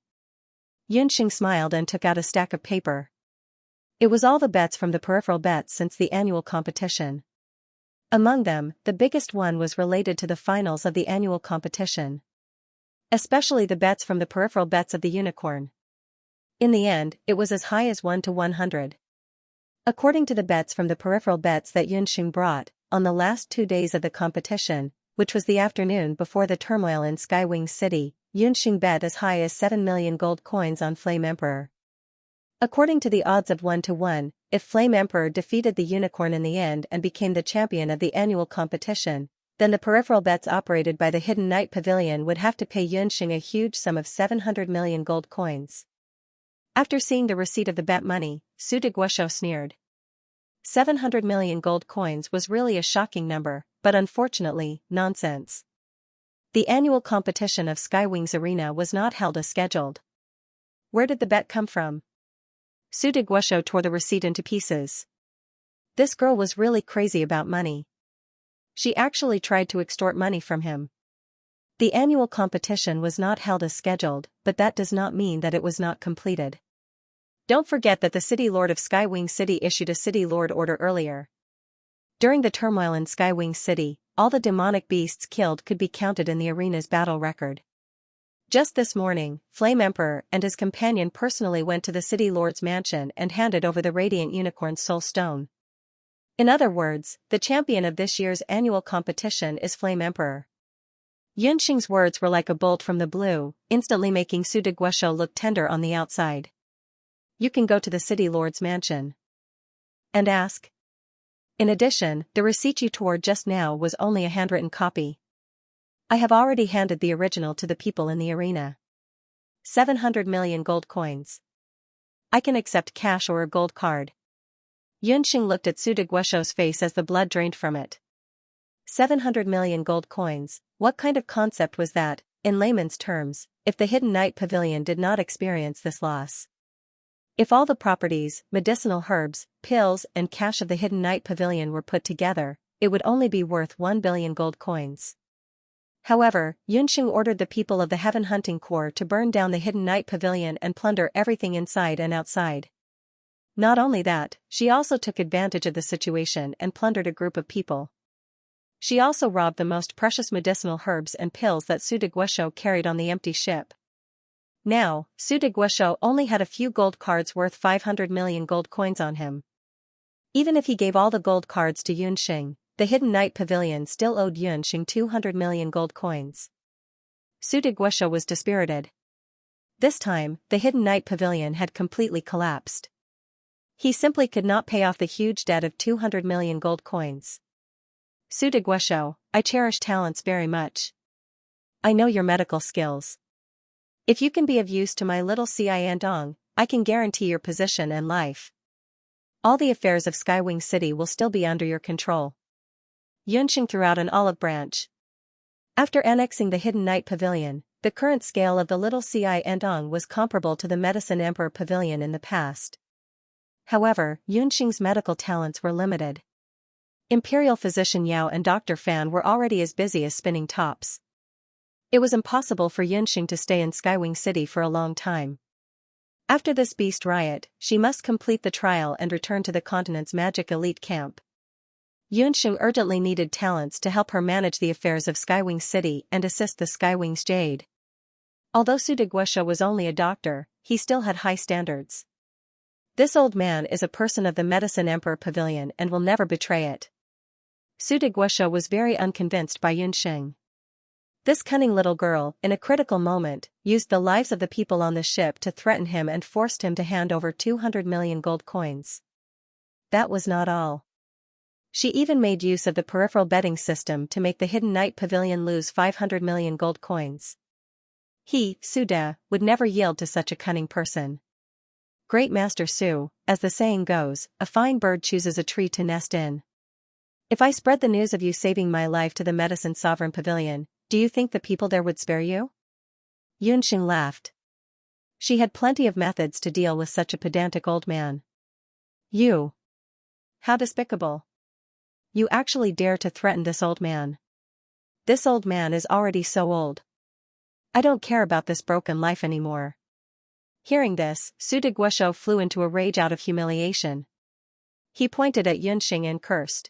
Yunxing smiled and took out a stack of paper. It was all the bets from the peripheral bets since the annual competition. Among them, the biggest one was related to the finals of the annual competition. Especially the bets from the peripheral bets of the unicorn. In the end, it was as high as 1 to 100. According to the bets from the peripheral bets that Yunxing brought, on the last 2 days of the competition, which was the afternoon before the turmoil in Skywing City, Yunxing bet as high as 7 million gold coins on Flame Emperor. According to the odds of 1 to 1, if Flame Emperor defeated the unicorn in the end and became the champion of the annual competition, then the peripheral bets operated by the Hidden Night Pavilion would have to pay Yunxing a huge sum of 700 million gold coins. After seeing the receipt of the bet money, Su Deguosho sneered. 700 million gold coins was really a shocking number, but unfortunately, nonsense. The annual competition of Skywing's arena was not held as scheduled. Where did the bet come from? Su Deguosho tore the receipt into pieces. This girl was really crazy about money. She actually tried to extort money from him. The annual competition was not held as scheduled, but that does not mean that it was not completed. Don't forget that the City Lord of Skywing City issued a City Lord order earlier. During the turmoil in Skywing City, all the demonic beasts killed could be counted in the arena's battle record. Just this morning, Flame Emperor and his companion personally went to the City Lord's mansion and handed over the Radiant Unicorn's soul stone. In other words, the champion of this year's annual competition is Flame Emperor. Yunxing's words were like a bolt from the blue, instantly making Su Deguosho look tender on the outside. You can go to the City Lord's mansion and ask. In addition, the receipt you tore just now was only a handwritten copy. I have already handed the original to the people in the arena. 700 million gold coins. I can accept cash or a gold card. Yunxing looked at Su Deguosho's face as the blood drained from it. 700 million gold coins, what kind of concept was that, in layman's terms, if the Hidden Night Pavilion did not experience this loss? If all the properties, medicinal herbs, pills and cash of the Hidden Night Pavilion were put together, it would only be worth 1 billion gold coins. However, Yunxing ordered the people of the Heaven Hunting Corps to burn down the Hidden Night Pavilion and plunder everything inside and outside. Not only that, she also took advantage of the situation and plundered a group of people. She also robbed the most precious medicinal herbs and pills that Su Deguosho carried on the empty ship. Now, Su Deguosho only had a few gold cards worth 500 million gold coins on him. Even if he gave all the gold cards to Yunxing, the Hidden Night Pavilion still owed Yunxing 200 million gold coins. Su Deguosho was dispirited. This time, the Hidden Night Pavilion had completely collapsed. He simply could not pay off the huge debt of 200 million gold coins. Su Deguosho, I cherish talents very much. I know your medical skills. If you can be of use to my little Xianxia, I can guarantee your position and life. All the affairs of Skywing City will still be under your control. Yunxing threw out an olive branch. After annexing the Hidden Night Pavilion, the current scale of the little Xianxia was comparable to the Medicine Emperor Pavilion in the past. However, Yunxing's medical talents were limited. Imperial Physician Yao and Dr. Fan were already as busy as spinning tops. It was impossible for Yunxing to stay in Skywing City for a long time. After this beast riot, she must complete the trial and return to the continent's magic elite camp. Yunxing urgently needed talents to help her manage the affairs of Skywing City and assist the Skywing's Jade. Although Su Deguosho was only a doctor, he still had high standards. This old man is a person of the Medicine Emperor Pavilion and will never betray it. Su Deguosho was very unconvinced by Yunxing. This cunning little girl, in a critical moment, used the lives of the people on the ship to threaten him and forced him to hand over 200 million gold coins. That was not all. She even made use of the peripheral betting system to make the Hidden Night Pavilion lose 500 million gold coins. He, Su De, would never yield to such a cunning person. Great Master Su, as the saying goes, a fine bird chooses a tree to nest in. If I spread the news of you saving my life to the Medicine Sovereign Pavilion, do you think the people there would spare you? Yunxing laughed. She had plenty of methods to deal with such a pedantic old man. You. How despicable. You actually dare to threaten this old man. This old man is already so old. I don't care about this broken life anymore. Hearing this, Su Deguosho flew into a rage out of humiliation. He pointed at Yunxing and cursed.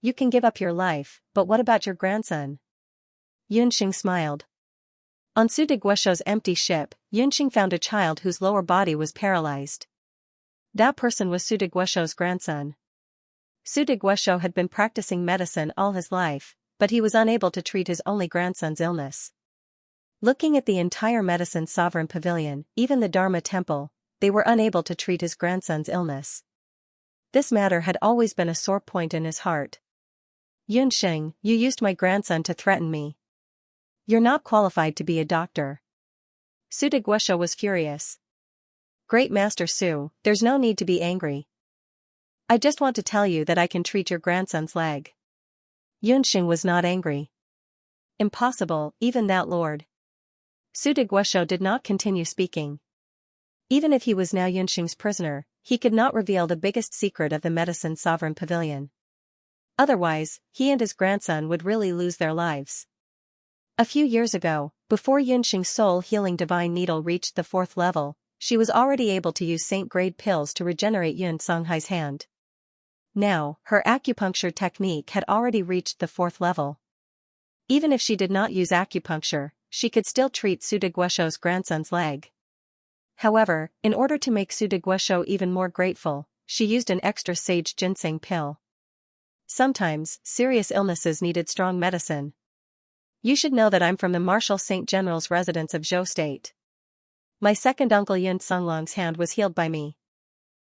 You can give up your life, but what about your grandson? Yunxing smiled. On Su Deguosho's empty ship, Yunxing found a child whose lower body was paralyzed. That person was Su Diguosho's grandson. Su Diguosho had been practicing medicine all his life, but he was unable to treat his only grandson's illness. Looking at the entire medicine sovereign pavilion, even the Dharma temple, they were unable to treat his grandson's illness. This matter had always been a sore point in his heart. Yunxing, you used my grandson to threaten me. You're not qualified to be a doctor. Su Diguosho was furious. Great Master Su, there's no need to be angry. I just want to tell you that I can treat your grandson's leg. Yunxing was not angry. Impossible, even that lord. Su Diguosho did not continue speaking. Even if he was now Yunxing's prisoner, he could not reveal the biggest secret of the medicine sovereign pavilion. Otherwise, he and his grandson would really lose their lives. A few years ago, before Yunxing's soul-healing divine needle reached the 4th level, she was already able to use saint-grade pills to regenerate Yun Songhai's hand. Now, her acupuncture technique had already reached the 4th level. Even if she did not use acupuncture, she could still treat Su Diguosho's grandson's leg. However, in order to make Su Diguosho even more grateful, she used an extra sage ginseng pill. Sometimes, serious illnesses needed strong medicine. You should know that I'm from the Marshal Saint General's residence of Zhou State. My second uncle Yun Songlong's hand was healed by me.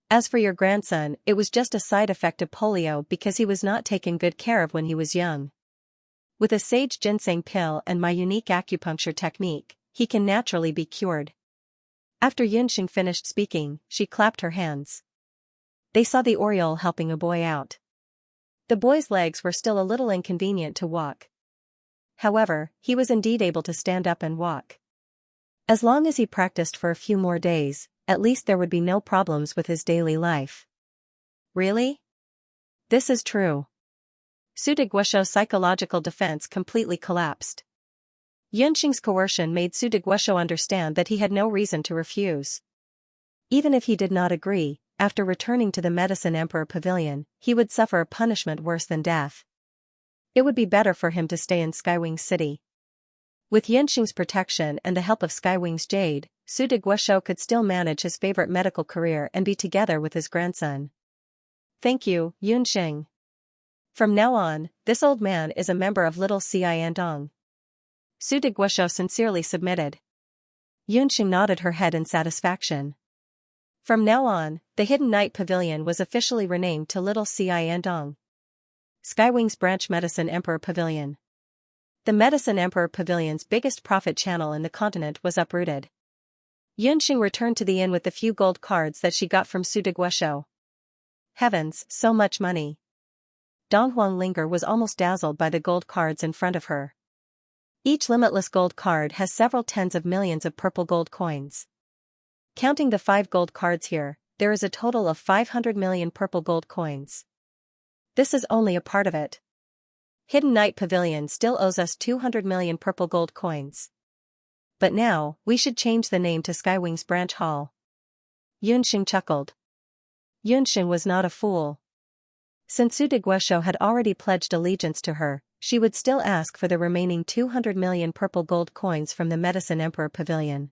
As for your grandson, it was just a side effect of polio because he was not taken good care of when he was young. With a sage ginseng pill and my unique acupuncture technique, he can naturally be cured. After Yunxing finished speaking, she clapped her hands. They saw the Oriole helping a boy out. The boy's legs were still a little inconvenient to walk. However, he was indeed able to stand up and walk. As long as he practiced for a few more days, at least there would be no problems with his daily life. Really? This is true. Su Diguosho's psychological defense completely collapsed. Yunxing's coercion made Su Diguosho understand that he had no reason to refuse. Even if he did not agree, after returning to the Medicine Emperor Pavilion, he would suffer a punishment worse than death. It would be better for him to stay in Skywing City. With Yunxing's protection and the help of Skywing's Jade, Su Diguosho could still manage his favorite medical career and be together with his grandson. Thank you, Yunxing. From now on, this old man is a member of Little Xiandong. Su Diguosho sincerely submitted. Yunxing nodded her head in satisfaction. From now on, the Hidden Night Pavilion was officially renamed to Little Xiandong. Skywing's Branch Medicine Emperor Pavilion. The Medicine Emperor Pavilion's biggest profit channel in the continent was uprooted. Yunxing returned to the inn with the few gold cards that she got from Su Diguosho. Heavens, so much money. Dong Huanglinger was almost dazzled by the gold cards in front of her. Each limitless gold card has several tens of millions of purple gold coins. Counting the 5 gold cards here, there is a total of 500 million purple gold coins. This is only a part of it. Hidden Night Pavilion still owes us 200 million purple gold coins. But now, we should change the name to Skywing's Branch Hall. Yunxing chuckled. Yunxing was not a fool. Since Su Diguosho had already pledged allegiance to her, she would still ask for the remaining 200 million purple gold coins from the Medicine Emperor Pavilion.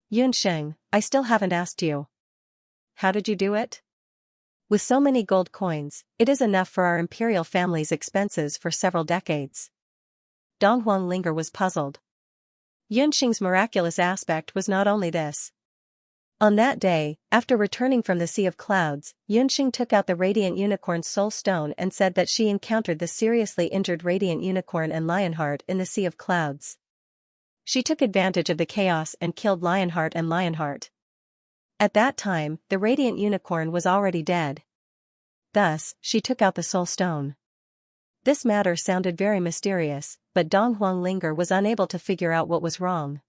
Yunxing, I still haven't asked you. How did you do it? With so many gold coins, it is enough for our imperial family's expenses for several decades. Dong Huanglinger was puzzled. Yunxing's miraculous aspect was not only this. On that day, after returning from the Sea of Clouds, Yunxing took out the Radiant Unicorn's soul stone and said that she encountered the seriously injured Radiant Unicorn and Lionheart in the Sea of Clouds. She took advantage of the chaos and killed Lionheart and Lionheart. At that time, the Radiant Unicorn was already dead. Thus, she took out the soul stone. This matter sounded very mysterious, but Dong Huanglinger was unable to figure out what was wrong.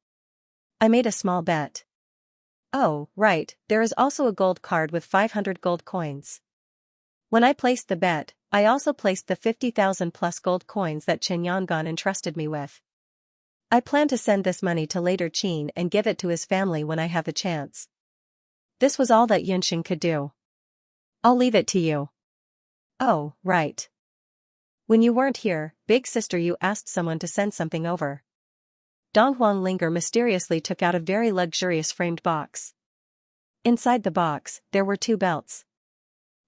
I made a small bet. Oh, right, there is also a gold card with 500 gold coins. When I placed the bet, I also placed the 50,000 plus gold coins that Chen Yangon entrusted me with. I plan to send this money to later Qin and give it to his family when I have the chance. This was all that Yunxing could do. I'll leave it to you. Oh, right. When you weren't here, big sister, you asked someone to send something over. Dong Huanglinger mysteriously took out a very luxurious framed box. Inside the box, there were 2 belts.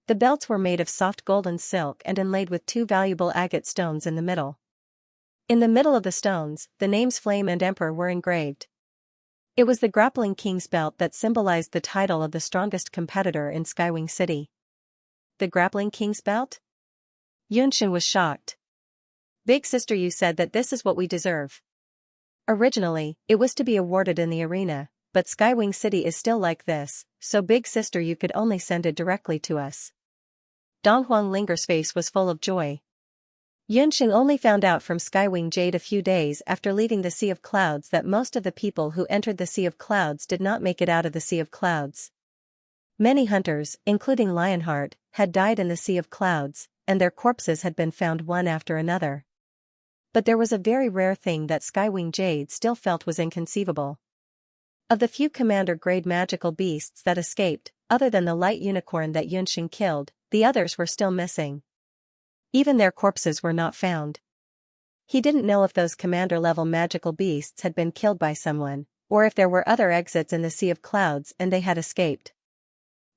The belts were made of soft golden silk and inlaid with 2 valuable agate stones in the middle. In the middle of the stones, the names Flame and Emperor were engraved. It was the Grappling King's belt that symbolized the title of the strongest competitor in Skywing City. The Grappling King's belt? Yunxing was shocked. Big sister, you said that this is what we deserve. Originally, it was to be awarded in the arena, but Skywing City is still like this, so big sister, you could only send it directly to us. Dong Huanglinger's face was full of joy. Yunxing only found out from Skywing Jade a few days after leaving the Sea of Clouds that most of the people who entered the Sea of Clouds did not make it out of the Sea of Clouds. Many hunters, including Lionheart, had died in the Sea of Clouds, and their corpses had been found one after another. But there was a very rare thing that Skywing Jade still felt was inconceivable. Of the few commander-grade magical beasts that escaped, other than the light unicorn that Yunxing killed, the others were still missing. Even their corpses were not found. He didn't know if those commander-level magical beasts had been killed by someone, or if there were other exits in the Sea of Clouds and they had escaped.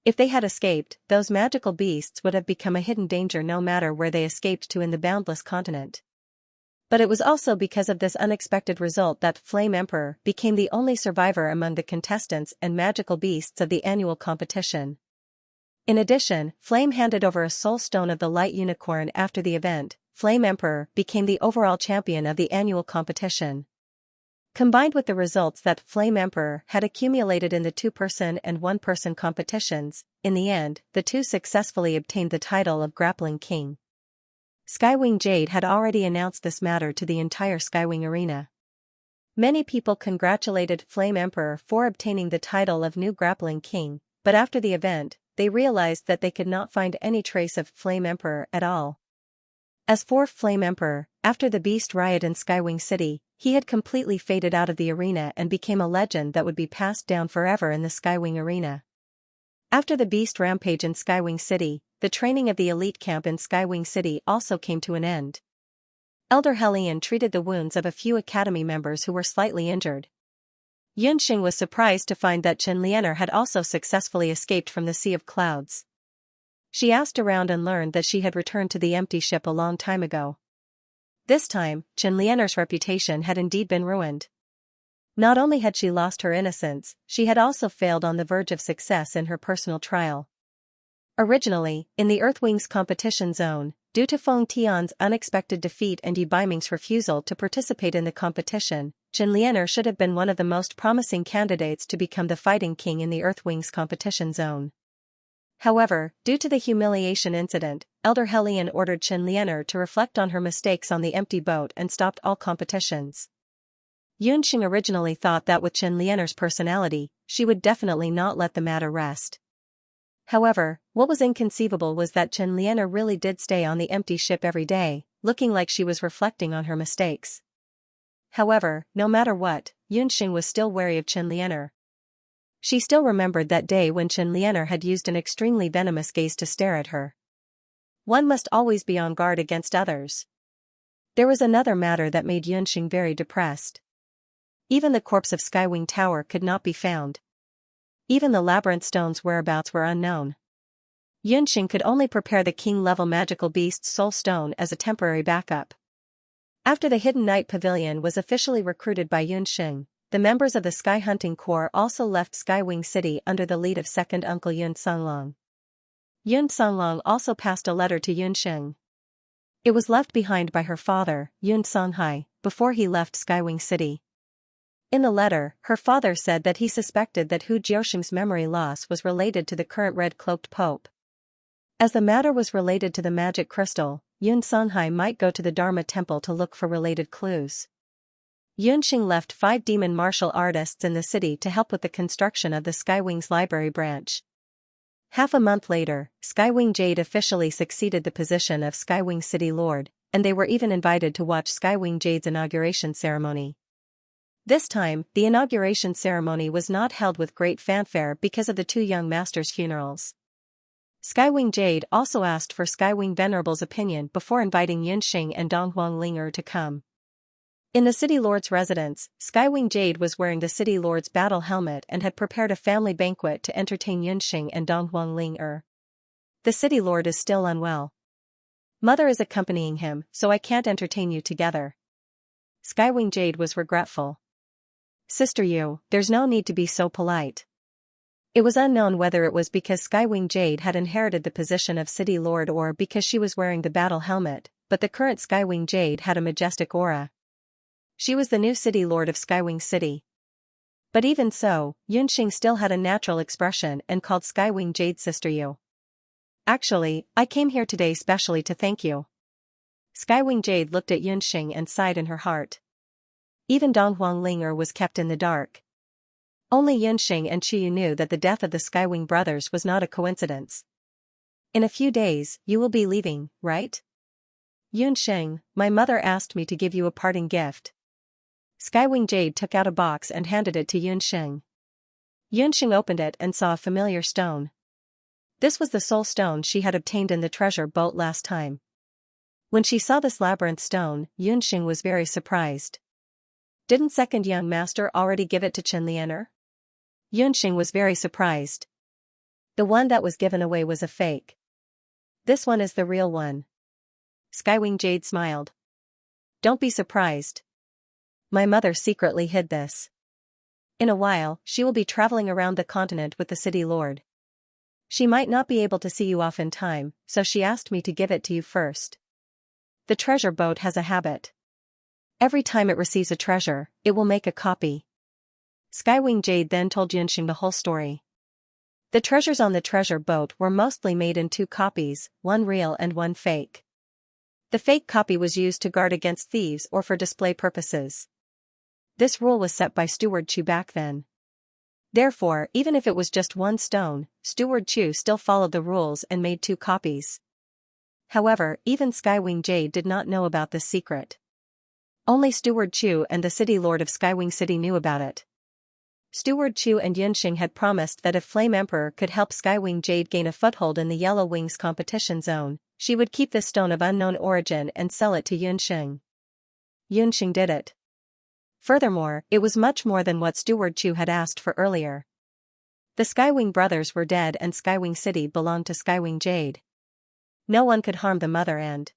If they had escaped, those magical beasts would have become a hidden danger no matter where they escaped to in the boundless continent. But it was also because of this unexpected result that Flame Emperor became the only survivor among the contestants and magical beasts of the annual competition. In addition, Flame handed over a soul stone of the light unicorn after the event. Flame Emperor became the overall champion of the annual competition. Combined with the results that Flame Emperor had accumulated in the 2-person and 1-person competitions, in the end, the 2 successfully obtained the title of Grappling King. Skywing Jade had already announced this matter to the entire Skywing arena. Many people congratulated Flame Emperor for obtaining the title of new Grappling King, but after the event, they realized that they could not find any trace of Flame Emperor at all. As for Flame Emperor, after the Beast Riot in Skywing City, he had completely faded out of the arena and became a legend that would be passed down forever in the Skywing arena. After the Beast Rampage in Skywing City, the training of the elite camp in Skywing City also came to an end. Elder Hellion treated the wounds of a few academy members who were slightly injured. Yunxing was surprised to find that Chen Lianer had also successfully escaped from the Sea of Clouds. She asked around and learned that she had returned to the empty ship a long time ago. This time, Chen Lianer's reputation had indeed been ruined. Not only had she lost her innocence, she had also failed on the verge of success in her personal trial. Originally, in the Earthwings competition zone, due to Feng Tian's unexpected defeat and Yi Baiming's refusal to participate in the competition, Chen Lianer should have been one of the most promising candidates to become the fighting king in the Earthwings competition zone. However, due to the humiliation incident, Elder Hellion ordered Chen Lianer to reflect on her mistakes on the empty boat and stopped all competitions. Yunxing originally thought that with Chen Lianer's personality, she would definitely not let the matter rest. However, what was inconceivable was that Chen Lianer really did stay on the empty ship every day, looking like she was reflecting on her mistakes. However, no matter what, Yunxing was still wary of Chen Lianer. She still remembered that day when Chen Lianer had used an extremely venomous gaze to stare at her. One must always be on guard against others. There was another matter that made Yunxing very depressed. Even the corpse of Skywing Tower could not be found. Even the labyrinth stone's whereabouts were unknown. Yunxing could only prepare the king-level magical beast's soul stone as a temporary backup. After the Hidden Night Pavilion was officially recruited by Yunxing, the members of the Sky Hunting Corps also left Skywing City under the lead of second uncle Yun Songlong. Yun Songlong also passed a letter to Yunxing. It was left behind by her father, Yun Songhai, before he left Skywing City. In the letter, her father said that he suspected that Hu Jiusheng's memory loss was related to the current red-cloaked pope. As the matter was related to the magic crystal, Yun Songhai might go to the Dharma temple to look for related clues. Yunxing left 5 demon martial artists in the city to help with the construction of the Skywing's library branch. Half a month later, Skywing Jade officially succeeded the position of Skywing City Lord, and they were even invited to watch Skywing Jade's inauguration ceremony. This time, the inauguration ceremony was not held with great fanfare because of the 2 young masters' funerals. Skywing Jade also asked for Skywing Venerable's opinion before inviting Yunxing and Dong Huanglinger to come. In the city lord's residence, Skywing Jade was wearing the city lord's battle helmet and had prepared a family banquet to entertain Yunxing and Donghuang Ling. The city lord is still unwell. Mother is accompanying him, so I can't entertain you together. Skywing Jade was regretful. Sister Yu, there's no need to be so polite. It was unknown whether it was because Skywing Jade had inherited the position of city lord or because she was wearing the battle helmet, but the current Skywing Jade had a majestic aura. She was the new city lord of Skywing City. But even so, Yunxing still had a natural expression and called Skywing Jade Sister Yu. Actually, I came here today specially to thank you. Skywing Jade looked at Yunxing and sighed in her heart. Even Donghuang Ling was kept in the dark. Only Yunxing and Qiyu knew that the death of the Skywing brothers was not a coincidence. In a few days, you will be leaving, right? Yunxing, my mother asked me to give you a parting gift. Skywing Jade took out a box and handed it to Yunxing. Yunxing opened it and saw a familiar stone. This was the soul stone she had obtained in the treasure boat last time. When she saw this labyrinth stone, Yunxing was very surprised. Didn't second young master already give it to Chen Lianer? Yunxing was very surprised. The one that was given away was a fake. This one is the real one. Skywing Jade smiled. Don't be surprised. My mother secretly hid this. In a while, she will be traveling around the continent with the city lord. She might not be able to see you off in time, so she asked me to give it to you first. The treasure boat has a habit. Every time it receives a treasure, it will make a copy. Skywing Jade then told Yunxing the whole story. The treasures on the treasure boat were mostly made in 2 copies, one real and one fake. The fake copy was used to guard against thieves or for display purposes. This rule was set by Steward Chu back then. Therefore, even if it was just one stone, Steward Chu still followed the rules and made 2 copies. However, even Skywing Jade did not know about this secret. Only Steward Chu and the city lord of Skywing City knew about it. Steward Chu and Yunxing had promised that if Flame Emperor could help Skywing Jade gain a foothold in the Yellow Wings competition zone, she would keep this stone of unknown origin and sell it to Yunxing. Yunxing did it. Furthermore, it was much more than what Steward Chu had asked for earlier. The Skywing brothers were dead and Skywing City belonged to Skywing Jade. No one could harm the mother and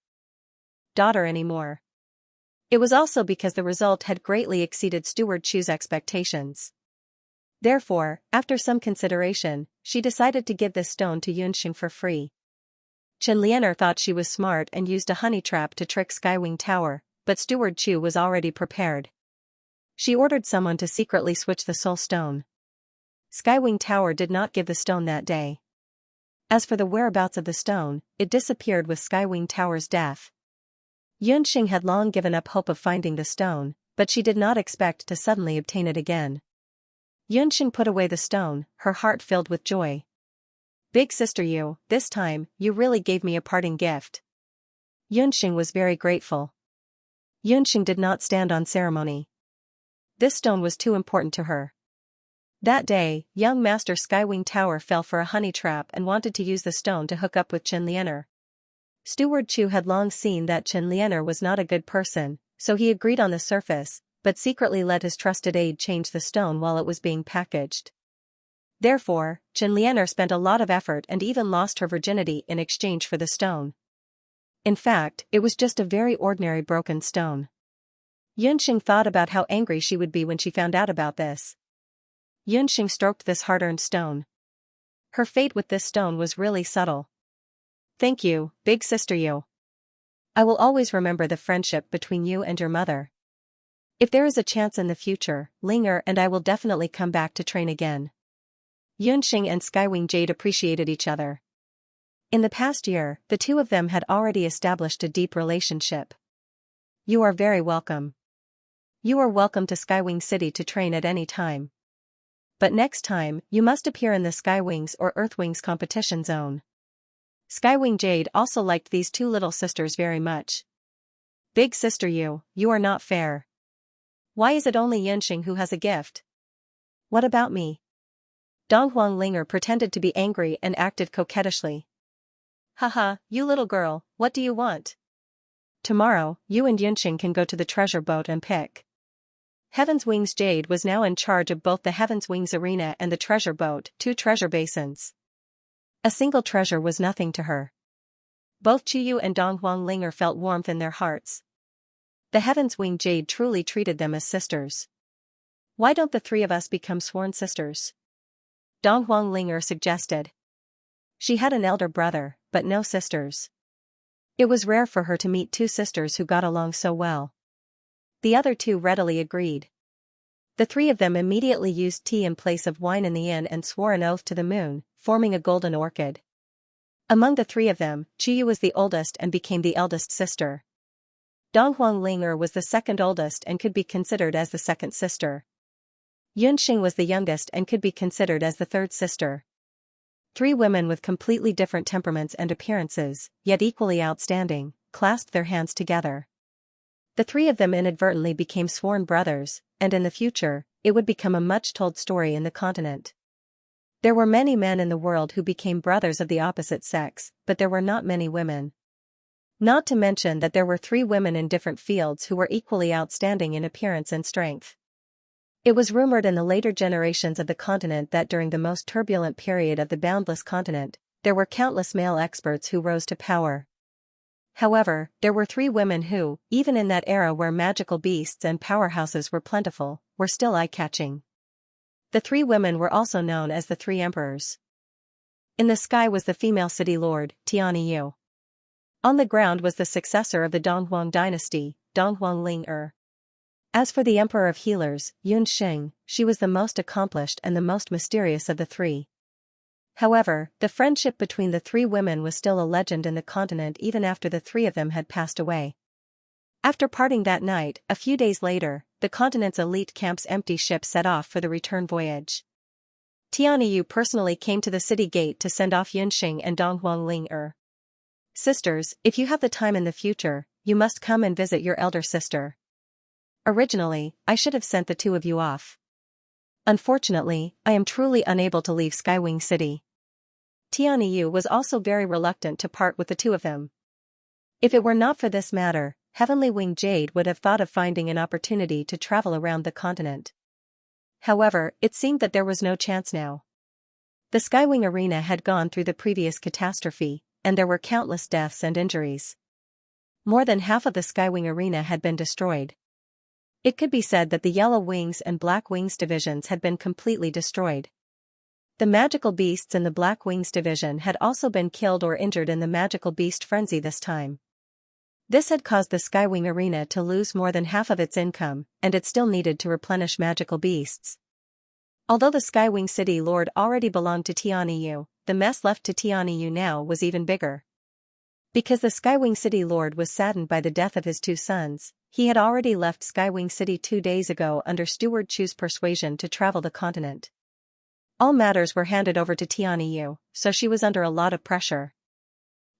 daughter anymore. It was also because the result had greatly exceeded Steward Chu's expectations. Therefore, after some consideration, she decided to give this stone to Yunxing for free. Chen Lianer thought she was smart and used a honey trap to trick Skywing Tower, but Steward Chu was already prepared. She ordered someone to secretly switch the soul stone. Skywing Tower did not give the stone that day. As for the whereabouts of the stone, it disappeared with Skywing Tower's death. Yunxing had long given up hope of finding the stone, but she did not expect to suddenly obtain it again. Yunxing put away the stone, her heart filled with joy. Big sister Yu, this time, you really gave me a parting gift. Yunxing was very grateful. Yunxing did not stand on ceremony. This stone was too important to her. That day, young Master Skywing Tower fell for a honey trap and wanted to use the stone to hook up with Chen Lianer. Steward Chu had long seen that Chen Lianer was not a good person, so he agreed on the surface, but secretly let his trusted aide change the stone while it was being packaged. Therefore, Chen Lianer spent a lot of effort and even lost her virginity in exchange for the stone. In fact, it was just a very ordinary broken stone. Yunxing thought about how angry she would be when she found out about this. Yunxing stroked this hard-earned stone. Her fate with this stone was really subtle. Thank you, big sister Yu. I will always remember the friendship between you and your mother. If there is a chance in the future, Linger and I will definitely come back to train again. Yunxing and Skywing Jade appreciated each other. In the past year, the two of them had already established a deep relationship. You are very welcome. You are welcome to Skywing City to train at any time. But next time, you must appear in the Skywings or Earthwings competition zone. Skywing Jade also liked these 2 little sisters very much. Big sister Yu, you are not fair. Why is it only Yunxing who has a gift? What about me? Donghuang Linger pretended to be angry and acted coquettishly. Haha, you little girl, what do you want? Tomorrow, you and Yunxing can go to the treasure boat and pick. Heaven's Wings Jade was now in charge of both the Heaven's Wings Arena and the treasure boat, 2 treasure basins. A single treasure was nothing to her. Both Qiyu and Donghuang Linger felt warmth in their hearts. The Heaven's Wing Jade truly treated them as sisters. Why don't the 3 of us become sworn sisters? Donghuang Linger suggested. She had an elder brother, but no sisters. It was rare for her to meet 2 sisters who got along so well. The other 2 readily agreed. The 3 of them immediately used tea in place of wine in the inn and swore an oath to the moon, forming a golden orchid. Among the 3 of them, Qiyu was the oldest and became the eldest sister. Donghuang Linger was the second oldest and could be considered as the second sister. Yunxing was the youngest and could be considered as the third sister. 3 women with completely different temperaments and appearances, yet equally outstanding, clasped their hands together. The 3 of them inadvertently became sworn brothers, and in the future, it would become a much-told story in the continent. There were many men in the world who became brothers of the opposite sex, but there were not many women. Not to mention that there were 3 women in different fields who were equally outstanding in appearance and strength. It was rumored in the later generations of the continent that during the most turbulent period of the boundless continent, there were countless male experts who rose to power. However, there were 3 women who, even in that era where magical beasts and powerhouses were plentiful, were still eye-catching. The 3 women were also known as the 3 emperors. In the sky was the female city lord, Tianyu. On the ground was the successor of the Donghuang dynasty, Donghuang Ling. As for the emperor of healers, Yunxing, she was the most accomplished and the most mysterious of the 3. However, the friendship between the 3 women was still a legend in the continent even after the 3 of them had passed away. After parting that night, a few days later, the continent's elite camp's empty ship set off for the return voyage. Tianyu personally came to the city gate to send off Yunxing and Donghuang Ling. Sisters, if you have the time in the future, you must come and visit your elder sister. Originally, I should have sent the 2 of you off. Unfortunately, I am truly unable to leave Skywing City. Tianyu was also very reluctant to part with the 2 of them. If it were not for this matter, Heavenly Wing Jade would have thought of finding an opportunity to travel around the continent. However, it seemed that there was no chance now. The Skywing Arena had gone through the previous catastrophe, and there were countless deaths and injuries. More than half of the Skywing Arena had been destroyed. It could be said that the Yellow Wings and Black Wings divisions had been completely destroyed. The Magical Beasts in the Black Wings division had also been killed or injured in the Magical Beast Frenzy this time. This had caused the Skywing Arena to lose more than half of its income, and it still needed to replenish magical beasts. Although the Skywing City Lord already belonged to Tianyu, the mess left to Tianyu now was even bigger. Because the Skywing City Lord was saddened by the death of his 2 sons, he had already left Skywing City 2 days ago under Steward Chu's persuasion to travel the continent. All matters were handed over to Tianyu, so she was under a lot of pressure.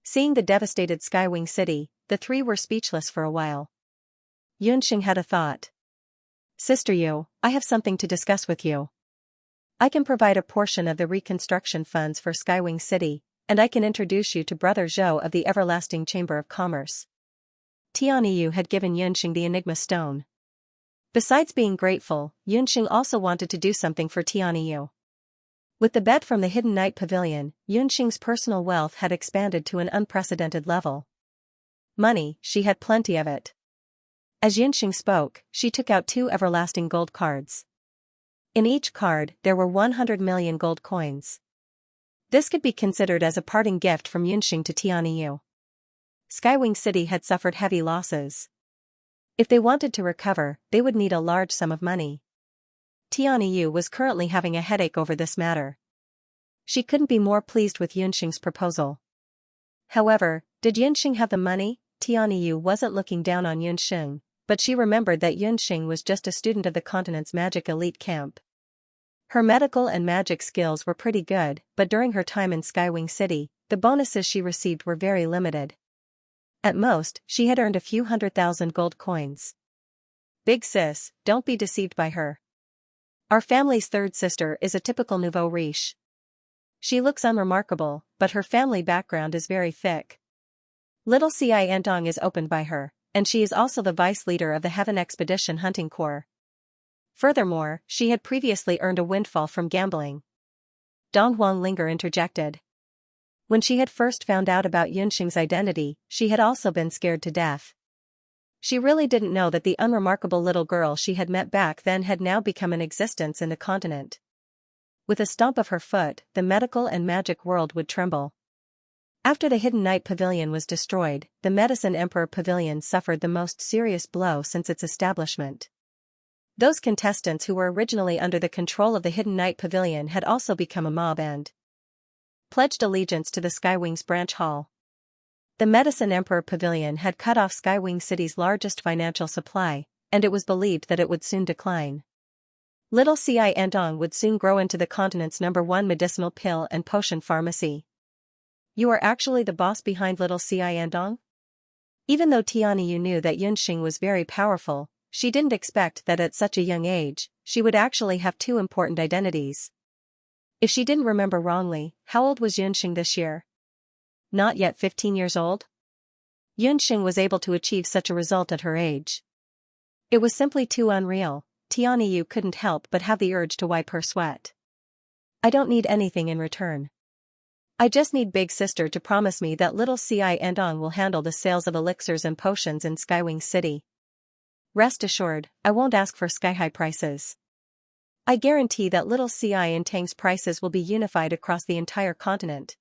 Seeing the devastated Skywing City, the 3 were speechless for a while. Yunxing had a thought. Sister Yu, I have something to discuss with you. I can provide a portion of the reconstruction funds for Skywing City, and I can introduce you to Brother Zhou of the Everlasting Chamber of Commerce. Tianyu had given Yunxing the Enigma Stone. Besides being grateful, Yunxing also wanted to do something for Tianyu. With the bet from the Hidden Night Pavilion, Yunxing's personal wealth had expanded to an unprecedented level. Money, she had plenty of it. As Yunxing spoke, she took out 2 everlasting gold cards. In each card, there were 100 million gold coins. This could be considered as a parting gift from Yunxing to Tianyu. Skywing City had suffered heavy losses. If they wanted to recover, they would need a large sum of money. Tianyu was currently having a headache over this matter. She couldn't be more pleased with Yunxing's proposal. However, did Yunxing have the money? Tianyu wasn't looking down on Yunxing, but she remembered that Yunxing was just a student of the continent's magic elite camp. Her medical and magic skills were pretty good, but during her time in Skywing City, the bonuses she received were very limited. At most, she had earned a few 100,000 gold coins. Big sis, don't be deceived by her. Our family's 3rd sister is a typical nouveau riche. She looks unremarkable, but her family background is very thick. Little Xianxia is opened by her, and she is also the vice leader of the Heaven Expedition Hunting Corps. Furthermore, she had previously earned a windfall from gambling. Dong Huanglinger interjected. When she had first found out about Yunxing's identity, she had also been scared to death. She really didn't know that the unremarkable little girl she had met back then had now become an existence in the continent. With a stomp of her foot, the medical and magic world would tremble. After the Hidden Night Pavilion was destroyed, the Medicine Emperor Pavilion suffered the most serious blow since its establishment. Those contestants who were originally under the control of the Hidden Night Pavilion had also become a mob and pledged allegiance to the Skywings Branch Hall. The Medicine Emperor Pavilion had cut off Skywing City's largest financial supply, and it was believed that it would soon decline. Little Xianxia would soon grow into the continent's #1 medicinal pill and potion pharmacy. You are actually the boss behind Little Xianxia? Even though Tianyu knew that Yunxing was very powerful, she didn't expect that at such a young age, she would actually have two important identities. If she didn't remember wrongly, how old was Yunxing this year? Not yet 15 years old? Yunxing was able to achieve such a result at her age. It was simply too unreal. Tianyu couldn't help but have the urge to wipe her sweat. I don't need anything in return. I just need Big Sister to promise me that Little Xianxia will handle the sales of elixirs and potions in Skywing City. Rest assured, I won't ask for sky-high prices. I guarantee that Little Xianxia's prices will be unified across the entire continent.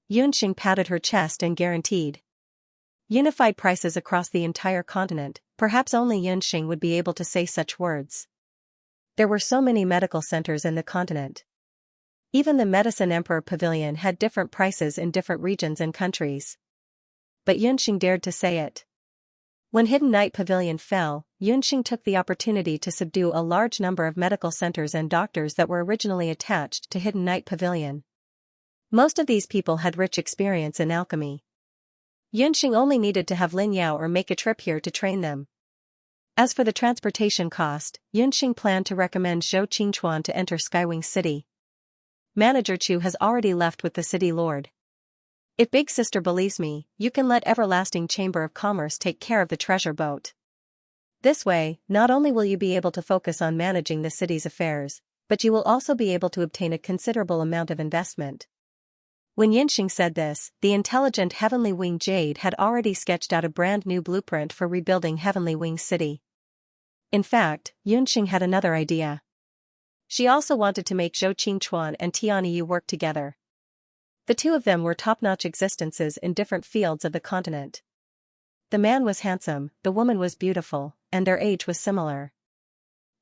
Yunxing patted her chest and guaranteed. Unified prices across the entire continent, perhaps only Yunxing would be able to say such words. There were so many medical centers in the continent. Even the Medicine Emperor Pavilion had different prices in different regions and countries. But Yunxing dared to say it. When Hidden Night Pavilion fell, Yunxing took the opportunity to subdue a large number of medical centers and doctors that were originally attached to Hidden Night Pavilion. Most of these people had rich experience in alchemy. Yunxing only needed to have Lin Yao or make a trip here to train them. As for the transportation cost, Yunxing planned to recommend Zhou Qingchuan to enter Skywing City. Manager Chu has already left with the city lord. If Big Sister believes me, you can let Everlasting Chamber of Commerce take care of the treasure boat. This way, not only will you be able to focus on managing the city's affairs, but you will also be able to obtain a considerable amount of investment. When Yunxing said this, the intelligent Heavenly Wing Jade had already sketched out a brand new blueprint for rebuilding Heavenly Wing City. In fact, Yunxing had another idea. She also wanted to make Zhou Qingchuan and Tianyu work together. The two of them were top-notch existences in different fields of the continent. The man was handsome, the woman was beautiful, and their age was similar.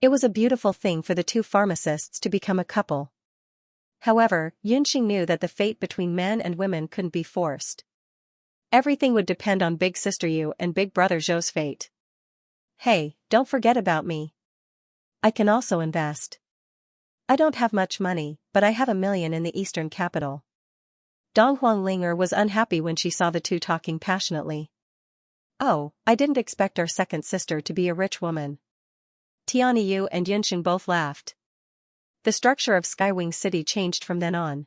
It was a beautiful thing for the two pharmacists to become a couple. However, Yunxing knew that the fate between men and women couldn't be forced. Everything would depend on Big Sister Yu and Big Brother Zhou's fate. Hey, don't forget about me. I can also invest. I don't have much money, but I have 1 million in the eastern capital. Dong Huanglinger was unhappy when she saw the two talking passionately. Oh, I didn't expect our second sister to be a rich woman. Tianyu and Yunxing both laughed. The structure of Skywing City changed from then on.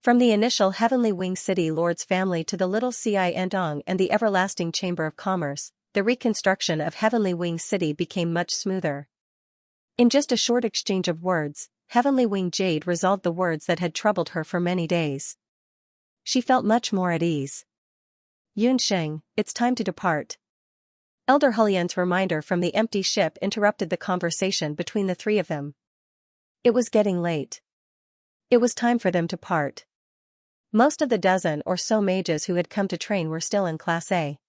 From the initial Heavenly Wing City Lord's family to the Little Xianxia and the Everlasting Chamber of Commerce, the reconstruction of Heavenly Wing City became much smoother. In just a short exchange of words, Heavenly Wing Jade resolved the words that had troubled her for many days. She felt much more at ease. Yunxing, it's time to depart. Elder Hulian's reminder from the empty ship interrupted the conversation between the three of them. It was getting late. It was time for them to part. Most of the dozen or so mages who had come to train were still in Class A.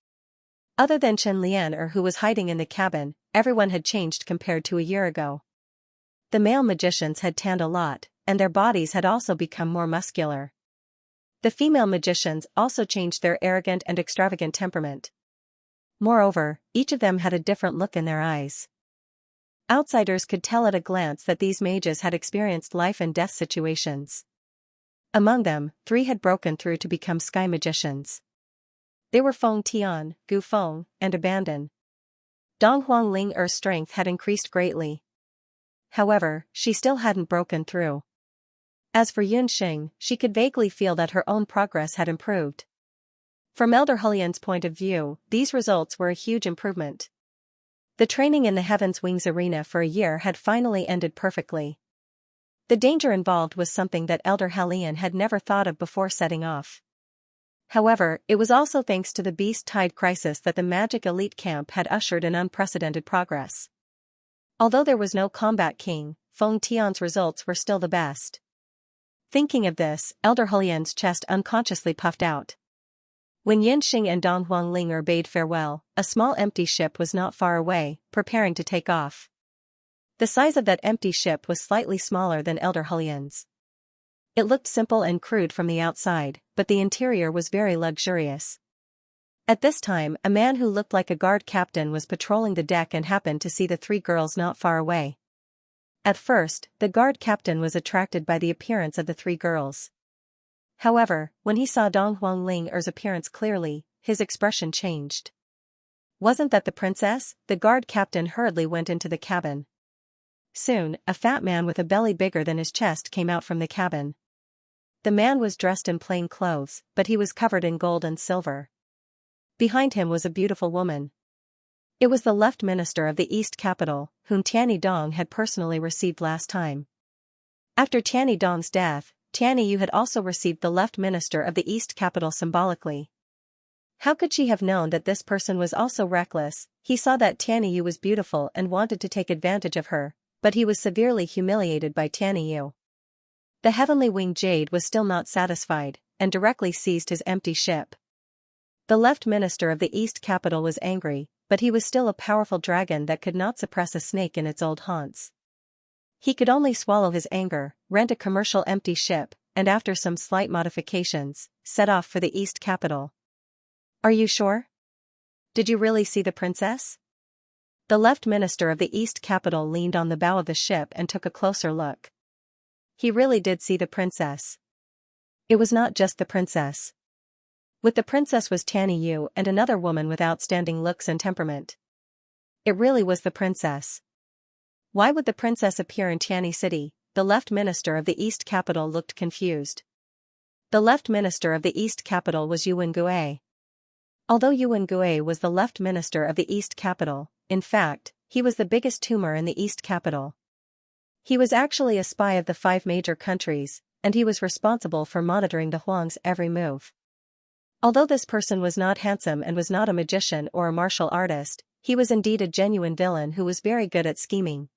Other than Chen Lianer, who was hiding in the cabin, everyone had changed compared to a year ago. The male magicians had tanned a lot, and their bodies had also become more muscular. The female magicians also changed their arrogant and extravagant temperament. Moreover, each of them had a different look in their eyes. Outsiders could tell at a glance that these mages had experienced life and death situations. Among them, 3 had broken through to become sky magicians. They were Feng Tian, Gu Feng, and Abandon. Dong Huangling's strength had increased greatly. However, she still hadn't broken through. As for Yunxing, she could vaguely feel that her own progress had improved. From Elder Hulian's point of view, these results were a huge improvement. The training in the Heaven's Wings arena for a year had finally ended perfectly. The danger involved was something that Elder Hulian had never thought of before setting off. However, it was also thanks to the Beast Tide crisis that the Magic Elite Camp had ushered in unprecedented progress. Although there was no Combat King, Feng Tian's results were still the best. Thinking of this, Elder Hulian's chest unconsciously puffed out. When Yinxing and Dong Huangling bade farewell, a small empty ship was not far away, preparing to take off. The size of that empty ship was slightly smaller than Elder Hulian's. It looked simple and crude from the outside, but the interior was very luxurious. At this time, a man who looked like a guard captain was patrolling the deck and happened to see the three girls not far away. At first, the guard captain was attracted by the appearance of the three girls. However, when he saw Dong Huangling's appearance clearly, his expression changed. Wasn't that the princess? The guard captain hurriedly went into the cabin. Soon, a fat man with a belly bigger than his chest came out from the cabin. The man was dressed in plain clothes, but he was covered in gold and silver. Behind him was a beautiful woman. It was the left minister of the East capital, whom Tianyi Dong had personally received last time. After Tianyi Dong's death, Tianyi Yu had also received the left minister of the East capital symbolically. How could she have known that this person was also reckless? He saw that Tianyi Yu was beautiful and wanted to take advantage of her, but he was severely humiliated by Tianyi Yu. The heavenly winged jade was still not satisfied, and directly seized his empty ship. The left minister of the East capital was angry, but he was still a powerful dragon that could not suppress a snake in its old haunts. He could only swallow his anger, rent a commercial empty ship, and after some slight modifications, set off for the East capital. Are you sure? Did you really see the princess? The left minister of the East capital leaned on the bow of the ship and took a closer look. He really did see the princess. It was not just the princess. With the princess was Tianyi Yu and another woman with outstanding looks and temperament. It really was the princess. Why would the princess appear in Tianyi City? The left minister of the East capital looked confused. The left minister of the East capital was Yuan Gui. Although Yuan Gui was the left minister of the East capital, in fact, he was the biggest tumor in the East capital. He was actually a spy of the 5 major countries, and he was responsible for monitoring the Huang's every move. Although this person was not handsome and was not a magician or a martial artist, he was indeed a genuine villain who was very good at scheming.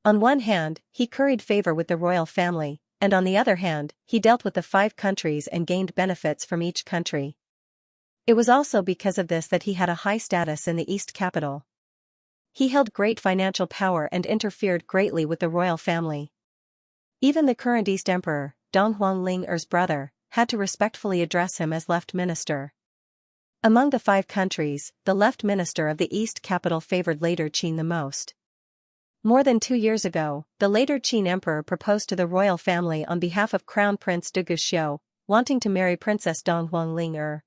On one hand, he curried favor with the royal family, and on the other hand, he dealt with the 5 countries and gained benefits from each country. It was also because of this that he had a high status in the East capital. He held great financial power and interfered greatly with the royal family. Even the current East Emperor, Dong Huangling's brother, had to respectfully address him as left minister. Among the 5 countries, the left minister of the East capital favored later Qin the most. More than 2 years ago, the later Qin emperor proposed to the royal family on behalf of Crown Prince Du Guxiu, wanting to marry Princess Dong Huangling.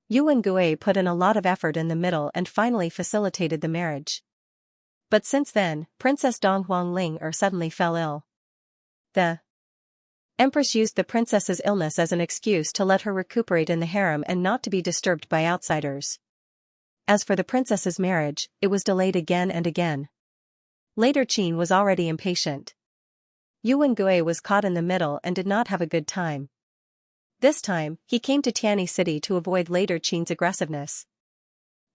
Yuan Gui put in a lot of effort in the middle and finally facilitated the marriage. But since then, Princess Dong Huangling suddenly fell ill. The Empress used the princess's illness as an excuse to let her recuperate in the harem and not to be disturbed by outsiders. As for the princess's marriage, it was delayed again and again. Later Qin was already impatient. Yuan Gui was caught in the middle and did not have a good time. This time, he came to Tianyi City to avoid later Qin's aggressiveness.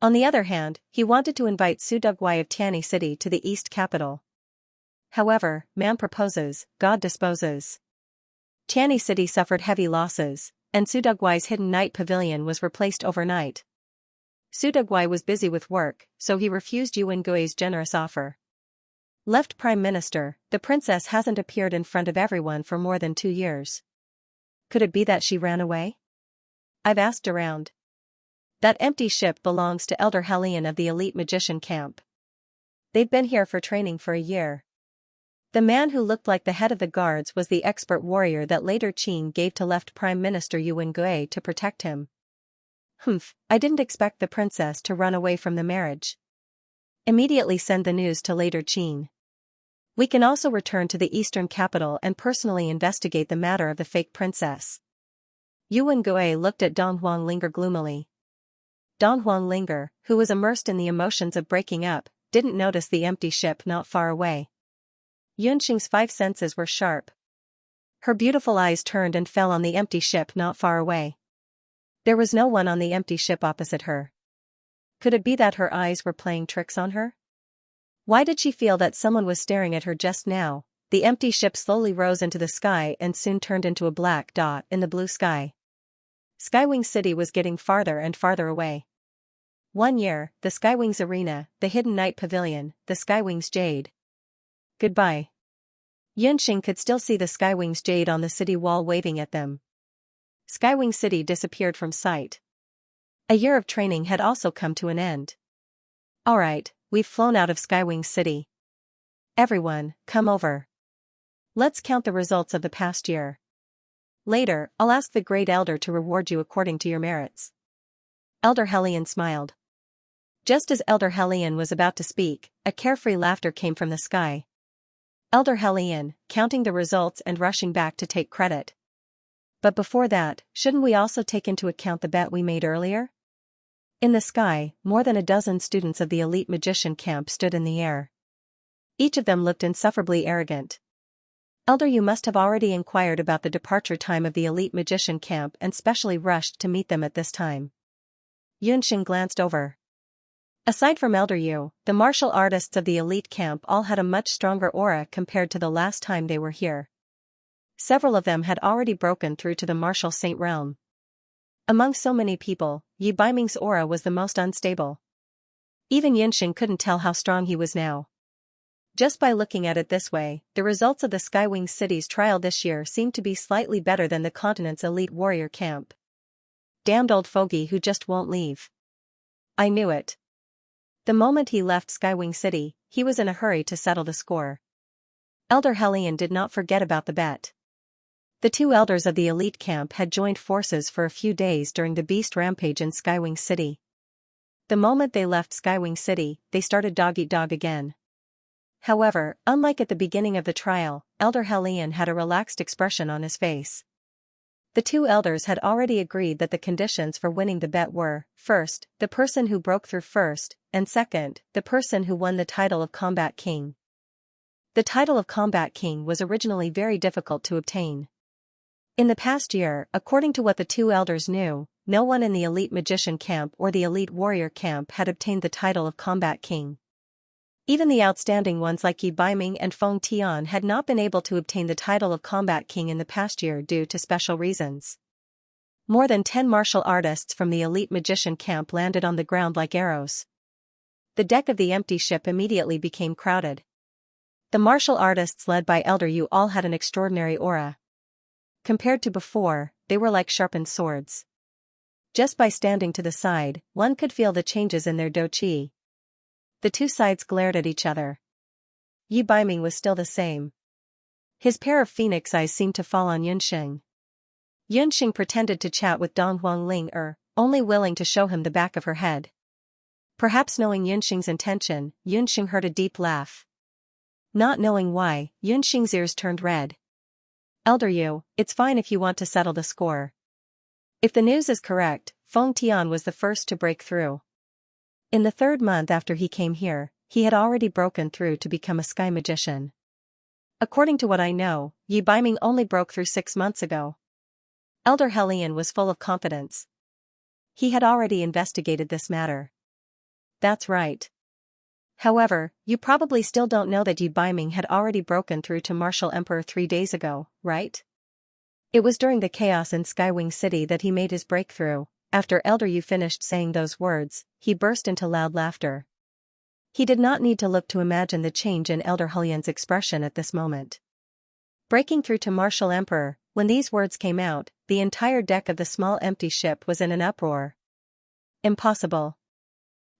On the other hand, he wanted to invite Su Dugwai of Tianyi City to the East capital. However, man proposes, God disposes. Tianyi City suffered heavy losses, and Su Dugwai's hidden night pavilion was replaced overnight. Su Dugwai was busy with work, so he refused Yuan Gui's generous offer. Left Prime Minister, the princess hasn't appeared in front of everyone for more than 2 years. Could it be that she ran away? I've asked around. That empty ship belongs to Elder Hulian of the elite magician camp. They've been here for training for a year. The man who looked like the head of the guards was the expert warrior that later Qin gave to left Prime Minister Yuan Gui to protect him. I didn't expect the princess to run away from the marriage. Immediately send the news to later Qin. We can also return to the eastern capital and personally investigate the matter of the fake princess. Yuan Gui looked at Dong Huanglinger gloomily. Dong Huanglinger, who was immersed in the emotions of breaking up, didn't notice the empty ship not far away. Yunxing's 5 senses were sharp. Her beautiful eyes turned and fell on the empty ship not far away. There was no one on the empty ship opposite her. Could it be that her eyes were playing tricks on her? Why did she feel that someone was staring at her just now? The empty ship slowly rose into the sky and soon turned into a black dot in the blue sky. Skywing City was getting farther and farther away. 1 year, the Skywings Arena, the Hidden Night Pavilion, the Skywings Jade. Goodbye. Yunxing could still see the Skywings Jade on the city wall waving at them. Skywing City disappeared from sight. A year of training had also come to an end. Alright, we've flown out of Skywing City. Everyone, come over. Let's count the results of the past year. Later, I'll ask the Great Elder to reward you according to your merits. Elder Hellion smiled. Just as Elder Hellion was about to speak, a carefree laughter came from the sky. Elder Hellion, counting the results and rushing back to take credit. But before that, shouldn't we also take into account the bet we made earlier? In the sky, more than a dozen students of the elite magician camp stood in the air. Each of them looked insufferably arrogant. Elder, you must have already inquired about the departure time of the elite magician camp and specially rushed to meet them at this time. Yunxing glanced over. Aside from Elder Yu, the martial artists of the elite camp all had a much stronger aura compared to the last time they were here. Several of them had already broken through to the martial saint realm. Among so many people, Yi Baiming's aura was the most unstable. Even Yunxing couldn't tell how strong he was now. Just by looking at it this way, the results of the Skywing City's trial this year seemed to be slightly better than the continent's elite warrior camp. Damned old fogey who just won't leave. I knew it. The moment he left Skywing City, he was in a hurry to settle the score. Elder Hellion did not forget about the bet. The 2 elders of the elite camp had joined forces for a few days during the beast rampage in Skywing City. The moment they left Skywing City, they started dog-eat-dog again. However, unlike at the beginning of the trial, Elder Hellion had a relaxed expression on his face. The 2 elders had already agreed that the conditions for winning the bet were, first, the person who broke through first, and second, the person who won the title of Combat King. The title of Combat King was originally very difficult to obtain. In the past year, according to what the 2 elders knew, no one in the elite magician camp or the elite warrior camp had obtained the title of Combat King. Even the outstanding ones like Yi Baiming and Feng Tian had not been able to obtain the title of Combat King in the past year due to special reasons. More than 10 martial artists from the elite magician camp landed on the ground like arrows. The deck of the empty ship immediately became crowded. The martial artists led by Elder Yu all had an extraordinary aura. Compared to before, they were like sharpened swords. Just by standing to the side, one could feel the changes in their do qi. The 2 sides glared at each other. Yi Baiming was still the same. His pair of phoenix eyes seemed to fall on Yunxing. Yunxing pretended to chat with Dong Huanglinger, only willing to show him the back of her head. Perhaps knowing Yunxing's intention, Yunxing heard a deep laugh. Not knowing why, Yunxing's ears turned red. Elder Yu, it's fine if you want to settle the score. If the news is correct, Feng Tian was the first to break through. In the 3rd month after he came here, he had already broken through to become a sky magician. According to what I know, Yi Baiming only broke through 6 months ago. Elder Hellion was full of confidence. He had already investigated this matter. That's right. However, you probably still don't know that Yi Baiming had already broken through to Martial Emperor 3 days ago, right? It was during the chaos in Skywing City that he made his breakthrough. After Elder Yu finished saying those words, he burst into loud laughter. He did not need to look to imagine the change in Elder Hellion's expression at this moment. Breaking through to Martial Emperor, when these words came out, the entire deck of the small empty ship was in an uproar. Impossible.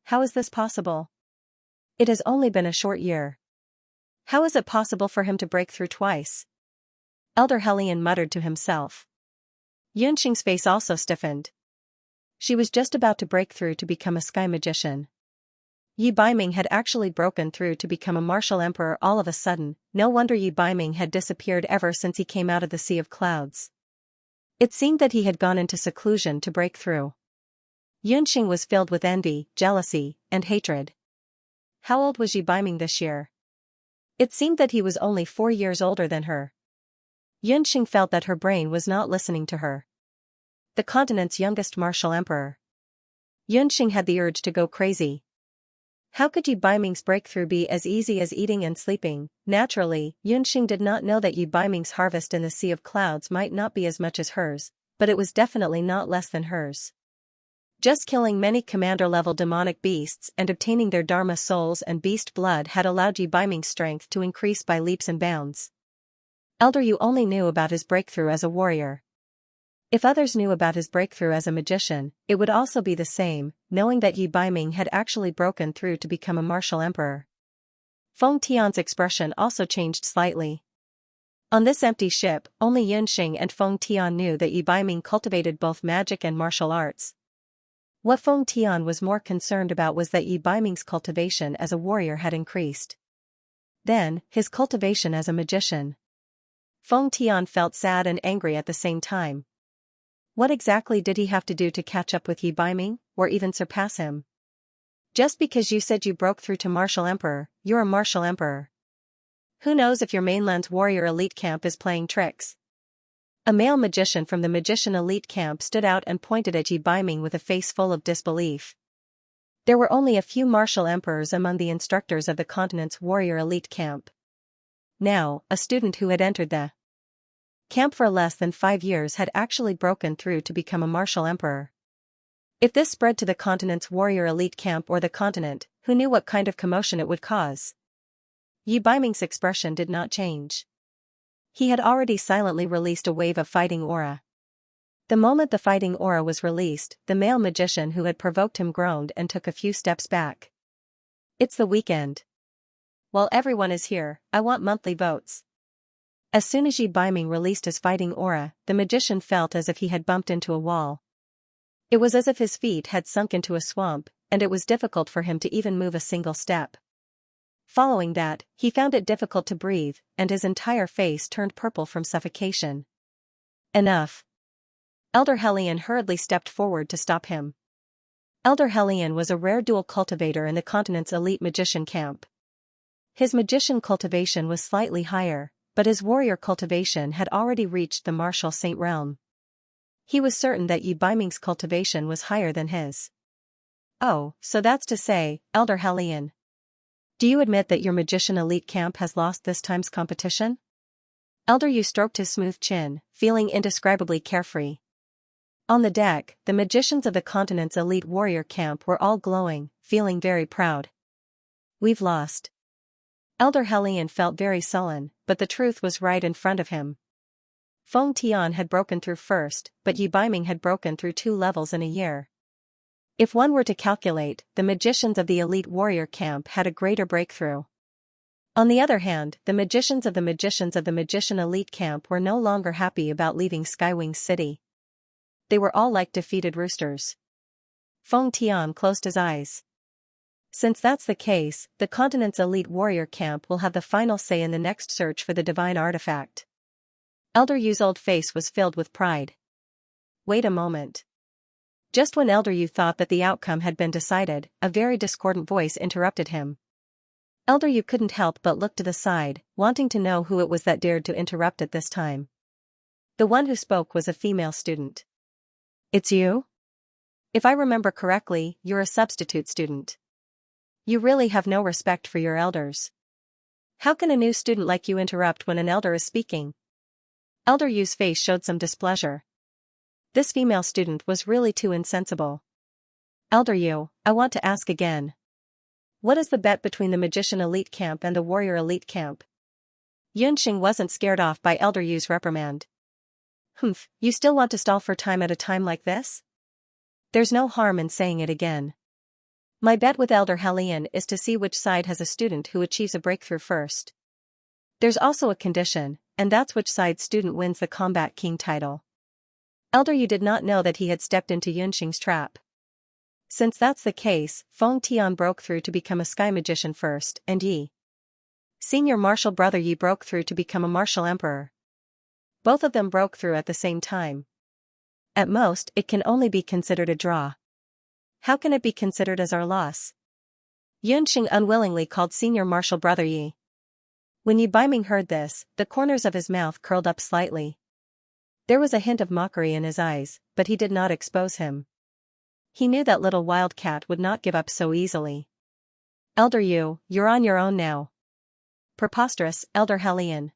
How is this possible? It has only been a short year. How is it possible for him to break through twice? Elder Hellion muttered to himself. Yunxing's face also stiffened. She was just about to break through to become a sky magician. Yi Baiming had actually broken through to become a martial emperor all of a sudden. No wonder Yi Baiming had disappeared ever since he came out of the sea of clouds. It seemed that he had gone into seclusion to break through. Yunxing was filled with envy, jealousy, and hatred. How old was Yi Biming this year? It seemed that he was only 4 years older than her. Yunxing felt that her brain was not listening to her. The continent's youngest martial emperor. Yunxing had the urge to go crazy. How could Yi Biming's breakthrough be as easy as eating and sleeping? Naturally, Yunxing did not know that Yi Biming's harvest in the Sea of Clouds might not be as much as hers, but it was definitely not less than hers. Just killing many commander-level demonic beasts and obtaining their Dharma souls and beast blood had allowed Yi Biming's strength to increase by leaps and bounds. Elder Yu only knew about his breakthrough as a warrior. If others knew about his breakthrough as a magician, it would also be the same, knowing that Yi Biming had actually broken through to become a martial emperor. Feng Tian's expression also changed slightly. On this empty ship, only Yunxing and Feng Tian knew that Yi Biming cultivated both magic and martial arts. What Feng Tian was more concerned about was that Yi Biming's cultivation as a warrior had increased. Then, his cultivation as a magician. Feng Tian felt sad and angry at the same time. What exactly did he have to do to catch up with Yi Biming, or even surpass him? Just because you said you broke through to martial emperor, you're a martial emperor. Who knows if your mainland's warrior elite camp is playing tricks? A male magician from the magician elite camp stood out and pointed at Yi Biming with a face full of disbelief. There were only a few martial emperors among the instructors of the continent's warrior elite camp. Now, a student who had entered the camp for less than 5 years had actually broken through to become a martial emperor. If this spread to the continent's warrior elite camp or the continent, who knew what kind of commotion it would cause? Yi Biming's expression did not change. He had already silently released a wave of fighting aura. The moment the fighting aura was released, the male magician who had provoked him groaned and took a few steps back. It's the weekend. While everyone is here, I want monthly votes. As soon as Yi Biming released his fighting aura, the magician felt as if he had bumped into a wall. It was as if his feet had sunk into a swamp, and it was difficult for him to even move a single step. Following that, he found it difficult to breathe, and his entire face turned purple from suffocation. Enough. Elder Hellion hurriedly stepped forward to stop him. Elder Hellion was a rare dual cultivator in the continent's elite magician camp. His magician cultivation was slightly higher, but his warrior cultivation had already reached the martial saint realm. He was certain that Yi Biming's cultivation was higher than his. Oh, so that's to say, Elder Hellion. Do you admit that your magician elite camp has lost this time's competition? Elder Yu stroked his smooth chin, feeling indescribably carefree. On the deck, the magicians of the continent's elite warrior camp were all glowing, feeling very proud. We've lost. Elder Hellion felt very sullen, but the truth was right in front of him. Feng Tian had broken through first, but Yi Biming had broken through 2 levels in a year. If one were to calculate, the magicians of the elite warrior camp had a greater breakthrough. On the other hand, the magicians of the magician elite camp were no longer happy about leaving Skywing City. They were all like defeated roosters. Feng Tian closed his eyes. Since that's the case, the continent's elite warrior camp will have the final say in the next search for the divine artifact. Elder Yu's old face was filled with pride. Wait a moment. Just when Elder Yu thought that the outcome had been decided, a very discordant voice interrupted him. Elder Yu couldn't help but look to the side, wanting to know who it was that dared to interrupt at this time. The one who spoke was a female student. It's you? If I remember correctly, you're a substitute student. You really have no respect for your elders. How can a new student like you interrupt when an elder is speaking? Elder Yu's face showed some displeasure. This female student was really too insensible. Elder Yu, I want to ask again. What is the bet between the magician elite camp and the warrior elite camp? Yunxing wasn't scared off by Elder Yu's reprimand. Humph, you still want to stall for time at a time like this? There's no harm in saying it again. My bet with Elder Hellion is to see which side has a student who achieves a breakthrough first. There's also a condition, and that's which side's student wins the Combat King title. Elder Yu did not know that he had stepped into Yunxing's trap. Since that's the case, Feng Tian broke through to become a sky magician first, and Yi, senior martial brother Yi, broke through to become a martial emperor. Both of them broke through at the same time. At most, it can only be considered a draw. How can it be considered as our loss? Yunxing unwillingly called Senior Marshal Brother Yi. When Yi Baiming heard this, the corners of his mouth curled up slightly. There was a hint of mockery in his eyes, but he did not expose him. He knew that little wildcat would not give up so easily. Elder Yu, you're on your own now. Preposterous, Elder Hellion.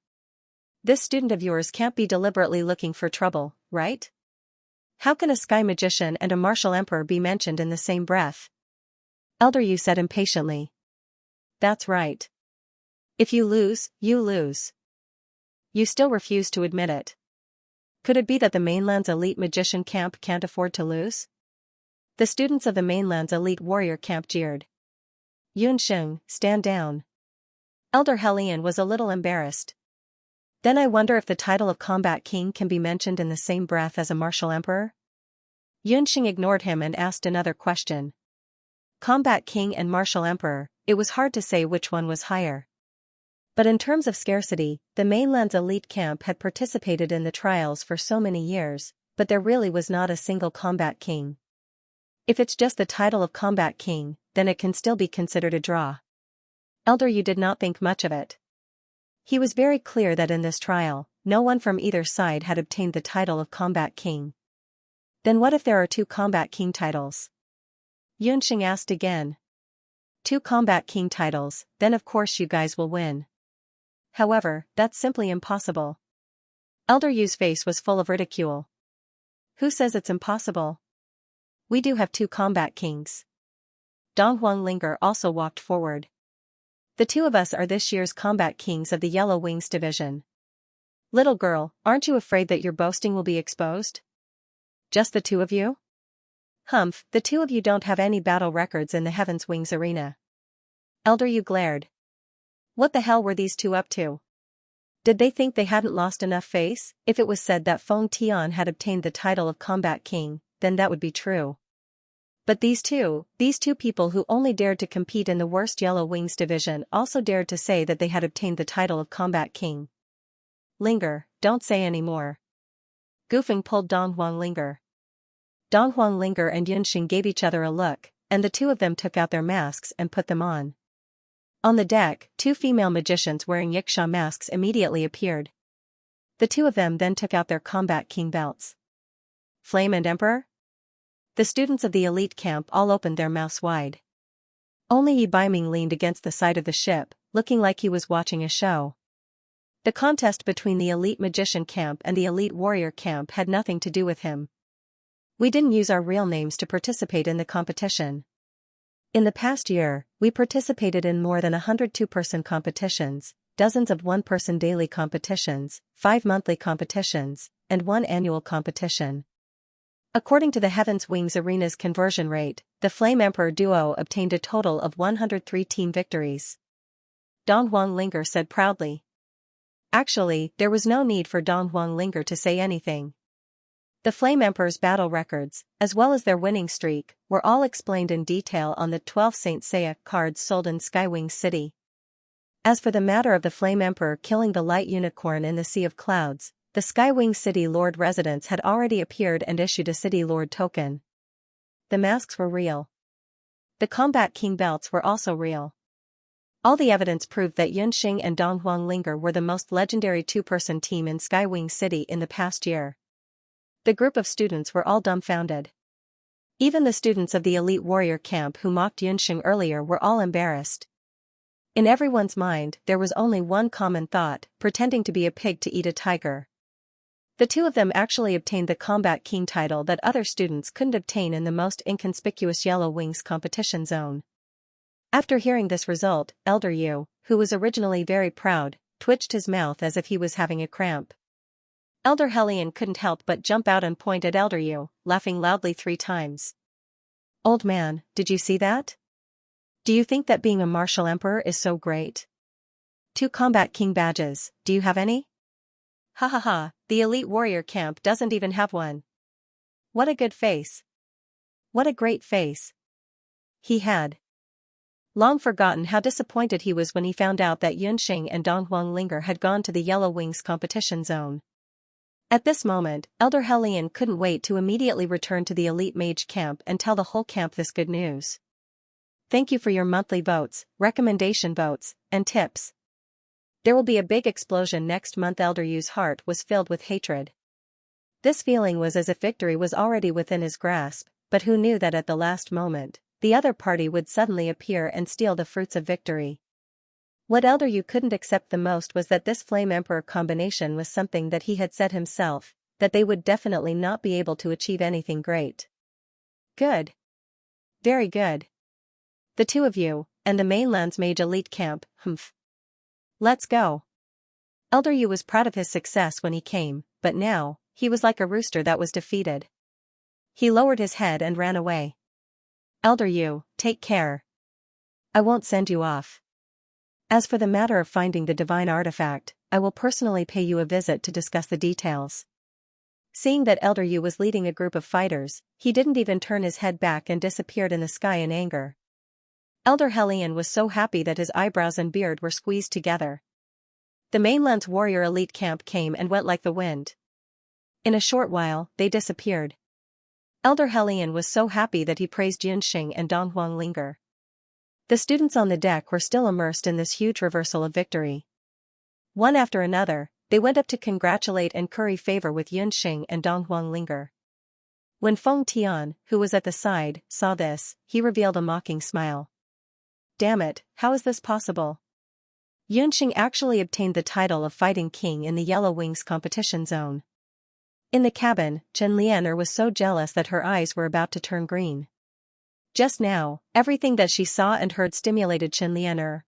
This student of yours can't be deliberately looking for trouble, right? How can a sky magician and a martial emperor be mentioned in the same breath? Elder Yu said impatiently. That's right. If you lose, you lose. You still refuse to admit it. Could it be that the mainland's elite magician camp can't afford to lose? The students of the mainland's elite warrior camp jeered. Yunxing, stand down. Elder Hellion was a little embarrassed. Then I wonder if the title of combat king can be mentioned in the same breath as a martial emperor? Yunxing ignored him and asked another question. Combat king and martial emperor, it was hard to say which one was higher. But in terms of scarcity, the mainland's elite camp had participated in the trials for so many years, but there really was not a single combat king. If it's just the title of combat king, then it can still be considered a draw. Elder Yu did not think much of it. He was very clear that in this trial, no one from either side had obtained the title of combat king. Then what if there are 2 combat king titles? Yunxing asked again. 2 combat king titles, then of course you guys will win. However, that's simply impossible. Elder Yu's face was full of ridicule. Who says it's impossible? We do have 2 combat kings. Dong Huanglinger also walked forward. The 2 of us are this year's combat kings of the Yellow Wings division. Little girl, aren't you afraid that your boasting will be exposed? Just the 2 of you? Humph, the 2 of you don't have any battle records in the Heaven's Wings arena. Elder Yu glared. What the hell were these 2 up to? Did they think they hadn't lost enough face? If it was said that Feng Tian had obtained the title of combat king, then that would be true. But these two people who only dared to compete in the worst Yellow Wings division also dared to say that they had obtained the title of combat king. Linger, don't say any more. Goofing pulled Dong Huanglinger. Dong Huanglinger and Yunxing gave each other a look, and the 2 of them took out their masks and put them on. On the deck, 2 female magicians wearing Yiksha masks immediately appeared. The 2 of them then took out their combat king belts. Flame and Emperor? The students of the elite camp all opened their mouths wide. Only Yi Baiming leaned against the side of the ship, looking like he was watching a show. The contest between the elite magician camp and the elite warrior camp had nothing to do with him. We didn't use our real names to participate in the competition. In the past year, we participated in more than 100 2-person competitions, dozens of 1-person daily competitions, 5 monthly competitions, and 1 annual competition. According to the Heaven's Wings Arena's conversion rate, the Flame Emperor duo obtained a total of 103 team victories. Dong Huanglinger said proudly. Actually, there was no need for Dong Huanglinger to say anything. The Flame Emperor's battle records, as well as their winning streak, were all explained in detail on the 12 Saint Seiya cards sold in Skywing City. As for the matter of the Flame Emperor killing the light unicorn in the Sea of Clouds, the Skywing City Lord residents had already appeared and issued a City Lord token. The masks were real. The combat king belts were also real. All the evidence proved that Yunxing and Dong Huanglinger were the most legendary 2-person team in Skywing City in the past year. The group of students were all dumbfounded. Even the students of the elite warrior camp who mocked Yunxing earlier were all embarrassed. In everyone's mind, there was only one common thought, pretending to be a pig to eat a tiger. The 2 of them actually obtained the combat king title that other students couldn't obtain in the most inconspicuous Yellow Wings competition zone. After hearing this result, Elder Yu, who was originally very proud, twitched his mouth as if he was having a cramp. Elder Hellion couldn't help but jump out and point at Elder Yu, laughing loudly 3 times. Old man, did you see that? Do you think that being a martial emperor is so great? 2 combat king badges, do you have any? Ha ha ha, the elite warrior camp doesn't even have one. What a good face. What a great face. He had long forgotten how disappointed he was when he found out that Yunxing and Dong Huanglinger had gone to the Yellow Wings competition zone. At this moment, Elder Hellion couldn't wait to immediately return to the elite mage camp and tell the whole camp this good news. Thank you for your monthly votes, recommendation votes, and tips. There will be a big explosion next month. Elder Yu's heart was filled with hatred. This feeling was as if victory was already within his grasp, but who knew that at the last moment, the other party would suddenly appear and steal the fruits of victory. What Elder Yu couldn't accept the most was that this Flame Emperor combination was something that he had said himself, that they would definitely not be able to achieve anything great. Good. Very good. The two of you, and the mainland's mage elite camp, humph. Let's go. Elder Yu was proud of his success when he came, but now, he was like a rooster that was defeated. He lowered his head and ran away. Elder Yu, take care. I won't send you off. As for the matter of finding the divine artifact, I will personally pay you a visit to discuss the details. Seeing that Elder Yu was leading a group of fighters, he didn't even turn his head back and disappeared in the sky in anger. Elder Hellion was so happy that his eyebrows and beard were squeezed together. The mainland's warrior elite camp came and went like the wind. In a short while, they disappeared. Elder Hellion was so happy that he praised Xianxia and Dong Huanglinger. The students on the deck were still immersed in this huge reversal of victory. One after another, they went up to congratulate and curry favor with Xianxia and Dong Huanglinger. When Feng Tian, who was at the side, saw this, he revealed a mocking smile. Damn it, how is this possible? Xianxia actually obtained the title of Fighting King in the Yellow Wings competition zone. In the cabin, Chen Lianer was so jealous that her eyes were about to turn green. Just now, everything that she saw and heard stimulated Chen Lianer.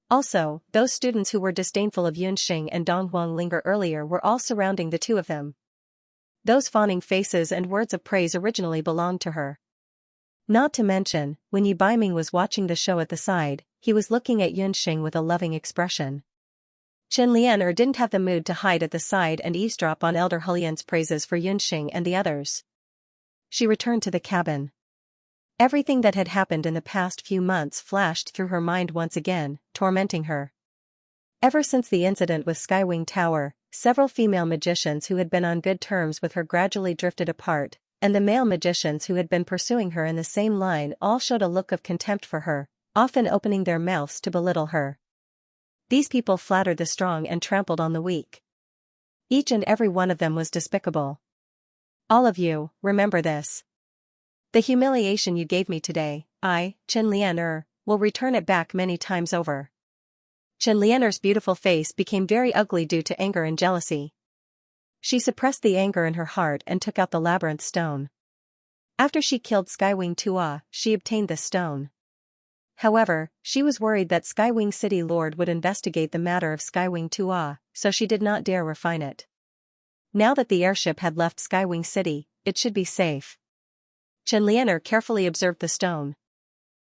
Also, those students who were disdainful of Xianxia and Dong Huanglinger earlier were all surrounding the two of them. Those fawning faces and words of praise originally belonged to her. Not to mention, when Yi Baiming was watching the show at the side, he was looking at Xianxia with a loving expression. Chen Lianer didn't have the mood to hide at the side and eavesdrop on Elder Hullion's praises for Xianxia and the others. She returned to the cabin. Everything that had happened in the past few months flashed through her mind once again, tormenting her. Ever since the incident with Skywing Tower, several female magicians who had been on good terms with her gradually drifted apart, and the male magicians who had been pursuing her in the same line all showed a look of contempt for her, often opening their mouths to belittle her. These people flattered the strong and trampled on the weak. Each and every one of them was despicable. All of you, remember this. The humiliation you gave me today, I, Chen Lianer, will return it back many times over. Chen Lianer's beautiful face became very ugly due to anger and jealousy. She suppressed the anger in her heart and took out the labyrinth stone. After she killed Skywing Tua, she obtained the stone. However, she was worried that Skywing City Lord would investigate the matter of Skywing Tua, so she did not dare refine it. Now that the airship had left Skywing City, it should be safe. Chen Lianer carefully observed the stone.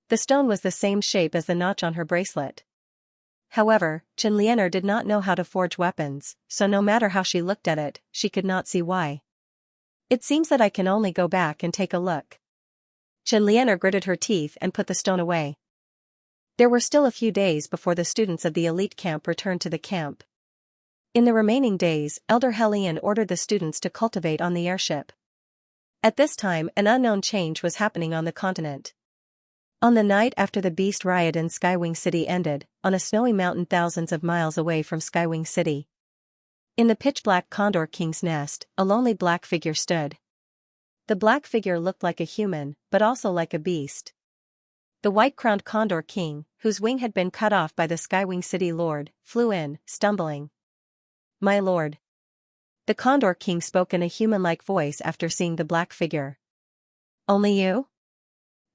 The stone was the same shape as the notch on her bracelet. However, Chen Lianer did not know how to forge weapons, so no matter how she looked at it, she could not see why. It seems that I can only go back and take a look. Chen Lianer gritted her teeth and put the stone away. There were still a few days before the students of the elite camp returned to the camp. In the remaining days, Elder Hellion ordered the students to cultivate on the airship. At this time, an unknown change was happening on the continent. On the night after the beast riot in Skywing City ended, on a snowy mountain thousands of miles away from Skywing City. In the pitch-black Condor King's nest, a lonely black figure stood. The black figure looked like a human, but also like a beast. The white-crowned Condor King, whose wing had been cut off by the Skywing City Lord, flew in, stumbling. My lord. The Condor King spoke in a human-like voice after seeing the black figure. Only you?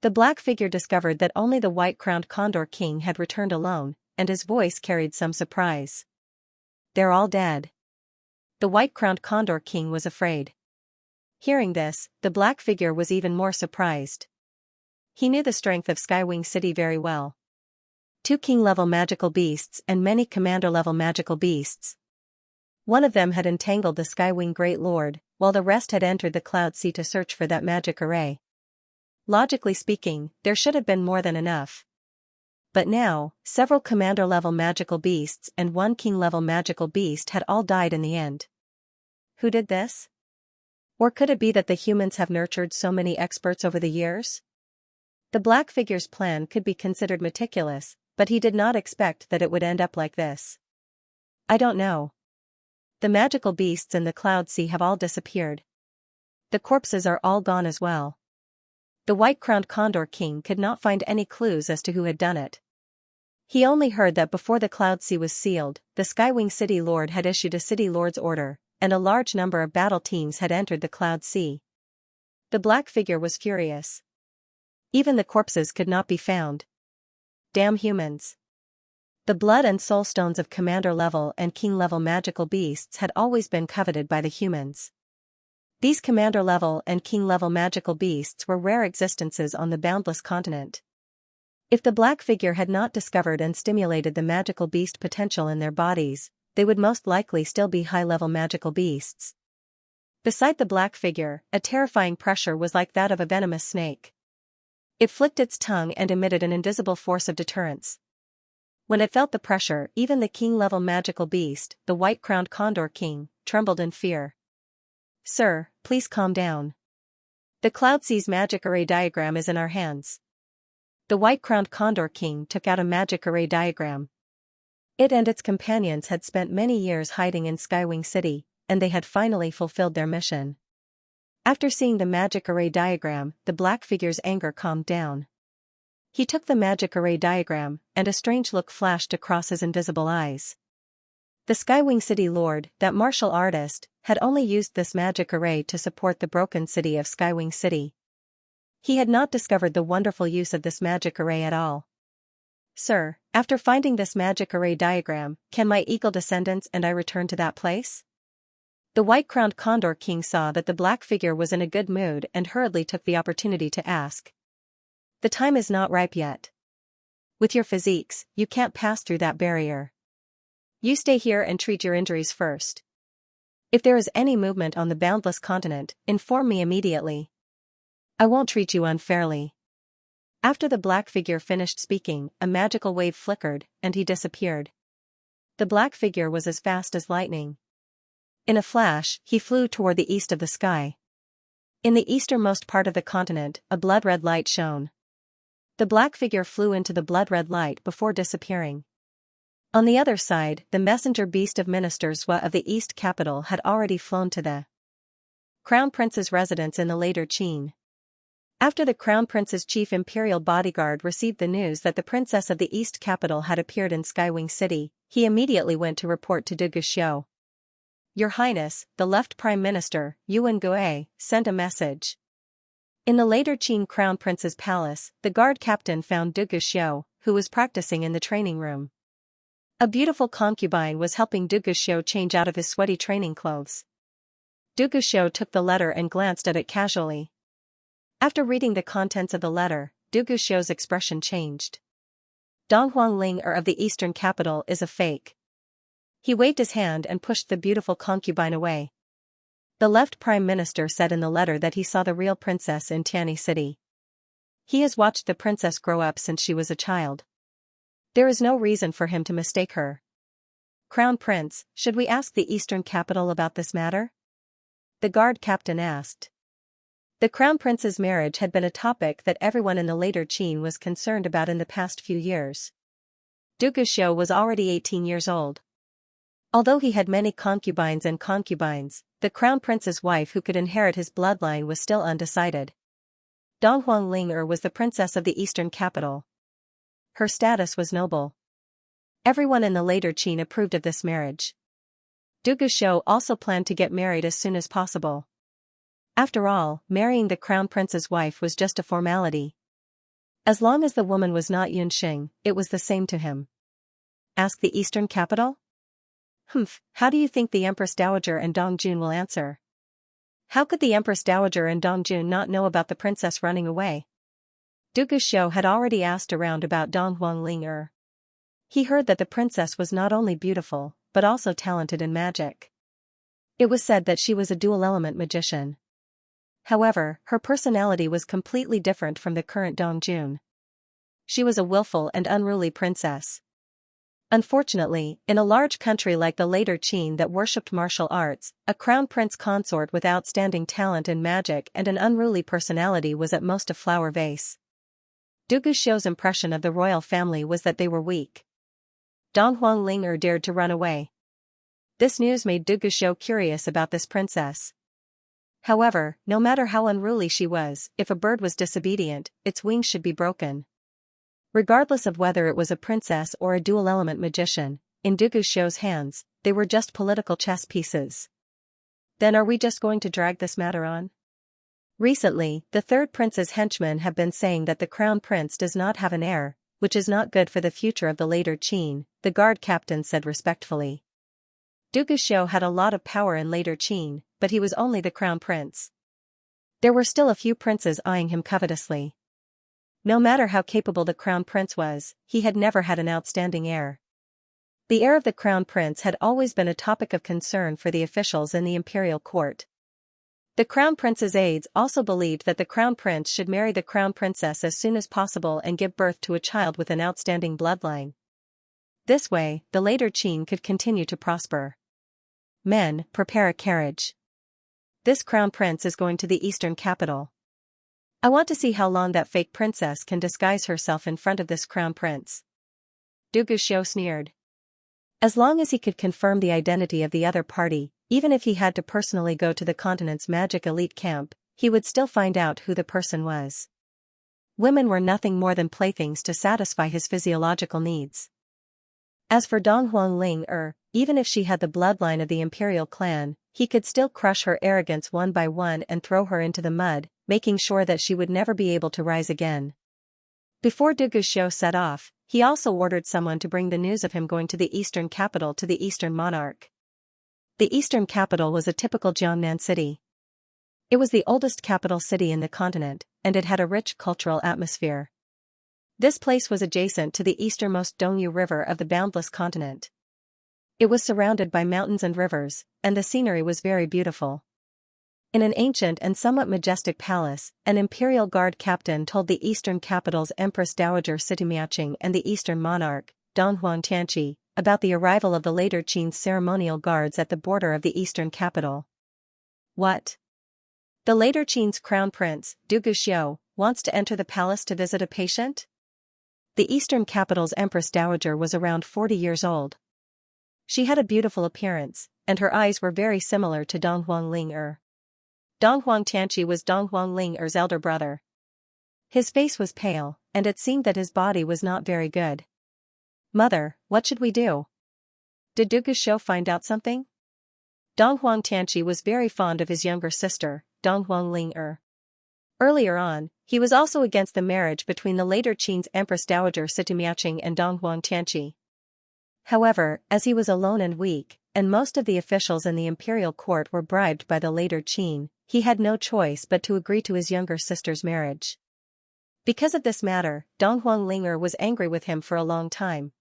The black figure discovered that only the white-crowned Condor King had returned alone, and his voice carried some surprise. They're all dead. The white-crowned Condor King was afraid. Hearing this, the black figure was even more surprised. He knew the strength of Skywing City very well. 2 king-level magical beasts and many commander-level magical beasts. One of them had entangled the Skywing Great Lord, while the rest had entered the Cloud Sea to search for that magic array. Logically speaking, there should have been more than enough. But now, several commander-level magical beasts and 1 king-level magical beast had all died in the end. Who did this? Or could it be that the humans have nurtured so many experts over the years? The black figure's plan could be considered meticulous, but he did not expect that it would end up like this. I don't know. The magical beasts in the cloud sea have all disappeared. The corpses are all gone as well. The white-crowned condor king could not find any clues as to who had done it. He only heard that before the cloud sea was sealed, the Skywing City Lord had issued a City Lord's order, and a large number of battle teams had entered the cloud sea. The black figure was furious. Even the corpses could not be found. Damn humans. The blood and soul stones of commander-level and king-level magical beasts had always been coveted by the humans. These commander-level and king-level magical beasts were rare existences on the boundless continent. If the black figure had not discovered and stimulated the magical beast potential in their bodies, they would most likely still be high-level magical beasts. Beside the black figure, a terrifying pressure was like that of a venomous snake. It flicked its tongue and emitted an invisible force of deterrence. When it felt the pressure, even the king-level magical beast, the white-crowned condor king, trembled in fear. Sir, please calm down. The Cloud Sea's magic array diagram is in our hands. The white-crowned condor king took out a magic array diagram. It and its companions had spent many years hiding in Skywing City, and they had finally fulfilled their mission. After seeing the magic array diagram, the black figure's anger calmed down. He took the magic array diagram, and a strange look flashed across his invisible eyes. The Skywing City Lord, that martial artist, had only used this magic array to support the broken city of Skywing City. He had not discovered the wonderful use of this magic array at all. Sir, after finding this magic array diagram, can my eagle descendants and I return to that place? The white-crowned condor king saw that the black figure was in a good mood and hurriedly took the opportunity to ask. The time is not ripe yet. With your physiques, you can't pass through that barrier. You stay here and treat your injuries first. If there is any movement on the boundless continent, inform me immediately. I won't treat you unfairly. After the black figure finished speaking, a magical wave flickered, and he disappeared. The black figure was as fast as lightning. In a flash, he flew toward the east of the sky. In the easternmost part of the continent, a blood-red light shone. The black figure flew into the blood-red light before disappearing. On the other side, the messenger beast of ministers of the East capital had already flown to the Crown Prince's residence in the later Qin. After the Crown Prince's chief imperial bodyguard received the news that the princess of the East capital had appeared in Skywing City, he immediately went to report to Duguxiu. Your Highness, the left Prime Minister, Yuan Gui, sent a message. In the later Qin Crown Prince's palace, the guard captain found Duguxiu, who was practicing in the training room. A beautiful concubine was helping Duguxiu change out of his sweaty training clothes. Duguxiu took the letter and glanced at it casually. After reading the contents of the letter, Duguxiu's expression changed. Dong Huangling of the eastern capital is a fake. He waved his hand and pushed the beautiful concubine away. The left Prime Minister said in the letter that he saw the real princess in Tianyi City. He has watched the princess grow up since she was a child. There is no reason for him to mistake her. Crown Prince, should we ask the eastern capital about this matter? The guard captain asked. The Crown Prince's marriage had been a topic that everyone in the later Qin was concerned about in the past few years. Duguxiu was already 18 years old. Although he had many concubines, the Crown Prince's wife who could inherit his bloodline was still undecided. Dong Huangling was the princess of the eastern capital. Her status was noble. Everyone in the later Qin approved of this marriage. Duguxiu also planned to get married as soon as possible. After all, marrying the Crown Prince's wife was just a formality. As long as the woman was not Yunxing, it was the same to him. Ask the eastern capital? How do you think the Empress Dowager and Dong Jun will answer? How could the Empress Dowager and Dong Jun not know about the princess running away? Duguxiu had already asked around about Dong Huangling. He heard that the princess was not only beautiful, but also talented in magic. It was said that she was a dual-element magician. However, her personality was completely different from the current Dong Jun. She was a willful and unruly princess. Unfortunately, in a large country like the later Qin that worshipped martial arts, a crown prince consort with outstanding talent in magic and an unruly personality was at most a flower vase. Du Guxiu's impression of the royal family was that they were weak. Dong Huangling dared to run away. This news made Du Guxiu curious about this princess. However, no matter how unruly she was, if a bird was disobedient, its wings should be broken. Regardless of whether it was a princess or a dual-element magician, in Du Guxiu's hands, they were just political chess pieces. Then are we just going to drag this matter on? Recently, the third prince's henchmen have been saying that the crown prince does not have an heir, which is not good for the future of the later Qin, the guard captain said respectfully. Du Guxiu had a lot of power in later Qin, but he was only the crown prince. There were still a few princes eyeing him covetously. No matter how capable the crown prince was, he had never had an outstanding heir. The heir of the crown prince had always been a topic of concern for the officials in the imperial court. The crown prince's aides also believed that the crown prince should marry the crown princess as soon as possible and give birth to a child with an outstanding bloodline. This way, the later Qin could continue to prosper. Men, prepare a carriage. This crown prince is going to the eastern capital. I want to see how long that fake princess can disguise herself in front of this crown prince. Du Guxiu sneered. As long as he could confirm the identity of the other party, even if he had to personally go to the continent's magic elite camp, he would still find out who the person was. Women were nothing more than playthings to satisfy his physiological needs. As for Dong Huangling, even if she had the bloodline of the imperial clan, he could still crush her arrogance one by one and throw her into the mud, making sure that she would never be able to rise again. Before Du Guxiu set off, he also ordered someone to bring the news of him going to the eastern capital to the eastern monarch. The eastern capital was a typical Jiangnan city. It was the oldest capital city in the continent, and it had a rich cultural atmosphere. This place was adjacent to the easternmost Dongyu River of the boundless continent. It was surrounded by mountains and rivers, and the scenery was very beautiful. In an ancient and somewhat majestic palace, an imperial guard captain told the eastern capital's Empress Dowager Xianxia and the eastern monarch, Dong Huangtianqi, about the arrival of the later Qin's ceremonial guards at the border of the eastern capital. What? The later Qin's crown prince, Du Guxiu, wants to enter the palace to visit a patient? The eastern capital's Empress Dowager was around 40 years old. She had a beautiful appearance, and her eyes were very similar to Dong Huangling. Dong Huangtianqi was Dong Huangling's elder brother. His face was pale, and it seemed that his body was not very good. Mother, what should we do? Did Du Guxiu find out something? Dong Huangtianqi was very fond of his younger sister, Dong Huangling. Earlier on, he was also against the marriage between the later Qin's Empress Dowager Xianxia and Dong Huangtianqi. However, as he was alone and weak, and most of the officials in the imperial court were bribed by the later Qin, he had no choice but to agree to his younger sister's marriage. Because of this matter, Dong Huangling was angry with him for a long time.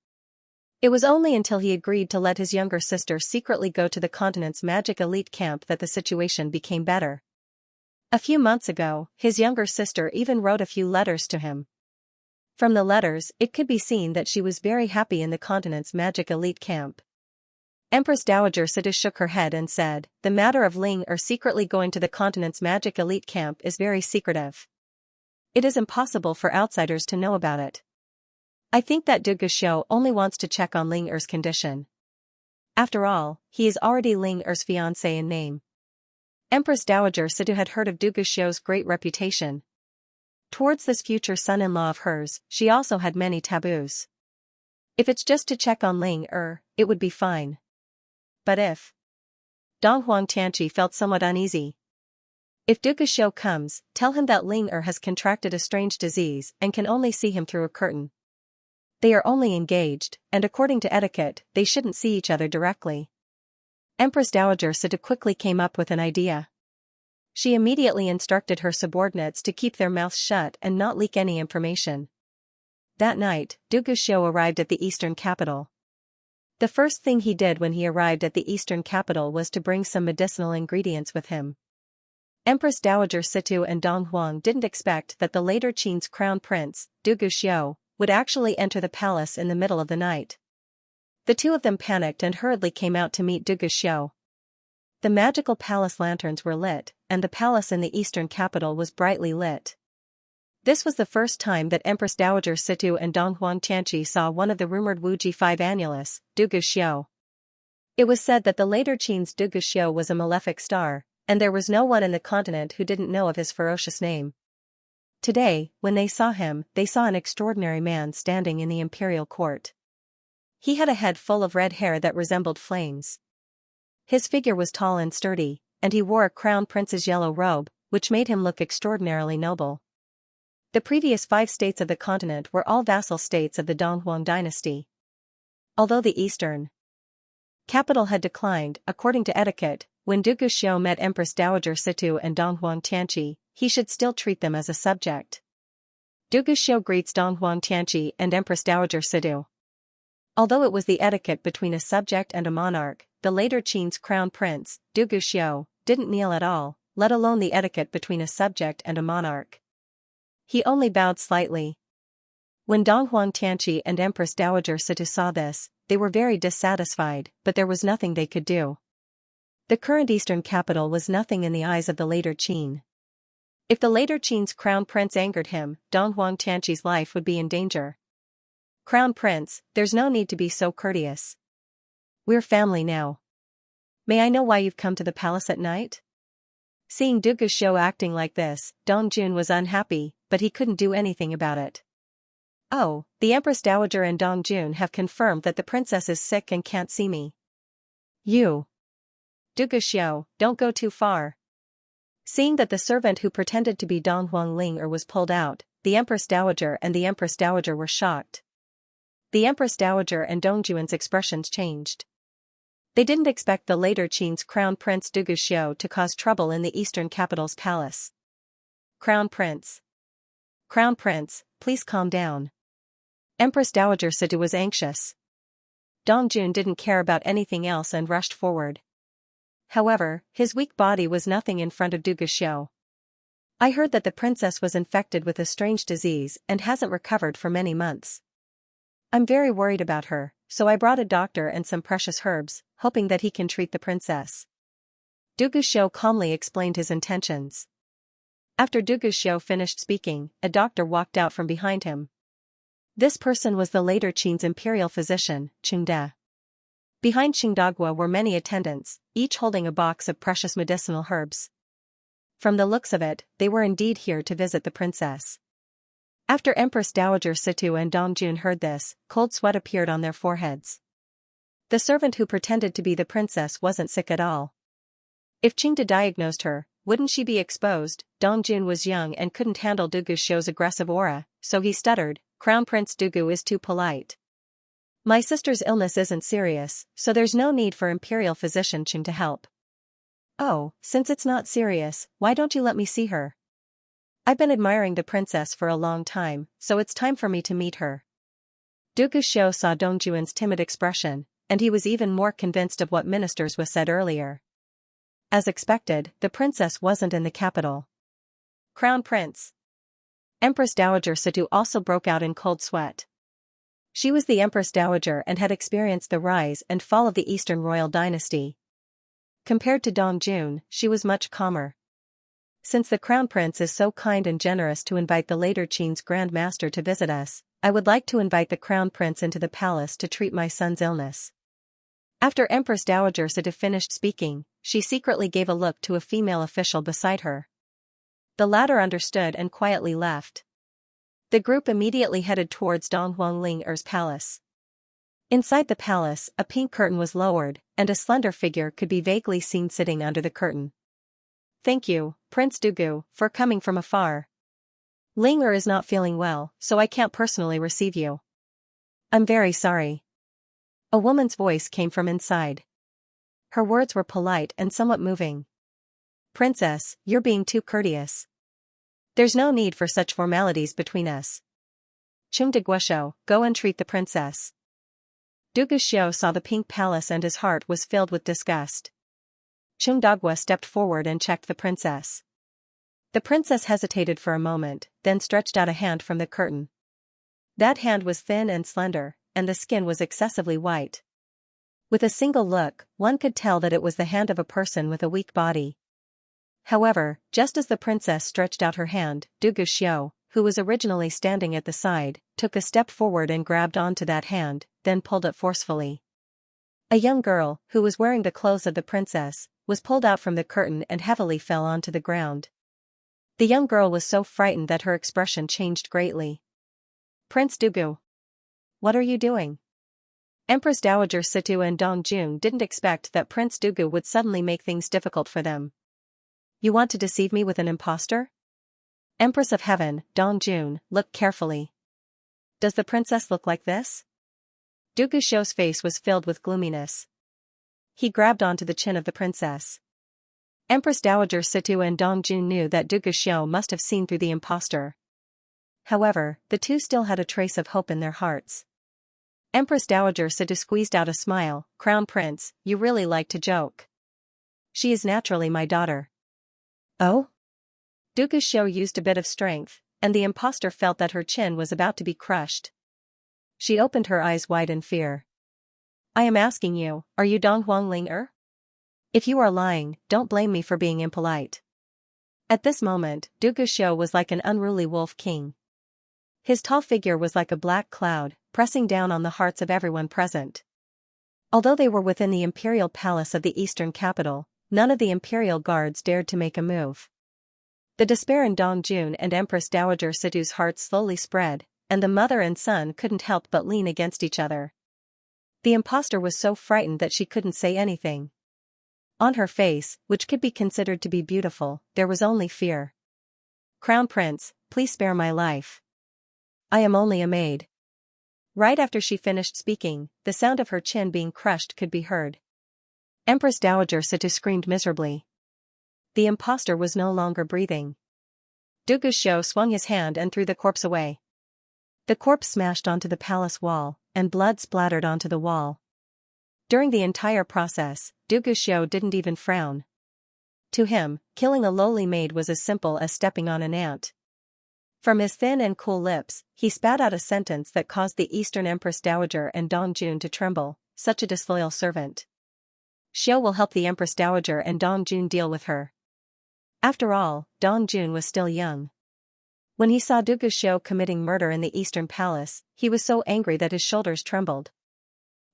It was only until he agreed to let his younger sister secretly go to the continent's magic elite camp that the situation became better. A few months ago, his younger sister even wrote a few letters to him. From the letters, it could be seen that she was very happy in the continent's magic elite camp. Empress Dowager Situ shook her head and said, "The matter of Ling secretly going to the continent's magic elite camp is very secretive. It is impossible for outsiders to know about it. I think that Du Guxiu only wants to check on Ling condition. After all, he is already Ling fiancé in name." Empress Dowager Situ had heard of Du Guxiu's great reputation. Towards this future son-in-law of hers, she also had many taboos. If it's just to check on Ling it would be fine. But if... Dong Huangtianqi felt somewhat uneasy. If Du Guxiu comes, tell him that Ling has contracted a strange disease and can only see him through a curtain. They are only engaged, and according to etiquette, they shouldn't see each other directly. Empress Dowager Situ quickly came up with an idea. She immediately instructed her subordinates to keep their mouths shut and not leak any information. That night, Du Guxiu arrived at the eastern capital. The first thing he did when he arrived at the eastern capital was to bring some medicinal ingredients with him. Empress Dowager Situ and Dong Huang didn't expect that the later Qin's crown prince, Du Guxiu, would actually enter the palace in the middle of the night. The two of them panicked and hurriedly came out to meet Du Guxiu. The magical palace lanterns were lit, and the palace in the eastern capital was brightly lit. This was the first time that Empress Dowager Situ and Donghuang Tianqi saw one of the rumored Wuji 5 annulus, Du Guxiu. It was said that the later Qin's Du Guxiu was a malefic star, and there was no one in the continent who didn't know of his ferocious name. Today, when they saw him, they saw an extraordinary man standing in the imperial court. He had a head full of red hair that resembled flames. His figure was tall and sturdy, and he wore a crown prince's yellow robe, which made him look extraordinarily noble. The previous 5 states of the continent were all vassal states of the Donghuang dynasty. Although the eastern capital had declined, according to etiquette, when Du Guxiu met Empress Dowager Situ and Donghuang Tianqi, he should still treat them as a subject. Du Guxiu greets Donghuang Tianqi and Empress Dowager Situ. Although it was the etiquette between a subject and a monarch, the later Qin's crown prince, Du Guxiu, didn't kneel at all, let alone the etiquette between a subject and a monarch. He only bowed slightly. When Donghuang Tianqi and Empress Dowager Situ saw this, they were very dissatisfied, but there was nothing they could do. The current eastern capital was nothing in the eyes of the later Qin. If the later Qin's crown prince angered him, Donghuang Tianqi's life would be in danger. Crown prince, there's no need to be so courteous. We're family now. May I know why you've come to the palace at night? Seeing Du Guxiu acting like this, Dong Jun was unhappy, but he couldn't do anything about it. Oh, the Empress Dowager and Dong Jun have confirmed that the princess is sick and can't see me. You, Du Guxiu, don't go too far. Seeing that the servant who pretended to be Donghuang Ling was pulled out, the Empress Dowager and the Empress Dowager were shocked. The Empress Dowager and Dongjun's expressions changed. They didn't expect the later Qin's crown prince Du Guxiu to cause trouble in the eastern capital's palace. Crown prince, please calm down. Empress Dowager Situ was anxious. Dongjun didn't care about anything else and rushed forward. However, his weak body was nothing in front of Du Guxiu. I heard that the princess was infected with a strange disease and hasn't recovered for many months. I'm very worried about her, so I brought a doctor and some precious herbs, hoping that he can treat the princess. Du Guxiu calmly explained his intentions. After Du Guxiu finished speaking, a doctor walked out from behind him. This person was the later Qin's imperial physician, Qingde. Behind Qingdagua were many attendants, each holding a box of precious medicinal herbs. From the looks of it, they were indeed here to visit the princess. After Empress Dowager Situ and Dongjun heard this, cold sweat appeared on their foreheads. The servant who pretended to be the princess wasn't sick at all. If Qingde diagnosed her, wouldn't she be exposed? Dongjun was young and couldn't handle Du Guxiu's aggressive aura, so he stuttered, Crown Prince Dugu is too polite. My sister's illness isn't serious, so there's no need for Imperial Physician Qing to help. Oh, since it's not serious, why don't you let me see her? I've been admiring the princess for a long time, so it's time for me to meet her. Du Guxiu saw Dongjuan's timid expression, and he was even more convinced of what ministers was said earlier. As expected, the princess wasn't in the capital. Crown Prince. Empress Dowager Situ also broke out in cold sweat. She was the Empress Dowager and had experienced the rise and fall of the Eastern royal dynasty. Compared to Dongjun, she was much calmer. Since the Crown Prince is so kind and generous to invite the later Qin's Grand Master to visit us, I would like to invite the Crown Prince into the palace to treat my son's illness. After Empress Dowager Situ finished speaking, she secretly gave a look to a female official beside her. The latter understood and quietly left. The group immediately headed towards Donghuang Ling's palace. Inside the palace, a pink curtain was lowered, and a slender figure could be vaguely seen sitting under the curtain. Thank you, Prince Dugu, for coming from afar. Ling is not feeling well, so I can't personally receive you. I'm very sorry. A woman's voice came from inside. Her words were polite and somewhat moving. Princess, you're being too courteous. There's no need for such formalities between us. Chung de Guosho, go and treat the princess. Du Guxiu saw the pink palace and his heart was filled with disgust. Chung Dagua stepped forward and checked the princess. The princess hesitated for a moment, then stretched out a hand from the curtain. That hand was thin and slender, and the skin was excessively white. With a single look, one could tell that it was the hand of a person with a weak body. However, just as the princess stretched out her hand, Dugu Xiao, who was originally standing at the side, took a step forward and grabbed onto that hand, then pulled it forcefully. A young girl, who was wearing the clothes of the princess, was pulled out from the curtain and heavily fell onto the ground. The young girl was so frightened that her expression changed greatly. Prince Dugu. What are you doing? Empress Dowager Situ and Dong Jun didn't expect that Prince Dugu would suddenly make things difficult for them. You want to deceive me with an impostor? Empress of Heaven, Dong Jun, look carefully. Does the princess look like this? Dugu Xiao's face was filled with gloominess. He grabbed onto the chin of the princess. Empress Dowager Situ and Dong Jun knew that Dugu Xiao must have seen through the impostor. However, the two still had a trace of hope in their hearts. Empress Dowager Situ squeezed out a smile. Crown Prince, you really like to joke. She is naturally my daughter. Oh? Dugu Xiao used a bit of strength, and the impostor felt that her chin was about to be crushed. She opened her eyes wide in fear. I am asking you, are you Dong Huangling? If you are lying, don't blame me for being impolite. At this moment, Dugu Xiao was like an unruly wolf king. His tall figure was like a black cloud, pressing down on the hearts of everyone present. Although they were within the imperial palace of the eastern capital, none of the imperial guards dared to make a move. The despair in Dong Jun and Empress Dowager Situ's hearts slowly spread, and the mother and son couldn't help but lean against each other. The impostor was so frightened that she couldn't say anything. On her face, which could be considered to be beautiful, there was only fear. Crown Prince, please spare my life. I am only a maid. Right after she finished speaking, the sound of her chin being crushed could be heard. Empress Dowager Situ screamed miserably. The impostor was no longer breathing. Dugu Xiao swung his hand and threw the corpse away. The corpse smashed onto the palace wall, and blood splattered onto the wall. During the entire process, Dugu Xiao didn't even frown. To him, killing a lowly maid was as simple as stepping on an ant. From his thin and cool lips, he spat out a sentence that caused the Eastern Empress Dowager and Dong Jun to tremble. Such a disloyal servant. Xiao will help the Empress Dowager and Dong Jun deal with her. After all, Dong Jun was still young. When he saw Dugu Xiao committing murder in the Eastern Palace, he was so angry that his shoulders trembled.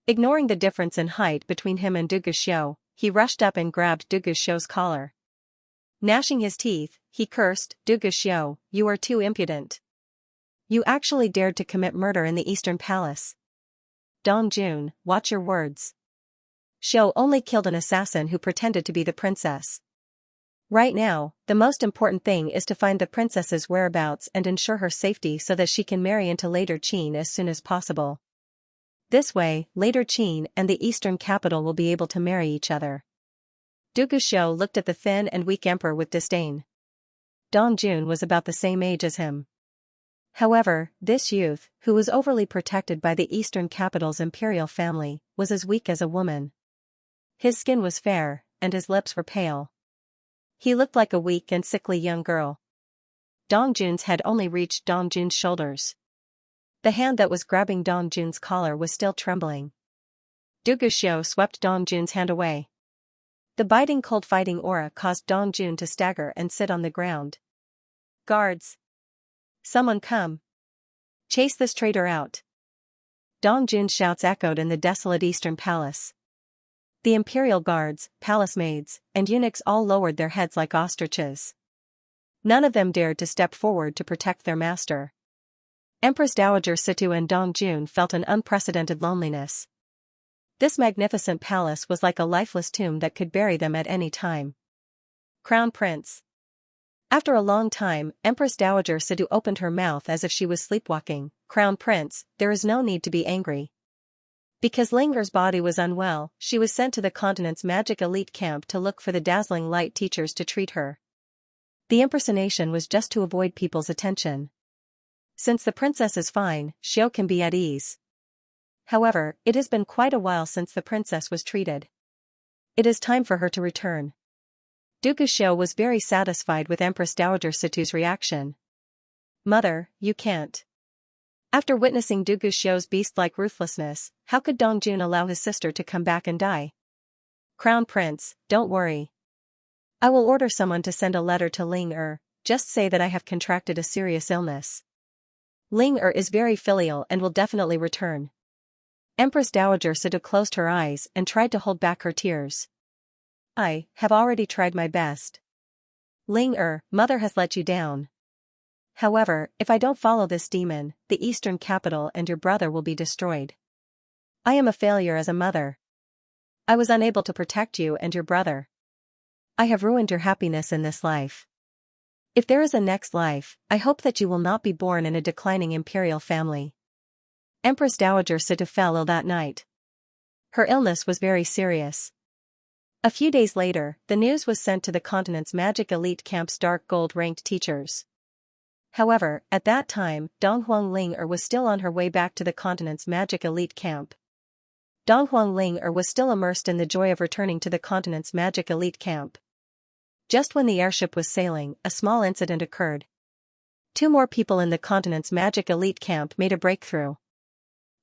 Ignoring the difference in height between him and Dugu Xiao, he rushed up and grabbed Dugu Xiao's collar. Gnashing his teeth, he cursed, Dugu Xiao, you are too impudent. You actually dared to commit murder in the Eastern Palace. Dong Jun, watch your words. Xiao only killed an assassin who pretended to be the princess. Right now, the most important thing is to find the princess's whereabouts and ensure her safety so that she can marry into Later Qin as soon as possible. This way, Later Qin and the eastern capital will be able to marry each other. Dugu Xiao looked at the thin and weak emperor with disdain. Dong Jun was about the same age as him. However, this youth, who was overly protected by the eastern capital's imperial family, was as weak as a woman. His skin was fair, and his lips were pale. He looked like a weak and sickly young girl. Dong Jun's head only reached Dong Jun's shoulders. The hand that was grabbing Dong Jun's collar was still trembling. Dugu Xiao swept Dong Jun's hand away. The biting cold fighting aura caused Dong Jun to stagger and sit on the ground. Guards! Someone come! Chase this traitor out! Dong Jun's shouts echoed in the desolate eastern palace. The imperial guards, palace maids, and eunuchs all lowered their heads like ostriches. None of them dared to step forward to protect their master. Empress Dowager Situ and Dong Jun felt an unprecedented loneliness. This magnificent palace was like a lifeless tomb that could bury them at any time. Crown Prince. After a long time, Empress Dowager Situ opened her mouth as if she was sleepwalking. Crown Prince, there is no need to be angry. Because Linger's body was unwell, she was sent to the continent's magic elite camp to look for the dazzling light teachers to treat her. The impersonation was just to avoid people's attention. Since the princess is fine, Xiao can be at ease. However, it has been quite a while since the princess was treated. It is time for her to return. Dugu Xiao was very satisfied with Empress Dowager Situ's reaction. Mother, you can't. After witnessing Du Guxiu's beast-like ruthlessness, how could Dong Jun allow his sister to come back and die? Crown Prince, don't worry. I will order someone to send a letter to Ling Er, just say that I have contracted a serious illness. Ling Er is very filial and will definitely return. Empress Dowager Sidu closed her eyes and tried to hold back her tears. I have already tried my best. Ling Er, mother has let you down. However, if I don't follow this demon, the eastern capital and your brother will be destroyed. I am a failure as a mother. I was unable to protect you and your brother. I have ruined your happiness in this life. If there is a next life, I hope that you will not be born in a declining imperial family. Empress Dowager Situ fell ill that night. Her illness was very serious. A few days later, the news was sent to the continent's magic elite camp's dark gold-ranked teachers. However, at that time, Donghuang Ling Er was still on her way back to the continent's magic elite camp. Donghuang Ling Er was still immersed in the joy of returning to the continent's magic elite camp. Just when the airship was sailing, a small incident occurred. 2 more people in the continent's magic elite camp made a breakthrough.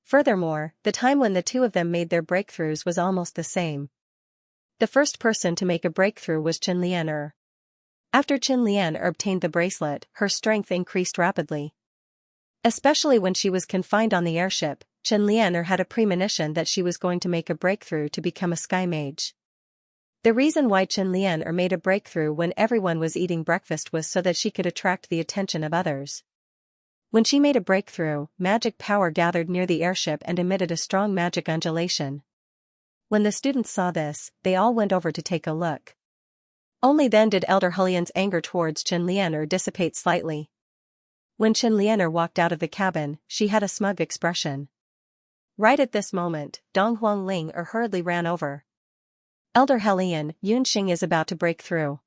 Furthermore, the time when the 2 of them made their breakthroughs was almost the same. The first person to make a breakthrough was Chen Lian Er. After Chen Lian Er obtained the bracelet, her strength increased rapidly. Especially when she was confined on the airship, Chen Lian Er had a premonition that she was going to make a breakthrough to become a sky mage. The reason why Chen Lian Er made a breakthrough when everyone was eating breakfast was so that she could attract the attention of others. When she made a breakthrough, magic power gathered near the airship and emitted a strong magic undulation. When the students saw this, they all went over to take a look. Only then did Elder Hulian's anger towards Chen Lian Er dissipate slightly. When Chen Lian Er walked out of the cabin, she had a smug expression. Right at this moment, Donghuang Ling Er hurriedly ran over. Elder Hulian, Yunxing is about to break through.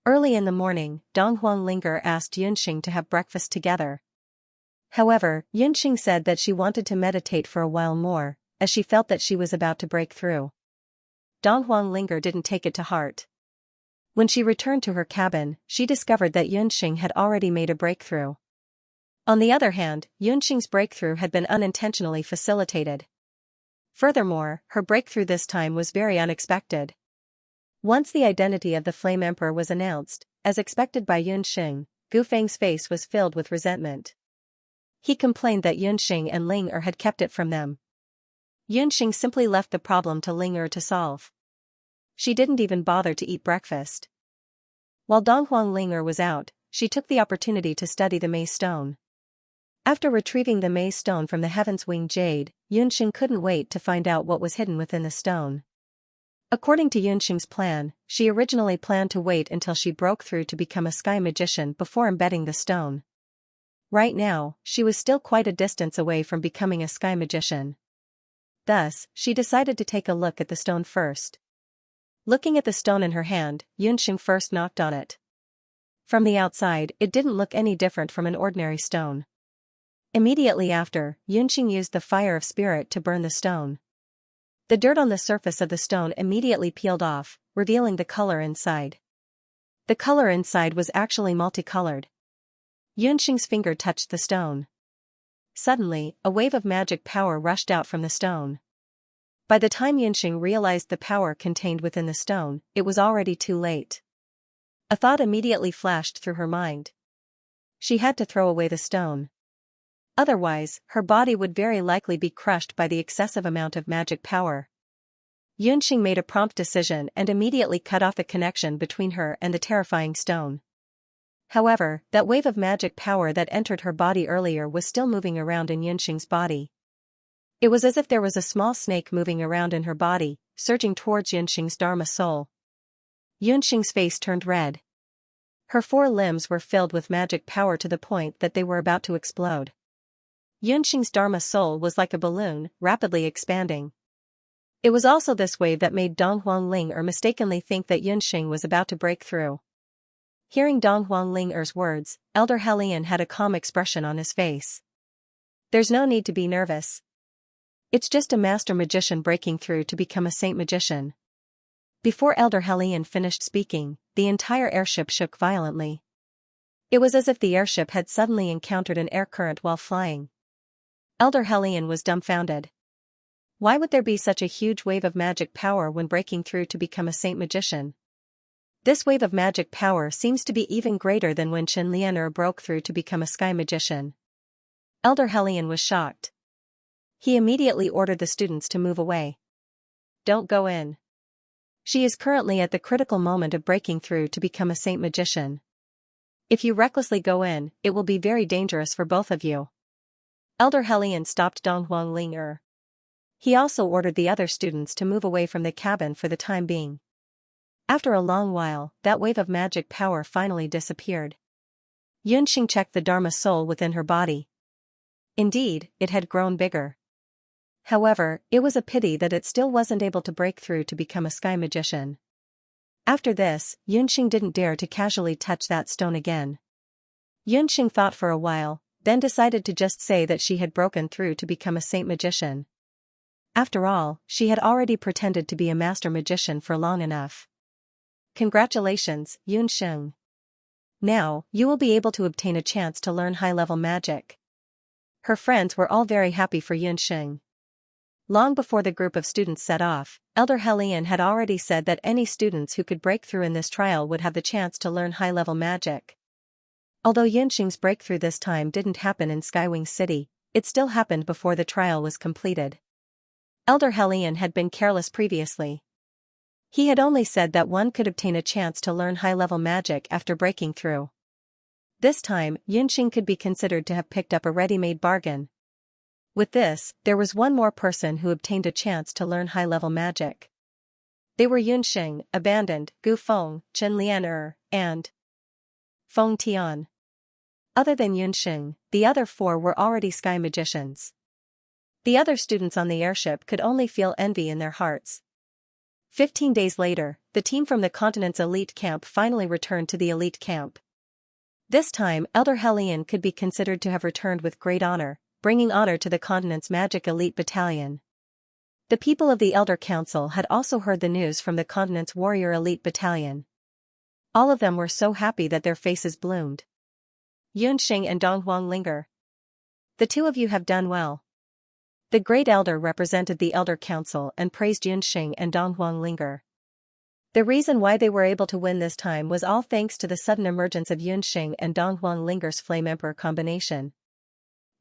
Early in the morning, Donghuang Ling Er asked Yunxing to have breakfast together. However, Yunxing said that she wanted to meditate for a while more, as she felt that she was about to break through. Donghuang Ling Er didn't take it to heart. When she returned to her cabin, she discovered that Yunxing had already made a breakthrough. On the other hand, Yunxing's breakthrough had been unintentionally facilitated. Furthermore, her breakthrough this time was very unexpected. Once the identity of the Flame Emperor was announced, as expected by Yunxing, Gu Feng's face was filled with resentment. He complained that Yunxing and Ling Er had kept it from them. Yunxing simply left the problem to Ling Er to solve. She didn't even bother to eat breakfast. While Donghuang Ling Er was out, she took the opportunity to study the Maze Stone. After retrieving the Maze Stone from the Heaven's Winged Jade, Yunxing couldn't wait to find out what was hidden within the stone. According to Yunxing's plan, she originally planned to wait until she broke through to become a sky magician before embedding the stone. Right now, she was still quite a distance away from becoming a sky magician. Thus, she decided to take a look at the stone first. Looking at the stone in her hand, Yunxing first knocked on it. From the outside, it didn't look any different from an ordinary stone. Immediately after, Yunxing used the fire of spirit to burn the stone. The dirt on the surface of the stone immediately peeled off, revealing the color inside. The color inside was actually multicolored. Yunxing's finger touched the stone. Suddenly, a wave of magic power rushed out from the stone. By the time Yunxing realized the power contained within the stone, it was already too late. A thought immediately flashed through her mind. She had to throw away the stone. Otherwise, her body would very likely be crushed by the excessive amount of magic power. Yunxing made a prompt decision and immediately cut off the connection between her and the terrifying stone. However, that wave of magic power that entered her body earlier was still moving around in Yunxing's body. It was as if there was a small snake moving around in her body, surging towards Yunxing's Dharma soul. Yunxing's face turned red. Her 4 limbs were filled with magic power to the point that they were about to explode. Yunxing's Dharma soul was like a balloon, rapidly expanding. It was also this wave that made Donghuang Ling Er mistakenly think that Yunxing was about to break through. Hearing Donghuang Ling Er's words, Elder Hulian had a calm expression on his face. There's no need to be nervous. It's just a master magician breaking through to become a saint magician. Before Elder Hulian finished speaking, the entire airship shook violently. It was as if the airship had suddenly encountered an air current while flying. Elder Hellion was dumbfounded. Why would there be such a huge wave of magic power when breaking through to become a saint magician? This wave of magic power seems to be even greater than when Xianxia broke through to become a sky magician. Elder Hellion was shocked. He immediately ordered the students to move away. Don't go in. She is currently at the critical moment of breaking through to become a saint magician. If you recklessly go in, it will be very dangerous for both of you. Elder Hellion stopped Dong Huangling. He also ordered the other students to move away from the cabin for the time being. After a long while, that wave of magic power finally disappeared. Yunxing checked the Dharma soul within her body. Indeed, it had grown bigger. However, it was a pity that it still wasn't able to break through to become a sky magician. After this, Yunxing didn't dare to casually touch that stone again. Yunxing thought for a while, then decided to just say that she had broken through to become a saint magician. After all, she had already pretended to be a master magician for long enough. Congratulations, Yunxing. Now, you will be able to obtain a chance to learn high-level magic. Her friends were all very happy for Yunxing. Long before the group of students set off, Elder Hellion had already said that any students who could break through in this trial would have the chance to learn high-level magic. Although Yunxing's breakthrough this time didn't happen in Skywing City, it still happened before the trial was completed. Elder Hellion had been careless previously. He had only said that one could obtain a chance to learn high-level magic after breaking through. This time, Yunxing could be considered to have picked up a ready-made bargain. With this, there was one more person who obtained a chance to learn high-level magic. They were Yunxing, Abandoned, Gu Feng, Chen Lian and Feng Tian. Other than Yunxing, the other four were already sky magicians. The other students on the airship could only feel envy in their hearts. 15 days later, the team from the continent's elite camp finally returned to the elite camp. This time, Elder Hellion could be considered to have returned with great honor, bringing honor to the continent's magic elite battalion. The people of the Elder Council had also heard the news from the continent's warrior elite battalion. All of them were so happy that their faces bloomed. Yunxing and Dong Huangling. The two of you have done well. The Great Elder represented the Elder Council and praised Yunxing and Dong Huangling. The reason why they were able to win this time was all thanks to the sudden emergence of Yunxing and Dong Huangling's Flame Emperor combination.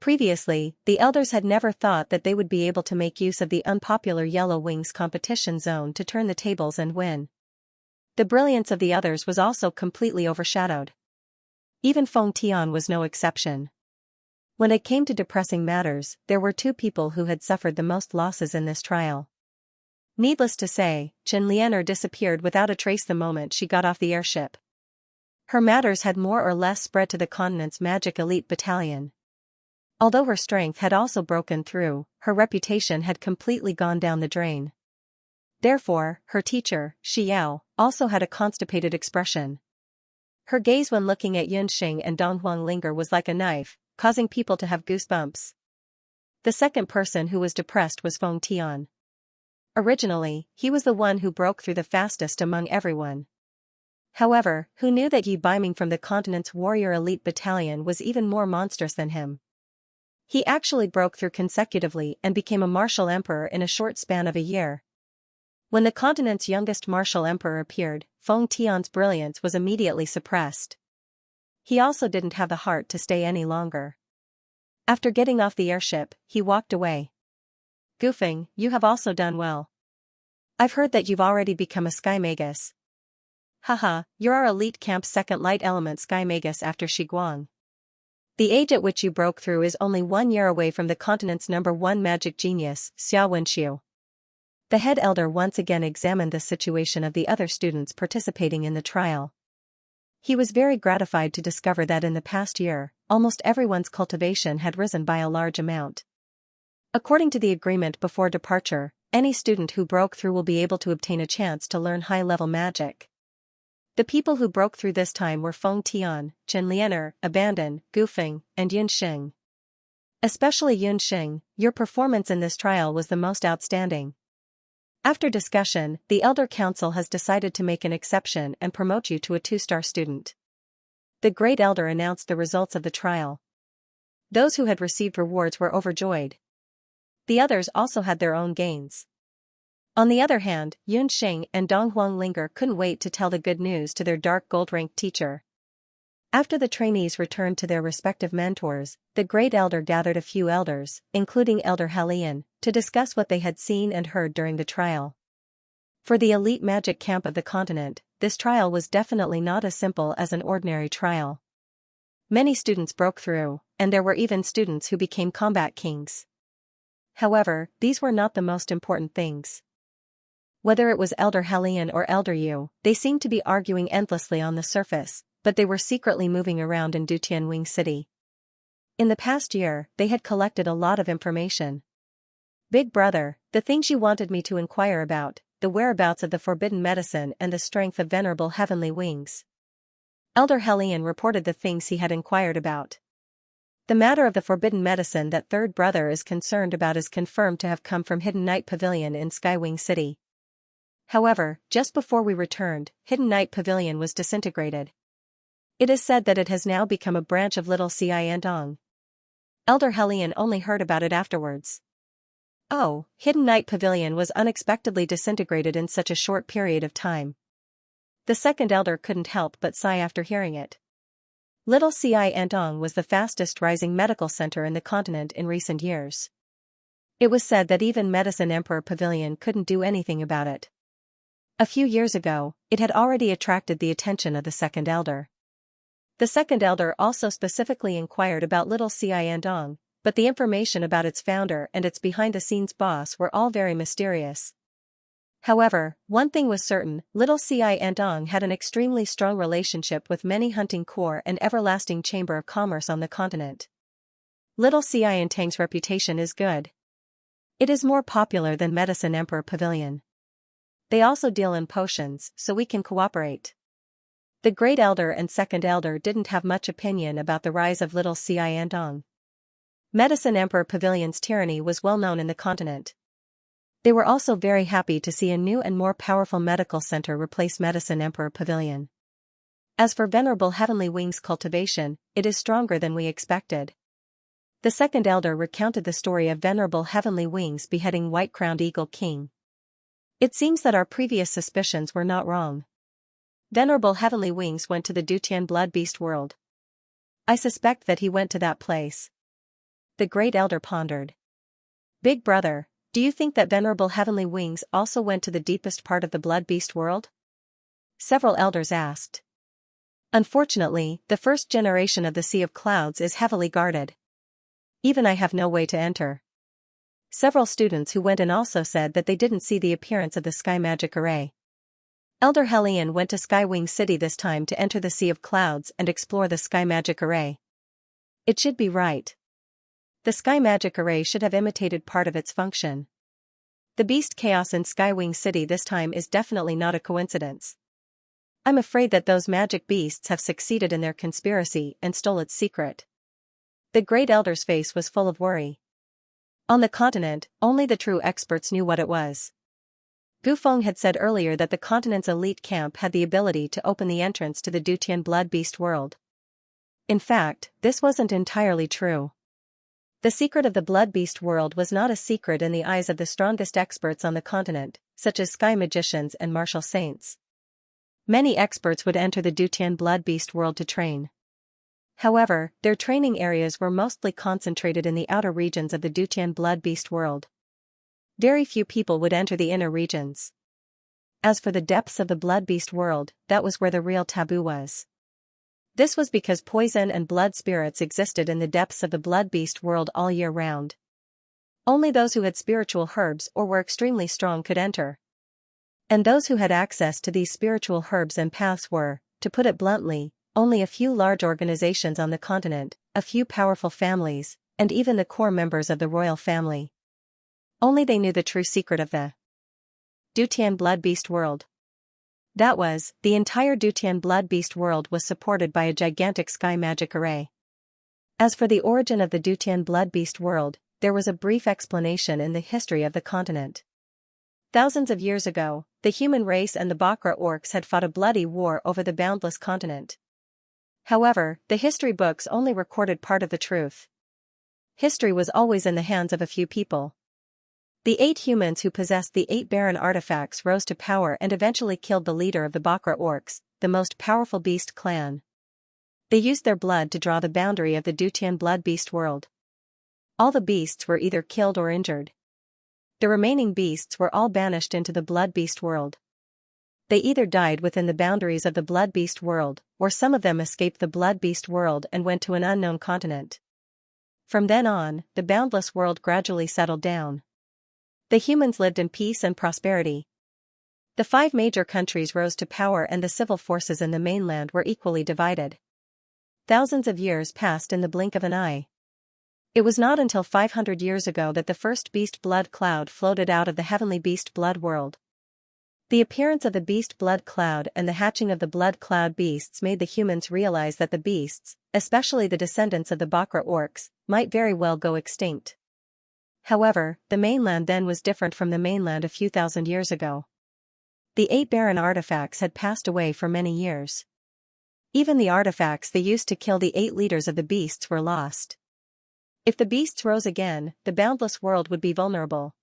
Previously, the elders had never thought that they would be able to make use of the unpopular Yellow Wings competition zone to turn the tables and win. The brilliance of the others was also completely overshadowed. Even Feng Tian was no exception. When it came to depressing matters, there were two people who had suffered the most losses in this trial. Needless to say, Chen Lian disappeared without a trace the moment she got off the airship. Her matters had more or less spread to the continent's magic elite battalion. Although her strength had also broken through, her reputation had completely gone down the drain. Therefore, her teacher, Xiao, also had a constipated expression. Her gaze when looking at Yunxing and Dong Huangling was like a knife, causing people to have goosebumps. The second person who was depressed was Feng Tian. Originally, he was the one who broke through the fastest among everyone. However, who knew that Yi Biming from the continent's warrior elite battalion was even more monstrous than him? He actually broke through consecutively and became a martial emperor in a short span of a year. When the continent's youngest martial emperor appeared, Feng Tian's brilliance was immediately suppressed. He also didn't have the heart to stay any longer. After getting off the airship, he walked away. Goofing, you have also done well. I've heard that you've already become a Sky Magus. Haha, you're our elite camp's second light element Sky Magus after Shiguang. The age at which you broke through is only 1 year away from the continent's #1 magic genius, Xiaowenxiu. The head elder once again examined the situation of the other students participating in the trial. He was very gratified to discover that in the past year, almost everyone's cultivation had risen by a large amount. According to the agreement before departure, any student who broke through will be able to obtain a chance to learn high-level magic. The people who broke through this time were Feng Tian, Chen Lian, Abandon, Gufeng, and Yunxing. Especially Yunxing, your performance in this trial was the most outstanding. After discussion, the Elder Council has decided to make an exception and promote you to a 2-star student. The Great Elder announced the results of the trial. Those who had received rewards were overjoyed. The others also had their own gains. On the other hand, Yun Xing and Dong Huanglinger couldn't wait to tell the good news to their dark gold-ranked teacher. After the trainees returned to their respective mentors, the Great Elder gathered a few elders, including Elder Helian, to discuss what they had seen and heard during the trial. For the elite magic camp of the continent, this trial was definitely not as simple as an ordinary trial. Many students broke through, and there were even students who became combat kings. However, these were not the most important things. Whether it was Elder Helian or Elder Yu, they seemed to be arguing endlessly on the surface, but they were secretly moving around in Dutianwing City. In the past year, they had collected a lot of information. Big brother, the things you wanted me to inquire about, the whereabouts of the forbidden medicine and the strength of venerable heavenly wings. Elder Helian reported the things he had inquired about. The matter of the forbidden medicine that third brother is concerned about is confirmed to have come from Hidden Night Pavilion in Skywing City. However, just before we returned, Hidden Night Pavilion was disintegrated. It is said that it has now become a branch of Little Xianxia. Elder Helian only heard about it afterwards. Oh, Hidden Night Pavilion was unexpectedly disintegrated in such a short period of time. The second elder couldn't help but sigh after hearing it. Little Xianxia was the fastest rising medical center in the continent in recent years. It was said that even Medicine Emperor Pavilion couldn't do anything about it. A few years ago, it had already attracted the attention of the second elder. The second elder also specifically inquired about Little Xianxia, but the information about its founder and its behind-the-scenes boss were all very mysterious. However, one thing was certain, Little Xianxia had an extremely strong relationship with many hunting corps and everlasting chamber of commerce on the continent. Little Xianxia's reputation is good. It is more popular than Medicine Emperor Pavilion. They also deal in potions, so we can cooperate. The Great Elder and Second Elder didn't have much opinion about the rise of Little Xianxia. Medicine Emperor Pavilion's tyranny was well known in the continent. They were also very happy to see a new and more powerful medical center replace Medicine Emperor Pavilion. As for Venerable Heavenly Wings Cultivation, it is stronger than we expected. The second elder recounted the story of Venerable Heavenly Wings beheading White-Crowned Eagle King. It seems that our previous suspicions were not wrong. Venerable Heavenly Wings went to the Dutian Blood Beast world. I suspect that he went to that place. The Great Elder pondered. Big brother, do you think that Venerable Heavenly Wings also went to the deepest part of the Blood Beast world? Several elders asked. Unfortunately, the first generation of the Sea of Clouds is heavily guarded. Even I have no way to enter. Several students who went in also said that they didn't see the appearance of the Sky Magic Array. Elder Helian went to Skywing City this time to enter the Sea of Clouds and explore the Sky Magic Array. It should be right. The Sky Magic Array should have imitated part of its function. The beast chaos in Skywing City this time is definitely not a coincidence. I'm afraid that those magic beasts have succeeded in their conspiracy and stole its secret. The Great Elder's face was full of worry. On the continent, only the true experts knew what it was. Gufeng had said earlier that the continent's elite camp had the ability to open the entrance to the Dutian Blood Beast world. In fact, this wasn't entirely true. The secret of the Blood Beast world was not a secret in the eyes of the strongest experts on the continent, such as sky magicians and martial saints. Many experts would enter the Dutian Blood Beast world to train. However, their training areas were mostly concentrated in the outer regions of the Dutian Blood Beast world. Very few people would enter the inner regions. As for the depths of the Blood Beast world, that was where the real taboo was. This was because poison and blood spirits existed in the depths of the Blood Beast world all year round. Only those who had spiritual herbs or were extremely strong could enter. And those who had access to these spiritual herbs and paths were, to put it bluntly, only a few large organizations on the continent, a few powerful families, and even the core members of the royal family. Only they knew the true secret of the Dutian Blood Beast world. That was, the entire Dutian Blood Beast world was supported by a gigantic sky magic array. As for the origin of the Dutian Blood Beast world, there was a brief explanation in the history of the continent. Thousands of years ago, the human race and the Bakra orcs had fought a bloody war over the boundless continent. However, the history books only recorded part of the truth. History was always in the hands of a few people. The 8 humans who possessed the 8 barren artifacts rose to power and eventually killed the leader of the Bakra orcs, the most powerful beast clan. They used their blood to draw the boundary of the Dutian blood beast world. All the beasts were either killed or injured. The remaining beasts were all banished into the blood beast world. They either died within the boundaries of the blood beast world, or some of them escaped the blood beast world and went to an unknown continent. From then on, the boundless world gradually settled down. The humans lived in peace and prosperity. The 5 major countries rose to power and the civil forces in the mainland were equally divided. Thousands of years passed in the blink of an eye. It was not until 500 years ago that the first beast blood cloud floated out of the heavenly beast blood world. The appearance of the beast blood cloud and the hatching of the blood cloud beasts made the humans realize that the beasts, especially the descendants of the Bakra orcs, might very well go extinct. However, the mainland then was different from the mainland a few thousand years ago. The 8 barren artifacts had passed away for many years. Even the artifacts they used to kill the 8 leaders of the beasts were lost. If the beasts rose again, the boundless world would be vulnerable.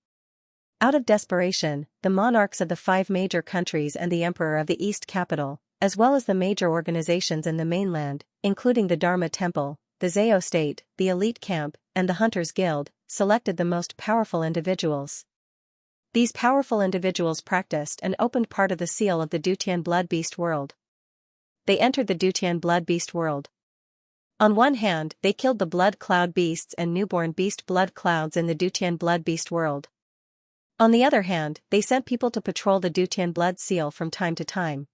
Out of desperation, the monarchs of the 5 major countries and the emperor of the East capital, as well as the major organizations in the mainland, including the Dharma Temple, the Zao State, the Elite Camp, and the Hunters Guild, selected the most powerful individuals. These powerful individuals practiced and opened part of the seal of the Dutian blood beast world. They entered the Dutian blood beast world. On one hand, they killed the blood cloud beasts and newborn beast blood clouds in the Dutian blood beast world. On the other hand, they sent people to patrol the Dutian blood seal from time to time.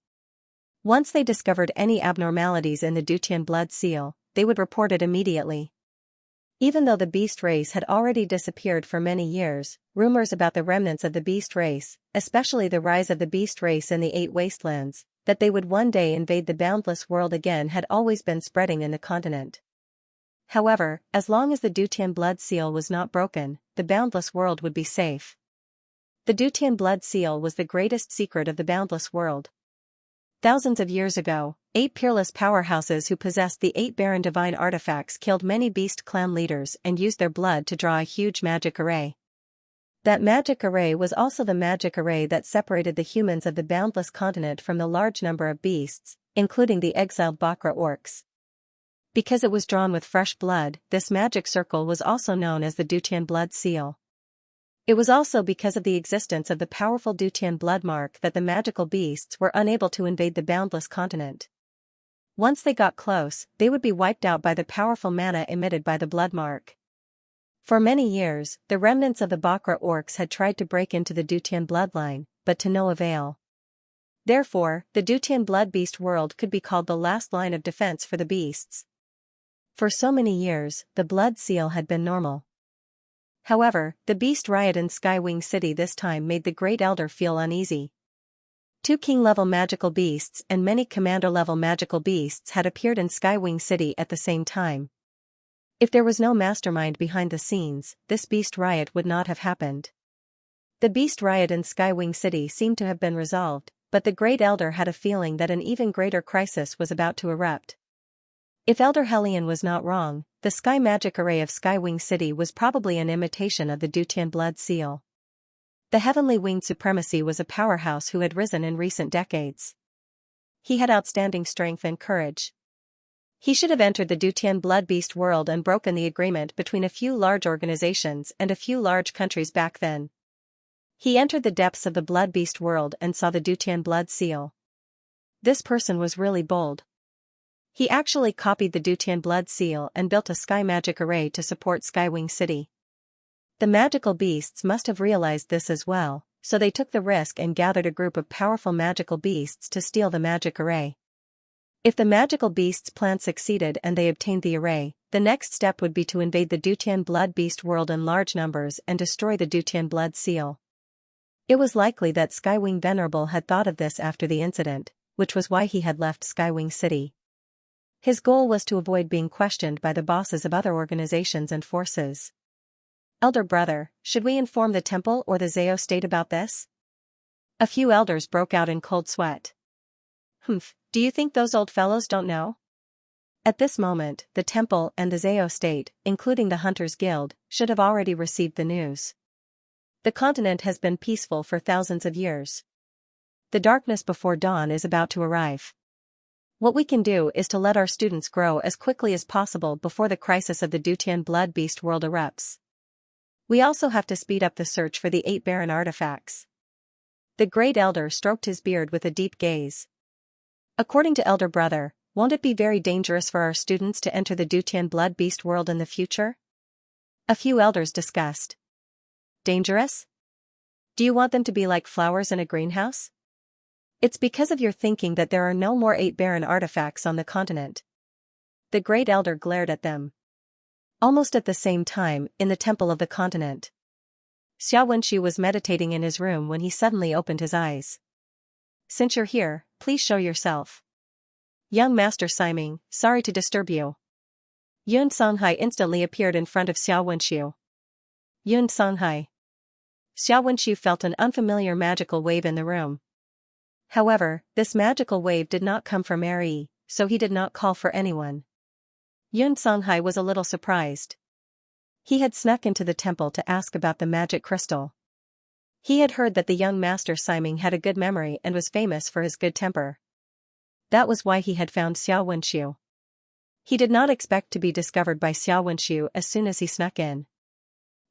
Once they discovered any abnormalities in the Dutian blood seal, they would report it immediately. Even though the beast race had already disappeared for many years, rumors about the remnants of the beast race, especially the rise of the beast race in the 8 wastelands, that they would one day invade the boundless world again had always been spreading in the continent. However, as long as the Dutian blood seal was not broken, the boundless world would be safe. The Dutian blood seal was the greatest secret of the boundless world. Thousands of years ago, 8 peerless powerhouses who possessed the 8 barren divine artifacts killed many beast clan leaders and used their blood to draw a huge magic array. That magic array was also the magic array that separated the humans of the boundless continent from the large number of beasts, including the exiled Bakra orcs. Because it was drawn with fresh blood, this magic circle was also known as the Dutian blood seal. It was also because of the existence of the powerful Dutian blood mark that the magical beasts were unable to invade the boundless continent. Once they got close, they would be wiped out by the powerful mana emitted by the blood mark. For many years, the remnants of the Bakra orcs had tried to break into the Dutian bloodline, but to no avail. Therefore, the Dutian blood beast world could be called the last line of defense for the beasts. For so many years, the blood seal had been normal. However, the beast riot in Skywing City this time made the Great Elder feel uneasy. 2 king-level magical beasts and many commander-level magical beasts had appeared in Skywing City at the same time. If there was no mastermind behind the scenes, this beast riot would not have happened. The beast riot in Skywing City seemed to have been resolved, but the Great Elder had a feeling that an even greater crisis was about to erupt. If Elder Hellion was not wrong, the sky magic array of Skywing City was probably an imitation of the Dutian blood seal. The heavenly winged supremacy was a powerhouse who had risen in recent decades. He had outstanding strength and courage. He should have entered the Dutian blood beast world and broken the agreement between a few large organizations and a few large countries back then. He entered the depths of the blood beast world and saw the Dutian blood seal. This person was really bold. He actually copied the Dutian blood seal and built a sky magic array to support Skywing City. The magical beasts must have realized this as well, so they took the risk and gathered a group of powerful magical beasts to steal the magic array. If the magical beasts' plan succeeded and they obtained the array, the next step would be to invade the Dutian blood beast world in large numbers and destroy the Dutian blood seal. It was likely that Skywing Venerable had thought of this after the incident, which was why he had left Skywing City. His goal was to avoid being questioned by the bosses of other organizations and forces. Elder brother, should we inform the temple or the Zao state about this? A few elders broke out in cold sweat. Do you think those old fellows don't know? At this moment, the temple and the Zhao state, including the Hunters Guild, should have already received the news. The continent has been peaceful for thousands of years. The darkness before dawn is about to arrive. What we can do is to let our students grow as quickly as possible before the crisis of the Dutian blood beast world erupts. We also have to speed up the search for the 8 barren artifacts. The great elder stroked his beard with a deep gaze. According to elder brother, won't it be very dangerous for our students to enter the Dutian blood beast world in the future? A few elders discussed. Dangerous? Do you want them to be like flowers in a greenhouse? It's because of your thinking that there are no more 8 barren artifacts on the continent. The great elder glared at them. Almost at the same time, in the temple of the continent, Xianxia was meditating in his room when he suddenly opened his eyes. Since you're here, please show yourself. Young Master Siming, sorry to disturb you. Yun Songhai instantly appeared in front of Xianxia. Yun Songhai. Xianxia felt an unfamiliar magical wave in the room. However, this magical wave did not come from Mary, so he did not call for anyone. Yun Songhai was a little surprised. He had snuck into the temple to ask about the magic crystal. He had heard that the young Master Siming had a good memory and was famous for his good temper. That was why he had found Xianxia. He did not expect to be discovered by Xianxia as soon as he snuck in.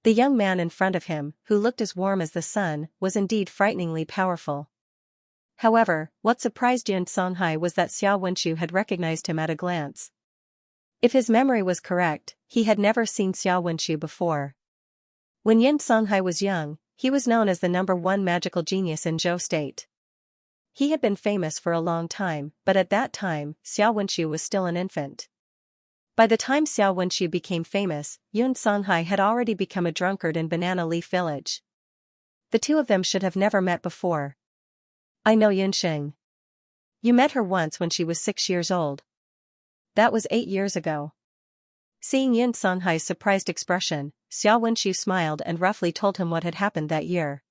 The young man in front of him, who looked as warm as the sun, was indeed frighteningly powerful. However, what surprised Yun Songhai was that Xianxia had recognized him at a glance. If his memory was correct, he had never seen Xianxia before. When Yun Songhai was young, he was known as the #1 magical genius in Zhou State. He had been famous for a long time, but at that time, Xianxia was still an infant. By the time Xianxia became famous, Yun Songhai had already become a drunkard in Banana Leaf Village. The two of them should have never met before. I know Yunxing. You met her once when she was 6 years old. That was 8 years ago. Seeing Yun Songhai's surprised expression, Xianxia smiled and roughly told him what had happened that year.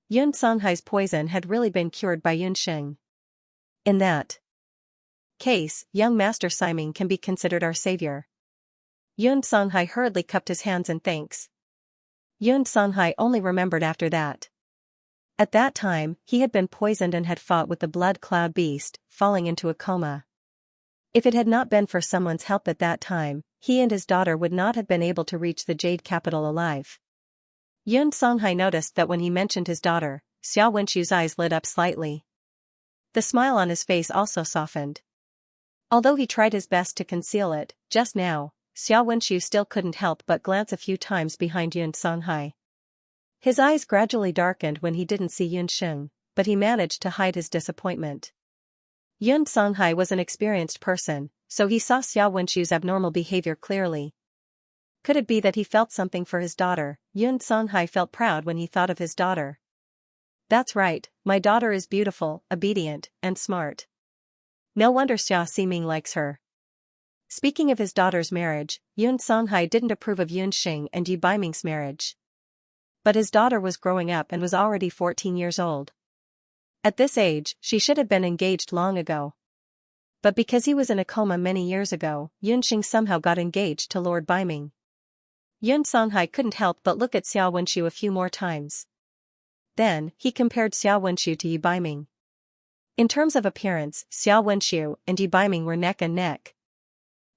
Yun Songhai's poison had really been cured by Yunxing. In that case, young Master Siming can be considered our savior. Yun Songhai hurriedly cupped his hands in thanks. Yun Songhai only remembered after that. At that time, he had been poisoned and had fought with the blood cloud beast, falling into a coma. If it had not been for someone's help at that time, he and his daughter would not have been able to reach the Jade Capital alive. Yun Songhai noticed that when he mentioned his daughter, Xianxia's eyes lit up slightly. The smile on his face also softened. Although he tried his best to conceal it, just now, Xianxia still couldn't help but glance a few times behind Yun Songhai. His eyes gradually darkened when he didn't see Yunxing, but he managed to hide his disappointment. Yun Songhai was an experienced person, so he saw Xianxia's abnormal behavior clearly. Could it be that he felt something for his daughter? Yun Songhai felt proud when he thought of his daughter. That's right, my daughter is beautiful, obedient, and smart. No wonder Xia Ximing likes her. Speaking of his daughter's marriage, Yun Songhai didn't approve of Yunxing and Yi Baiming's marriage. But his daughter was growing up and was already 14 years old. At this age, she should have been engaged long ago. But because he was in a coma many years ago, Yunxing somehow got engaged to Lord Baiming. Yun Songhai couldn't help but look at Xianxia a few more times. Then, he compared Xianxia to Yi Baiming. In terms of appearance, Xianxia and Yi Baiming were neck and neck.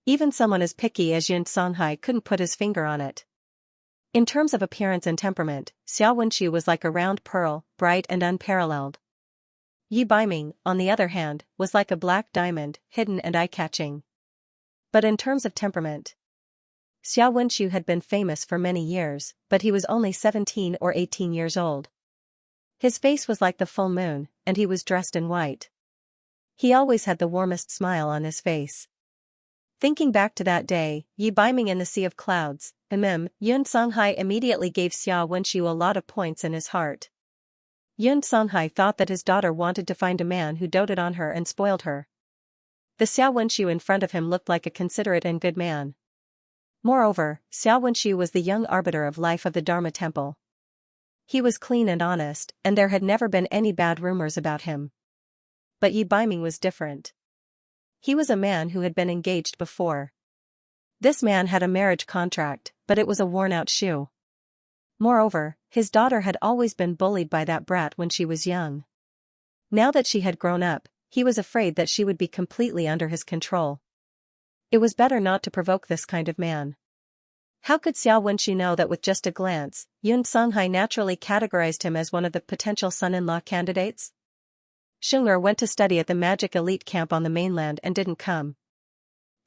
Even someone as picky as Yun Songhai couldn't put his finger on it. In terms of appearance and temperament, Xianxia was like a round pearl, bright and unparalleled. Yi Baiming, on the other hand, was like a black diamond, hidden and eye-catching. But in terms of temperament, Xianxia had been famous for many years, but he was only 17 or 18 years old. His face was like the full moon, and he was dressed in white. He always had the warmest smile on his face. Thinking back to that day, Yi Baiming in the Sea of Clouds, Yun Songhai immediately gave Xianxia a lot of points in his heart. Yun Songhai thought that his daughter wanted to find a man who doted on her and spoiled her. The Xianxia in front of him looked like a considerate and good man. Moreover, Xianxia was the young arbiter of life of the Dharma Temple. He was clean and honest, and there had never been any bad rumors about him. But Yi Baiming was different. He was a man who had been engaged before. This man had a marriage contract, but it was a worn-out shoe. Moreover, his daughter had always been bullied by that brat when she was young. Now that she had grown up, he was afraid that she would be completely under his control. It was better not to provoke this kind of man. How could Xiao Wenxu know that with just a glance, Yun Songhai naturally categorized him as one of the potential son-in-law candidates? Xing'er went to study at the magic elite camp on the mainland and didn't come.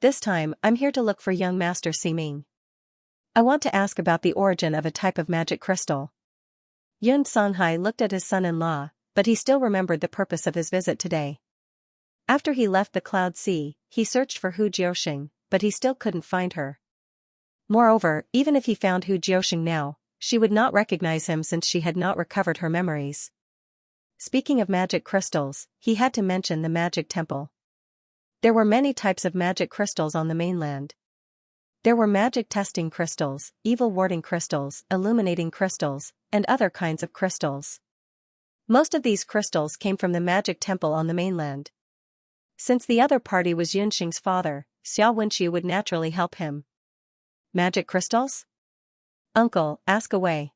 This time, I'm here to look for young Master Siming. I want to ask about the origin of a type of magic crystal. Yun Songhai looked at his son-in-law, but he still remembered the purpose of his visit today. After he left the Cloud Sea, he searched for Hu Jiuxing, but he still couldn't find her. Moreover, even if he found Hu Jiuxing now, she would not recognize him since she had not recovered her memories. Speaking of magic crystals, he had to mention the magic temple. There were many types of magic crystals on the mainland. There were magic testing crystals, evil warding crystals, illuminating crystals, and other kinds of crystals. Most of these crystals came from the magic temple on the mainland. Since the other party was Yunxing's father, Xiao Wenxu would naturally help him. Magic crystals? Uncle, ask away.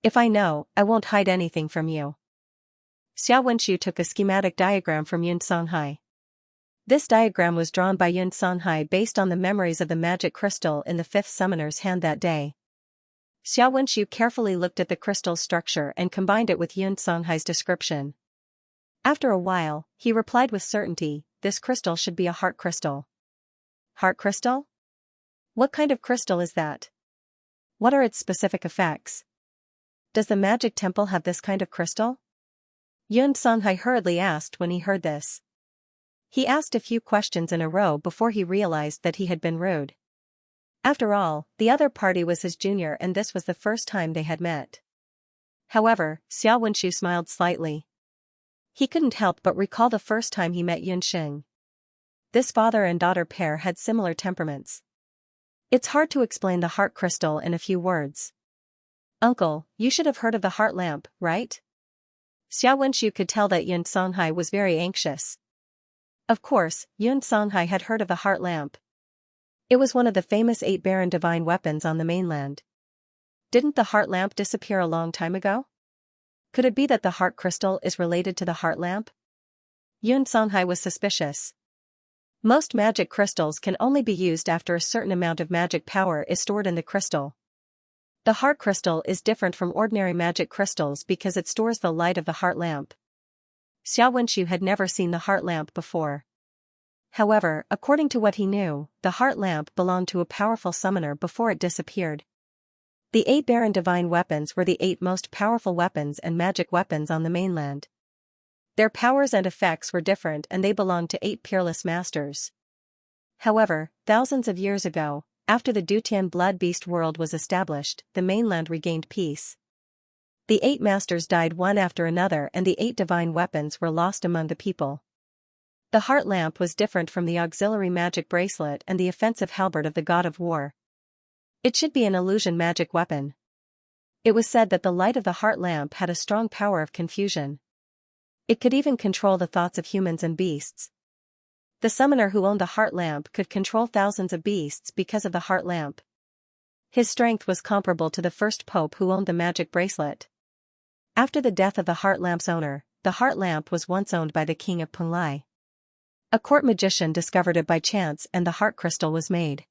If I know, I won't hide anything from you. Xiao Wenxu took a schematic diagram from Yun Songhai. This diagram was drawn by Yun Songhai based on the memories of the magic crystal in the fifth summoner's hand that day. Xiao Wenxu carefully looked at the crystal's structure and combined it with Yun Songhai's description. After a while, he replied with certainty, this crystal should be a heart crystal. Heart crystal? What kind of crystal is that? What are its specific effects? Does the magic temple have this kind of crystal? Yun Songhai hurriedly asked when he heard this. He asked a few questions in a row before he realized that he had been rude. After all, the other party was his junior and this was the first time they had met. However, Xiao Wenxu smiled slightly. He couldn't help but recall the first time he met Yunxing. This father and daughter pair had similar temperaments. It's hard to explain the heart crystal in a few words. Uncle, you should have heard of the heart lamp, right? Xiao Wenxu could tell that Yun Songhai was very anxious. Of course, Yun Songhai had heard of the heart lamp. It was one of the famous 8 barren divine weapons on the mainland. Didn't the heart lamp disappear a long time ago? Could it be that the heart crystal is related to the heart lamp? Yun Songhai was suspicious. Most magic crystals can only be used after a certain amount of magic power is stored in the crystal. The heart crystal is different from ordinary magic crystals because it stores the light of the heart lamp. Xiao Wenxu had never seen the heart lamp before. However, according to what he knew, the heart lamp belonged to a powerful summoner before it disappeared. The 8 barren divine weapons were the 8 most powerful weapons and magic weapons on the mainland. Their powers and effects were different and they belonged to 8 peerless masters. However, thousands of years ago, after the Dutian blood beast world was established, the mainland regained peace. The 8 masters died one after another and the 8 divine weapons were lost among the people. The heart lamp was different from the auxiliary magic bracelet and the offensive halberd of the god of war. It should be an illusion magic weapon. It was said that the light of the heart lamp had a strong power of confusion. It could even control the thoughts of humans and beasts. The summoner who owned the heart lamp could control thousands of beasts because of the heart lamp. His strength was comparable to the first pope who owned the magic bracelet. After the death of the heart lamp's owner, the heart lamp was once owned by the king of Penglai. A court magician discovered it by chance and the heart crystal was made.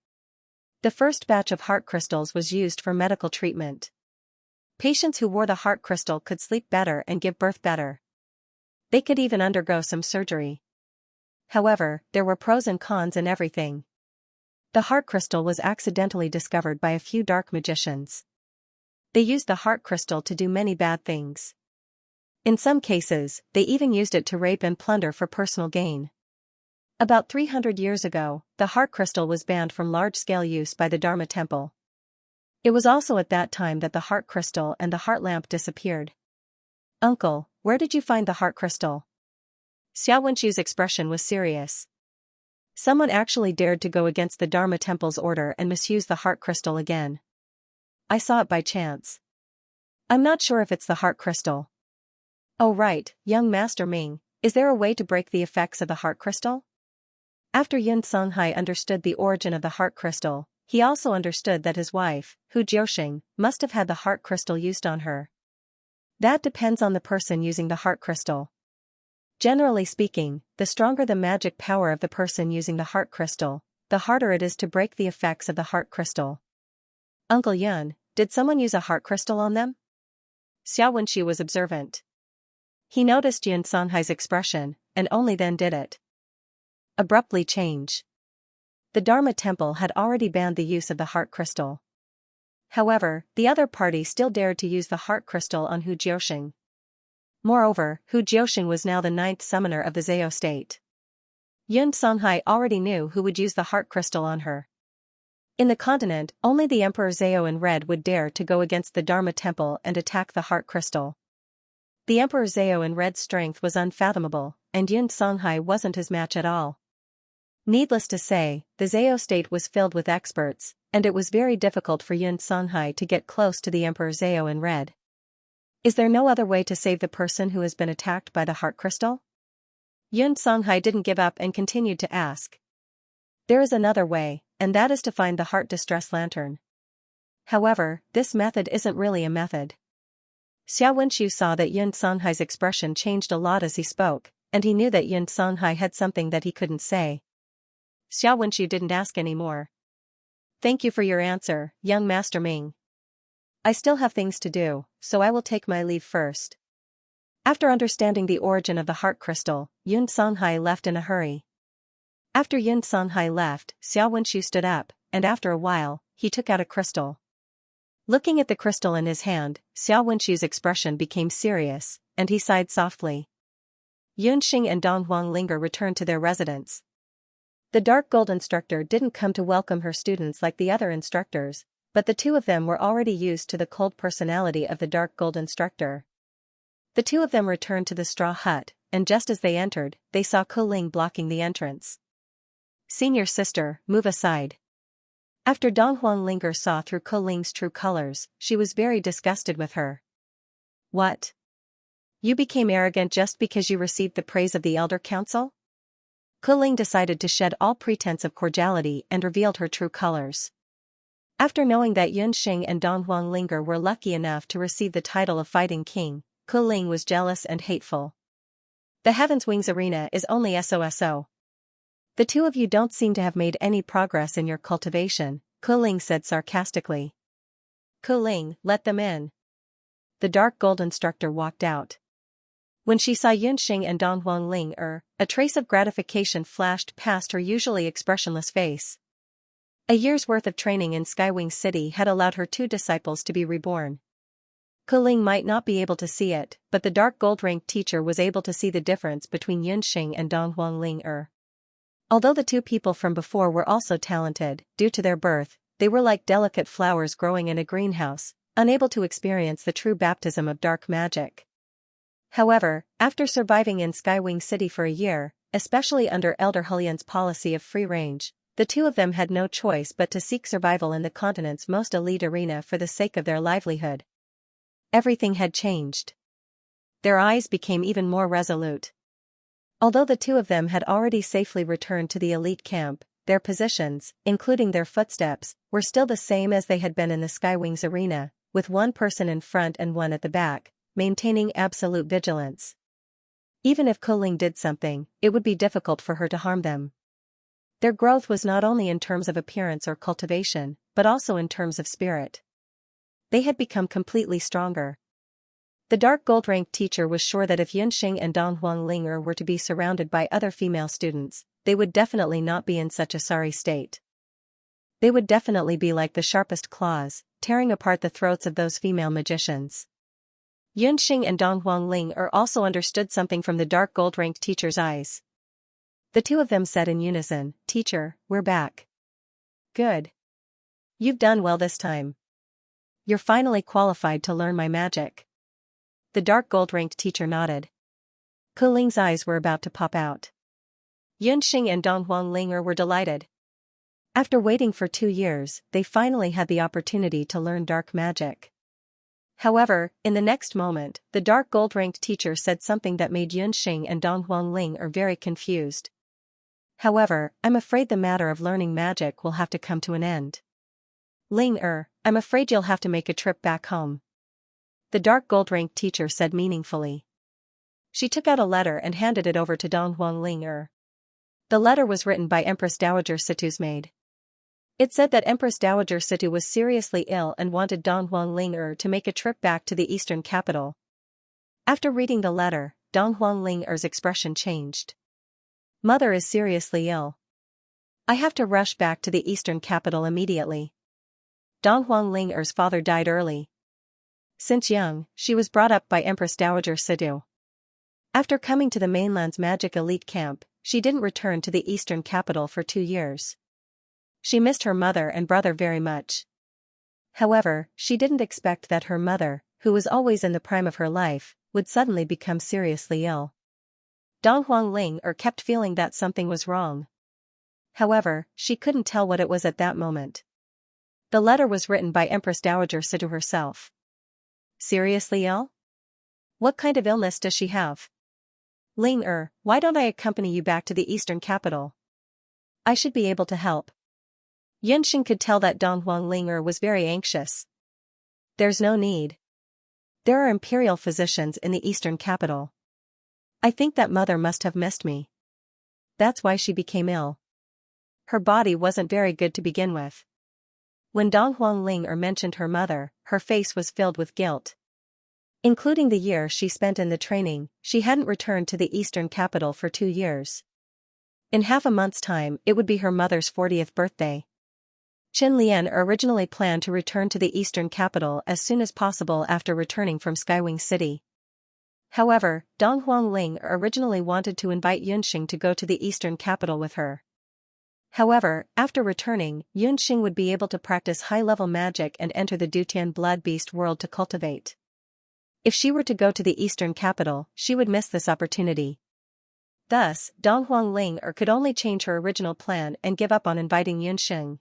The first batch of heart crystals was used for medical treatment. Patients who wore the heart crystal could sleep better and give birth better. They could even undergo some surgery. However, there were pros and cons in everything. The heart crystal was accidentally discovered by a few dark magicians. They used the heart crystal to do many bad things. In some cases, they even used it to rape and plunder for personal gain. About 300 years ago, the heart crystal was banned from large-scale use by the Dharma temple. It was also at that time that the heart crystal and the heart lamp disappeared. Uncle, where did you find the heart crystal? Xiao Wenxu's expression was serious. Someone actually dared to go against the Dharma temple's order and misuse the heart crystal again. I saw it by chance. I'm not sure if it's the heart crystal. Oh right, young Master Ming, is there a way to break the effects of the heart crystal? After Yun Songhai understood the origin of the heart crystal, he also understood that his wife, Hu Jiuxing, must have had the heart crystal used on her. That depends on the person using the heart crystal. Generally speaking, the stronger the magic power of the person using the heart crystal, the harder it is to break the effects of the heart crystal. Uncle Yun, did someone use a heart crystal on them? Xiao Wenxu was observant. He noticed Yun Songhai's expression, and only then did it abruptly change. The Dharma temple had already banned the use of the heart crystal. However, the other party still dared to use the heart crystal on Hu Jiuxing. Moreover, Hu Jiuxing was now the 9th summoner of the Zhao state. Yun Songhai already knew who would use the heart crystal on her. In the continent, only the Emperor Zhao in red would dare to go against the Dharma temple and attack the heart crystal. The Emperor Zhao in red's strength was unfathomable, and Yun Songhai wasn't his match at all. Needless to say, the Zhao state was filled with experts, and it was very difficult for Yun Songhai to get close to the Emperor Zhao in red. Is there no other way to save the person who has been attacked by the heart crystal? Yun Songhai didn't give up and continued to ask. There is another way, and that is to find the heart distress lantern. However, this method isn't really a method. Xiao Wenxu saw that Yun Songhai's expression changed a lot as he spoke, and he knew that Yun Songhai had something that he couldn't say. Xiao Wenxu didn't ask any more. Thank you for your answer, young Master Ming. I still have things to do, so I will take my leave first. After understanding the origin of the heart crystal, Yun Songhai left in a hurry. After Yun Songhai left, Xiao Wenxu stood up, and after a while, he took out a crystal. Looking at the crystal in his hand, Xiao Wenxu's expression became serious, and he sighed softly. Yun Xing and Dong Huanglinger returned to their residence. The dark gold instructor didn't come to welcome her students like the other instructors, but the two of them were already used to the cold personality of the dark gold instructor. The two of them returned to the straw hut, and just as they entered, they saw Kuling blocking the entrance. Senior sister, move aside. After Dong Huanglinger saw through Kuling's true colors, she was very disgusted with her. What? You became arrogant just because you received the praise of the Elder Council? Kuling decided to shed all pretense of cordiality and revealed her true colors. After knowing that Yun Xing and Dong Huanglinger were lucky enough to receive the title of Fighting King, Kuling was jealous and hateful. The Heaven's Wings Arena is only SOSO. The two of you don't seem to have made any progress in your cultivation, Kuling said sarcastically. Kuling, let them in. The dark gold instructor walked out. When she saw Yun Xing and Dong Huanglinger, a trace of gratification flashed past her usually expressionless face. A year's worth of training in Skywing City had allowed her two disciples to be reborn. Kuling might not be able to see it, but the dark gold-ranked teacher was able to see the difference between Yun Xing and Dong Huanglinger. Although the two people from before were also talented, due to their birth, they were like delicate flowers growing in a greenhouse, unable to experience the true baptism of dark magic. However, after surviving in Skywing City for a year, especially under Elder Hulian's policy of free range, the two of them had no choice but to seek survival in the continent's most elite arena for the sake of their livelihood. Everything had changed. Their eyes became even more resolute. Although the two of them had already safely returned to the elite camp, their positions, including their footsteps, were still the same as they had been in the Skywings arena, with one person in front and one at the back, maintaining absolute vigilance. Even if Kuling did something, it would be difficult for her to harm them. Their growth was not only in terms of appearance or cultivation, but also in terms of spirit. They had become completely stronger. The dark gold-ranked teacher was sure that if Yun Xing and Dong Huanglinger were to be surrounded by other female students, they would definitely not be in such a sorry state. They would definitely be like the sharpest claws, tearing apart the throats of those female magicians. Yun Xing and Dong Huanglinger also understood something from the dark gold-ranked teacher's eyes. The two of them said in unison, "Teacher, we're back." Good. You've done well this time. You're finally qualified to learn my magic. The dark gold-ranked teacher nodded. Kuling's eyes were about to pop out. Yun Xing and Dong Huanglinger were delighted. After waiting for 2 years, they finally had the opportunity to learn dark magic. However, in the next moment, the dark gold-ranked teacher said something that made Yun Xing and Dong Huanglinger very confused. However, I'm afraid the matter of learning magic will have to come to an end. Ling I'm afraid you'll have to make a trip back home. The dark gold-ranked teacher said meaningfully. She took out a letter and handed it over to Dong Huang Ling The letter was written by Empress Dowager Situ's maid. It said that Empress Dowager Situ was seriously ill and wanted Dong Huang Ling to make a trip back to the eastern capital. After reading the letter, Dong Huang Ling expression changed. Mother is seriously ill. I have to rush back to the eastern capital immediately. Dong Huang Ling father died early. Since young, she was brought up by Empress Dowager Situ. After coming to the mainland's magic elite camp, she didn't return to the eastern capital for 2 years. She missed her mother and brother very much. However, she didn't expect that her mother, who was always in the prime of her life, would suddenly become seriously ill. Dong Huang Ling kept feeling that something was wrong. However, she couldn't tell what it was at that moment. The letter was written by Empress Dowager Situ herself. Seriously ill? What kind of illness does she have? Ling why don't I accompany you back to the eastern capital? I should be able to help. Yunxing could tell that Dong Huang Ling was very anxious. There's no need. There are imperial physicians in the eastern capital. I think that mother must have missed me. That's why she became ill. Her body wasn't very good to begin with. When Dong Huang Ling mentioned her mother, her face was filled with guilt. Including the year she spent in the training, she hadn't returned to the eastern capital for 2 years. In half a month's time, it would be her mother's 40th birthday. Qin Lian originally planned to return to the eastern capital as soon as possible after returning from Skywing City. However, Dong Huang Ling originally wanted to invite Yunxing to go to the eastern capital with her. However, after returning, Yunxing would be able to practice high-level magic and enter the Dutian blood beast world to cultivate. If she were to go to the eastern capital, she would miss this opportunity. Thus, Dong Huang Ling could only change her original plan and give up on inviting Yunxing.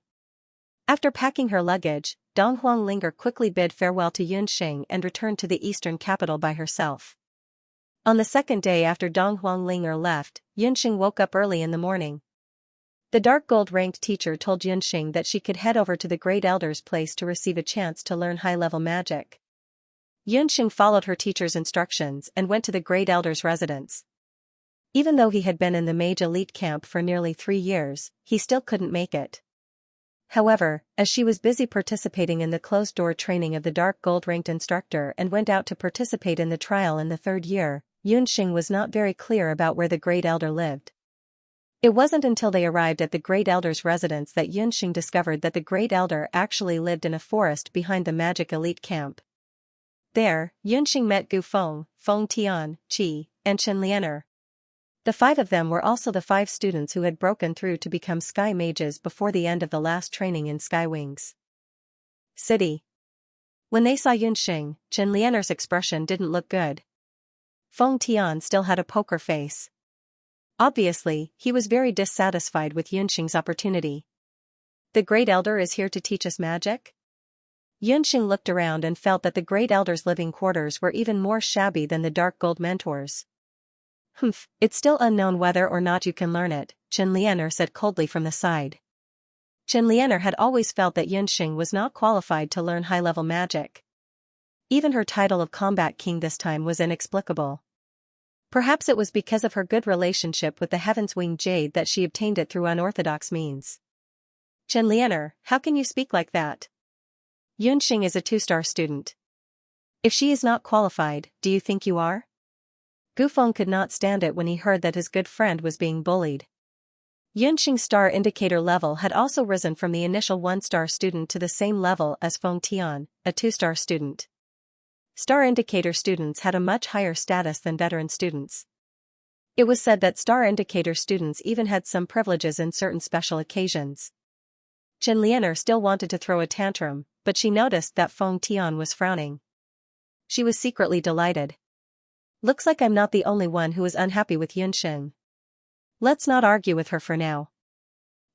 After packing her luggage, Dong Huang Ling quickly bid farewell to Yunxing and returned to the eastern capital by herself. On the second day after Dong Huang Ling left, Yunxing woke up early in the morning. The dark gold-ranked teacher told Yunxing that she could head over to the Great Elder's place to receive a chance to learn high-level magic. Yunxing followed her teacher's instructions and went to the Great Elder's residence. Even though he had been in the mage elite camp for nearly 3 years, he still couldn't make it. However, as she was busy participating in the closed-door training of the dark gold-ranked instructor and went out to participate in the trial in the 3rd year, Yunxing was not very clear about where the Great Elder lived. It wasn't until they arrived at the Great Elder's residence that Yunxing discovered that the Great Elder actually lived in a forest behind the magic elite camp. There, Yunxing met Gu Feng, Feng Tian, Qi, and Chen Lianer. The 5 of them were also the 5 students who had broken through to become sky mages before the end of the last training in Skywings City. When they saw Yunxing, Chen Lianer's expression didn't look good. Feng Tian still had a poker face. Obviously, he was very dissatisfied with Yunxing's opportunity. The Great Elder is here to teach us magic? Yunxing looked around and felt that the Great Elder's living quarters were even more shabby than the Dark Gold Mentor's. It's still unknown whether or not you can learn it, Chen Lianer said coldly from the side. Chen Lianer had always felt that Yunxing was not qualified to learn high-level magic. Even her title of Combat King this time was inexplicable. Perhaps it was because of her good relationship with the Heaven's Winged Jade that she obtained it through unorthodox means. Chen Lianer, how can you speak like that? Yunxing is a 2-star student. If she is not qualified, do you think you are? Gu Feng could not stand it when he heard that his good friend was being bullied. Yunxing's star indicator level had also risen from the initial 1-star student to the same level as Feng Tian, a 2-star student. Star indicator students had a much higher status than veteran students. It was said that star indicator students even had some privileges in certain special occasions. Chen Lianer still wanted to throw a tantrum, but she noticed that Feng Tian was frowning. She was secretly delighted. Looks like I'm not the only one who is unhappy with Yunxing. Let's not argue with her for now.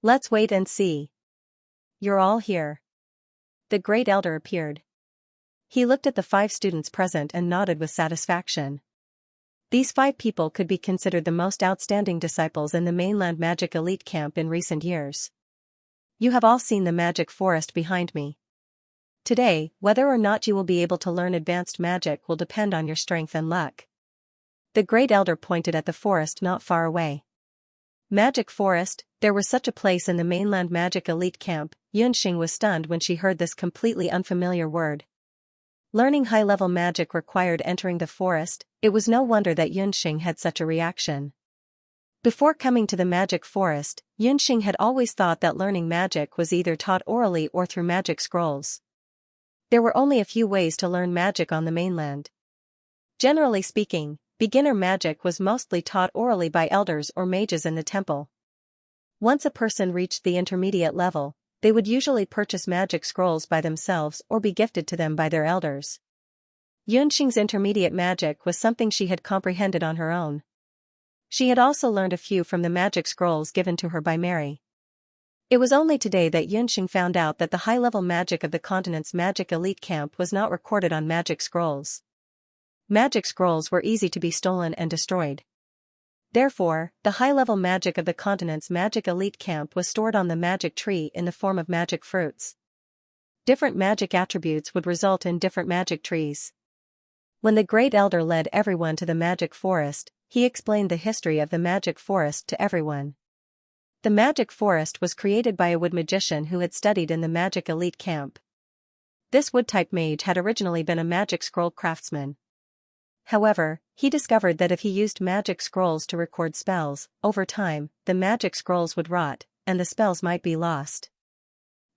Let's wait and see. You're all here. The Great Elder appeared. He looked at the 5 students present and nodded with satisfaction. These 5 people could be considered the most outstanding disciples in the mainland magic elite camp in recent years. You have all seen the magic forest behind me. Today, whether or not you will be able to learn advanced magic will depend on your strength and luck. The great elder pointed at the forest not far away. Magic forest, there was such a place in the mainland magic elite camp. Xianxia was stunned when she heard this completely unfamiliar word. Learning high-level magic required entering the forest. It was no wonder that Xianxia had such a reaction. Before coming to the magic forest, Xianxia had always thought that learning magic was either taught orally or through magic scrolls. There were only a few ways to learn magic on the mainland. Generally speaking, beginner magic was mostly taught orally by elders or mages in the temple. Once a person reached the intermediate level, they would usually purchase magic scrolls by themselves or be gifted to them by their elders. Xianxia's intermediate magic was something she had comprehended on her own. She had also learned a few from the magic scrolls given to her by Mary. It was only today that Xianxia found out that the high-level magic of the continent's magic elite camp was not recorded on magic scrolls. Magic scrolls were easy to be stolen and destroyed. Therefore, the high-level magic of the continent's magic elite camp was stored on the magic tree in the form of magic fruits. Different magic attributes would result in different magic trees. When the great elder led everyone to the magic forest, he explained the history of the magic forest to everyone. The magic forest was created by a wood magician who had studied in the magic elite camp. This wood-type mage had originally been a magic scroll craftsman. However, he discovered that if he used magic scrolls to record spells, over time, the magic scrolls would rot, and the spells might be lost.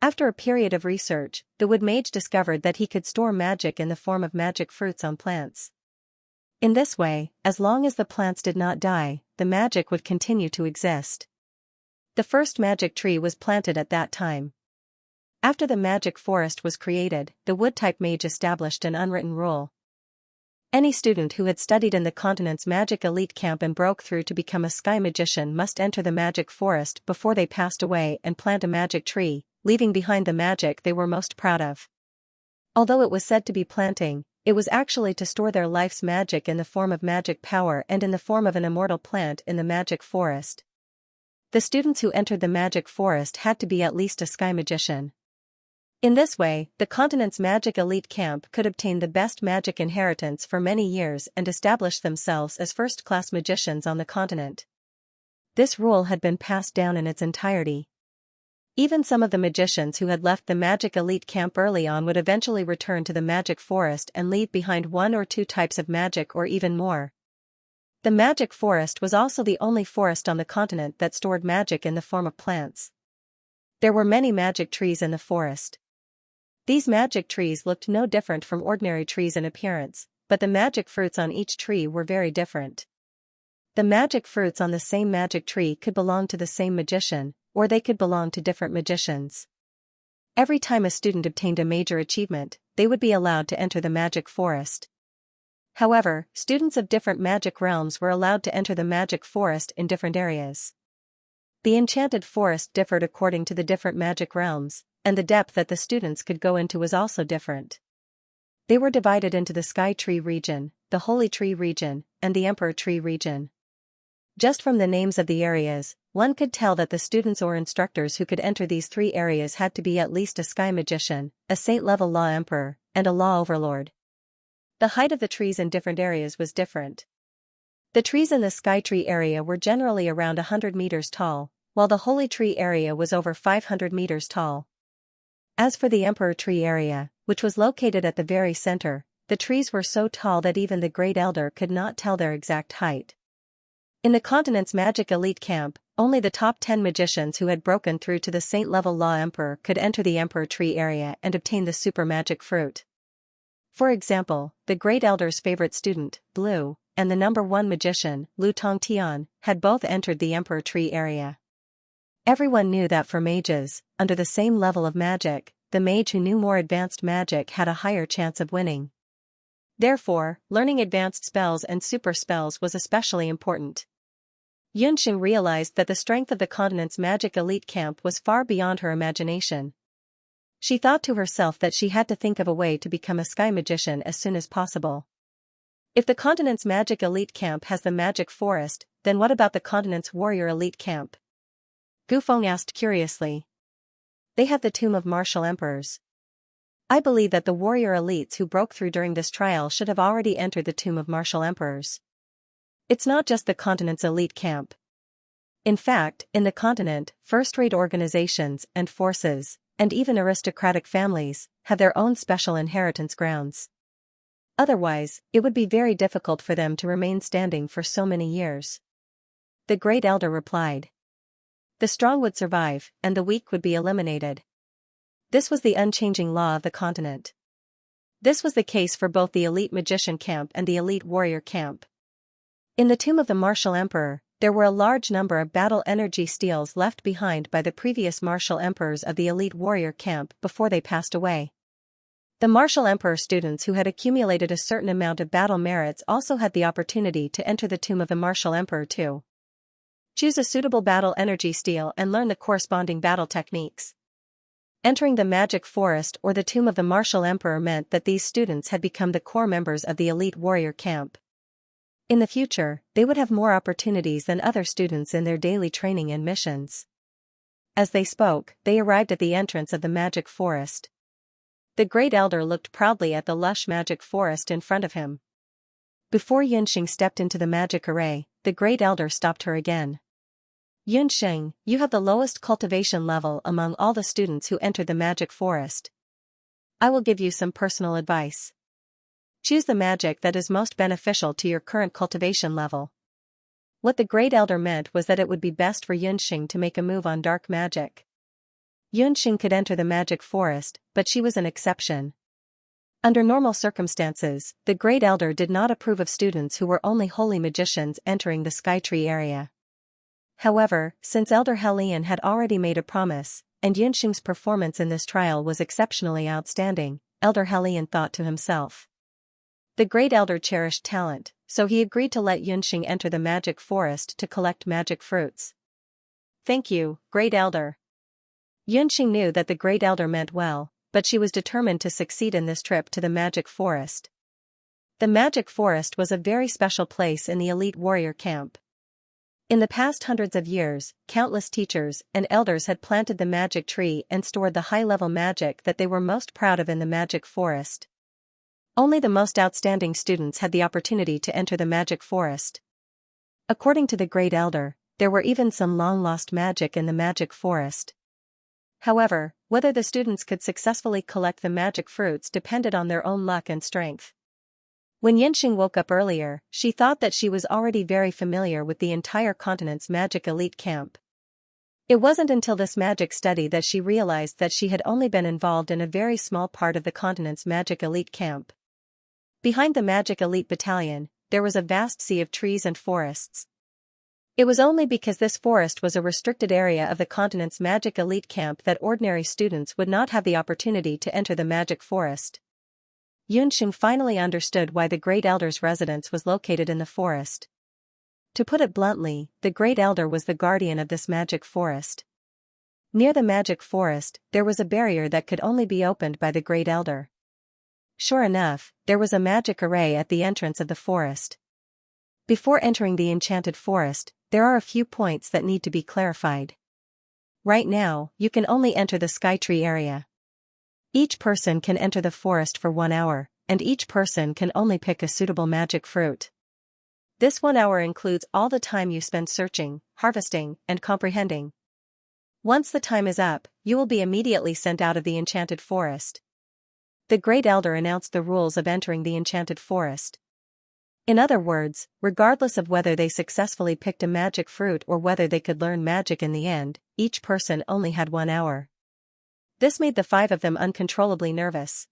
After a period of research, the wood mage discovered that he could store magic in the form of magic fruits on plants. In this way, as long as the plants did not die, the magic would continue to exist. The first magic tree was planted at that time. After the magic forest was created, the wood-type mage established an unwritten rule. Any student who had studied in the continent's magic elite camp and broke through to become a sky magician must enter the magic forest before they passed away and plant a magic tree, leaving behind the magic they were most proud of. Although it was said to be planting, it was actually to store their life's magic in the form of magic power and in the form of an immortal plant in the magic forest. The students who entered the magic forest had to be at least a sky magician. In this way, the continent's magic elite camp could obtain the best magic inheritance for many years and establish themselves as first-class magicians on the continent. This rule had been passed down in its entirety. Even some of the magicians who had left the magic elite camp early on would eventually return to the magic forest and leave behind 1 or 2 types of magic or even more. The magic forest was also the only forest on the continent that stored magic in the form of plants. There were many magic trees in the forest. These magic trees looked no different from ordinary trees in appearance, but the magic fruits on each tree were very different. The magic fruits on the same magic tree could belong to the same magician, or they could belong to different magicians. Every time a student obtained a major achievement, they would be allowed to enter the magic forest. However, students of different magic realms were allowed to enter the magic forest in different areas. The enchanted forest differed according to the different magic realms, and the depth that the students could go into was also different. They were divided into the Sky Tree region, the Holy Tree region, and the Emperor Tree region. Just from the names of the areas, one could tell that the students or instructors who could enter these 3 areas had to be at least a sky magician, a saint-level law emperor, and a law overlord. The height of the trees in different areas was different. The trees in the Sky Tree area were generally around 100 meters tall, while the Holy Tree area was over 500 meters tall. As for the Emperor Tree area, which was located at the very center, the trees were so tall that even the Great Elder could not tell their exact height. In the continent's magic elite camp, only the top 10 magicians who had broken through to the saint-level law emperor could enter the Emperor Tree area and obtain the super magic fruit. For example, the Great Elder's favorite student, Blue, and the number 1 magician, Lu Tongtian, had both entered the Emperor Tree area. Everyone knew that for mages, under the same level of magic, the mage who knew more advanced magic had a higher chance of winning. Therefore, learning advanced spells and super spells was especially important. Xianxia realized that the strength of the continent's magic elite camp was far beyond her imagination. She thought to herself that she had to think of a way to become a sky magician as soon as possible. If the continent's magic elite camp has the magic forest, then what about the continent's warrior elite camp? Gufeng asked curiously. They have the tomb of martial emperors. I believe that the warrior elites who broke through during this trial should have already entered the tomb of martial emperors. It's not just the continent's elite camp. In fact, in the continent, first-rate organizations and forces, and even aristocratic families, have their own special inheritance grounds. Otherwise, it would be very difficult for them to remain standing for so many years. The Great Elder replied. The strong would survive, and the weak would be eliminated. This was the unchanging law of the continent. This was the case for both the elite magician camp and the elite warrior camp. In the tomb of the martial emperor, there were a large number of battle energy steels left behind by the previous martial emperors of the elite warrior camp before they passed away. The martial emperor students who had accumulated a certain amount of battle merits also had the opportunity to enter the tomb of the martial emperor too. Choose a suitable battle energy steel and learn the corresponding battle techniques. Entering the magic forest or the tomb of the martial emperor meant that these students had become the core members of the elite warrior camp. In the future, they would have more opportunities than other students in their daily training and missions. As they spoke, they arrived at the entrance of the magic forest. The Great Elder looked proudly at the lush magic forest in front of him. Before Yunxing stepped into the magic array, the Great Elder stopped her again. Yunxing, you have the lowest cultivation level among all the students who entered the magic forest. I will give you some personal advice. Choose the magic that is most beneficial to your current cultivation level. What the Great Elder meant was that it would be best for Yunxing to make a move on dark magic. Yunxing could enter the magic forest, but she was an exception. Under normal circumstances, the Great Elder did not approve of students who were only holy magicians entering the Skytree area. However, since Elder Helion had already made a promise, and Yunxing's performance in this trial was exceptionally outstanding, Elder Helion thought to himself. The Great Elder cherished talent, so he agreed to let Yunxing enter the magic forest to collect magic fruits. Thank you, Great Elder. Yunxing knew that the Great Elder meant well, but she was determined to succeed in this trip to the magic forest. The magic forest was a very special place in the elite warrior camp. In the past hundreds of years, countless teachers and elders had planted the magic tree and stored the high-level magic that they were most proud of in the magic forest. Only the most outstanding students had the opportunity to enter the magic forest. According to the Great Elder, there were even some long-lost magic in the magic forest. However, whether the students could successfully collect the magic fruits depended on their own luck and strength. When Yunxing woke up earlier, she thought that she was already very familiar with the entire continent's magic elite camp. It wasn't until this magic study that she realized that she had only been involved in a very small part of the continent's magic elite camp. Behind the magic elite battalion, there was a vast sea of trees and forests. It was only because this forest was a restricted area of the continent's magic elite camp that ordinary students would not have the opportunity to enter the magic forest. Yunxing finally understood why the Great Elder's residence was located in the forest. To put it bluntly, the Great Elder was the guardian of this magic forest. Near the magic forest, there was a barrier that could only be opened by the Great Elder. Sure enough, there was a magic array at the entrance of the forest. Before entering the enchanted forest, there are a few points that need to be clarified. Right now, you can only enter the Skytree area. Each person can enter the forest for 1 hour, and each person can only pick a suitable magic fruit. This 1 hour includes all the time you spend searching, harvesting, and comprehending. Once the time is up, you will be immediately sent out of the enchanted forest. The Great Elder announced the rules of entering the enchanted forest. In other words, regardless of whether they successfully picked a magic fruit or whether they could learn magic in the end, each person only had 1 hour. This made the 5 of them uncontrollably nervous.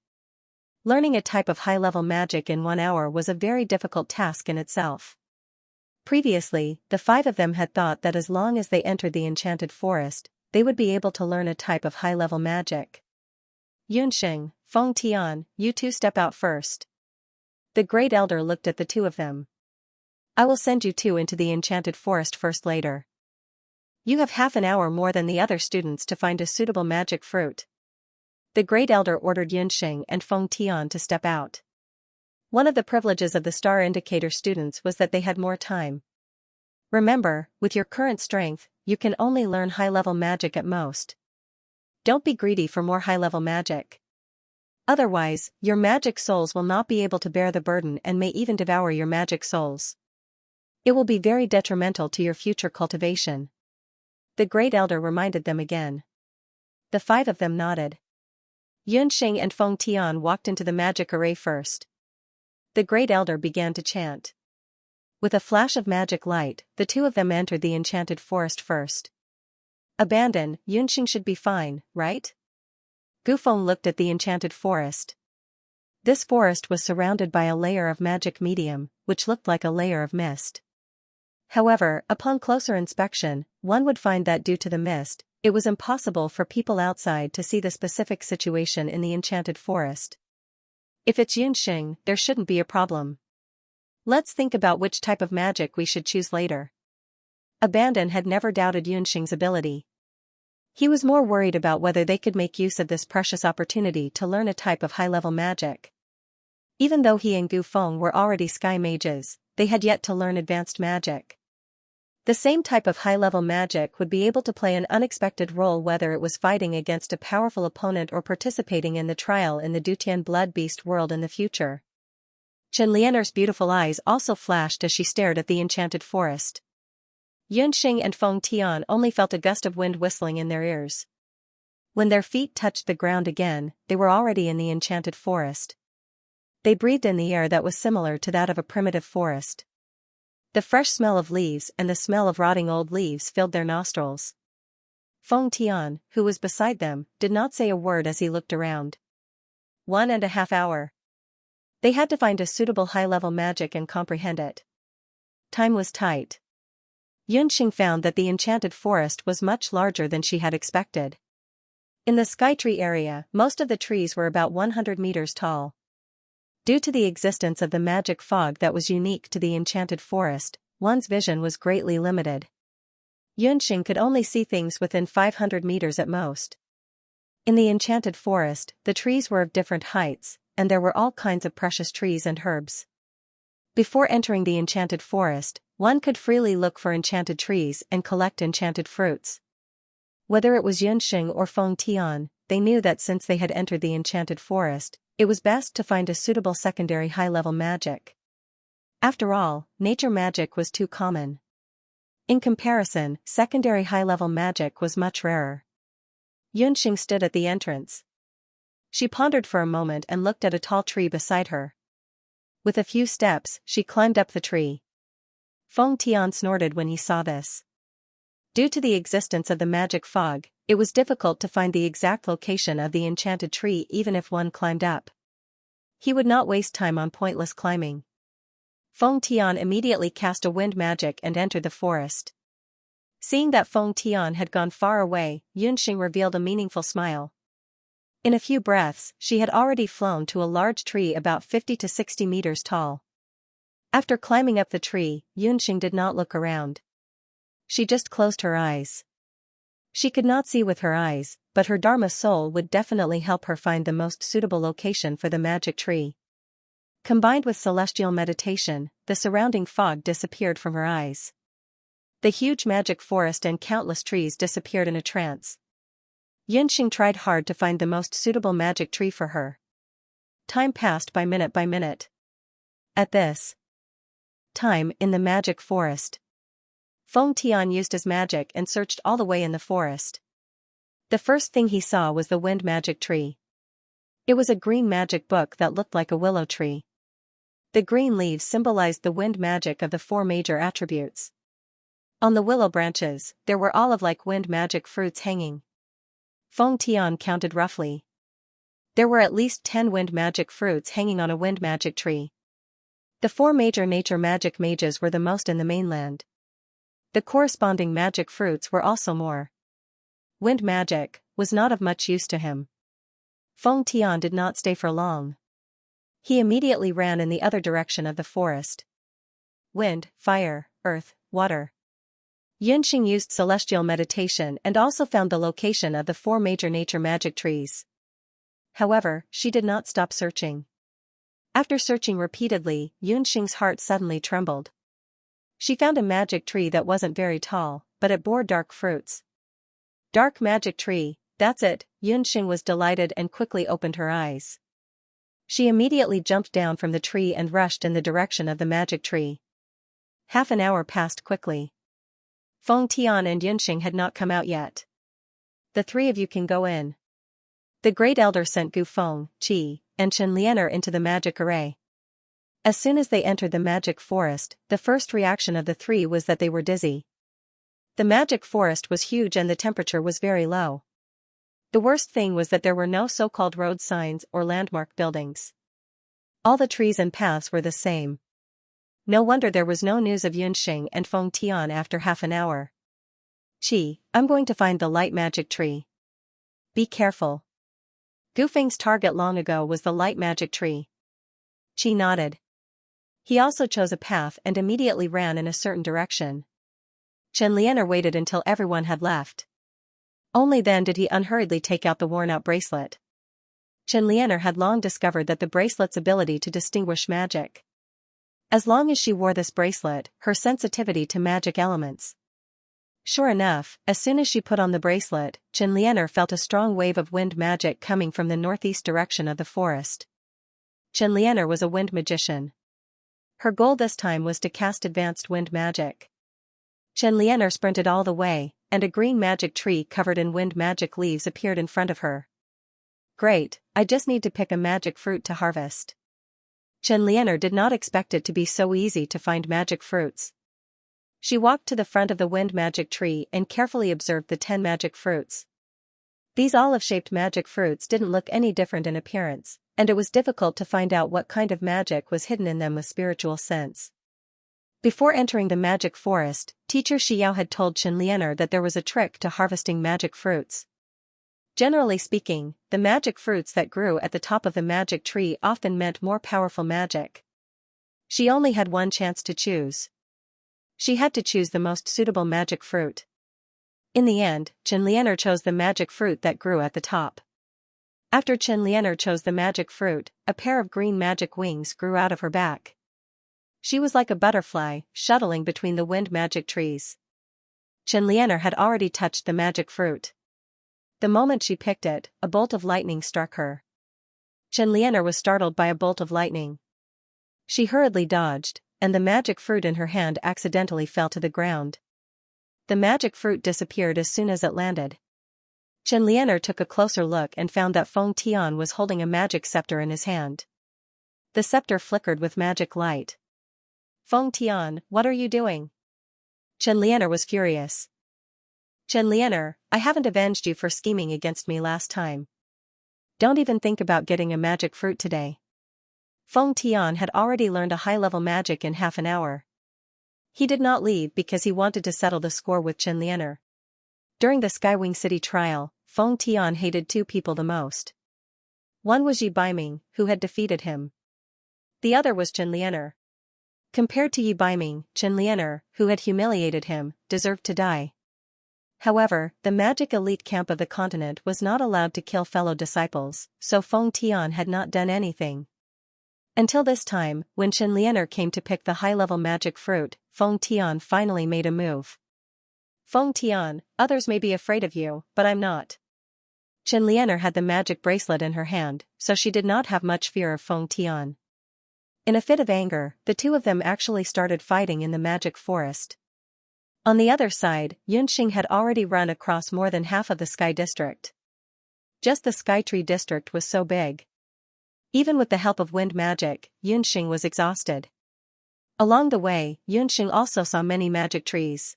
Learning a type of high-level magic in 1 hour was a very difficult task in itself. Previously, the 5 of them had thought that as long as they entered the enchanted forest, they would be able to learn a type of high-level magic. Yunxing, Feng Tian, you two step out first. The Great Elder looked at the 2 of them. I will send you 2 into the enchanted forest first later. You have half an hour more than the other students to find a suitable magic fruit. The Great Elder ordered Yunxing and Feng Tian to step out. One of the privileges of the star indicator students was that they had more time. Remember, with your current strength, you can only learn high-level magic at most. Don't be greedy for more high-level magic. Otherwise, your magic souls will not be able to bear the burden and may even devour your magic souls. It will be very detrimental to your future cultivation. The Great Elder reminded them again. The 5 of them nodded. Yunxing and Feng Tian walked into the magic array first. The Great Elder began to chant. With a flash of magic light, the 2 of them entered the enchanted forest first. Abandon, Yunxing should be fine, right? Gufeng looked at the enchanted forest. This forest was surrounded by a layer of magic medium, which looked like a layer of mist. However, upon closer inspection, one would find that due to the mist, it was impossible for people outside to see the specific situation in the enchanted forest. If it's Yunxing, there shouldn't be a problem. Let's think about which type of magic we should choose later. Abandon had never doubted Yunxing's ability. He was more worried about whether they could make use of this precious opportunity to learn a type of high-level magic. Even though he and Gu Feng were already sky mages, they had yet to learn advanced magic. The same type of high-level magic would be able to play an unexpected role whether it was fighting against a powerful opponent or participating in the trial in the Dutian blood beast world in the future. Chen Lianer's beautiful eyes also flashed as she stared at the enchanted forest. Yunxing and Feng Tian only felt a gust of wind whistling in their ears. When their feet touched the ground again, they were already in the enchanted forest. They breathed in the air that was similar to that of a primitive forest. The fresh smell of leaves and the smell of rotting old leaves filled their nostrils. Feng Tian, who was beside them, did not say a word as he looked around. 1.5 hours. They had to find a suitable high-level magic and comprehend it. Time was tight. Yunxing found that the enchanted forest was much larger than she had expected. In the skytree area, most of the trees were about 100 meters tall. Due to the existence of the magic fog that was unique to the enchanted forest, one's vision was greatly limited. Yunxing could only see things within 500 meters at most. In the enchanted forest, the trees were of different heights, and there were all kinds of precious trees and herbs. Before entering the enchanted forest, one could freely look for enchanted trees and collect enchanted fruits. Whether it was Yunxing or Feng Tian, they knew that since they had entered the enchanted forest, it was best to find a suitable secondary high-level magic. After all, nature magic was too common. In comparison, secondary high-level magic was much rarer. Yunxing stood at the entrance. She pondered for a moment and looked at a tall tree beside her. With a few steps, she climbed up the tree. Feng Tian snorted when he saw this. Due to the existence of the magic fog, it was difficult to find the exact location of the enchanted tree even if one climbed up. He would not waste time on pointless climbing. Feng Tian immediately cast a wind magic and entered the forest. Seeing that Feng Tian had gone far away, Yunxing revealed a meaningful smile. In a few breaths, she had already flown to a large tree about 50 to 60 meters tall. After climbing up the tree, Yunxing did not look around. She just closed her eyes. She could not see with her eyes, but her Dharma soul would definitely help her find the most suitable location for the magic tree. Combined with celestial meditation, the surrounding fog disappeared from her eyes. The huge magic forest and countless trees disappeared in a trance. Yunxing tried hard to find the most suitable magic tree for her. Time passed by minute by minute. At this time in the magic forest, Feng Tian used his magic and searched all the way in the forest. The first thing he saw was the wind magic tree. It was a green magic book that looked like a willow tree. The green leaves symbolized the wind magic of the 4 major attributes. On the willow branches, there were olive-like wind magic fruits hanging. Feng Tian counted roughly. There were at least 10 wind magic fruits hanging on a wind magic tree. The 4 major nature magic mages were the most in the mainland. The corresponding magic fruits were also more. Wind magic was not of much use to him. Feng Tian did not stay for long. He immediately ran in the other direction of the forest. Wind, fire, earth, water. Yunxing used celestial meditation and also found the location of the 4 major nature magic trees. However, she did not stop searching. After searching repeatedly, Yunxing's heart suddenly trembled. She found a magic tree that wasn't very tall, but it bore dark fruits. Dark magic tree, that's it, Yunxing was delighted and quickly opened her eyes. She immediately jumped down from the tree and rushed in the direction of the magic tree. Half an hour passed quickly. Feng Tian and Yunxing had not come out yet. The three of you can go in. The Great Elder sent Gu Feng, Qi, and Chen Lianer into the magic array. As soon as they entered the magic forest, the first reaction of the three was that they were dizzy. The magic forest was huge and the temperature was very low. The worst thing was that there were no so-called road signs or landmark buildings. All the trees and paths were the same. No wonder there was no news of Yunxing and Feng Tian after half an hour. Qi, I'm going to find the light magic tree. Be careful. Gu Feng's target long ago was the light magic tree. Qi nodded. He also chose a path and immediately ran in a certain direction. Chen Lianer waited until everyone had left. Only then did he unhurriedly take out the worn-out bracelet. Chen Lianer had long discovered that the bracelet's ability to distinguish magic. As long as she wore this bracelet, her sensitivity to magic elements. Sure enough, as soon as she put on the bracelet, Chen Lianer felt a strong wave of wind magic coming from the northeast direction of the forest. Chen Lianer was a wind magician. Her goal this time was to cast advanced wind magic. Chen Lianer sprinted all the way, and a green magic tree covered in wind magic leaves appeared in front of her. Great, I just need to pick a magic fruit to harvest. Chen Lianer did not expect it to be so easy to find magic fruits. She walked to the front of the wind magic tree and carefully observed the 10 magic fruits. These olive-shaped magic fruits didn't look any different in appearance, and it was difficult to find out what kind of magic was hidden in them with spiritual sense. Before entering the magic forest, teacher Xiao had told Chen Lianer that there was a trick to harvesting magic fruits. Generally speaking, the magic fruits that grew at the top of the magic tree often meant more powerful magic. She only had one chance to choose. She had to choose the most suitable magic fruit. In the end, Chen Lianer chose the magic fruit that grew at the top. After Chen Lianer chose the magic fruit, a pair of green magic wings grew out of her back. She was like a butterfly, shuttling between the wind magic trees. Chen Lianer had already touched the magic fruit. The moment she picked it, a bolt of lightning struck her. Chen Lianer was startled by a bolt of lightning. She hurriedly dodged, and the magic fruit in her hand accidentally fell to the ground. The magic fruit disappeared as soon as it landed. Chen Lianer took a closer look and found that Feng Tian was holding a magic scepter in his hand. The scepter flickered with magic light. Feng Tian, what are you doing? Chen Lianer was furious. Chen Lianer, I haven't avenged you for scheming against me last time. Don't even think about getting a magic fruit today. Feng Tian had already learned a high-level magic in half an hour. He did not leave because he wanted to settle the score with Chen Lianer. During the Skywing City trial, Feng Tian hated two people the most. One was Yi Baiming, who had defeated him. The other was Chen Lianer. Compared to Yi Baiming, Chen Lianer, who had humiliated him, deserved to die. However, the magic elite camp of the continent was not allowed to kill fellow disciples, so Feng Tian had not done anything. Until this time, when Chen Lianer came to pick the high-level magic fruit, Feng Tian finally made a move. Feng Tian, others may be afraid of you, but I'm not. Chen Lianer had the magic bracelet in her hand, so she did not have much fear of Feng Tian. In a fit of anger, the two of them actually started fighting in the magic forest. On the other side, Yunxing had already run across more than half of the Sky District. Just the Skytree District was so big. Even with the help of wind magic, Yunxing was exhausted. Along the way, Yunxing also saw many magic trees.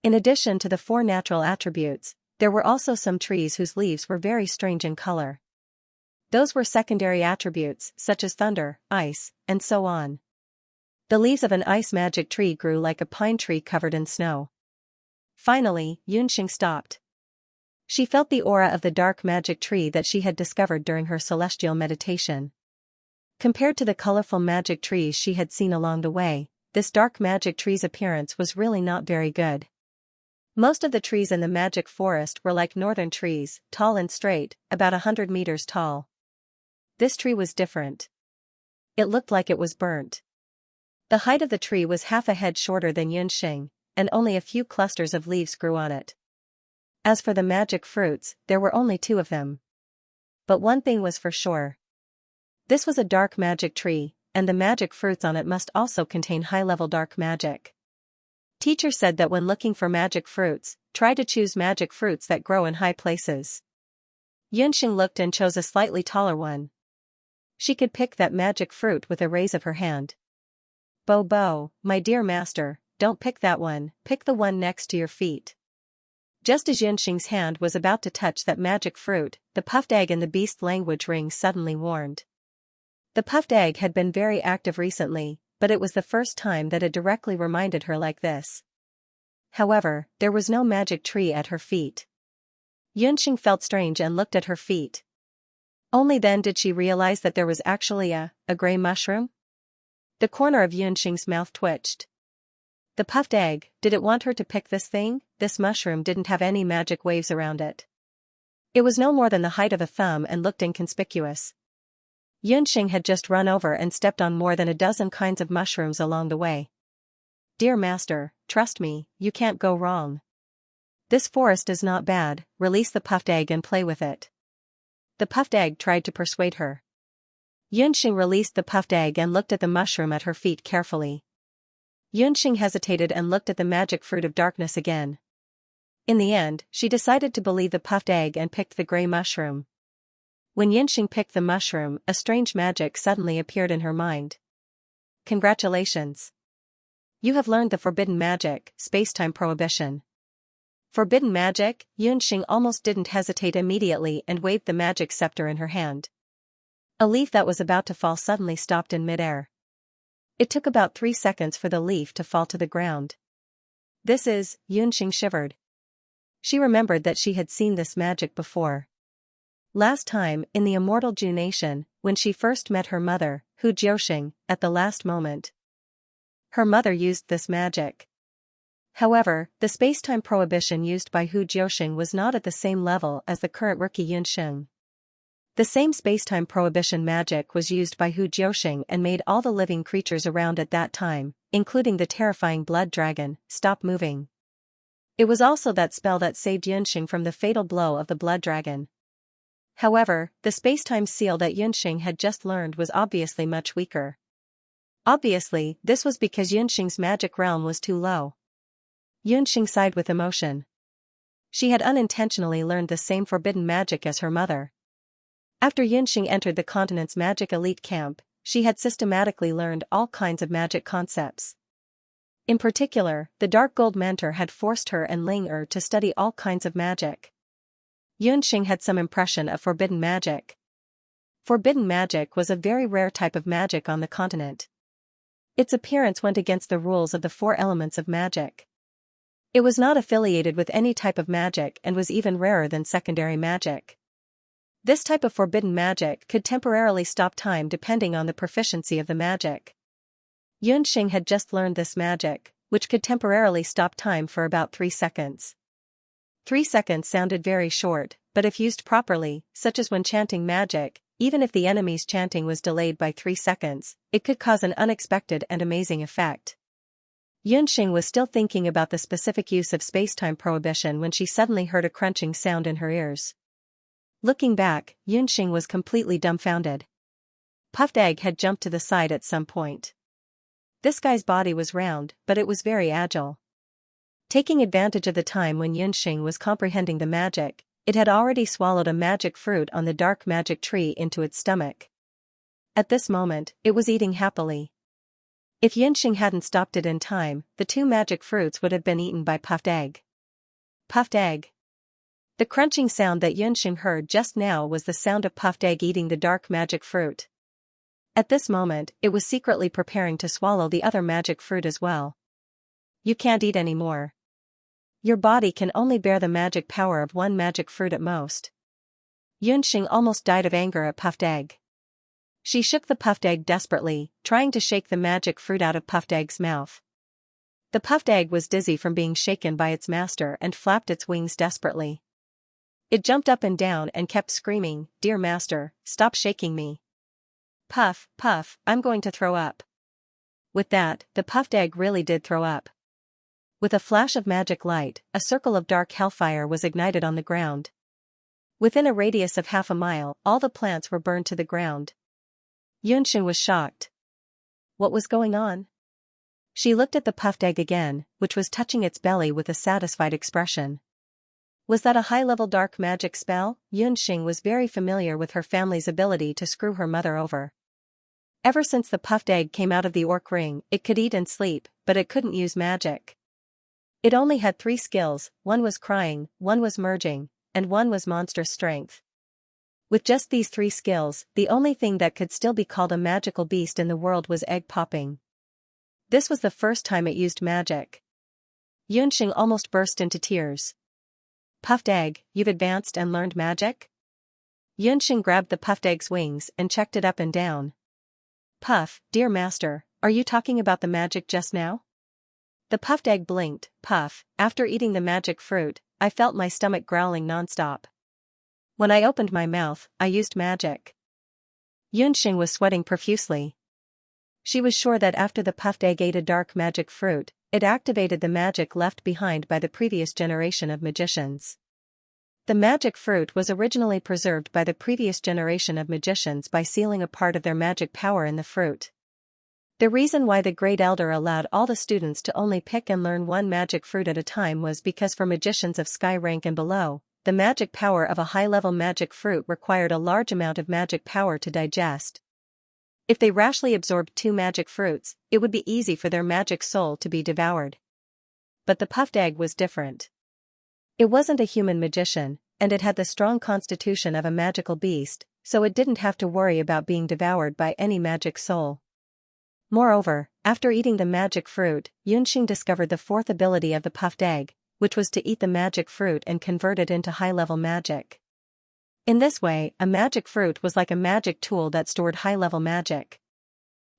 In addition to the 4 natural attributes, there were also some trees whose leaves were very strange in color. Those were secondary attributes, such as thunder, ice, and so on. The leaves of an ice magic tree grew like a pine tree covered in snow. Finally, Yunxing stopped. She felt the aura of the dark magic tree that she had discovered during her celestial meditation. Compared to the colorful magic trees she had seen along the way, this dark magic tree's appearance was really not very good. Most of the trees in the magic forest were like northern trees, tall and straight, about 100 meters tall. This tree was different. It looked like it was burnt. The height of the tree was half a head shorter than Yunxing, and only a few clusters of leaves grew on it. As for the magic fruits, there were only 2 of them. But one thing was for sure. This was a dark magic tree, and the magic fruits on it must also contain high-level dark magic. Teacher said that when looking for magic fruits, try to choose magic fruits that grow in high places. Yunxing looked and chose a slightly taller one. She could pick that magic fruit with a raise of her hand. Bo, my dear master, don't pick that one, pick the one next to your feet. Just as Yunxing's hand was about to touch that magic fruit, the puffed egg in the beast language ring suddenly warned. The puffed egg had been very active recently, but it was the first time that it directly reminded her like this. However, there was no magic tree at her feet. Yunxing felt strange and looked at her feet. Only then did she realize that there was actually a gray mushroom. The corner of Yunxing's mouth twitched. The puffed egg, did it want her to pick this thing? This mushroom didn't have any magic waves around it. It was no more than the height of a thumb and looked inconspicuous. Yunxing had just run over and stepped on more than a dozen kinds of mushrooms along the way. Dear master, trust me, you can't go wrong. This forest is not bad, release the puffed egg and play with it. The puffed egg tried to persuade her. Yunxing released the puffed egg and looked at the mushroom at her feet carefully. Yunxing hesitated and looked at the magic fruit of darkness again. In the end, she decided to believe the puffed egg and picked the gray mushroom. When Yunxing picked the mushroom, a strange magic suddenly appeared in her mind. Congratulations! You have learned the forbidden magic, space-time prohibition. Forbidden magic? Yunxing almost didn't hesitate immediately and waved the magic scepter in her hand. A leaf that was about to fall suddenly stopped in midair. It took about 3 seconds for the leaf to fall to the ground. This is, Yunxing shivered. She remembered that she had seen this magic before. Last time, in the immortal Zhu Nation, when she first met her mother, Hu Jiuxing, at the last moment. Her mother used this magic. However, the space-time prohibition used by Hu Jiuxing was not at the same level as the current rookie Yunxing. The same space-time prohibition magic was used by Hu Jiuxing and made all the living creatures around at that time, including the terrifying blood dragon, stop moving. It was also that spell that saved Yunxing from the fatal blow of the blood dragon. However, the space-time seal that Yunxing had just learned was obviously much weaker. Obviously, this was because Yunxing's magic realm was too low. Yunxing sighed with emotion. She had unintentionally learned the same forbidden magic as her mother. After Yunxing entered the continent's magic elite camp, she had systematically learned all kinds of magic concepts. In particular, the Dark Gold Mentor had forced her and Ling to study all kinds of magic. Yunxing had some impression of forbidden magic. Forbidden magic was a very rare type of magic on the continent. Its appearance went against the rules of the 4 elements of magic. It was not affiliated with any type of magic and was even rarer than secondary magic. This type of forbidden magic could temporarily stop time depending on the proficiency of the magic. Yunxing had just learned this magic, which could temporarily stop time for about 3 seconds. 3 seconds sounded very short, but if used properly, such as when chanting magic, even if the enemy's chanting was delayed by 3 seconds, it could cause an unexpected and amazing effect. Yunxing was still thinking about the specific use of space-time prohibition when she suddenly heard a crunching sound in her ears. Looking back, Yunxing was completely dumbfounded. Puffed Egg had jumped to the side at some point. This guy's body was round, but it was very agile. Taking advantage of the time when Yunxing was comprehending the magic, it had already swallowed a magic fruit on the dark magic tree into its stomach. At this moment, it was eating happily. If Yunxing hadn't stopped it in time, the 2 magic fruits would have been eaten by Puffed Egg. Puffed Egg. The crunching sound that Yunxing heard just now was the sound of Puffed Egg eating the dark magic fruit. At this moment, it was secretly preparing to swallow the other magic fruit as well. You can't eat any more. Your body can only bear the magic power of 1 magic fruit at most. Yunxing almost died of anger at Puffed Egg. She shook the Puffed Egg desperately, trying to shake the magic fruit out of Puffed Egg's mouth. The Puffed Egg was dizzy from being shaken by its master and flapped its wings desperately. It jumped up and down and kept screaming, "Dear master, stop shaking me. Puff, puff, I'm going to throw up. With that, the puffed egg really did throw up. With a flash of magic light, a circle of dark hellfire was ignited on the ground. Within a radius of half a mile, all the plants were burned to the ground. Xianxia was shocked. What was going on? She looked at the puffed egg again, which was touching its belly with a satisfied expression. Was that a high-level dark magic spell? Xianxia was very familiar with her family's ability to screw her mother over. Ever since the puffed egg came out of the orc ring, it could eat and sleep, but it couldn't use magic. It only had 3 skills, one was crying, one was merging, and one was monstrous strength. With just these 3 skills, the only thing that could still be called a magical beast in the world was egg popping. This was the first time it used magic. Xianxia almost burst into tears. Puffed egg, you've advanced and learned magic? Xianxia grabbed the puffed egg's wings and checked it up and down. Puff, dear master, are you talking about the magic just now? The puffed egg blinked. Puff, after eating the magic fruit, I felt my stomach growling nonstop. When I opened my mouth, I used magic. Xianxia was sweating profusely. She was sure that after the puffed egg ate a dark magic fruit, it activated the magic left behind by the previous generation of magicians. The magic fruit was originally preserved by the previous generation of magicians by sealing a part of their magic power in the fruit. The reason why the Great Elder allowed all the students to only pick and learn one magic fruit at a time was because for magicians of sky rank and below, the magic power of a high-level magic fruit required a large amount of magic power to digest. If they rashly absorbed 2 magic fruits, it would be easy for their magic soul to be devoured. But the puffed egg was different. It wasn't a human magician, and it had the strong constitution of a magical beast, so it didn't have to worry about being devoured by any magic soul. Moreover, after eating the magic fruit, Xianxia discovered the 4th ability of the puffed egg, which was to eat the magic fruit and convert it into high-level magic. In this way, a magic fruit was like a magic tool that stored high-level magic.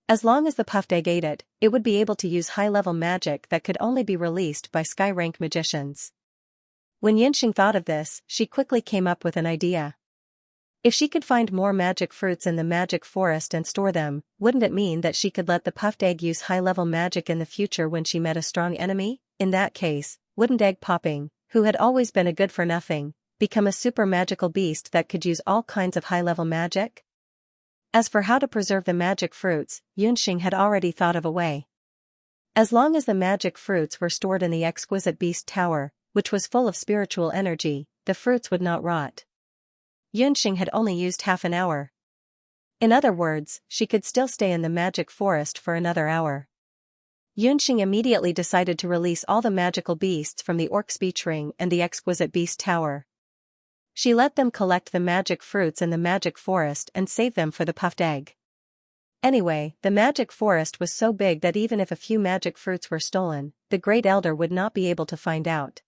As long as the puffed egg ate it, it would be able to use high-level magic that could only be released by sky-rank magicians. When Xianxia thought of this, she quickly came up with an idea. If she could find more magic fruits in the magic forest and store them, wouldn't it mean that she could let the puffed egg use high-level magic in the future when she met a strong enemy? In that case, wouldn't egg popping, who had always been a good-for-nothing, become a super magical beast that could use all kinds of high-level magic? As for how to preserve the magic fruits, Xianxia had already thought of a way. As long as the magic fruits were stored in the exquisite beast tower, which was full of spiritual energy, the fruits would not rot. Xianxia had only used half an hour. In other words, she could still stay in the magic forest for another hour. Xianxia immediately decided to release all the magical beasts from the orc speech ring and the exquisite beast tower. She let them collect the magic fruits in the magic forest and save them for the puffed egg. Anyway, the magic forest was so big that even if a few magic fruits were stolen, the Great Elder would not be able to find out.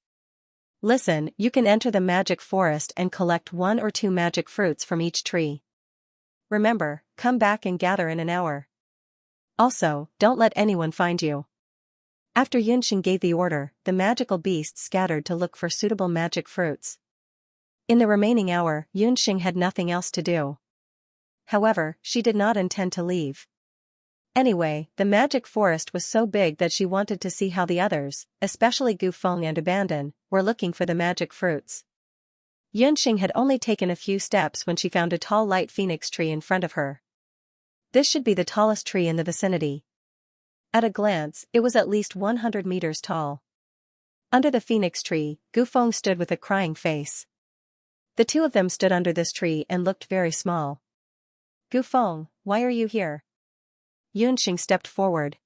Listen, you can enter the magic forest and collect 1 or 2 magic fruits from each tree. Remember, come back and gather in an hour. Also, don't let anyone find you. After Xianxia gave the order, the magical beasts scattered to look for suitable magic fruits. In the remaining hour, Xianxia had nothing else to do. However, she did not intend to leave. Anyway, the magic forest was so big that she wanted to see how the others, especially Gufeng and Abandon, were looking for the magic fruits. Xianxia had only taken a few steps when she found a tall light phoenix tree in front of her. This should be the tallest tree in the vicinity. At a glance, it was at least 100 meters tall. Under the phoenix tree, Gufeng stood with a crying face. The 2 of them stood under this tree and looked very small. Gufeng, why are you here? Xianxia stepped forward.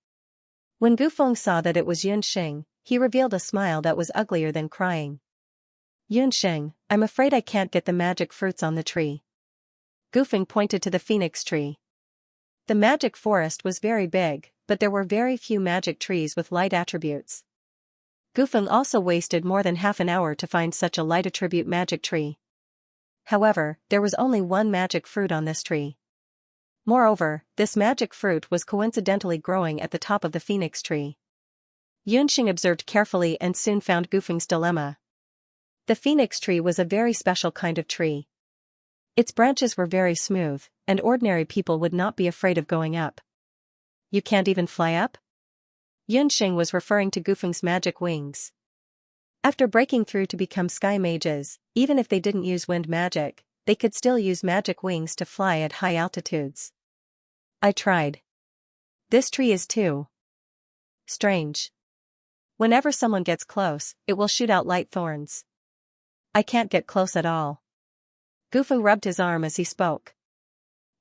When Gufeng saw that it was Xianxia, he revealed a smile that was uglier than crying. Xianxia, I'm afraid I can't get the magic fruits on the tree. Gufeng pointed to the phoenix tree. The magic forest was very big, but there were very few magic trees with light attributes. Gufeng also wasted more than half an hour to find such a light attribute magic tree. However, there was only 1 magic fruit on this tree. Moreover, this magic fruit was coincidentally growing at the top of the phoenix tree. Xianxia observed carefully and soon found Gufeng's dilemma. The phoenix tree was a very special kind of tree. Its branches were very smooth, and ordinary people would not be afraid of going up. You can't even fly up? Yunxing was referring to Gufeng's magic wings. After breaking through to become sky mages, even if they didn't use wind magic, they could still use magic wings to fly at high altitudes. I tried. This tree is too strange. Whenever someone gets close, it will shoot out light thorns. I can't get close at all. Gufeng rubbed his arm as he spoke.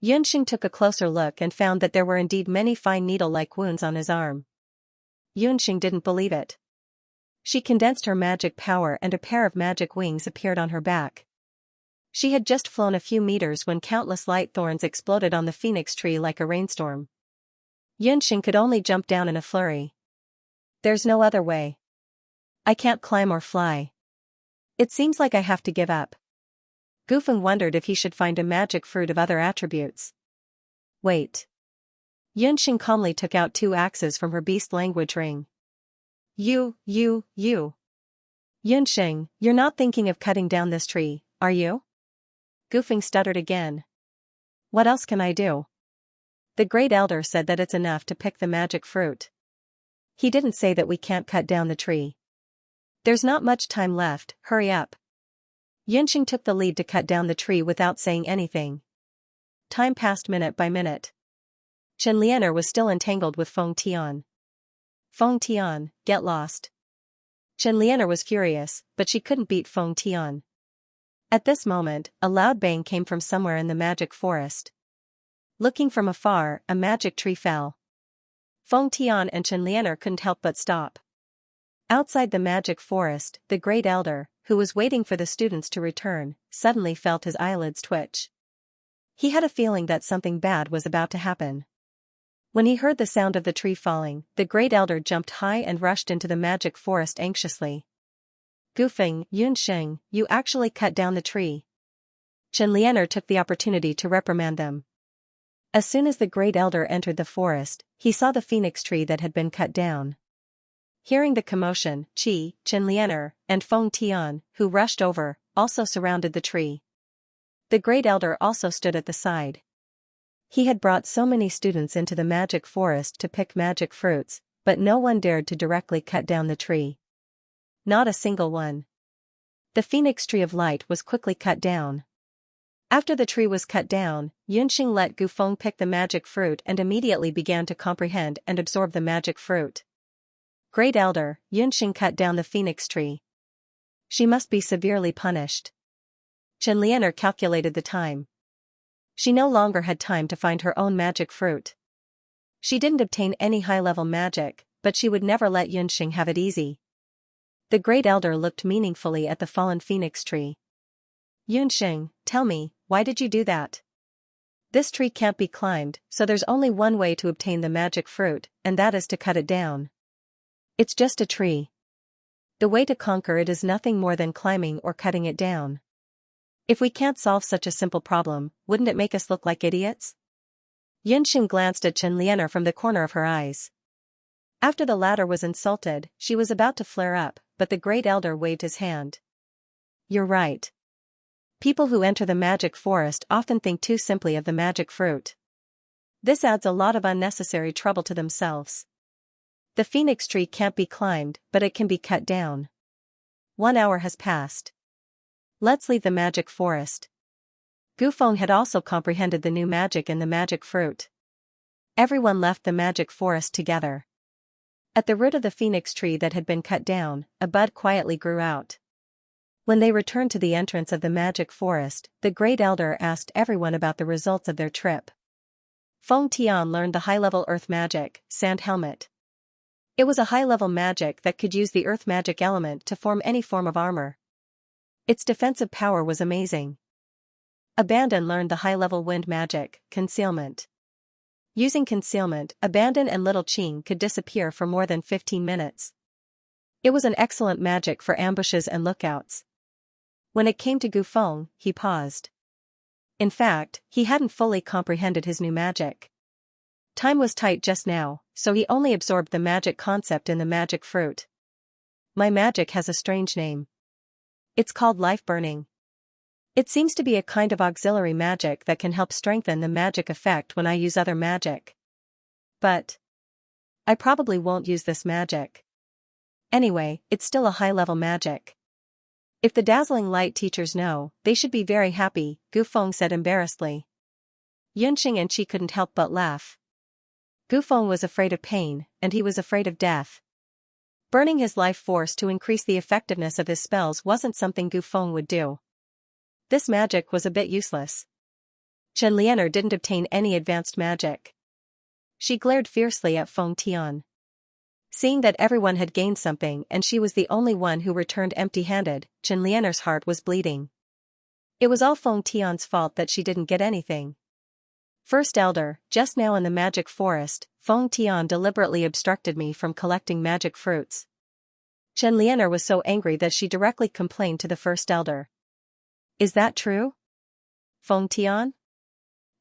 Yunxing took a closer look and found that there were indeed many fine needle-like wounds on his arm. Yunxing didn't believe it. She condensed her magic power and a pair of magic wings appeared on her back. She had just flown a few meters when countless light thorns exploded on the phoenix tree like a rainstorm. Yunxing could only jump down in a flurry. There's no other way. I can't climb or fly. It seems like I have to give up. Gufeng wondered if he should find a magic fruit of other attributes. Wait. Yunxing calmly took out 2 axes from her beast language ring. You. Yunxing, you're not thinking of cutting down this tree, are you? Gufeng stuttered again. What else can I do? The Great Elder said that it's enough to pick the magic fruit. He didn't say that we can't cut down the tree. There's not much time left, hurry up. Yunxing took the lead to cut down the tree without saying anything. Time passed minute by minute. Xianxia was still entangled with Feng Tian. Feng Tian, get lost. Xianxia was furious, but she couldn't beat Feng Tian. At this moment, a loud bang came from somewhere in the magic forest. Looking from afar, a magic tree fell. Feng Tian and Xianxia couldn't help but stop. Outside the magic forest, the Great Elder, who was waiting for the students to return, suddenly felt his eyelids twitch. He had a feeling that something bad was about to happen. When he heard the sound of the tree falling, the Great Elder jumped high and rushed into the magic forest anxiously. Gufeng, Yunxing, you actually cut down the tree. Xianxia took the opportunity to reprimand them. As soon as the Great Elder entered the forest, he saw the phoenix tree that had been cut down. Hearing the commotion, Xianxia, and Feng Tian, who rushed over, also surrounded the tree. The Great Elder also stood at the side. He had brought so many students into the magic forest to pick magic fruits, but no one dared to directly cut down the tree. Not a single one. The phoenix tree of light was quickly cut down. After the tree was cut down, Yunxing let Gufeng pick the magic fruit and immediately began to comprehend and absorb the magic fruit. Great Elder, Yunxing cut down the phoenix tree. She must be severely punished. Xianxia calculated the time. She no longer had time to find her own magic fruit. She didn't obtain any high-level magic, but she would never let Yunxing have it easy. The Great Elder looked meaningfully at the fallen phoenix tree. Yunxing, tell me, why did you do that? This tree can't be climbed, so there's only one way to obtain the magic fruit, and that is to cut it down. It's just a tree. The way to conquer it is nothing more than climbing or cutting it down. If we can't solve such a simple problem, wouldn't it make us look like idiots? Yunxing glanced at Xianxia from the corner of her eyes. After the latter was insulted, she was about to flare up, but the Great Elder waved his hand. You're right. People who enter the magic forest often think too simply of the magic fruit. This adds a lot of unnecessary trouble to themselves. The phoenix tree can't be climbed, but it can be cut down. 1 hour has passed. Let's leave the magic forest. Gufeng had also comprehended the new magic in the magic fruit. Everyone left the magic forest together. At the root of the phoenix tree that had been cut down, a bud quietly grew out. When they returned to the entrance of the magic forest, the Great Elder asked everyone about the results of their trip. Feng Tian learned the high-level earth magic, Sand Helmet. It was a high-level magic that could use the earth magic element to form any form of armor. Its defensive power was amazing. Abandon learned the high-level wind magic, Concealment. Using Concealment, Abandon and Little Qing could disappear for more than 15 minutes. It was an excellent magic for ambushes and lookouts. When it came to Gufeng, he paused. In fact, he hadn't fully comprehended his new magic. Time was tight just now, so he only absorbed the magic concept in the magic fruit. My magic has a strange name. It's called life burning. It seems to be a kind of auxiliary magic that can help strengthen the magic effect when I use other magic. But I probably won't use this magic. Anyway, it's still a high-level magic. If the dazzling light teachers know, they should be very happy, Gu Feng said embarrassedly. Yunxing and Qi couldn't help but laugh. Gu Feng was afraid of pain, and he was afraid of death. Burning his life force to increase the effectiveness of his spells wasn't something Gu Feng would do. This magic was a bit useless. Chen Lianer didn't obtain any advanced magic. She glared fiercely at Feng Tian. Seeing that everyone had gained something and she was the only one who returned empty-handed, Chen Lianer's heart was bleeding. It was all Feng Tian's fault that she didn't get anything. First Elder, just now in the magic forest, Feng Tian deliberately obstructed me from collecting magic fruits. Chen Lianer was so angry that she directly complained to the First Elder. Is that true? Feng Tian?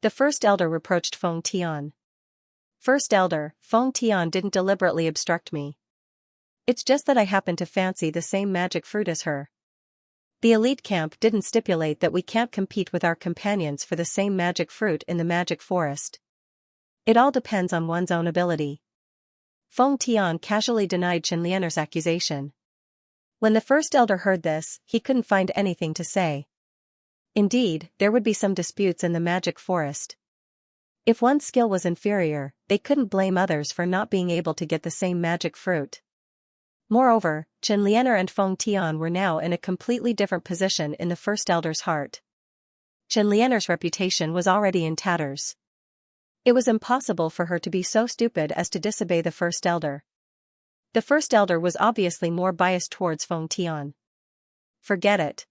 The First Elder reproached Feng Tian. First Elder, Feng Tian didn't deliberately obstruct me. It's just that I happen to fancy the same magic fruit as her. The elite camp didn't stipulate that we can't compete with our companions for the same magic fruit in the magic forest. It all depends on one's own ability. Feng Tian casually denied Chen Lianer's accusation. When the First Elder heard this, he couldn't find anything to say. Indeed, there would be some disputes in the magic forest. If one's skill was inferior, they couldn't blame others for not being able to get the same magic fruit. Moreover, Chen Lianer and Feng Tian were now in a completely different position in the First Elder's heart. Chen Lianer's reputation was already in tatters. It was impossible for her to be so stupid as to disobey the First Elder. The First Elder was obviously more biased towards Feng Tian. Forget it.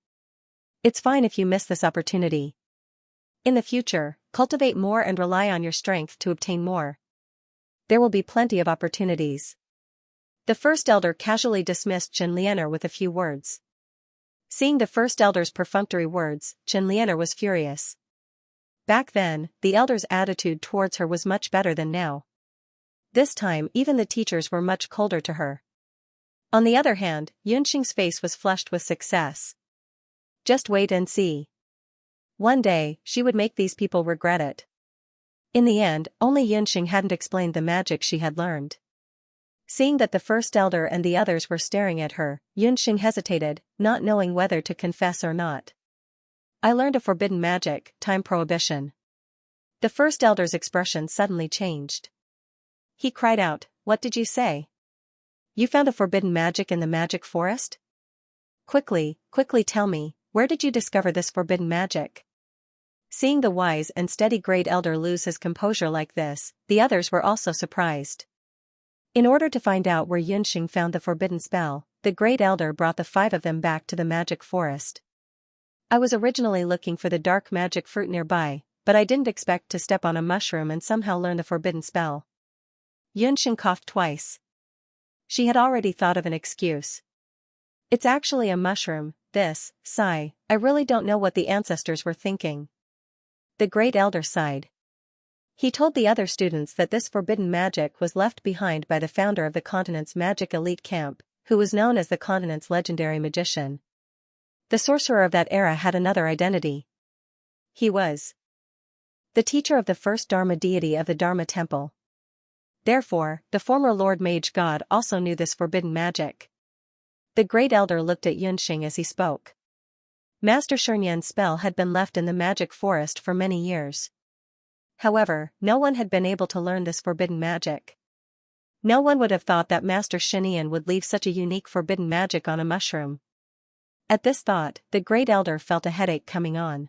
It's fine if you miss this opportunity. In the future, cultivate more and rely on your strength to obtain more. There will be plenty of opportunities. The First Elder casually dismissed Chen Lianer with a few words. Seeing the First Elder's perfunctory words, Chen Lianer was furious. Back then, the Elder's attitude towards her was much better than now. This time even the teachers were much colder to her. On the other hand, Yunxing's face was flushed with success. Just wait and see. One day, she would make these people regret it. In the end, only Yunxing hadn't explained the magic she had learned. Seeing that the First Elder and the others were staring at her, Yunxing hesitated, not knowing whether to confess or not. I learned a forbidden magic, time prohibition. The First Elder's expression suddenly changed. He cried out, "What did you say? You found a forbidden magic in the magic forest? Quickly tell me, where did you discover this forbidden magic?" Seeing the wise and steady Great Elder lose his composure like this, the others were also surprised. In order to find out where Yunxing found the forbidden spell, the Great Elder brought the 5 of them back to the magic forest. I was originally looking for the dark magic fruit nearby, but I didn't expect to step on a mushroom and somehow learn the forbidden spell. Yunxing coughed twice. She had already thought of an excuse. It's actually a mushroom, this, sigh, I really don't know what the ancestors were thinking. The Great Elder sighed. He told the other students that this forbidden magic was left behind by the founder of the continent's magic elite camp, who was known as the continent's legendary magician. The sorcerer of that era had another identity. He was the teacher of the first Dharma deity of the Dharma temple. Therefore, the former Lord Mage God also knew this forbidden magic. The Great Elder looked at Yunxing as he spoke. Master Shernyan's spell had been left in the magic forest for many years. However, no one had been able to learn this forbidden magic. No one would have thought that Master Shernyan would leave such a unique forbidden magic on a mushroom. At this thought, the Great Elder felt a headache coming on.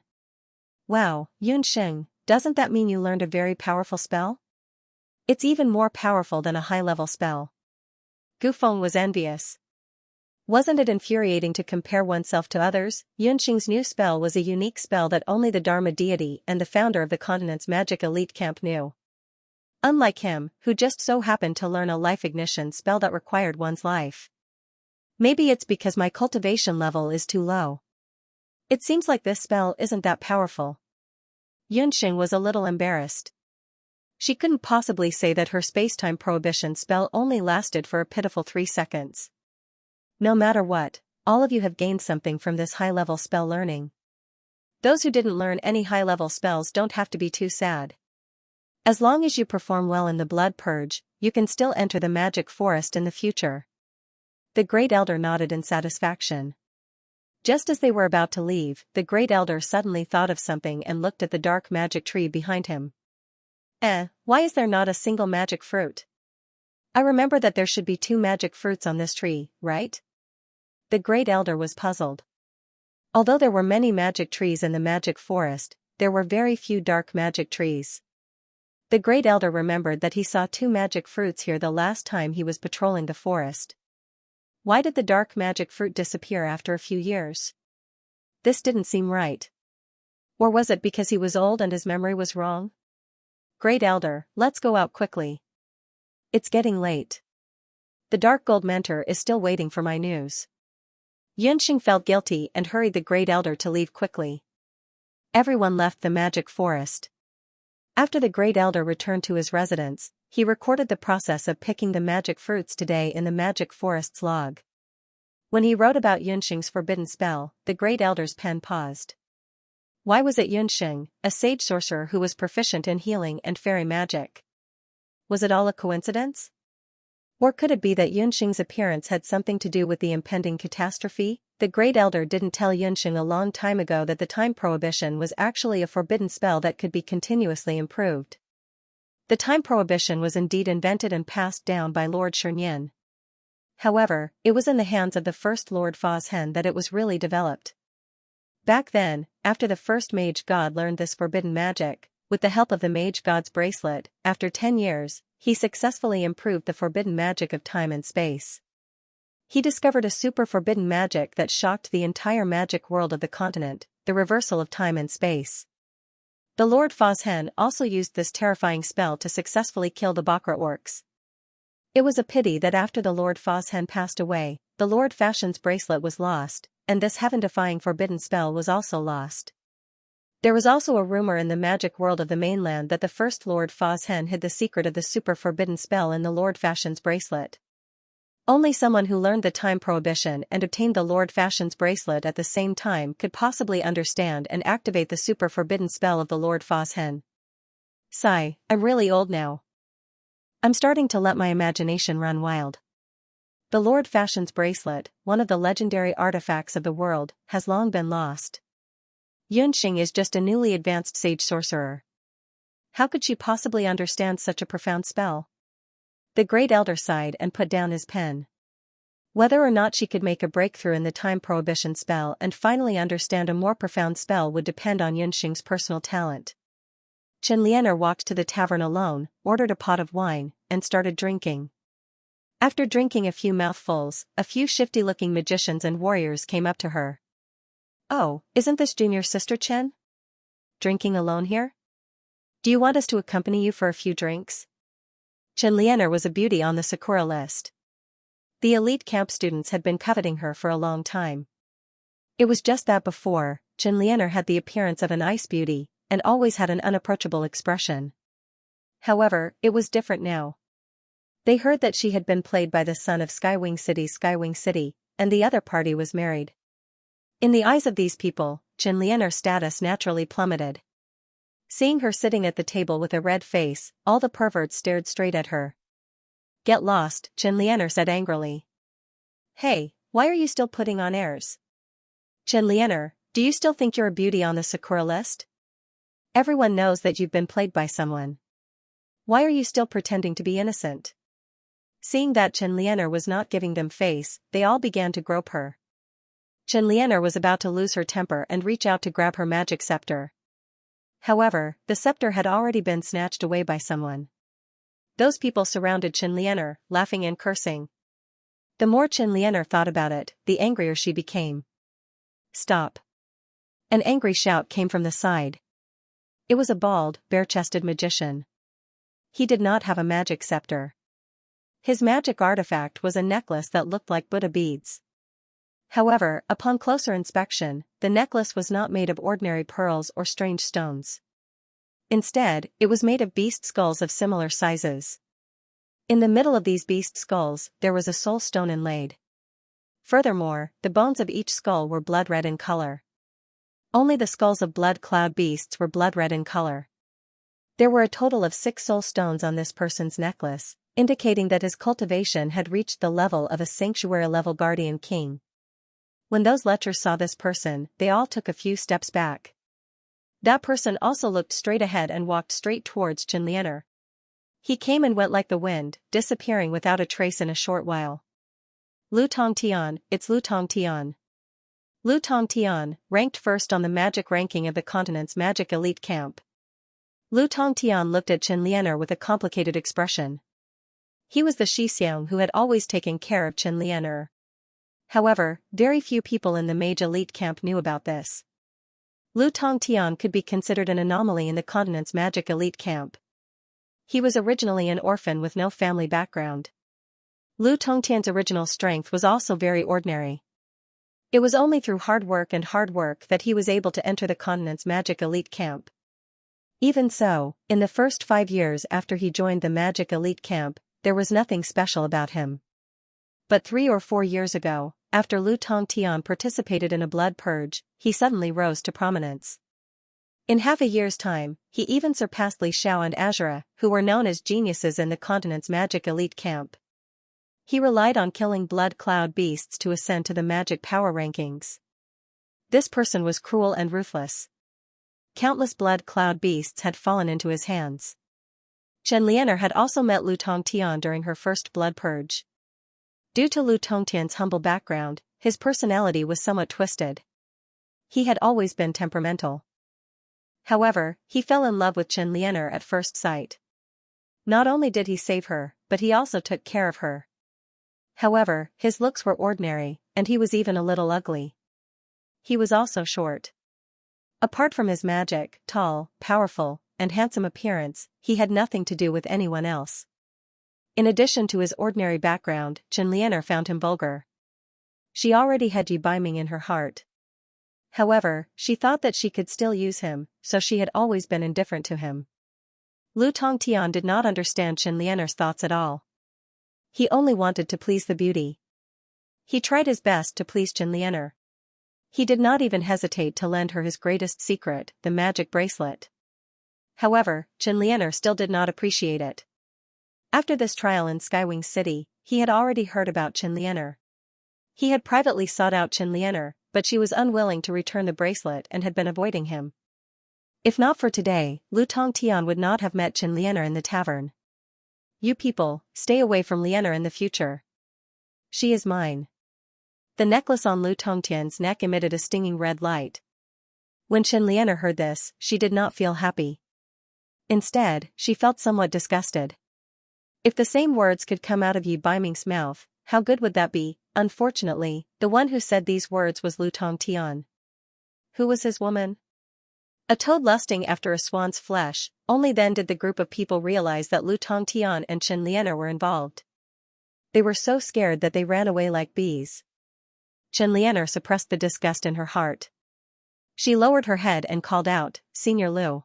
Wow, Yunxing, doesn't that mean you learned a very powerful spell? It's even more powerful than a high-level spell. Gu Feng was envious. Wasn't it infuriating to compare oneself to others? Yunxing's new spell was a unique spell that only the Dharma deity and the founder of the continent's magic elite camp knew. Unlike him, who just so happened to learn a life ignition spell that required one's life. Maybe it's because my cultivation level is too low. It seems like this spell isn't that powerful. Yunxing was a little embarrassed. She couldn't possibly say that her space-time prohibition spell only lasted for a pitiful 3 seconds. No matter what, all of you have gained something from this high-level spell learning. Those who didn't learn any high-level spells don't have to be too sad. As long as you perform well in the blood purge, you can still enter the magic forest in the future. The Great Elder nodded in satisfaction. Just as they were about to leave, the Great Elder suddenly thought of something and looked at the dark magic tree behind him. Why is there not a single magic fruit? I remember that there should be 2 magic fruits on this tree, right? The Great Elder was puzzled. Although there were many magic trees in the magic forest, there were very few dark magic trees. The Great Elder remembered that he saw 2 magic fruits here the last time he was patrolling the forest. Why did the dark magic fruit disappear after a few years? This didn't seem right. Or was it because he was old and his memory was wrong? Great Elder, let's go out quickly. It's getting late. The Dark Gold Mentor is still waiting for my news. Xianxia felt guilty and hurried the Great Elder to leave quickly. Everyone left the magic forest. After the Great Elder returned to his residence, he recorded the process of picking the magic fruits today in the magic forest's log. When he wrote about Xianxia's forbidden spell, the Great Elder's pen paused. Why was it Xianxia, a sage sorcerer who was proficient in healing and fairy magic? Was it all a coincidence? Or could it be that Xianxia's appearance had something to do with the impending catastrophe? The Great Elder didn't tell Xianxia a long time ago that the time prohibition was actually a forbidden spell that could be continuously improved. The time prohibition was indeed invented and passed down by Lord Xianxia. However, it was in the hands of the first Lord Fozhen that it was really developed. Back then, after the first mage god learned this forbidden magic, with the help of the mage god's bracelet, after 10 years, he successfully improved the forbidden magic of time and space. He discovered a super forbidden magic that shocked the entire magic world of the continent, the reversal of time and space. The Lord Fozhen also used this terrifying spell to successfully kill the Bakra orcs. It was a pity that after the Lord Fozhen passed away, the Lord Fashion's bracelet was lost, and this heaven-defying forbidden spell was also lost. There was also a rumor in the magic world of the mainland that the first Lord Fozhen hid the secret of the super forbidden spell in the Lord Fashion's bracelet. Only someone who learned the time prohibition and obtained the Lord Fashion's bracelet at the same time could possibly understand and activate the super forbidden spell of the Lord Fozhen. Sigh, I'm really old now. I'm starting to let my imagination run wild. The Lord Fashion's bracelet, one of the legendary artifacts of the world, has long been lost. Xianxia is just a newly advanced sage sorcerer. How could she possibly understand such a profound spell? The Great Elder sighed and put down his pen. Whether or not she could make a breakthrough in the time prohibition spell and finally understand a more profound spell would depend on Xianxia's personal talent. Qianlianer walked to the tavern alone, ordered a pot of wine, and started drinking. After drinking a few mouthfuls, a few shifty-looking magicians and warriors came up to her. Oh, isn't this junior sister Chen? Drinking alone here? Do you want us to accompany you for a few drinks? Qianlianer was a beauty on the Sakura list. The elite camp students had been coveting her for a long time. It was just that before, Qianlianer had the appearance of an ice beauty, and always had an unapproachable expression. However, it was different now. They heard that she had been played by the son of Skywing City, and the other party was married. In the eyes of these people, Qianlianer's status naturally plummeted. Seeing her sitting at the table with a red face, all the perverts stared straight at her. Get lost, Qianlianer said angrily. Hey, why are you still putting on airs? Qianlianer, do you still think you're a beauty on the Sakura list? Everyone knows that you've been played by someone. Why are you still pretending to be innocent? Seeing that Qianlianer was not giving them face, they all began to grope her. Qianlianer was about to lose her temper and reach out to grab her magic scepter. However, the scepter had already been snatched away by someone. Those people surrounded Qianlianer, laughing and cursing. The more Qianlianer thought about it, the angrier she became. Stop! An angry shout came from the side. It was a bald, bare-chested magician. He did not have a magic scepter. His magic artifact was a necklace that looked like Buddha beads. However, upon closer inspection, the necklace was not made of ordinary pearls or strange stones. Instead, it was made of beast skulls of similar sizes. In the middle of these beast skulls, there was a soul stone inlaid. Furthermore, the bones of each skull were blood red in color. Only the skulls of blood cloud beasts were blood red in color. There were a total of 6 soul stones on this person's necklace, indicating that his cultivation had reached the level of a sanctuary-level guardian king. When those lechers saw this person, they all took a few steps back. That person also looked straight ahead and walked straight towards Xianxia. He came and went like the wind, disappearing without a trace in a short while. Lu Tongtian, it's Lu Tongtian. Lu Tongtian, ranked first on the magic ranking of the continent's magic elite camp. Lu Tongtian looked at Xianxia with a complicated expression. He was the Xixiang who had always taken care of Xianxia. However, very few people in the mage elite camp knew about this. Lu Tongtian could be considered an anomaly in the continent's magic elite camp. He was originally an orphan with no family background. Lu Tongtian's original strength was also very ordinary. It was only through hard work that he was able to enter the continent's magic elite camp. Even so, in the first 5 years after he joined the magic elite camp, there was nothing special about him. But 3 or 4 years ago, after Lu Tongtian participated in a blood purge, he suddenly rose to prominence. In half a year's time, he even surpassed Li Xiao and Azura, who were known as geniuses in the continent's magic elite camp. He relied on killing blood cloud beasts to ascend to the magic power rankings. This person was cruel and ruthless. Countless blood cloud beasts had fallen into his hands. Xianxia had also met Lu Tongtian during her first blood purge. Due to Lu Tongtian's humble background, his personality was somewhat twisted. He had always been temperamental. However, he fell in love with Xianxia at first sight. Not only did he save her, but he also took care of her. However, his looks were ordinary, and he was even a little ugly. He was also short. Apart from his magic, tall, powerful, and handsome appearance, he had nothing to do with anyone else. In addition to his ordinary background, Xianxia found him vulgar. She already had Yi Baiming in her heart. However, she thought that she could still use him, so she had always been indifferent to him. Lu Tongtian did not understand Xianxia's thoughts at all. He only wanted to please the beauty. He tried his best to please Xianxia. He did not even hesitate to lend her his greatest secret, the magic bracelet. However, Xianxia still did not appreciate it. After this trial in Skywing City, he had already heard about Xianxia. He had privately sought out Xianxia, but she was unwilling to return the bracelet and had been avoiding him. If not for today, Lu Tongtian would not have met Xianxia in the tavern. You people, stay away from Lianer in the future. She is mine. The necklace on Lu Tongtian's neck emitted a stinging red light. When Xianxia heard this, she did not feel happy. Instead, she felt somewhat disgusted. If the same words could come out of Yi Baiming's mouth, how good would that be? Unfortunately, the one who said these words was Lu Tongtian. Who was his woman? A toad lusting after a swan's flesh. Only then did the group of people realize that Lu Tongtian and Xianxia were involved. They were so scared that they ran away like bees. Xianxia suppressed the disgust in her heart. She lowered her head and called out, "Senior Lu."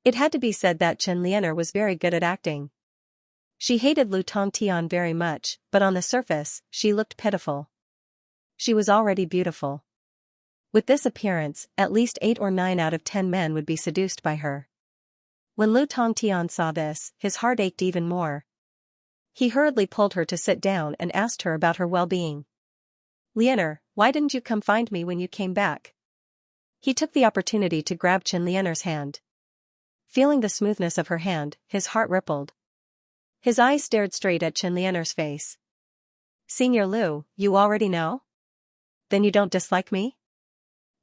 It had to be said that Xianxia was very good at acting. She hated Lu Tongtian very much, but on the surface, she looked pitiful. She was already beautiful. With this appearance, at least 8 or 9 out of 10 men would be seduced by her. When Lu Tongtian saw this, his heart ached even more. He hurriedly pulled her to sit down and asked her about her well-being. "Lianer, why didn't you come find me when you came back?" He took the opportunity to grab Xianxia's hand. Feeling the smoothness of her hand, his heart rippled. His eyes stared straight at Xianxia's face. "Senior Lu, you already know? Then you don't dislike me?"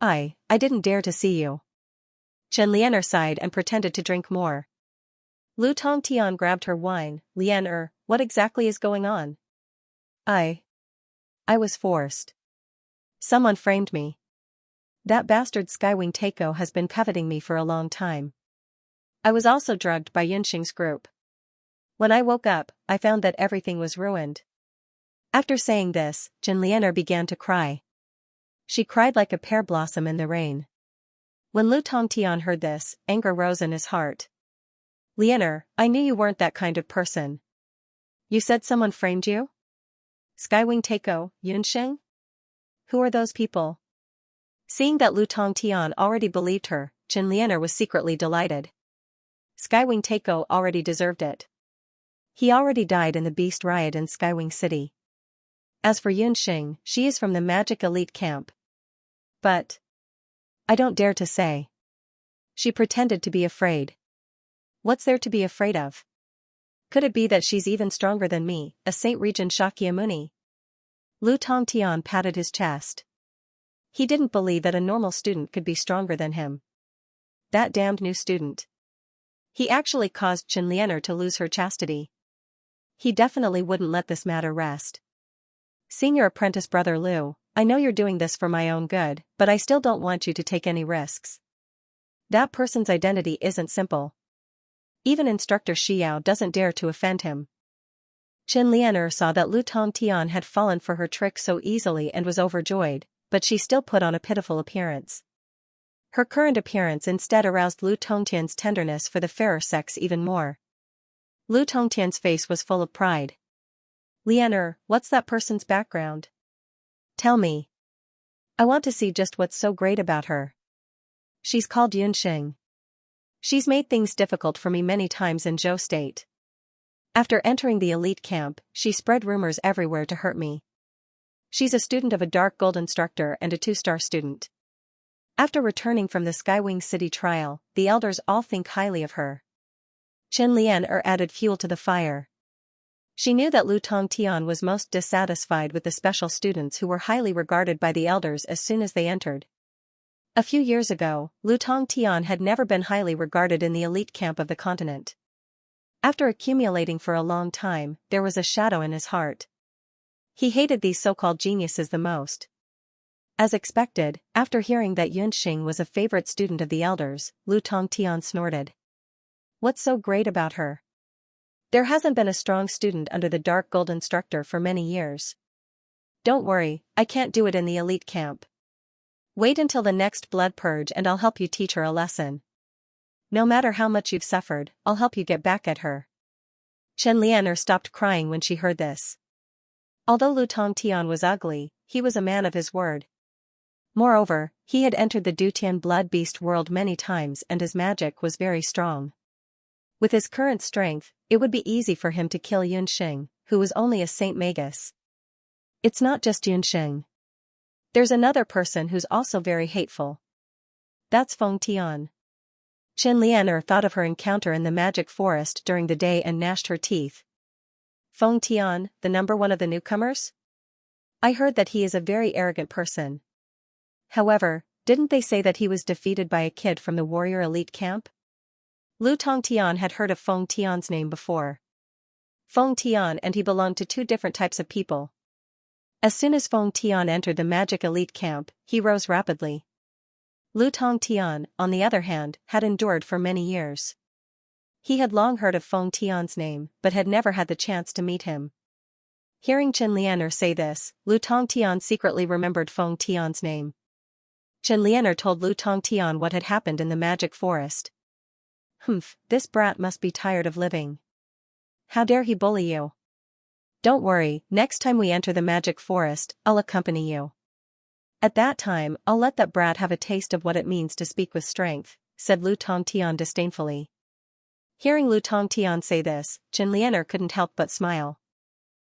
I didn't dare to see you." Xianxia sighed and pretended to drink more. Lu Tongtian grabbed her wine. "Lianer, what exactly is going on?" I was forced. Someone framed me. That bastard Skywing Takeo has been coveting me for a long time. I was also drugged by Yunxing's group. When I woke up, I found that everything was ruined." After saying this, Xianxia began to cry. She cried like a pear blossom in the rain. When Lu Tongtian heard this, anger rose in his heart. "Lianer, I knew you weren't that kind of person. You said someone framed you? Skywing Takeo, Yunxing? Who are those people?" Seeing that Lu Tongtian already believed her, Chen Lianer was secretly delighted. Skywing Taiko already deserved it. He already died in the beast riot in Skywing City. As for Yunxing, she is from the magic elite camp. But I don't dare to say. She pretended to be afraid. What's there to be afraid of? Could it be that she's even stronger than me, a Saint Regent Shakyamuni? Lu Tongtian patted his chest. He didn't believe that a normal student could be stronger than him. That damned new student. He actually caused Chen Lianer to lose her chastity. He definitely wouldn't let this matter rest. Senior apprentice brother Lu, I know you're doing this for my own good, but I still don't want you to take any risks. That person's identity isn't simple. Even Instructor Xiao doesn't dare to offend him. Chen Lianer saw that Lu Tongtian had fallen for her trick so easily and was overjoyed, but she still put on a pitiful appearance. Her current appearance instead aroused Lu Tongtian's tenderness for the fairer sex even more. Lu Tongtian's face was full of pride. Lianer, what's that person's background? Tell me. I want to see just what's so great about her. She's called Yunxing. She's made things difficult for me many times in Zhou State. After entering the elite camp, she spread rumors everywhere to hurt me. She's a student of a dark gold instructor and a 2-star student. After returning from the Skywing City trial, the elders all think highly of her. Chen Lianer added fuel to the fire. She knew that Lu Tongtian was most dissatisfied with the special students who were highly regarded by the elders as soon as they entered. A few years ago, Lu Tongtian had never been highly regarded in the elite camp of the continent. After accumulating for a long time, there was a shadow in his heart. He hated these so-called geniuses the most. As expected, after hearing that Yunxing was a favorite student of the elders, Lu Tongtian snorted. What's so great about her? There hasn't been a strong student under the dark gold instructor for many years. Don't worry, I can't do it in the elite camp. Wait until the next blood purge and I'll help you teach her a lesson. No matter how much you've suffered, I'll help you get back at her. Chen Lianer stopped crying when she heard this. Although Lu Tongtian was ugly, he was a man of his word. Moreover, he had entered the Dutian blood beast world many times and his magic was very strong. With his current strength, it would be easy for him to kill Yunxing, who was only a Saint Magus. It's not just Yunxing. There's another person who's also very hateful. That's Feng Tian. Chen Lianer thought of her encounter in the magic forest during the day and gnashed her teeth. Feng Tian, the number one of the newcomers? I heard that he is a very arrogant person. However, didn't they say that he was defeated by a kid from the warrior elite camp? Lu Tongtian had heard of Feng Tian's name before. Feng Tian and he belonged to two different types of people. As soon as Feng Tian entered the magic elite camp, he rose rapidly. Lu Tongtian, on the other hand, had endured for many years. He had long heard of Feng Tian's name, but had never had the chance to meet him. Hearing Chen Lianer say this, Lu Tongtian secretly remembered Feng Tian's name. Chen Lianer told Lu Tongtian what had happened in the magic forest. Humph, this brat must be tired of living. How dare he bully you? Don't worry, next time we enter the magic forest, I'll accompany you. At that time, I'll let that brat have a taste of what it means to speak with strength, said Lu Tongtian disdainfully. Hearing Lu Tongtian say this, Chen Lianer couldn't help but smile.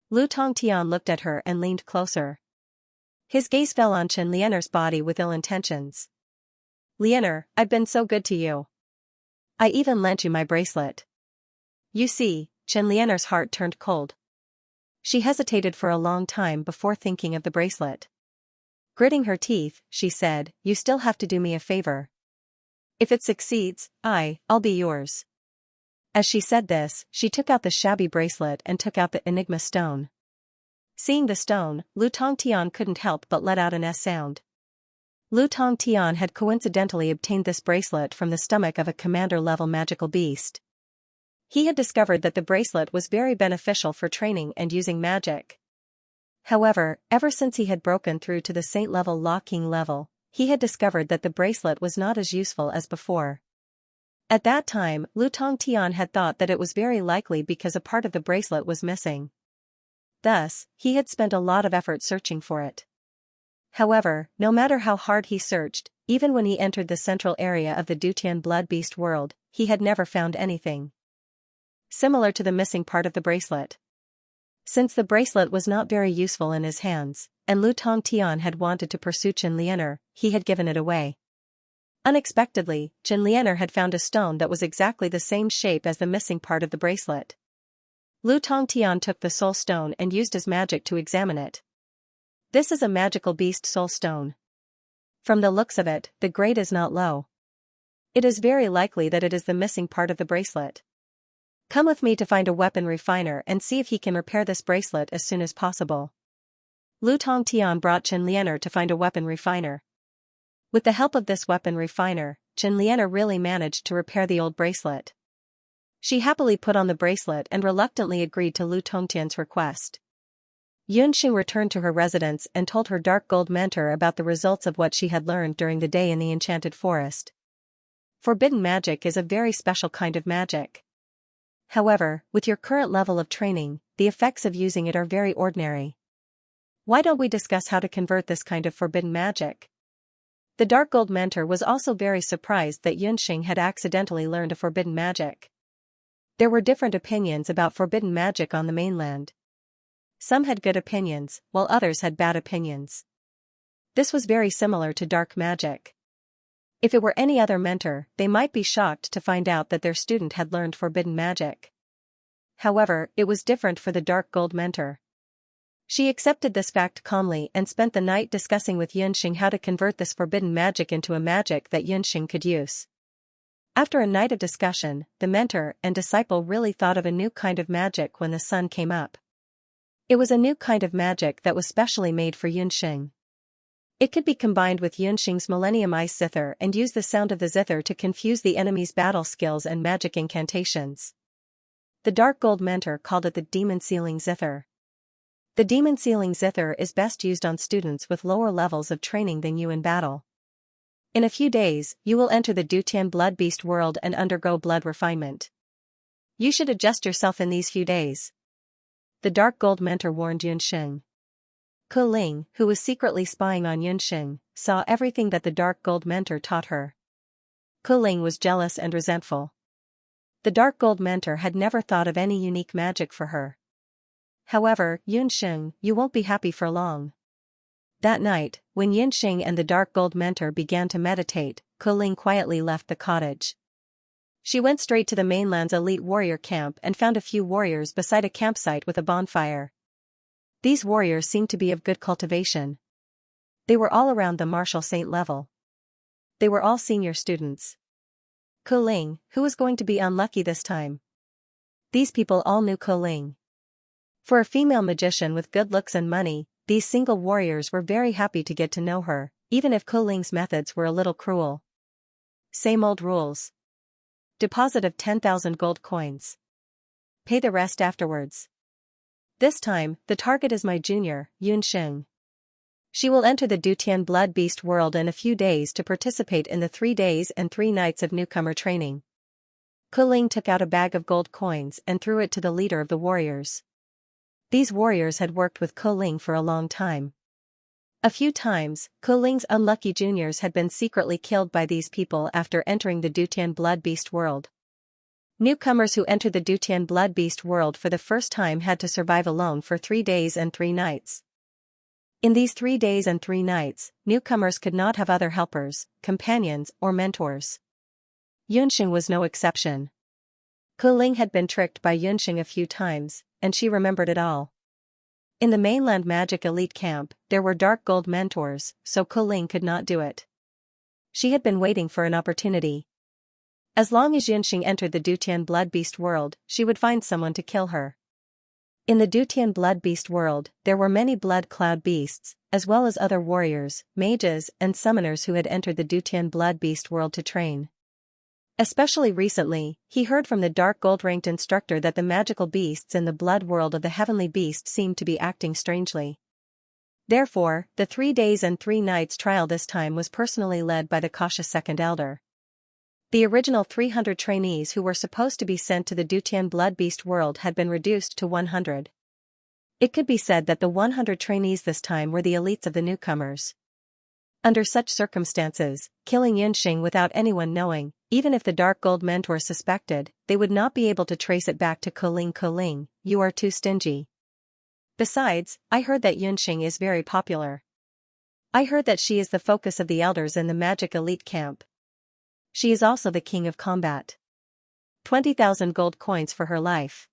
Lu Tongtian looked at her and leaned closer. His gaze fell on Chen Lianer's body with ill intentions. Lianer, I've been so good to you. I even lent you my bracelet. You see, Chen Lianer's heart turned cold. She hesitated for a long time before thinking of the bracelet. Gritting her teeth, she said, you still have to do me a favor. If it succeeds, I'll be yours. As she said this, she took out the shabby bracelet and took out the Enigma stone. Seeing the stone, Lu Tongtian couldn't help but let out an S sound. Lu Tongtian had coincidentally obtained this bracelet from the stomach of a commander-level magical beast. He had discovered that the bracelet was very beneficial for training and using magic. However, ever since he had broken through to the saint-level locking level, he had discovered that the bracelet was not as useful as before. At that time, Lu Tongtian had thought that it was very likely because a part of the bracelet was missing. Thus, he had spent a lot of effort searching for it. However, no matter how hard he searched, even when he entered the central area of the Dutian blood beast world, he had never found anything similar to the missing part of the bracelet. Since the bracelet was not very useful in his hands, and Lu Tongtian had wanted to pursue Chen Lianer, he had given it away. Unexpectedly, Chen Lianer had found a stone that was exactly the same shape as the missing part of the bracelet. Lu Tongtian took the soul stone and used his magic to examine it. This is a magical beast soul stone. From the looks of it, the grade is not low. It is very likely that it is the missing part of the bracelet. Come with me to find a weapon refiner and see if he can repair this bracelet as soon as possible. Lu Tongtian brought Chen Lianer to find a weapon refiner. With the help of this weapon refiner, Chen Lianer really managed to repair the old bracelet. She happily put on the bracelet and reluctantly agreed to Lu Tongtian's request. Yunxing returned to her residence and told her dark gold mentor about the results of what she had learned during the day in the enchanted forest. Forbidden magic is a very special kind of magic. However, with your current level of training, the effects of using it are very ordinary. Why don't we discuss how to convert this kind of forbidden magic? The dark gold mentor was also very surprised that Yunxing had accidentally learned a forbidden magic. There were different opinions about forbidden magic on the mainland. Some had good opinions, while others had bad opinions. This was very similar to dark magic. If it were any other mentor, they might be shocked to find out that their student had learned forbidden magic. However, it was different for the dark gold mentor. She accepted this fact calmly and spent the night discussing with Yunxing how to convert this forbidden magic into a magic that Yunxing could use. After a night of discussion, the mentor and disciple really thought of a new kind of magic when the sun came up. It was a new kind of magic that was specially made for Yunxing. It could be combined with Yunxing's Millennium Ice Zither and use the sound of the zither to confuse the enemy's battle skills and magic incantations. The dark gold mentor called it the Demon Sealing Zither. The Demon Sealing Zither is best used on students with lower levels of training than you in battle. In a few days, you will enter the Dutian blood beast world and undergo blood refinement. You should adjust yourself in these few days. The dark gold mentor warned Yunxing. Ke Ling, who was secretly spying on Yunxing, saw everything that the dark gold mentor taught her. Ke Ling was jealous and resentful. The dark gold mentor had never thought of any unique magic for her. However, Yunxing, you won't be happy for long. That night, when Yunxing and the dark gold mentor began to meditate, Ke Ling quietly left the cottage. She went straight to the mainland's elite warrior camp and found a few warriors beside a campsite with a bonfire. These warriors seemed to be of good cultivation. They were all around the martial saint level. They were all senior students. Ke Ling, who was going to be unlucky this time? These people all knew Ke Ling. For a female magician with good looks and money, these single warriors were very happy to get to know her, even if Ke Ling's methods were a little cruel. Same old rules. Deposit of 10,000 gold coins. Pay the rest afterwards. This time, the target is my junior, Yunxing. She will enter the Dutian blood beast world in a few days to participate in the 3 days and 3 nights of newcomer training. Ke Ling took out a bag of gold coins and threw it to the leader of the warriors. These warriors had worked with Ke Ling for a long time. A few times, Ke Ling's unlucky juniors had been secretly killed by these people after entering the Dutian blood beast world. Newcomers who entered the Dutian blood beast world for the first time had to survive alone for 3 days and 3 nights. In these 3 days and 3 nights, newcomers could not have other helpers, companions, or mentors. Yunxing was no exception. Ke Ling had been tricked by Yunxing a few times, and she remembered it all. In the mainland magic elite camp, there were dark gold mentors, so Ke Ling could not do it. She had been waiting for an opportunity. As long as Yunxing entered the Dutian blood beast world, she would find someone to kill her. In the Dutian blood beast world, there were many blood cloud beasts, as well as other warriors, mages, and summoners who had entered the Dutian blood beast world to train. Especially recently, he heard from the dark gold-ranked instructor that the magical beasts in the blood world of the heavenly beast seemed to be acting strangely. Therefore, the 3 days and 3 nights trial this time was personally led by the cautious second elder. The original 300 trainees who were supposed to be sent to the Dutian blood beast world had been reduced to 100. It could be said that the 100 trainees this time were the elites of the newcomers. Under such circumstances, killing Yunxing without anyone knowing, even if the dark gold mentor suspected, they would not be able to trace it back to Coling. Coling, you are too stingy. Besides, I heard that Yunxing is very popular. I heard that she is the focus of the elders in the magic elite camp. She is also the king of combat. 20,000 gold coins for her life.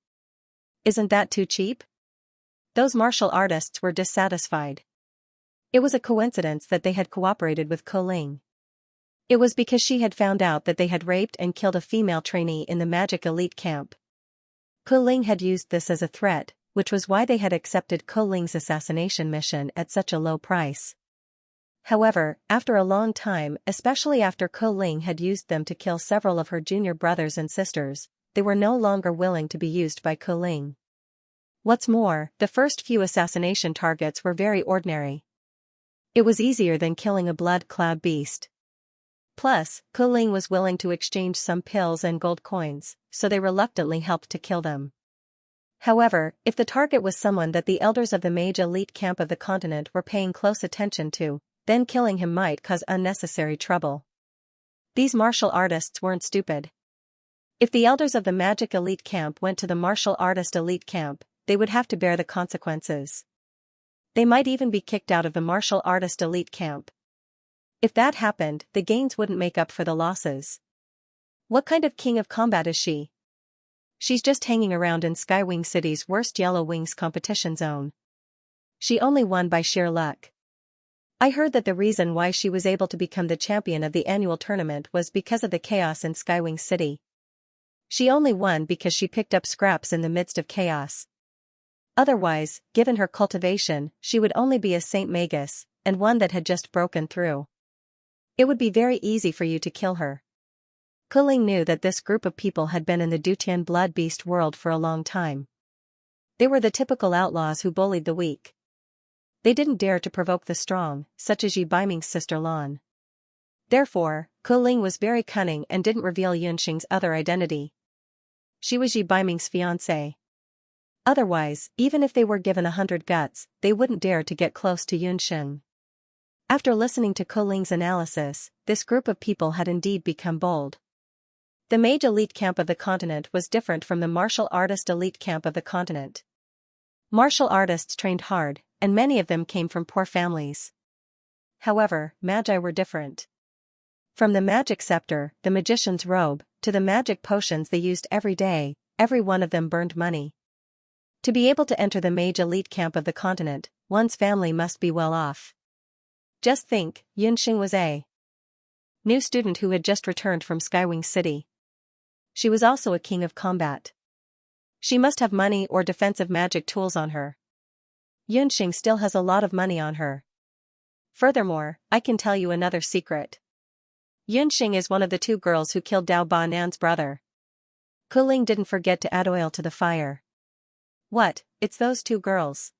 Isn't that too cheap? Those martial artists were dissatisfied. It was a coincidence that they had cooperated with Coling. It was because she had found out that they had raped and killed a female trainee in the magic elite camp. Coling had used this as a threat, which was why they had accepted Coling's assassination mission at such a low price. However, after a long time, especially after Coling had used them to kill several of her junior brothers and sisters, they were no longer willing to be used by Coling. What's more, the first few assassination targets were very ordinary. It was easier than killing a blood cloud beast. Plus, Coling was willing to exchange some pills and gold coins, so they reluctantly helped to kill them. However, if the target was someone that the elders of the mage elite camp of the continent were paying close attention to, then killing him might cause unnecessary trouble. These martial artists weren't stupid. If the elders of the magic elite camp went to the martial artist elite camp, they would have to bear the consequences. They might even be kicked out of the martial artist elite camp. If that happened, the gains wouldn't make up for the losses. What kind of king of combat is she? She's just hanging around in Skywing City's worst Yellow Wings competition zone. She only won by sheer luck. I heard that the reason why she was able to become the champion of the annual tournament was because of the chaos in Skywing City. She only won because she picked up scraps in the midst of chaos. Otherwise, given her cultivation, she would only be a Saint Magus, and one that had just broken through. It would be very easy for you to kill her. Coling knew that this group of people had been in the Dutian blood beast world for a long time. They were the typical outlaws who bullied the weak. They didn't dare to provoke the strong, such as Yi Baiming's sister Lan. Therefore, Coling was very cunning and didn't reveal Yunxing's other identity. She was Yi Baiming's fiancée. Otherwise, even if they were given 100 guts, they wouldn't dare to get close to Yunxing. After listening to Coling's analysis, this group of people had indeed become bold. The mage elite camp of the continent was different from the martial artist elite camp of the continent. Martial artists trained hard, and many of them came from poor families. However, magi were different. From the magic scepter, the magician's robe, to the magic potions they used every day, every one of them burned money. To be able to enter the mage elite camp of the continent, one's family must be well off. Just think, Yunxing was a new student who had just returned from Skywing City. She was also a king of combat. She must have money or defensive magic tools on her. Yunxing still has a lot of money on her. Furthermore, I can tell you another secret. Yunxing is one of the 2 girls who killed Dao Ba Nan's brother. Coling didn't forget to add oil to the fire. What, it's those 2 girls.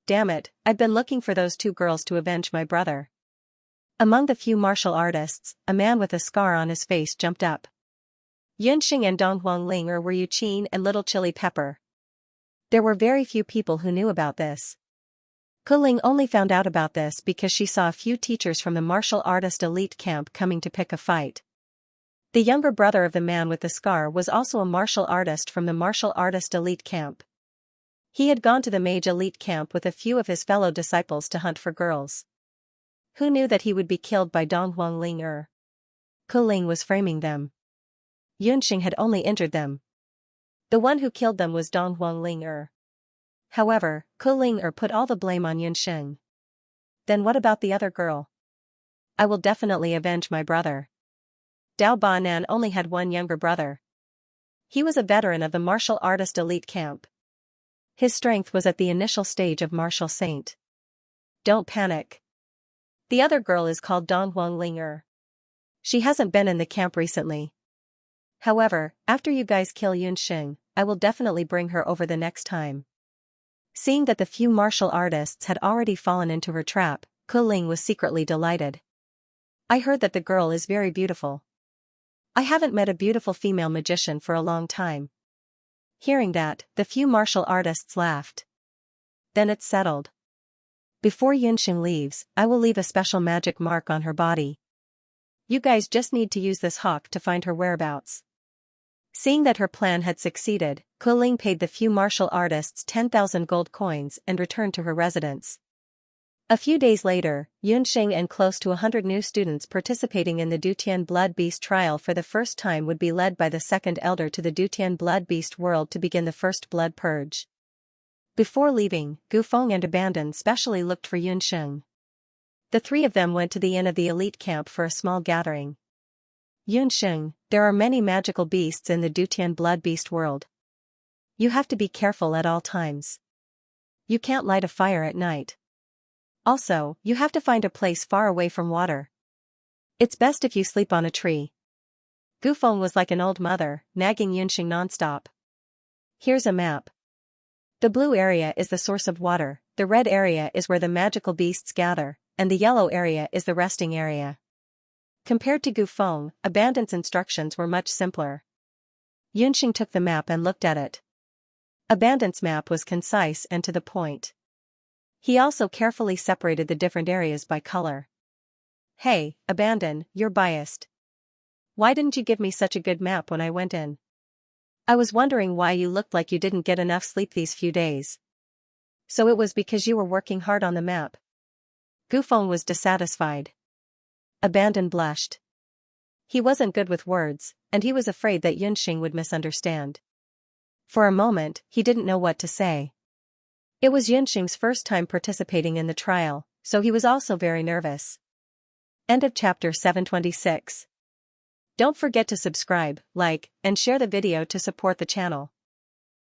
Damn it, I've been looking for those 2 girls to avenge my brother. Among the few martial artists, a man with a scar on his face jumped up. Yunxing and Dong Huangling were Yu Qin and Little Chili Pepper. There were very few people who knew about this. Coling only found out about this because she saw a few teachers from the martial artist elite camp coming to pick a fight. The younger brother of the man with the scar was also a martial artist from the martial artist elite camp. He had gone to the mage elite camp with a few of his fellow disciples to hunt for girls. Who knew that he would be killed by Dong Huangling? Coling was framing them. Yunxing had only injured them. The one who killed them was Dong Huangling. However, Coling put all the blame on Yunxing. Then what about the other girl? I will definitely avenge my brother. Dao Ba Nan only had one younger brother. He was a veteran of the martial artist elite camp. His strength was at the initial stage of martial saint. Don't panic. The other girl is called Dong Huangling. She hasn't been in the camp recently. However, after you guys kill Yunxing, I will definitely bring her over the next time. Seeing that the few martial artists had already fallen into her trap, Coling was secretly delighted. I heard that the girl is very beautiful. I haven't met a beautiful female magician for a long time. Hearing that, the few martial artists laughed. Then it's settled. Before Yunxing leaves, I will leave a special magic mark on her body. You guys just need to use this hawk to find her whereabouts. Seeing that her plan had succeeded, Kuling paid the few martial artists 10,000 gold coins and returned to her residence. A few days later, Yunxing and close to 100 new students participating in the Dutian Blood Beast trial for the first time would be led by the second elder to the Dutian Blood Beast world to begin the first blood purge. Before leaving, Gufeng and Abandon specially looked for Yunxing. The three of them went to the inn of the elite camp for a small gathering. Yunxing, there are many magical beasts in the Dutian Blood Beast world. You have to be careful at all times. You can't light a fire at night. Also, you have to find a place far away from water. It's best if you sleep on a tree. Gufeng was like an old mother, nagging Yunxing nonstop. Here's a map. The blue area is the source of water, the red area is where the magical beasts gather, and the yellow area is the resting area. Compared to Gufeng, Abandon's instructions were much simpler. Yunxing took the map and looked at it. Abandon's map was concise and to the point. He also carefully separated the different areas by color. Hey, Abandon, you're biased. Why didn't you give me such a good map when I went in? I was wondering why you looked like you didn't get enough sleep these few days. So it was because you were working hard on the map. Gufeng was dissatisfied. Abandon blushed. He wasn't good with words, and he was afraid that Yunxing would misunderstand. For a moment, he didn't know what to say. It was Yunxing's first time participating in the trial, so he was also very nervous. End of chapter 726. Don't forget to subscribe, like, and share the video to support the channel.